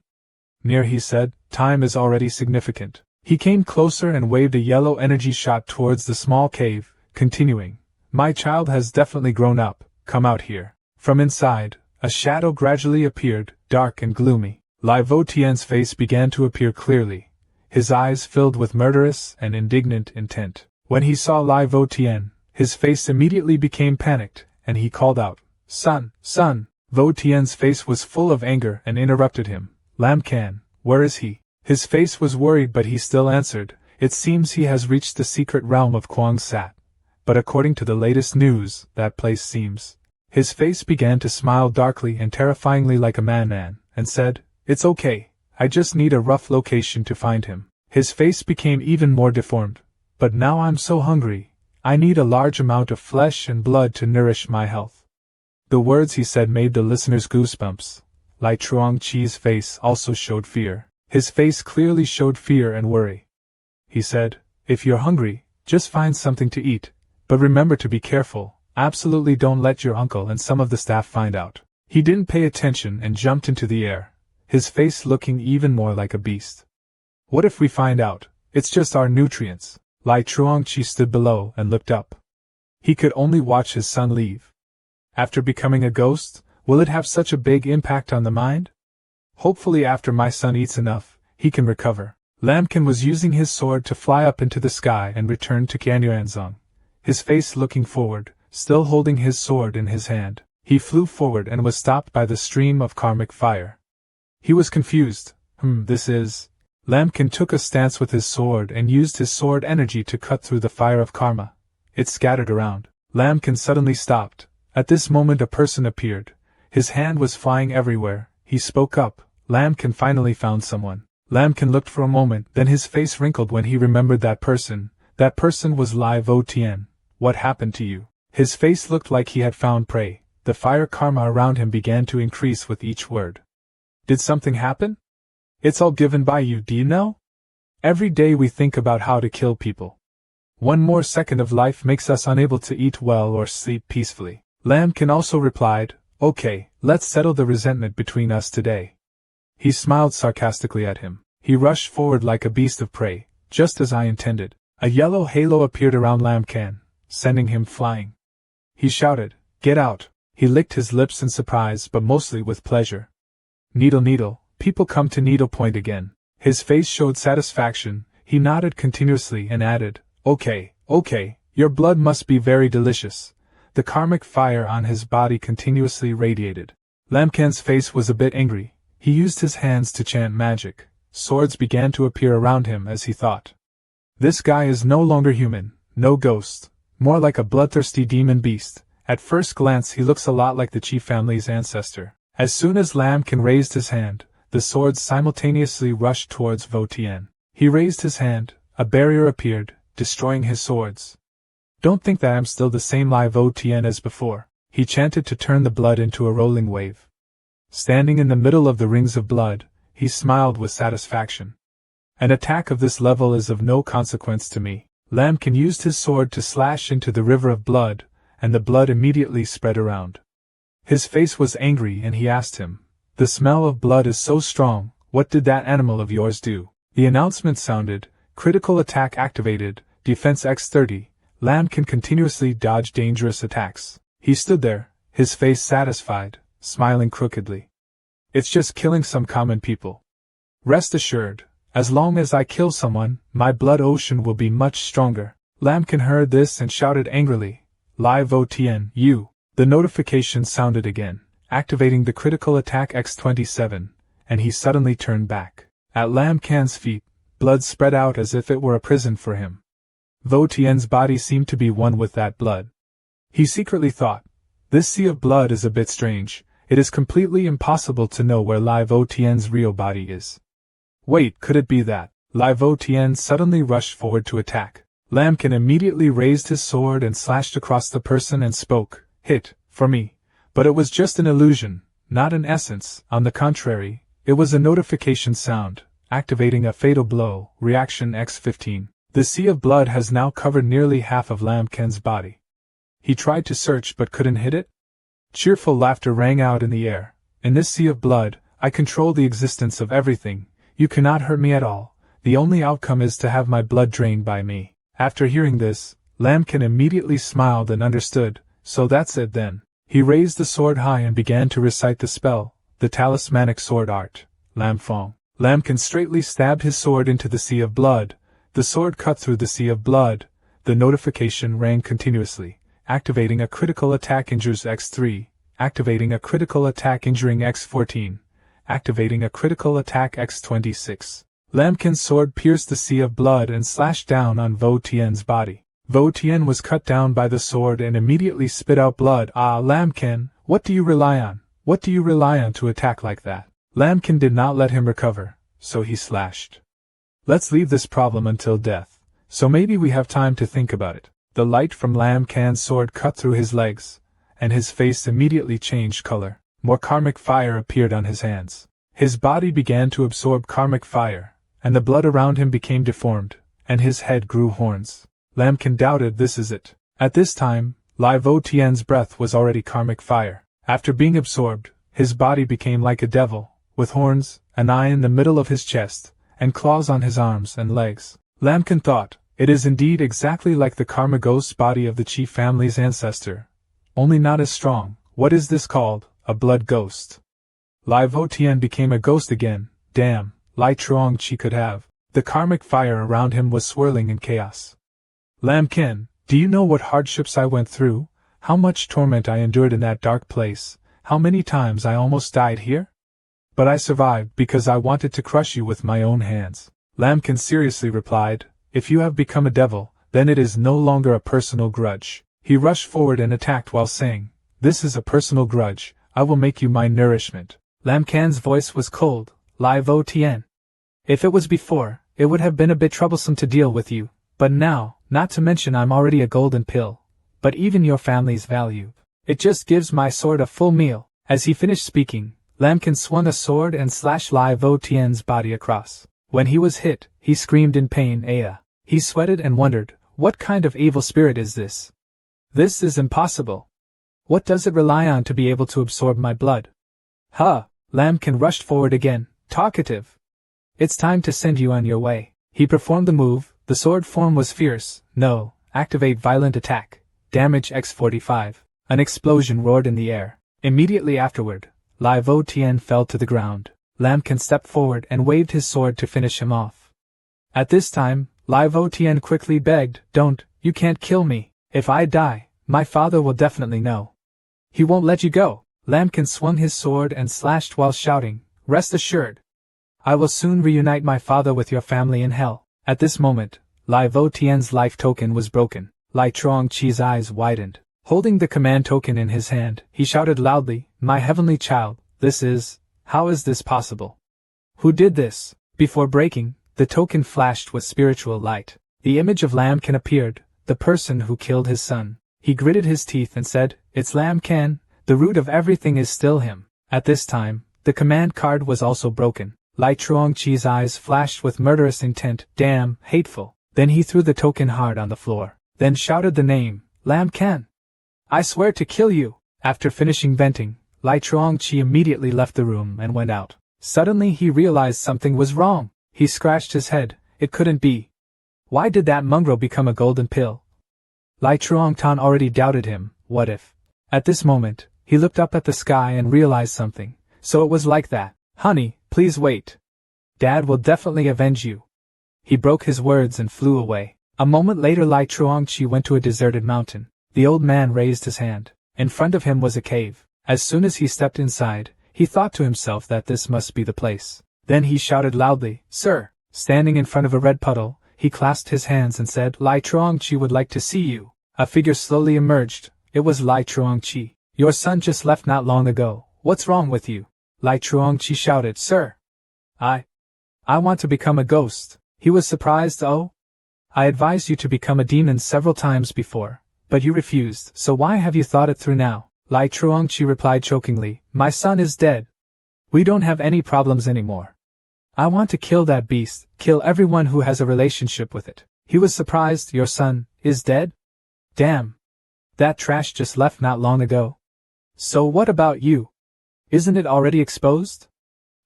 Near he said, Time is already significant. He came closer and waved a yellow energy shot towards the small cave, continuing, My child has definitely grown up, come out here. From inside, a shadow gradually appeared, dark and gloomy. Lai Votian's face began to appear clearly, his eyes filled with murderous and indignant intent. When he saw Lai Votian, his face immediately became panicked, and he called out, Son, son! Votian's face was full of anger and interrupted him. Lambkin, where is he? His face was worried but he still answered, It seems he has reached the secret realm of Kwangsat. But according to the latest news, that place seems. His face began to smile darkly and terrifyingly like a madman, and said, It's okay, I just need a rough location to find him. His face became even more deformed. But now I'm so hungry, I need a large amount of flesh and blood to nourish my health. The words he said made the listeners goosebumps. Lai Truongqi's face also showed fear. His face clearly showed fear and worry. He said, If you're hungry, just find something to eat, but remember to be careful, absolutely don't let your uncle and some of the staff find out. He didn't pay attention and jumped into the air, his face looking even more like a beast. What if we find out? It's just our nutrients. Lai Truongqi stood below and looked up. He could only watch his son leave. After becoming a ghost, will it have such a big impact on the mind? Hopefully after my son eats enough, he can recover. Lambkin was using his sword to fly up into the sky and return to Qianyuanzong, his face looking forward, still holding his sword in his hand. He flew forward and was stopped by the stream of karmic fire. He was confused. This is... Lambkin took a stance with his sword and used his sword energy to cut through the fire of karma. It scattered around. Lambkin suddenly stopped. At this moment a person appeared. His hand was flying everywhere. He spoke up. Lambkin finally found someone. Lambkin looked for a moment, then his face wrinkled when he remembered that person. That person was Lai Votian. What happened to you? His face looked like he had found prey. The fire karma around him began to increase with each word. Did something happen? It's all given by you, do you know? Every day we think about how to kill people. One more second of life makes us unable to eat well or sleep peacefully. Lambkin also replied, Okay, let's settle the resentment between us today. He smiled sarcastically at him. He rushed forward like a beast of prey, just as I intended. A yellow halo appeared around Lambkin, sending him flying. He shouted, Get out! He licked his lips in surprise but mostly with pleasure. Needle needle, people come to needle point again. His face showed satisfaction, he nodded continuously and added, Okay, your blood must be very delicious. The karmic fire on his body continuously radiated. Lambkin's face was a bit angry. He used his hands to chant magic. Swords began to appear around him as he thought. This guy is no longer human, no ghost, more like a bloodthirsty demon beast, At first glance he looks a lot like the Qi family's ancestor. As soon as Lam Kan raised his hand, the swords simultaneously rushed towards Vo Tian. He raised his hand, a barrier appeared, destroying his swords. Don't think that I'm still the same Lai Vo Tian as before, he chanted to turn the blood into a rolling wave. Standing in the middle of the rings of blood, he smiled with satisfaction. An attack of this level is of no consequence to me. Lam Kan used his sword to slash into the river of blood, and the blood immediately spread around. His face was angry and he asked him, "The smell of blood is so strong, what did that animal of yours do?" The announcement sounded, "Critical attack activated, defense X30, Lam Kan continuously dodge dangerous attacks." He stood there, his face satisfied, smiling crookedly. "It's just killing some common people. Rest assured, as long as I kill someone, my blood ocean will be much stronger." Lam Kan heard this and shouted angrily, "Lai Vo Tian, you!" The notification sounded again, activating the critical attack X27, and he suddenly turned back. At Lam Kan's feet, blood spread out as if it were a prison for him. Vo Tian's body seemed to be one with that blood. He secretly thought, "This sea of blood is a bit strange, it is completely impossible to know where Lai Vo Tian's real body is." Wait, could it be that? Lai Vo Tian suddenly rushed forward to attack. Lam Kan immediately raised his sword and slashed across the person and spoke, "Hit, for me." But it was just an illusion, not an essence. On the contrary, it was a notification sound, activating a fatal blow, reaction X15. The sea of blood has now covered nearly half of Lam Kan's body. He tried to search but couldn't hit it? Cheerful laughter rang out in the air. "In this sea of blood, I control the existence of everything. You cannot hurt me at all. The only outcome is to have my blood drained by me." After hearing this, Lam Kan immediately smiled and understood, "So that's it then." He raised the sword high and began to recite the spell, the talismanic sword art, Lam Fong. Lam Kan straightly stabbed his sword into the sea of blood. The sword cut through the sea of blood. The notification rang continuously, activating a critical attack injures X3, activating a critical attack injuring X14, activating a critical attack X26. Lam Kan's sword pierced the sea of blood and slashed down on Vo Tian's body. Vo Tian was cut down by the sword and immediately spit out blood. "Ah, Lam Kan, what do you rely on? What do you rely on to attack like that?" Lam Kan did not let him recover, so he slashed. "Let's leave this problem until death, so maybe we have time to think about it." The light from Lam Kan's sword cut through his legs, and his face immediately changed color. More karmic fire appeared on his hands. His body began to absorb karmic fire, and the blood around him became deformed, and his head grew horns. Lam Kan doubted, "This is it." At this time, Lai Vo Tian's breath was already karmic fire. After being absorbed, his body became like a devil, with horns, an eye in the middle of his chest, and claws on his arms and legs. Lam Kan thought, "It is indeed exactly like the karma ghost body of the Qi family's ancestor, only not as strong. What is this called? A blood ghost." Lai Vo Tian became a ghost again. Damn, Lai Truong Qi could have. The karmic fire around him was swirling in chaos. "Lam Kan, do you know what hardships I went through? How much torment I endured in that dark place? How many times I almost died here? But I survived because I wanted to crush you with my own hands." Lam Kan seriously replied, "If you have become a devil, then it is no longer a personal grudge." He rushed forward and attacked while saying, "This is a personal grudge, I will make you my nourishment." Lam Kan's voice was cold. "Lai Vo Tian. If it was before, it would have been a bit troublesome to deal with you, but now, not to mention I'm already a golden pill, but even your family's value. It just gives my sword a full meal." As he finished speaking, Lam Kan swung a sword and slashed Lai Vo Tian's body across. When he was hit, he screamed in pain, "Aya!" He sweated and wondered, what kind of evil spirit is this? This is impossible. What does it rely on to be able to absorb my blood? "Huh!" Lam Kan rushed forward again, talkative. "It's time to send you on your way." He performed the move. The sword form was fierce. "No, activate violent attack. Damage X45. An explosion roared in the air. Immediately afterward, Lai Vo Tian fell to the ground. Lam Kan stepped forward and waved his sword to finish him off. At this time, Lai Vo Tian quickly begged, "Don't, you can't kill me. If I die, my father will definitely know. He won't let you go." Lam Kan swung his sword and slashed while shouting, "Rest assured, I will soon reunite my father with your family in hell." At this moment, Lai Vo Tian's life token was broken. Lai Truong Qi's eyes widened. Holding the command token in his hand, he shouted loudly, "My heavenly child, how is this possible? Who did this?" Before breaking, the token flashed with spiritual light. The image of Lamkan appeared, the person who killed his son. He gritted his teeth and said, "It's Lamkan, the root of everything is still him." At this time, the command card was also broken. Lai Chuangqi's eyes flashed with murderous intent. "Damn, hateful." Then he threw the token hard on the floor, then shouted the name, "Lamkan! I swear to kill you!" After finishing venting, Lai Chuangqi immediately left the room and went out. Suddenly he realized something was wrong. He scratched his head. It couldn't be. Why did that mongrel become a golden pill? Lai Chuangtan already doubted him. What if? At this moment, he looked up at the sky and realized something. So it was like that. "Honey, please wait. Dad will definitely avenge you." He broke his words and flew away. A moment later Lai Chuangqi went to a deserted mountain. The old man raised his hand. In front of him was a cave. As soon as he stepped inside, he thought to himself that this must be the place. Then he shouted loudly, "Sir!" Standing in front of a red puddle, he clasped his hands and said, "Lai Chuangqi would like to see you." A figure slowly emerged. It was Lai Chuangqi. "Your son just left not long ago. What's wrong with you?" Lai Chuangqi shouted, "Sir! I want to become a ghost." He was surprised. "Oh? I advised you to become a demon several times before, but you refused, so why have you thought it through now?" Lai Chuangqi replied chokingly, "My son is dead. We don't have any problems anymore. I want to kill that beast, kill everyone who has a relationship with it." He was surprised. "Your son is dead? Damn. That trash just left not long ago. So what about you? Isn't it already exposed?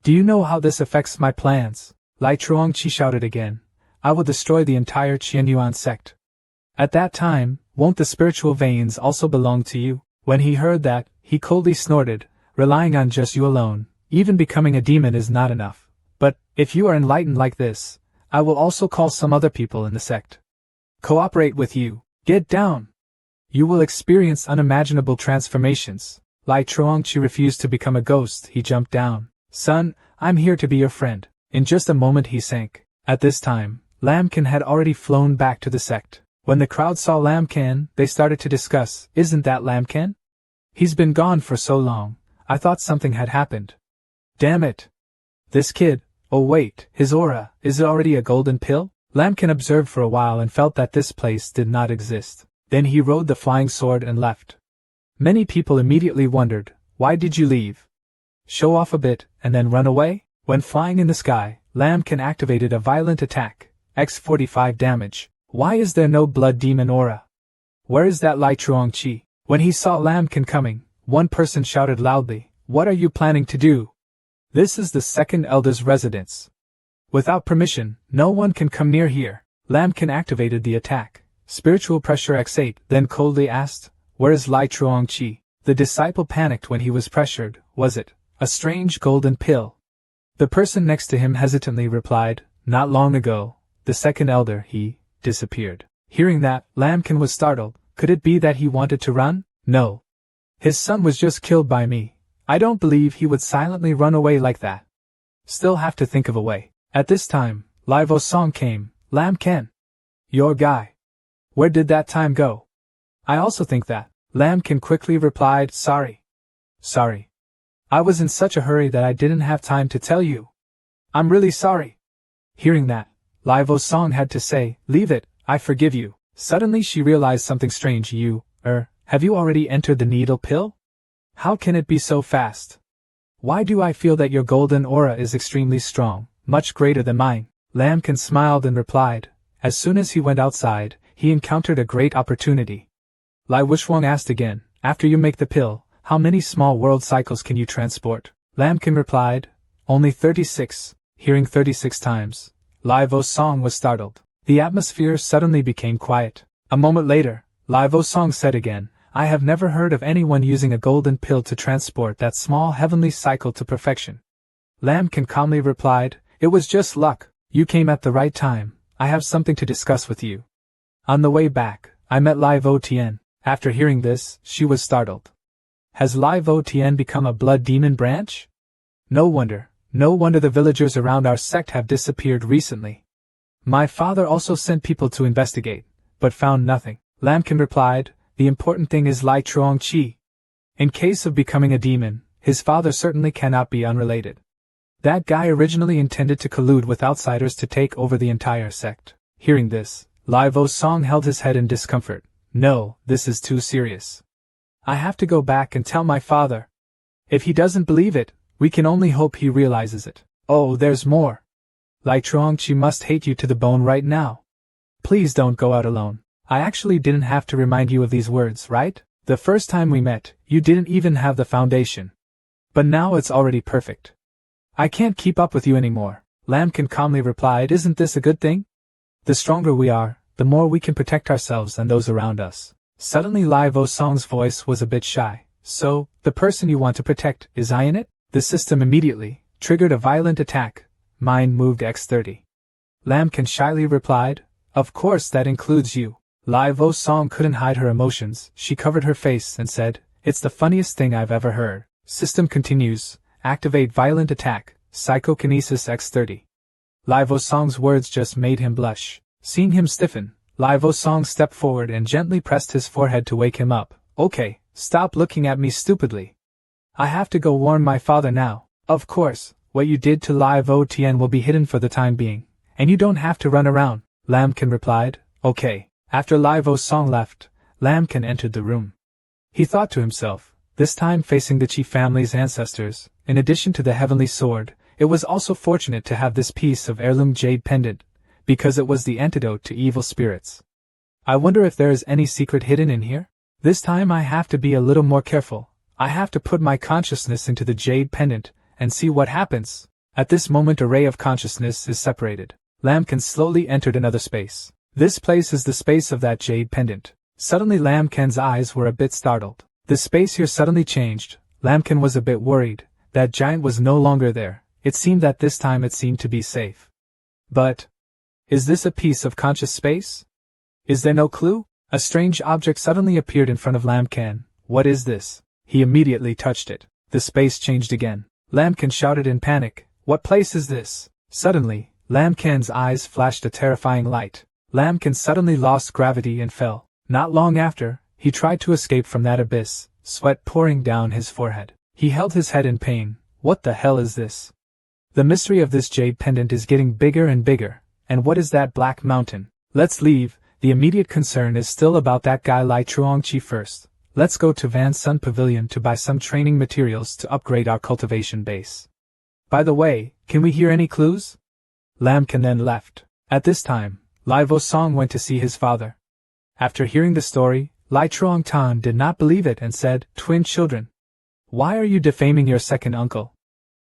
Do you know how this affects my plans?" Lai Chuangqi shouted again, "I will destroy the entire Qianyuan sect. At that time, won't the spiritual veins also belong to you?" When he heard that, he coldly snorted, "Relying on just you alone, even becoming a demon is not enough. But, if you are enlightened like this, I will also call some other people in the sect. Cooperate with you. Get down. You will experience unimaginable transformations." Lai Chuangqi refused to become a ghost. He jumped down. "Son, I'm here to be your friend." In just a moment he sank. At this time, Lamkan had already flown back to the sect. When the crowd saw Lamkan, they started to discuss, "Isn't that Lamkan? He's been gone for so long. I thought something had happened. Damn it. This kid, oh wait, his aura, is it already a golden pill?" Lamkan observed for a while and felt that this place did not exist. Then he rode the flying sword and left. Many people immediately wondered, "Why did you leave? Show off a bit, and then run away?" When flying in the sky, Lamkan activated a violent attack, X45 damage. Why is there no blood demon aura? Where is that Lai Chuangqi? When he saw Lamkan coming, one person shouted loudly, "What are you planning to do? This is the second elder's residence. Without permission, no one can come near here." Lamkan activated the attack, spiritual pressure X8, then coldly asked, "Where is Lai Chuangqi?" The disciple panicked when he was pressured. Was it a strange golden pill? The person next to him hesitantly replied, "Not long ago, the second elder, he disappeared." Hearing that, Lamkan was startled. Could it be that he wanted to run? No. His son was just killed by me. I don't believe he would silently run away like that. Still have to think of a way. At this time, Lai Vosong came. "Lamkan. Your guy. Where did that time go?" "I also think that." Lamkan quickly replied, Sorry. I was in such a hurry that I didn't have time to tell you. I'm really sorry." Hearing that, Lai Vosong had to say, "Leave it, I forgive you." Suddenly she realized something strange. Have you already entered the needle pill? How can it be so fast? Why do I feel that your golden aura is extremely strong, much greater than mine?" Lamkan smiled and replied, "As soon as he went outside, he encountered a great opportunity." Lai Wushwang asked again, "After you make the pill, how many small world cycles can you transport?" Lamkan replied, "Only 36. Hearing 36 times, Lai Vosong was startled. The atmosphere suddenly became quiet. A moment later, Lai Vosong said again, "I have never heard of anyone using a golden pill to transport that small heavenly cycle to perfection." Lamkan calmly replied, "It was just luck. You came at the right time. I have something to discuss with you." On the way back, I met Lai Vo Tien. After hearing this, she was startled. Has Lai Vo Tien become a blood demon branch? No wonder the villagers around our sect have disappeared recently. My father also sent people to investigate, but found nothing. Lamkan replied, The important thing is Lai Chuangqi. In case of becoming a demon, his father certainly cannot be unrelated. That guy originally intended to collude with outsiders to take over the entire sect. Hearing this, Lai Vo-song held his head in discomfort. No, this is too serious. I have to go back and tell my father. If he doesn't believe it, we can only hope he realizes it. Oh, there's more. Lai Chuangqi must hate you to the bone right now. Please don't go out alone. I actually didn't have to remind you of these words, right? The first time we met, you didn't even have the foundation. But now it's already perfect. I can't keep up with you anymore. Lambkin calmly replied, isn't this a good thing? The stronger we are, the more we can protect ourselves and those around us. Suddenly Lai Vo-song's voice was a bit shy. So, the person you want to protect, is I in it? The system immediately triggered a violent attack. Mind moved X30. Lambkin shyly replied, of course that includes you. Lai Vo-song couldn't hide her emotions. She covered her face and said, it's the funniest thing I've ever heard. System continues. Activate violent attack. Psychokinesis X30. Lai Vo-song's words just made him blush. Seeing him stiffen, Lai Vo-song stepped forward and gently pressed his forehead to wake him up. Okay, stop looking at me stupidly. I have to go warn my father now. Of course, what you did to Lai Vo-tien will be hidden for the time being, and you don't have to run around, Lambkin replied. Okay. After Lai Vo-song left, Lambkin entered the room. He thought to himself, this time facing the Qi family's ancestors, in addition to the heavenly sword, it was also fortunate to have this piece of heirloom jade pendant, because it was the antidote to evil spirits. I wonder if there is any secret hidden in here? This time I have to be a little more careful. I have to put my consciousness into the jade pendant, and see what happens. At this moment a ray of consciousness is separated. Lambkin slowly entered another space. This place is the space of that jade pendant. Suddenly Lambkin's eyes were a bit startled. The space here suddenly changed. Lambkin was a bit worried. That giant was no longer there. It seemed that this time it seemed to be safe. But is this a piece of conscious space? Is there no clue? A strange object suddenly appeared in front of Lambkin. What is this? He immediately touched it. The space changed again. Lambkin shouted in panic, what place is this? Suddenly, Lambkin's eyes flashed a terrifying light. Lambkin suddenly lost gravity and fell. Not long after, he tried to escape from that abyss, sweat pouring down his forehead. He held his head in pain. What the hell is this? The mystery of this jade pendant is getting bigger and bigger. And what is that black mountain? Let's leave. The immediate concern is still about that guy Lai Chuangqi first. Let's go to Van Sun Pavilion to buy some training materials to upgrade our cultivation base. By the way, can we hear any clues? Lambkin then left. At this time, Lai Vo-song went to see his father. After hearing the story, Lai Chuangtan did not believe it and said, twin children. Why are you defaming your second uncle?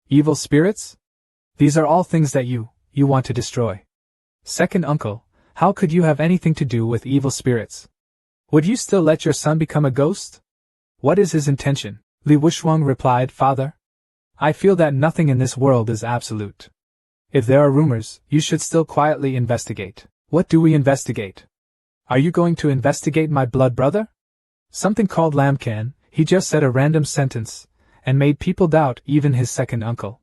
Evil spirits? These are all things that you want to destroy. Second uncle, how could you have anything to do with evil spirits? Would you still let your son become a ghost? What is his intention? Li Wushuang replied, Father, I feel that nothing in this world is absolute. If there are rumors, you should still quietly investigate. What do we investigate? Are you going to investigate my blood brother? Something called Lambkin, he just said a random sentence, and made people doubt even his second uncle.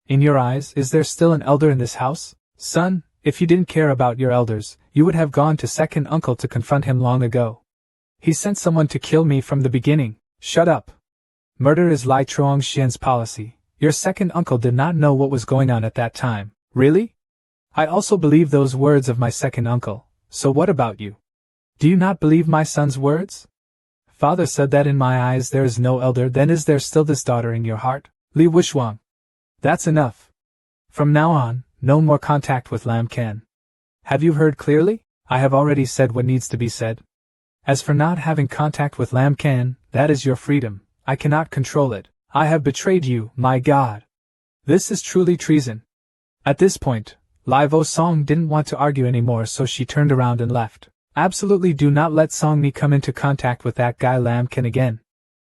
In your eyes, is there still an elder in this house? Son, if you didn't care about your elders, you would have gone to second uncle to confront him long ago. He sent someone to kill me from the beginning. Shut up. Murder is Lai Chuangxian's policy. Your second uncle did not know what was going on at that time. Really? I also believe those words of my second uncle. So what about you? Do you not believe my son's words? Father said that in my eyes there is no elder, then is there still this daughter in your heart? Li Wushuang. That's enough. From now on, no more contact with Lambkin. Have you heard clearly? I have already said what needs to be said. As for not having contact with Lambkin, that is your freedom. I cannot control it. I have betrayed you, my God. This is truly treason. At this point, Lai Vo-song didn't want to argue anymore, so she turned around and left. Absolutely do not let Songmi come into contact with that guy Lambkin again.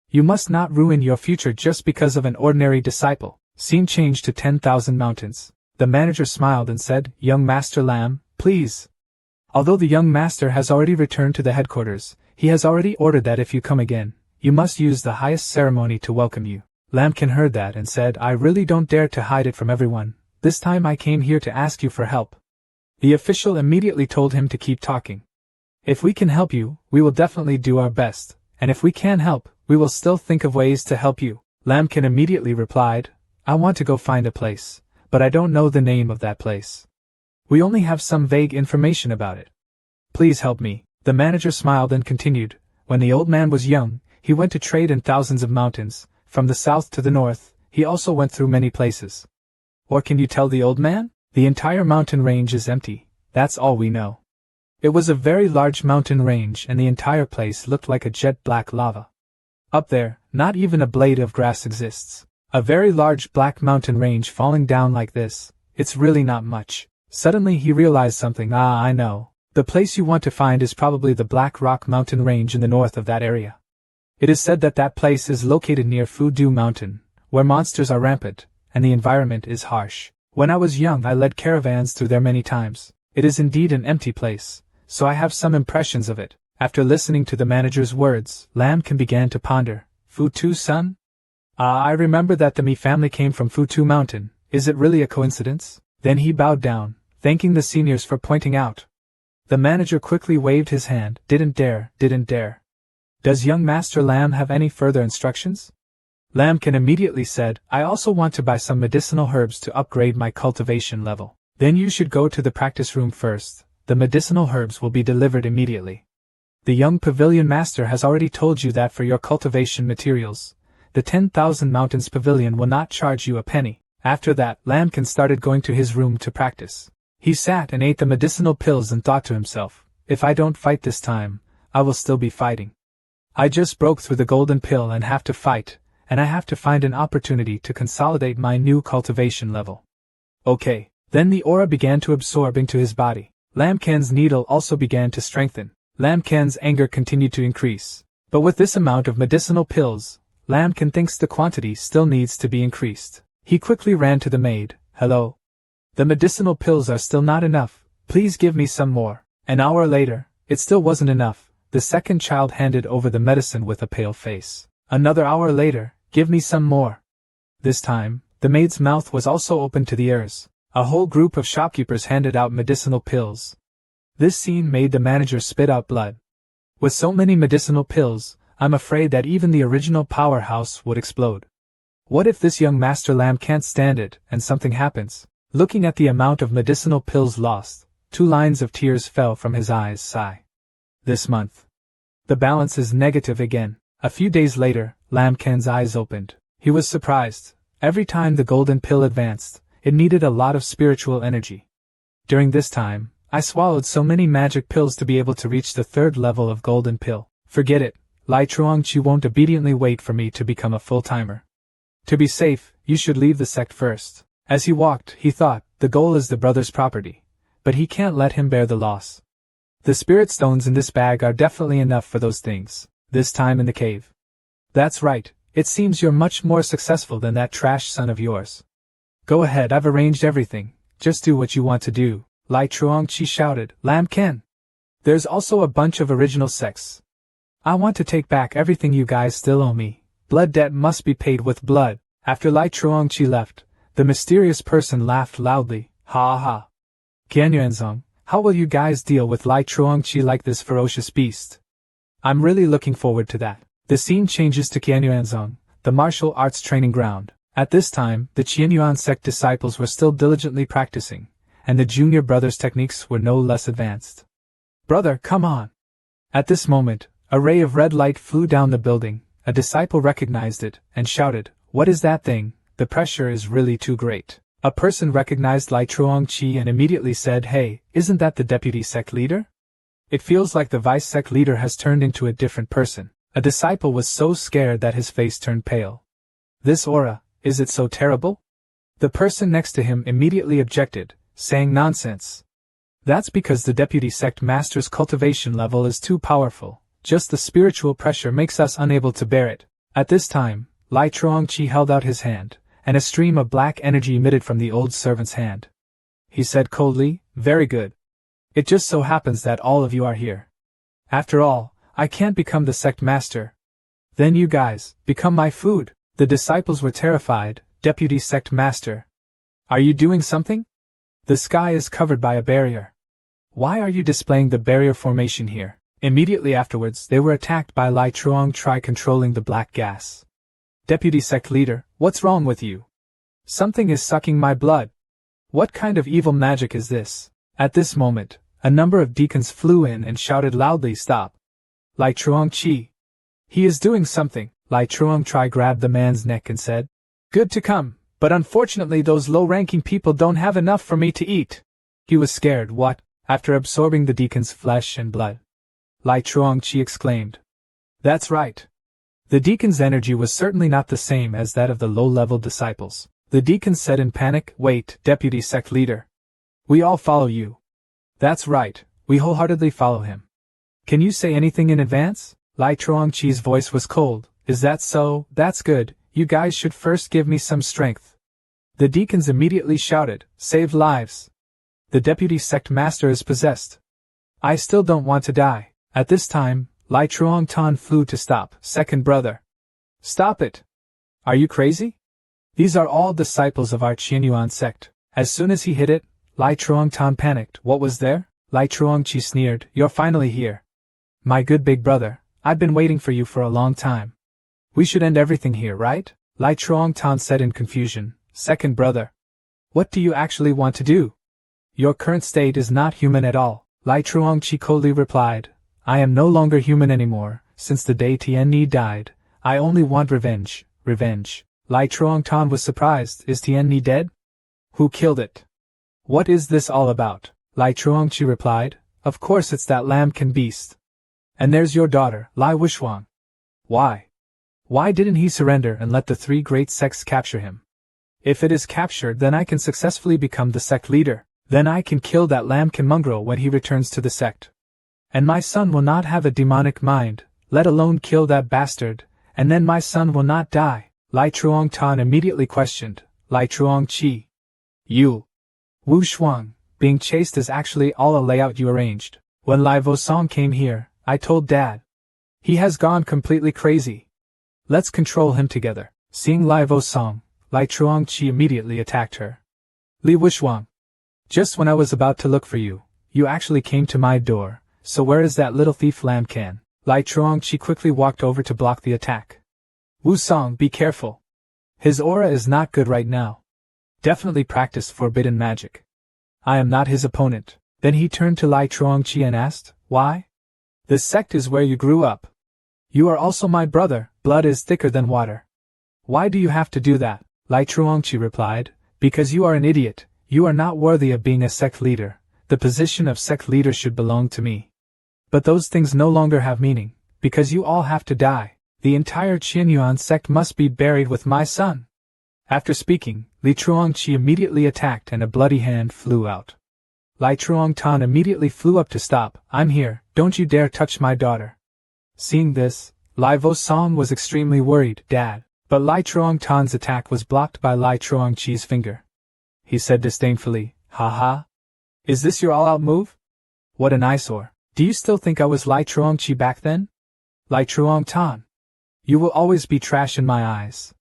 You must not ruin your future just because of an ordinary disciple. Scene changed to 10,000 mountains. The manager smiled and said, Young Master Lam, please. Although the young master has already returned to the headquarters, he has already ordered that if you come again, you must use the highest ceremony to welcome you. Lambkin heard that and said, I really don't dare to hide it from everyone. This time I came here to ask you for help. The official immediately told him to keep talking. If we can help you, we will definitely do our best, and if we can't help, we will still think of ways to help you. Lambkin immediately replied, I want to go find a place, but I don't know the name of that place. We only have some vague information about it. Please help me. The manager smiled and continued, when the old man was young, he went to trade in thousands of mountains, from the south to the north, he also went through many places. What can you tell the old man? The entire mountain range is empty, that's all we know. It was a very large mountain range and the entire place looked like a jet black lava. Up there, not even a blade of grass exists. A very large black mountain range falling down like this, it's really not much. Suddenly he realized something. I know. The place you want to find is probably the Black Rock mountain range in the north of that area. It is said that that place is located near Fudu Mountain, where monsters are rampant, and the environment is harsh. When I was young I led caravans through there many times. It is indeed an empty place, so I have some impressions of it. After listening to the manager's words, Lambkin began to ponder. Futu son? I remember that the Mi family came from Futu Mountain. Is it really a coincidence? Then he bowed down, thanking the seniors for pointing out. The manager quickly waved his hand. Didn't dare. Does young Master Lamb have any further instructions? Lambkin immediately said, I also want to buy some medicinal herbs to upgrade my cultivation level. Then you should go to the practice room first. The medicinal herbs will be delivered immediately. The young pavilion master has already told you that for your cultivation materials, the 10,000 Mountains Pavilion will not charge you a penny. After that, Lambkin started going to his room to practice. He sat and ate the medicinal pills and thought to himself, if I don't fight this time, I will still be fighting. I just broke through the golden pill and have to fight, and I have to find an opportunity to consolidate my new cultivation level. Okay, then the aura began to absorb into his body. Lambkin's needle also began to strengthen. Lambkin's anger continued to increase. But with this amount of medicinal pills, Lambkin thinks the quantity still needs to be increased. He quickly ran to the maid. Hello? The medicinal pills are still not enough, please give me some more. An hour later, it still wasn't enough. The second child handed over the medicine with a pale face. Another hour later, give me some more. This time, the maid's mouth was also open to the heirs. A whole group of shopkeepers handed out medicinal pills. This scene made the manager spit out blood. With so many medicinal pills, I'm afraid that even the original powerhouse would explode. What if this young Master Lamb can't stand it and something happens? Looking at the amount of medicinal pills lost, 2 lines of tears fell from his eyes. Sigh. This month, the balance is negative again. A few days later, Lambkin's eyes opened. He was surprised. Every time the golden pill advanced, it needed a lot of spiritual energy. During this time, I swallowed so many magic pills to be able to reach the 3rd level of golden pill. Forget it, Lai Chuangqi won't obediently wait for me to become a full-timer. To be safe, you should leave the sect first. As he walked, he thought, the goal is the brother's property, but he can't let him bear the loss. The spirit stones in this bag are definitely enough for those things, this time in the cave. That's right, it seems you're much more successful than that trash son of yours. Go ahead, I've arranged everything, just do what you want to do, Lai Chuangqi shouted. Lambkin. There's also a bunch of original sects. I want to take back everything you guys still owe me. Blood debt must be paid with blood. After Lai Chuangqi left, the mysterious person laughed loudly. Ha ha. Qianyuanzong, how will you guys deal with Lai Chuangqi like this ferocious beast? I'm really looking forward to that. The scene changes to Qianyuanzong, the martial arts training ground. At this time, the Qianyuan sect disciples were still diligently practicing, and the junior brother's techniques were no less advanced. Brother, come on! At this moment, a ray of red light flew down the building. A disciple recognized it, and shouted, What is that thing? The pressure is really too great. A person recognized Lai Chuangqi and immediately said, Hey, isn't that the deputy sect leader? It feels like the vice sect leader has turned into a different person. A disciple was so scared that his face turned pale. This aura, is it so terrible? The person next to him immediately objected, saying nonsense. That's because the deputy sect master's cultivation level is too powerful. Just the spiritual pressure makes us unable to bear it. At this time, Lai Chuangqi held out his hand, and a stream of black energy emitted from the old servant's hand. He said coldly, Very good. It just so happens that all of you are here. After all, I can't become the sect master. Then you guys, become my food. The disciples were terrified. Deputy sect master. Are you doing something? The sky is covered by a barrier. Why are you displaying the barrier formation here? Immediately afterwards, they were attacked by Lai Chuang Tri controlling the black gas. Deputy Sect Leader, what's wrong with you? Something is sucking my blood. What kind of evil magic is this? At this moment, a number of deacons flew in and shouted loudly, "Stop! Lai Chuang Chi! He is doing something." Lai Chuang Tri grabbed the man's neck and said, "Good to come, but unfortunately those low-ranking people don't have enough for me to eat." He was scared. What? After absorbing the deacon's flesh and blood, Lai Chuang Chi exclaimed. That's right. The deacon's energy was certainly not the same as that of the low-level disciples. The deacon said in panic, "Wait, Deputy Sect Leader. We all follow you." That's right, we wholeheartedly follow him. Can you say anything in advance? Lai Chuang Chi's voice was cold. Is that so? That's good, you guys should first give me some strength. The deacons immediately shouted, "Save lives! The deputy sect master is possessed. I still don't want to die." At this time, Lai Chuang Tan flew to stop. "Second brother. Stop it! Are you crazy? These are all disciples of our Qianyuan sect." As soon as he hit it, Lai Chuang Tan panicked. What was there? Lai Chuang Chi sneered, "You're finally here. My good big brother, I've been waiting for you for a long time. We should end everything here, right?" Lai Chuang Tan said in confusion. "Second brother. What do you actually want to do? Your current state is not human at all." Lai Chuang Chi coldly replied, "I am no longer human anymore. Since the day Tian Ni died, I only want revenge, revenge." Lai Chuang Tan was surprised. Is Tian Ni dead? Who killed it? What is this all about? Lai Chuang Chi replied, "Of course it's that lambkin beast. And there's your daughter, Lai Wushuang. Why? Why didn't he surrender and let the three great sects capture him? If it is captured, then I can successfully become the sect leader. Then I can kill that lambkin mongrel when he returns to the sect. And my son will not have a demonic mind, let alone kill that bastard, and then my son will not die." Lai Chuang Tan immediately questioned, "Lai Chuang Chi, you, Wu Shuang, being chased is actually all a layout you arranged. When Lai Vosong came here, I told Dad. He has gone completely crazy. Let's control him together." Seeing Lai Vosong, Lai Chuang Chi immediately attacked her. "Li Wushuang, just when I was about to look for you, you actually came to my door, so where is that little thief lambkin?" Lai Chuang Chi quickly walked over to block the attack. "Wu Song, be careful. His aura is not good right now. Definitely practice forbidden magic. I am not his opponent." Then he turned to Lai Chuang Chi and asked, "Why? This sect is where you grew up. You are also my brother, blood is thicker than water. Why do you have to do that?" Lai Chuang Chi replied, "Because you are an idiot, you are not worthy of being a sect leader. The position of sect leader should belong to me. But those things no longer have meaning, because you all have to die. The entire Qianyuan sect must be buried with my son." After speaking, Li Chuang Chi immediately attacked and a bloody hand flew out. Lai Chuang Tan immediately flew up to stop. "I'm here, don't you dare touch my daughter." Seeing this, Lai Vosong was extremely worried. "Dad." But Lai Chuang Tan's attack was blocked by Lai Chuang Chi's finger. He said disdainfully, "Ha ha. Is this your all-out move? What an eyesore. Do you still think I was Lai Chuang Chi back then? Lai Chuang Tan. You will always be trash in my eyes."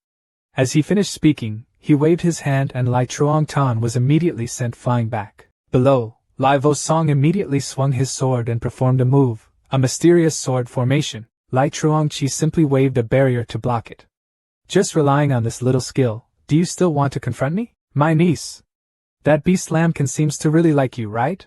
As he finished speaking, he waved his hand and Lai Chuang Tan was immediately sent flying back. Below, Lai Vosong immediately swung his sword and performed a move, a mysterious sword formation. Lai Chuang Chi simply waved a barrier to block it. "Just relying on this little skill, do you still want to confront me? My niece. That beast lambkin seems to really like you, right?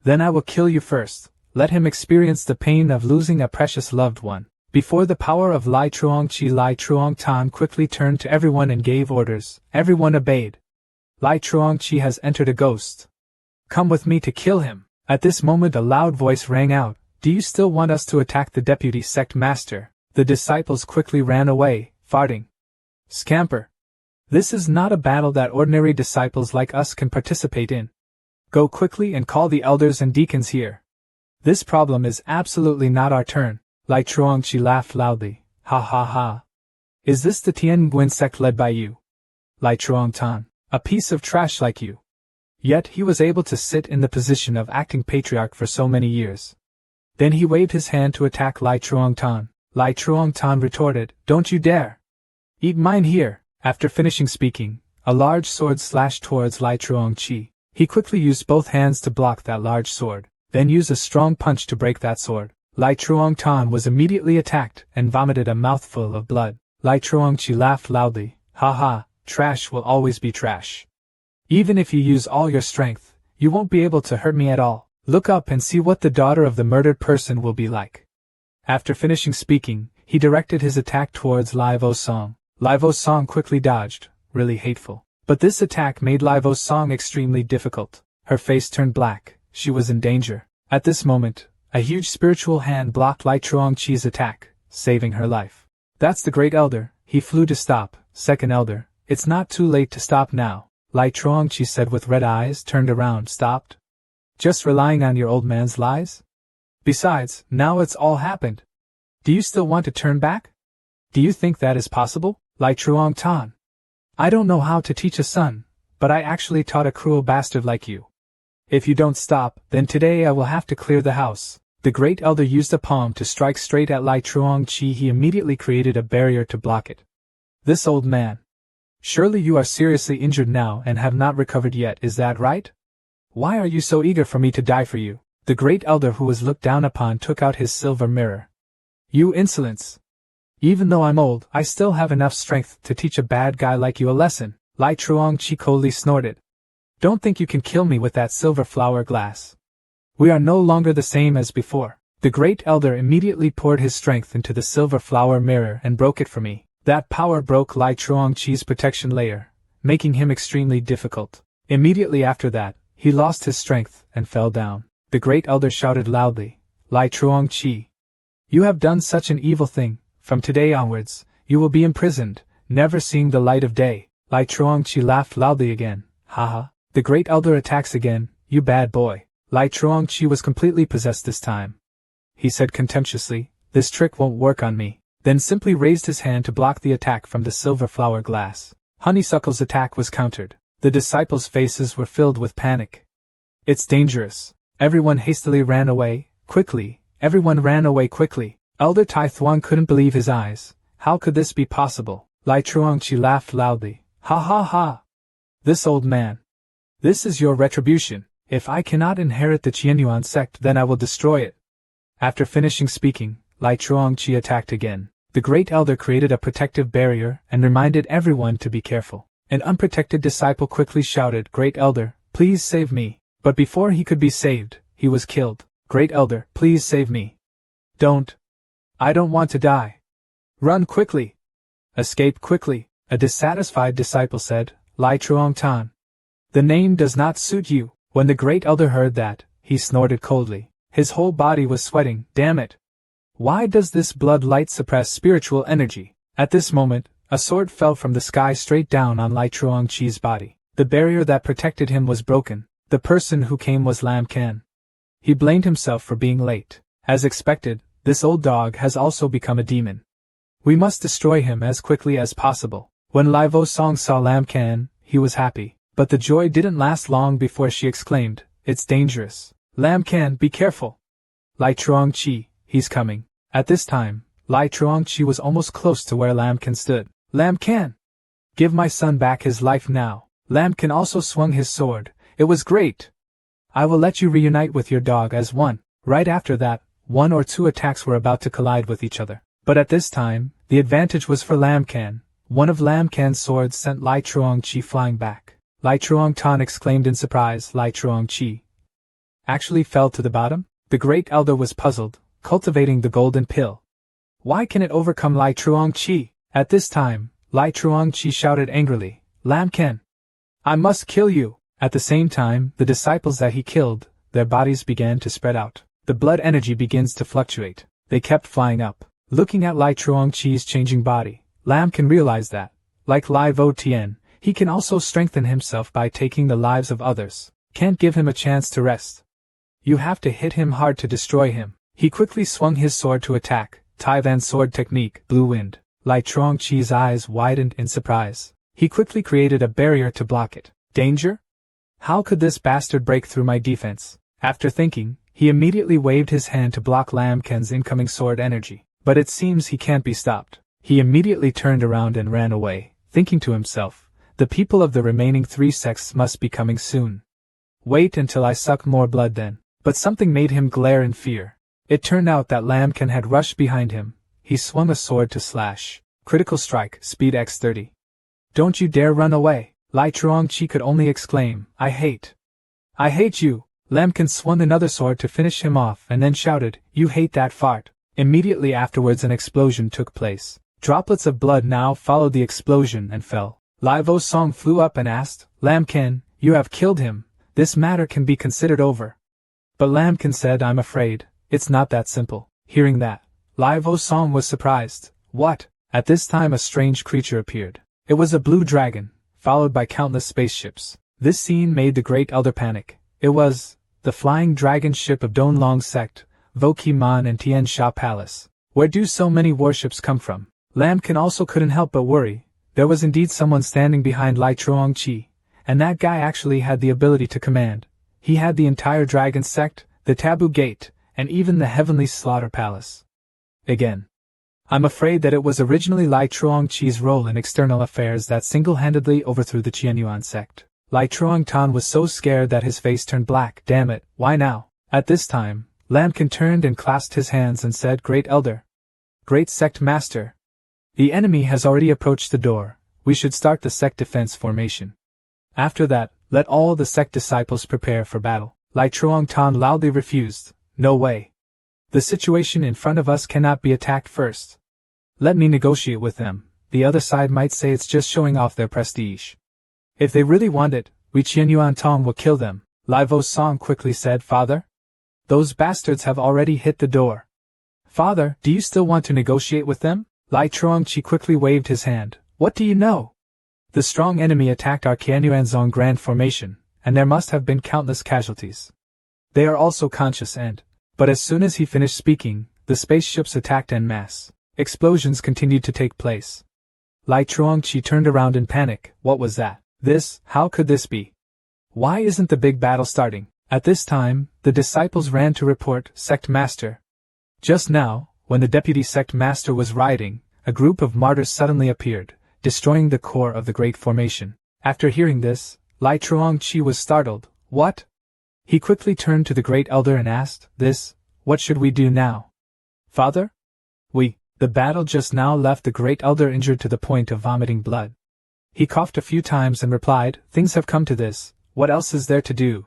Then I will kill you first, let him experience the pain of losing a precious loved one." Before the power of Lai Chuang Chi, Lai Chuang Tan quickly turned to everyone and gave orders. Everyone obeyed. "Lai Chuang Chi has entered a ghost. Come with me to kill him." At this moment a loud voice rang out, "Do you still want us to attack the deputy sect master?" The disciples quickly ran away, farting. "Scamper. This is not a battle that ordinary disciples like us can participate in. Go quickly and call the elders and deacons here. This problem is absolutely not our turn." Lai Chuang Chi laughed loudly. "Ha ha ha. Is this the Tian Nguyen sect led by you? Lai Chuang Tan, a piece of trash like you. Yet he was able to sit in the position of acting patriarch for so many years." Then he waved his hand to attack Lai Chuang Tan. Lai Chuang Tan retorted, "Don't you dare. Eat mine here." After finishing speaking, a large sword slashed towards Lai Chuang Chi. He quickly used both hands to block that large sword. Then use a strong punch to break that sword. Lai Chuang-tan was immediately attacked and vomited a mouthful of blood. Lai Chuang-chi laughed loudly. Ha ha, trash will always be trash. Even if you use all your strength, you won't be able to hurt me at all. Look up and see what the daughter of the murdered person will be like. After finishing speaking, he directed his attack towards Lai Vo-song. Lai Vo-song quickly dodged, really hateful. But this attack made Lai Vo-song extremely difficult. Her face turned black, she was in danger. At this moment, a huge spiritual hand blocked Lai Chuang-chi's attack, saving her life. That's the Great Elder, he flew to stop. Second Elder, it's not too late to stop now. Lai Chuang-chi said with red eyes, turned around. Stopped? Just relying on your old man's lies? Besides, now it's all happened. Do you still want to turn back? Do you think that is possible? Lai Chuang-tan. I don't know how to teach a son, but I actually taught a cruel bastard like you. If you don't stop, then today I will have to clear the house. The Great Elder used a palm to strike straight at Lai Chuang-chi. He immediately created a barrier to block it. This old man. Surely you are seriously injured now and have not recovered yet, is that right? Why are you so eager for me to die for you? The Great Elder, who was looked down upon, took out his silver mirror. You insolence! Even though I'm old, I still have enough strength to teach a bad guy like you a lesson. Lai Chuang-chi coldly snorted. Don't think you can kill me with that silver flower glass. We are no longer the same as before. The Great Elder immediately poured his strength into the silver flower mirror and broke it for me. That power broke Lai Chuang-chi's protection layer, making him extremely difficult. Immediately after that, he lost his strength and fell down. The Great Elder shouted loudly, Lai Chuang-chi, you have done such an evil thing. From today onwards, you will be imprisoned, never seeing the light of day. Lai Chuang-chi laughed loudly again. Haha. The Great Elder attacks again, you bad boy. Lai Chuang-chi was completely possessed this time. He said contemptuously, this trick won't work on me. Then simply raised his hand to block the attack from the silver flower glass. Honeysuckle's attack was countered. The disciples' faces were filled with panic. It's dangerous. Everyone hastily ran away, quickly. Everyone ran away quickly. Elder Tai Thuan couldn't believe his eyes. How could this be possible? Lai Chuang-chi laughed loudly. Ha ha ha! This old man. This is your retribution. If I cannot inherit the Qianyuan sect, then I will destroy it. After finishing speaking, Lai Chuang-chi attacked again. The Great Elder created a protective barrier and reminded everyone to be careful. An unprotected disciple quickly shouted, Great Elder, please save me. But before he could be saved, he was killed. Great Elder, please save me. Don't. I don't want to die. Run quickly. Escape quickly, a dissatisfied disciple said. Lai Chuang-tan. The name does not suit you. When the Great Elder heard that, he snorted coldly. His whole body was sweating. Damn it. Why does this blood light suppress spiritual energy? At this moment, a sword fell from the sky straight down on Lai Chuang-chi's body. The barrier that protected him was broken. The person who came was Lam Kan. He blamed himself for being late. As expected, this old dog has also become a demon. We must destroy him as quickly as possible. When Lai Vo-song saw Lam Kan, he was happy. But the joy didn't last long before she exclaimed, It's dangerous. Lam Kan, be careful. Lai Chuang-chi, he's coming. At this time, Lai Chuang-chi was almost close to where Lam Kan stood. Lam Kan! Give my son back his life now. Lam Kan also swung his sword. It was great. I will let you reunite with your dog as one. Right after that, one or two attacks were about to collide with each other. But at this time, the advantage was for Lam Kan. One of Lam Kan's swords sent Lai Chuang-chi flying back. Lai Chuang-tan exclaimed in surprise. Lai Chuang-chi actually fell to the bottom? The Great Elder was puzzled, cultivating the golden pill. Why can it overcome Lai Chuang-chi? At this time, Lai Chuang-chi shouted angrily, Lam Kan! I must kill you! At the same time, the disciples that he killed, their bodies began to spread out. The blood energy begins to fluctuate. They kept flying up. Looking at Lai Chuang-chi's changing body, Lam Kan realized that, like Lai Vo-tien, he can also strengthen himself by taking the lives of others. Can't give him a chance to rest. You have to hit him hard to destroy him. He quickly swung his sword to attack. Taiwan sword technique, blue wind. Lai Chuang-chi's eyes widened in surprise. He quickly created a barrier to block it. Danger? How could this bastard break through my defense? After thinking, he immediately waved his hand to block Lam Kan's incoming sword energy. But it seems he can't be stopped. He immediately turned around and ran away, thinking to himself, the people of the remaining 3 sects must be coming soon. Wait until I suck more blood then. But something made him glare in fear. It turned out that Lam Ken had rushed behind him. He swung a sword to slash. Critical strike, speed x30. Don't you dare run away, Lai Chuangqi could only exclaim, I hate you. Lam Ken swung another sword to finish him off and then shouted, you hate that fart. Immediately afterwards an explosion took place. Droplets of blood now followed the explosion and fell. Lai Vo Song flew up and asked, Lam Ken, you have killed him, this matter can be considered over. But Lam Ken said, I'm afraid, it's not that simple. Hearing that, Lai Vo Song was surprised. What? At this time a strange creature appeared. It was a blue dragon, followed by countless spaceships. This scene made the Great Elder panic. It was the flying dragon ship of Donlong sect, Vo Ki Man and Tian Sha Palace. Where do so many warships come from? Lam Ken also couldn't help but worry. There was indeed someone standing behind Lai Chuangqi, and that guy actually had the ability to command. He had the entire dragon sect, the Taboo Gate, and even the Heavenly Slaughter Palace. Again, I'm afraid that it was originally Lai Chuangqi's role in external affairs that single-handedly overthrew the Qianyuan sect. Lai Chuangtan was so scared that his face turned black. Damn it, why now? At this time, Lam Ken turned and clasped his hands and said, Great Elder. Great Sect Master. The enemy has already approached the door. We should start the sect defense formation. After that, let all the sect disciples prepare for battle. Lai Chuangtan loudly refused. No way. The situation in front of us cannot be attacked first. Let me negotiate with them. The other side might say it's just showing off their prestige. If they really want it, we Qianyuan Tong will kill them. Lai Vo Song quickly said, Father? Those bastards have already hit the door. Father, do you still want to negotiate with them? Lai Chuangqi quickly waved his hand. What do you know? The strong enemy attacked our Qianyuanzong Grand Formation, and there must have been countless casualties. They are also conscious but as soon as he finished speaking, the spaceships attacked en masse. Explosions continued to take place. Lai Chuangqi turned around in panic. What was that? How could this be? Why isn't the big battle starting? At this time, the disciples ran to report, Sect Master. Just now, when the deputy sect master was riding, a group of martyrs suddenly appeared, destroying the core of the Great Formation. After hearing this, Lai Chuangqi was startled. What? He quickly turned to the Great Elder and asked, what should we do now? Father? The battle just now left the Great Elder injured to the point of vomiting blood. He coughed a few times and replied, Things have come to this, what else is there to do?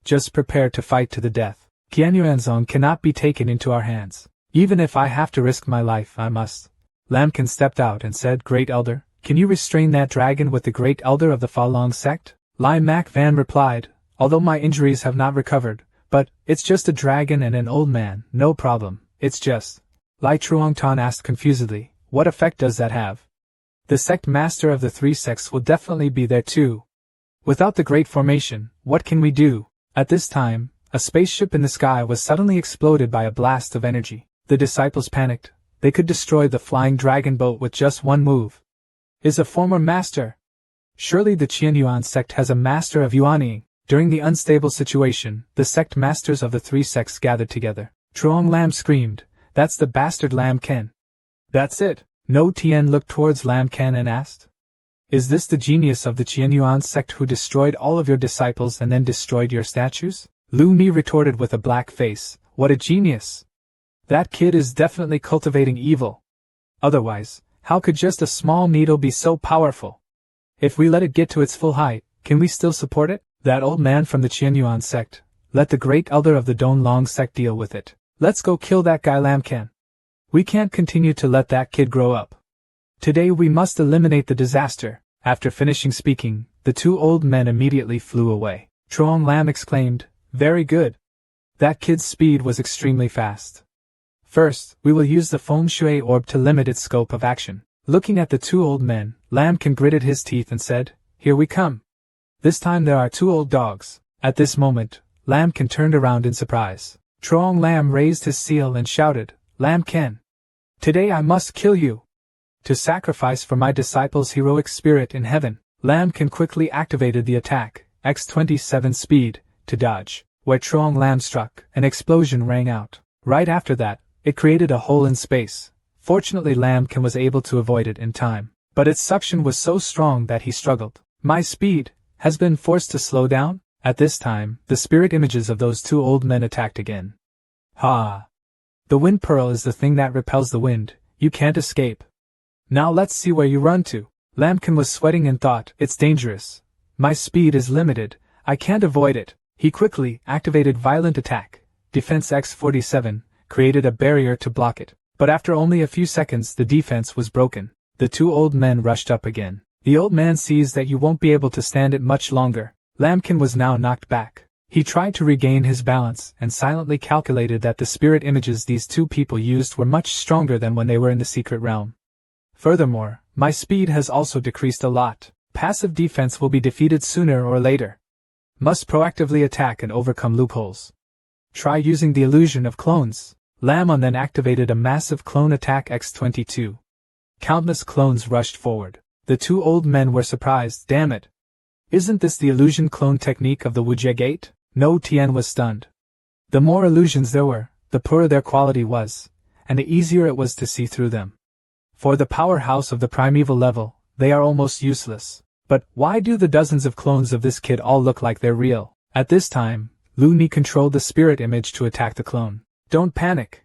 Just prepare to fight to the death. Qianyuanzong cannot be taken into our hands. Even if I have to risk my life, I must. Lam Ken stepped out and said, Great Elder, can you restrain that dragon with the Great Elder of the Falong sect? Lai Mak Van replied, Although my injuries have not recovered, but it's just a dragon and an old man, no problem, it's just. Lai Chuangtan asked confusedly, What effect does that have? The sect master of the three sects will definitely be there too. Without the Great Formation, what can we do? At this time, a spaceship in the sky was suddenly exploded by a blast of energy. The disciples panicked. They could destroy the flying dragon boat with just one move. Is a former master? Surely the Qianyuan sect has a master of Yuanying. During the unstable situation, the sect masters of the three sects gathered together. Truong Lam screamed, That's the bastard Lam Ken. That's it. No Tien looked towards Lam Ken and asked, Is this the genius of the Qianyuan sect who destroyed all of your disciples and then destroyed your statues? Lu Ni retorted with a black face, What a genius! That kid is definitely cultivating evil. Otherwise, how could just a small needle be so powerful? If we let it get to its full height, can we still support it? That old man from the Qianyuan sect. Let the Great Elder of the Donlong sect deal with it. Let's go kill that guy Lam Ken. We can't continue to let that kid grow up. Today we must eliminate the disaster. After finishing speaking, the two old men immediately flew away. Truong Lam exclaimed, Very good. That kid's speed was extremely fast. First, we will use the Feng Shui orb to limit its scope of action. Looking at the two old men, Lam Ken gritted his teeth and said, Here we come. This time there are two old dogs. At this moment, Lam Ken turned around in surprise. Truong Lam raised his seal and shouted, Lam Ken. Today I must kill you. To sacrifice for my disciples' heroic spirit in heaven. Lam Ken quickly activated the attack, X-27 speed, to dodge. Where Truong Lam struck, an explosion rang out. Right after that, it created a hole in space. Fortunately Lam Ken was able to avoid it in time. But its suction was so strong that he struggled. My speed has been forced to slow down? At this time, the spirit images of those two old men attacked again. Ha! The wind pearl is the thing that repels the wind, you can't escape. Now let's see where you run to. Lambkin was sweating and thought, it's dangerous. My speed is limited, I can't avoid it. He quickly activated Violent Attack, Defense X47, created a barrier to block it. But after only a few seconds the defense was broken. The two old men rushed up again. The old man sees that you won't be able to stand it much longer. Lambkin was now knocked back. He tried to regain his balance and silently calculated that the spirit images these two people used were much stronger than when they were in the secret realm. Furthermore, my speed has also decreased a lot. Passive defense will be defeated sooner or later. Must proactively attack and overcome loopholes. Try using the illusion of clones. Lamon then activated a massive clone attack X22. Countless clones rushed forward. The two old men were surprised. Damn it! Isn't this the illusion clone technique of the Wujie Gate? No, Tian was stunned. The more illusions there were, the poorer their quality was, and the easier it was to see through them. For the powerhouse of the primeval level, they are almost useless. But why do the dozens of clones of this kid all look like they're real? At this time, Lu Ni controlled the spirit image to attack the clone. Don't panic.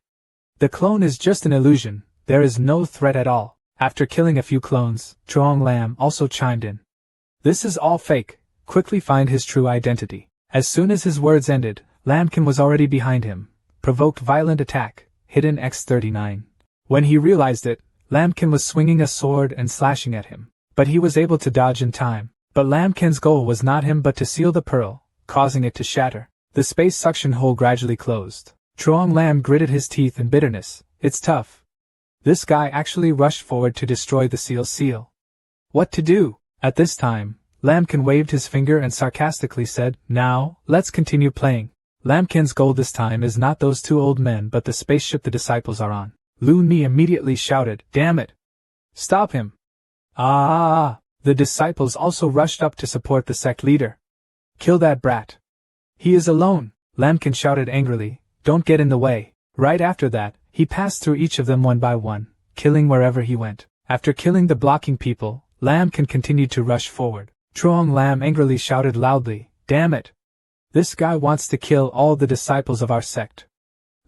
The clone is just an illusion, there is no threat at all. After killing a few clones, Chuang Lam also chimed in. This is all fake, quickly find his true identity. As soon as his words ended, Lamkin was already behind him. Provoked Violent Attack, Hidden X39. When he realized it, Lamkin was swinging a sword and slashing at him. But he was able to dodge in time. But Lamkin's goal was not him but to seal the pearl, causing it to shatter. The space suction hole gradually closed. Chuang Lam gritted his teeth in bitterness. It's tough. This guy actually rushed forward to destroy the seal. What to do? At this time, Lamkin waved his finger and sarcastically said, now, let's continue playing. Lamkin's goal this time is not those two old men but the spaceship the disciples are on. Lu Ni immediately shouted, damn it! Stop him! Ah! The disciples also rushed up to support the sect leader. Kill that brat! He is alone! Lamkin shouted angrily, don't get in the way. Right after that, he passed through each of them one by one, killing wherever he went. After killing the blocking people, Lamkin continued to rush forward. Chuang Lam angrily shouted loudly, damn it! This guy wants to kill all the disciples of our sect.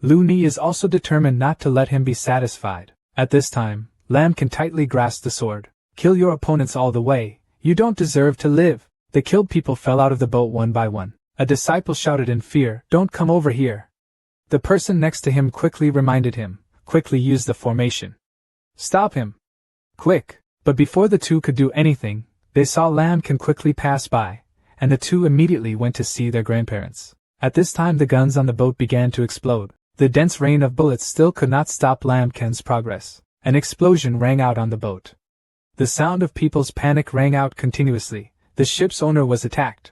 Lu Ni is also determined not to let him be satisfied. At this time, Lamkin tightly grasped the sword. Kill your opponents all the way, you don't deserve to live. The killed people fell out of the boat one by one. A disciple shouted in fear, don't come over here. The person next to him quickly reminded him, quickly use the formation. Stop him. Quick. But before the two could do anything, they saw Lamkin quickly pass by, and the two immediately went to see their grandparents. At this time the guns on the boat began to explode. The dense rain of bullets still could not stop Lamkin's progress. An explosion rang out on the boat. The sound of people's panic rang out continuously. The ship's owner was attacked.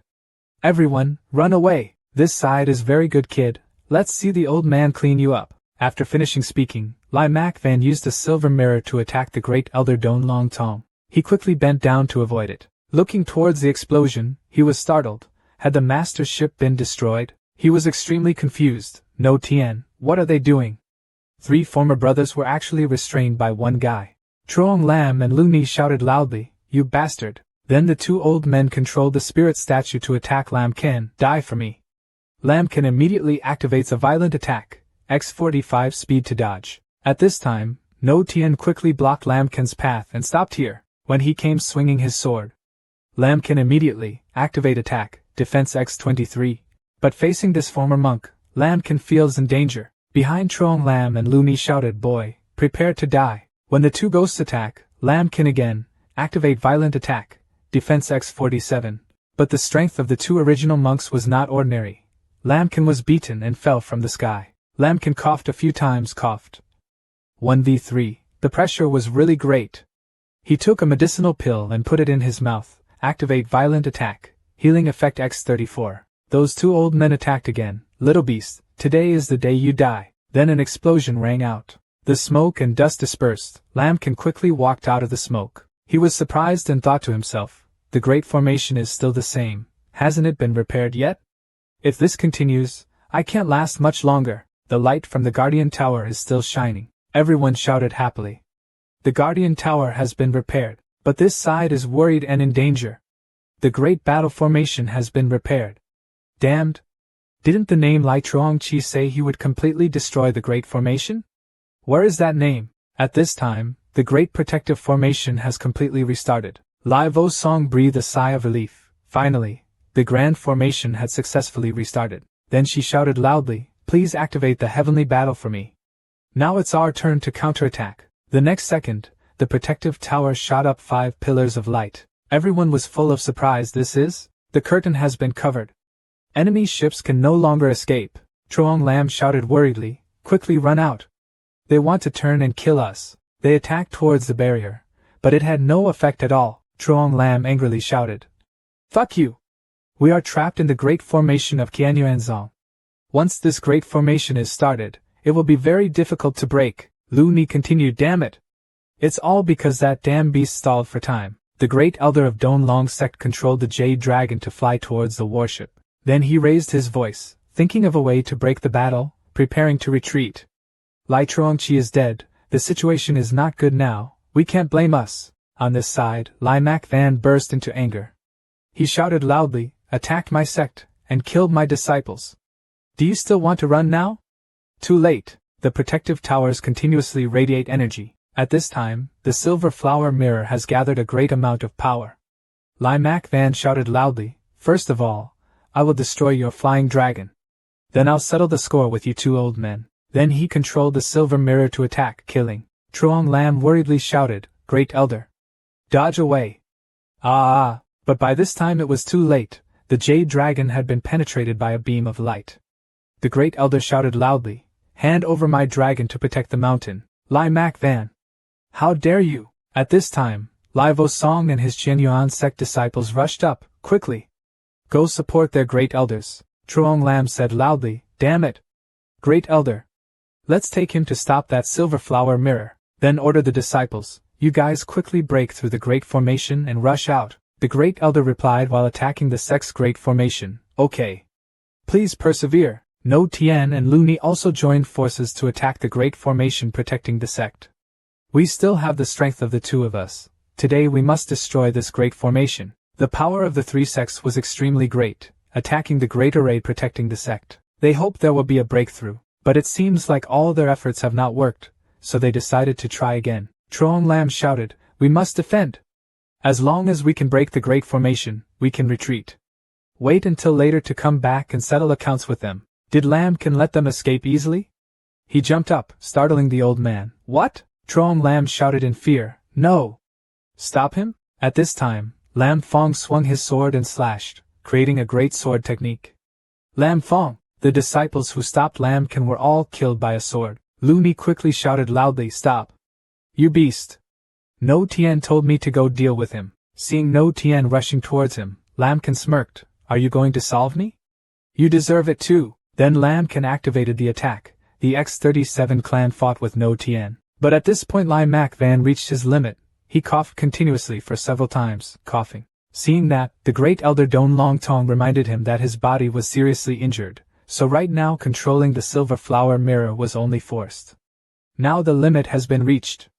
Everyone, run away. This side is very good, kid. Let's see the old man clean you up. After finishing speaking, Lai Mak Van used a silver mirror to attack the great elder Don Long Tong. He quickly bent down to avoid it. Looking towards the explosion, he was startled. Had the master's ship been destroyed? He was extremely confused. No, Tian, what are they doing? 3 former brothers were actually restrained by one guy. Chuang Lam and Lu Ni shouted loudly, you bastard. Then the two old men controlled the spirit statue to attack Lamkin. Die for me. Lamkin immediately activates a violent attack, X45 speed to dodge. At this time, No Tian quickly blocked Lamkin's path and stopped here, when he came swinging his sword. Lamkin immediately activate attack, defense X23. But facing this former monk, Lamkin feels in danger. Behind Chuang Lam and Lu Ni shouted, boy, prepare to die. When the two ghosts attack, Lamkin again, activate violent attack, defense X47. But the strength of the two original monks was not ordinary. Lamkin was beaten and fell from the sky. Lamkin coughed a few times. 1v3. The pressure was really great. He took a medicinal pill and put it in his mouth. Activate violent attack, healing effect X34. Those two old men attacked again. Little beast, today is the day you die. Then an explosion rang out. The smoke and dust dispersed. Lamkin quickly walked out of the smoke. He was surprised and thought to himself, the Great Formation is still the same. Hasn't it been repaired yet? If this continues, I can't last much longer. The light from the Guardian Tower is still shining. Everyone shouted happily. The Guardian Tower has been repaired, but this side is worried and in danger. The Great Battle Formation has been repaired. Damned! Didn't the name Lai Chuangqi say he would completely destroy the Great Formation? Where is that name? At this time, the Great Protective Formation has completely restarted. Lai Vosong breathed a sigh of relief. Finally, the Grand Formation had successfully restarted. Then she shouted loudly, "Please activate the Heavenly Battle for me. Now it's our turn to counterattack." The next second, the protective tower shot up 5 pillars of light. Everyone was full of surprise. The curtain has been covered. Enemy ships can no longer escape. Truong Lam shouted worriedly, "Quickly run out. They want to turn and kill us." They attacked towards the barrier, but it had no effect at all. Truong Lam angrily shouted, "Fuck you! We are trapped in the Great Formation of Qianyuanzong. Once this Great Formation is started, it will be very difficult to break." Lu Ni continued, "Damn it! It's all because that damn beast stalled for time." The Great Elder of Donlong sect controlled the Jade Dragon to fly towards the warship. Then he raised his voice, thinking of a way to break the battle, preparing to retreat. "Lai Chuangqi is dead. The situation is not good now. We can't blame us." On this side, Lai Mak Van burst into anger. He shouted loudly, "Attacked my sect, and killed my disciples. Do you still want to run now?" Too late. The protective towers continuously radiate energy. At this time, the silver flower mirror has gathered a great amount of power. Lai Mak Van shouted loudly, "First of all, I will destroy your flying dragon. Then I'll settle the score with you 2 old men." Then he controlled the silver mirror to attack, killing. Truong Lam worriedly shouted, "Great Elder! Dodge away!" But by this time it was too late. The Jade Dragon had been penetrated by a beam of light. The Great Elder shouted loudly, "Hand over my dragon to protect the mountain." Lai Mak Van! How dare you! At this time, Lai Vosong and his Qianyuan sect disciples rushed up, quickly. "Go support their Great Elders," Truong Lam said loudly, "Damn it! Great Elder! Let's take him to stop that silver flower mirror." Then order the disciples, "You guys quickly break through the Great Formation and rush out." The Great Elder replied while attacking the sect's Great Formation, "Okay. Please persevere." No Tien and Lu Ni also joined forces to attack the Great Formation protecting the sect. "We still have the strength of the 2 of us. Today we must destroy this Great Formation." The power of the 3 sects was extremely great, attacking the Great Array protecting the sect. They hoped there will be a breakthrough, but it seems like all their efforts have not worked, so they decided to try again. Truong Lam shouted, "We must defend! As long as we can break the Great Formation, we can retreat. Wait until later to come back and settle accounts with them." Did Lam can let them escape easily? He jumped up, startling the old man. "What?" Truong Lam shouted in fear. "No! Stop him?" At this time, Lam Fong swung his sword and slashed, creating a great sword technique. "Lam Fong!" The disciples who stopped Lam Can were all killed by a sword. Lu Ni quickly shouted loudly, "Stop! You beast! No Tien told me to go deal with him." Seeing No Tien rushing towards him, Lam Can smirked, "Are you going to solve me? You deserve it too." Then Lam Can activated the attack. The X-37 clan fought with No Tien. But at this point Lai Mak Van reached his limit. He coughed continuously for several times, coughing. Seeing that, the Great Elder Don Long Tong reminded him that his body was seriously injured, so right now controlling the silver flower mirror was only forced. Now the limit has been reached.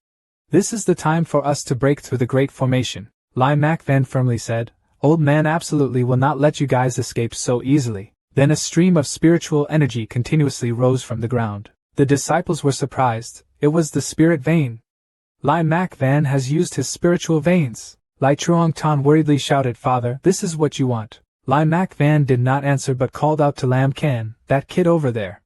"This is the time for us to break through the Great Formation," Lai Mak Van firmly said. "Old man absolutely will not let you guys escape so easily." Then a stream of spiritual energy continuously rose from the ground. The disciples were surprised. It was the spirit vein. Lai Mak Van has used his spiritual veins. Lai Truong Tan worriedly shouted, "Father, this is what you want." Lai Mak Van did not answer but called out to Lam Can, "That kid over there.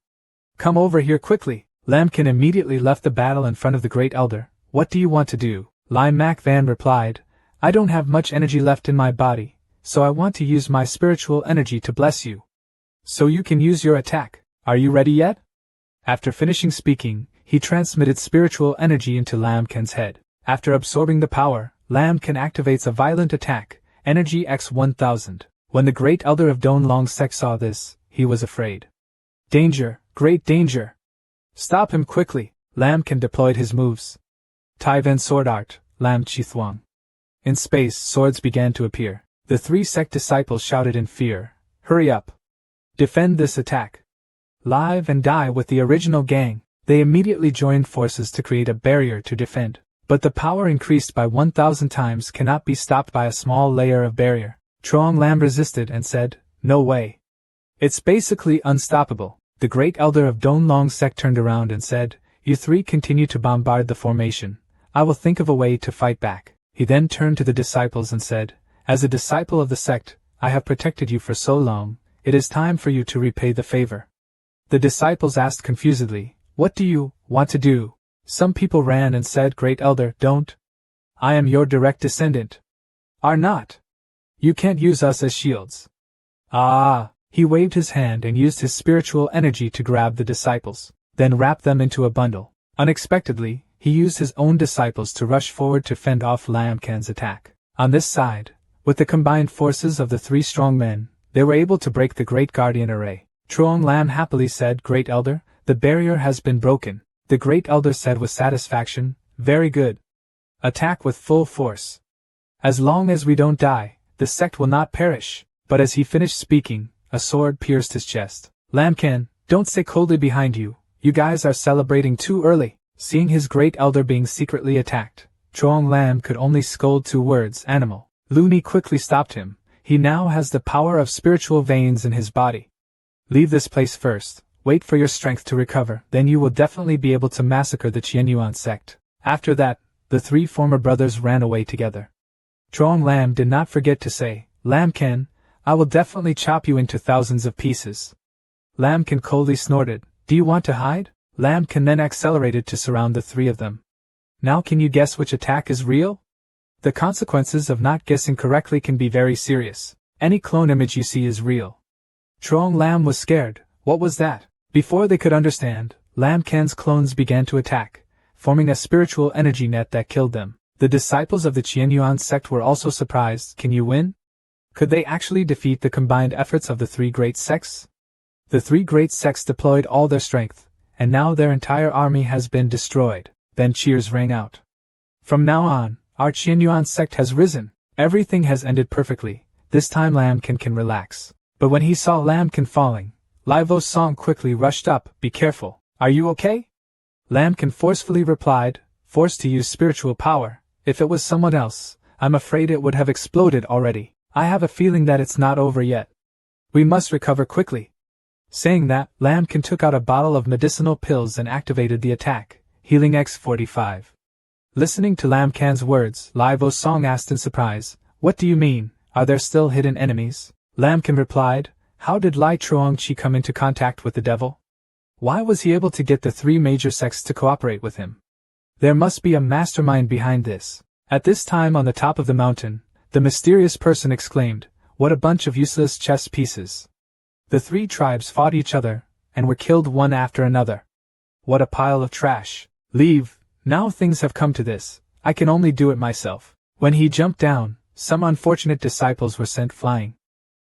Come over here quickly." Lam Can immediately left the battle in front of the Great Elder. "What do you want to do?" Lai Mak Van replied, "I don't have much energy left in my body, so I want to use my spiritual energy to bless you. So you can use your attack. Are you ready yet?" After finishing speaking, he transmitted spiritual energy into Lam Can's head. After absorbing the power, Lam Can activates a violent attack, Energy X-1000. When the Great Elder of Don Long Sect saw this, he was afraid. "Danger, great danger! Stop him quickly!" Lam Can deployed his moves. Taivan Sword Art, Lam Chi Thuong. In space, swords began to appear. The 3 sect disciples shouted in fear, "Hurry up! Defend this attack! Live and die with the original gang!" They immediately joined forces to create a barrier to defend. But the power increased by 1,000 times cannot be stopped by a small layer of barrier. Truong Lam resisted and said, "No way. It's basically unstoppable. The Great Elder of Donlong Sect turned around and said, "You three continue to bombard the formation. I will think of a way to fight back." He then turned to the disciples and said, "As a disciple of the sect, I have protected you for so long, it is time for you to repay the favor." The disciples asked confusedly, "What do you want to do?" Some people ran and said, "Great Elder, don't. I am your direct descendant." "Are not. You can't use us as shields." "Ah!" He waved his hand and used his spiritual energy to grab the disciples, then wrap them into a bundle. Unexpectedly, he used his own disciples to rush forward to fend off Lam Kan's attack. On this side, with the combined forces of the three strong men, they were able to break the Great Guardian array. Truong Lam happily said, "Great Elder, the barrier has been broken." The Great Elder said with satisfaction, "Very good. Attack with full force. As long as we don't die, the sect will not perish." But as he finished speaking, a sword pierced his chest. "Lam Kan, don't stay coldly behind you. You guys are celebrating too early." Seeing his Great Elder being secretly attacked, Truong Lam could only scold 2 words, "Animal." Looney quickly stopped him. He now has the power of spiritual veins in his body. "Leave this place first. Wait for your strength to recover, then you will definitely be able to massacre the Qianyuan sect." After that, the 3 former brothers ran away together. Truong Lam did not forget to say, "Lam Kan, I will definitely chop you into thousands of pieces." Lam Kan coldly snorted, "Do you want to hide?" Lam Kan then accelerated to surround the 3 of them. Now can you guess which attack is real? The consequences of not guessing correctly can be very serious. Any clone image you see is real. Truong Lam was scared. What was that? Before they could understand, Lam Kan's clones began to attack, forming a spiritual energy net that killed them. The disciples of the Qianyuan sect were also surprised. Can you win? Could they actually defeat the combined efforts of the 3 great sects? The 3 great sects deployed all their strength, and now their entire army has been destroyed. Then cheers rang out. From now on, our Qianyuan sect has risen. Everything has ended perfectly. This time Lam can relax. But when he saw Lam Kan falling, Lai Vo Song quickly rushed up. "Be careful. Are you okay?" Lam Kan forcefully replied, forced to use spiritual power. "If it was someone else, I'm afraid it would have exploded already. I have a feeling that it's not over yet. We must recover quickly." Saying that, Lam Kan took out a bottle of medicinal pills and activated the attack, healing X45. Listening to Lam Kan's words, Lai Vo Song asked in surprise, "What do you mean? Are there still hidden enemies?" Lam Kan replied, "How did Lai Truong Chi come into contact with the devil? Why was he able to get the 3 major sects to cooperate with him? There must be a mastermind behind this." At this time on the top of the mountain, the mysterious person exclaimed, "What a bunch of useless chess pieces." The 3 tribes fought each other, and were killed one after another. What a pile of trash. "Leave, now things have come to this, I can only do it myself." When he jumped down, some unfortunate disciples were sent flying.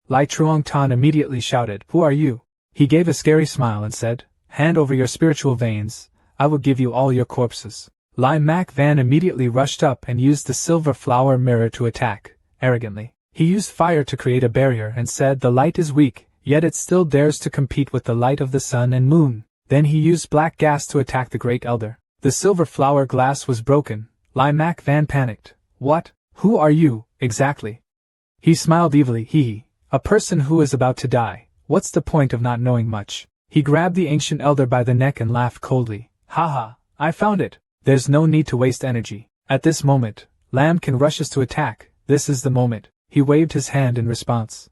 Lai Truong Tan immediately shouted, "Who are you?" He gave a scary smile and said, "Hand over your spiritual veins, I will give you all your corpses." Lai Mak Van immediately rushed up and used the silver flower mirror to attack, arrogantly. He used fire to create a barrier and said the light is weak, yet it still dares to compete with the light of the sun and moon. Then he used black gas to attack the Great Elder. The silver flower glass was broken. Lai Mak Van panicked. "What? Who are you, exactly?" He smiled evilly. "Hee. A person who is about to die. What's the point of not knowing much?" He grabbed the ancient elder by the neck and laughed coldly. "Haha, I found it. There's no need to waste energy." At this moment, Lam Kan rushes to attack. This is the moment. He waved his hand in response.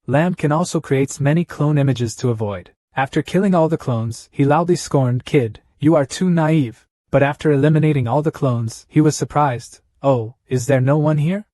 Lam Kan also creates many clone images to avoid. After killing all the clones, he loudly scorned, "Kid, you are too naive." But after eliminating all the clones, he was surprised. "Oh, is there no one here?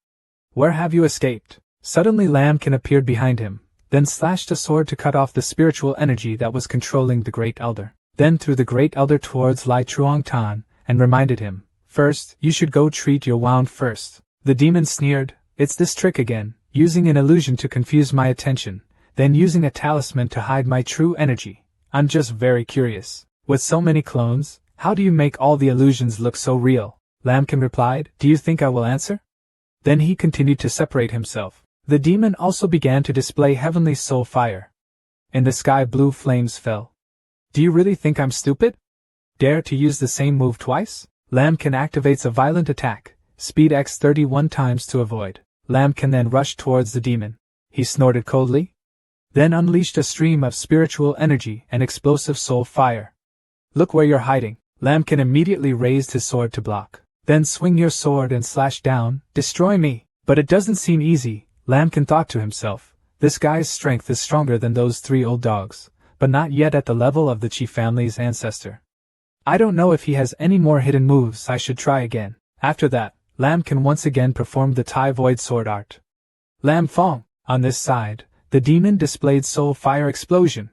Where have you escaped?" Suddenly Lam Kan appeared behind him, then slashed a sword to cut off the spiritual energy that was controlling the Great Elder. Then threw the Great Elder towards Lai Truong Tan, and reminded him, "First, you should go treat your wound first." The demon sneered, "It's this trick again, using an illusion to confuse my attention, then using a talisman to hide my true energy. I'm just very curious. With so many clones, how do you make all the illusions look so real?" Lam Kan replied, "Do you think I will answer?" Then he continued to separate himself. The demon also began to display heavenly soul fire. In the sky blue flames fell. "Do you really think I'm stupid? Dare to use the same move twice?" Lam Kan activates a violent attack, speed X 31 times to avoid. Lam Kan then rushed towards the demon. He snorted coldly. then unleashed a stream of spiritual energy and explosive soul fire. "Look where you're hiding." Lamkin immediately raised his sword to block. "Then swing your sword and slash down, destroy me." But it doesn't seem easy, Lamkin thought to himself. This guy's strength is stronger than those 3 old dogs, but not yet at the level of the Chi family's ancestor. I don't know if he has any more hidden moves. I should try again. After that, Lamkin once again performed the Tai Void sword art. Lam Fong. On this side, the demon displayed soul fire explosion.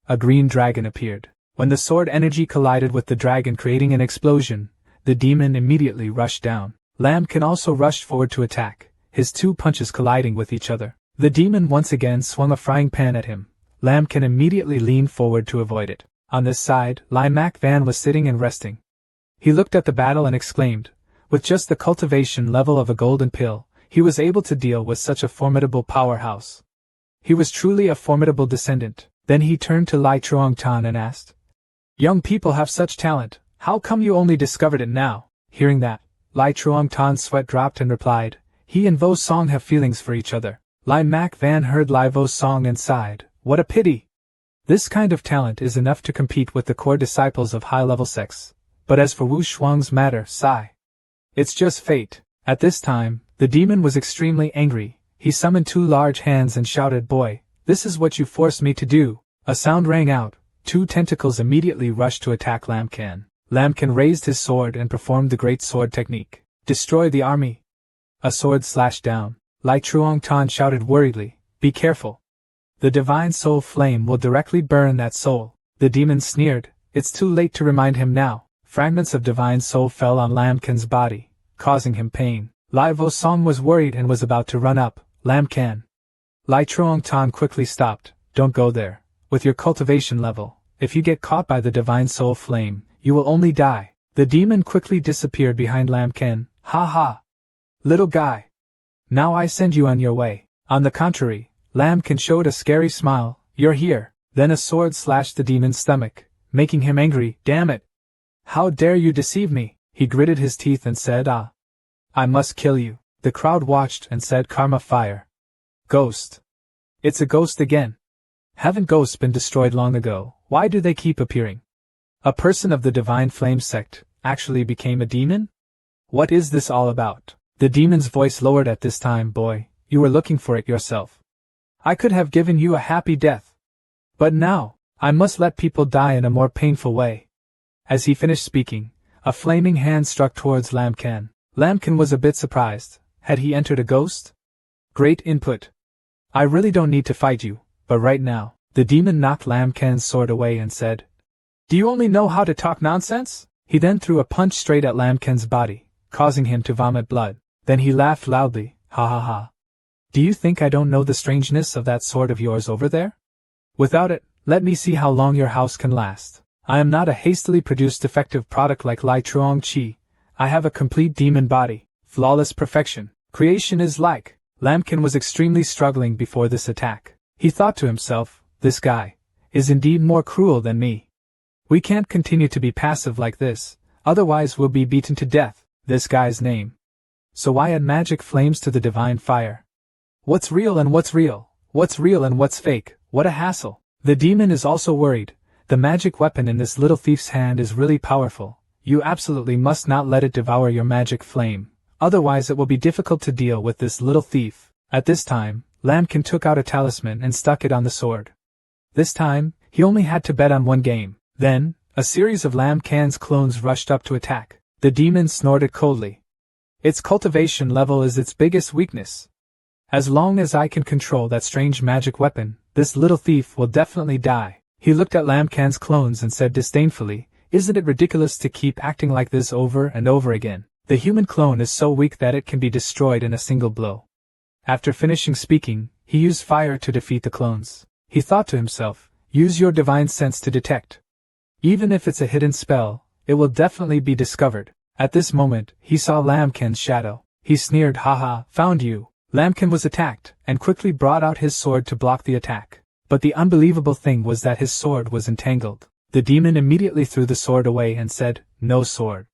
A green dragon appeared. When the sword energy collided with the dragon creating an explosion, the demon immediately rushed down. Lamkin also rushed forward to attack, his 2 punches colliding with each other. The demon once again swung a frying pan at him. Lamkin immediately leaned forward to avoid it. On this side, Lai Mak Van was sitting and resting. He looked at the battle and exclaimed, with just the cultivation level of a golden pill, he was able to deal with such a formidable powerhouse. He was truly a formidable descendant. Then he turned to Lai Truong-tan and asked, "Young people have such talent, how come you only discovered it now?" Hearing that, Lai Truong-tan's sweat dropped and replied, "He and Vo Song have feelings for each other." Lai Mak Van heard Lai Vo Song and sighed, "What a pity! This kind of talent is enough to compete with the core disciples of high-level sects. But as for Wu Shuang's matter, sigh. It's just fate." At this time, the demon was extremely angry. He summoned 2 large hands and shouted, "Boy, this is what you forced me to do." A sound rang out. 2 tentacles immediately rushed to attack Lamkin. Lamkin raised his sword and performed the great sword technique. "Destroy the army." A sword slashed down. Lai Truong-tan shouted worriedly, "Be careful. The divine soul flame will directly burn that soul." The demon sneered, "It's too late to remind him now." Fragments of divine soul fell on Lamkin's body, causing him pain. Lai Vo Song was worried and was about to run up. "Lamkin." Lai Truong-tan quickly stopped. "Don't go there. With your cultivation level, if you get caught by the divine soul flame, you will only die." The demon quickly disappeared behind Lamkin. "Ha ha! Little guy. Now I send you on your way." On the contrary, Lamkin showed a scary smile. "You're here." Then a sword slashed the demon's stomach, making him angry. "Damn it! How dare you deceive me?" He gritted his teeth and said, "Ah. I must kill you." The crowd watched and said, "Karma fire. Ghost. It's a ghost again. Haven't ghosts been destroyed long ago? Why do they keep appearing? A person of the Divine Flame sect actually became a demon? What is this all about?" The demon's voice lowered at this time. "Boy, you were looking for it yourself. I could have given you a happy death. But now, I must let people die in a more painful way." As he finished speaking, a flaming hand struck towards Lamkin. Lamkin was a bit surprised. Had he entered a ghost? Great input. "I really don't need to fight you, but right now." The demon knocked Lamkin's sword away and said, "Do you only know how to talk nonsense?" He then threw a punch straight at Lamkin's body, causing him to vomit blood. Then he laughed loudly. "Ha ha ha. Do you think I don't know the strangeness of that sword of yours over there? Without it, let me see how long your house can last. I am not a hastily produced defective product like Lai Truong Chi. I have a complete demon body, flawless perfection. Creation is like." Lamkin was extremely struggling before this attack. He thought to himself, "This guy is indeed more cruel than me. We can't continue to be passive like this, otherwise we'll be beaten to death." This guy's name. So why add magic flames to the divine fire? What's real and what's real? What's real and what's fake? What a hassle. The demon is also worried. The magic weapon in this little thief's hand is really powerful. You absolutely must not let it devour your magic flame, otherwise it will be difficult to deal with this little thief. At this time, Lamkin took out a talisman and stuck it on the sword. This time, he only had to bet on one game. Then, a series of Lamkin's clones rushed up to attack. The demon snorted coldly. Its cultivation level is its biggest weakness. As long as I can control that strange magic weapon, this little thief will definitely die. He looked at Lamkin's clones and said disdainfully, "Isn't it ridiculous to keep acting like this over and over again? The human clone is so weak that it can be destroyed in a single blow." After finishing speaking, he used fire to defeat the clones. He thought to himself, "Use your divine sense to detect. Even if it's a hidden spell, it will definitely be discovered." At this moment, he saw Lamkin's shadow. He sneered, "Haha, found you." Lamkin was attacked, and quickly brought out his sword to block the attack. But the unbelievable thing was that his sword was entangled. The demon immediately threw the sword away and said, "No sword.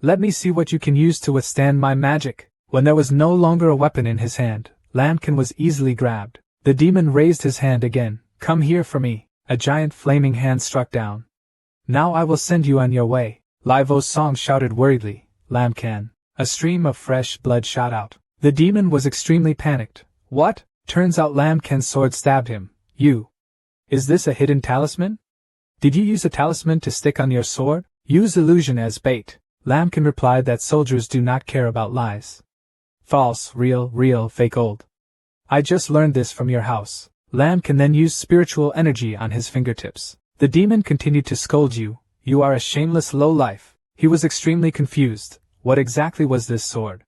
Let me see what you can use to withstand my magic." When there was no longer a weapon in his hand, Lamkin was easily grabbed. The demon raised his hand again. Come here for me. A giant flaming hand struck down. Now I will send you on your way. Lai Vo's song shouted worriedly. Lam Can. A stream of fresh blood shot out. The demon was extremely panicked. What? Turns out Lam Can's sword stabbed him. You. Is this a hidden talisman? Did you use a talisman to stick on your sword? Use illusion as bait. Lam Can replied that soldiers do not care about lies. False, real, fake old. I just learned this from your house. Lam Can then used spiritual energy on his fingertips. The demon continued to scold you. You are a shameless lowlife. He was extremely confused. What exactly was this sword?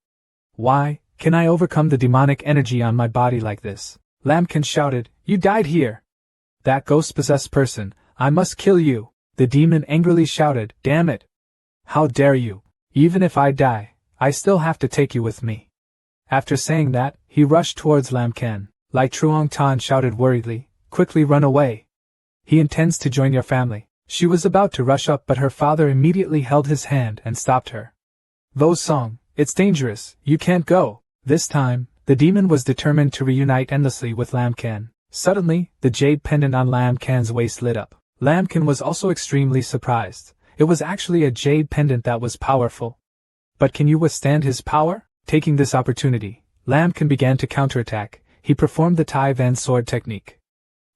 Why can I overcome the demonic energy on my body like this? Lam Can shouted, You died here. That ghost-possessed person, I must kill you. The demon angrily shouted, Damn it. How dare you? Even if I die, I still have to take you with me. After saying that, he rushed towards Lam Can. Lai Truong Tan shouted worriedly, Quickly run away. He intends to join your family. She was about to rush up but her father immediately held his hand and stopped her. Vo Song, it's dangerous, you can't go. This time, the demon was determined to reunite endlessly with Lam Can. Suddenly, the jade pendant on Lam Can's waist lit up. Lam Can was also extremely surprised. It was actually a jade pendant that was powerful. But can you withstand his power? Taking this opportunity, Lam Can began to counterattack. He performed the Tai Van sword technique.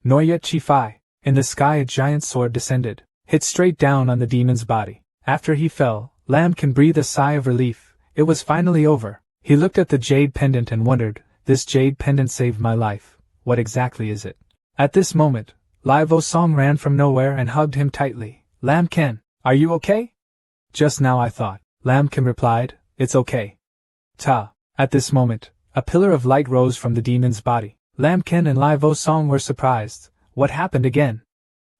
Noyet Chi Fi. In the sky a giant sword descended, hit straight down on the demon's body. After he fell, Lam Can breathe a sigh of relief. It was finally over. He looked at the jade pendant and wondered, This jade pendant saved my life. What exactly is it? At this moment, Lai Vo Song ran from nowhere and hugged him tightly. Lam Can, are you okay? Just now I thought. Lam Can replied, It's okay. Ta. At this moment, a pillar of light rose from the demon's body. Lam Can and Lai Vo Song were surprised. What happened again?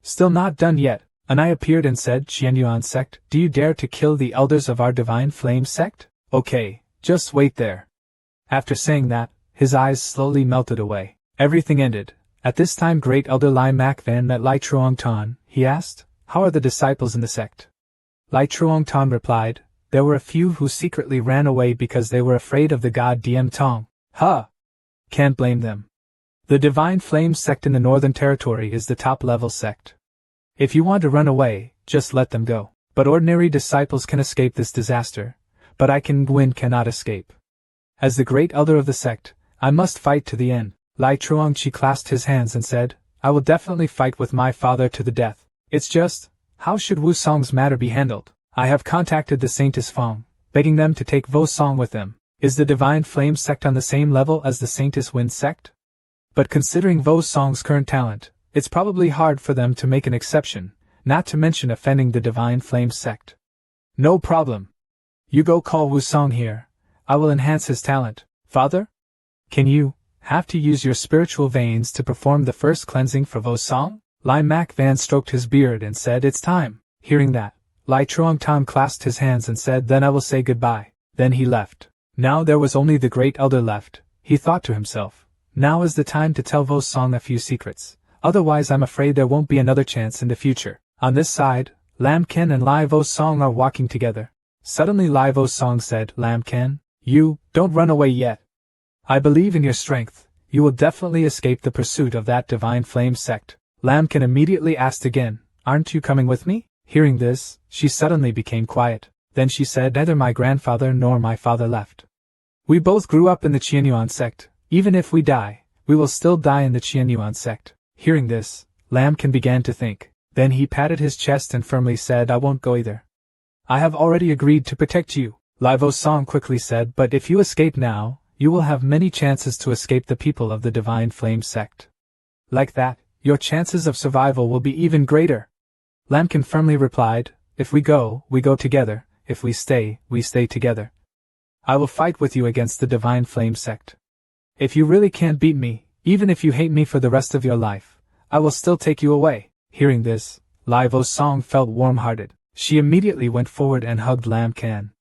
Still not done yet. An eye appeared and said, Qianyuan sect, do you dare to kill the elders of our divine flame sect? Okay, just wait there. After saying that, his eyes slowly melted away. Everything ended. At this time Great Elder Lai Mak Van met Lai Truong Tan. He asked, How are the disciples in the sect? Lai Truong Tan replied, There were a few who secretly ran away because they were afraid of the god Diem Tong. Huh! Can't blame them. The Divine Flame sect in the Northern Territory is the top-level sect. If you want to run away, just let them go. But ordinary disciples can escape this disaster. But I cannot escape. As the great elder of the sect, I must fight to the end. Lai Truong Chi clasped his hands and said, I will definitely fight with my father to the death. It's just, how should Wu Song's matter be handled? I have contacted the Saintess Fong, begging them to take Vo Song with them. Is the Divine Flame sect on the same level as the Saintess Wind sect? But considering Vo Song's current talent, it's probably hard for them to make an exception, not to mention offending the Divine Flame sect. No problem. You go call Wu Song here. I will enhance his talent. Father? Can you have to use your spiritual veins to perform the first cleansing for Vo Song? Lai Mak Van stroked his beard and said, It's time. Hearing that, Lai Truong Tan clasped his hands and said, Then I will say goodbye. Then he left. Now there was only the great elder left. He thought to himself, Now is the time to tell Vo Song a few secrets. Otherwise I'm afraid there won't be another chance in the future. On this side, Lam Ken and Lai Vo Song are walking together. Suddenly Lai Vo Song said, Lam Ken, you, don't run away yet. I believe in your strength. You will definitely escape the pursuit of that Divine Flame sect. Lam Ken immediately asked again, Aren't you coming with me? Hearing this, she suddenly became quiet. Then she said, Neither my grandfather nor my father left. We both grew up in the Qianyuan sect. Even if we die, we will still die in the Qianyuan sect. Hearing this, Lam Ken began to think. Then he patted his chest and firmly said, I won't go either. I have already agreed to protect you. Lai Vo Song quickly said, But if you escape now, you will have many chances to escape the people of the Divine Flame sect. Like that, your chances of survival will be even greater. Lam Ken firmly replied, If we go together. If we stay together. I will fight with you against the Divine Flame sect. If you really can't beat me, even if you hate me for the rest of your life, I will still take you away. Hearing this, Lai Vo Song felt warm-hearted. She immediately went forward and hugged Lam Ken.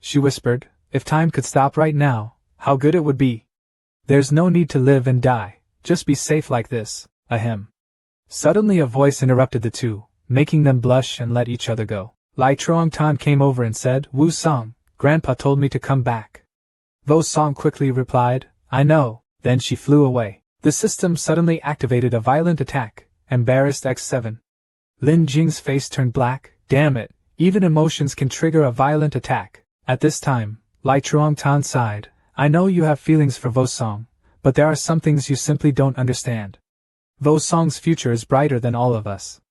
She whispered, If time could stop right now, how good it would be. There's no need to live and die, just be safe like this, ahem. Suddenly a voice interrupted the two, making them blush and let each other go. Lai Truong Tan came over and said, Wu Song, Grandpa told me to come back. Vo Song quickly replied, I know. Then she flew away. The system suddenly activated a violent attack. Embarrassed X7. Lin Jing's face turned black. Damn it, even emotions can trigger a violent attack. At this time, Lai Chuangtan sighed. I know you have feelings for Vo Song, but there are some things you simply don't understand. Vo Song's future is brighter than all of us.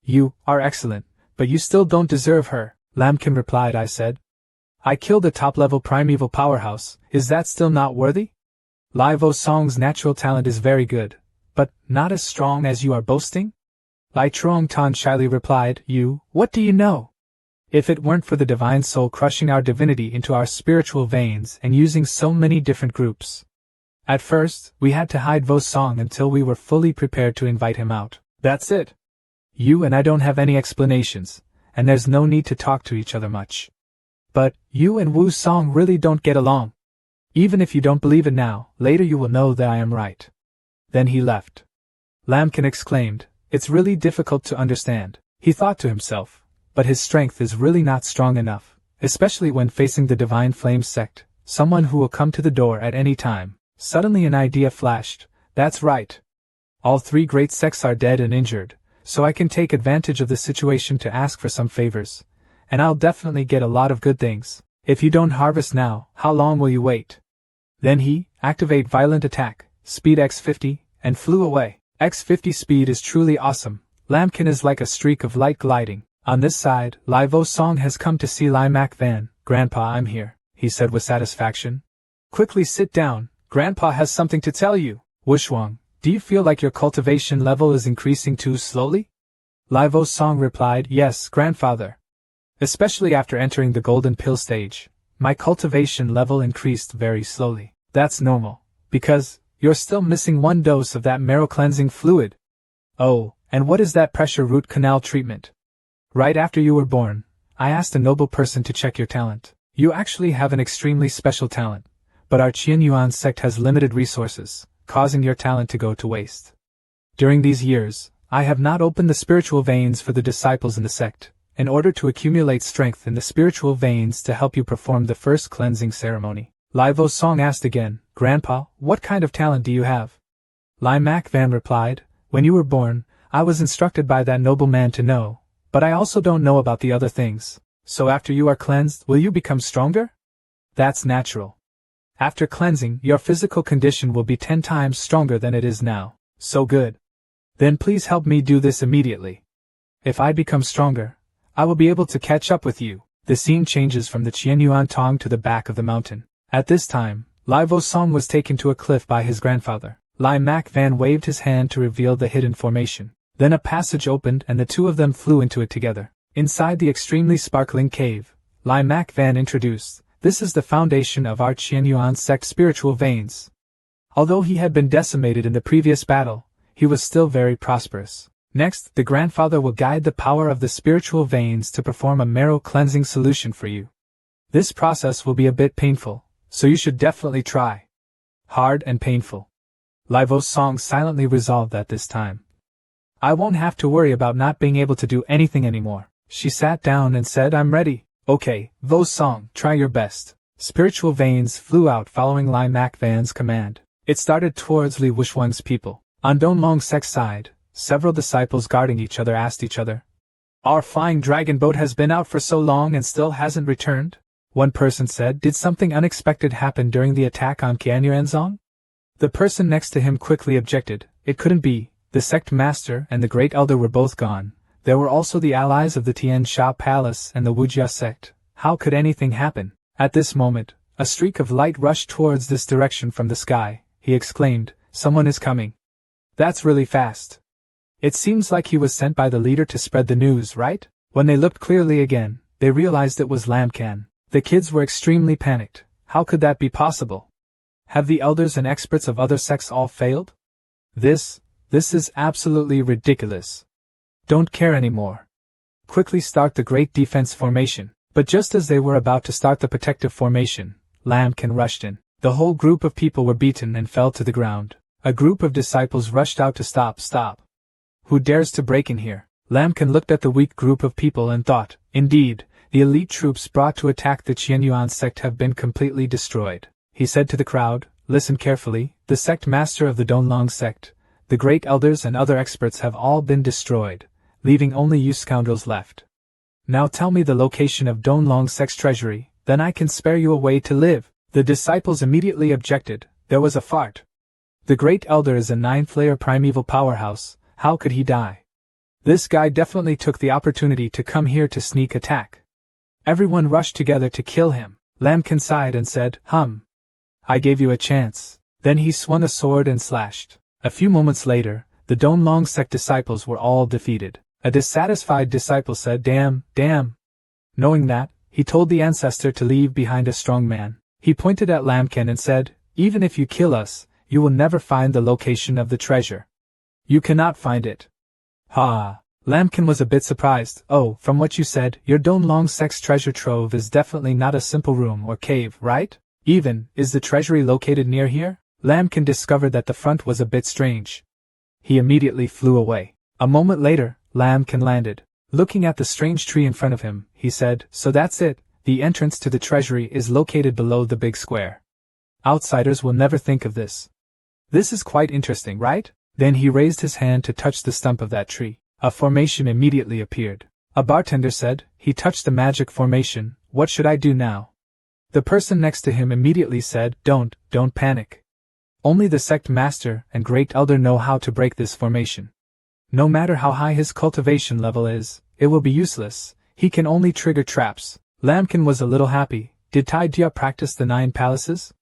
You are excellent, but you still don't deserve her, Lam Kim replied. I said. I killed a top-level primeval powerhouse, is that still not worthy? Lai Vo Song's natural talent is very good, but not as strong as you are boasting? Lai Chuangtan shyly replied, what do you know? If it weren't for the divine soul crushing our divinity into our spiritual veins and using so many different groups. At first, we had to hide Vo Song until we were fully prepared to invite him out. That's it. You and I don't have any explanations, and there's no need to talk to each other much. But, you and Wu Song really don't get along. Even if you don't believe it now, later you will know that I am right. Then he left. Lamkin exclaimed, it's really difficult to understand. He thought to himself, but his strength is really not strong enough, especially when facing the Divine Flame sect, someone who will come to the door at any time. Suddenly an idea flashed. That's right. All three great sects are dead and injured, so I can take advantage of the situation to ask for some favors. And I'll definitely get a lot of good things. If you don't harvest now, how long will you wait? Then he, activate violent attack, speed X50, and flew away. X50 speed is truly awesome. Lamkin is like a streak of light gliding. On this side, Lai Vo Song has come to see Lai Mak Van. Grandpa, I'm here, he said with satisfaction. Quickly sit down, Grandpa has something to tell you. Wushuang, do you feel like your cultivation level is increasing too slowly? Lai Vo Song replied, yes, grandfather. Especially after entering the golden pill stage, my cultivation level increased very slowly. That's normal, because you're still missing one dose of that marrow cleansing fluid. Oh, and what is that pressure root canal treatment? Right after you were born, I asked a noble person to check your talent. You actually have an extremely special talent, but our Qian Yuan sect has limited resources, causing your talent to go to waste. During these years, I have not opened the spiritual veins for the disciples in the sect, in order to accumulate strength in the spiritual veins to help you perform the first cleansing ceremony. Lai Vo Song asked again, Grandpa, what kind of talent do you have? Lai Mak Van replied, when you were born, I was instructed by that noble man to know, but I also don't know about the other things. So after you are cleansed, will you become stronger? That's natural. After cleansing, your physical condition will be 10 times stronger than it is now. So good. Then please help me do this immediately. If I become stronger, I will be able to catch up with you. The scene changes from the Qianyuan Tong to the back of the mountain. At this time, Lai Vo Song was taken to a cliff by his grandfather. Lai Mak Van waved his hand to reveal the hidden formation. Then a passage opened and the two of them flew into it together. Inside the extremely sparkling cave, Lai Mak Van introduced, this is the foundation of our Qianyuan sect spiritual veins. Although he had been decimated in the previous battle, he was still very prosperous. Next, the grandfather will guide the power of the spiritual veins to perform a marrow cleansing solution for you. This process will be a bit painful, so you should definitely try. Hard and painful. Lai Vo Song silently resolved at this time. I won't have to worry about not being able to do anything anymore. She sat down and said, I'm ready. Okay, Vo Song, try your best. Spiritual veins flew out following Lai Mak Van's command. It started towards Li Wushuang's people. On Donlong Sect's side, several disciples guarding each other asked each other, our flying dragon boat has been out for so long and still hasn't returned? One person said, did something unexpected happen during the attack on Qianyuanzong? The person next to him quickly objected, it couldn't be, the sect master and the great elder were both gone. There were also the allies of the Tian Sha Palace and the Wujia sect. How could anything happen? At this moment, a streak of light rushed towards this direction from the sky. He exclaimed, someone is coming. That's really fast. It seems like he was sent by the leader to spread the news, right? When they looked clearly again, they realized it was Lamkan. The kids were extremely panicked. How could that be possible? Have the elders and experts of other sects all failed? This is absolutely ridiculous. Don't care anymore. Quickly start the great defense formation. But just as they were about to start the protective formation, Lamkan rushed in. The whole group of people were beaten and fell to the ground. A group of disciples rushed out to stop. Who dares to break in here? Lamkan looked at the weak group of people and thought, indeed, the elite troops brought to attack the Qianyuan sect have been completely destroyed. He said to the crowd, listen carefully, the sect master of the Donlong sect, the great elders and other experts have all been destroyed, leaving only you scoundrels left. Now tell me the location of Donlong sect's treasury, then I can spare you a way to live." The disciples immediately objected. There was a fart. The great elder is a 9th-layer primeval powerhouse, how could he die? This guy definitely took the opportunity to come here to sneak attack. Everyone rushed together to kill him. Lambkin sighed and said, I gave you a chance." Then he swung a sword and slashed. A few moments later, the Donlong sect disciples were all defeated. A dissatisfied disciple said, Damn. Knowing that, he told the ancestor to leave behind a strong man. He pointed at Lambkin and said, "Even if you kill us, you will never find the location of the treasure. You cannot find it." Ha! Lambkin was a bit surprised. "Oh, from what you said, your Donlong sect's treasure trove is definitely not a simple room or cave, right? Is the treasury located near here?" Lambkin discovered that the front was a bit strange. He immediately flew away. A moment later, Lambkin landed. Looking at the strange tree in front of him, he said, "So that's it, the entrance to the treasury is located below the big square. Outsiders will never think of this. This is quite interesting, right?" Then he raised his hand to touch the stump of that tree. A formation immediately appeared. A bartender said, he touched the magic formation. "What should I do now?" The person next to him immediately said, Don't panic. Only the sect master and great elder know how to break this formation. No matter how high his cultivation level is, it will be useless, he can only trigger traps. Lambkin was a little happy. Did Tai Dia practice the 9 palaces?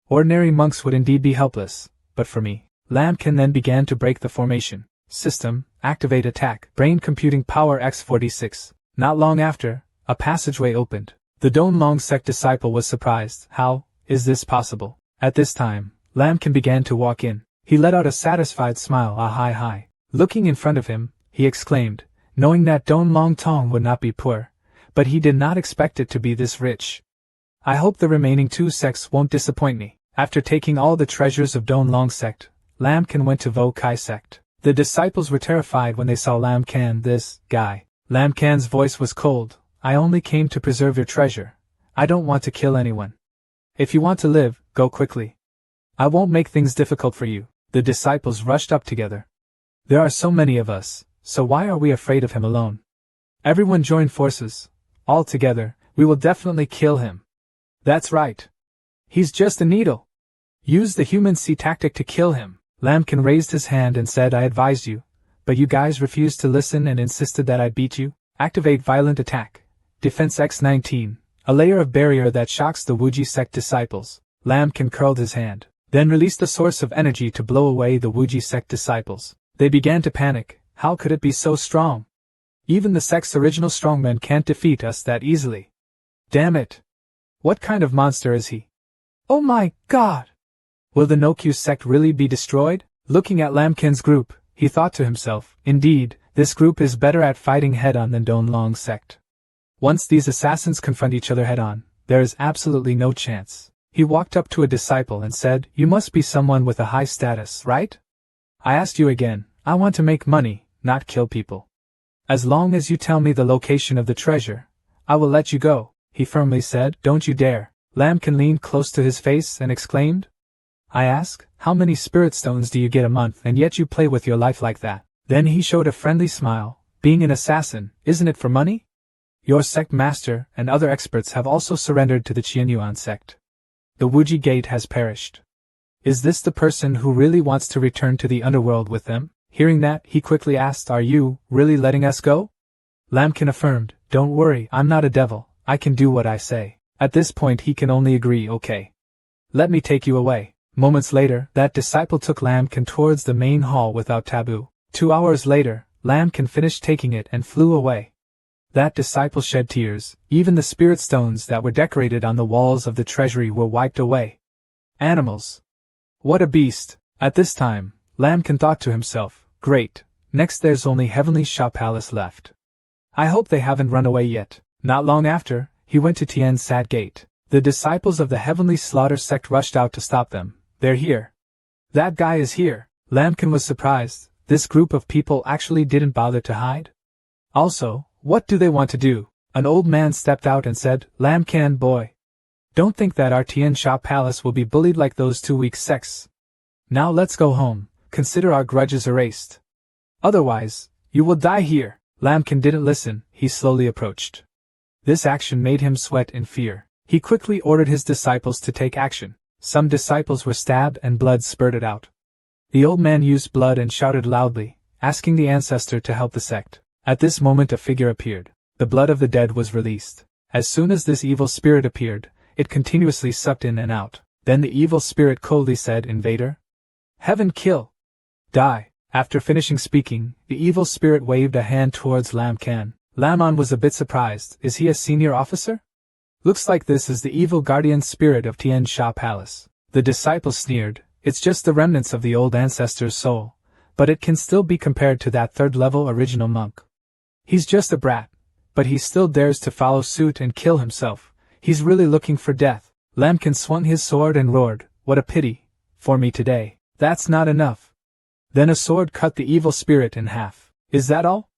Ordinary monks would indeed be helpless, but for me. Lambkin then began to break the formation. System, activate attack, brain computing power x46. Not long after, a passageway opened. The Donlong sect disciple was surprised. How is this possible? At this time, Lambkin began to walk in. He let out a satisfied smile. Hi. Looking in front of him, he exclaimed, knowing that Donlong Tong would not be poor, but he did not expect it to be this rich. "I hope the remaining 2 sects won't disappoint me." After taking all the treasures of Donlong sect, Lambkin went to Vo Kai sect. The disciples were terrified when they saw Lambkin. "This guy." Lambkin's voice was cold. "I only came to preserve your treasure. I don't want to kill anyone. If you want to live, go quickly. I won't make things difficult for you." The disciples rushed up together. "There are so many of us, so why are we afraid of him alone? Everyone join forces. All together, we will definitely kill him." "That's right. He's just a needle. Use the human C tactic to kill him." Lambkin raised his hand and said, "I advised you, but you guys refused to listen and insisted that I beat you. Activate violent attack. Defense X19, a layer of barrier that shocks the Wuji sect disciples." Lambkin curled his hand, then released a source of energy to blow away the Wuji sect disciples. They began to panic. How could it be so strong? Even the sect's original strongmen can't defeat us that easily. Damn it! What kind of monster is he? Oh my god! Will the No-Q sect really be destroyed? Looking at Lambkin's group, he thought to himself, indeed, this group is better at fighting head-on than Donlong sect. Once these assassins confront each other head-on, there is absolutely no chance. He walked up to a disciple and said, "You must be someone with a high status, right? I asked you again. I want to make money, not kill people. As long as you tell me the location of the treasure, I will let you go," he firmly said. "Don't you dare." Lambkin leaned close to his face and exclaimed, "I ask, how many spirit stones do you get a month and yet you play with your life like that?" Then he showed a friendly smile. "Being an assassin, isn't it for money? Your sect master and other experts have also surrendered to the Qianyuan sect. The Wuji gate has perished. Is this the person who really wants to return to the underworld with them?" Hearing that, he quickly asked, "Are you really letting us go?" Lambkin affirmed, "Don't worry, I'm not a devil, I can do what I say." At this point he can only agree, "Okay. Let me take you away." Moments later, that disciple took Lambkin towards the main hall without taboo. 2 hours later, Lambkin finished taking it and flew away. That disciple shed tears. Even the spirit stones that were decorated on the walls of the treasury were wiped away. Animals. What a beast. At this time, Lambkin thought to himself, "Great, next there's only Heavenly Sha Palace left. I hope they haven't run away yet." Not long after, he went to Tian Sat Gate. The disciples of the Heavenly Slaughter sect rushed out to stop them. "They're here. That guy is here." Lambkin was surprised. This group of people actually didn't bother to hide. Also, what do they want to do? An old man stepped out and said, "Lambkin boy. Don't think that our Tian Sha Palace will be bullied like those two weak sects. Now let's go home, consider our grudges erased. Otherwise, you will die here. Lamkin didn't listen, he slowly approached. This action made him sweat in fear. He quickly ordered his disciples to take action. Some disciples were stabbed and blood spurted out. The old man used blood and shouted loudly, asking the ancestor to help the sect. At this moment a figure appeared. The blood of the dead was released. As soon as this evil spirit appeared, it continuously sucked in and out. Then the evil spirit coldly said, "Invader? Heaven kill! Die!" After finishing speaking, the evil spirit waved a hand towards Lam Kan. Lamon was a bit surprised. Is he a senior officer? Looks like this is the evil guardian spirit of Tian Sha Palace. The disciples sneered. It's just the remnants of the old ancestor's soul, but it can still be compared to that third-level original monk. He's just a brat, but he still dares to follow suit and kill himself. He's really looking for death. Lamkin swung his sword and roared, "What a pity, for me today. That's not enough." Then a sword cut the evil spirit in half. Is that all?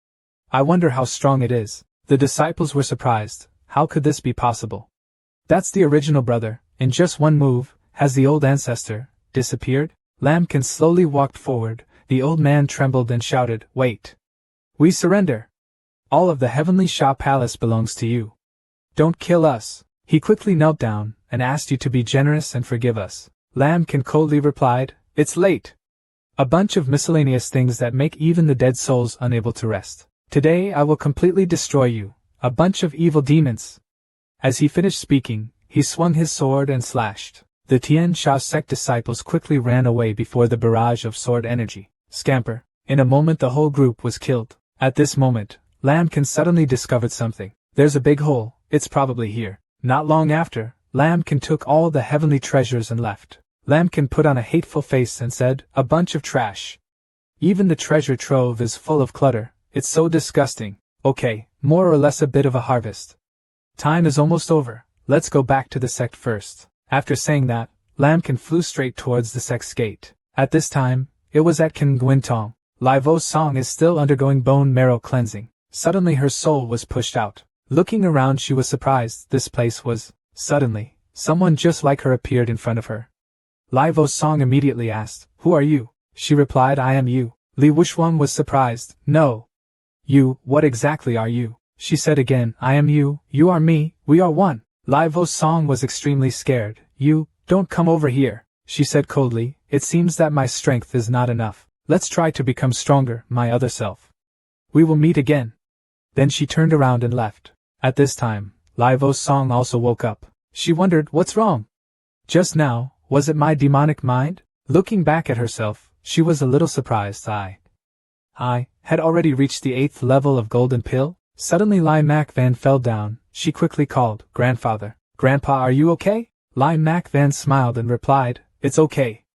I wonder how strong it is. The disciples were surprised. How could this be possible? That's the original brother. In just one move, has the old ancestor disappeared? Lamkin slowly walked forward. The old man trembled and shouted, "Wait! We surrender! All of the heavenly Sha Palace belongs to you. Don't kill us." He quickly knelt down and asked you to be generous and forgive us. Lamkin coldly replied, "It's late. A bunch of miscellaneous things that make even the dead souls unable to rest. Today I will completely destroy you, a bunch of evil demons." As he finished speaking, he swung his sword and slashed. The Tian Sha sect disciples quickly ran away before the barrage of sword energy. Scamper. In a moment the whole group was killed. At this moment, Lamkin suddenly discovered something. There's a big hole, it's probably here. Not long after, Lamkin took all the heavenly treasures and left. Lamkin put on a hateful face and said, "A bunch of trash. Even the treasure trove is full of clutter, it's so disgusting. Okay, more or less a bit of a harvest. Time is almost over, let's go back to the sect first." After saying that, Lamkin flew straight towards the sect's gate. At this time, it was at Kingwintong. Lai Vo Song is still undergoing bone marrow cleansing. Suddenly her soul was pushed out. Looking around she was surprised this place was. Suddenly, someone just like her appeared in front of her. Lai Vo Song immediately asked, "Who are you?" She replied, "I am you." Li Wuxuan was surprised. "No. You, what exactly are you?" She said again, "I am you, you are me, we are one." Lai Vo Song was extremely scared. "You, don't come over here," she said coldly. "It seems that my strength is not enough. Let's try to become stronger, my other self. We will meet again." Then she turned around and left. At this time, Lai Vo Song also woke up. She wondered, what's wrong? Just now, was it my demonic mind? Looking back at herself, she was a little surprised. I had already reached the 8th level of Golden Pill. Suddenly Lai Mac Van fell down. She quickly called, "Grandfather, Grandpa, are you okay?" Lai Mac Van smiled and replied, "It's okay.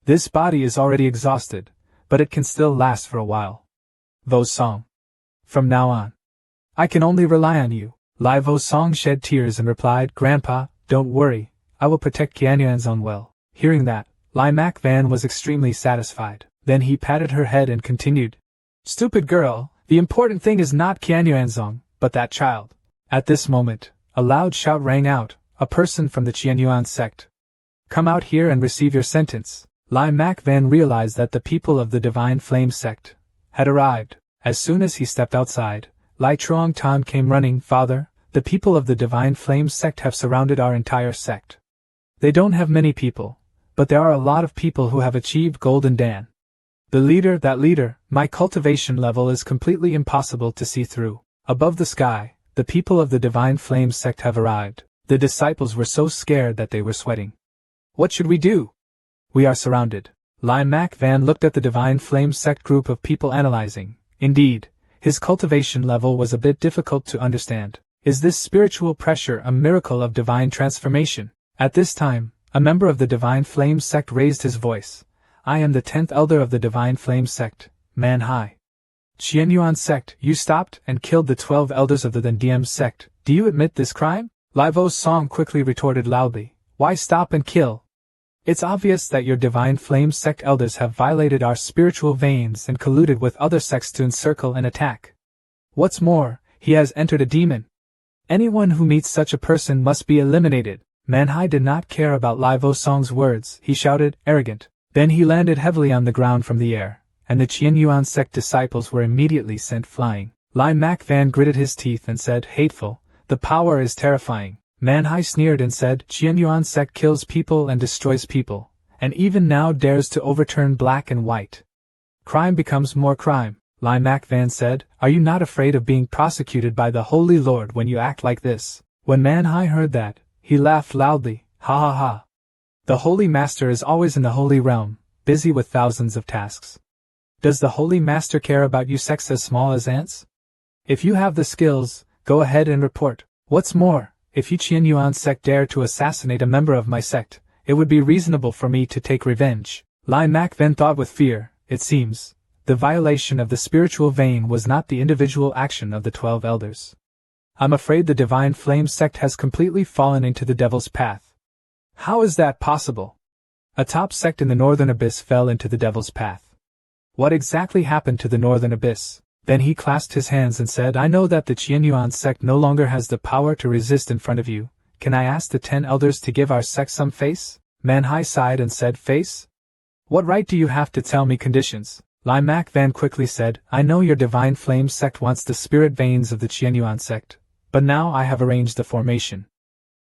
This body is already exhausted, but it can still last for a while. Vo Song. From now on, I can only rely on you." Lai Vo Song shed tears and replied, "Grandpa, don't worry, I will protect Qianyuanzong well." Hearing that, Lai Mac Van was extremely satisfied. Then he patted her head and continued, "Stupid girl, the important thing is not Qianyuanzong, but that child." At this moment, a loud shout rang out, "A person from the Qianyuan sect. Come out here and receive your sentence." Lai Mac Van realized that the people of the Divine Flame sect had arrived. As soon as he stepped outside, Lai Truong Tan came running. "Father, the people of the Divine Flame sect have surrounded our entire sect. They don't have many people, but there are a lot of people who have achieved Golden Dan. That leader, my cultivation level is completely impossible to see through. Above the sky, the people of the Divine Flame sect have arrived." The disciples were so scared that they were sweating. "What should we do? We are surrounded." Lai Mac Van looked at the Divine Flame sect group of people analyzing. Indeed, his cultivation level was a bit difficult to understand. Is this spiritual pressure a miracle of divine transformation? At this time, a member of the Divine Flame sect raised his voice. "I am the 10th elder of the Divine Flame sect, Manhwa. Qianyuan sect, you stopped and killed the 12 elders of the Diem sect. Do you admit this crime?" Lai Vo Song quickly retorted loudly, "Why stop and kill? It's obvious that your Divine Flame sect elders have violated our spiritual veins and colluded with other sects to encircle and attack. What's more, he has entered a demon. Anyone who meets such a person must be eliminated." Manhai did not care about Lai Vo Song's words. He shouted, arrogant. Then he landed heavily on the ground from the air, and the Qian Yuan sect disciples were immediately sent flying. Lai Mak Van gritted his teeth and said, hateful, the power is terrifying. Manhai sneered and said, Qian Yuan sect kills people and destroys people, and even now dares to overturn black and white. Crime becomes more crime. Lai Mak Van said, are you not afraid of being prosecuted by the Holy Lord when you act like this? When Manhai heard that, he laughed loudly, ha ha ha. The Holy Master is always in the Holy Realm, busy with thousands of tasks. Does the Holy Master care about you sects as small as ants? If you have the skills, go ahead and report. What's more, if you Qian Yuan sect dare to assassinate a member of my sect, it would be reasonable for me to take revenge. Lai Mak then thought with fear, it seems, the violation of the spiritual vein was not the individual action of the 12 elders. I'm afraid the Divine Flame sect has completely fallen into the devil's path. How is that possible? A top sect in the Northern Abyss fell into the devil's path. What exactly happened to the Northern Abyss? Then he clasped his hands and said, I know that the Qian Yuan sect no longer has the power to resist in front of you. Can I ask the 10 elders to give our sect some face? Manhai sighed and said, face? What right do you have to tell me conditions? Lai Mak Van quickly said, I know your Divine Flame sect wants the spirit veins of the Qian Yuan sect, but now I have arranged the formation.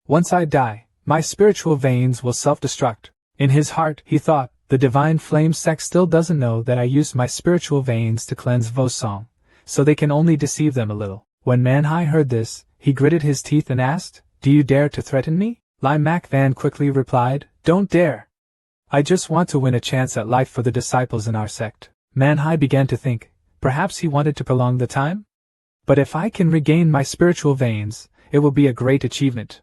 Once I die, my spiritual veins will self-destruct. In his heart, he thought, the Divine Flame sect still doesn't know that I used my spiritual veins to cleanse Vo Song, so they can only deceive them a little. When Manhai heard this, he gritted his teeth and asked, do you dare to threaten me? Lai Mak Van quickly replied, don't dare. I just want to win a chance at life for the disciples in our sect. Manhai began to think, perhaps he wanted to prolong the time? But if I can regain my spiritual veins, it will be a great achievement.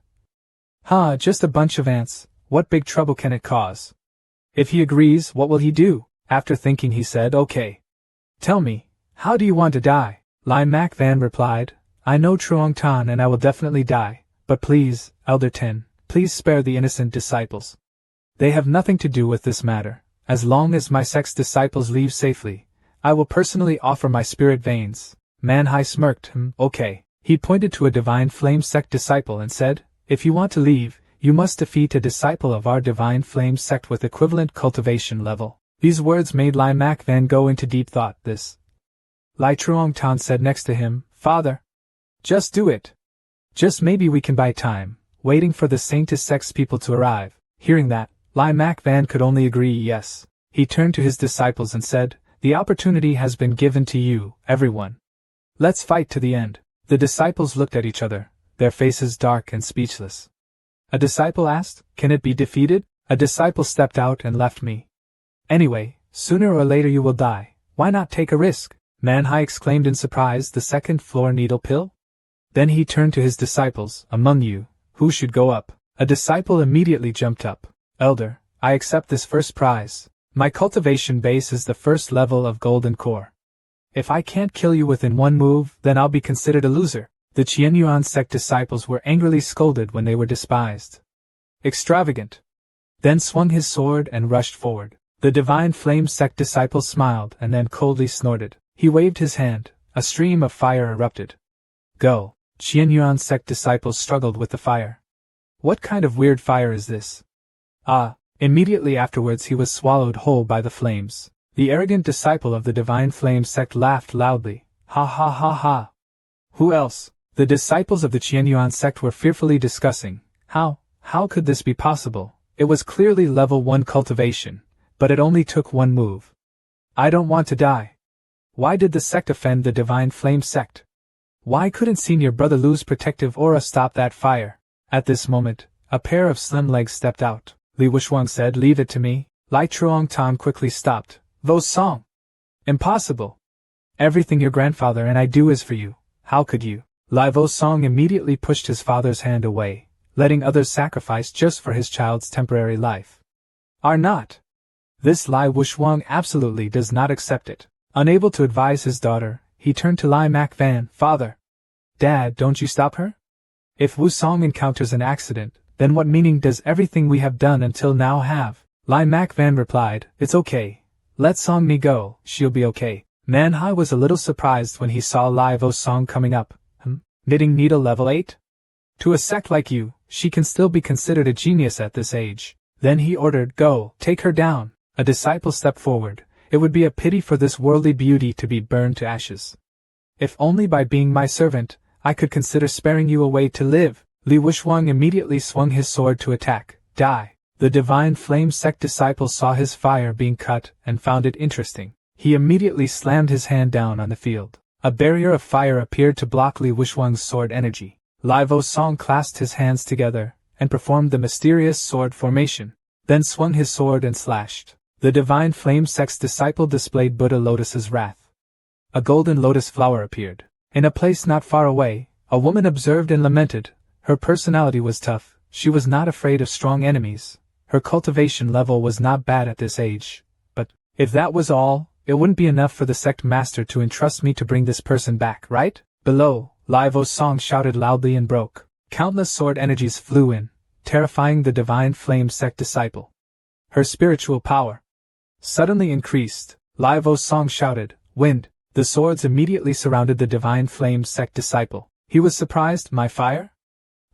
Just a bunch of ants, what big trouble can it cause? If he agrees, what will he do? After thinking he said, okay. Tell me, how do you want to die? Lai Mak Van replied, I know Truong Tan and I will definitely die, but please, Elder Ten, please spare the innocent disciples. They have nothing to do with this matter. As long as my sect's disciples leave safely, I will personally offer my spirit veins. Manhai smirked, okay. He pointed to a Divine Flame sect disciple and said, if you want to leave, you must defeat a disciple of our Divine Flame sect with equivalent cultivation level. These words made Lai Mak Van go into deep thought. This. Lai Truong Tan said next to him, Father. Just do it. Just maybe we can buy time, waiting for the Saintess sect's people to arrive. Hearing that, Lai Mak Van could only agree yes. He turned to his disciples and said, the opportunity has been given to you, everyone. Let's fight to the end. The disciples looked at each other, their faces dark and speechless. A disciple asked, can it be defeated? A disciple stepped out and left me. Anyway, sooner or later you will die. Why not take a risk? Manhai exclaimed in surprise, the second floor needle pill? Then he turned to his disciples, among you, who should go up? A disciple immediately jumped up. Elder, I accept this first prize. My cultivation base is the first level of golden core. If I can't kill you within one move, then I'll be considered a loser. The Qian Yuan sect disciples were angrily scolded when they were despised. Extravagant. Then swung his sword and rushed forward. The Divine Flame sect disciple smiled and then coldly snorted. He waved his hand. A stream of fire erupted. Go. Qian Yuan sect disciples struggled with the fire. What kind of weird fire is this? Immediately afterwards he was swallowed whole by the flames. The arrogant disciple of the Divine Flame sect laughed loudly. Ha ha ha ha. Who else? The disciples of the Qian Yuan sect were fearfully discussing. How could this be possible? It was clearly level 1 cultivation, but it only took one move. I don't want to die. Why did the sect offend the Divine Flame sect? Why couldn't Senior Brother Lu's protective aura stop that fire? At this moment, a pair of slim legs stepped out. Li Wushuang said, leave it to me. Lai Truong Tan quickly stopped. Vo Song! Impossible! Everything your grandfather and I do is for you. How could you? Lai Vo Song immediately pushed his father's hand away, letting others sacrifice just for his child's temporary life. Are not. This Lai Wushuang absolutely does not accept it. Unable to advise his daughter, he turned to Lai Mak Van. Father! Dad, don't you stop her? If Wu Song encounters an accident, then what meaning does everything we have done until now have? Lai Mak Van replied, it's okay. Let Song Mi go, she'll be okay. Manhai was a little surprised when he saw Lai Vo Song coming up. Knitting needle level 8? To a sect like you, she can still be considered a genius at this age. Then he ordered, "Go, take her down." A disciple stepped forward. "It would be a pity for this worldly beauty to be burned to ashes. If only by being my servant, I could consider sparing you a way to live." Li Wushwang immediately swung his sword to attack. Die. The Divine Flame Sect disciple saw his fire being cut and found it interesting. He immediately slammed his hand down on the field. A barrier of fire appeared to block Li Wushwang's sword energy. Lai Vo Song clasped his hands together and performed the mysterious sword formation, then swung his sword and slashed. The Divine Flame Sect's disciple displayed Buddha Lotus's wrath. A golden lotus flower appeared. In a place not far away, a woman observed and lamented. Her personality was tough, she was not afraid of strong enemies. Her cultivation level was not bad at this age. But, if that was all, it wouldn't be enough for the sect master to entrust me to bring this person back, right? Below, Lai Vo's song shouted loudly and broke. Countless sword energies flew in, terrifying the Divine Flame Sect disciple. Her spiritual power suddenly increased. Lai Vo's song shouted, "Wind!" The swords immediately surrounded the Divine Flame Sect disciple. He was surprised. "My fire?"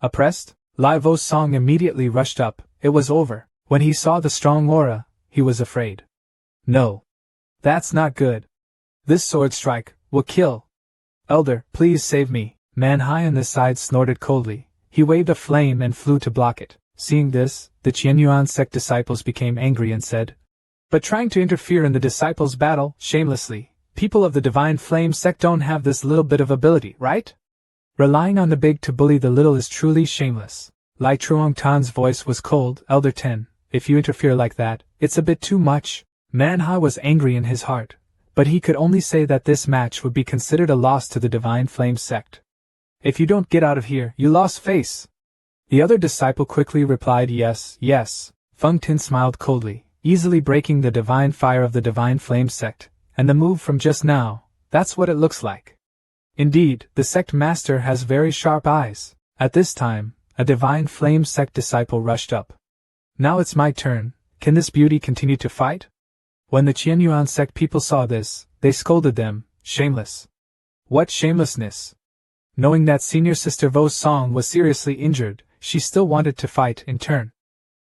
Oppressed? Lai Vo's song immediately rushed up. It was over. When he saw the strong aura, he was afraid. "No. That's not good. This sword strike will kill. Elder, please save me." Manhwa on the side snorted coldly. He waved a flame and flew to block it. Seeing this, the Qianyuan sect disciples became angry and said, "But trying to interfere in the disciples' battle, shamelessly. People of the Divine Flame Sect don't have this little bit of ability, right? Relying on the big to bully the little is truly shameless." Lai Truongtan's voice was cold. "Elder Ten, if you interfere like that, it's a bit too much." Manhwa was angry in his heart, but he could only say that this match would be considered a loss to the Divine Flame Sect. "If you don't get out of here, you lost face." The other disciple quickly replied, "Yes, yes." Feng Tin smiled coldly, easily breaking the divine fire of the Divine Flame Sect, and the move from just now, that's what it looks like. Indeed, the sect master has very sharp eyes. At this time, a Divine Flame Sect disciple rushed up. "Now it's my turn. Can this beauty continue to fight?" When the Qianyuan sect people saw this, they scolded them, "Shameless." What shamelessness? Knowing that senior sister Vo's song was seriously injured, she still wanted to fight in turn.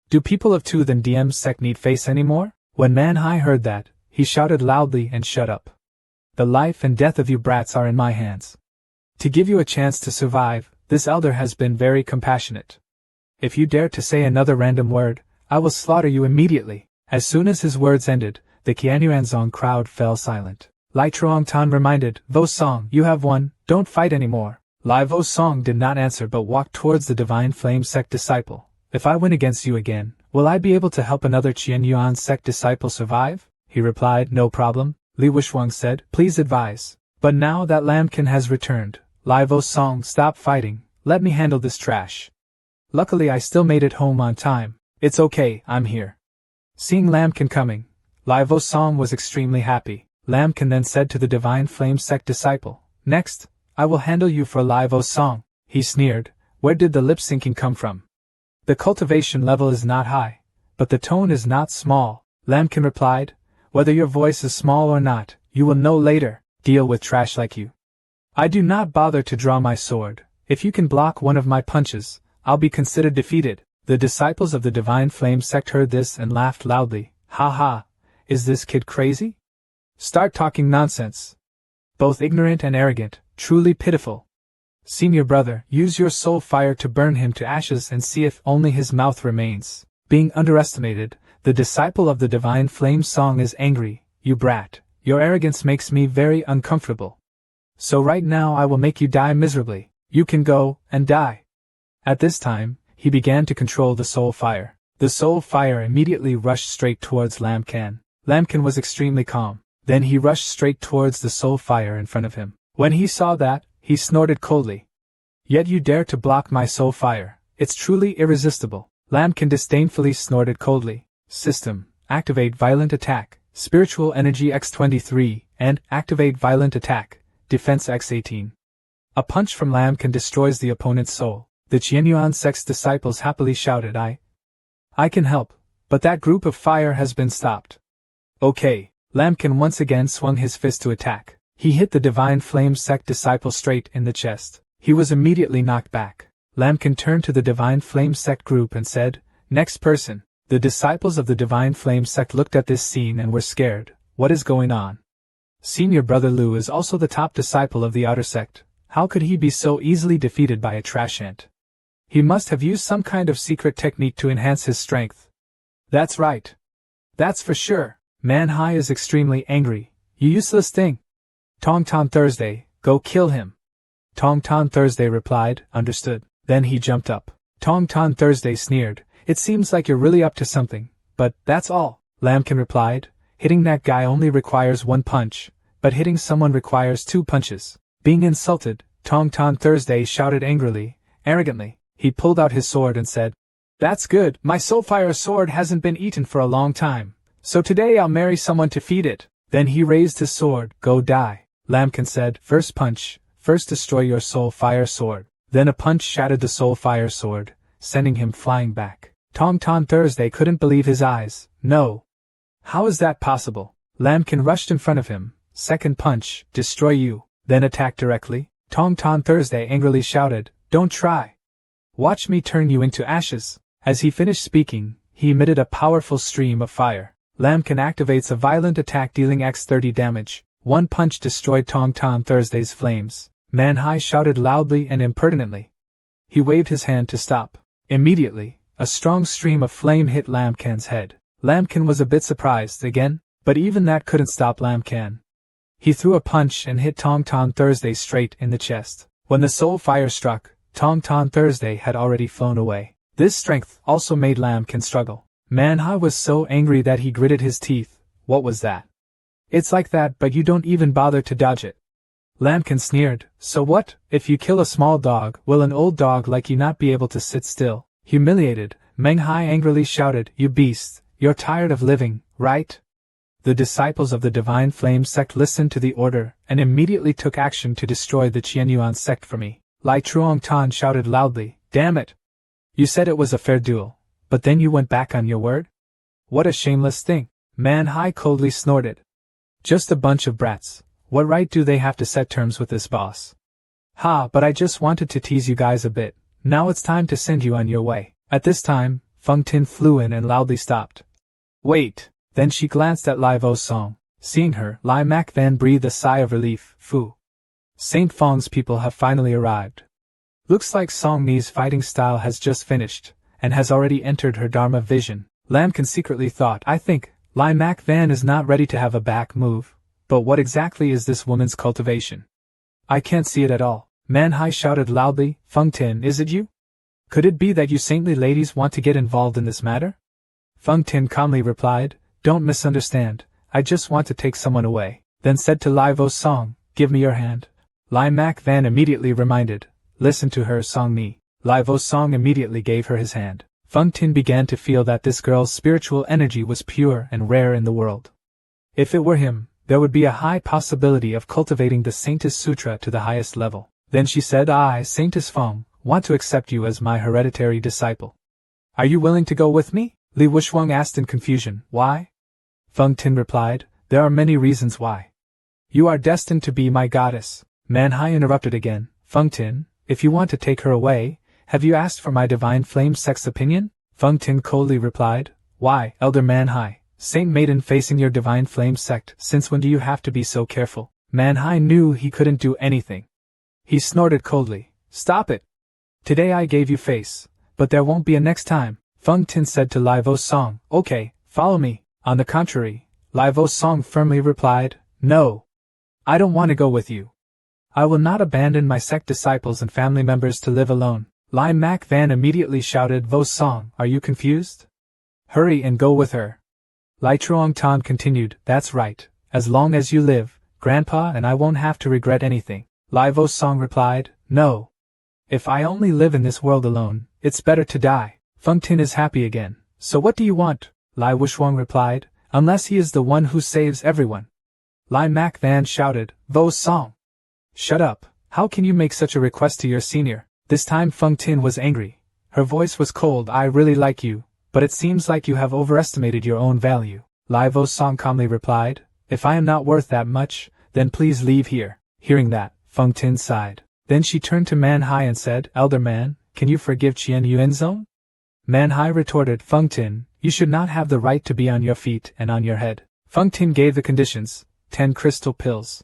Do people of Tu Than DM's sect need face anymore? When Manhwa heard that, he shouted loudly and shut up. "The life and death of you brats are in my hands. To give you a chance to survive, this elder has been very compassionate. If you dare to say another random word, I will slaughter you immediately." As soon as his words ended, the Qianyuanzong crowd fell silent. Lai Truongtan reminded, "Vo Song, you have won, don't fight anymore." Lai Vo Song did not answer but walked towards the Divine Flame Sect disciple. "If I win against you again, will I be able to help another Qianyuan sect disciple survive?" He replied, "No problem." Li Wushwang said, "Please advise." "But now that Lambkin has returned, Lai Vo Song, stop fighting, let me handle this trash. Luckily I still made it home on time. It's okay, I'm here." Seeing Lambkin coming, Lai Vo Song was extremely happy. Lambkin then said to the Divine Flame Sect disciple, "Next, I will handle you for Lai Vo Song." He sneered, "Where did the lip syncing come from? The cultivation level is not high, but the tone is not small." Lambkin replied, "Whether your voice is small or not, you will know later. Deal with trash like you. I do not bother to draw my sword. If you can block one of my punches, I'll be considered defeated." The disciples of the Divine Flame Sect heard this and laughed loudly. "Ha ha, is this kid crazy? Start talking nonsense. Both ignorant and arrogant, truly pitiful. Senior brother, use your soul fire to burn him to ashes and see if only his mouth remains." Being underestimated, the disciple of the Divine Flame Song is angry. "You brat, your arrogance makes me very uncomfortable. So right now I will make you die miserably. You can go and die." At this time, he began to control the soul fire. The soul fire immediately rushed straight towards Lambkin. Lambkin was extremely calm. Then he rushed straight towards the soul fire in front of him. When he saw that, he snorted coldly. "Yet you dare to block my soul fire. It's truly irresistible." Lambkin disdainfully snorted coldly. "System, activate violent attack, spiritual energy X23, and activate violent attack, defense X18. A punch from Lambkin destroys the opponent's soul." The Qianyuan sect's disciples happily shouted, I can help, but that group of fire has been stopped." "Okay." Lambkin once again swung his fist to attack. He hit the Divine Flame Sect disciple straight in the chest. He was immediately knocked back. Lambkin turned to the Divine Flame Sect group and said, "Next person." The disciples of the Divine Flame Sect looked at this scene and were scared. What is going on? Senior Brother Lu is also the top disciple of the Outer Sect. How could he be so easily defeated by a trash ant? He must have used some kind of secret technique to enhance his strength. That's right. That's for sure. Manhwa is extremely angry. You useless thing. Tong Ton Thursday, go kill him. Tong Ton Thursday replied, understood. Then he jumped up. Tong Ton Thursday sneered, it seems like you're really up to something, but that's all. Lambkin replied, hitting that guy only requires one punch, but hitting someone requires 2 punches. Being insulted, Tong Ton Thursday shouted angrily, arrogantly. He pulled out his sword and said, "That's good, my soulfire sword hasn't been eaten for a long time, so today I'll marry someone to feed it." Then he raised his sword, "Go die." Lambkin said, "First punch, first destroy your soulfire sword." Then a punch shattered the soulfire sword, sending him flying back. Tong Ton Thursday couldn't believe his eyes. No. How is that possible? Lambkin rushed in front of him. Second punch, destroy you. Then attacked directly. Tong Ton Thursday angrily shouted, "Don't try. Watch me turn you into ashes." As he finished speaking, he emitted a powerful stream of fire. Lambkin activates a violent attack dealing X30 damage. One punch destroyed Tong Ton Thursday's flames. Manhwa shouted loudly and impertinently. He waved his hand to stop. Immediately, a strong stream of flame hit Lambkin's head. Lambkin was a bit surprised again, but even that couldn't stop Lambkin. He threw a punch and hit Tong Ton Thursday straight in the chest. When the soul fire struck, Tong Ton Thursday had already flown away. This strength also made Lambkin struggle. Manhwa was so angry that he gritted his teeth. What was that? It's like that, but you don't even bother to dodge it. Lambkin sneered, "So what, if you kill a small dog, will an old dog like you not be able to sit still?" Humiliated, Manhwa angrily shouted, "You beast, you're tired of living, right?" The disciples of the Divine Flame Sect listened to the order and immediately took action to destroy the Qianyuan sect for me. Lai Truong Tan shouted loudly, "Damn it! You said it was a fair duel, but then you went back on your word? What a shameless thing!" Manhwa coldly snorted. "Just a bunch of brats. What right do they have to set terms with this boss? Ha, but I just wanted to tease you guys a bit. Now it's time to send you on your way." At this time, Feng Tin flew in and loudly stopped. "Wait." Then she glanced at Lai Vo Song. Seeing her, Lai Mak Van breathed a sigh of relief. Fu. Saint Fong's people have finally arrived. Looks like Song Ni's fighting style has just finished, and has already entered her Dharma vision. Lambkin secretly thought, I think, Lai Mak Van is not ready to have a back move. But what exactly is this woman's cultivation? I can't see it at all. Manhwa shouted loudly, "Feng Tin, is it you? Could it be that you saintly ladies want to get involved in this matter?" Feng Tin calmly replied, "Don't misunderstand, I just want to take someone away." Then said to Lai Vo Song, "Give me your hand." Lai Mak Van immediately reminded, "Listen to her, Song Ni." Lai Vo Song immediately gave her his hand. Feng Tin began to feel that this girl's spiritual energy was pure and rare in the world. If it were him, there would be a high possibility of cultivating the Saintess Sutra to the highest level. Then she said, "I, Saintess Feng, want to accept you as my hereditary disciple. Are you willing to go with me?" Li Wushuang asked in confusion. "Why?" Feng Tin replied, "There are many reasons why. You are destined to be my goddess." Manhwa interrupted again, "Feng Tin, if you want to take her away, have you asked for my Divine Flame Sect's opinion?" Feng Tin coldly replied, "Why, Elder Manhwa, Saint Maiden facing your Divine Flame Sect, since when do you have to be so careful?" Manhwa knew he couldn't do anything. He snorted coldly, "Stop it! Today I gave you face, but there won't be a next time." Feng Tin said to Lai Vo Song, "Okay, follow me." On the contrary, Lai Vo Song firmly replied, "No. I don't want to go with you. I will not abandon my sect disciples and family members to live alone." Lai Mak Van immediately shouted, "Vo Song, are you confused? Hurry and go with her." Lai Truong Tan continued, "That's right, as long as you live, Grandpa and I won't have to regret anything." Lai Vo Song replied, "No. If I only live in this world alone, it's better to die." Feng Tin is happy again. "So what do you want?" Lai Wushuang replied, "Unless he is the one who saves everyone." Lai Mak Van shouted, "Vo Song! Shut up, how can you make such a request to your senior?" This time Feng Tin was angry. Her voice was cold. "I really like you, but it seems like you have overestimated your own value." Lai Vo Song calmly replied, "If I am not worth that much, then please leave here." Hearing that, Feng Tin sighed. Then she turned to Manhwa and said, "Elder man, can you forgive Qian Yuanzong? Manhwa retorted, Feng Tin, you should not have the right to be on your feet and on your head. Feng Tin gave the conditions, 10 crystal pills.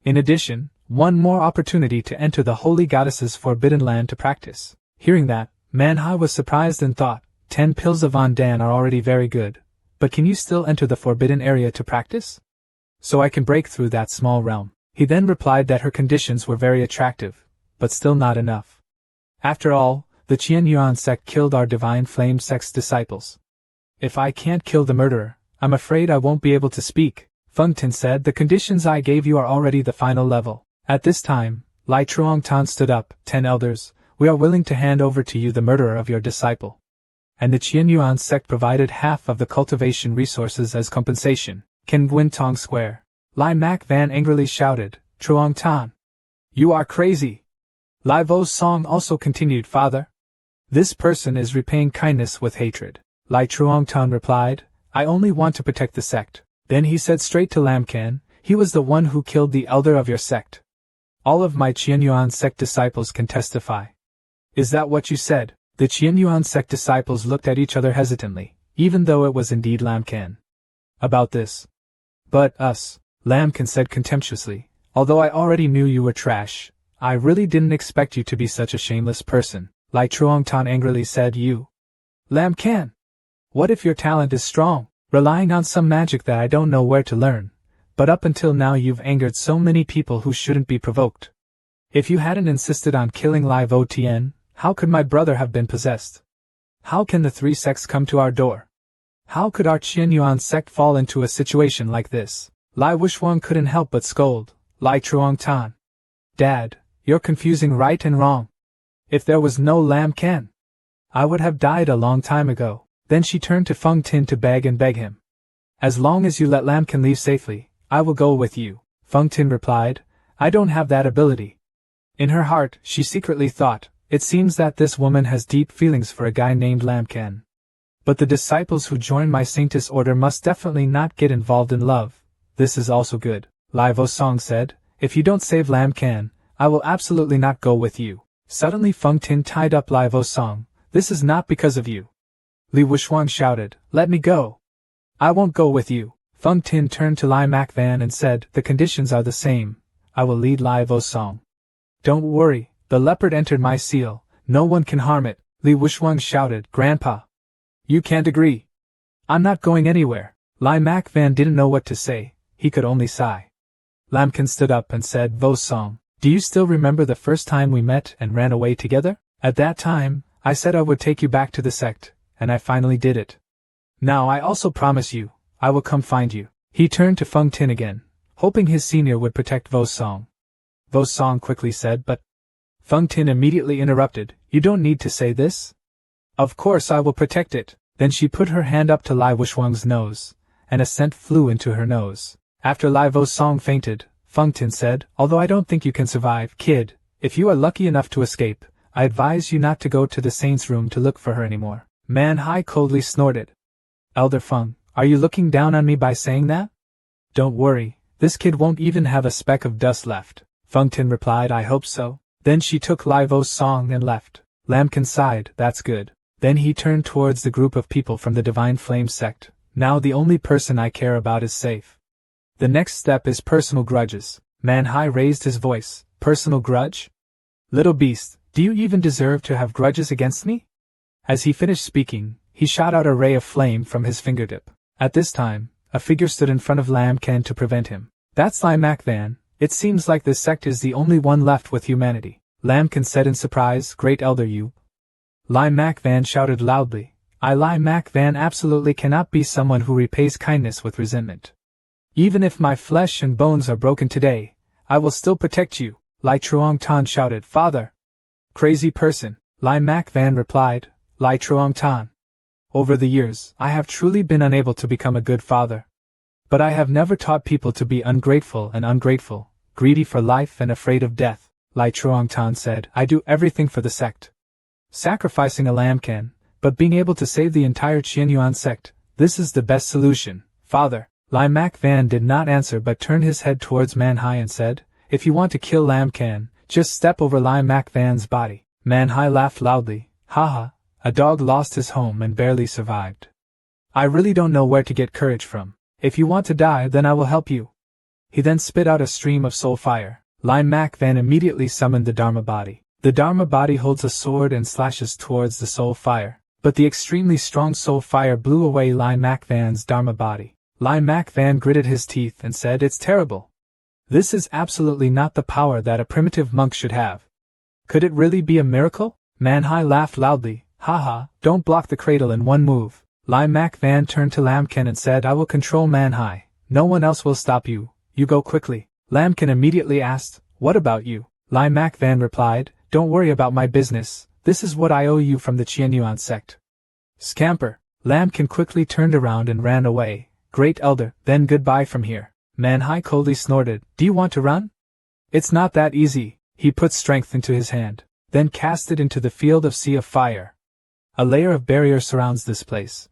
In addition, one more opportunity to enter the holy goddess's forbidden land to practice. Hearing that, Manhwa was surprised and thought, 10 pills of Ondan are already very good, but can you still enter the forbidden area to practice? So I can break through that small realm. He then replied that her conditions were very attractive, but still not enough. After all, the Qian Yuan sect killed our divine flame sect's disciples. If I can't kill the murderer, I'm afraid I won't be able to speak. Feng Tin said, the conditions I gave you are already the final level. At this time, Lai Truongtan stood up, 10 elders, we are willing to hand over to you the murderer of your disciple. And the Qian Yuan sect provided half of the cultivation resources as compensation. Can Guintong square? Lai Mak Van angrily shouted, Truongtan. You are crazy. Lai Vo's song also continued, Father. This person is repaying kindness with hatred. Lai Truongtan replied, I only want to protect the sect. Then he said straight to Lam Kan, he was the one who killed the elder of your sect. All of my Qian Yuan sect disciples can testify. Is that what you said? The Qian Yuan sect disciples looked at each other hesitantly, even though it was indeed Lam Kan. About this. But us, Lam Kan said contemptuously, although I already knew you were trash, I really didn't expect you to be such a shameless person. Lai Truongtan angrily said, you. Lam Kan. What if your talent is strong, relying on some magic that I don't know where to learn, but up until now you've angered so many people who shouldn't be provoked. If you hadn't insisted on killing Lai Vo Tien, how could my brother have been possessed? How can the 3 sects come to our door? How could our Qian Yuan sect fall into a situation like this? Lai Wushwang couldn't help but scold, Lai Truongtan. Dad, you're confusing right and wrong. If there was no Lam Kan, I would have died a long time ago. Then she turned to Feng Tin to beg him. As long as you let Lam Kan leave safely, I will go with you. Feng Tin replied, I don't have that ability. In her heart, she secretly thought, it seems that this woman has deep feelings for a guy named Lam Kan. But the disciples who join my Saintess order must definitely not get involved in love. This is also good. Lai Vo Song said, if you don't save Lam Kan, I will absolutely not go with you. Suddenly Feng Tin tied up Lai Vo Song, this is not because of you. Li Wushwang shouted, let me go. I won't go with you. Feng Tin turned to Lai Mak Van and said, the conditions are the same. I will lead Lai Vo Song. Don't worry, the leopard entered my seal, no one can harm it. Li Wushwang shouted, Grandpa. You can't agree. I'm not going anywhere. Lai Mak Van didn't know what to say, he could only sigh. Lam Kan stood up and said, Vo Song, do you still remember the first time we met and ran away together? At that time, I said I would take you back to the sect, and I finally did it. Now I also promise you, I will come find you. He turned to Feng Tin again, hoping his senior would protect Vo Song. Vo Song quickly said, but... Feng Tin immediately interrupted, you don't need to say this. Of course I will protect it. Then she put her hand up to Lai Wushwang's nose, and a scent flew into her nose. After Lai Vo Song fainted, Feng Tin said, although I don't think you can survive, kid, if you are lucky enough to escape, I advise you not to go to the saint's room to look for her anymore. Manhwa coldly snorted. Elder Feng, are you looking down on me by saying that? Don't worry, this kid won't even have a speck of dust left. Feng Tin replied, I hope so. Then she took Lai Vo's song and left. Lam Kan sighed, that's good. Then he turned towards the group of people from the Divine Flame sect. Now the only person I care about is safe. The next step is personal grudges. Manhwa raised his voice. Personal grudge? Little beast, do you even deserve to have grudges against me? As he finished speaking, he shot out a ray of flame from his fingertip. At this time, a figure stood in front of Lam Kan to prevent him. That's Lai Mak Van. It seems like this sect is the only one left with humanity. Lam Kan said in surprise, Great Elder you. Lai Mak Van shouted loudly, Lai Mak Van absolutely cannot be someone who repays kindness with resentment. Even if my flesh and bones are broken today, I will still protect you. Lai Truongtan shouted, Father. Crazy person. Lai Mak Van replied, Lai Truongtan. Over the years, I have truly been unable to become a good father. But I have never taught people to be ungrateful, greedy for life and afraid of death. Lai Truongtan said, I do everything for the sect. Sacrificing a lamb can, but being able to save the entire Qianyuan sect, this is the best solution, Father. Lai Mak Van did not answer but turned his head towards Manhwa and said, If you want to kill Lam Kan, just step over Lai Mak Van's body. Manhwa laughed loudly. Haha, a dog lost his home and barely survived. I really don't know where to get courage from. If you want to die, then I will help you. He then spit out a stream of soul fire. Lin Mac Van immediately summoned the Dharma body. The Dharma body holds a sword and slashes towards the soul fire, but the extremely strong soul fire blew away Lin Mac Van's Dharma body. Lin Mac Van gritted his teeth and said, "It's terrible. This is absolutely not the power that a primitive monk should have. Could it really be a miracle?" Manhwa laughed loudly. Haha, don't block the cradle in one move. Lin Mac Van turned to Lamkin and said, "I will control Manhwa. No one else will stop you. You go quickly." Lamkin immediately asked, "What about you?" Lin Mac Van replied, "Don't worry about my business. This is what I owe you from the Qianyuan sect." Scamper. Lamkin quickly turned around and ran away. Great Elder, then goodbye from here. Manhwa coldly snorted, "Do you want to run?" "It's not that easy." He put strength into his hand, then cast it into the field of sea of fire. A layer of barrier surrounds this place.